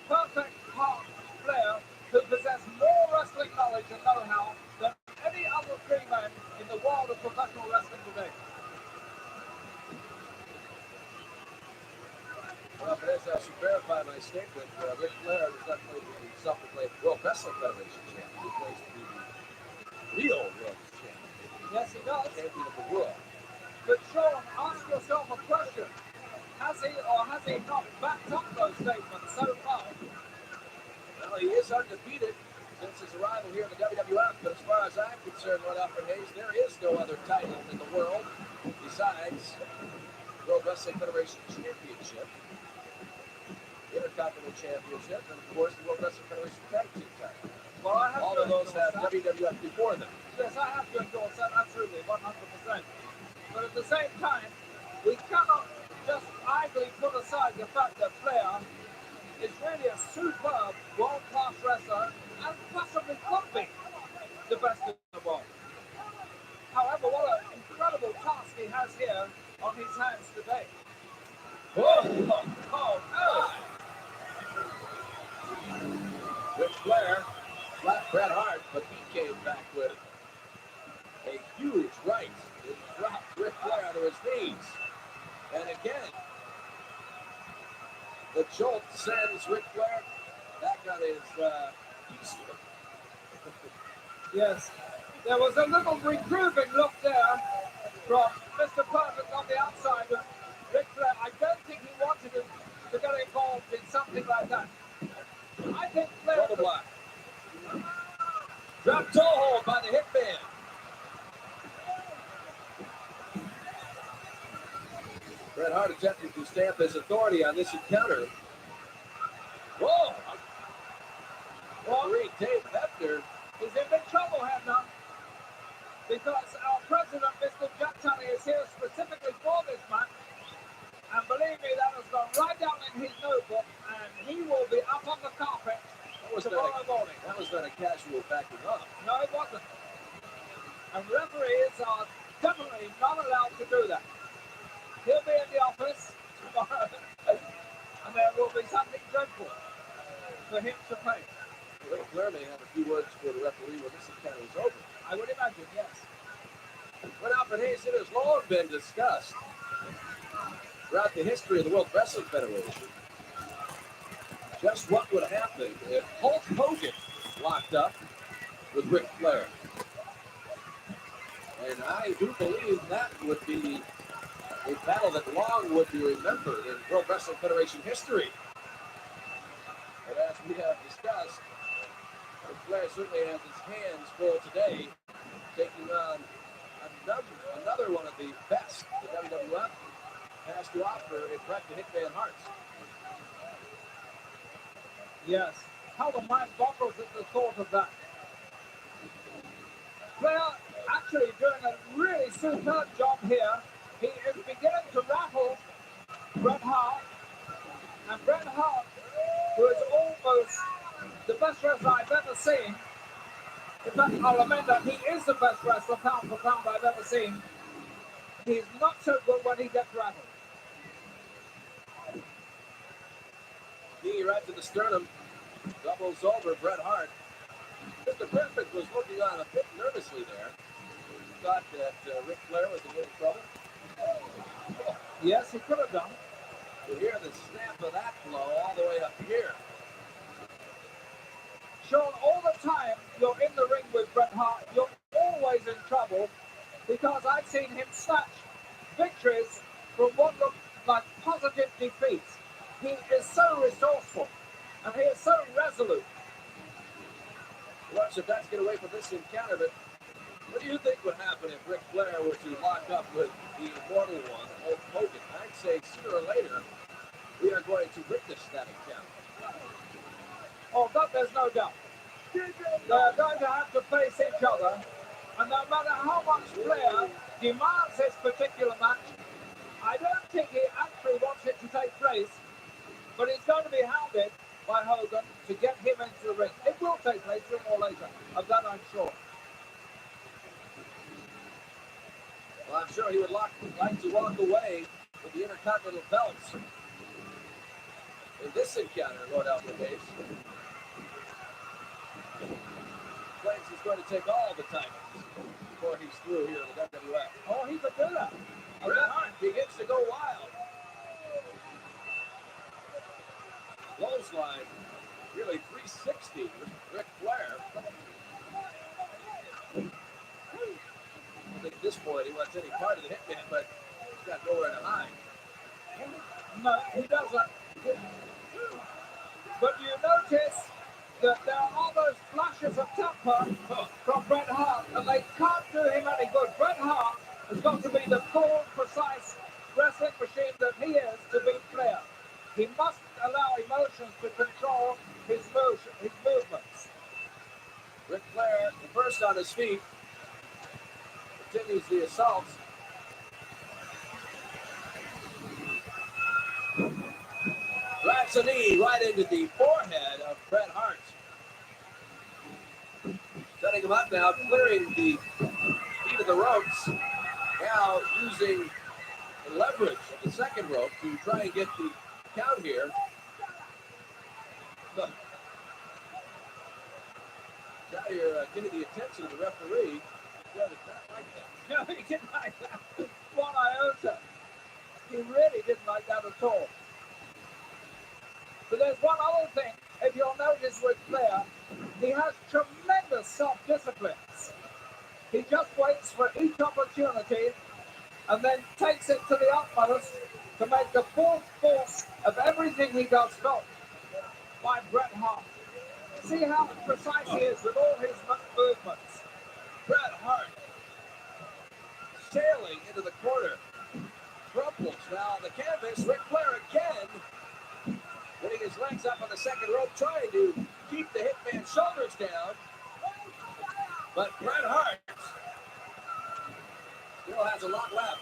Perfect, Hart, Flair, who possess more wrestling knowledge and know-how than any other three men in the world of professional wrestling today. Well, Perez, I should verify my statement. Ric Flair does not play for the self-proclaimed World Wrestling Federation champion. He plays to be the real world champion. Yes, he does. Champion of the world. But Sean, ask yourself a question. Has he or has he not backed up those statements so far? Well, he is undefeated since his arrival here in the WWF. But as far as I'm concerned, Lord Alfred Hayes, there is no other title in the world besides World Wrestling Federation Championship, Intercontinental Championship, and of course the World Wrestling Federation Tag Team title. Well, I have all of those have WWF before them. Yes, I have to endorse that, absolutely, 100%. But at the same time, we cannot just idly put aside the fact that Flair is really a superb world-class wrestler and possibly could be the best in the world. However, what an incredible task he has here on his hands today. Ric Flair slapped Bret Hart, but he came back with a huge right. It dropped Ric Flair to his knees. And again, the jolt sends Ric Flair back on his feet. Yes, there was a little reproving look there from Mr. Perfect on the outside of Ric Flair. I don't think he wanted him to get involved in something like that. I think Flair. Double block. Drop toe hold by the Hitman. Bret Hart attempted to stamp his authority on this encounter. Whoa! Referee Dave Hebner is in big trouble, Hebner, because our president, Mr. Jack Tunney, is here specifically for this match. And believe me, that has gone right down in his notebook, and he will be up on the carpet tomorrow morning. That was not a casual backing up. No, it wasn't. And referees are definitely not allowed to do that. He'll be in the office tomorrow, and there will be something dreadful for him to face. Ric Flair may have a few words for the referee when this encounter is over. I would imagine, yes. But Alfred Hayes, it has long been discussed throughout the history of the World Wrestling Federation just what would happen if Hulk Hogan locked up with Ric Flair. And I do believe that would be a battle that long would be remembered in World Wrestling Federation history. But as we have discussed, Ric Flair certainly has his hands full today, taking on another one of the best the WWF has to offer in Bret the Hitman Hart. Yes. How the mind boggles at the thought of that. Flair actually doing a really superb job here. He is beginning to rattle Bret Hart. And Bret Hart, who is almost the best wrestler I've ever seen. In fact, I'll admit that he is the best wrestler pound for pound I've ever seen. He's not so good when he gets rattled. Knee right to the sternum. Doubles over Bret Hart. Mr. Perfect was looking on a bit nervously there. He thought that Ric Flair was in little trouble. Yes, he could have done. You hear the snap of that blow all the way up here. Sean, all the time you're in the ring with Bret Hart, you're always in trouble because I've seen him snatch victories from what looked like positive defeats. He is so resourceful and he is so resolute. Watch the bets get away from this encounter, but what do you think would happen if Ric Flair were to lock up with the immortal one, Hulk Hogan? I'd say sooner or later we are going to witness that encounter. Oh, but there's no doubt. They're going to have to face each other, and no matter how much Flair demands this particular match, I don't think he actually wants it to take place, but he's going to be hounded by Hogan to get him into the ring. It will take place sooner or later, of that I'm sure. Well, I'm sure he would like to walk away with the Intercontinental belts in this encounter, Lord Alfred Hayes. Claims he's going to take all the titles before he's through here in the WWF. Oh, he could do that. Bret Hart begins to go wild. Clothesline, really 360 with Ric Flair. I think at this point he wants any part of the Hitman, but he's got nowhere to hide. No, he doesn't. But you notice that there are all those flashes of temper from Bret Hart, and they can't do him any good. Bret Hart has got to be the cool, precise wrestling machine that he is to beat Flair. He must allow emotions to control his movements. Ric Flair, the first on his feet, continues the assault. Drives a knee right into the forehead of Bret Hart. Setting him up now, clearing the feet of the ropes. Now using the leverage of the second rope to try and get the count here. Now you're getting the attention of the referee. Yeah, did not like that. No, he didn't like that. One iota. He really didn't like that at all. But there's one other thing. If you'll notice with Flair, he has tremendous self-discipline. He just waits for each opportunity and then takes it to the utmost to make the full force of everything he does felt by Bret Hart. See how precise he is with all his movements. Bret Hart sailing into the corner. Crumples now on the canvas. Ric Flair again. Getting his legs up on the second rope, trying to keep the Hitman's shoulders down. But Bret Hart still has a lot left.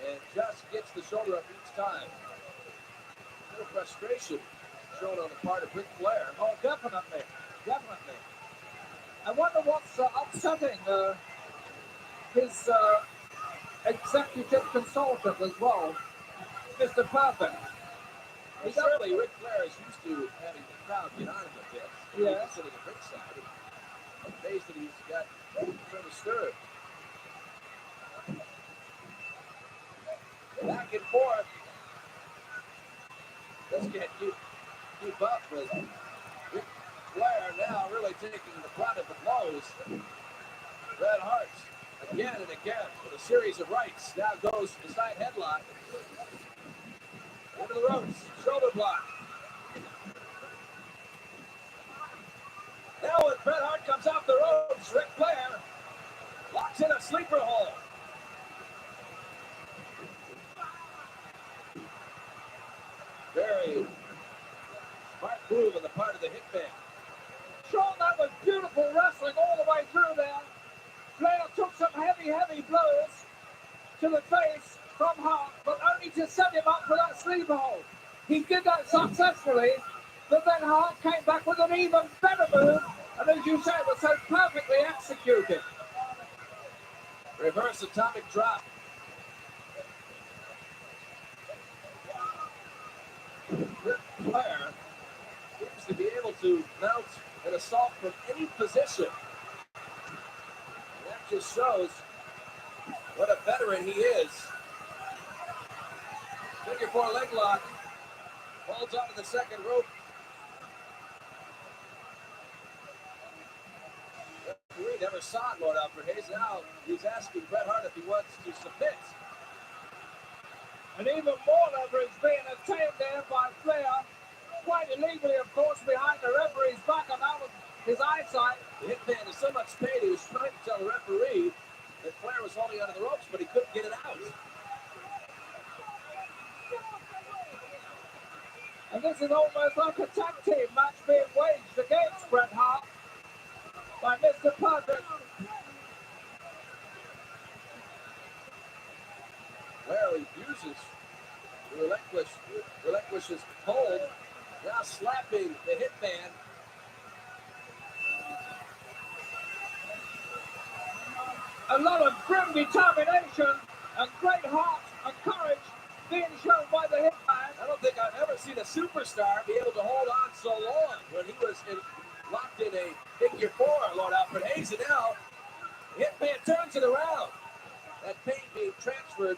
And just gets the shoulder up each time. A little frustration shown on the part of Ric Flair. Oh, definitely. Definitely. I wonder what's upsetting his executive consultant as well, Mr. Perfect. Well, certainly Ric Flair is used to having the crowd get on him a bit. Yeah. Sitting at ringside. I'm amazed that he's got so disturbed. Back and forth. Let's get keep up with Ric Flair now really taking the brunt of the blows. Bret Hart again and again with a series of rights. Now goes to the side headlock. Into the ropes. Shoulder block. Now when Bret Hart comes off the ropes, Ric Flair locks in a sleeper hold. Very smart move on the part of the Hitman. Sean, that was beautiful wrestling all the way through there. Flair took some heavy blows to the face from Hart, but only to set him up for that sleeper hold. He did that successfully, but then Hart came back with an even better move, and as you say, it was so perfectly executed. Reverse atomic drop. Ric Flair seems to be able to mount an assault from any position. And that just shows what a veteran he is. Figure four leg lock. Holds onto the second rope. Referee never saw it, Lord Alfred Hayes. Now he's asking Bret Hart if he wants to submit. And even more leverage being attained there by Flair. Quite illegally, of course, behind the referee's back, and that was his eyesight. The Hitman is so much pain, he was trying to tell the referee that Flair was holding onto the ropes, but he couldn't get it out. And this is almost like a tag team match being waged against Bret Hart by Mr. Perfect. Flair refuses to relinquishes hold. Now slapping the Hitman. A lot of grim determination and great heart and courage being shown by the Hitman. I don't think I've ever seen a superstar be able to hold on so long when he was locked in a figure four, Lord Alfred Hayes. And now the Hitman turns it around. That pain being transferred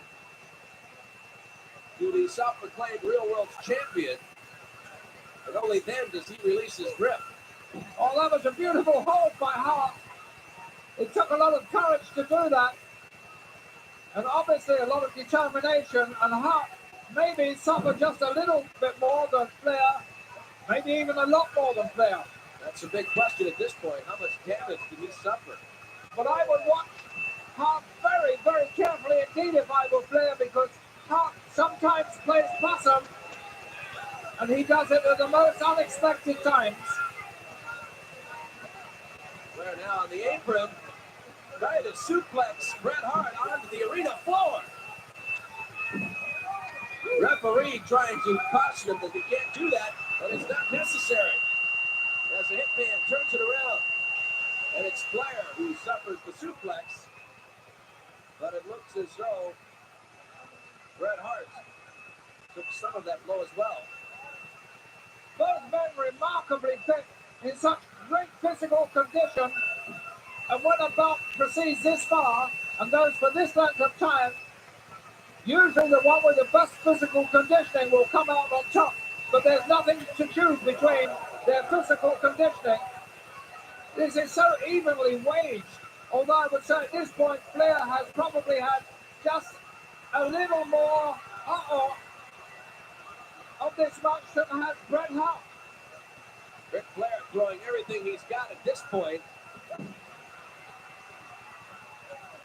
to the self-proclaimed real world champion. And only then does he release his grip. Oh, that was a beautiful hold by Hart. It took a lot of courage to do that. And obviously a lot of determination. And Hart maybe suffered just a little bit more than Flair. Maybe even a lot more than Flair. That's a big question at this point. How much damage did he suffer? But I would watch Hart very, very carefully indeed if I were Flair, because Hart sometimes plays possum, and he does it at the most unexpected times. Flair now on the apron, trying to suplex Bret Hart onto the arena floor. Referee trying to caution him that he can't do that, but it's not necessary. As the Hitman turns it around, and it's Flair who suffers the suplex, but it looks as though Bret Hart took some of that blow as well. Both men remarkably fit in such great physical condition, and when a bout proceeds this far and goes for this length of time, usually the one with the best physical conditioning will come out on top, but there's nothing to choose between their physical conditioning. This is so evenly waged, although I would say at this point Flair has probably had just a little more of this match than has Bret Hart. Ric Flair throwing everything he's got at this point.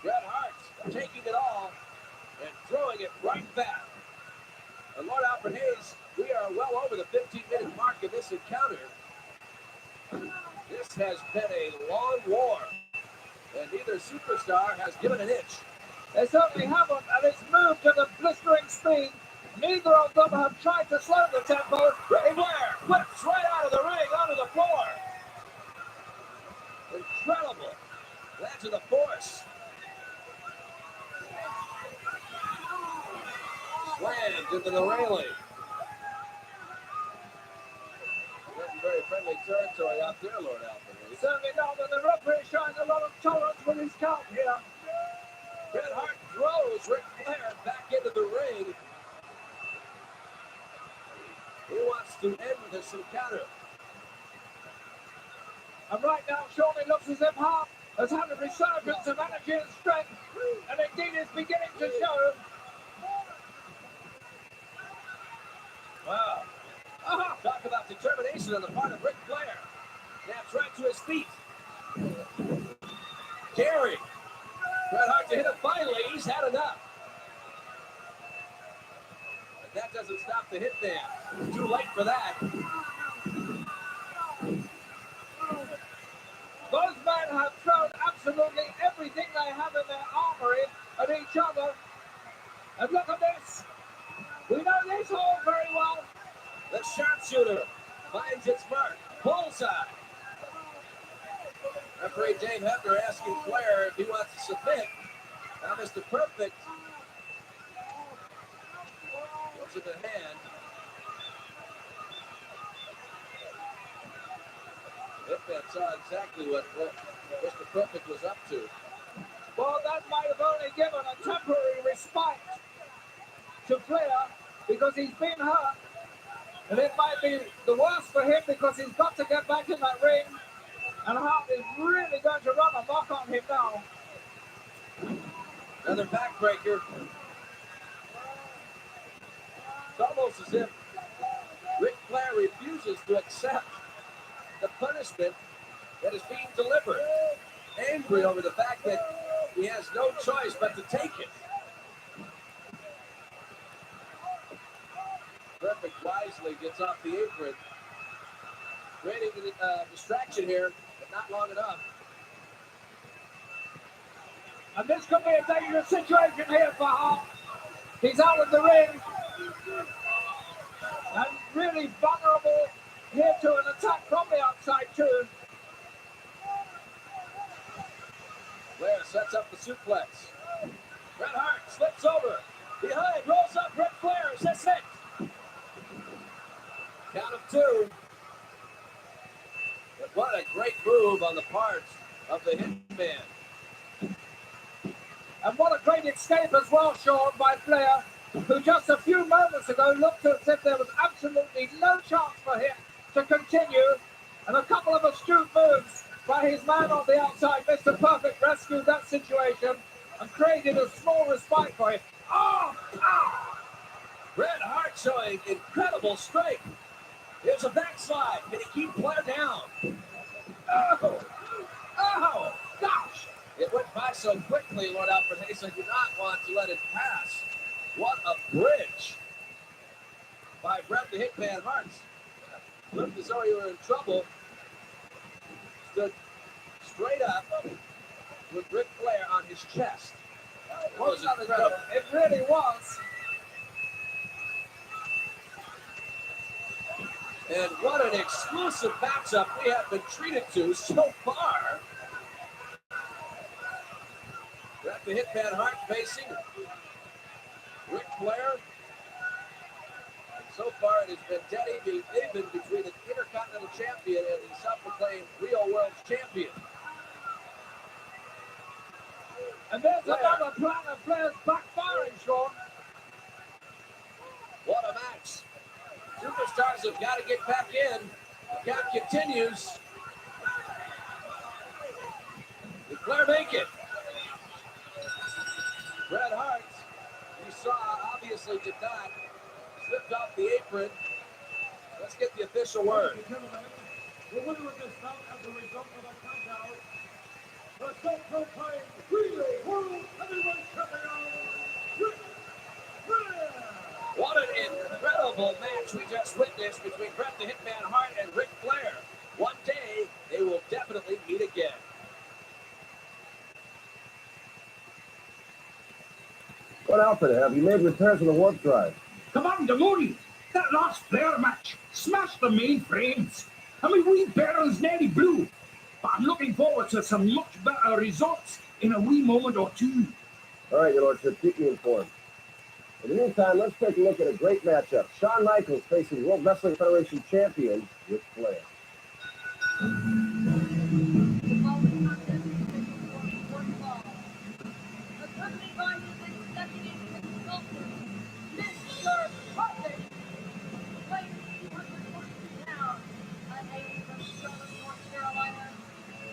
Bret Hart taking it all and throwing it right back. And Lord Alfred Hayes, we are well over the 15-minute mark of this encounter. This has been a long war, and neither superstar has given an inch. They certainly haven't, and it's moved at a blistering speed. Neither of them have tried to slow the tempo. Ric Flair whips right out of the ring onto the floor. Incredible. That's to the force. Slammed into the railing. Getting very friendly territory out there, Lord Alfred. Certainly not, but the referee showing a lot of tolerance with his count here. Bret Hart throws Ric Flair back into the ring. He wants to end this encounter. And right now, Sean, it looks as if Hart has had a resurgence of energy and strength, and indeed is beginning to show. Wow. Talk about determination on the part of Ric Flair. Snaps right to his feet. Carry. Bret Hart to hit him finally. He's had enough. But that doesn't stop the hitman. Too late for that. Both men have thrown absolutely everything they have in their armory at each other. And look at this. We know this all very well. The sharpshooter finds its mark. Bullseye. Referee Dave Hebner asking Flair if he wants to submit. Now Mr. Perfect puts it in hand. Hitman saw exactly what Mr. Perfect was up to. Well, that might have only given a temporary respite to Flair because he's been hurt. And it might be the worst for him because he's got to get back in that ring. And Hart is really going to run amok on him now. Another backbreaker. It's almost as if Ric Flair refuses to accept the punishment that is being delivered. Angry over the fact that he has no choice but to take it. Perfect wisely gets off the apron. Creating a distraction here, but not long enough. And this could be a dangerous situation here for Hart. He's out of the ring. And really vulnerable here to an attack from the outside too. Flair sets up the suplex. Bret Hart slips over. Behind, rolls up Ric Flair. That's it. Count of two. But what a great move on the part of the Hitman. And what a great escape as well, Sean, by Flair, who just a few moments ago looked as if there was absolutely no chance for him to continue. And a couple of astute moves by his man on the outside, Mr. Perfect, rescued that situation and created a small respite for him. Oh! Oh! Bret Hart showing incredible strength. Here's a backslide. Can he keep Flair down? Oh! Oh! Gosh! It went by so quickly, Lord Alfred Hayes. I do not want to let it pass. What a bridge by Bret the Hitman Hart. Looked as though you were in trouble. Stood straight up with Ric Flair on his chest. It was incredible. It really was. And what an exclusive matchup we have been treated to so far. Bret the Hitman Hart facing Ric Flair. And so far it has been dead even between the Intercontinental Champion and the self-proclaimed Real World Champion. And there's another plan of Flair's backfiring, Sean. What a match. Superstars have got to get back in. The count continues. Did Flair make it? Bret Hart, you saw, obviously did not. Slipped off the apron. Let's get the official word. The winner of this bout as a result of a countout, the self-proclaimed Real World Heavyweight Champion, Ric Flair. What an incredible match we just witnessed between Bret the Hitman Hart and Ric Flair. One day, they will definitely meet again. What outfit have you made repairs on the warp drive? Commander Mooney, that last Flair match smashed the main frames. I mean, we barrels nearly blew. But I'm looking forward to some much better results in a wee moment or two. All right, Your Lordship, keep me informed. In the meantime, let's take a look at a great matchup. Shawn Michaels facing World Wrestling Federation champion Ric Flair.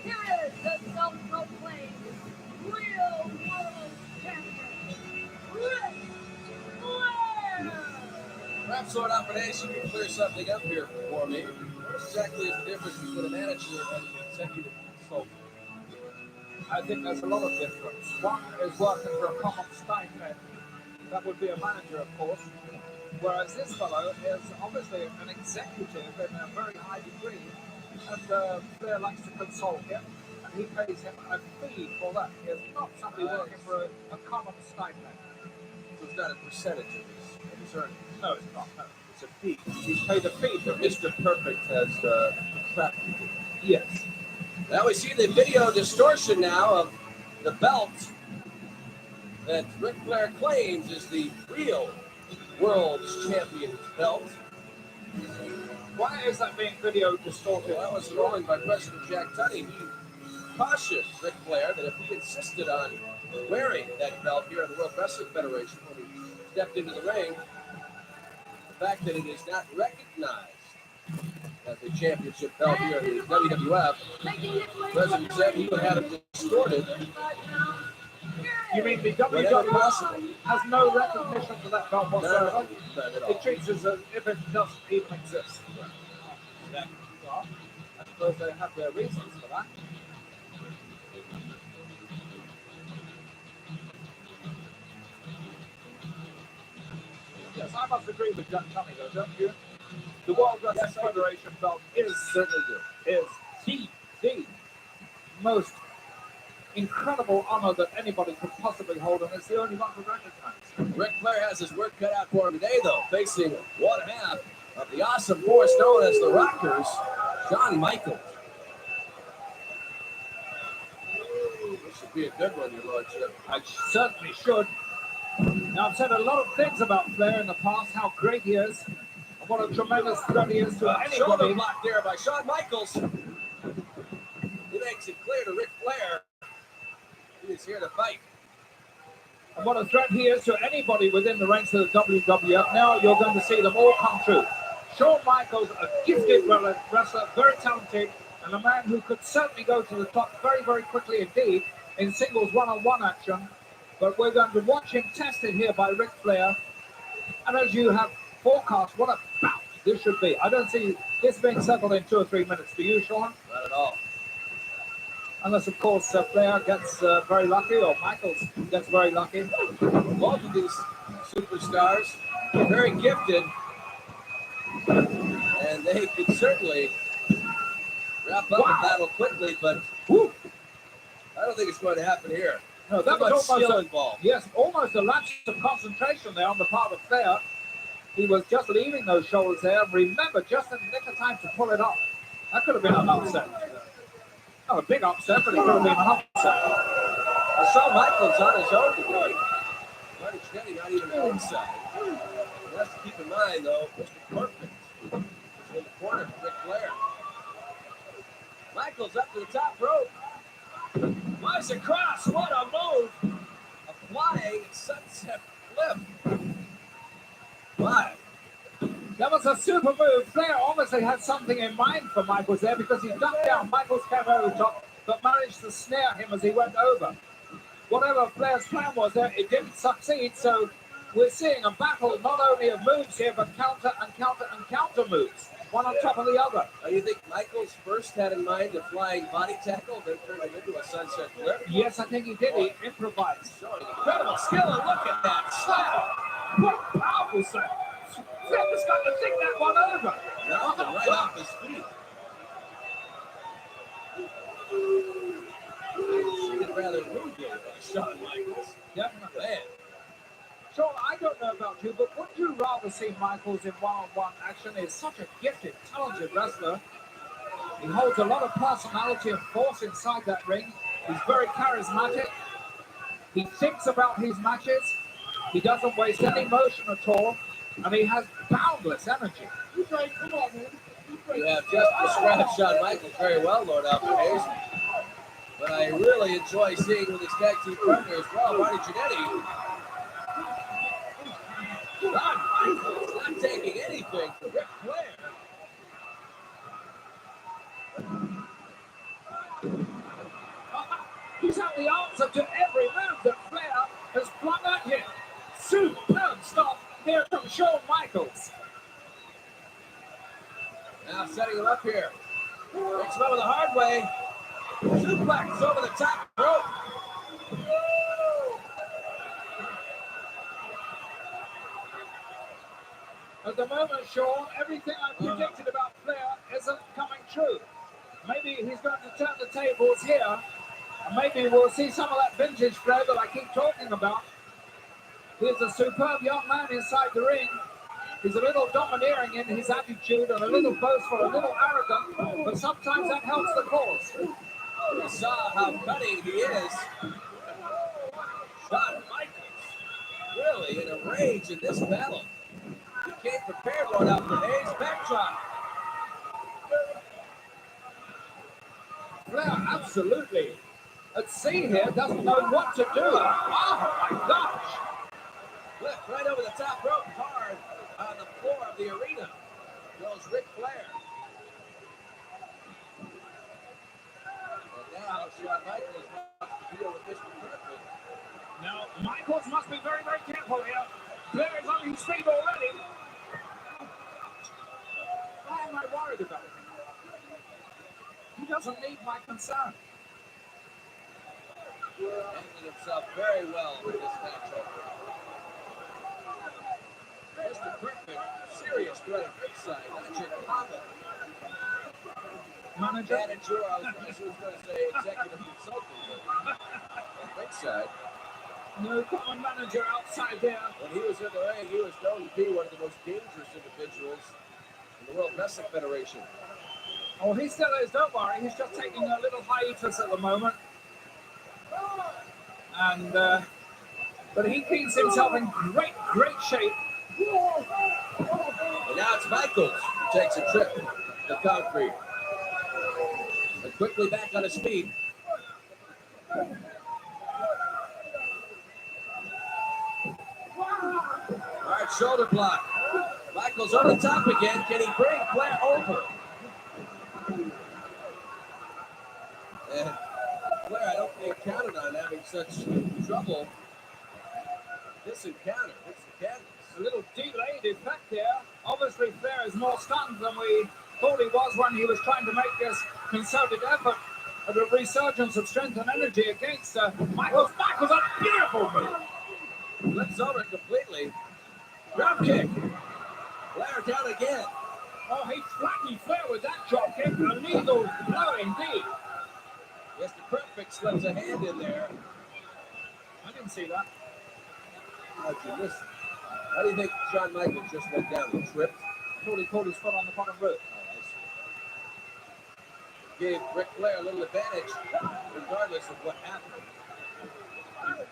Here is the self-proclaimed Real World Champion, Ric Flair! Perhaps Sword Operation can clear something up here for me. What exactly is the difference between a manager and an executive consultant? I think there's a lot of difference. One is working for a common stipend. That would be a manager, of course. Whereas this fellow is obviously an executive in a very high degree. And Flair likes to consult him, and he pays him a fee for that. He is not somebody working for a common stipend. So it's not a percentage of his earnings. No, it's not. No, it's a fee. He's paid a fee for Mr. Perfect has contracted him. Yes. Now we see the video distortion now of the belt that Ric Flair claims is the real world's champion's belt. Why is that being video distorted? Well, that was rolling by President Jack Tunney. He cautioned Ric Flair that if he insisted on wearing that belt here in the World Wrestling Federation when he stepped into the ring, the fact that it is not recognized as a championship belt here in the WWF, President said he would have it distorted. You mean the WWF has no recognition for that belt whatsoever? It treats it as if it doesn't even exist. Well, I suppose they have their reasons for that. Yes, I must agree with Jack Tunney, though, don't you? The World Wrestling Federation belt is the most incredible honor that anybody could possibly hold, and it's the only one to recognize. Ric Flair has his work cut out for him today, though, facing one half of the awesome force known as the Rockers, Shawn Michaels. This should be a good one, Your Lordship. I certainly should. Now, I've said a lot of things about Flair in the past, how great he is, and what a tremendous threat he is to anybody. Shoulder block there by Shawn Michaels. He makes it clear to Ric Flair he is here to fight. And what a threat he is to anybody within the ranks of the WWF. Now you're going to see them all come true. Shawn Michaels, a gifted wrestler, very talented, and a man who could certainly go to the top very, very quickly indeed in singles one-on-one action. But we're going to watch him tested here by Ric Flair. And as you have forecast, what a bout this should be. I don't see this being settled in 2 or 3 minutes. Do you, Shawn? Not at all. Unless, of course, Flair gets very lucky, or Michaels gets very lucky. Both of these superstars are very gifted, and they could certainly wrap up the battle quickly, but I don't think it's going to happen here. No, that Too much was almost skill a, involved. yes, almost a lapse of concentration there on the part of Flair. He was just leaving those shoulders there. Remember, just in the nick of time to pull it off. That could have been an upset. Not a big upset, but it could have been an upset. I saw Michaels on his own today. Marty Jannetty not even inside. You have to keep in mind, though, Mr. Perfect is in the corner for Ric Flair. Michaels up to the top rope. Flies across. What a move. Applying sunset flip. Why? That was a super move. Flair obviously had something in mind for Michaels there because he ducked down. Michaels came over the top, but managed to snare him as he went over. Whatever Flair's plan was there, it didn't succeed, so we're seeing a battle not only of moves here, but counter and counter and counter moves, one on top of the other. Do you think Michaels first had in mind a flying body tackle, then turned it into a sunset flip? Yes, I think he did. He improvised. Showing incredible skill, and look at that slap. What a powerful slap. Flip has got to think that one over. Knocked him right off his feet. Treated rather rudely by Shawn Michaels. Definitely. Man. Sean, I don't know about you, but would you rather see Michaels in one-on-one action? He's such a gifted, talented wrestler. He holds a lot of personality and force inside that ring. He's very charismatic. He thinks about his matches. He doesn't waste any motion at all. And he has boundless energy. Come on, man. You have just described Shawn Michaels very well, Lord Alfred Hayes. But I really enjoy seeing with his tag team partner as well, Marty Jannetty. Shawn Michaels not taking anything from Ric Flair. He's had the answer to every move that Flair has flung at him. Superb stuff here from Shawn Michaels. Now setting him up here. Makes him over the hard way. Suplex over the top rope. At the moment, Sean, everything I predicted about Flair isn't coming true. Maybe he's going to turn the tables here. And maybe we'll see some of that vintage Flair that I keep talking about. He's a superb young man inside the ring. He's a little domineering in his attitude and a little boastful, a little arrogant, but sometimes that helps the cause. We saw how cunning he is. Shawn Michaels really in a rage in this battle. He came prepared, Lord Alfred Hayes. Backdrop. Flair absolutely at sea here, doesn't know what to do. Oh my gosh! Flip right over the top rope, hard on the floor of the arena. Goes Ric Flair. And now Shawn Michaels must deal with Mr. Perfect. Now, Michaels must be very, very careful here. Flair is on his feet already. Why am I worried about him? He doesn't need my concern. Handling himself very well in this matchup. Mr. Perfect, serious threat at ringside. Manager Kava. Manager? I was going to say executive consultant, but ringside. No common manager outside there. When he was in the ring, he was known to be one of the most dangerous individuals in the World Wrestling Federation. Oh, he still is, don't worry. He's just taking a little hiatus at the moment. And, but he keeps himself in great, great shape. And now it's Michaels who takes a trip to the concrete. And quickly back on his feet. All right, shoulder block. Michaels on the top again. Can he bring Flair over? And Flair, I don't think counted on having such trouble. This encounter. A little delayed effect there. Obviously, Flair is more stunned than we thought he was when he was trying to make this concerted effort at a resurgence of strength and energy against Michaels. Michaels, a beautiful move. Flips over completely. Drop kick. Flair down again. Oh, he flattened Flair with that drop kick. A lethal blow indeed. Mr. Perfect slips a hand in there. I didn't see that. How'd you miss it? How do you think Shawn Michaels just went down? He tripped? Thought he caught his foot on the bottom rope. Oh, I see. Gave Ric Flair a little advantage, regardless of what happened. And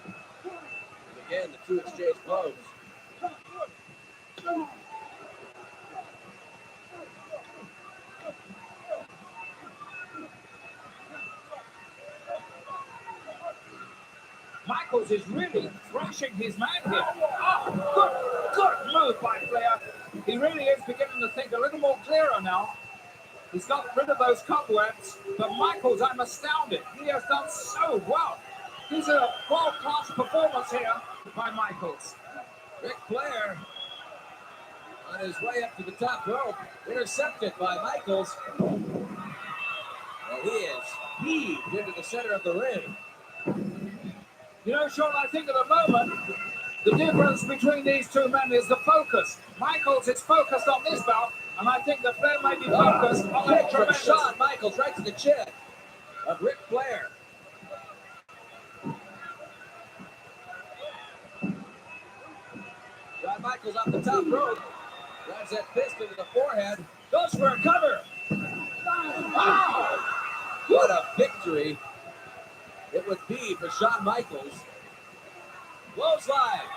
again, the two exchange blows. Michaels is really thrashing his man here. Oh, good move by Flair. He really is beginning to think a little more clearer now. He's got rid of those cobwebs, but Michaels, I'm astounded. He has done so well. This is a world-class performance here by Michaels. Ric Flair on his way up to the top rope, intercepted by Michaels. And he is heaved into the center of the ring. You know, Sean, I think at the moment, the difference between these two men is the focus. Michaels is focused on this bout, and I think that Flair may be focused on that Kick from tremendous. Shawn Michaels right to the chin of Ric Flair. Shawn Michaels off the top rope. Drives that fist into the forehead. Goes for a cover. Wow! What a victory it would be for Shawn Michaels. Clothesline.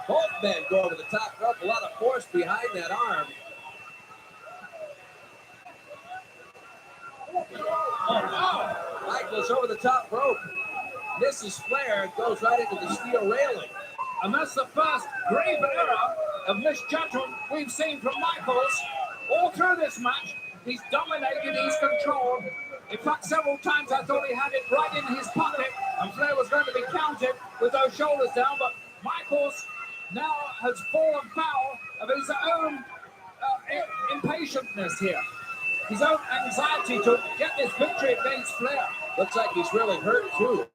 Both men go over the top rope. A lot of force behind that arm. Oh, Michaels over the top rope. Misses Flair, goes right into the steel railing. And that's the first grave error of misjudgment we've seen from Michaels all through this match. He's dominated, he's controlled. In fact, several times I thought he had it right in his pocket and Flair was going to be counted with those shoulders down, but Michaels now has fallen foul of his own impatientness here. His own anxiety to get this victory against Flair. Looks like he's really hurt too.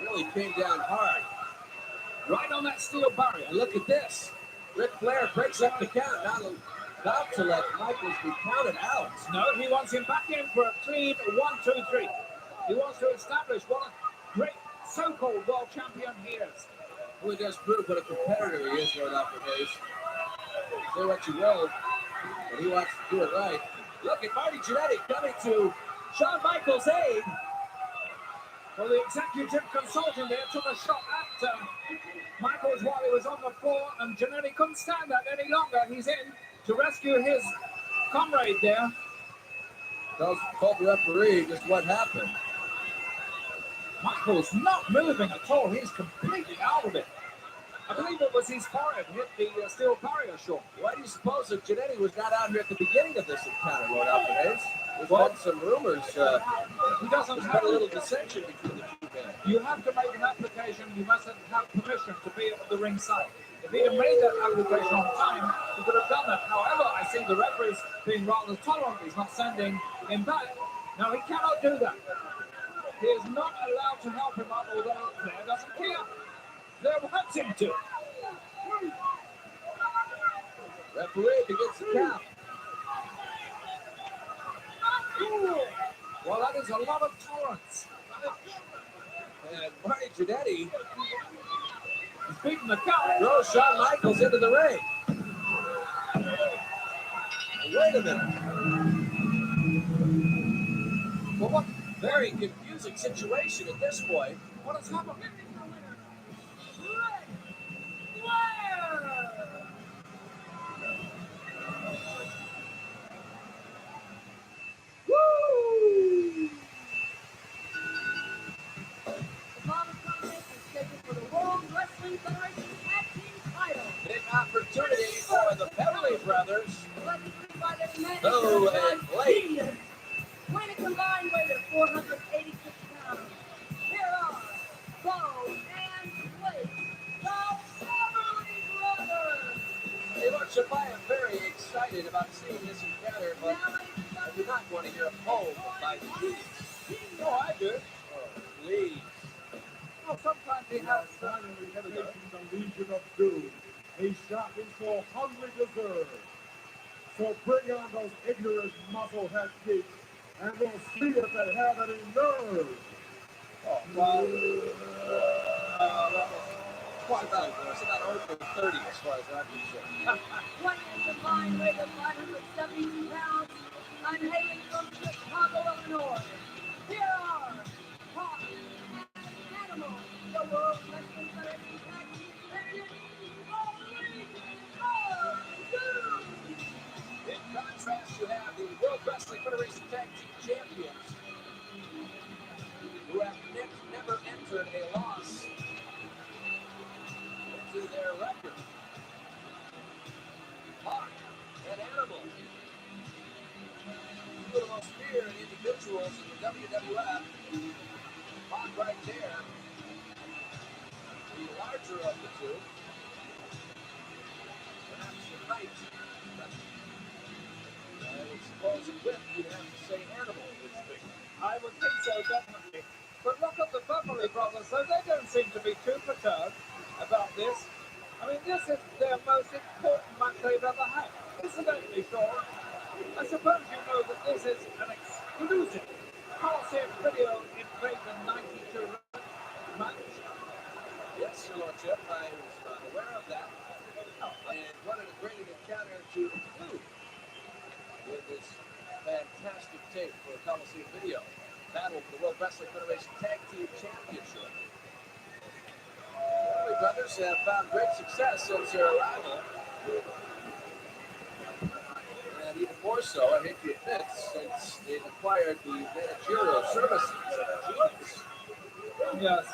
Really came down hard. Right on that steel barrier. And look at this. Ric Flair breaks up the count. Not about to let Michaels be counted out. No, he wants him back in for a clean 1, 2, 3. He wants to establish what a great so-called world champion he is. Well, he does prove what a competitor he is right off the base. Say what you will, but he wants to do it right. Look at Marty Jannetty coming to Shawn Michaels' aid. Well, the executive consultant there took a shot at Michaels while he was on the floor, and Jannetty couldn't stand that any longer. He's in to rescue his comrade there. Told the referee just what happened. Michaels not moving at all. He's completely out of it. I believe it was his forehead hit the steel barrier, Sean. Why do you suppose that Jannetty was not out here at the beginning of this encounter, Lord Alvarez? There's been some rumors. He doesn't There's have been a little dissension between the two men. You have to make an application. You must have permission to be at the ringside. If he'd have made that application on time, he could have done that. However, I see the referees being rather tolerant. He's not sending him back. Now, he cannot do that. He is not allowed to help him up, although Flair doesn't care. Flair wants him to. Referee begins the count. Well, that is a lot of tolerance. And Marty Jannetty is beating the count. Throws Shawn Michaels into the ring. Wait a minute. Well, what very confusing situation at this point. What has happened? Woo! The Modern Contest is scheduled for the World Wrestling Federation Tag Team title. Big opportunity for the Beverly Brothers. Who and Blake. Weight a combined weight of 486 pounds. Here are Bo and Blake, the Beverly Brothers. Hey, look, Shafai, I'm very excited about seeing this encounter, but I do not want to hear a poem by the Keys. Oh, I do. Oh, please. Well, sometimes he has The Legion of Doom, a shocking so humbly deserved. So bring on those ignorant musclehead geeks, and we'll see if they have any nerve. Oh, wow. It's about over 30 as far as I'm concerned. Weight a combined weight of 572 pounds. I'm hailing from Chicago, Illinois. Here are Hawk and Animal, the World Wrestling Federation Tag Team Champions, the Legion of Doom. In contrast, you have the World Wrestling Federation Tag Team Champions, who have never entered a loss into their record. Hawk and Animal, two of the most feared individuals in the WWF. Hawk right there, the larger of the two. definitely. But look at the Beverly Brothers, so they don't seem to be too perturbed about this. I mean, this is their most important match they've ever had. Incidentally, Sean, I suppose you know that this is an exclusive Coliseum video Invasion 92 match. Yes, Your Lordship, I was aware of that. And what a great encounter to include with this fantastic tape for a Coliseum video. Battle for the World Wrestling Federation Tag Team Championship. The brothers have found great success since their arrival. And even more so, I hate to admit, since they've acquired the managerial services of Genius. Yes.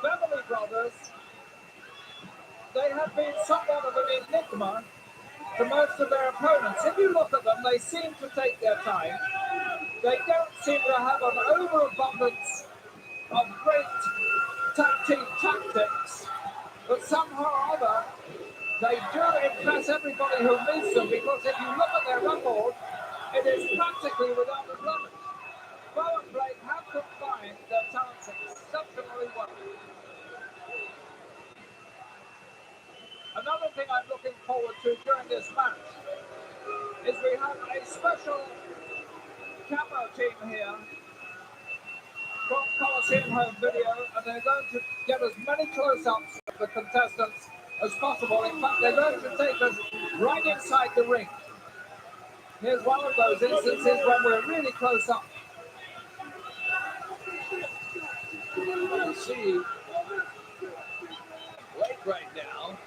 Beverly Brothers, they have been somewhat of an enigma to most of their opponents. If you look at them, they seem to take their time. They don't seem to have an overabundance of great tag team tactics, but somehow or other, they do impress everybody who meets them, because if you look at their record, it is practically without a blemish. Bo and Blake have combined their talents exceptionally well. Another thing I'm looking forward to during this match is we have a special camera team here from Coliseum Home Video, and they're going to get as many close-ups of the contestants as possible. In fact, they're going to take us right inside the ring. Here's one of those instances when we're really close up. You see Blake right now.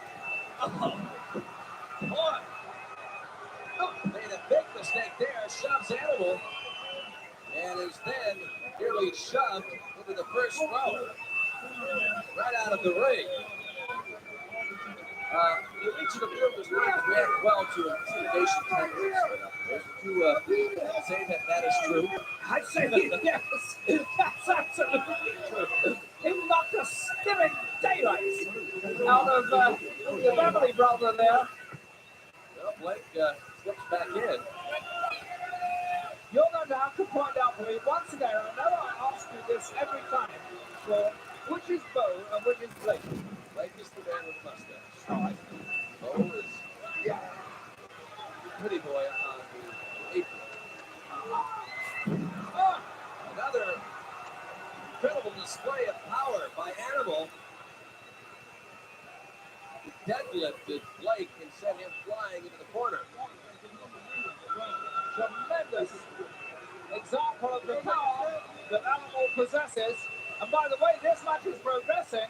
Oh, boy. Oh, made a big mistake there. Shoves Animal and is then nearly shoved into the first row. Right out of the ring. Each of the fielders not react well to intimidation tactics. Would you say that is true? I'd say yes. That's absolutely true. He knocked the skimming daylights out of the Beverly brother there. Well, Blake slips back in. You're going to have to point out for me once again, I know I ask you this every time, so which is Bo and which is Blake? Blake is the man with the mustache. All right. Bo is pretty boy on the apron. Oh, another incredible display of power by Animal. He deadlifted Blake and sent him flying into the corner. Tremendous example of the power that Animal possesses. And by the way, this match is progressing.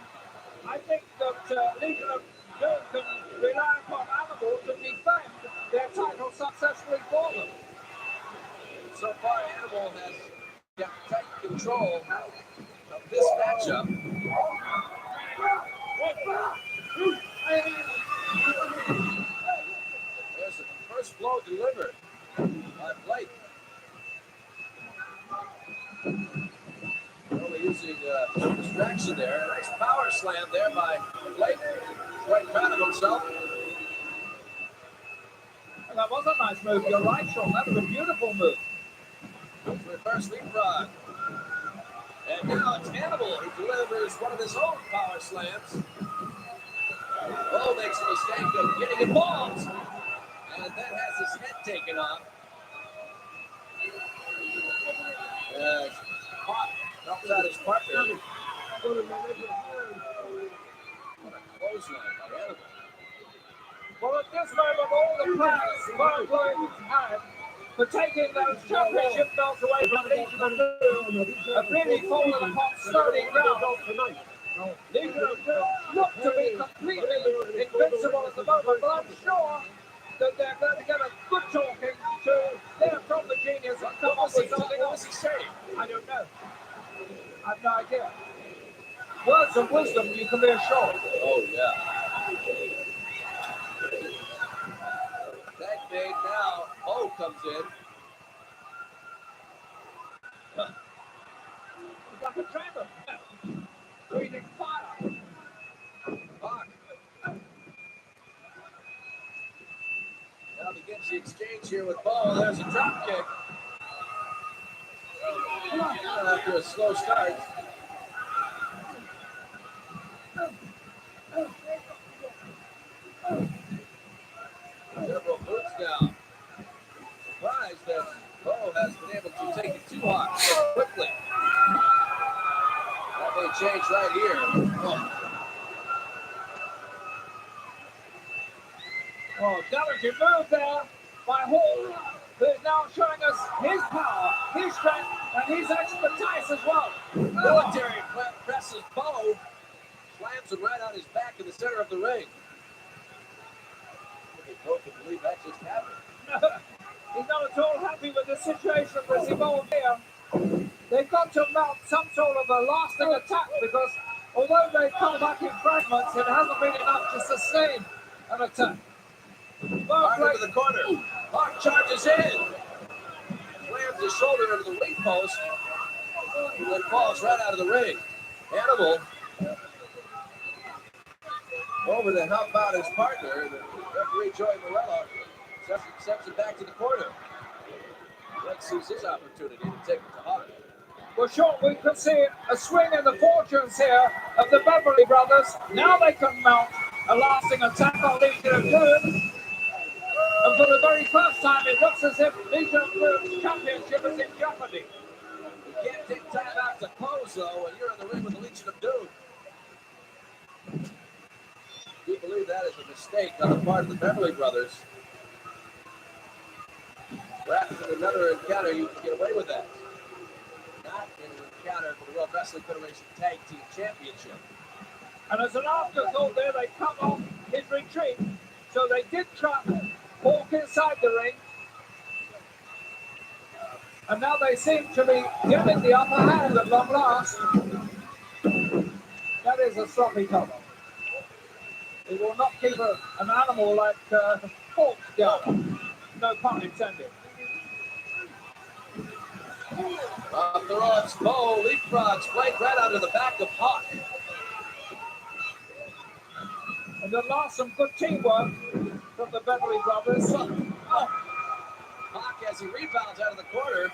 I think that Legion of Doom can rely upon Animal to defend their title successfully for them. So far, Animal has got tight control of this matchup. There's the first blow delivered by Blake. Only using distraction there. A nice power slam there by Blake. Quite proud of himself. And that was a nice move. You're right, Sean. That was a beautiful move. Reverse leapfrog. And now it's Animal who delivers one of his own power slams. Oh, makes a mistake of getting involved. And then has his head taken off. Knocks out his partner. What a clothesline by Animal. Well, at this moment, all the plans Mark Williams had for taking those championship belts away from Legion of Doom have really fallen upon stony ground. Legion of Doom look to be completely invincible at the moment, but I'm sure that they're going to get a good talking to there from the Genius and come up with something else. What was he saying? I don't know. I have no idea. Words of wisdom, you can be assured. Oh, yeah. Tag made now. Bo comes in. Like a dragon. Breathing fire. Bach. Now begins the exchange here with Bo. There's a drop kick. After a slow start. Several moves now. Surprised that Bo has been able to take it too hard so quickly. That may change right here. Oh, delicate move there by Hall, who is now showing us his power, his strength, and his expertise as well. Military presses Bo, slams him right on his back in the center of the ring. Bo can believe that just happened. He's not at all happy with the situation that's evolved here. They've got to mount some sort of a lasting attack because although they come back in fragments, it hasn't been enough to sustain an attack. Hard into the corner. Hawk charges in. Slams his shoulder into the ring post. And then falls right out of the ring. Animal over to help out his partner. The referee, Joey Morello, steps it back to the corner. Let's seize his opportunity to take it to Hawk. Well, Sean, we could see a swing in the fortunes here of the Beverly Brothers. Now they can mount a lasting attack on Legion of Doom. And for the very first time, it looks as if Legion of Doom's championship is in jeopardy. You can't take time out to pose, though, when you're in the ring with the Legion of Doom. I do believe that is a mistake on the part of the Beverly Brothers. Perhaps in another encounter, you can get away with that. Not in an encounter for the World Wrestling Federation Tag Team Championship. And as an afterthought there, they cut off his retreat. So they did trap Hawk inside the ring. And now they seem to be getting the upper hand at long last. That is a sloppy cover. It will not keep an animal like Hawk down. No pun intended. Off the ropes, Bo leapfrogs Blake right onto the back of Hawk. And then last some good teamwork from the Beverly Brothers. Hawk, as he rebounds out of the corner,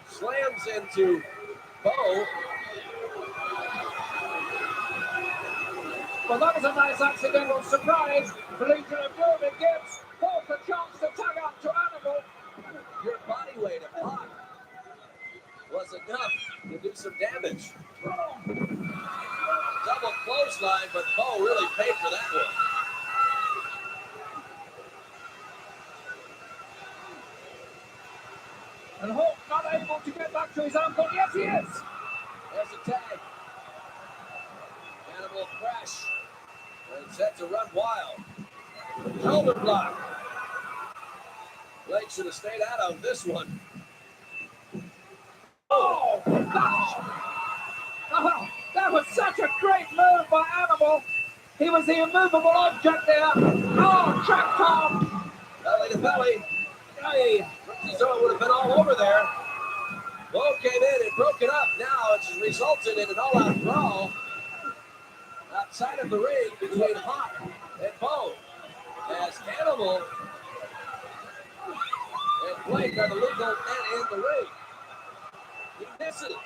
slams into Bo. Well, that was a nice accidental surprise for Legion of Doom. It gives Hawk a chance to tag out to Animal. Your body weight of Hawk was enough to do some damage. Double clothesline, but Bo really paid for that one. And Hawk not able to get back to his own, but yes, he is. There's a tag. Animal crash. And set to run wild. Shoulder block. Blake should have stayed out of this one. Oh, gosh. Oh, that was such a great move by Animal. He was the immovable object there. Oh, track Tom. Belly to belly. Hey, Zoe would have been all over there. Bo came in and broke it up. Now it's resulted in an all-out brawl outside of the ring between Hawk and Bo. As Animal and Blake are the legal men in the ring. He misses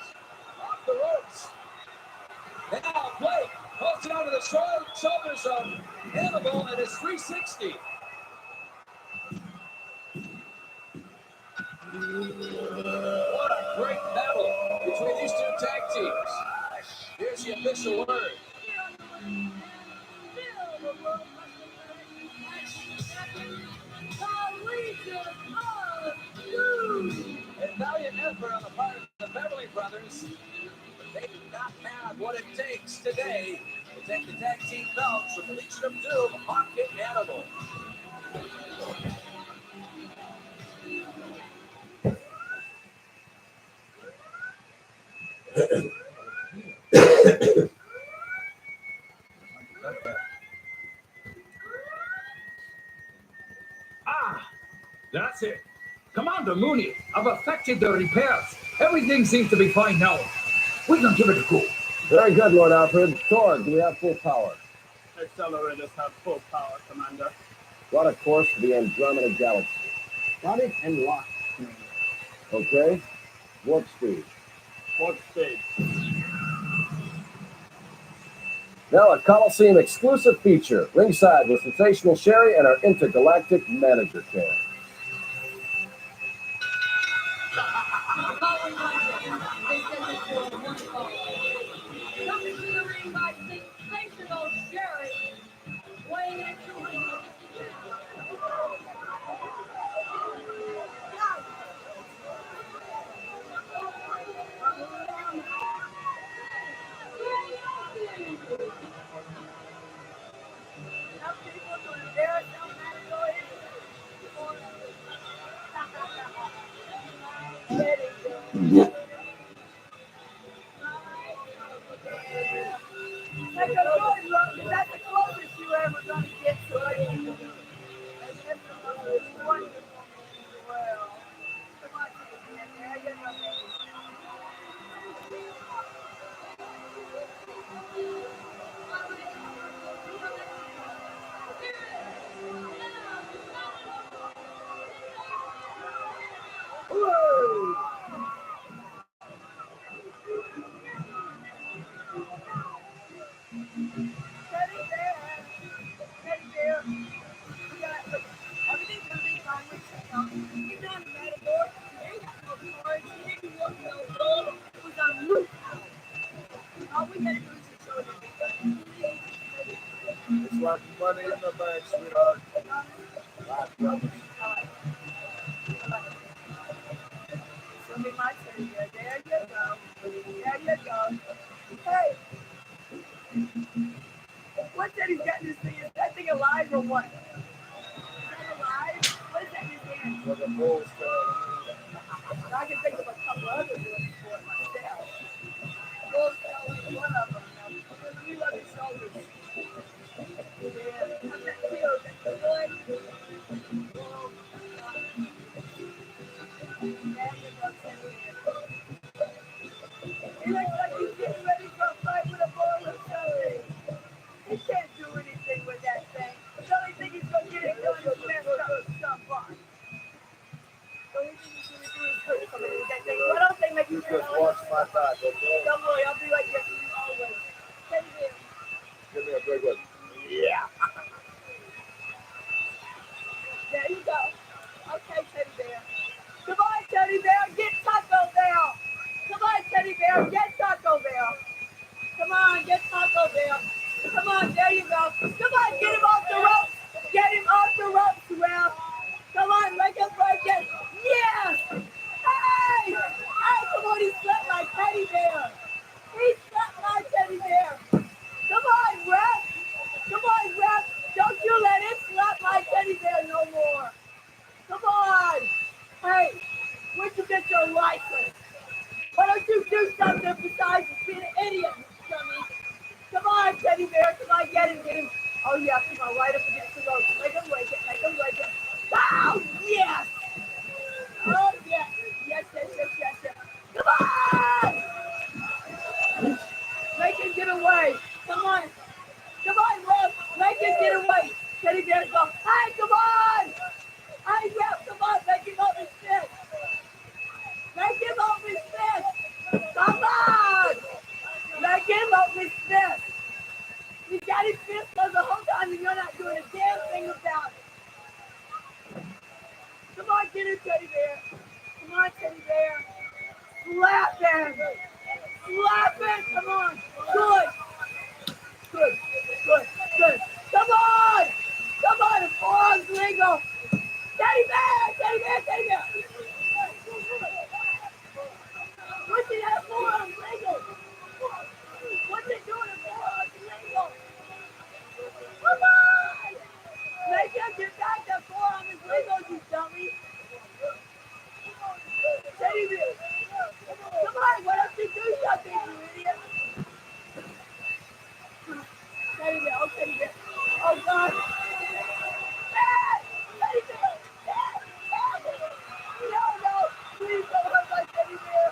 off the ropes. Now Blake holds it onto the shoulders of Animal and it's 360. What a great battle between these two tag teams. Here's the official word. A valiant effort on the part of the Beverly Brothers. They do not have what it takes today to take the tag team belts from the Legion of Doom, Hawk and Animal. That's it. Commander Mooney, I've effected the repairs. Everything seems to be fine now. We can give it a go. Very good, Lord Alfred. Thor, do we have full power? Accelerators have full power, Commander. Run a course for the Andromeda Galaxy. Got it and locked. Okay. Warp speed. Warp speed. Now a Coliseum exclusive feature, ringside with Sensational Sherry and our intergalactic manager cam. Coming to the ring by Sensational Sherry, weighing in at 250 That's the closest you ever gonna get to it. It's like money in the bank, sweetheart. Last brothers. Show me my teddy bear. There you go. There you go. Hey! What teddy's got in this thing? Is that thing alive or what? Is that alive? What is that in his hand? Like a bull's I can think of a couple other ones for it myself. Bull's tail is one of them. Now, you love his shoulders. Yeah, how's that feel? Is that feel good? He looks like he's getting ready for a fight with a bull or something. He can't do anything with that thing. The only thing he's gonna get it done is mess up with somebody. The only thing he's gonna do is hurt somebody with that thing. Why don't they make you You feel just like watch my back, okay? don't worry, I'll be like this with you always. Teddy bear. Give me a big one. Yeah. There you go. Okay, Teddy bear. Come on, Teddy bear, get Taco Bell. Come on, Teddy bear, get Taco Bell. Come on, get Taco Bell. Come on, there you go. Come on, get him off the ropes. Get him off the ropes, Ralph. Come on, make him break it. Yes! Hey! Hey, come on, he slapped my teddy bear. He slapped my teddy bear. Come on, Ralph. Come on, Ralph. Don't you let him slap my teddy bear no more. Come on. Hey, where'd you get your license? Why don't you do something besides being an idiot, dummy? Come on, teddy bear. Come on, get him. Oh, yeah, come on, right up against the ropes. Make him wake it. Oh, yes. Oh, yes. Yes. Come on. Make him get away. Come on, Ralph. Make him get away. Teddy bear, go. Hey, come on. Hey, Ralph, come on. Make him off his fist. Come on. Make him off his fist. He got his fist on the whole time and you're not doing a damn thing about it. Come on, get him, Teddy bear. Come on, Teddy bear. Slap him. Come on. Good. Come on, the forearm's legal. Teddy bear. What's he have forearms legal? What's he doing if forearms legal? Come on! Make him get back that forearm is legal, you dummy. Teddy bear. Come on, why don't you do something, you idiot? Teddy bear. Oh, God. Teddy bear. No. Please don't hurt my teddy bear.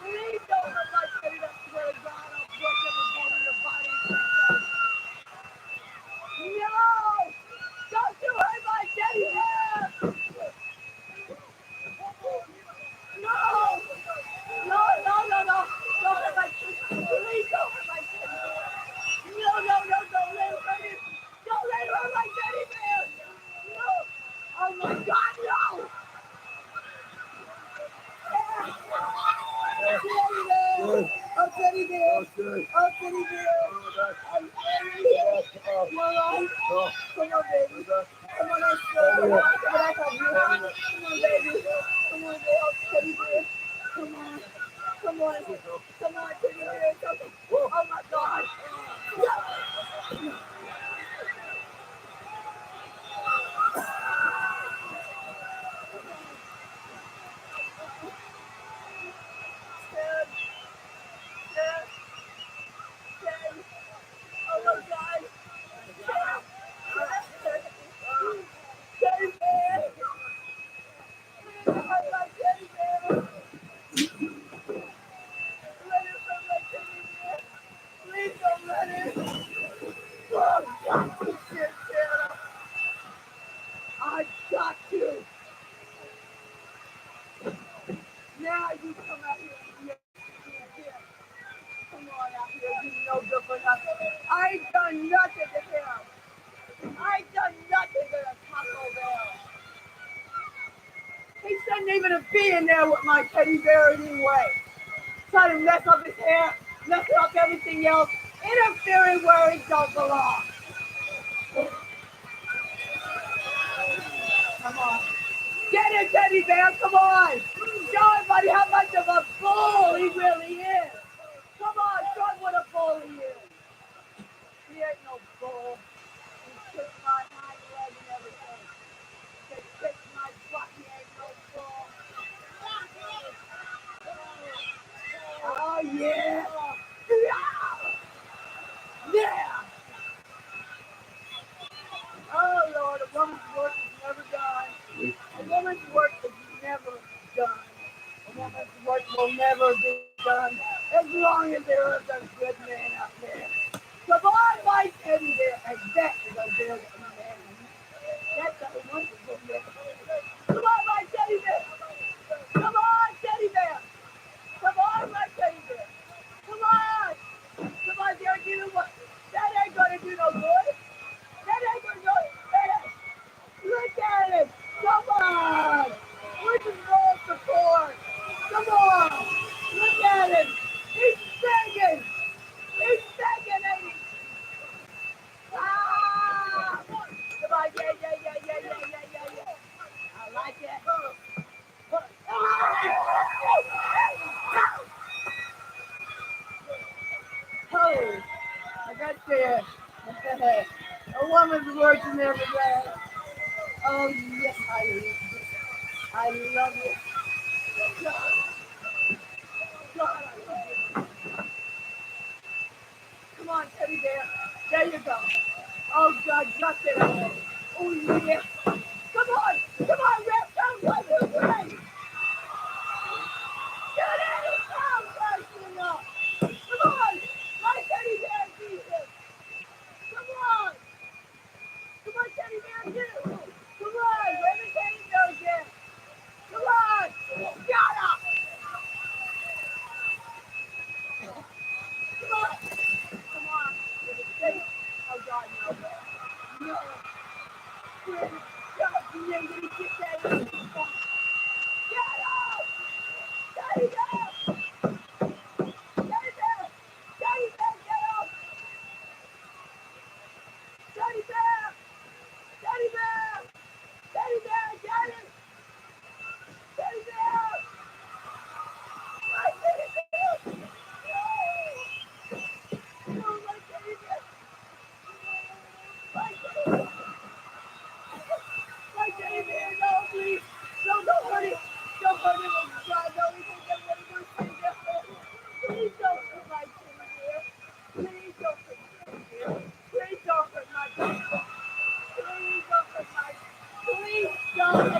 Please don't hurt my my God, no! Oh, teddy bear! Oh, teddy bear! I'm sorry. You all right? Come on, baby. Come on, let's go. Come on, I help you. Come on, baby. Come on, baby. Oh, teddy bear. Come on. Come on. Come on, teddy bear. Oh, my God. Oh, my God. Teddy bear. I love teddy bear. Let him from my teddy bear. Please don't let him. Oh, God, you shit, Santa. I got you. Now you come out here and be a come on out here, you know good for nothing. I ain't done nothing to him. I ain't done nothing to Taco Bell. He shouldn't even be in there with my teddy bear anyway. Trying to mess up his hair, messing up everything else, interfering where he don't belong. Come on. Get it, teddy bear, come on. Show everybody how much of a fool he really is. Come on, show him what a fool he is. He ain't no fool. He kissed my hind leg and everything. He kissed my butt, he ain't no fool. Oh, yeah. Yeah. Oh, Lord, a woman's work is never done. A woman's work is never done. A woman's work will never be done as long as there is a good man out there. Come on, my teddy bear, and that is a good man. That's a wonderful man. Come on, my teddy bear. Come on, teddy bear. Come on, my teddy bear. Come on. Come on, Derek, you know what? That ain't gonna do no good. That ain't gonna do anything. Look at him. Come on. Look at roll support. Come on. Look at him. He's begging. He's begging, ain't he? Ah! Come on, yeah. I like it. Oh, I got scared. A woman's words never day. Oh, yes, I love you. God, I love you. Come on, teddy bear. There you go. Oh, God, just it. Oh, yeah. Come on, Rip. Come on, you great. Get it. Come on. Come on. My teddy bear, Jesus. Come on. Come on, teddy bear, you. Come on. Where the teddy bear again? Come on. Shut up. Come on. Come on. Oh, God, no. No. Shut up. You ain't gonna get that. Get up. Teddy bear. Teddy bear. Teddy bear, get up. Teddy bear. Teddy bear. Teddy bear, get it. Teddy bear. My teddy bear. No, my teddy bear. My teddy bear. My teddy bear, no, please. No, don't hurt it. Don't hurt it. Oh, God, no, we can get rid of this thing. Please don't hurt my teddy bear. Please don't hurt my teddy bear. Please don't hurt my teddy bear. Please don't hurt my. Please don't.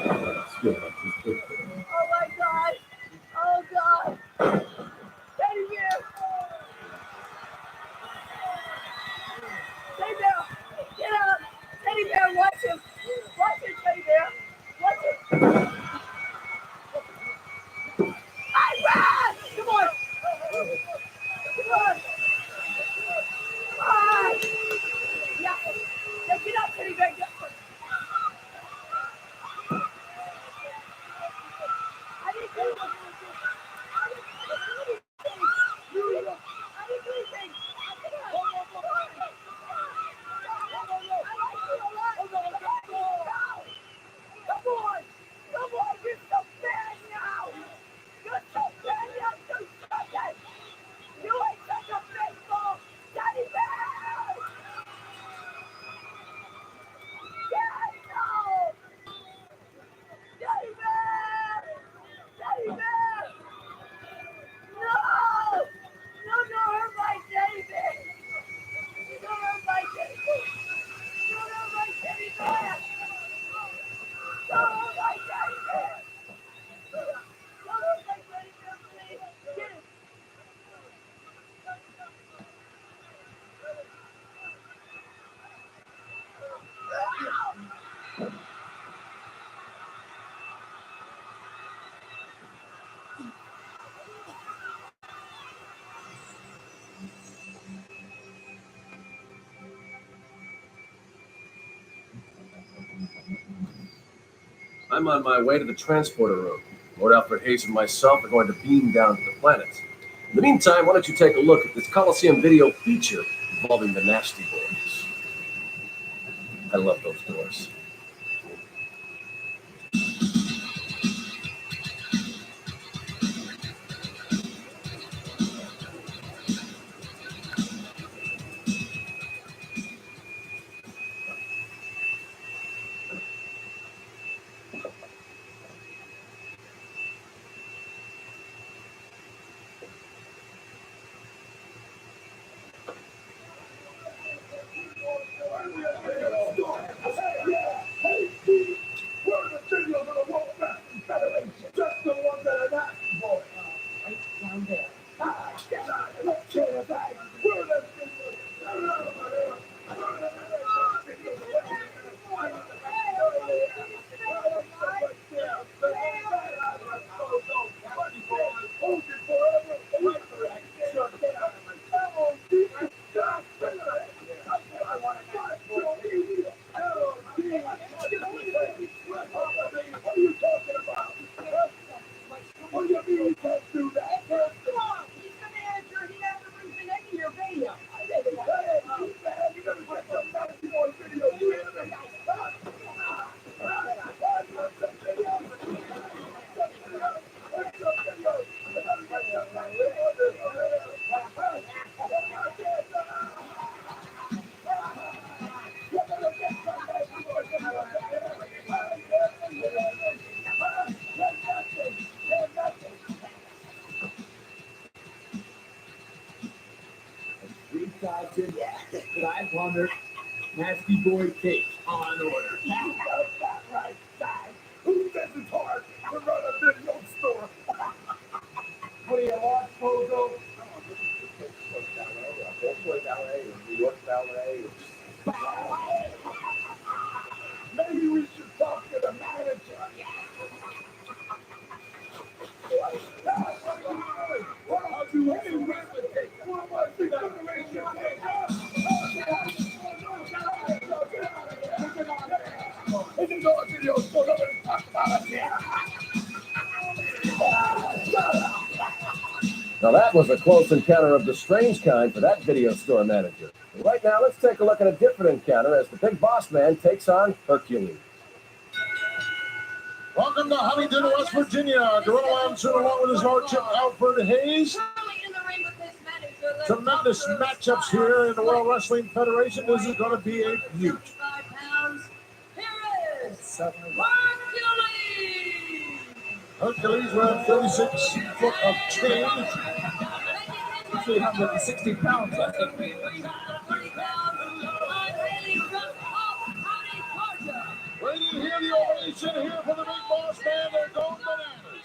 Oh, my God. Oh, God. Teddy bear. Teddy bear. Get up. Teddy bear, watch him. Watch him, teddy bear. Watch him. I ran! Come on! Come on! Come on! Yeah. Now get up, teddy bear. Get up. I'm on my way to the transporter room. Lord Alfred Hayes and myself are going to beam down to the planet. In the meantime, why don't you take a look at this Coliseum video feature involving the Nasty Boys. I love those doors. $3,500 Nasty Boy cake on order. Right side. Who says it's hard to run a video store? What do you want, Pogo? New York Ballet. Maybe we should talk to the manager. I'll do any replicate. What was the generation? Now that was a close encounter of the strange kind for that video store manager. And right now, let's take a look at a different encounter as the big boss man takes on Hercules. Welcome to Huntington, West Virginia. Gorilla Monsoon along with his lordship Alfred Hayes. Tremendous matchups here in the World Wrestling Federation. This is going to be a beaut. Hercules wearing 36 foot of chain. 360 pounds, I think. When you hear the ovation here for the big boss man, they're going bananas.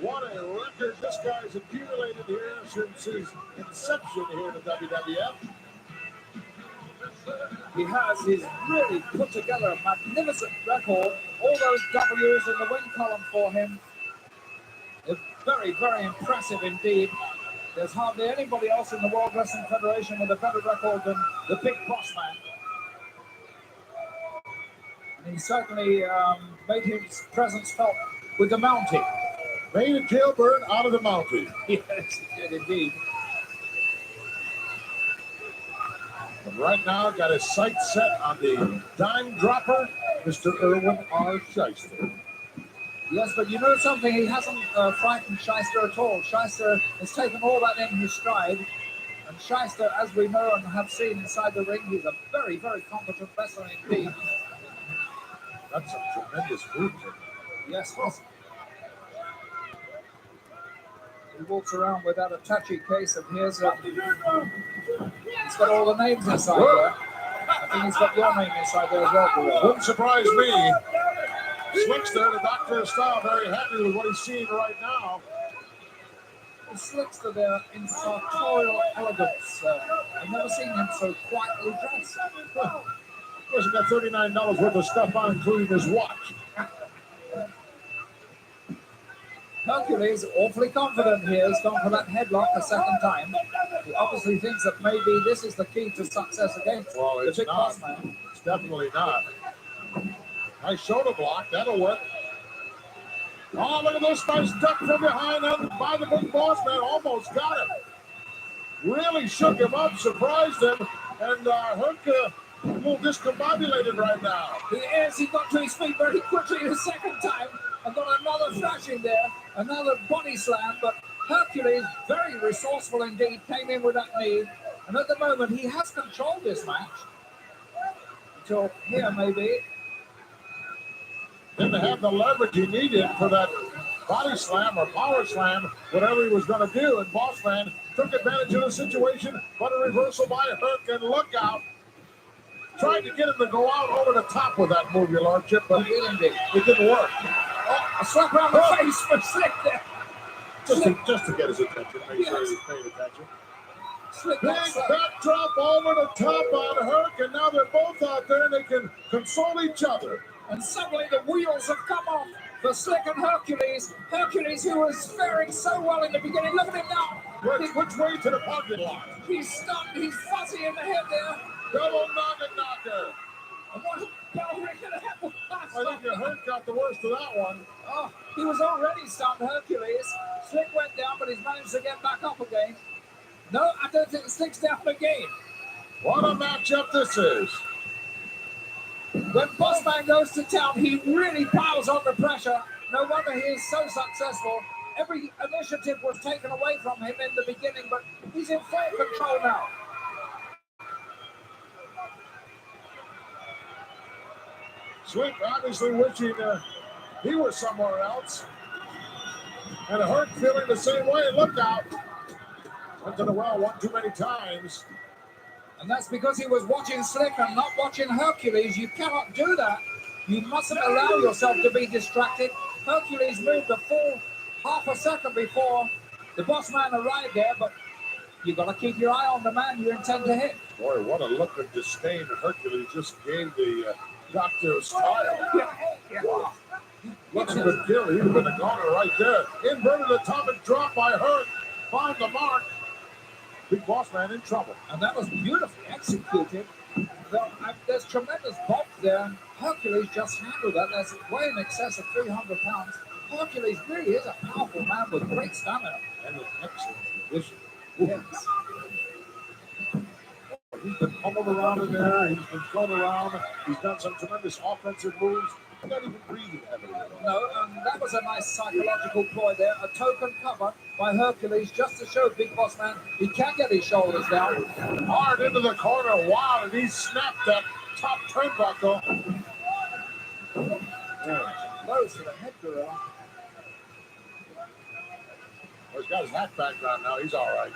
What a record this guy's accumulated here since his inception here in the WWF. He has. He's really put together a magnificent record. All those W's in the win column for him. It's very, very impressive indeed. There's hardly anybody else in the World Wrestling Federation with a better record than the Big Boss Man. And he certainly made his presence felt with the Mountie. Made a jailbird out of the Mountie. Yes, he did indeed. And right now, got his sights set on the dime dropper, Mr. Irwin R. Shyster. Yes, but you know something? He hasn't frightened Shyster at all. Shyster has taken all that in his stride. And Shyster, as we know and have seen inside the ring, he's a very, very competent wrestler indeed. That's a tremendous move. Yes, yes. He walks around with that Attache case of his. He's got all the names inside there. I think he's got your name inside there as well. Wouldn't surprise me. Slickster, the Doctor of Style, very happy with what he's seeing right now. Slickster there in sartorial elegance. I've never seen him so quietly dressed. Of course, he got $39 worth of stuff on, including his watch. Hercules awfully confident here. He's gone for that headlock a second time. He obviously thinks that maybe this is the key to success against the Big Boss Man. It's definitely not. Nice shoulder block. That'll work. Oh, look at this nice duck from behind and by the Big Boss Man. Almost got it. Really shook him up, surprised him, and Herc a little discombobulated right now. He is. He got to his feet very quickly the second time and got another thrashing there, another body slam, but Hercules, very resourceful indeed, came in with that knee, and at the moment he has controlled this match. Until here, maybe. Didn't have the leverage he needed for that body slam or power slam, whatever he was going to do, and Boss Man took advantage of the situation, but a reversal by Herc, and look out. Tried to get him to go out over the top with that move, your lordship, but it didn't work. Oh, a slap around the face for Slick there. Just to get his attention, make sure he's paying attention. Slick Big backdrop over the top on Herc, and now they're both out there and they can console each other. And suddenly the wheels have come off for Slick and Hercules. Hercules, who was faring so well in the beginning, look at him now. Which way to the parking lot? He's stunned, he's fuzzy in the head there. Double noggin knocker. And what a bell ring and a head was I think your Herc got the worst of that one. Oh, he was already stunned, Hercules. Slick went down, but he's managed to get back up again. No, I don't think Slick's down again. What a matchup this is. When Bossman goes to town, he really piles on the pressure. No wonder he is so successful. Every initiative was taken away from him in the beginning, but he's in full control now. Slick obviously wishing he was somewhere else. And Herc feeling the same way. Look out. Went to the well one too many times. And that's because he was watching Slick and not watching Hercules. You cannot do that. You mustn't allow yourself to be distracted. Hercules moved a full half a second before the boss man arrived there, but you've got to keep your eye on the man you intend to hit. Boy, what a look of disdain Hercules just gave the Dr. Style. Looks like a kill. He would have been a goner right there. Inverted atomic drop by Herc. Found the mark. Big Boss Man in trouble. And that was beautifully executed. There's tremendous bump there. Hercules just handled that. That's way in excess of 300 pounds. Hercules really is a powerful man with great stamina. And an excellent condition. Yes. He's been pummeled around in there. He's been thrown around. He's done some tremendous offensive moves. He's not even breathing heavily. No, and that was a nice psychological ploy there. A token cover by Hercules just to show Big Boss Man he can get his shoulders down. Hard into the corner. Wow, and he snapped that top turnbuckle. Close to the head gorilla. Well, he's got his hat back on now. He's all right.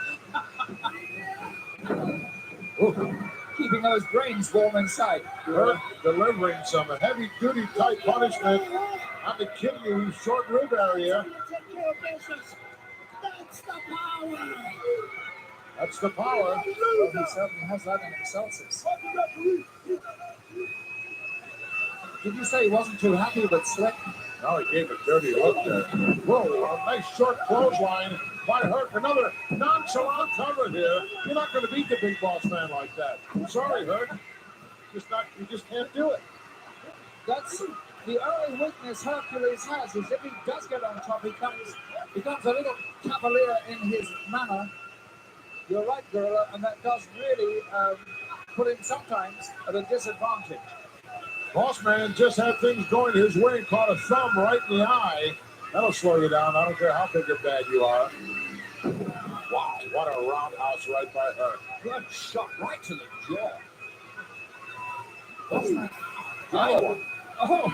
Keeping those brains warm inside. Herc delivering some heavy-duty type punishment on the kidney short rib area. That's the power. That's the power. Well, he certainly has that in Excelsis. Did you say he wasn't too happy with Slick? No, he gave a dirty look there. Whoa, a nice short clothesline by Herc. Another nonchalant cover here. You're not going to beat the Big Boss Man like that. I'm sorry, Herc. You just can't do it. That's the only weakness Hercules has is if he does get on top, he becomes a little cavalier in his manner. You're right, Gorilla, and that does really put him sometimes at a disadvantage. Boss Man just had things going his way, caught a thumb right in the eye. That'll slow you down. I don't care how big or bad you are. Wow, what a roundhouse right by Herc. Good shot right to the jaw. Oh,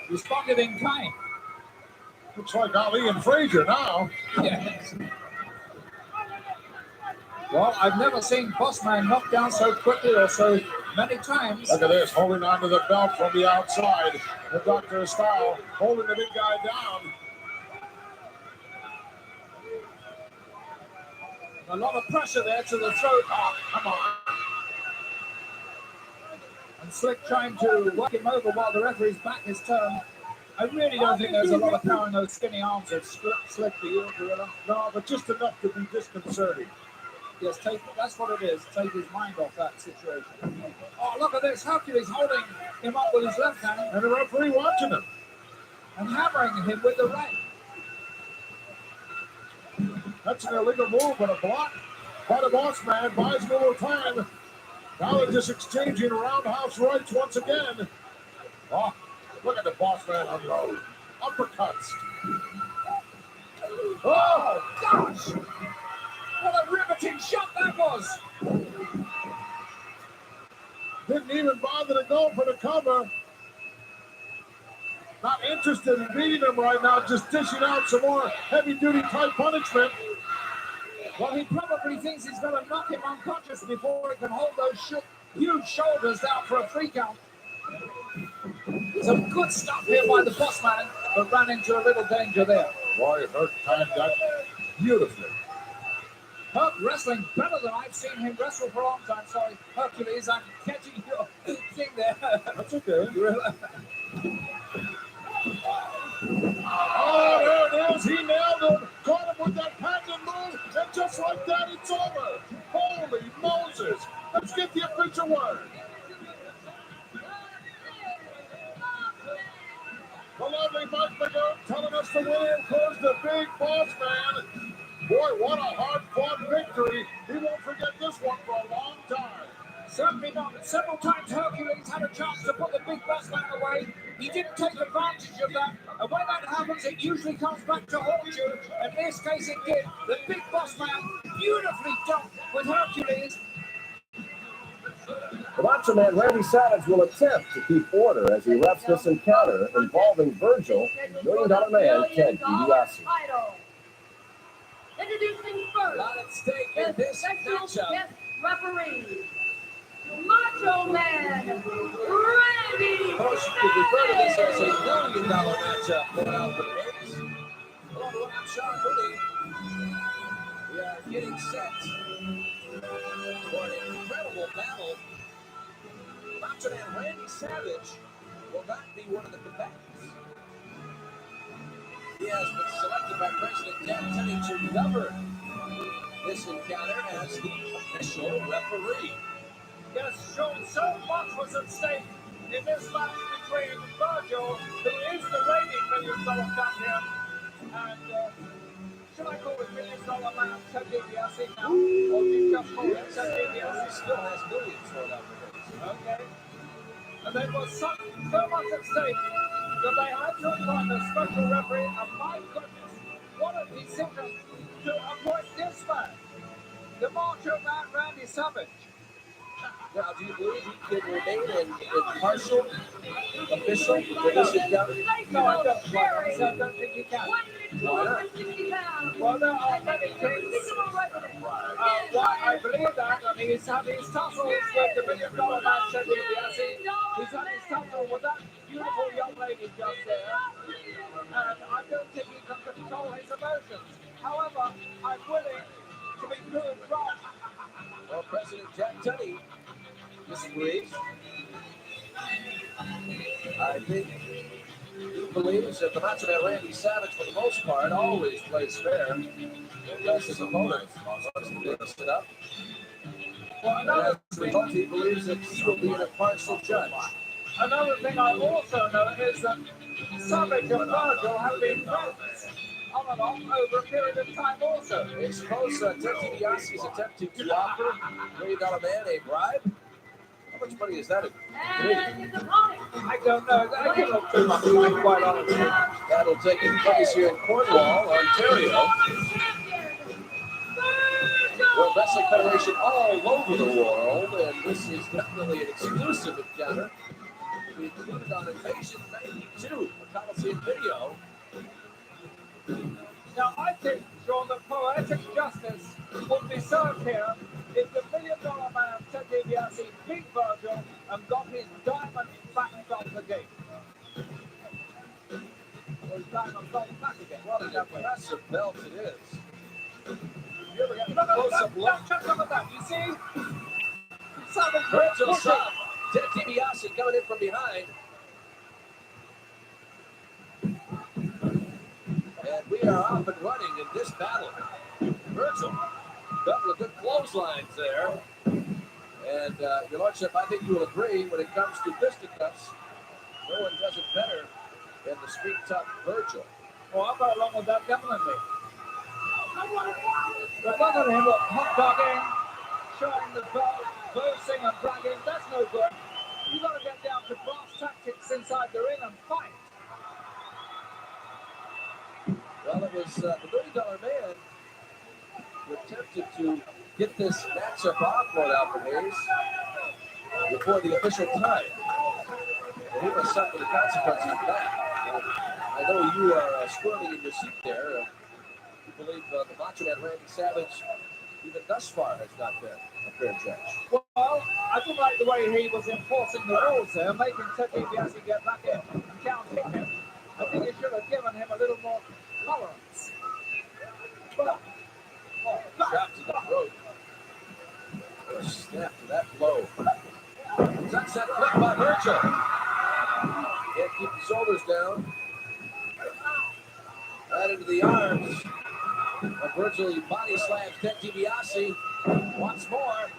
responded in kind. Looks like Ali and Frazier now. Yes. Well, I've never seen Bossman knocked down so quickly or so many times. Look at this, holding onto the belt from the outside. The Dr. Style holding the big guy down. A lot of pressure there to the throat. Oh, come on. And Slick trying to work him over while the referee's back is turned. I really don't think there's a lot of power in those skinny arms that slip for you, Gorilla. No, but just enough to be disconcerting. Yes, that's what it is. Take his mind off that situation. Oh, look at this. Hercules holding him up with his left hand. And the referee watching him. And hammering him with the right. That's an illegal move, but a block by the boss man buys a little time. Now they're just exchanging roundhouse rights once again. Oh, look at the boss man unload. Uppercuts. Oh, gosh! What a riveting shot that was! Didn't even bother to go for the cover. Not interested in beating him right now, just dishing out some more heavy-duty type punishment. Well, he probably thinks he's going to knock him unconscious before he can hold those huge shoulders down for a 3 count. Some good stuff here by the boss man, but ran into a little danger there. Boy, Hurt timed that beautifully. Herc wrestling better than I've seen him wrestle for a long time. Sorry, Hercules, I'm catching your thing there. That's okay. Oh, there it is. He nailed him. Caught him with that patented move. And just like that, it's over. Holy Moses. Let's get the official word. The lovely Mike McGirt telling us the winner was the Big Boss Man. Boy, what a hard-fought victory. He won't forget this one for a long time. Certainly not. Several times Hercules had a chance to put the Big Boss Man away. He didn't take advantage of that. And when that happens, it usually comes back to haunt you. In this case, it did. The Big Boss Man beautifully dealt with Hercules. The Macho Man Randy Savage will attempt to keep order as he refs this encounter involving Virgil and $1 Million Man Ted DiBiase. Introducing first, Not at stake in this special matchup. guest referee, Macho Man Randy Coach, you could refer to this as a $1 million matchup for Alfred Hayes. Hello, I'm Sean Mooney. We are getting set for an incredible battle. Macho Man Randy Savage will not be one of the combatants. He has been selected by President Ted Tenney to govern this encounter as the official referee. Yes, Sean, so much was at stake in this match between Virgil, who is the reigning $1 million champion, and should I call it $1 million man Ted DiBiase now? Or do you just call it Ted DiBiase? He still has millions thrown out for this. Okay. And there was so much at stake that they had to appoint a special referee, and my goodness, what a decision to appoint this man, the Macho Man Randy Savage. Now, do you believe he can remain an impartial official for this encounter? No, I don't think he can. Why not? Well, there are many things why I believe that. I mean, he's had his tussles with the $1 million man, Ted DiBiase. He's had his tussle with that beautiful young lady just there. And I don't think he can control his emotions. However, I'm willing to be proved wrong. Well, President Ted Tenney disagrees. I think he believes that the Macho Man Randy Savage, for the most part, always plays fair. Unless his opponent wants to mix it up. Well, another thing, he believes that he will be an impartial judge. Another thing I also know is that Savage and Virgil have been friends on and off over a period of time also. It's close. Ted DiBiase is attempting to offer $1 million man a bribe. How much money is that? I don't know. I don't know too much, to be quite honest. That'll take place here in Cornwall, Ontario. World Wrestling Federation all over the world, and this is definitely an exclusive encounter. We included on Invasion 92, a Coliseum video. Now, I think, Sean, that poetic justice would be served here if the $1 million man, Ted DiBiase, beat Virgil and got his diamond back off the gate. Or his diamond belt back again. What an impressive belt it is. Here we go. Look at that. You see? Savage Virgil pushing. shot. Ted DiBiase coming in from behind. And we are off and running in this battle. Virgil, couple of good clotheslines there. And Your Lordship, I think you will agree when it comes to fisticuffs, no one does it better than the street tough Virgil. Well, I'll go along with that definitely. But look at him, look, hot dogging, showing the boasting and bragging, that's no good. You've got to get down to brass tactics inside the ring and fight. Well, it was the $30 man who attempted to get this matchup off for Alfred Hayes before the official time. And he must suffer the consequences of that. I know you are squirming in your seat there. You believe the Macho Man Randy Savage, even thus far, has not been a fair judge. Well, I didn't like the way he was enforcing the rules there, making Ted DiBiase get back in and counting him. I think he should have given him a little more tolerance. But, shot to the throat. What a snap to that blow. Sunset flip by Virgil. Can't keep the shoulders down. Right into the arms. But Virgil body slams Ted DiBiase once more.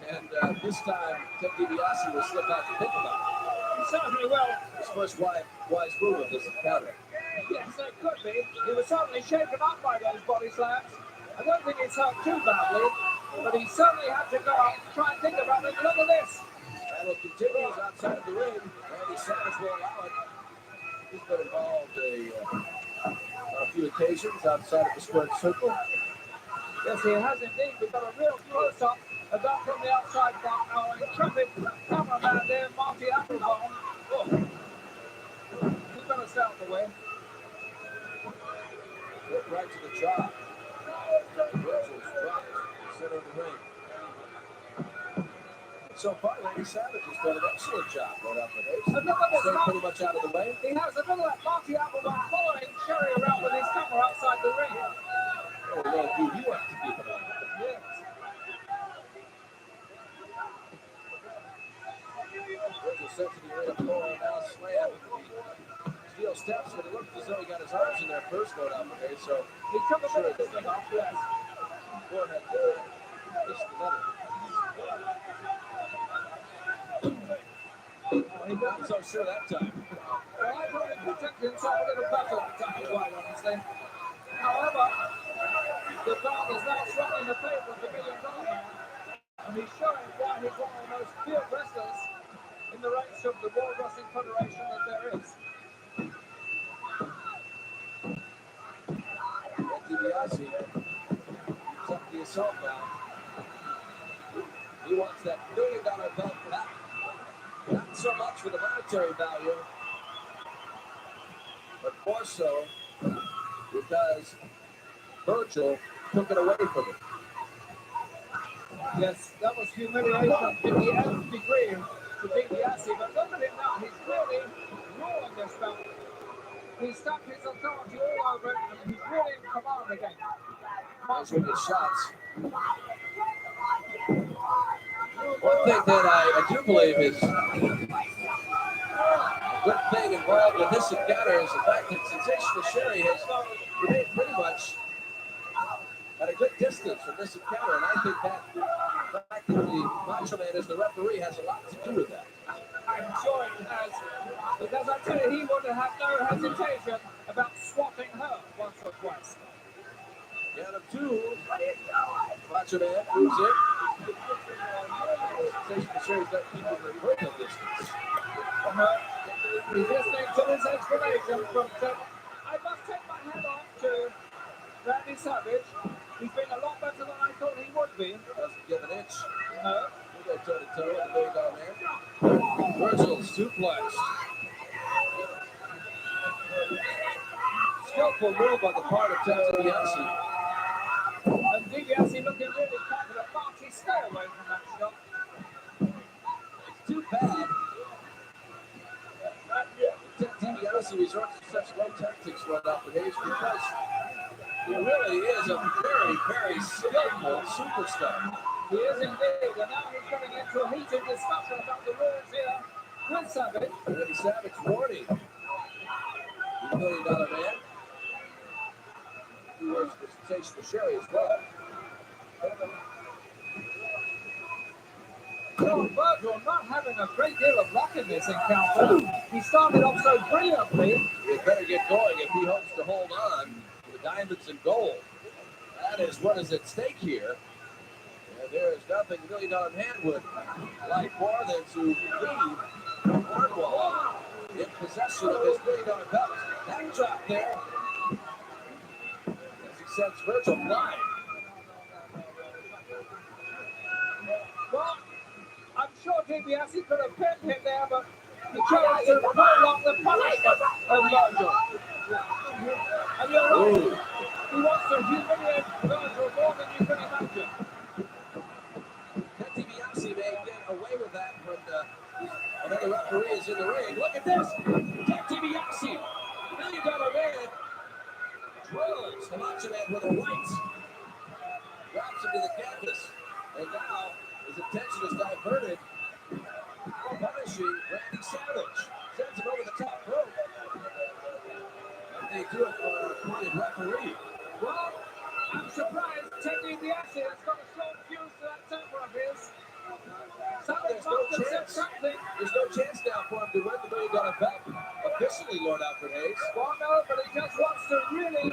And this time, Ted DiBiase will slip out to think about it. He certainly will. His first wise move of this encounter. Yes, it could be. He was certainly shaken up by those body slams. I don't think it's hurt too badly, but he certainly had to go out and try and think about it. Look at this. Battle continues outside of the ring. Randy Savage will allow it. He's been involved on a few occasions outside of the squared circle. Yes, he has indeed. We've got a real close-up of that from the outside from our intrepid cameraman there, Marty Applebaum. Oh. He's going to stay out the way. Look right to the jaw. Virgil's dropped center of the ring. So far, Randy Savage has done an excellent job right up the base. Staying pretty much out of the way. He has a little like Marty Applebaum following Sherry around with his camera outside the ring. Oh, well, dude, you have to keep it on. Yes. Virgil sent to the ring floor, now slammed with the steel steps, but it looked as though he got his arms in there first going out the so he took a bit of this thing off, yes. Forehead missed another. He wasn't so sure that time. Well, I thought he protected himself a little better that time, quite honestly. However, the crowd is now swung in the favor of the $1 million man, and he's showing why he's one of the most feared wrestlers in the ranks of the World Wrestling Federation that there is. DiBiase keeps up the assault now. He wants that $1 million belt back. Not so much for the monetary value, but more so because Virgil took it away from him. Yes, that was humiliation to the nth degree for DiBiase, but look at him now. He's really ruling this belt. He's stuck his authority all over it, and he's really in command again. Those were the shots. One thing that I do believe is a good thing involved with this encounter is the fact that Sensational Sherry has remained pretty much at a good distance from this encounter, and I think that the fact that the Macho Man as the referee has a lot to do with that. I'm sure it has, because I tell you, he would have no hesitation about swatting her once or twice. Count of two. Macho Man moves in. Sensational Sherry's got people in the vertical distance. He's listening to this explanation from Ted. I must take my hat off to Randy Savage. He's been a lot better than I thought he would be. Doesn't give an inch. No. We'll go toe-to-toe with the $1 million man. Virgil suplexed. Skillful move on the part of Ted DiBiase. And DiBiase looking really confident. Marty, stay away from that shot. It's too bad. Ted DiBiase resorts to such low tactics right off the Hayes because he really is a very, very skillful superstar. He is indeed, and now he's getting into a heated discussion about the rules here with Savage. Randy Savage warning. the $1 million man. He was the sensational Sherry as well. Well, Virgil not having a great deal of luck in this encounter. He started off so brilliantly. He had better get going if he hopes to hold on to the diamonds and gold. That is what is at stake here. And there is nothing $1 million man would like more than to leave Cornwall in possession of his $1 million belt. That drop there as he sends Virgil flying. Well, I'm sure DiBiase could have pinned him there, but he chose to prolong the punishment of Virgil. And you're right. He wants to humiliate Virgil more than you can imagine. Ted DiBiase may get away with that when another referee is in the ring. Look at this. Ted DiBiase, $1 million man, drills the Macho Man with a right. Drops him to the canvas. And now his attention is diverted. Punishing Randy Savage. Sends him over the top rope. And they do it for an appointed referee. Well, I'm surprised Ted DiBiase has got a short fuse to that temper of his. There's no chance. There's no chance now for him to win the $1 million belt officially, Lord Alfred Hayes. Well, no, but he just wants to really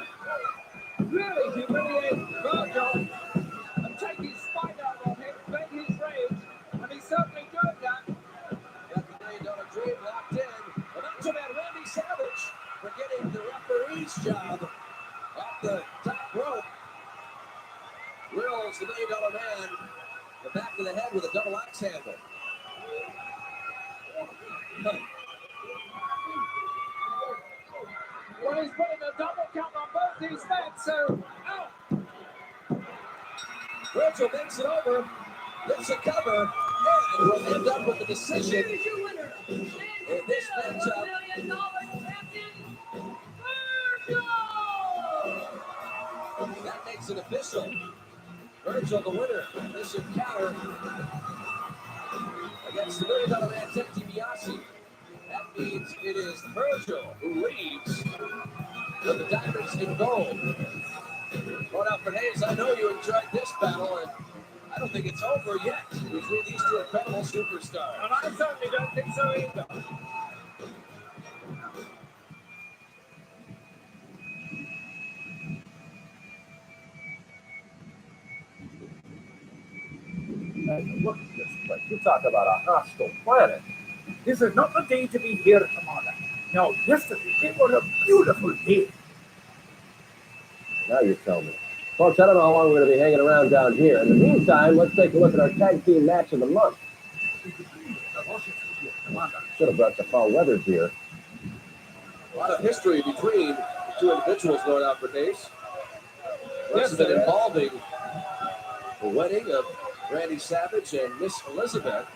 humiliate Virgil and take his spite out on him, vent his rage, and he's certainly doing that. Got the $1 million dream locked in. The Macho Man Randy Savage for getting the referee's job off the top rope. Drills the $1 million man the back of the head with a double axe handle. Well, he's putting a double count on both these men, so out. Virgil makes it over, gets a cover, and will end up with the decision in this matchup. That makes it official. Virgil the winner of this encounter against the $1 million man Ted DiBiase. That means it is Virgil who leads with the diamonds and gold. Lord Alfred Hayes, I know you enjoyed this battle, and I don't think it's over yet between these two incredible superstars. And I certainly don't think so either. Look at this place. You talk about a hostile planet. This is not the day to be here, Commander. No, yesterday it was a beautiful day. Now you tell me. Folks, I don't know how long we're going to be hanging around down here. In the meantime, let's take a look at our tag team match of the month. Should have brought the fall weather here. A lot of history between the two individuals, Lord Alfred Hayes. Yes, been involving the wedding of Randy Savage and Miss Elizabeth,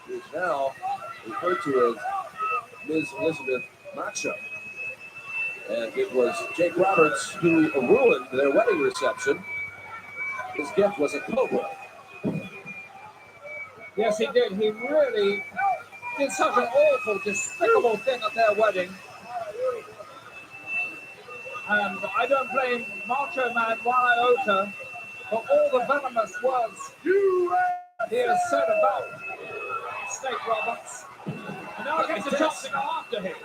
who is now referred to as Ms. Elizabeth Macho. And it was Jake Roberts who ruined their wedding reception. His gift was a Cobra. Yes, he did. He really did such an awful, despicable thing at their wedding. And I don't blame Macho Man one iota for all the venomous words he has said about Snake Roberts. And now he gets a chance to go after him.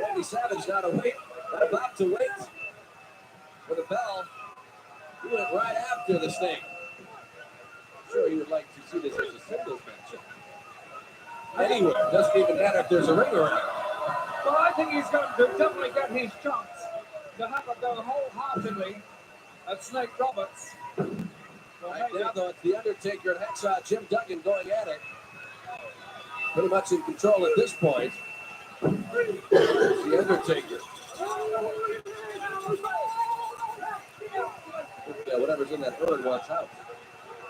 Randy Savage not about to wait for the bell. He went right after the Snake. I'm sure he would like to see this as a singles matchup. Anyway, it doesn't even matter if there's a ring around. Well, I think he's going to definitely get his chance to have a go wholeheartedly at Snake Roberts. Right now, though, it's The Undertaker and Hacksaw Jim Duggan going at it. Pretty much in control at this point. It's The Undertaker. Yeah, whatever's in that urn wants out.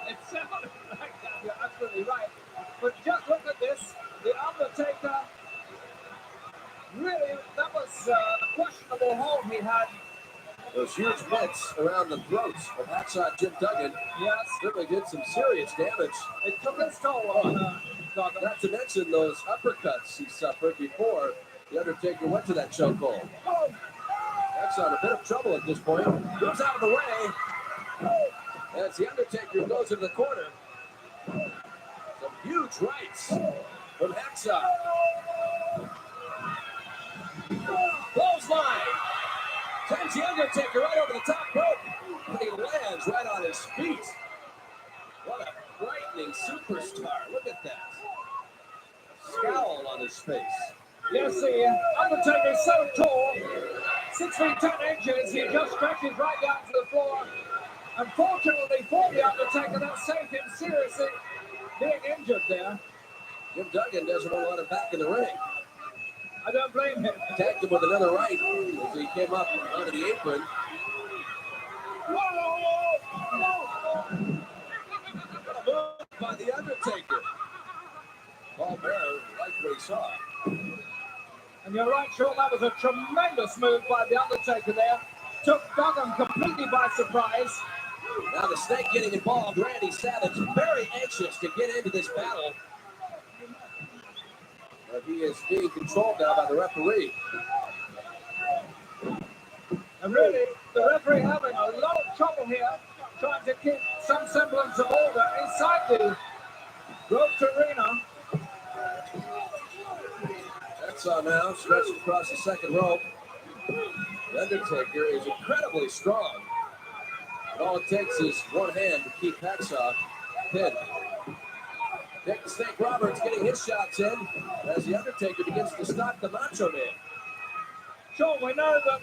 It sounded like that. You're absolutely right. But just look at this. The Undertaker, really, that was a questionable hold he had. Those huge hits around the throats of Hacksaw Jim Duggan. Yes. Certainly did some serious damage. It took its toll on Duggan. Not to mention those uppercuts he suffered before The Undertaker went to that chokehold. That's in a bit of trouble at this point. Moves out of the way. As the Undertaker goes into the corner. Some huge rights from Hacksaw. Clothesline. Sends the Undertaker right over the top rope. And he lands right on his feet. What a frightening superstar. Look at that. Scowl on his face. Yes, the Undertaker is so tall, 6 feet 10 inches, he just stretches right down to the floor. Unfortunately for the Undertaker, that saved him seriously being injured there. Jim Duggan doesn't want to let him back in the ring. I don't blame him. Attacked him with another right as he came up onto the apron. By the Undertaker. Paul Bearer liked what he saw. And you're right, Sean, that was a tremendous move by the Undertaker there. Took Duggan completely by surprise. Now the Snake getting involved. Randy Savage very anxious to get into this battle. But he is being controlled now by the referee. And really, the referee having a lot of trouble here, trying to keep some semblance of order inside the roped arena. That's now stretched across the second rope. The Undertaker is incredibly strong. And all it takes is one hand to keep Hacksaw pinned. Dick the Snake Roberts getting his shots in as the Undertaker begins to stop the Macho Man. Sure, we know that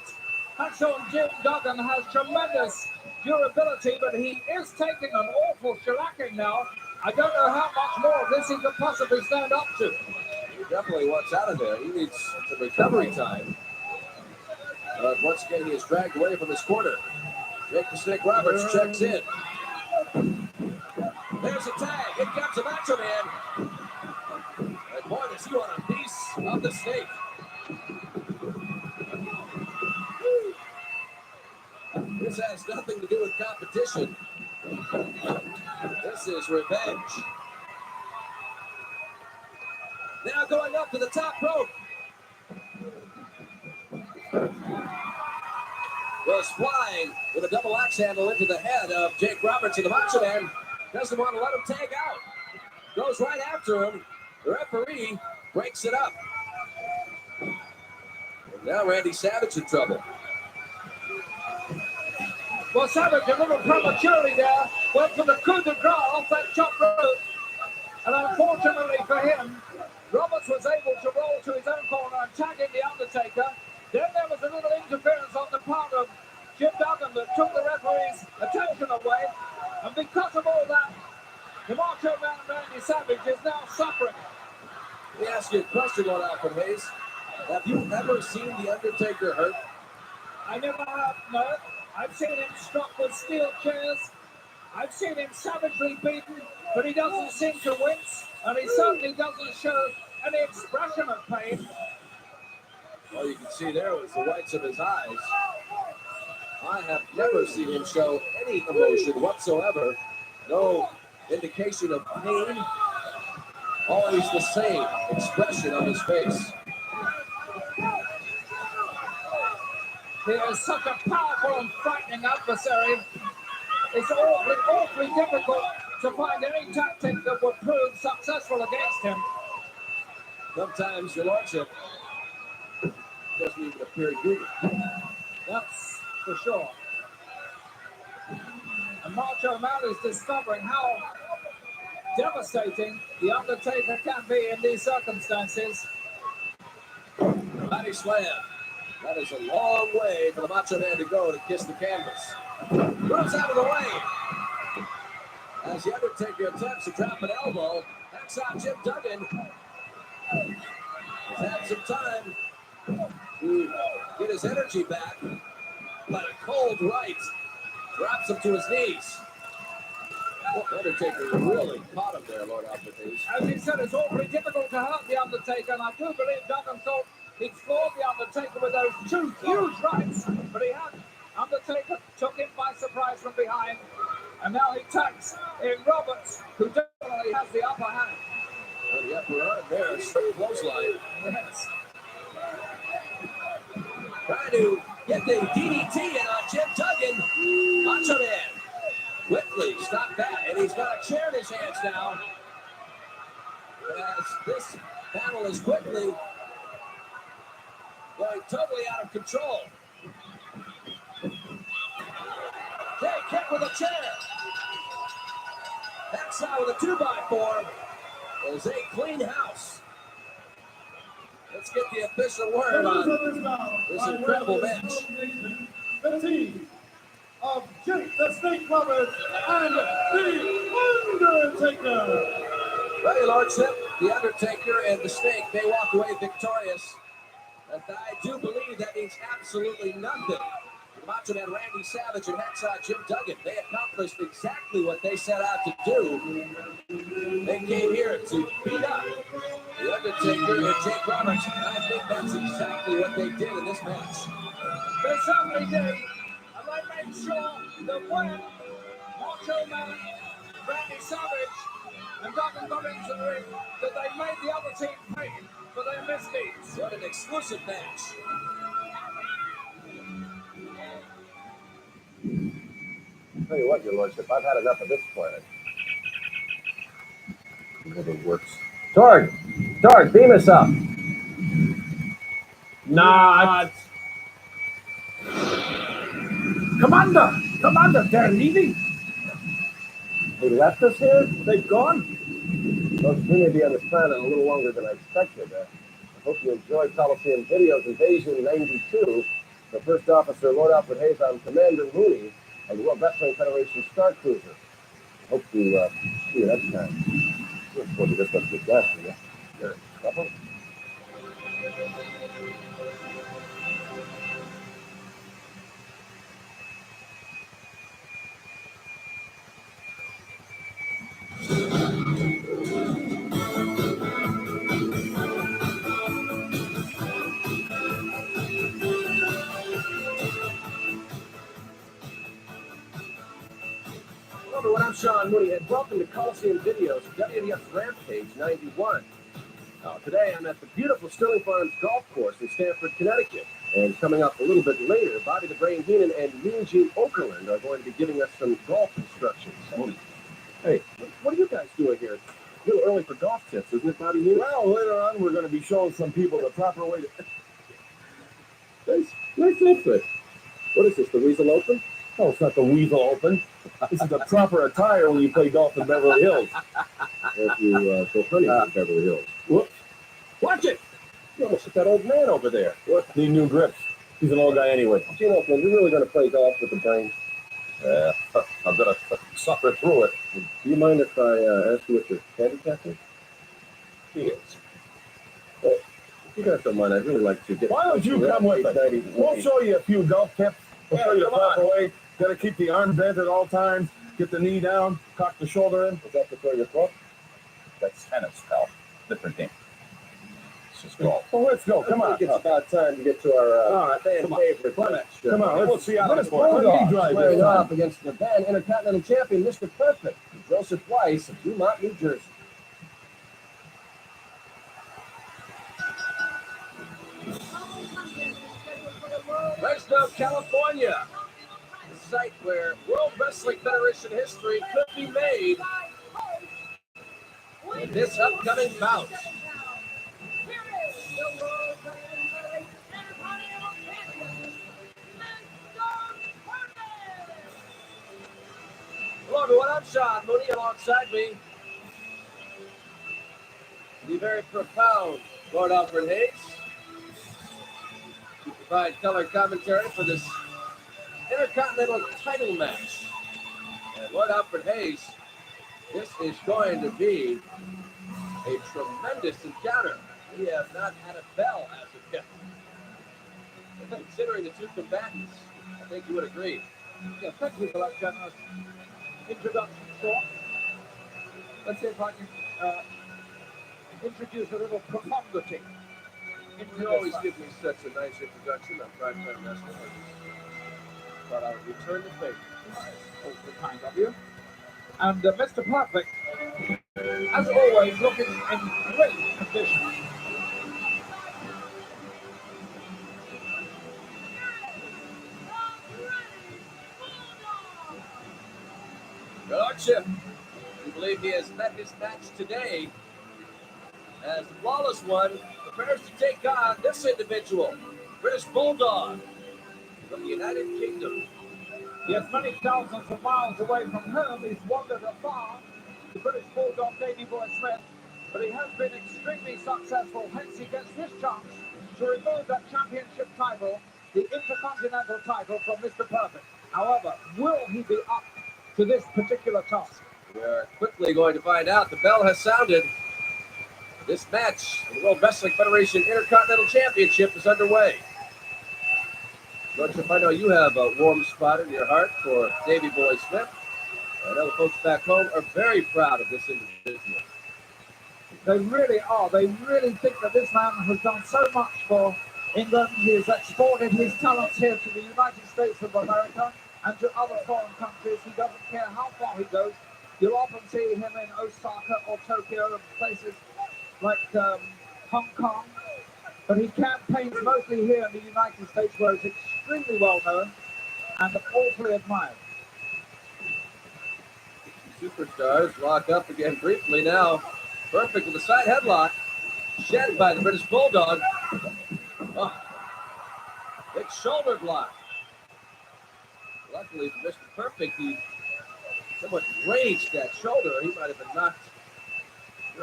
Hacksaw Jim Duggan has tremendous durability, but he is taking an awful shellacking now. I don't know how much more of this he could possibly stand up to. He definitely wants out of there. He needs some recovery time. But once again, he is dragged away from his corner. Jake the Snake Roberts checks in. There's a tag. Here comes the Macho Man. And boy, does he want a piece of the Snake. This has nothing to do with competition. This is revenge. Now going up to the top rope. Was flying with a double axe handle into the head of Jake Roberts, and the Macho Man doesn't want to let him tag out. Goes right after him. The referee breaks it up. And now Randy Savage in trouble. Well, Savage a little prematurely there, went for the coup de grace off that top rope. And unfortunately for him, Roberts was able to roll to his own corner and tag in the Undertaker. Then there was a little interference on the part of Jim Duggan that took the referee's attention away. And because of all that, the Macho Man Randy Savage is now suffering. Let me ask you a question, Lord Alfred Hayes. Have you ever seen the Undertaker hurt? I never have, no. I've seen him struck with steel chairs. I've seen him savagely beaten, but he doesn't seem to wince, and he certainly doesn't show any expression of pain. All you can see there was the whites of his eyes. I have never seen him show any emotion whatsoever. No indication of pain. Always the same expression on his face. He is such a powerful and frightening adversary. It's awfully difficult to find any tactic that would prove successful against him. Sometimes, Your Lordship, doesn't even appear human. That's for sure. And Macho Man is discovering how devastating the Undertaker can be in these circumstances. Body slam. That is a long way for the Macho Man to go to kiss the canvas. Moves out of the way. As the Undertaker attempts to drop an elbow, Hacksaw Jim Duggan has had some time to get his energy back, but a cold right drops him to his knees. Undertaker really caught him there, Lord Alfred Hayes. As he said, it's awfully difficult to hurt the Undertaker, and I do believe Duggan thought he'd floored the Undertaker with those two huge rights, but he hadn't. Undertaker took him by surprise from behind, and now he attacks in Roberts, who definitely has the upper hand. And the upper arm there, straight clothesline. Yes. Trying to get the DDT in on Jim Duggan. Macho Man quickly stop that, and he's got a chair in his hands now. As this battle is quickly going totally out of control. Jay kick with a chair. Backside with a 2x4. Is a clean house. Let's get the official word on this incredible match. The team of Jake the Snake Roberts and The Undertaker. Well, your lordship, The Undertaker and The Snake may walk away victorious. But I do believe that means absolutely nothing. Macho Man Randy Savage and Hacksaw Jim Duggan, they accomplished exactly what they set out to do. They came here to beat up The Undertaker and Jake Roberts. I think that's exactly what they did in this match. They certainly did. And they made sure that when Macho Man, Randy Savage, and Duggan got into the ring, that they made the other team pay for their misdeeds. What an exclusive match. Tell you what, your lordship, I've had enough of this planet. It never works. Torg, beam us up. Not. Commander, they're leaving. They left us here? They've gone. Well, we may be on this planet a little longer than I expected. I hope you enjoyed Coliseum Video's Invasion 92. The First Officer, Lord Alfred Hayes, on Commander Mooney of the World Wrestling Federation Star Cruiser. Hope to see you next time. Look forward to this one good guest, you know. You're in trouble. Hello everyone, I'm Sean Mooney, and welcome to Coliseum Videos, WWF Rampage 91. Today I'm at the beautiful Sterling Farms Golf Course in Stamford, Connecticut. And coming up a little bit later, Bobby the Brain Heenan and Eugene Okerlund are going to be giving us some golf instructions. Hey, what are you guys doing here? It's a little early for golf tips, isn't it, Bobby Heenan? Well, later on, we're going to be showing some people the proper way to. Nice outfit. What is this, the Weasel Open? No, it's not the Weasel Open. This is the proper attire when you play golf in Beverly Hills. Or if you go hunting in Beverly Hills. Whoops. Watch it! You almost hit that old man over there. What? Need new grips. He's an old guy anyway. Gene Oakland, you're really going to play golf with the brain? Yeah, I'm going to suffer through it. Do you mind if I ask you what your handicap is? He is. Well, if you guys don't mind, I'd really like to get... Why don't you come with us? We'll show you a few golf tips. We'll show you the proper way. Got to keep the arm bent at all times. Get the knee down. Cock the shoulder in. Is that to throw your club? That's tennis, pal. Different game. It's just golf. Well, let's go. Come on. I think it's about time to get to our fan favorite match. Come on. Let's see how this works. Squaring off against the then Intercontinental Champion, Mr. Perfect, Joseph Weiss of Dumont, New Jersey. Fresno, California, the site where World Wrestling Federation history could be made in this upcoming bout. Hello everyone, I'm Sean Mooney. Alongside me, the very profound Lord Alfred Hayes, to provide color commentary for this Intercontinental title match. And Lord Alfred Hayes, this is going to be a tremendous encounter. We have not had a bell as of yet. Considering the two combatants, I think you would agree. Yeah, thank you for that generous introduction, Sean. Let's see if I can introduce a little profundity into You always this give me such a nice introduction on Primetime Wrestling. But I would return the favor. Awfully kind of you. And Mr. Perfect, as always, looking in great condition. hardship. We believe he has met his match today as the flawless one prepares to take on this individual, British Bulldog from the United Kingdom. Yes, many thousands of miles away from home, he's wandered afar, the British Bulldog Davey Boy Smith, but he has been extremely successful, hence he gets this chance to remove that championship title, the Intercontinental title, from Mr. Perfect. However, will he be up to this particular task? We are quickly going to find out. The bell has sounded. This match, the World Wrestling Federation Intercontinental Championship, is underway. Coach, I know you have a warm spot in your heart for Davey Boy Smith. I know the folks back home are very proud of this individual. They really are. They really think that this man has done so much for England. He has exported his talents here to the United States of America and to other foreign countries. He doesn't care how far he goes. You'll often see him in Osaka or Tokyo and places like Hong Kong. But he campaigns mostly here in the United States, where he's extremely well known and awfully admired. Superstars lock up again briefly now. Perfect with a side headlock. Shed by the British Bulldog. Oh, big shoulder block. Luckily for Mr. Perfect, he somewhat grazed that shoulder. He might have been knocked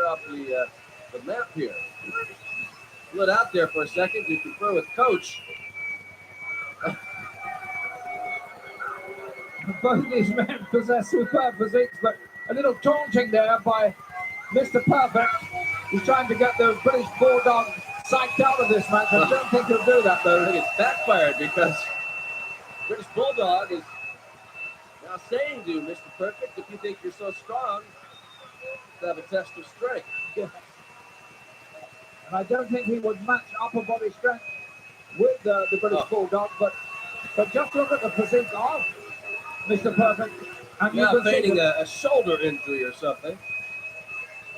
off the map here. Split out there for a second to confer with Coach. Both these men possess superb physiques, but a little taunting there by Mr. Perfect. He's trying to get the British Bulldog psyched out of this match. I don't think he'll do that, though. I think it's backfired because British Bulldog is now saying to Mr. Perfect, if you think you're so strong, let's have a test of strength. Yeah. And I don't think he would match upper body strength with the British Bulldog, but just look at the physique of Mr. Perfect. And Now you can see feigning that- a shoulder injury or something.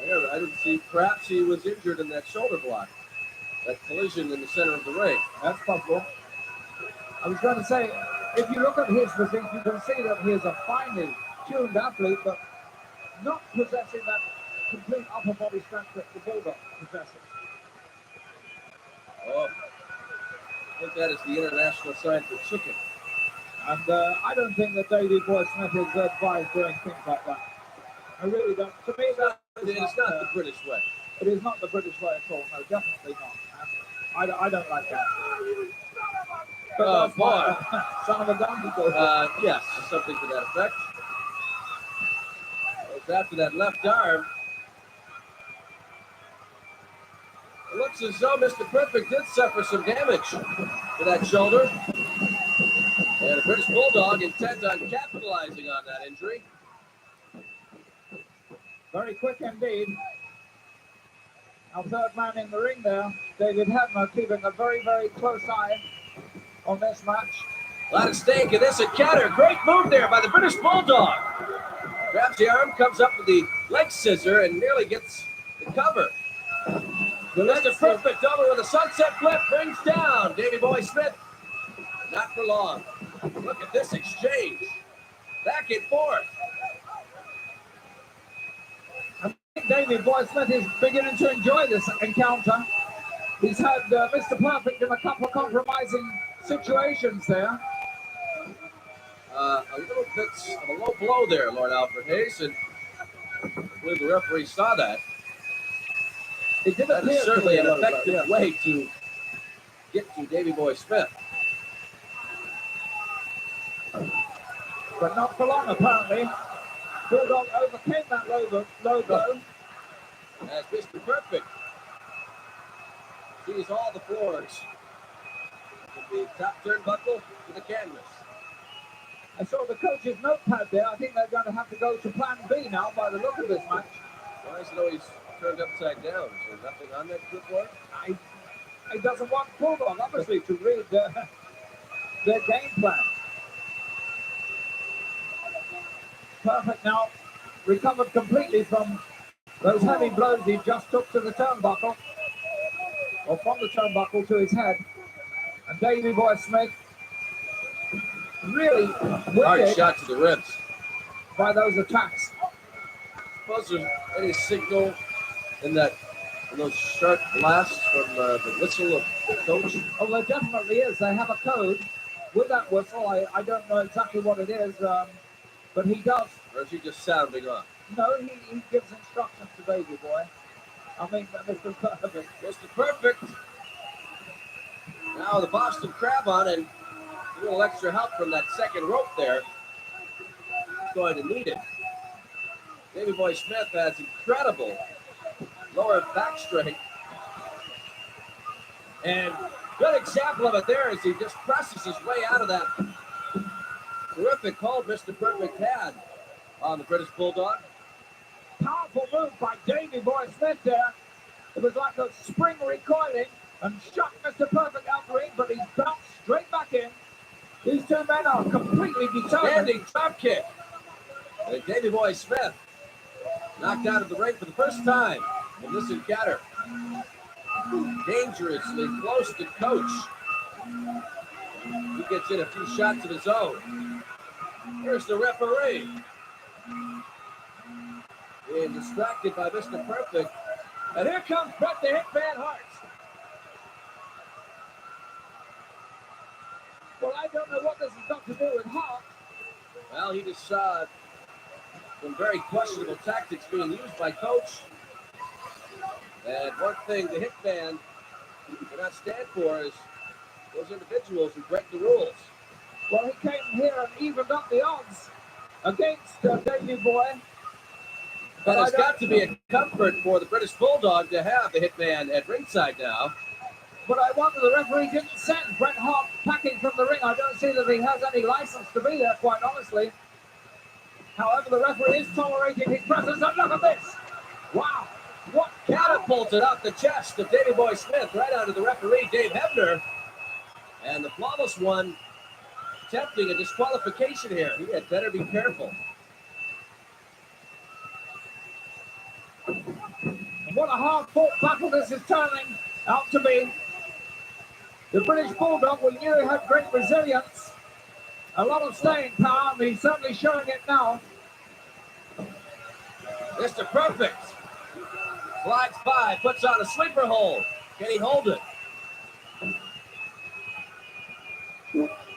Yeah, I didn't see. Perhaps he was injured in that shoulder block, that collision in the center of the ring. That's possible. I was going to say, if you look at his physique, you can see that he is a finely tuned athlete, but not possessing that complete upper body strength that the Bulldog possesses. Oh, I think that is the international sign for chicken. And I don't think that Davey Boy Smith is advised doing things like that. I really don't. To me, that It's not the British way. It is not the British way at all. No, definitely not. I don't like that. But Oh, that's my son of a donkey goat. Yes, something to that effect. Goes after that left arm. It looks as though Mr. Perfect did suffer some damage to that shoulder. And the British Bulldog intent on capitalizing on that injury. Very quick indeed. Our third man in the ring there, David Hebner, keeping a very, very close eye on this match. A lot of stake in this encounter. Great move there by the British Bulldog. Grabs the arm, comes up with the leg scissor, and nearly gets the cover. Mr. Perfect over with a sunset flip, brings down Davey Boy Smith. Not for long. Look at this exchange. Back and forth. I think Davey Boy Smith is beginning to enjoy this encounter. He's had Mr. Perfect in a couple of compromising situations there. A little bit of a low blow there, Lord Alfred Hayes, and I believe the referee saw that. It did That appear is to certainly be an a little bit, effective yeah. way to get to Davey Boy Smith. But not for long, apparently. Bulldog overcame that low blow. As Mr. Perfect sees all the floors. From the top turnbuckle to the canvas. I saw the coach's notepad there. I think they're going to have to go to plan B now by the look of this match. Why is it always turned upside down? Is there nothing on that clipboard? He doesn't want Bulldog, obviously, to read their game plan. Perfect now, recovered completely from those heavy blows he just took to the turnbuckle, or from the turnbuckle to his head. And Davey Boy Smith really Hard wicked. shot to the ribs. by those attacks. Was there any signal in those sharp blasts from the whistle of the coach? Oh, there definitely is. They have a code with that whistle. I don't know exactly what it is, but he does. Or is he just sounding off? No, he gives instructions to Baby Boy. I mean, Mr. Perfect. Mr. Perfect. Now the Boston Crab on, and a little extra help from that second rope there. He's going to need it. Davey Boy Smith has incredible lower back strength. And good example of it there as he just presses his way out of that terrific hold Mr. Perfect had on the British Bulldog. Powerful move by Davey Boy Smith there. It was like a spring recoiling and shot Mr. Perfect out the ring, but he bounced straight back in. These two men are completely determined. Standing drop kick. And Davey Boy Smith knocked out of the ring for the first time in this encounter. Dangerously close to Coach. He gets in a few shots of his own. Here's the referee. Being distracted by Mr. Perfect. And here comes Bret the Hitman Hart. Well, I don't know what this has got to do with Hart. Well, he just saw some very questionable tactics being used by Coach. And one thing the Hitman cannot stand for is those individuals who break the rules. Well, he came here and evened up the odds against Davey Boy. But it's got to be a comfort for the British Bulldog to have the Hitman at ringside now. But I wonder the referee didn't send Bret Hart packing from the ring. I don't see that he has any license to be there, quite honestly. However, the referee is tolerating his presence. And look at this. Wow. What Catapulted off the chest of Davey Boy Smith right onto the referee, Dave Hebner. And the flawless one attempting a disqualification here. He had better be careful. And what a hard-fought battle this is turning out to be. The British Bulldog, we knew he had great resilience, a lot of staying power, and he's certainly showing it now. Mr. Perfect slides by, puts on a sleeper hold. Can he hold it?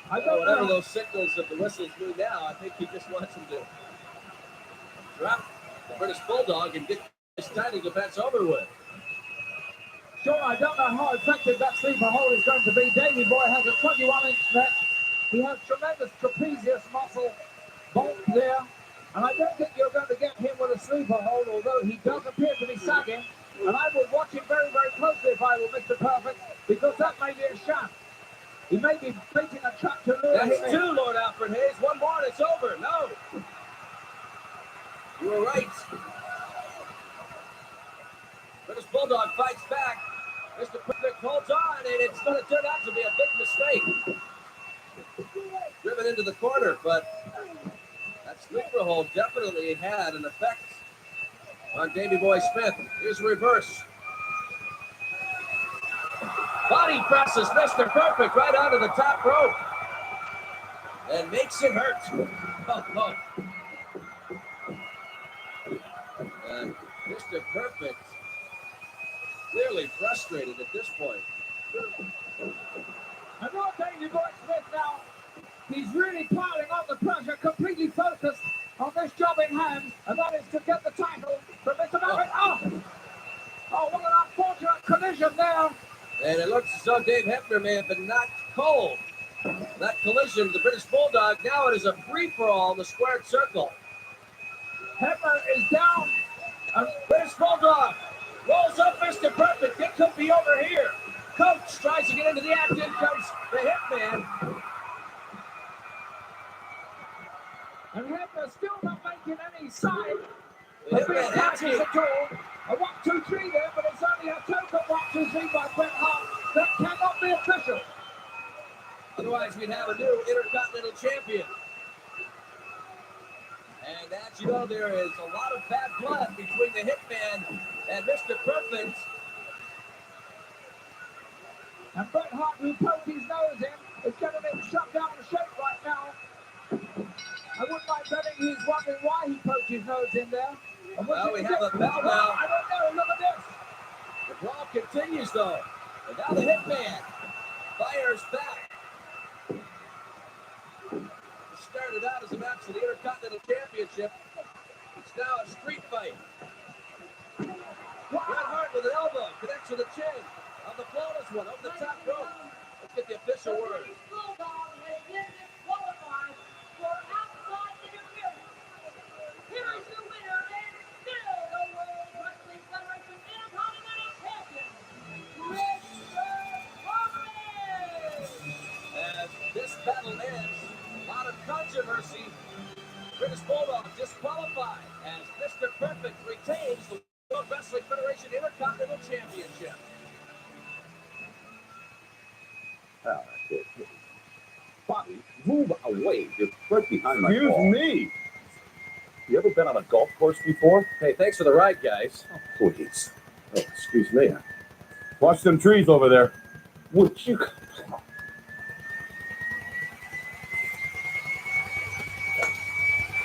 Whatever those signals of the whistles mean now, I think he just wants him to drop the British Bulldog and get this tiny defense over with. Sure, I don't know how effective that sleeper hold is going to be. Davey Boy has a 21-inch neck. He has tremendous trapezius muscle bulk there. And I don't think you're going to get him with a sleeper hold, although he does appear to be sagging. And I would watch him very, very closely if I were Mr. Perfect, because that may be a shot. He may be baiting a trap to lure him in. That's two, Lord Alfred Hayes. One more and it's over. No. You were right. British Bulldog fights back. Mr. Perfect holds on, and it's going to turn out to be a big mistake. Driven into the corner, but that sleeper hold definitely had an effect on Davey Boy Smith. Here's reverse. Body presses Mr. Perfect right onto the top rope and makes it hurt. Oh. And Mr. Perfect clearly frustrated at this point. I know Davey Boy Smith now. He's really piling on the pressure, completely focused on this job in hand, and that is to get the title from Mr. Perfect. Oh, what an unfortunate collision there. And it looks as though Dave Hebner may have been knocked cold. That collision, the British Bulldog, now it is a free-for-all in the squared circle. Hebner is down. And British Bulldog rolls up Mr. Perfect. It could be over here. Coach tries to get into the act. In comes the Hitman. And Hebner still not making any sign The of being Hitman catches at all. A 1, 2, 3 there, but it's only a token 1, 2, 3 by Bret Hart. That cannot be official. Otherwise, we'd have a new Intercontinental Champion. And as you know, there is a lot of bad blood between the Hitman and Mr. Perfect. And Bret Hart, who poked his nose in, is getting him shut down in shape right now. I wouldn't mind betting he's wondering why he poked his nose in there. Well, we have a bell now. I don't know. Look at this. The brawl continues, though. And now the Hitman fires back. It started out as a match for the Intercontinental Championship. It's now a street fight. Bret Hart with an elbow connects with a chin on the flawless one over the top rope. Let's get the official word. Here is your winner and still the World Wrestling Federation Intercontinental Champion, Mr. Hardy. As this battle ends, a lot of controversy. British Bulldog disqualified as Mr. Perfect retains the World Wrestling Federation Intercontinental Championship. Ah, that's it. Bobby, move away. You're right behind my Excuse ball. me. You ever been on a golf course before? Hey, thanks for the ride, guys. Oh, please. Oh, excuse me. Watch them trees over there. Would you?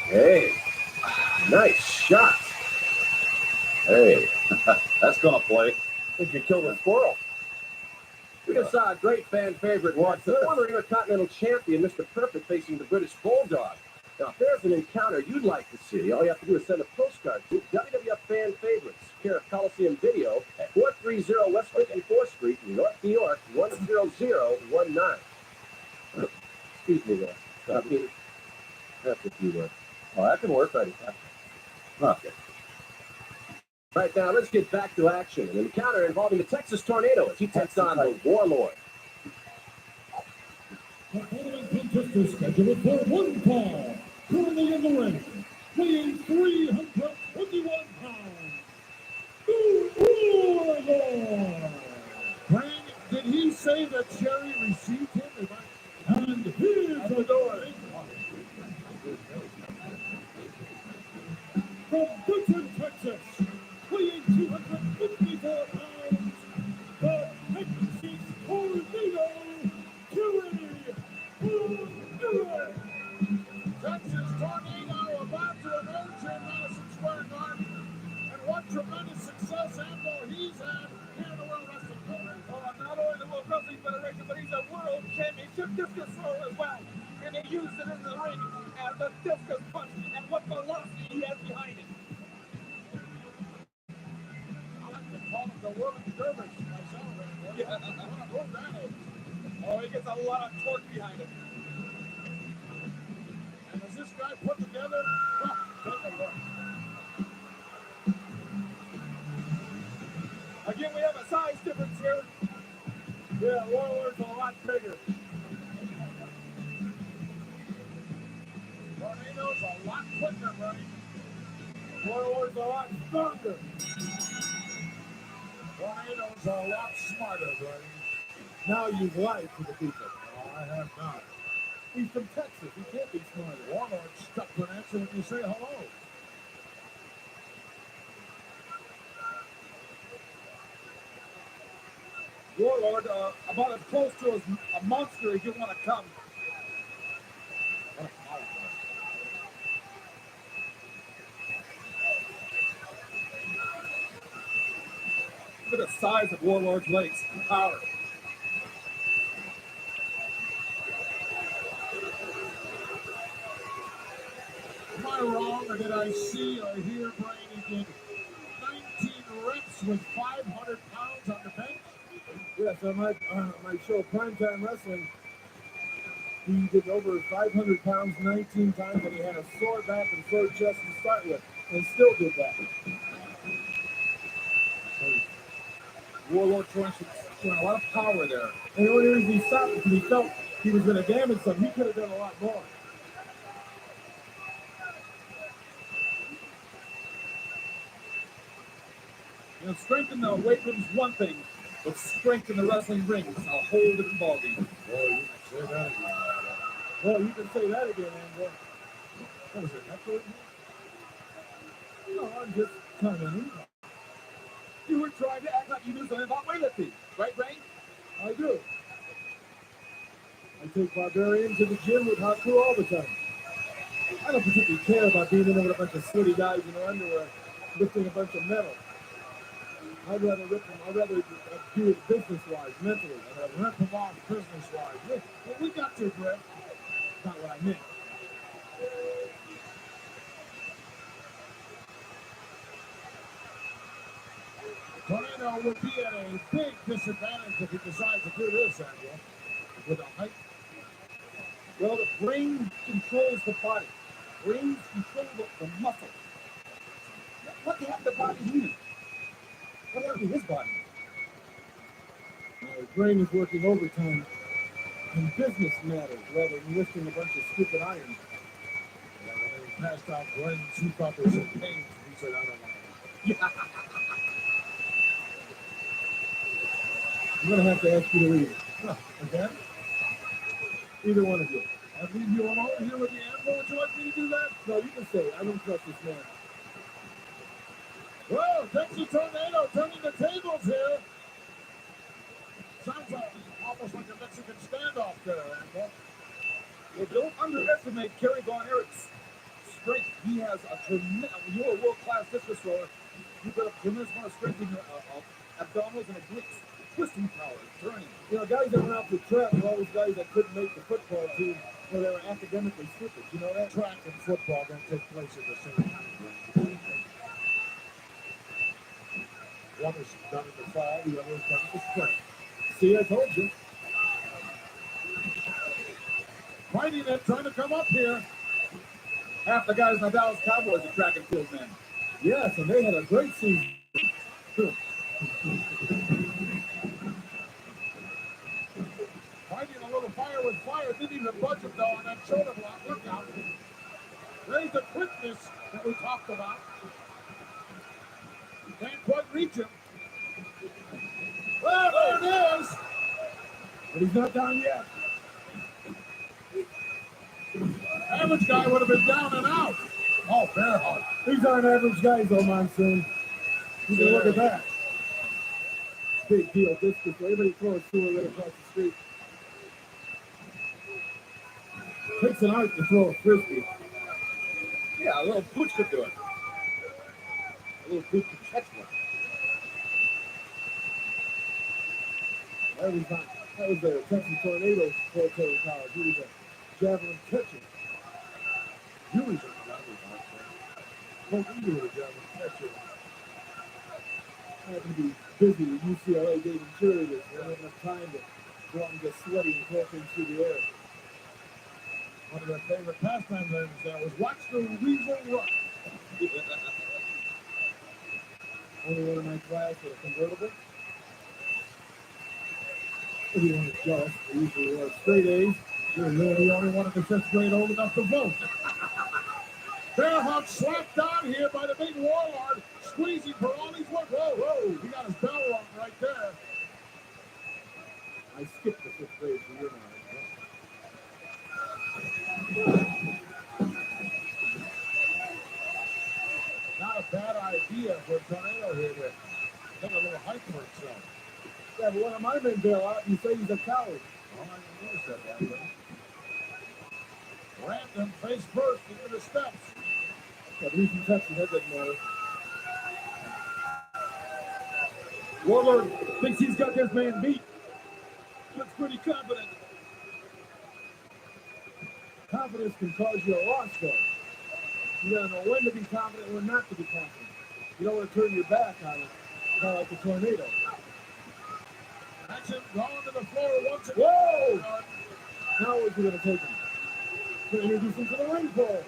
Hey, nice shot. Hey, that's gonna play. I think you killed a squirrel. We just saw a great fan favorite watch. The former Intercontinental Champion, Mr. Perfect, facing the British Bulldog. Now, if there's an encounter you'd like to see, all you have to do is send a postcard to WWF Fan Favorites, care of Coliseum Video, at 430 West 54th Street, North New York, 10019. Excuse me there. That's what you were. Oh, that can work, buddy. Okay. Right now, let's get back to action. An encounter involving the Texas Tornado as he takes on the Warlord. The following contest is scheduled for one fall. Currently in the ring, weighing 321 pounds. The Warlord. Frank, did he say that Jerry received him? And here's the door. From Goodson, Texas, weighing 254 pounds, the Texas Tornado, Jerry Lewis. Texas Tornado about to emerge in Madison Square Garden, and what tremendous success Ambo he's had here in the World Wrestling Federation. Not only the World Wrestling Federation, but he's a world championship discus thrower as well. And he used it in the ring as a discus punch, and what velocity he has behind it. I like to call him the world dervish myself. Yeah. Oh, he gets a lot of torque behind him. And as this guy put together, take a look. Again, we have a size difference here. Yeah, Warlord's a lot bigger. Tornado's a lot quicker, buddy. Warlord's a lot stronger. Tornado's a lot smarter, buddy. Now you've lied to the people. No, I have not. He's from Texas. He can't be smarter. Warlord's stuck to an answer when you say hello. Warlord, about as close to a monster as you want to come. Look at the size of Warlord's legs and power. Am I wrong, or did I see or hear Brady did 19 reps with 500 pounds on the bench? Yes, on my show, Primetime Wrestling, he did over 500 pounds 19 times, and he had a sore back and sore chest to start with, and still did that. Warlord showing a lot of power there. And the only reason he stopped because he felt he was going to damage something. He could have done a lot more. You know, strength in the weight room is one thing, but strength in the wrestling ring is a whole different ballgame. Well, you can say that again. Well, you can say that again, Amber. What was it, Hector? No, I'm just commenting. You were trying to act like you knew something about weightlifting, right, Brain? I do. I take Barbarian to the gym with Haku all the time. I don't particularly care about being in there with a bunch of sweaty guys in their underwear lifting a bunch of metal. I'd rather rip them. I'd rather do it business-wise, mentally. I'd rather rip them off business-wise. Well, we got your grip. Not what I meant. Tornado would be at a big disadvantage if he decides to do this, Angela, with a height. Well, the brain controls the body. Brains control the muscle. What the hell the body need? What happened to his body? His brain is working overtime in business matters rather than lifting a bunch of stupid irons. When they passed out brains, he thought they said pains. He said, I don't know. I'm going to have to ask you to leave. Again? Either one of you. I'll leave you alone here with the animal. Would you like me to do that? No, you can stay. I don't trust this man. Well, Texas Tornado turning the tables here. Sounds like almost like a Mexican standoff there, Angela. Well, don't underestimate Kerry Von Erich's strength. He has a tremendous, you're a world-class discus thrower. You've got a tremendous amount of strength in your abdominals and a glutes. Twisting power, turning. You know, guys that went out to track were always guys that couldn't make the football team where they were academically stupid. You know that? Track and football don't take place at the same time. One is done at the 5, the other is done at the sprint. See, I told you. Fighting it, trying to come up here. Half the guys in the Dallas Cowboys are track and field men. Yes, and they had a great season. Fighting a little fire with fire, didn't even budge him though on that shoulder block. Look out. There's the quickness that we talked about. You can't quite reach him. Well, there it is. But he's not down yet. Average guy would have been down and out. Oh, bear hug. These aren't average guys though, Monsoon. You can look at that. Big deal. Discus. Everybody throws to it right across the street. Takes an art to throw a frisbee. Yeah, a little pooch could do it. A little pooch could catch one. That was the Texas Tornadoes pro total college. He was a javelin catcher. You was a javelin catcher. What you do with a javelin catcher? I had to be busy with UCLA dating cheerleaders. I didn't have enough time to go out and get sweaty and throw things through the air. One of their favorite pastime learners there was watch the weasel run. Only one in my class with a convertible. If you want to just, they usually wear straight A's. You're really the only one in the 6th grade old enough to vote. Bear hug slapped down here by the big warlord, squeezing for all he's worth. Whoa, whoa, he got his bell rung right there. I skipped the 5th grade for you now. Not a bad idea for a tornado here to take a little hike for himself. Yeah, but one of my men bail out and you say he's a coward. Well, I never said that, but Random face first into the steps. Yeah, but he's from Texas, that doesn't matter. Warlord thinks he's got this man beat. Looks pretty confident. Confidence can cause you a loss, though. You gotta know when to be confident and when not to be confident. You don't want to turn your back on it, kind of like a tornado. Action going to the floor once again. Whoa! Now where's he gonna take him? Gonna introduce him to the ring pole.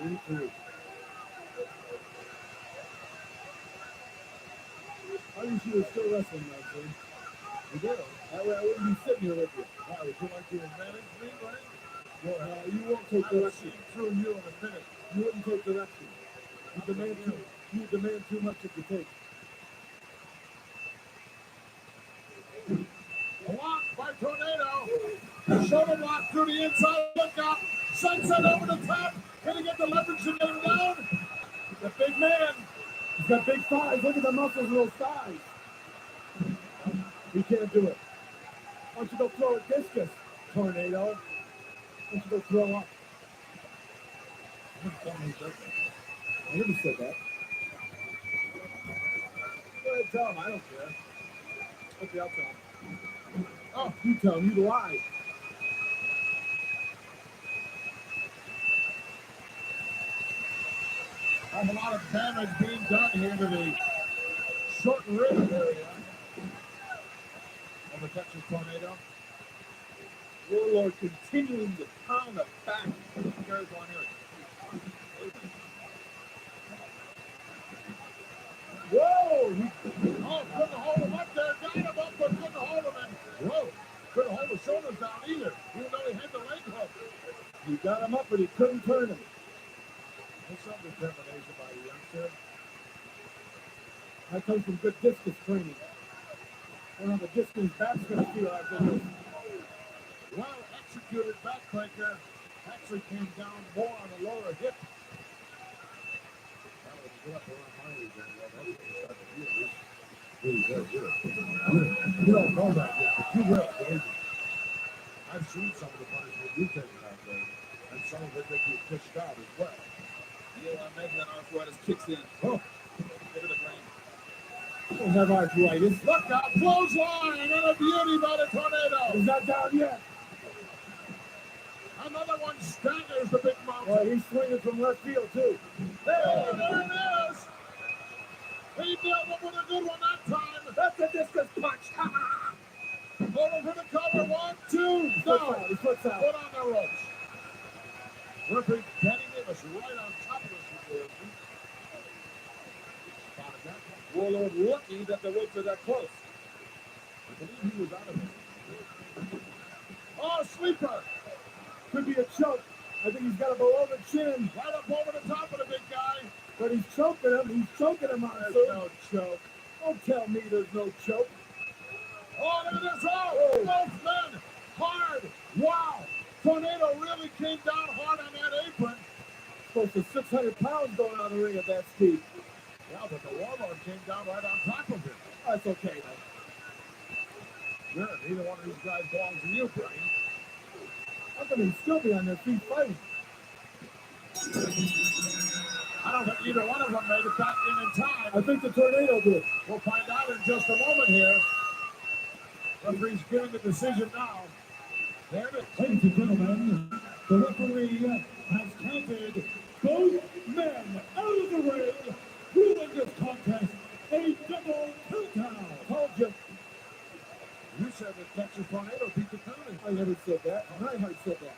Me too. I wish you were still wrestling, man, son. You did. That way I wouldn't be sitting here with you. Wow, would you like to advantage me, right? Well, you won't take direction. Through you in a minute. You wouldn't take direction. You demand too much if you take. Blocked by Tornado. Shoulder block through the inside. Look out. Sunset over the top. Can he get the leverage to get him down? He's a big man. He's got big thighs. Look at the muscles in those thighs. You can't do it. Why don't you go throw a discus, Tornado? Why don't you go throw up? I never said that. Go ahead, tell him. I don't care. Okay, I'll tell him. Oh, you tell him. You lie. There's a lot of damage being done here to the short rib area of the Texas Tornado. Warlord continuing to pound the back of the Arizona area. Whoa! Couldn't hold him up there. Got him up, but couldn't hold him. And whoa! Couldn't hold his shoulders down either, even though he had the leg hook. He got him up, but he couldn't turn him. There's some determination by the youngster. That comes from good discus training. I don't know how the discus bat's going to feel after this. Well executed backbreaker. Actually came down more on the lower hip. That was good up around my age. That's what you start to feel this. Really good. You don't know that yet, but you will, baby. I've seen some of the punishment you've taken out there, and some of it that you've pushed out as well. Yeah, I'm making that arthritis kicks in. Oh, give it a brain. Don't have arthritis. Look out, clothesline, another beauty by the Tornado. He's not down yet. Another one staggers the big mountain. Well, he's swinging from left field, too. There it is. He nailed him with a good one that time. That's a discus punch. Over for the cover. 1, 2. No. He puts out. Put on the ropes. Referee Kenny Davis right on top of this situation. Spotted that. Warlord lucky that the ropes are that close. I believe he was out of it. Oh, sleeper. Could be a choke. I think he's got it below the chin. Right up over the top of the big guy. But he's choking him. He's choking him on it. There's no choke. Don't tell me there's no choke. Oh, look at this. Oh, both men. Hard. Wow. Tornado really came down hard on that apron. Close to 600 pounds going on the ring at that speed. Yeah, but the Warlord came down right on top of him. That's okay, though. Sure, neither one of these guys belongs to you, Brian. How can they still be on their feet fighting? I don't think either one of them made it back in time. I think the Tornado did. We'll find out in just a moment here. Referee's giving the decision now. There it is. Ladies and gentlemen, the referee has counted both men out of the ring, ruling this contest a double countdown. Told you. You said that Texas Tornado beat the county. I never said that. I said that.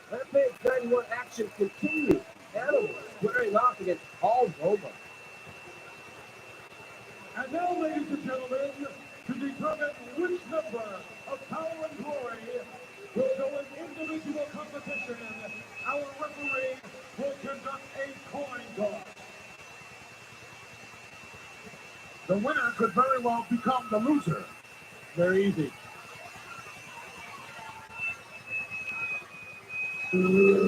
Rampage 91 action continues. Animals squaring off against Paul Nova. And now, ladies and gentlemen, to determine which number of Power and Glory will go in individual competition, our referee will conduct a coin toss. The winner could very well become the loser. Very easy. Looks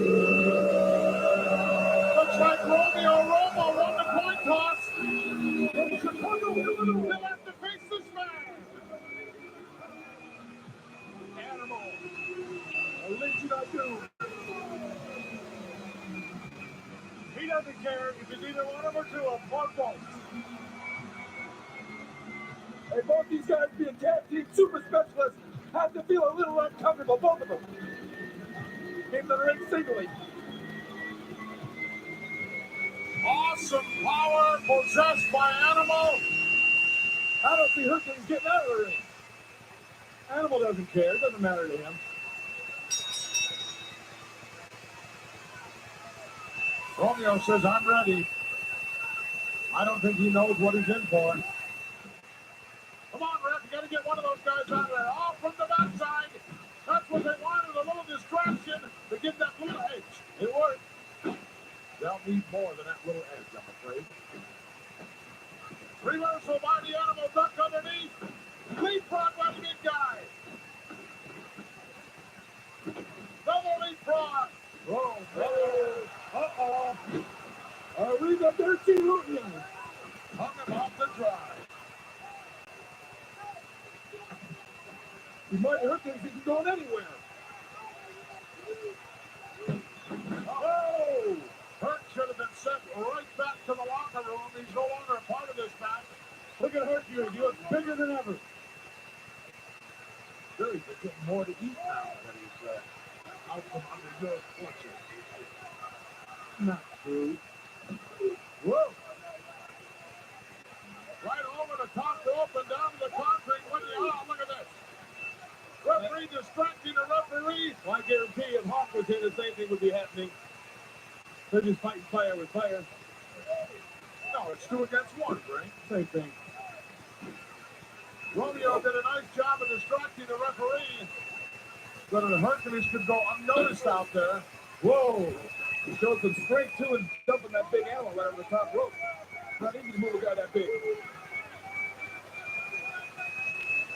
like Romeo Romo won the coin toss. And Chicago will have to face this man. Animal. A Legion of Doom. He doesn't care if it's either one of them or two of them, or both. Hey, both these guys being tag team super specialists have to feel a little uncomfortable, both of them. Came to the ring singly. Awesome power possessed by Animal. I don't see Hercules getting out of the ring. Animal doesn't care. It doesn't matter to him. Romeo says, I'm ready. I don't think he knows what he's in for. Come on, Ref. You got to get one of those guys out of there. All from the backside. That's what they wanted, a little distraction to get that little edge. It worked. They'll need more than that little edge, I'm afraid. Reversal by the Animal, duck underneath. Leapfrog by the big guy. Double leapfrog. Whoa, whoa. Uh-oh. Are we the dirty rooting? Hung him off the drive. He might hurt things. He can go anywhere. Oh! Hurt should have been sent right back to the locker room. He's no longer a part of this match. Look at Hurt here. He looks bigger than ever. Really, he's getting more to eat now that he's out from under your fortune. Not true. Whoa! Right over the top rope and down to the concrete. Look at this. Referee distracting the referee. Well, I guarantee if Hawk was here, the same thing would be happening. They're just fighting fire with fire. No, it's 2 against 1, Frank. Same thing. Romeo did a nice job of distracting the referee. So that Hercules could go unnoticed out there. Whoa! He showed some strength too and dumping that big animal right over the top rope. Not easy to move a guy that big.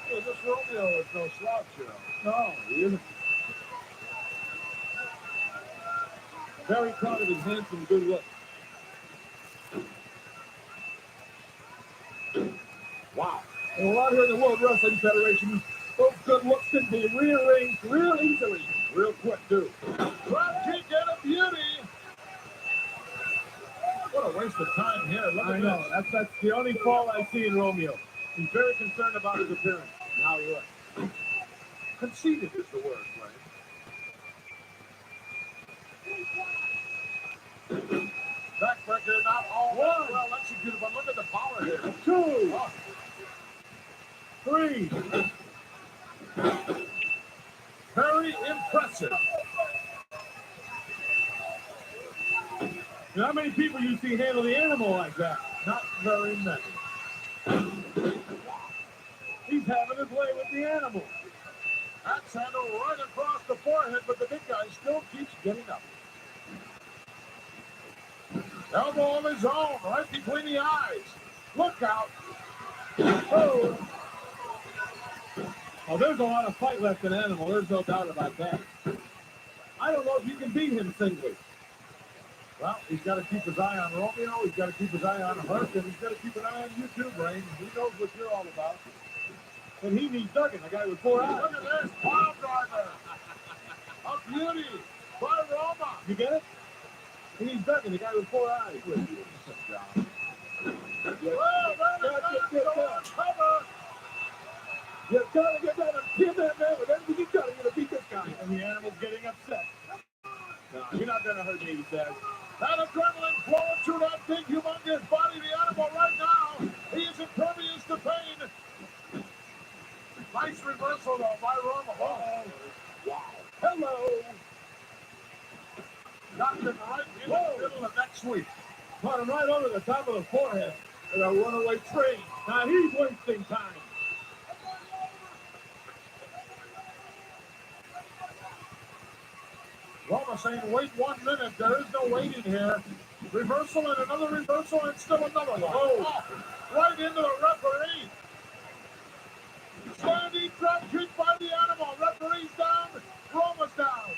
Yeah, this Romeo is no slouch, you know. No, he isn't. Very proud of his handsome, good look. Wow. And a lot here in the World Wrestling Federation, those good looks can be rearranged real easily. Real quick, too. Drop kick and a beauty. What a waste of time here. Look I at know. this. That's the only fault I see in Romeo. He's very concerned about his appearance and how he looks. Conceited is the word, right? Backbreaker not all well executed, but look at the power here. 2, Oh. 3. Very impressive. You know how many people you see handle the animal like that? Not very many. He's having his way with the animal. Axe handle right across the forehead, but the big guy still keeps getting up. Elbow of his own, right between the eyes. Look out. Oh, there's a lot of fight left in Animal. There's no doubt about that. I don't know if you can beat him singly. Well, he's got to keep his eye on Romeo. He's got to keep his eye on Hurt, and he's got to keep an eye on you too, Brain. He knows what you're all about. And he needs Duggan, a guy with 4 eyes. Look at this pile driver. A beauty by Roma. You get it? He needs Duggan, a guy with 4 eyes. Well, cover. You gotta get down and pin that man with everything you got. You're gonna beat this guy. And the animal's getting upset. No, you're not gonna hurt me, he says. That adrenaline flowing through that big, humongous body, the animal right now. He is impervious to pain. Nice reversal, though, by Roma. Oh, wow. Hello. Knocked him right in the middle of that sweep. Caught him right over the top of the forehead with a runaway train. Now he's wasting time. Roma saying, wait 1 minute. There is no waiting here. Reversal and another reversal and still another one. Oh, right into the referee. Standing drop kick by the animal. Referee's down. Roma's down.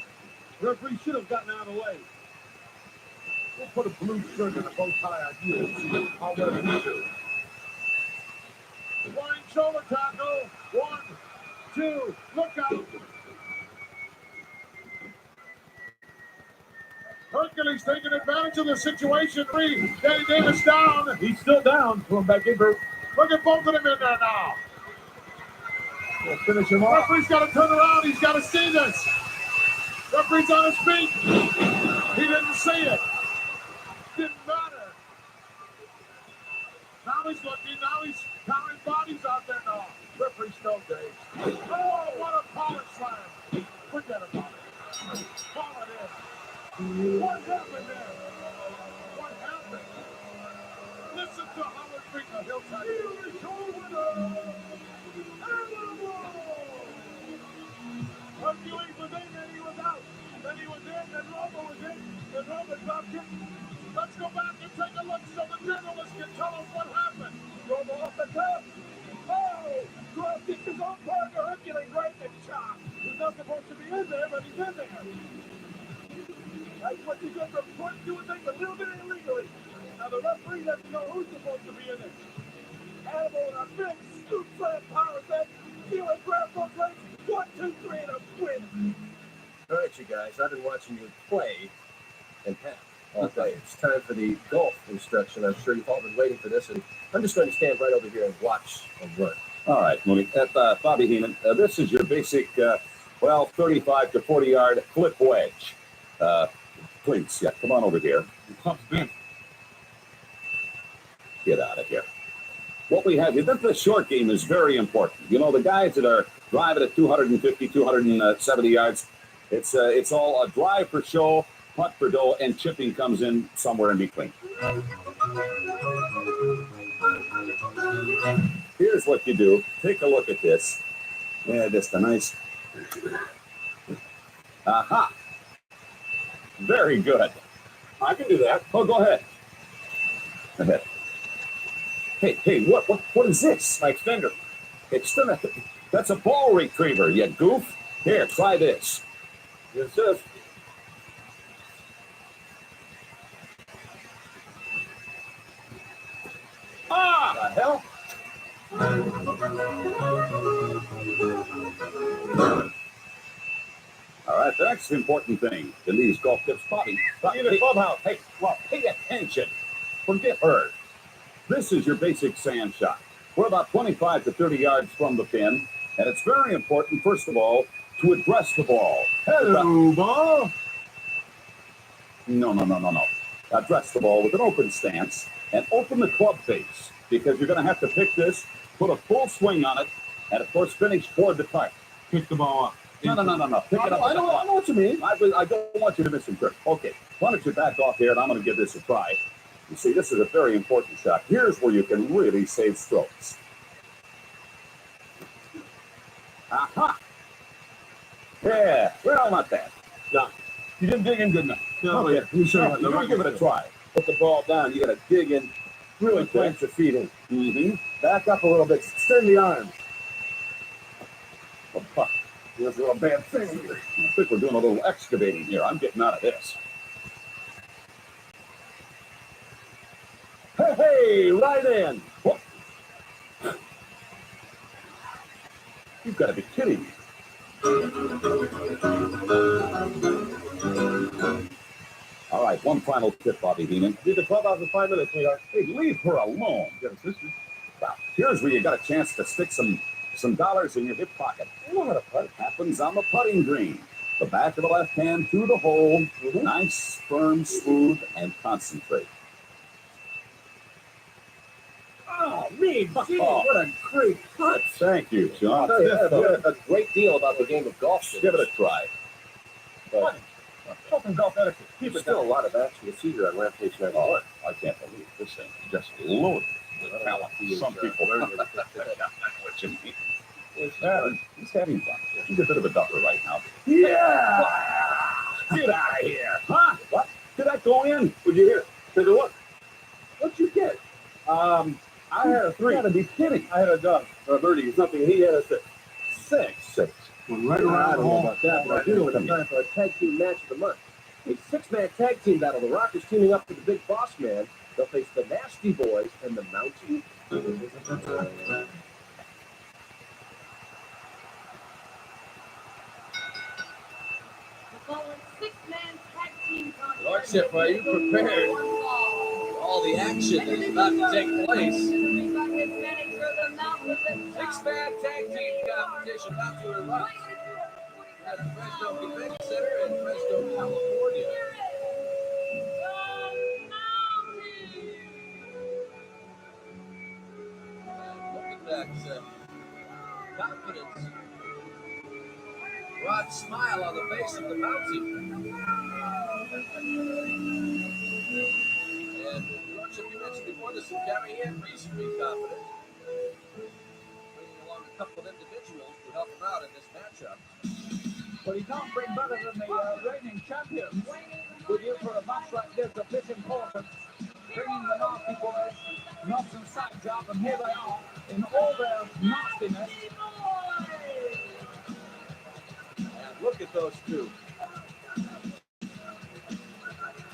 Referee should have gotten out of the way. We'll put a blue shirt and a bow tie on you and see how well you do. Flying shoulder tackle. 1, 2, look out. Hercules taking advantage of the situation. 3, Danny Davis down. He's still down. Going back in for. Look at both of them in there now. We'll finish him off. Referee's got to turn around. He's got to see this. Referee's on his feet. He didn't see it. Didn't matter. Now he's looking. Now he's counting bodies out there now. Referee's still dazed. Oh, what a power slam. Forget about it. Call it in. What happened there? What happened? Listen to Howard Finkel. He'll tell you. Hercules was in, then he was out. Then he was in, then Roma was in. Then Roma dropped it. Let's go back and take a look so the journalists can tell us what happened. Roma off the top. Oh! Drop kicked his own partner, Hercules, right in the chop. He's not supposed to be in there, but he's in there. That's what you get from doing things a little bit illegally. Now the referee doesn't know who's supposed to be in it. Animal in a big scoop slam power set. Stealing grab both legs. too great a quit. All right, you guys, I've been watching you play and have all day. It's time for the golf instruction. I'm sure you've all been waiting for this, and I'm just going to stand right over here and watch and learn. All right, Mooney. Bobby Heenan, this is your basic, 35 to 40 yard flip wedge. Please, yeah, come on over here. Get out of here. What we have here, the short game is very important. You know, the guys that are driving at 250, 270 yards, it's all a drive for show, putt for dough, and chipping comes in somewhere in between. Here's what you do. Take a look at this. Yeah, just a nice... Aha! Very good. I can do that. Oh, go ahead. Go ahead. Hey, what is this? My extender. Extender. That's a ball retriever, you goof. Here, try this. Yes, sir. Ah, the hell? All right, the next important thing in these golf tips, Bobby. In the clubhouse. Hey, well, pay attention. Forget her. This is your basic sand shot. We're about 25 to 30 yards from the pin, and it's very important, first of all, to address the ball. Hello, ball. No. Address the ball with an open stance and open the club face, because you're going to have to pick this, put a full swing on it, and of course finish toward the target. Pick the ball up. No. Pick it up. I know what you mean. I don't want you to misinterpret. Okay, why don't you back off here, and I'm going to give this a try. You see, this is a very important shot. Here's where you can really save strokes. Aha! Yeah, well, not bad. No, you didn't dig in good enough. No, okay. You give it a try. Put the ball down. You got to dig in really plant your feet in. Mm-hmm. Back up a little bit. Extend the arms. Oh, fuck. There's a little bad thing here. I think we're doing a little excavating here. I'm getting out of this. Hey, right in. Whoop. You've got to be kidding me. All right, one final tip, Bobby Heenan. Did the clubhouse in 5 minutes, sweetheart. Hey, leave her alone. Well, here's where you got a chance to stick some dollars in your hip pocket. I know how to putt. Happens on the putting green. The back of the left hand through the hole. Mm-hmm. Nice, firm, smooth, and concentrate. Oh, me, gee, what a great putt. Thank you, Sean. I'll tell you a great deal about the game of golf. Give it a try. But Open golf etiquette. there's still a lot of action to see here on Rampage 91. Oh, I can't believe this thing is just loaded with talent. Some people learn what you mean. He's having fun. He's a bit of a duffer right now. Yeah! Get out of here. Huh? What? Did that go in? What'd you hear? Take a look. What'd you get? I had a 3. You gotta be kidding. I had a dove, or a birdie, or something, and he had a 6. 6. Well, right I around don't the know hole. about that, but I do know it's time for a tag team match of the month. A 6-man tag team battle. The Rockers teaming up with the Big Boss Man. They'll face the Nasty Boys and the Mountie. Lordship, are you prepared for all the action that's about to take place? 6-man tag team competition about to erupt at the Fresno Convention Center in Fresno, California. And look at that confidence, broad smile on the face of the Mountie. And Lordship, you mentioned before this, Gary Henry's pretty confident. Bringing along a couple of individuals to help him out in this matchup. But he can't bring better than the reigning champions with you for a match like this. A bit important. Bringing the Nasty Boys, knobs and sack job, and here they are in all their nastiness. And look at those two.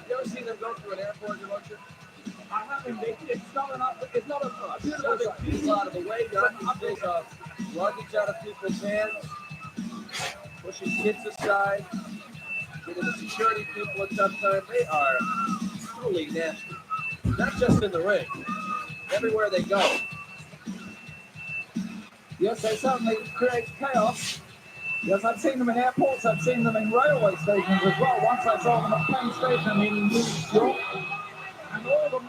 You ever seen them go through an airport, Your Lordship? I haven't. It's not a beautiful Shoving people out of the way, knocking things off luggage out of people's hands. pushing kids aside, giving the security people a tough time. They are truly nasty. Not just in the ring, everywhere they go. Yes, they certainly create chaos. Yes, I've seen them in airports, I've seen them in railway stations as well. Once I saw them at Penn Station in New York, and all the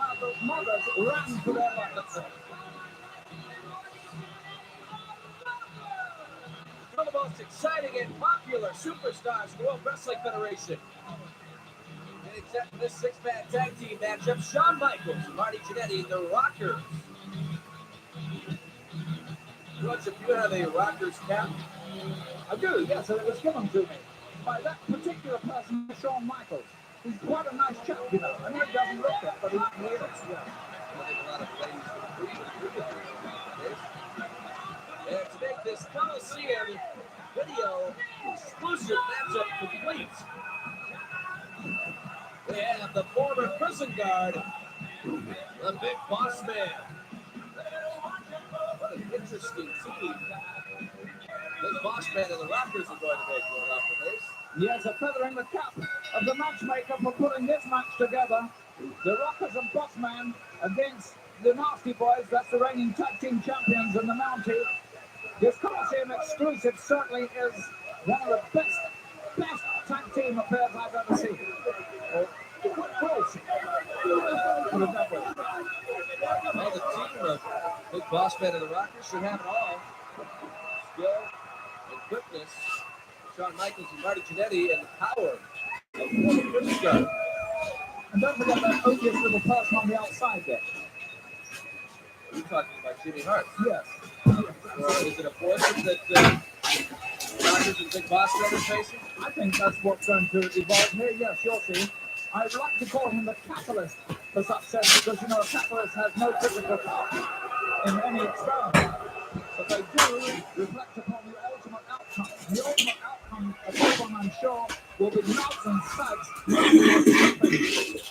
mothers ran to their buckets. One of the most exciting and popular superstars in the World Wrestling Federation. And except for this six-man tag team matchup, Shawn Michaels and Marty Jannetty, the Rockers. George, if you have a Rockers cap, I do, yes, and it was given to me by that particular person, Shawn Michaels. He's quite a nice chap, you know. I know he doesn't look it, but he is. Yeah. I think a lot of ladies would agree with you. And to make this Coliseum video exclusive matchup complete, we have the former prison guard, the Big Boss Man. What an interesting team. Big Boss Man and the Rockers are going to make one off the base. Yes, a feather in the cap of the matchmaker for putting this match together. The Rockers and Bossman against the Nasty Boys, that's the reigning tag team champions in the Mountie. This Coliseum exclusive certainly is one of the best tag team affairs I've ever seen. We'll see. Well, the team of Big Boss Man and the Rockers should have it all. Skill and quickness. Shawn Michaels and Marty Jannetty, and the power of the prison guard. And don't forget that odious little person on the outside there. You're talking about Jimmy Hart. Yes. Or is it a fortune that Rockers and Big Boss Man are facing? I think that's what's going to evolve here. Yes, you'll see. I'd like to call him the catalyst for success because, you know, a catalyst has no physical power in any experiment. But they do reflect upon the ultimate outcome. The ultimate outcome of this one, I'm sure, will be nuts and studs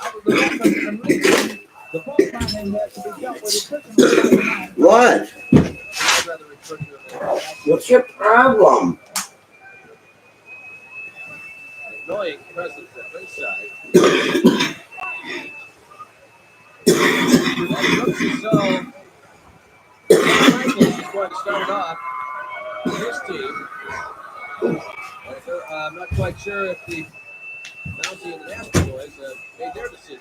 out of the Rockers and leaving the boss man in there to be dealt with efficiently. What? I'd rather refer to him as What's your problem? an annoying presence at ringside. So, Michaels is going to start off with his team. I'm not quite sure if the Mountie and the Nasty Boys made their decision.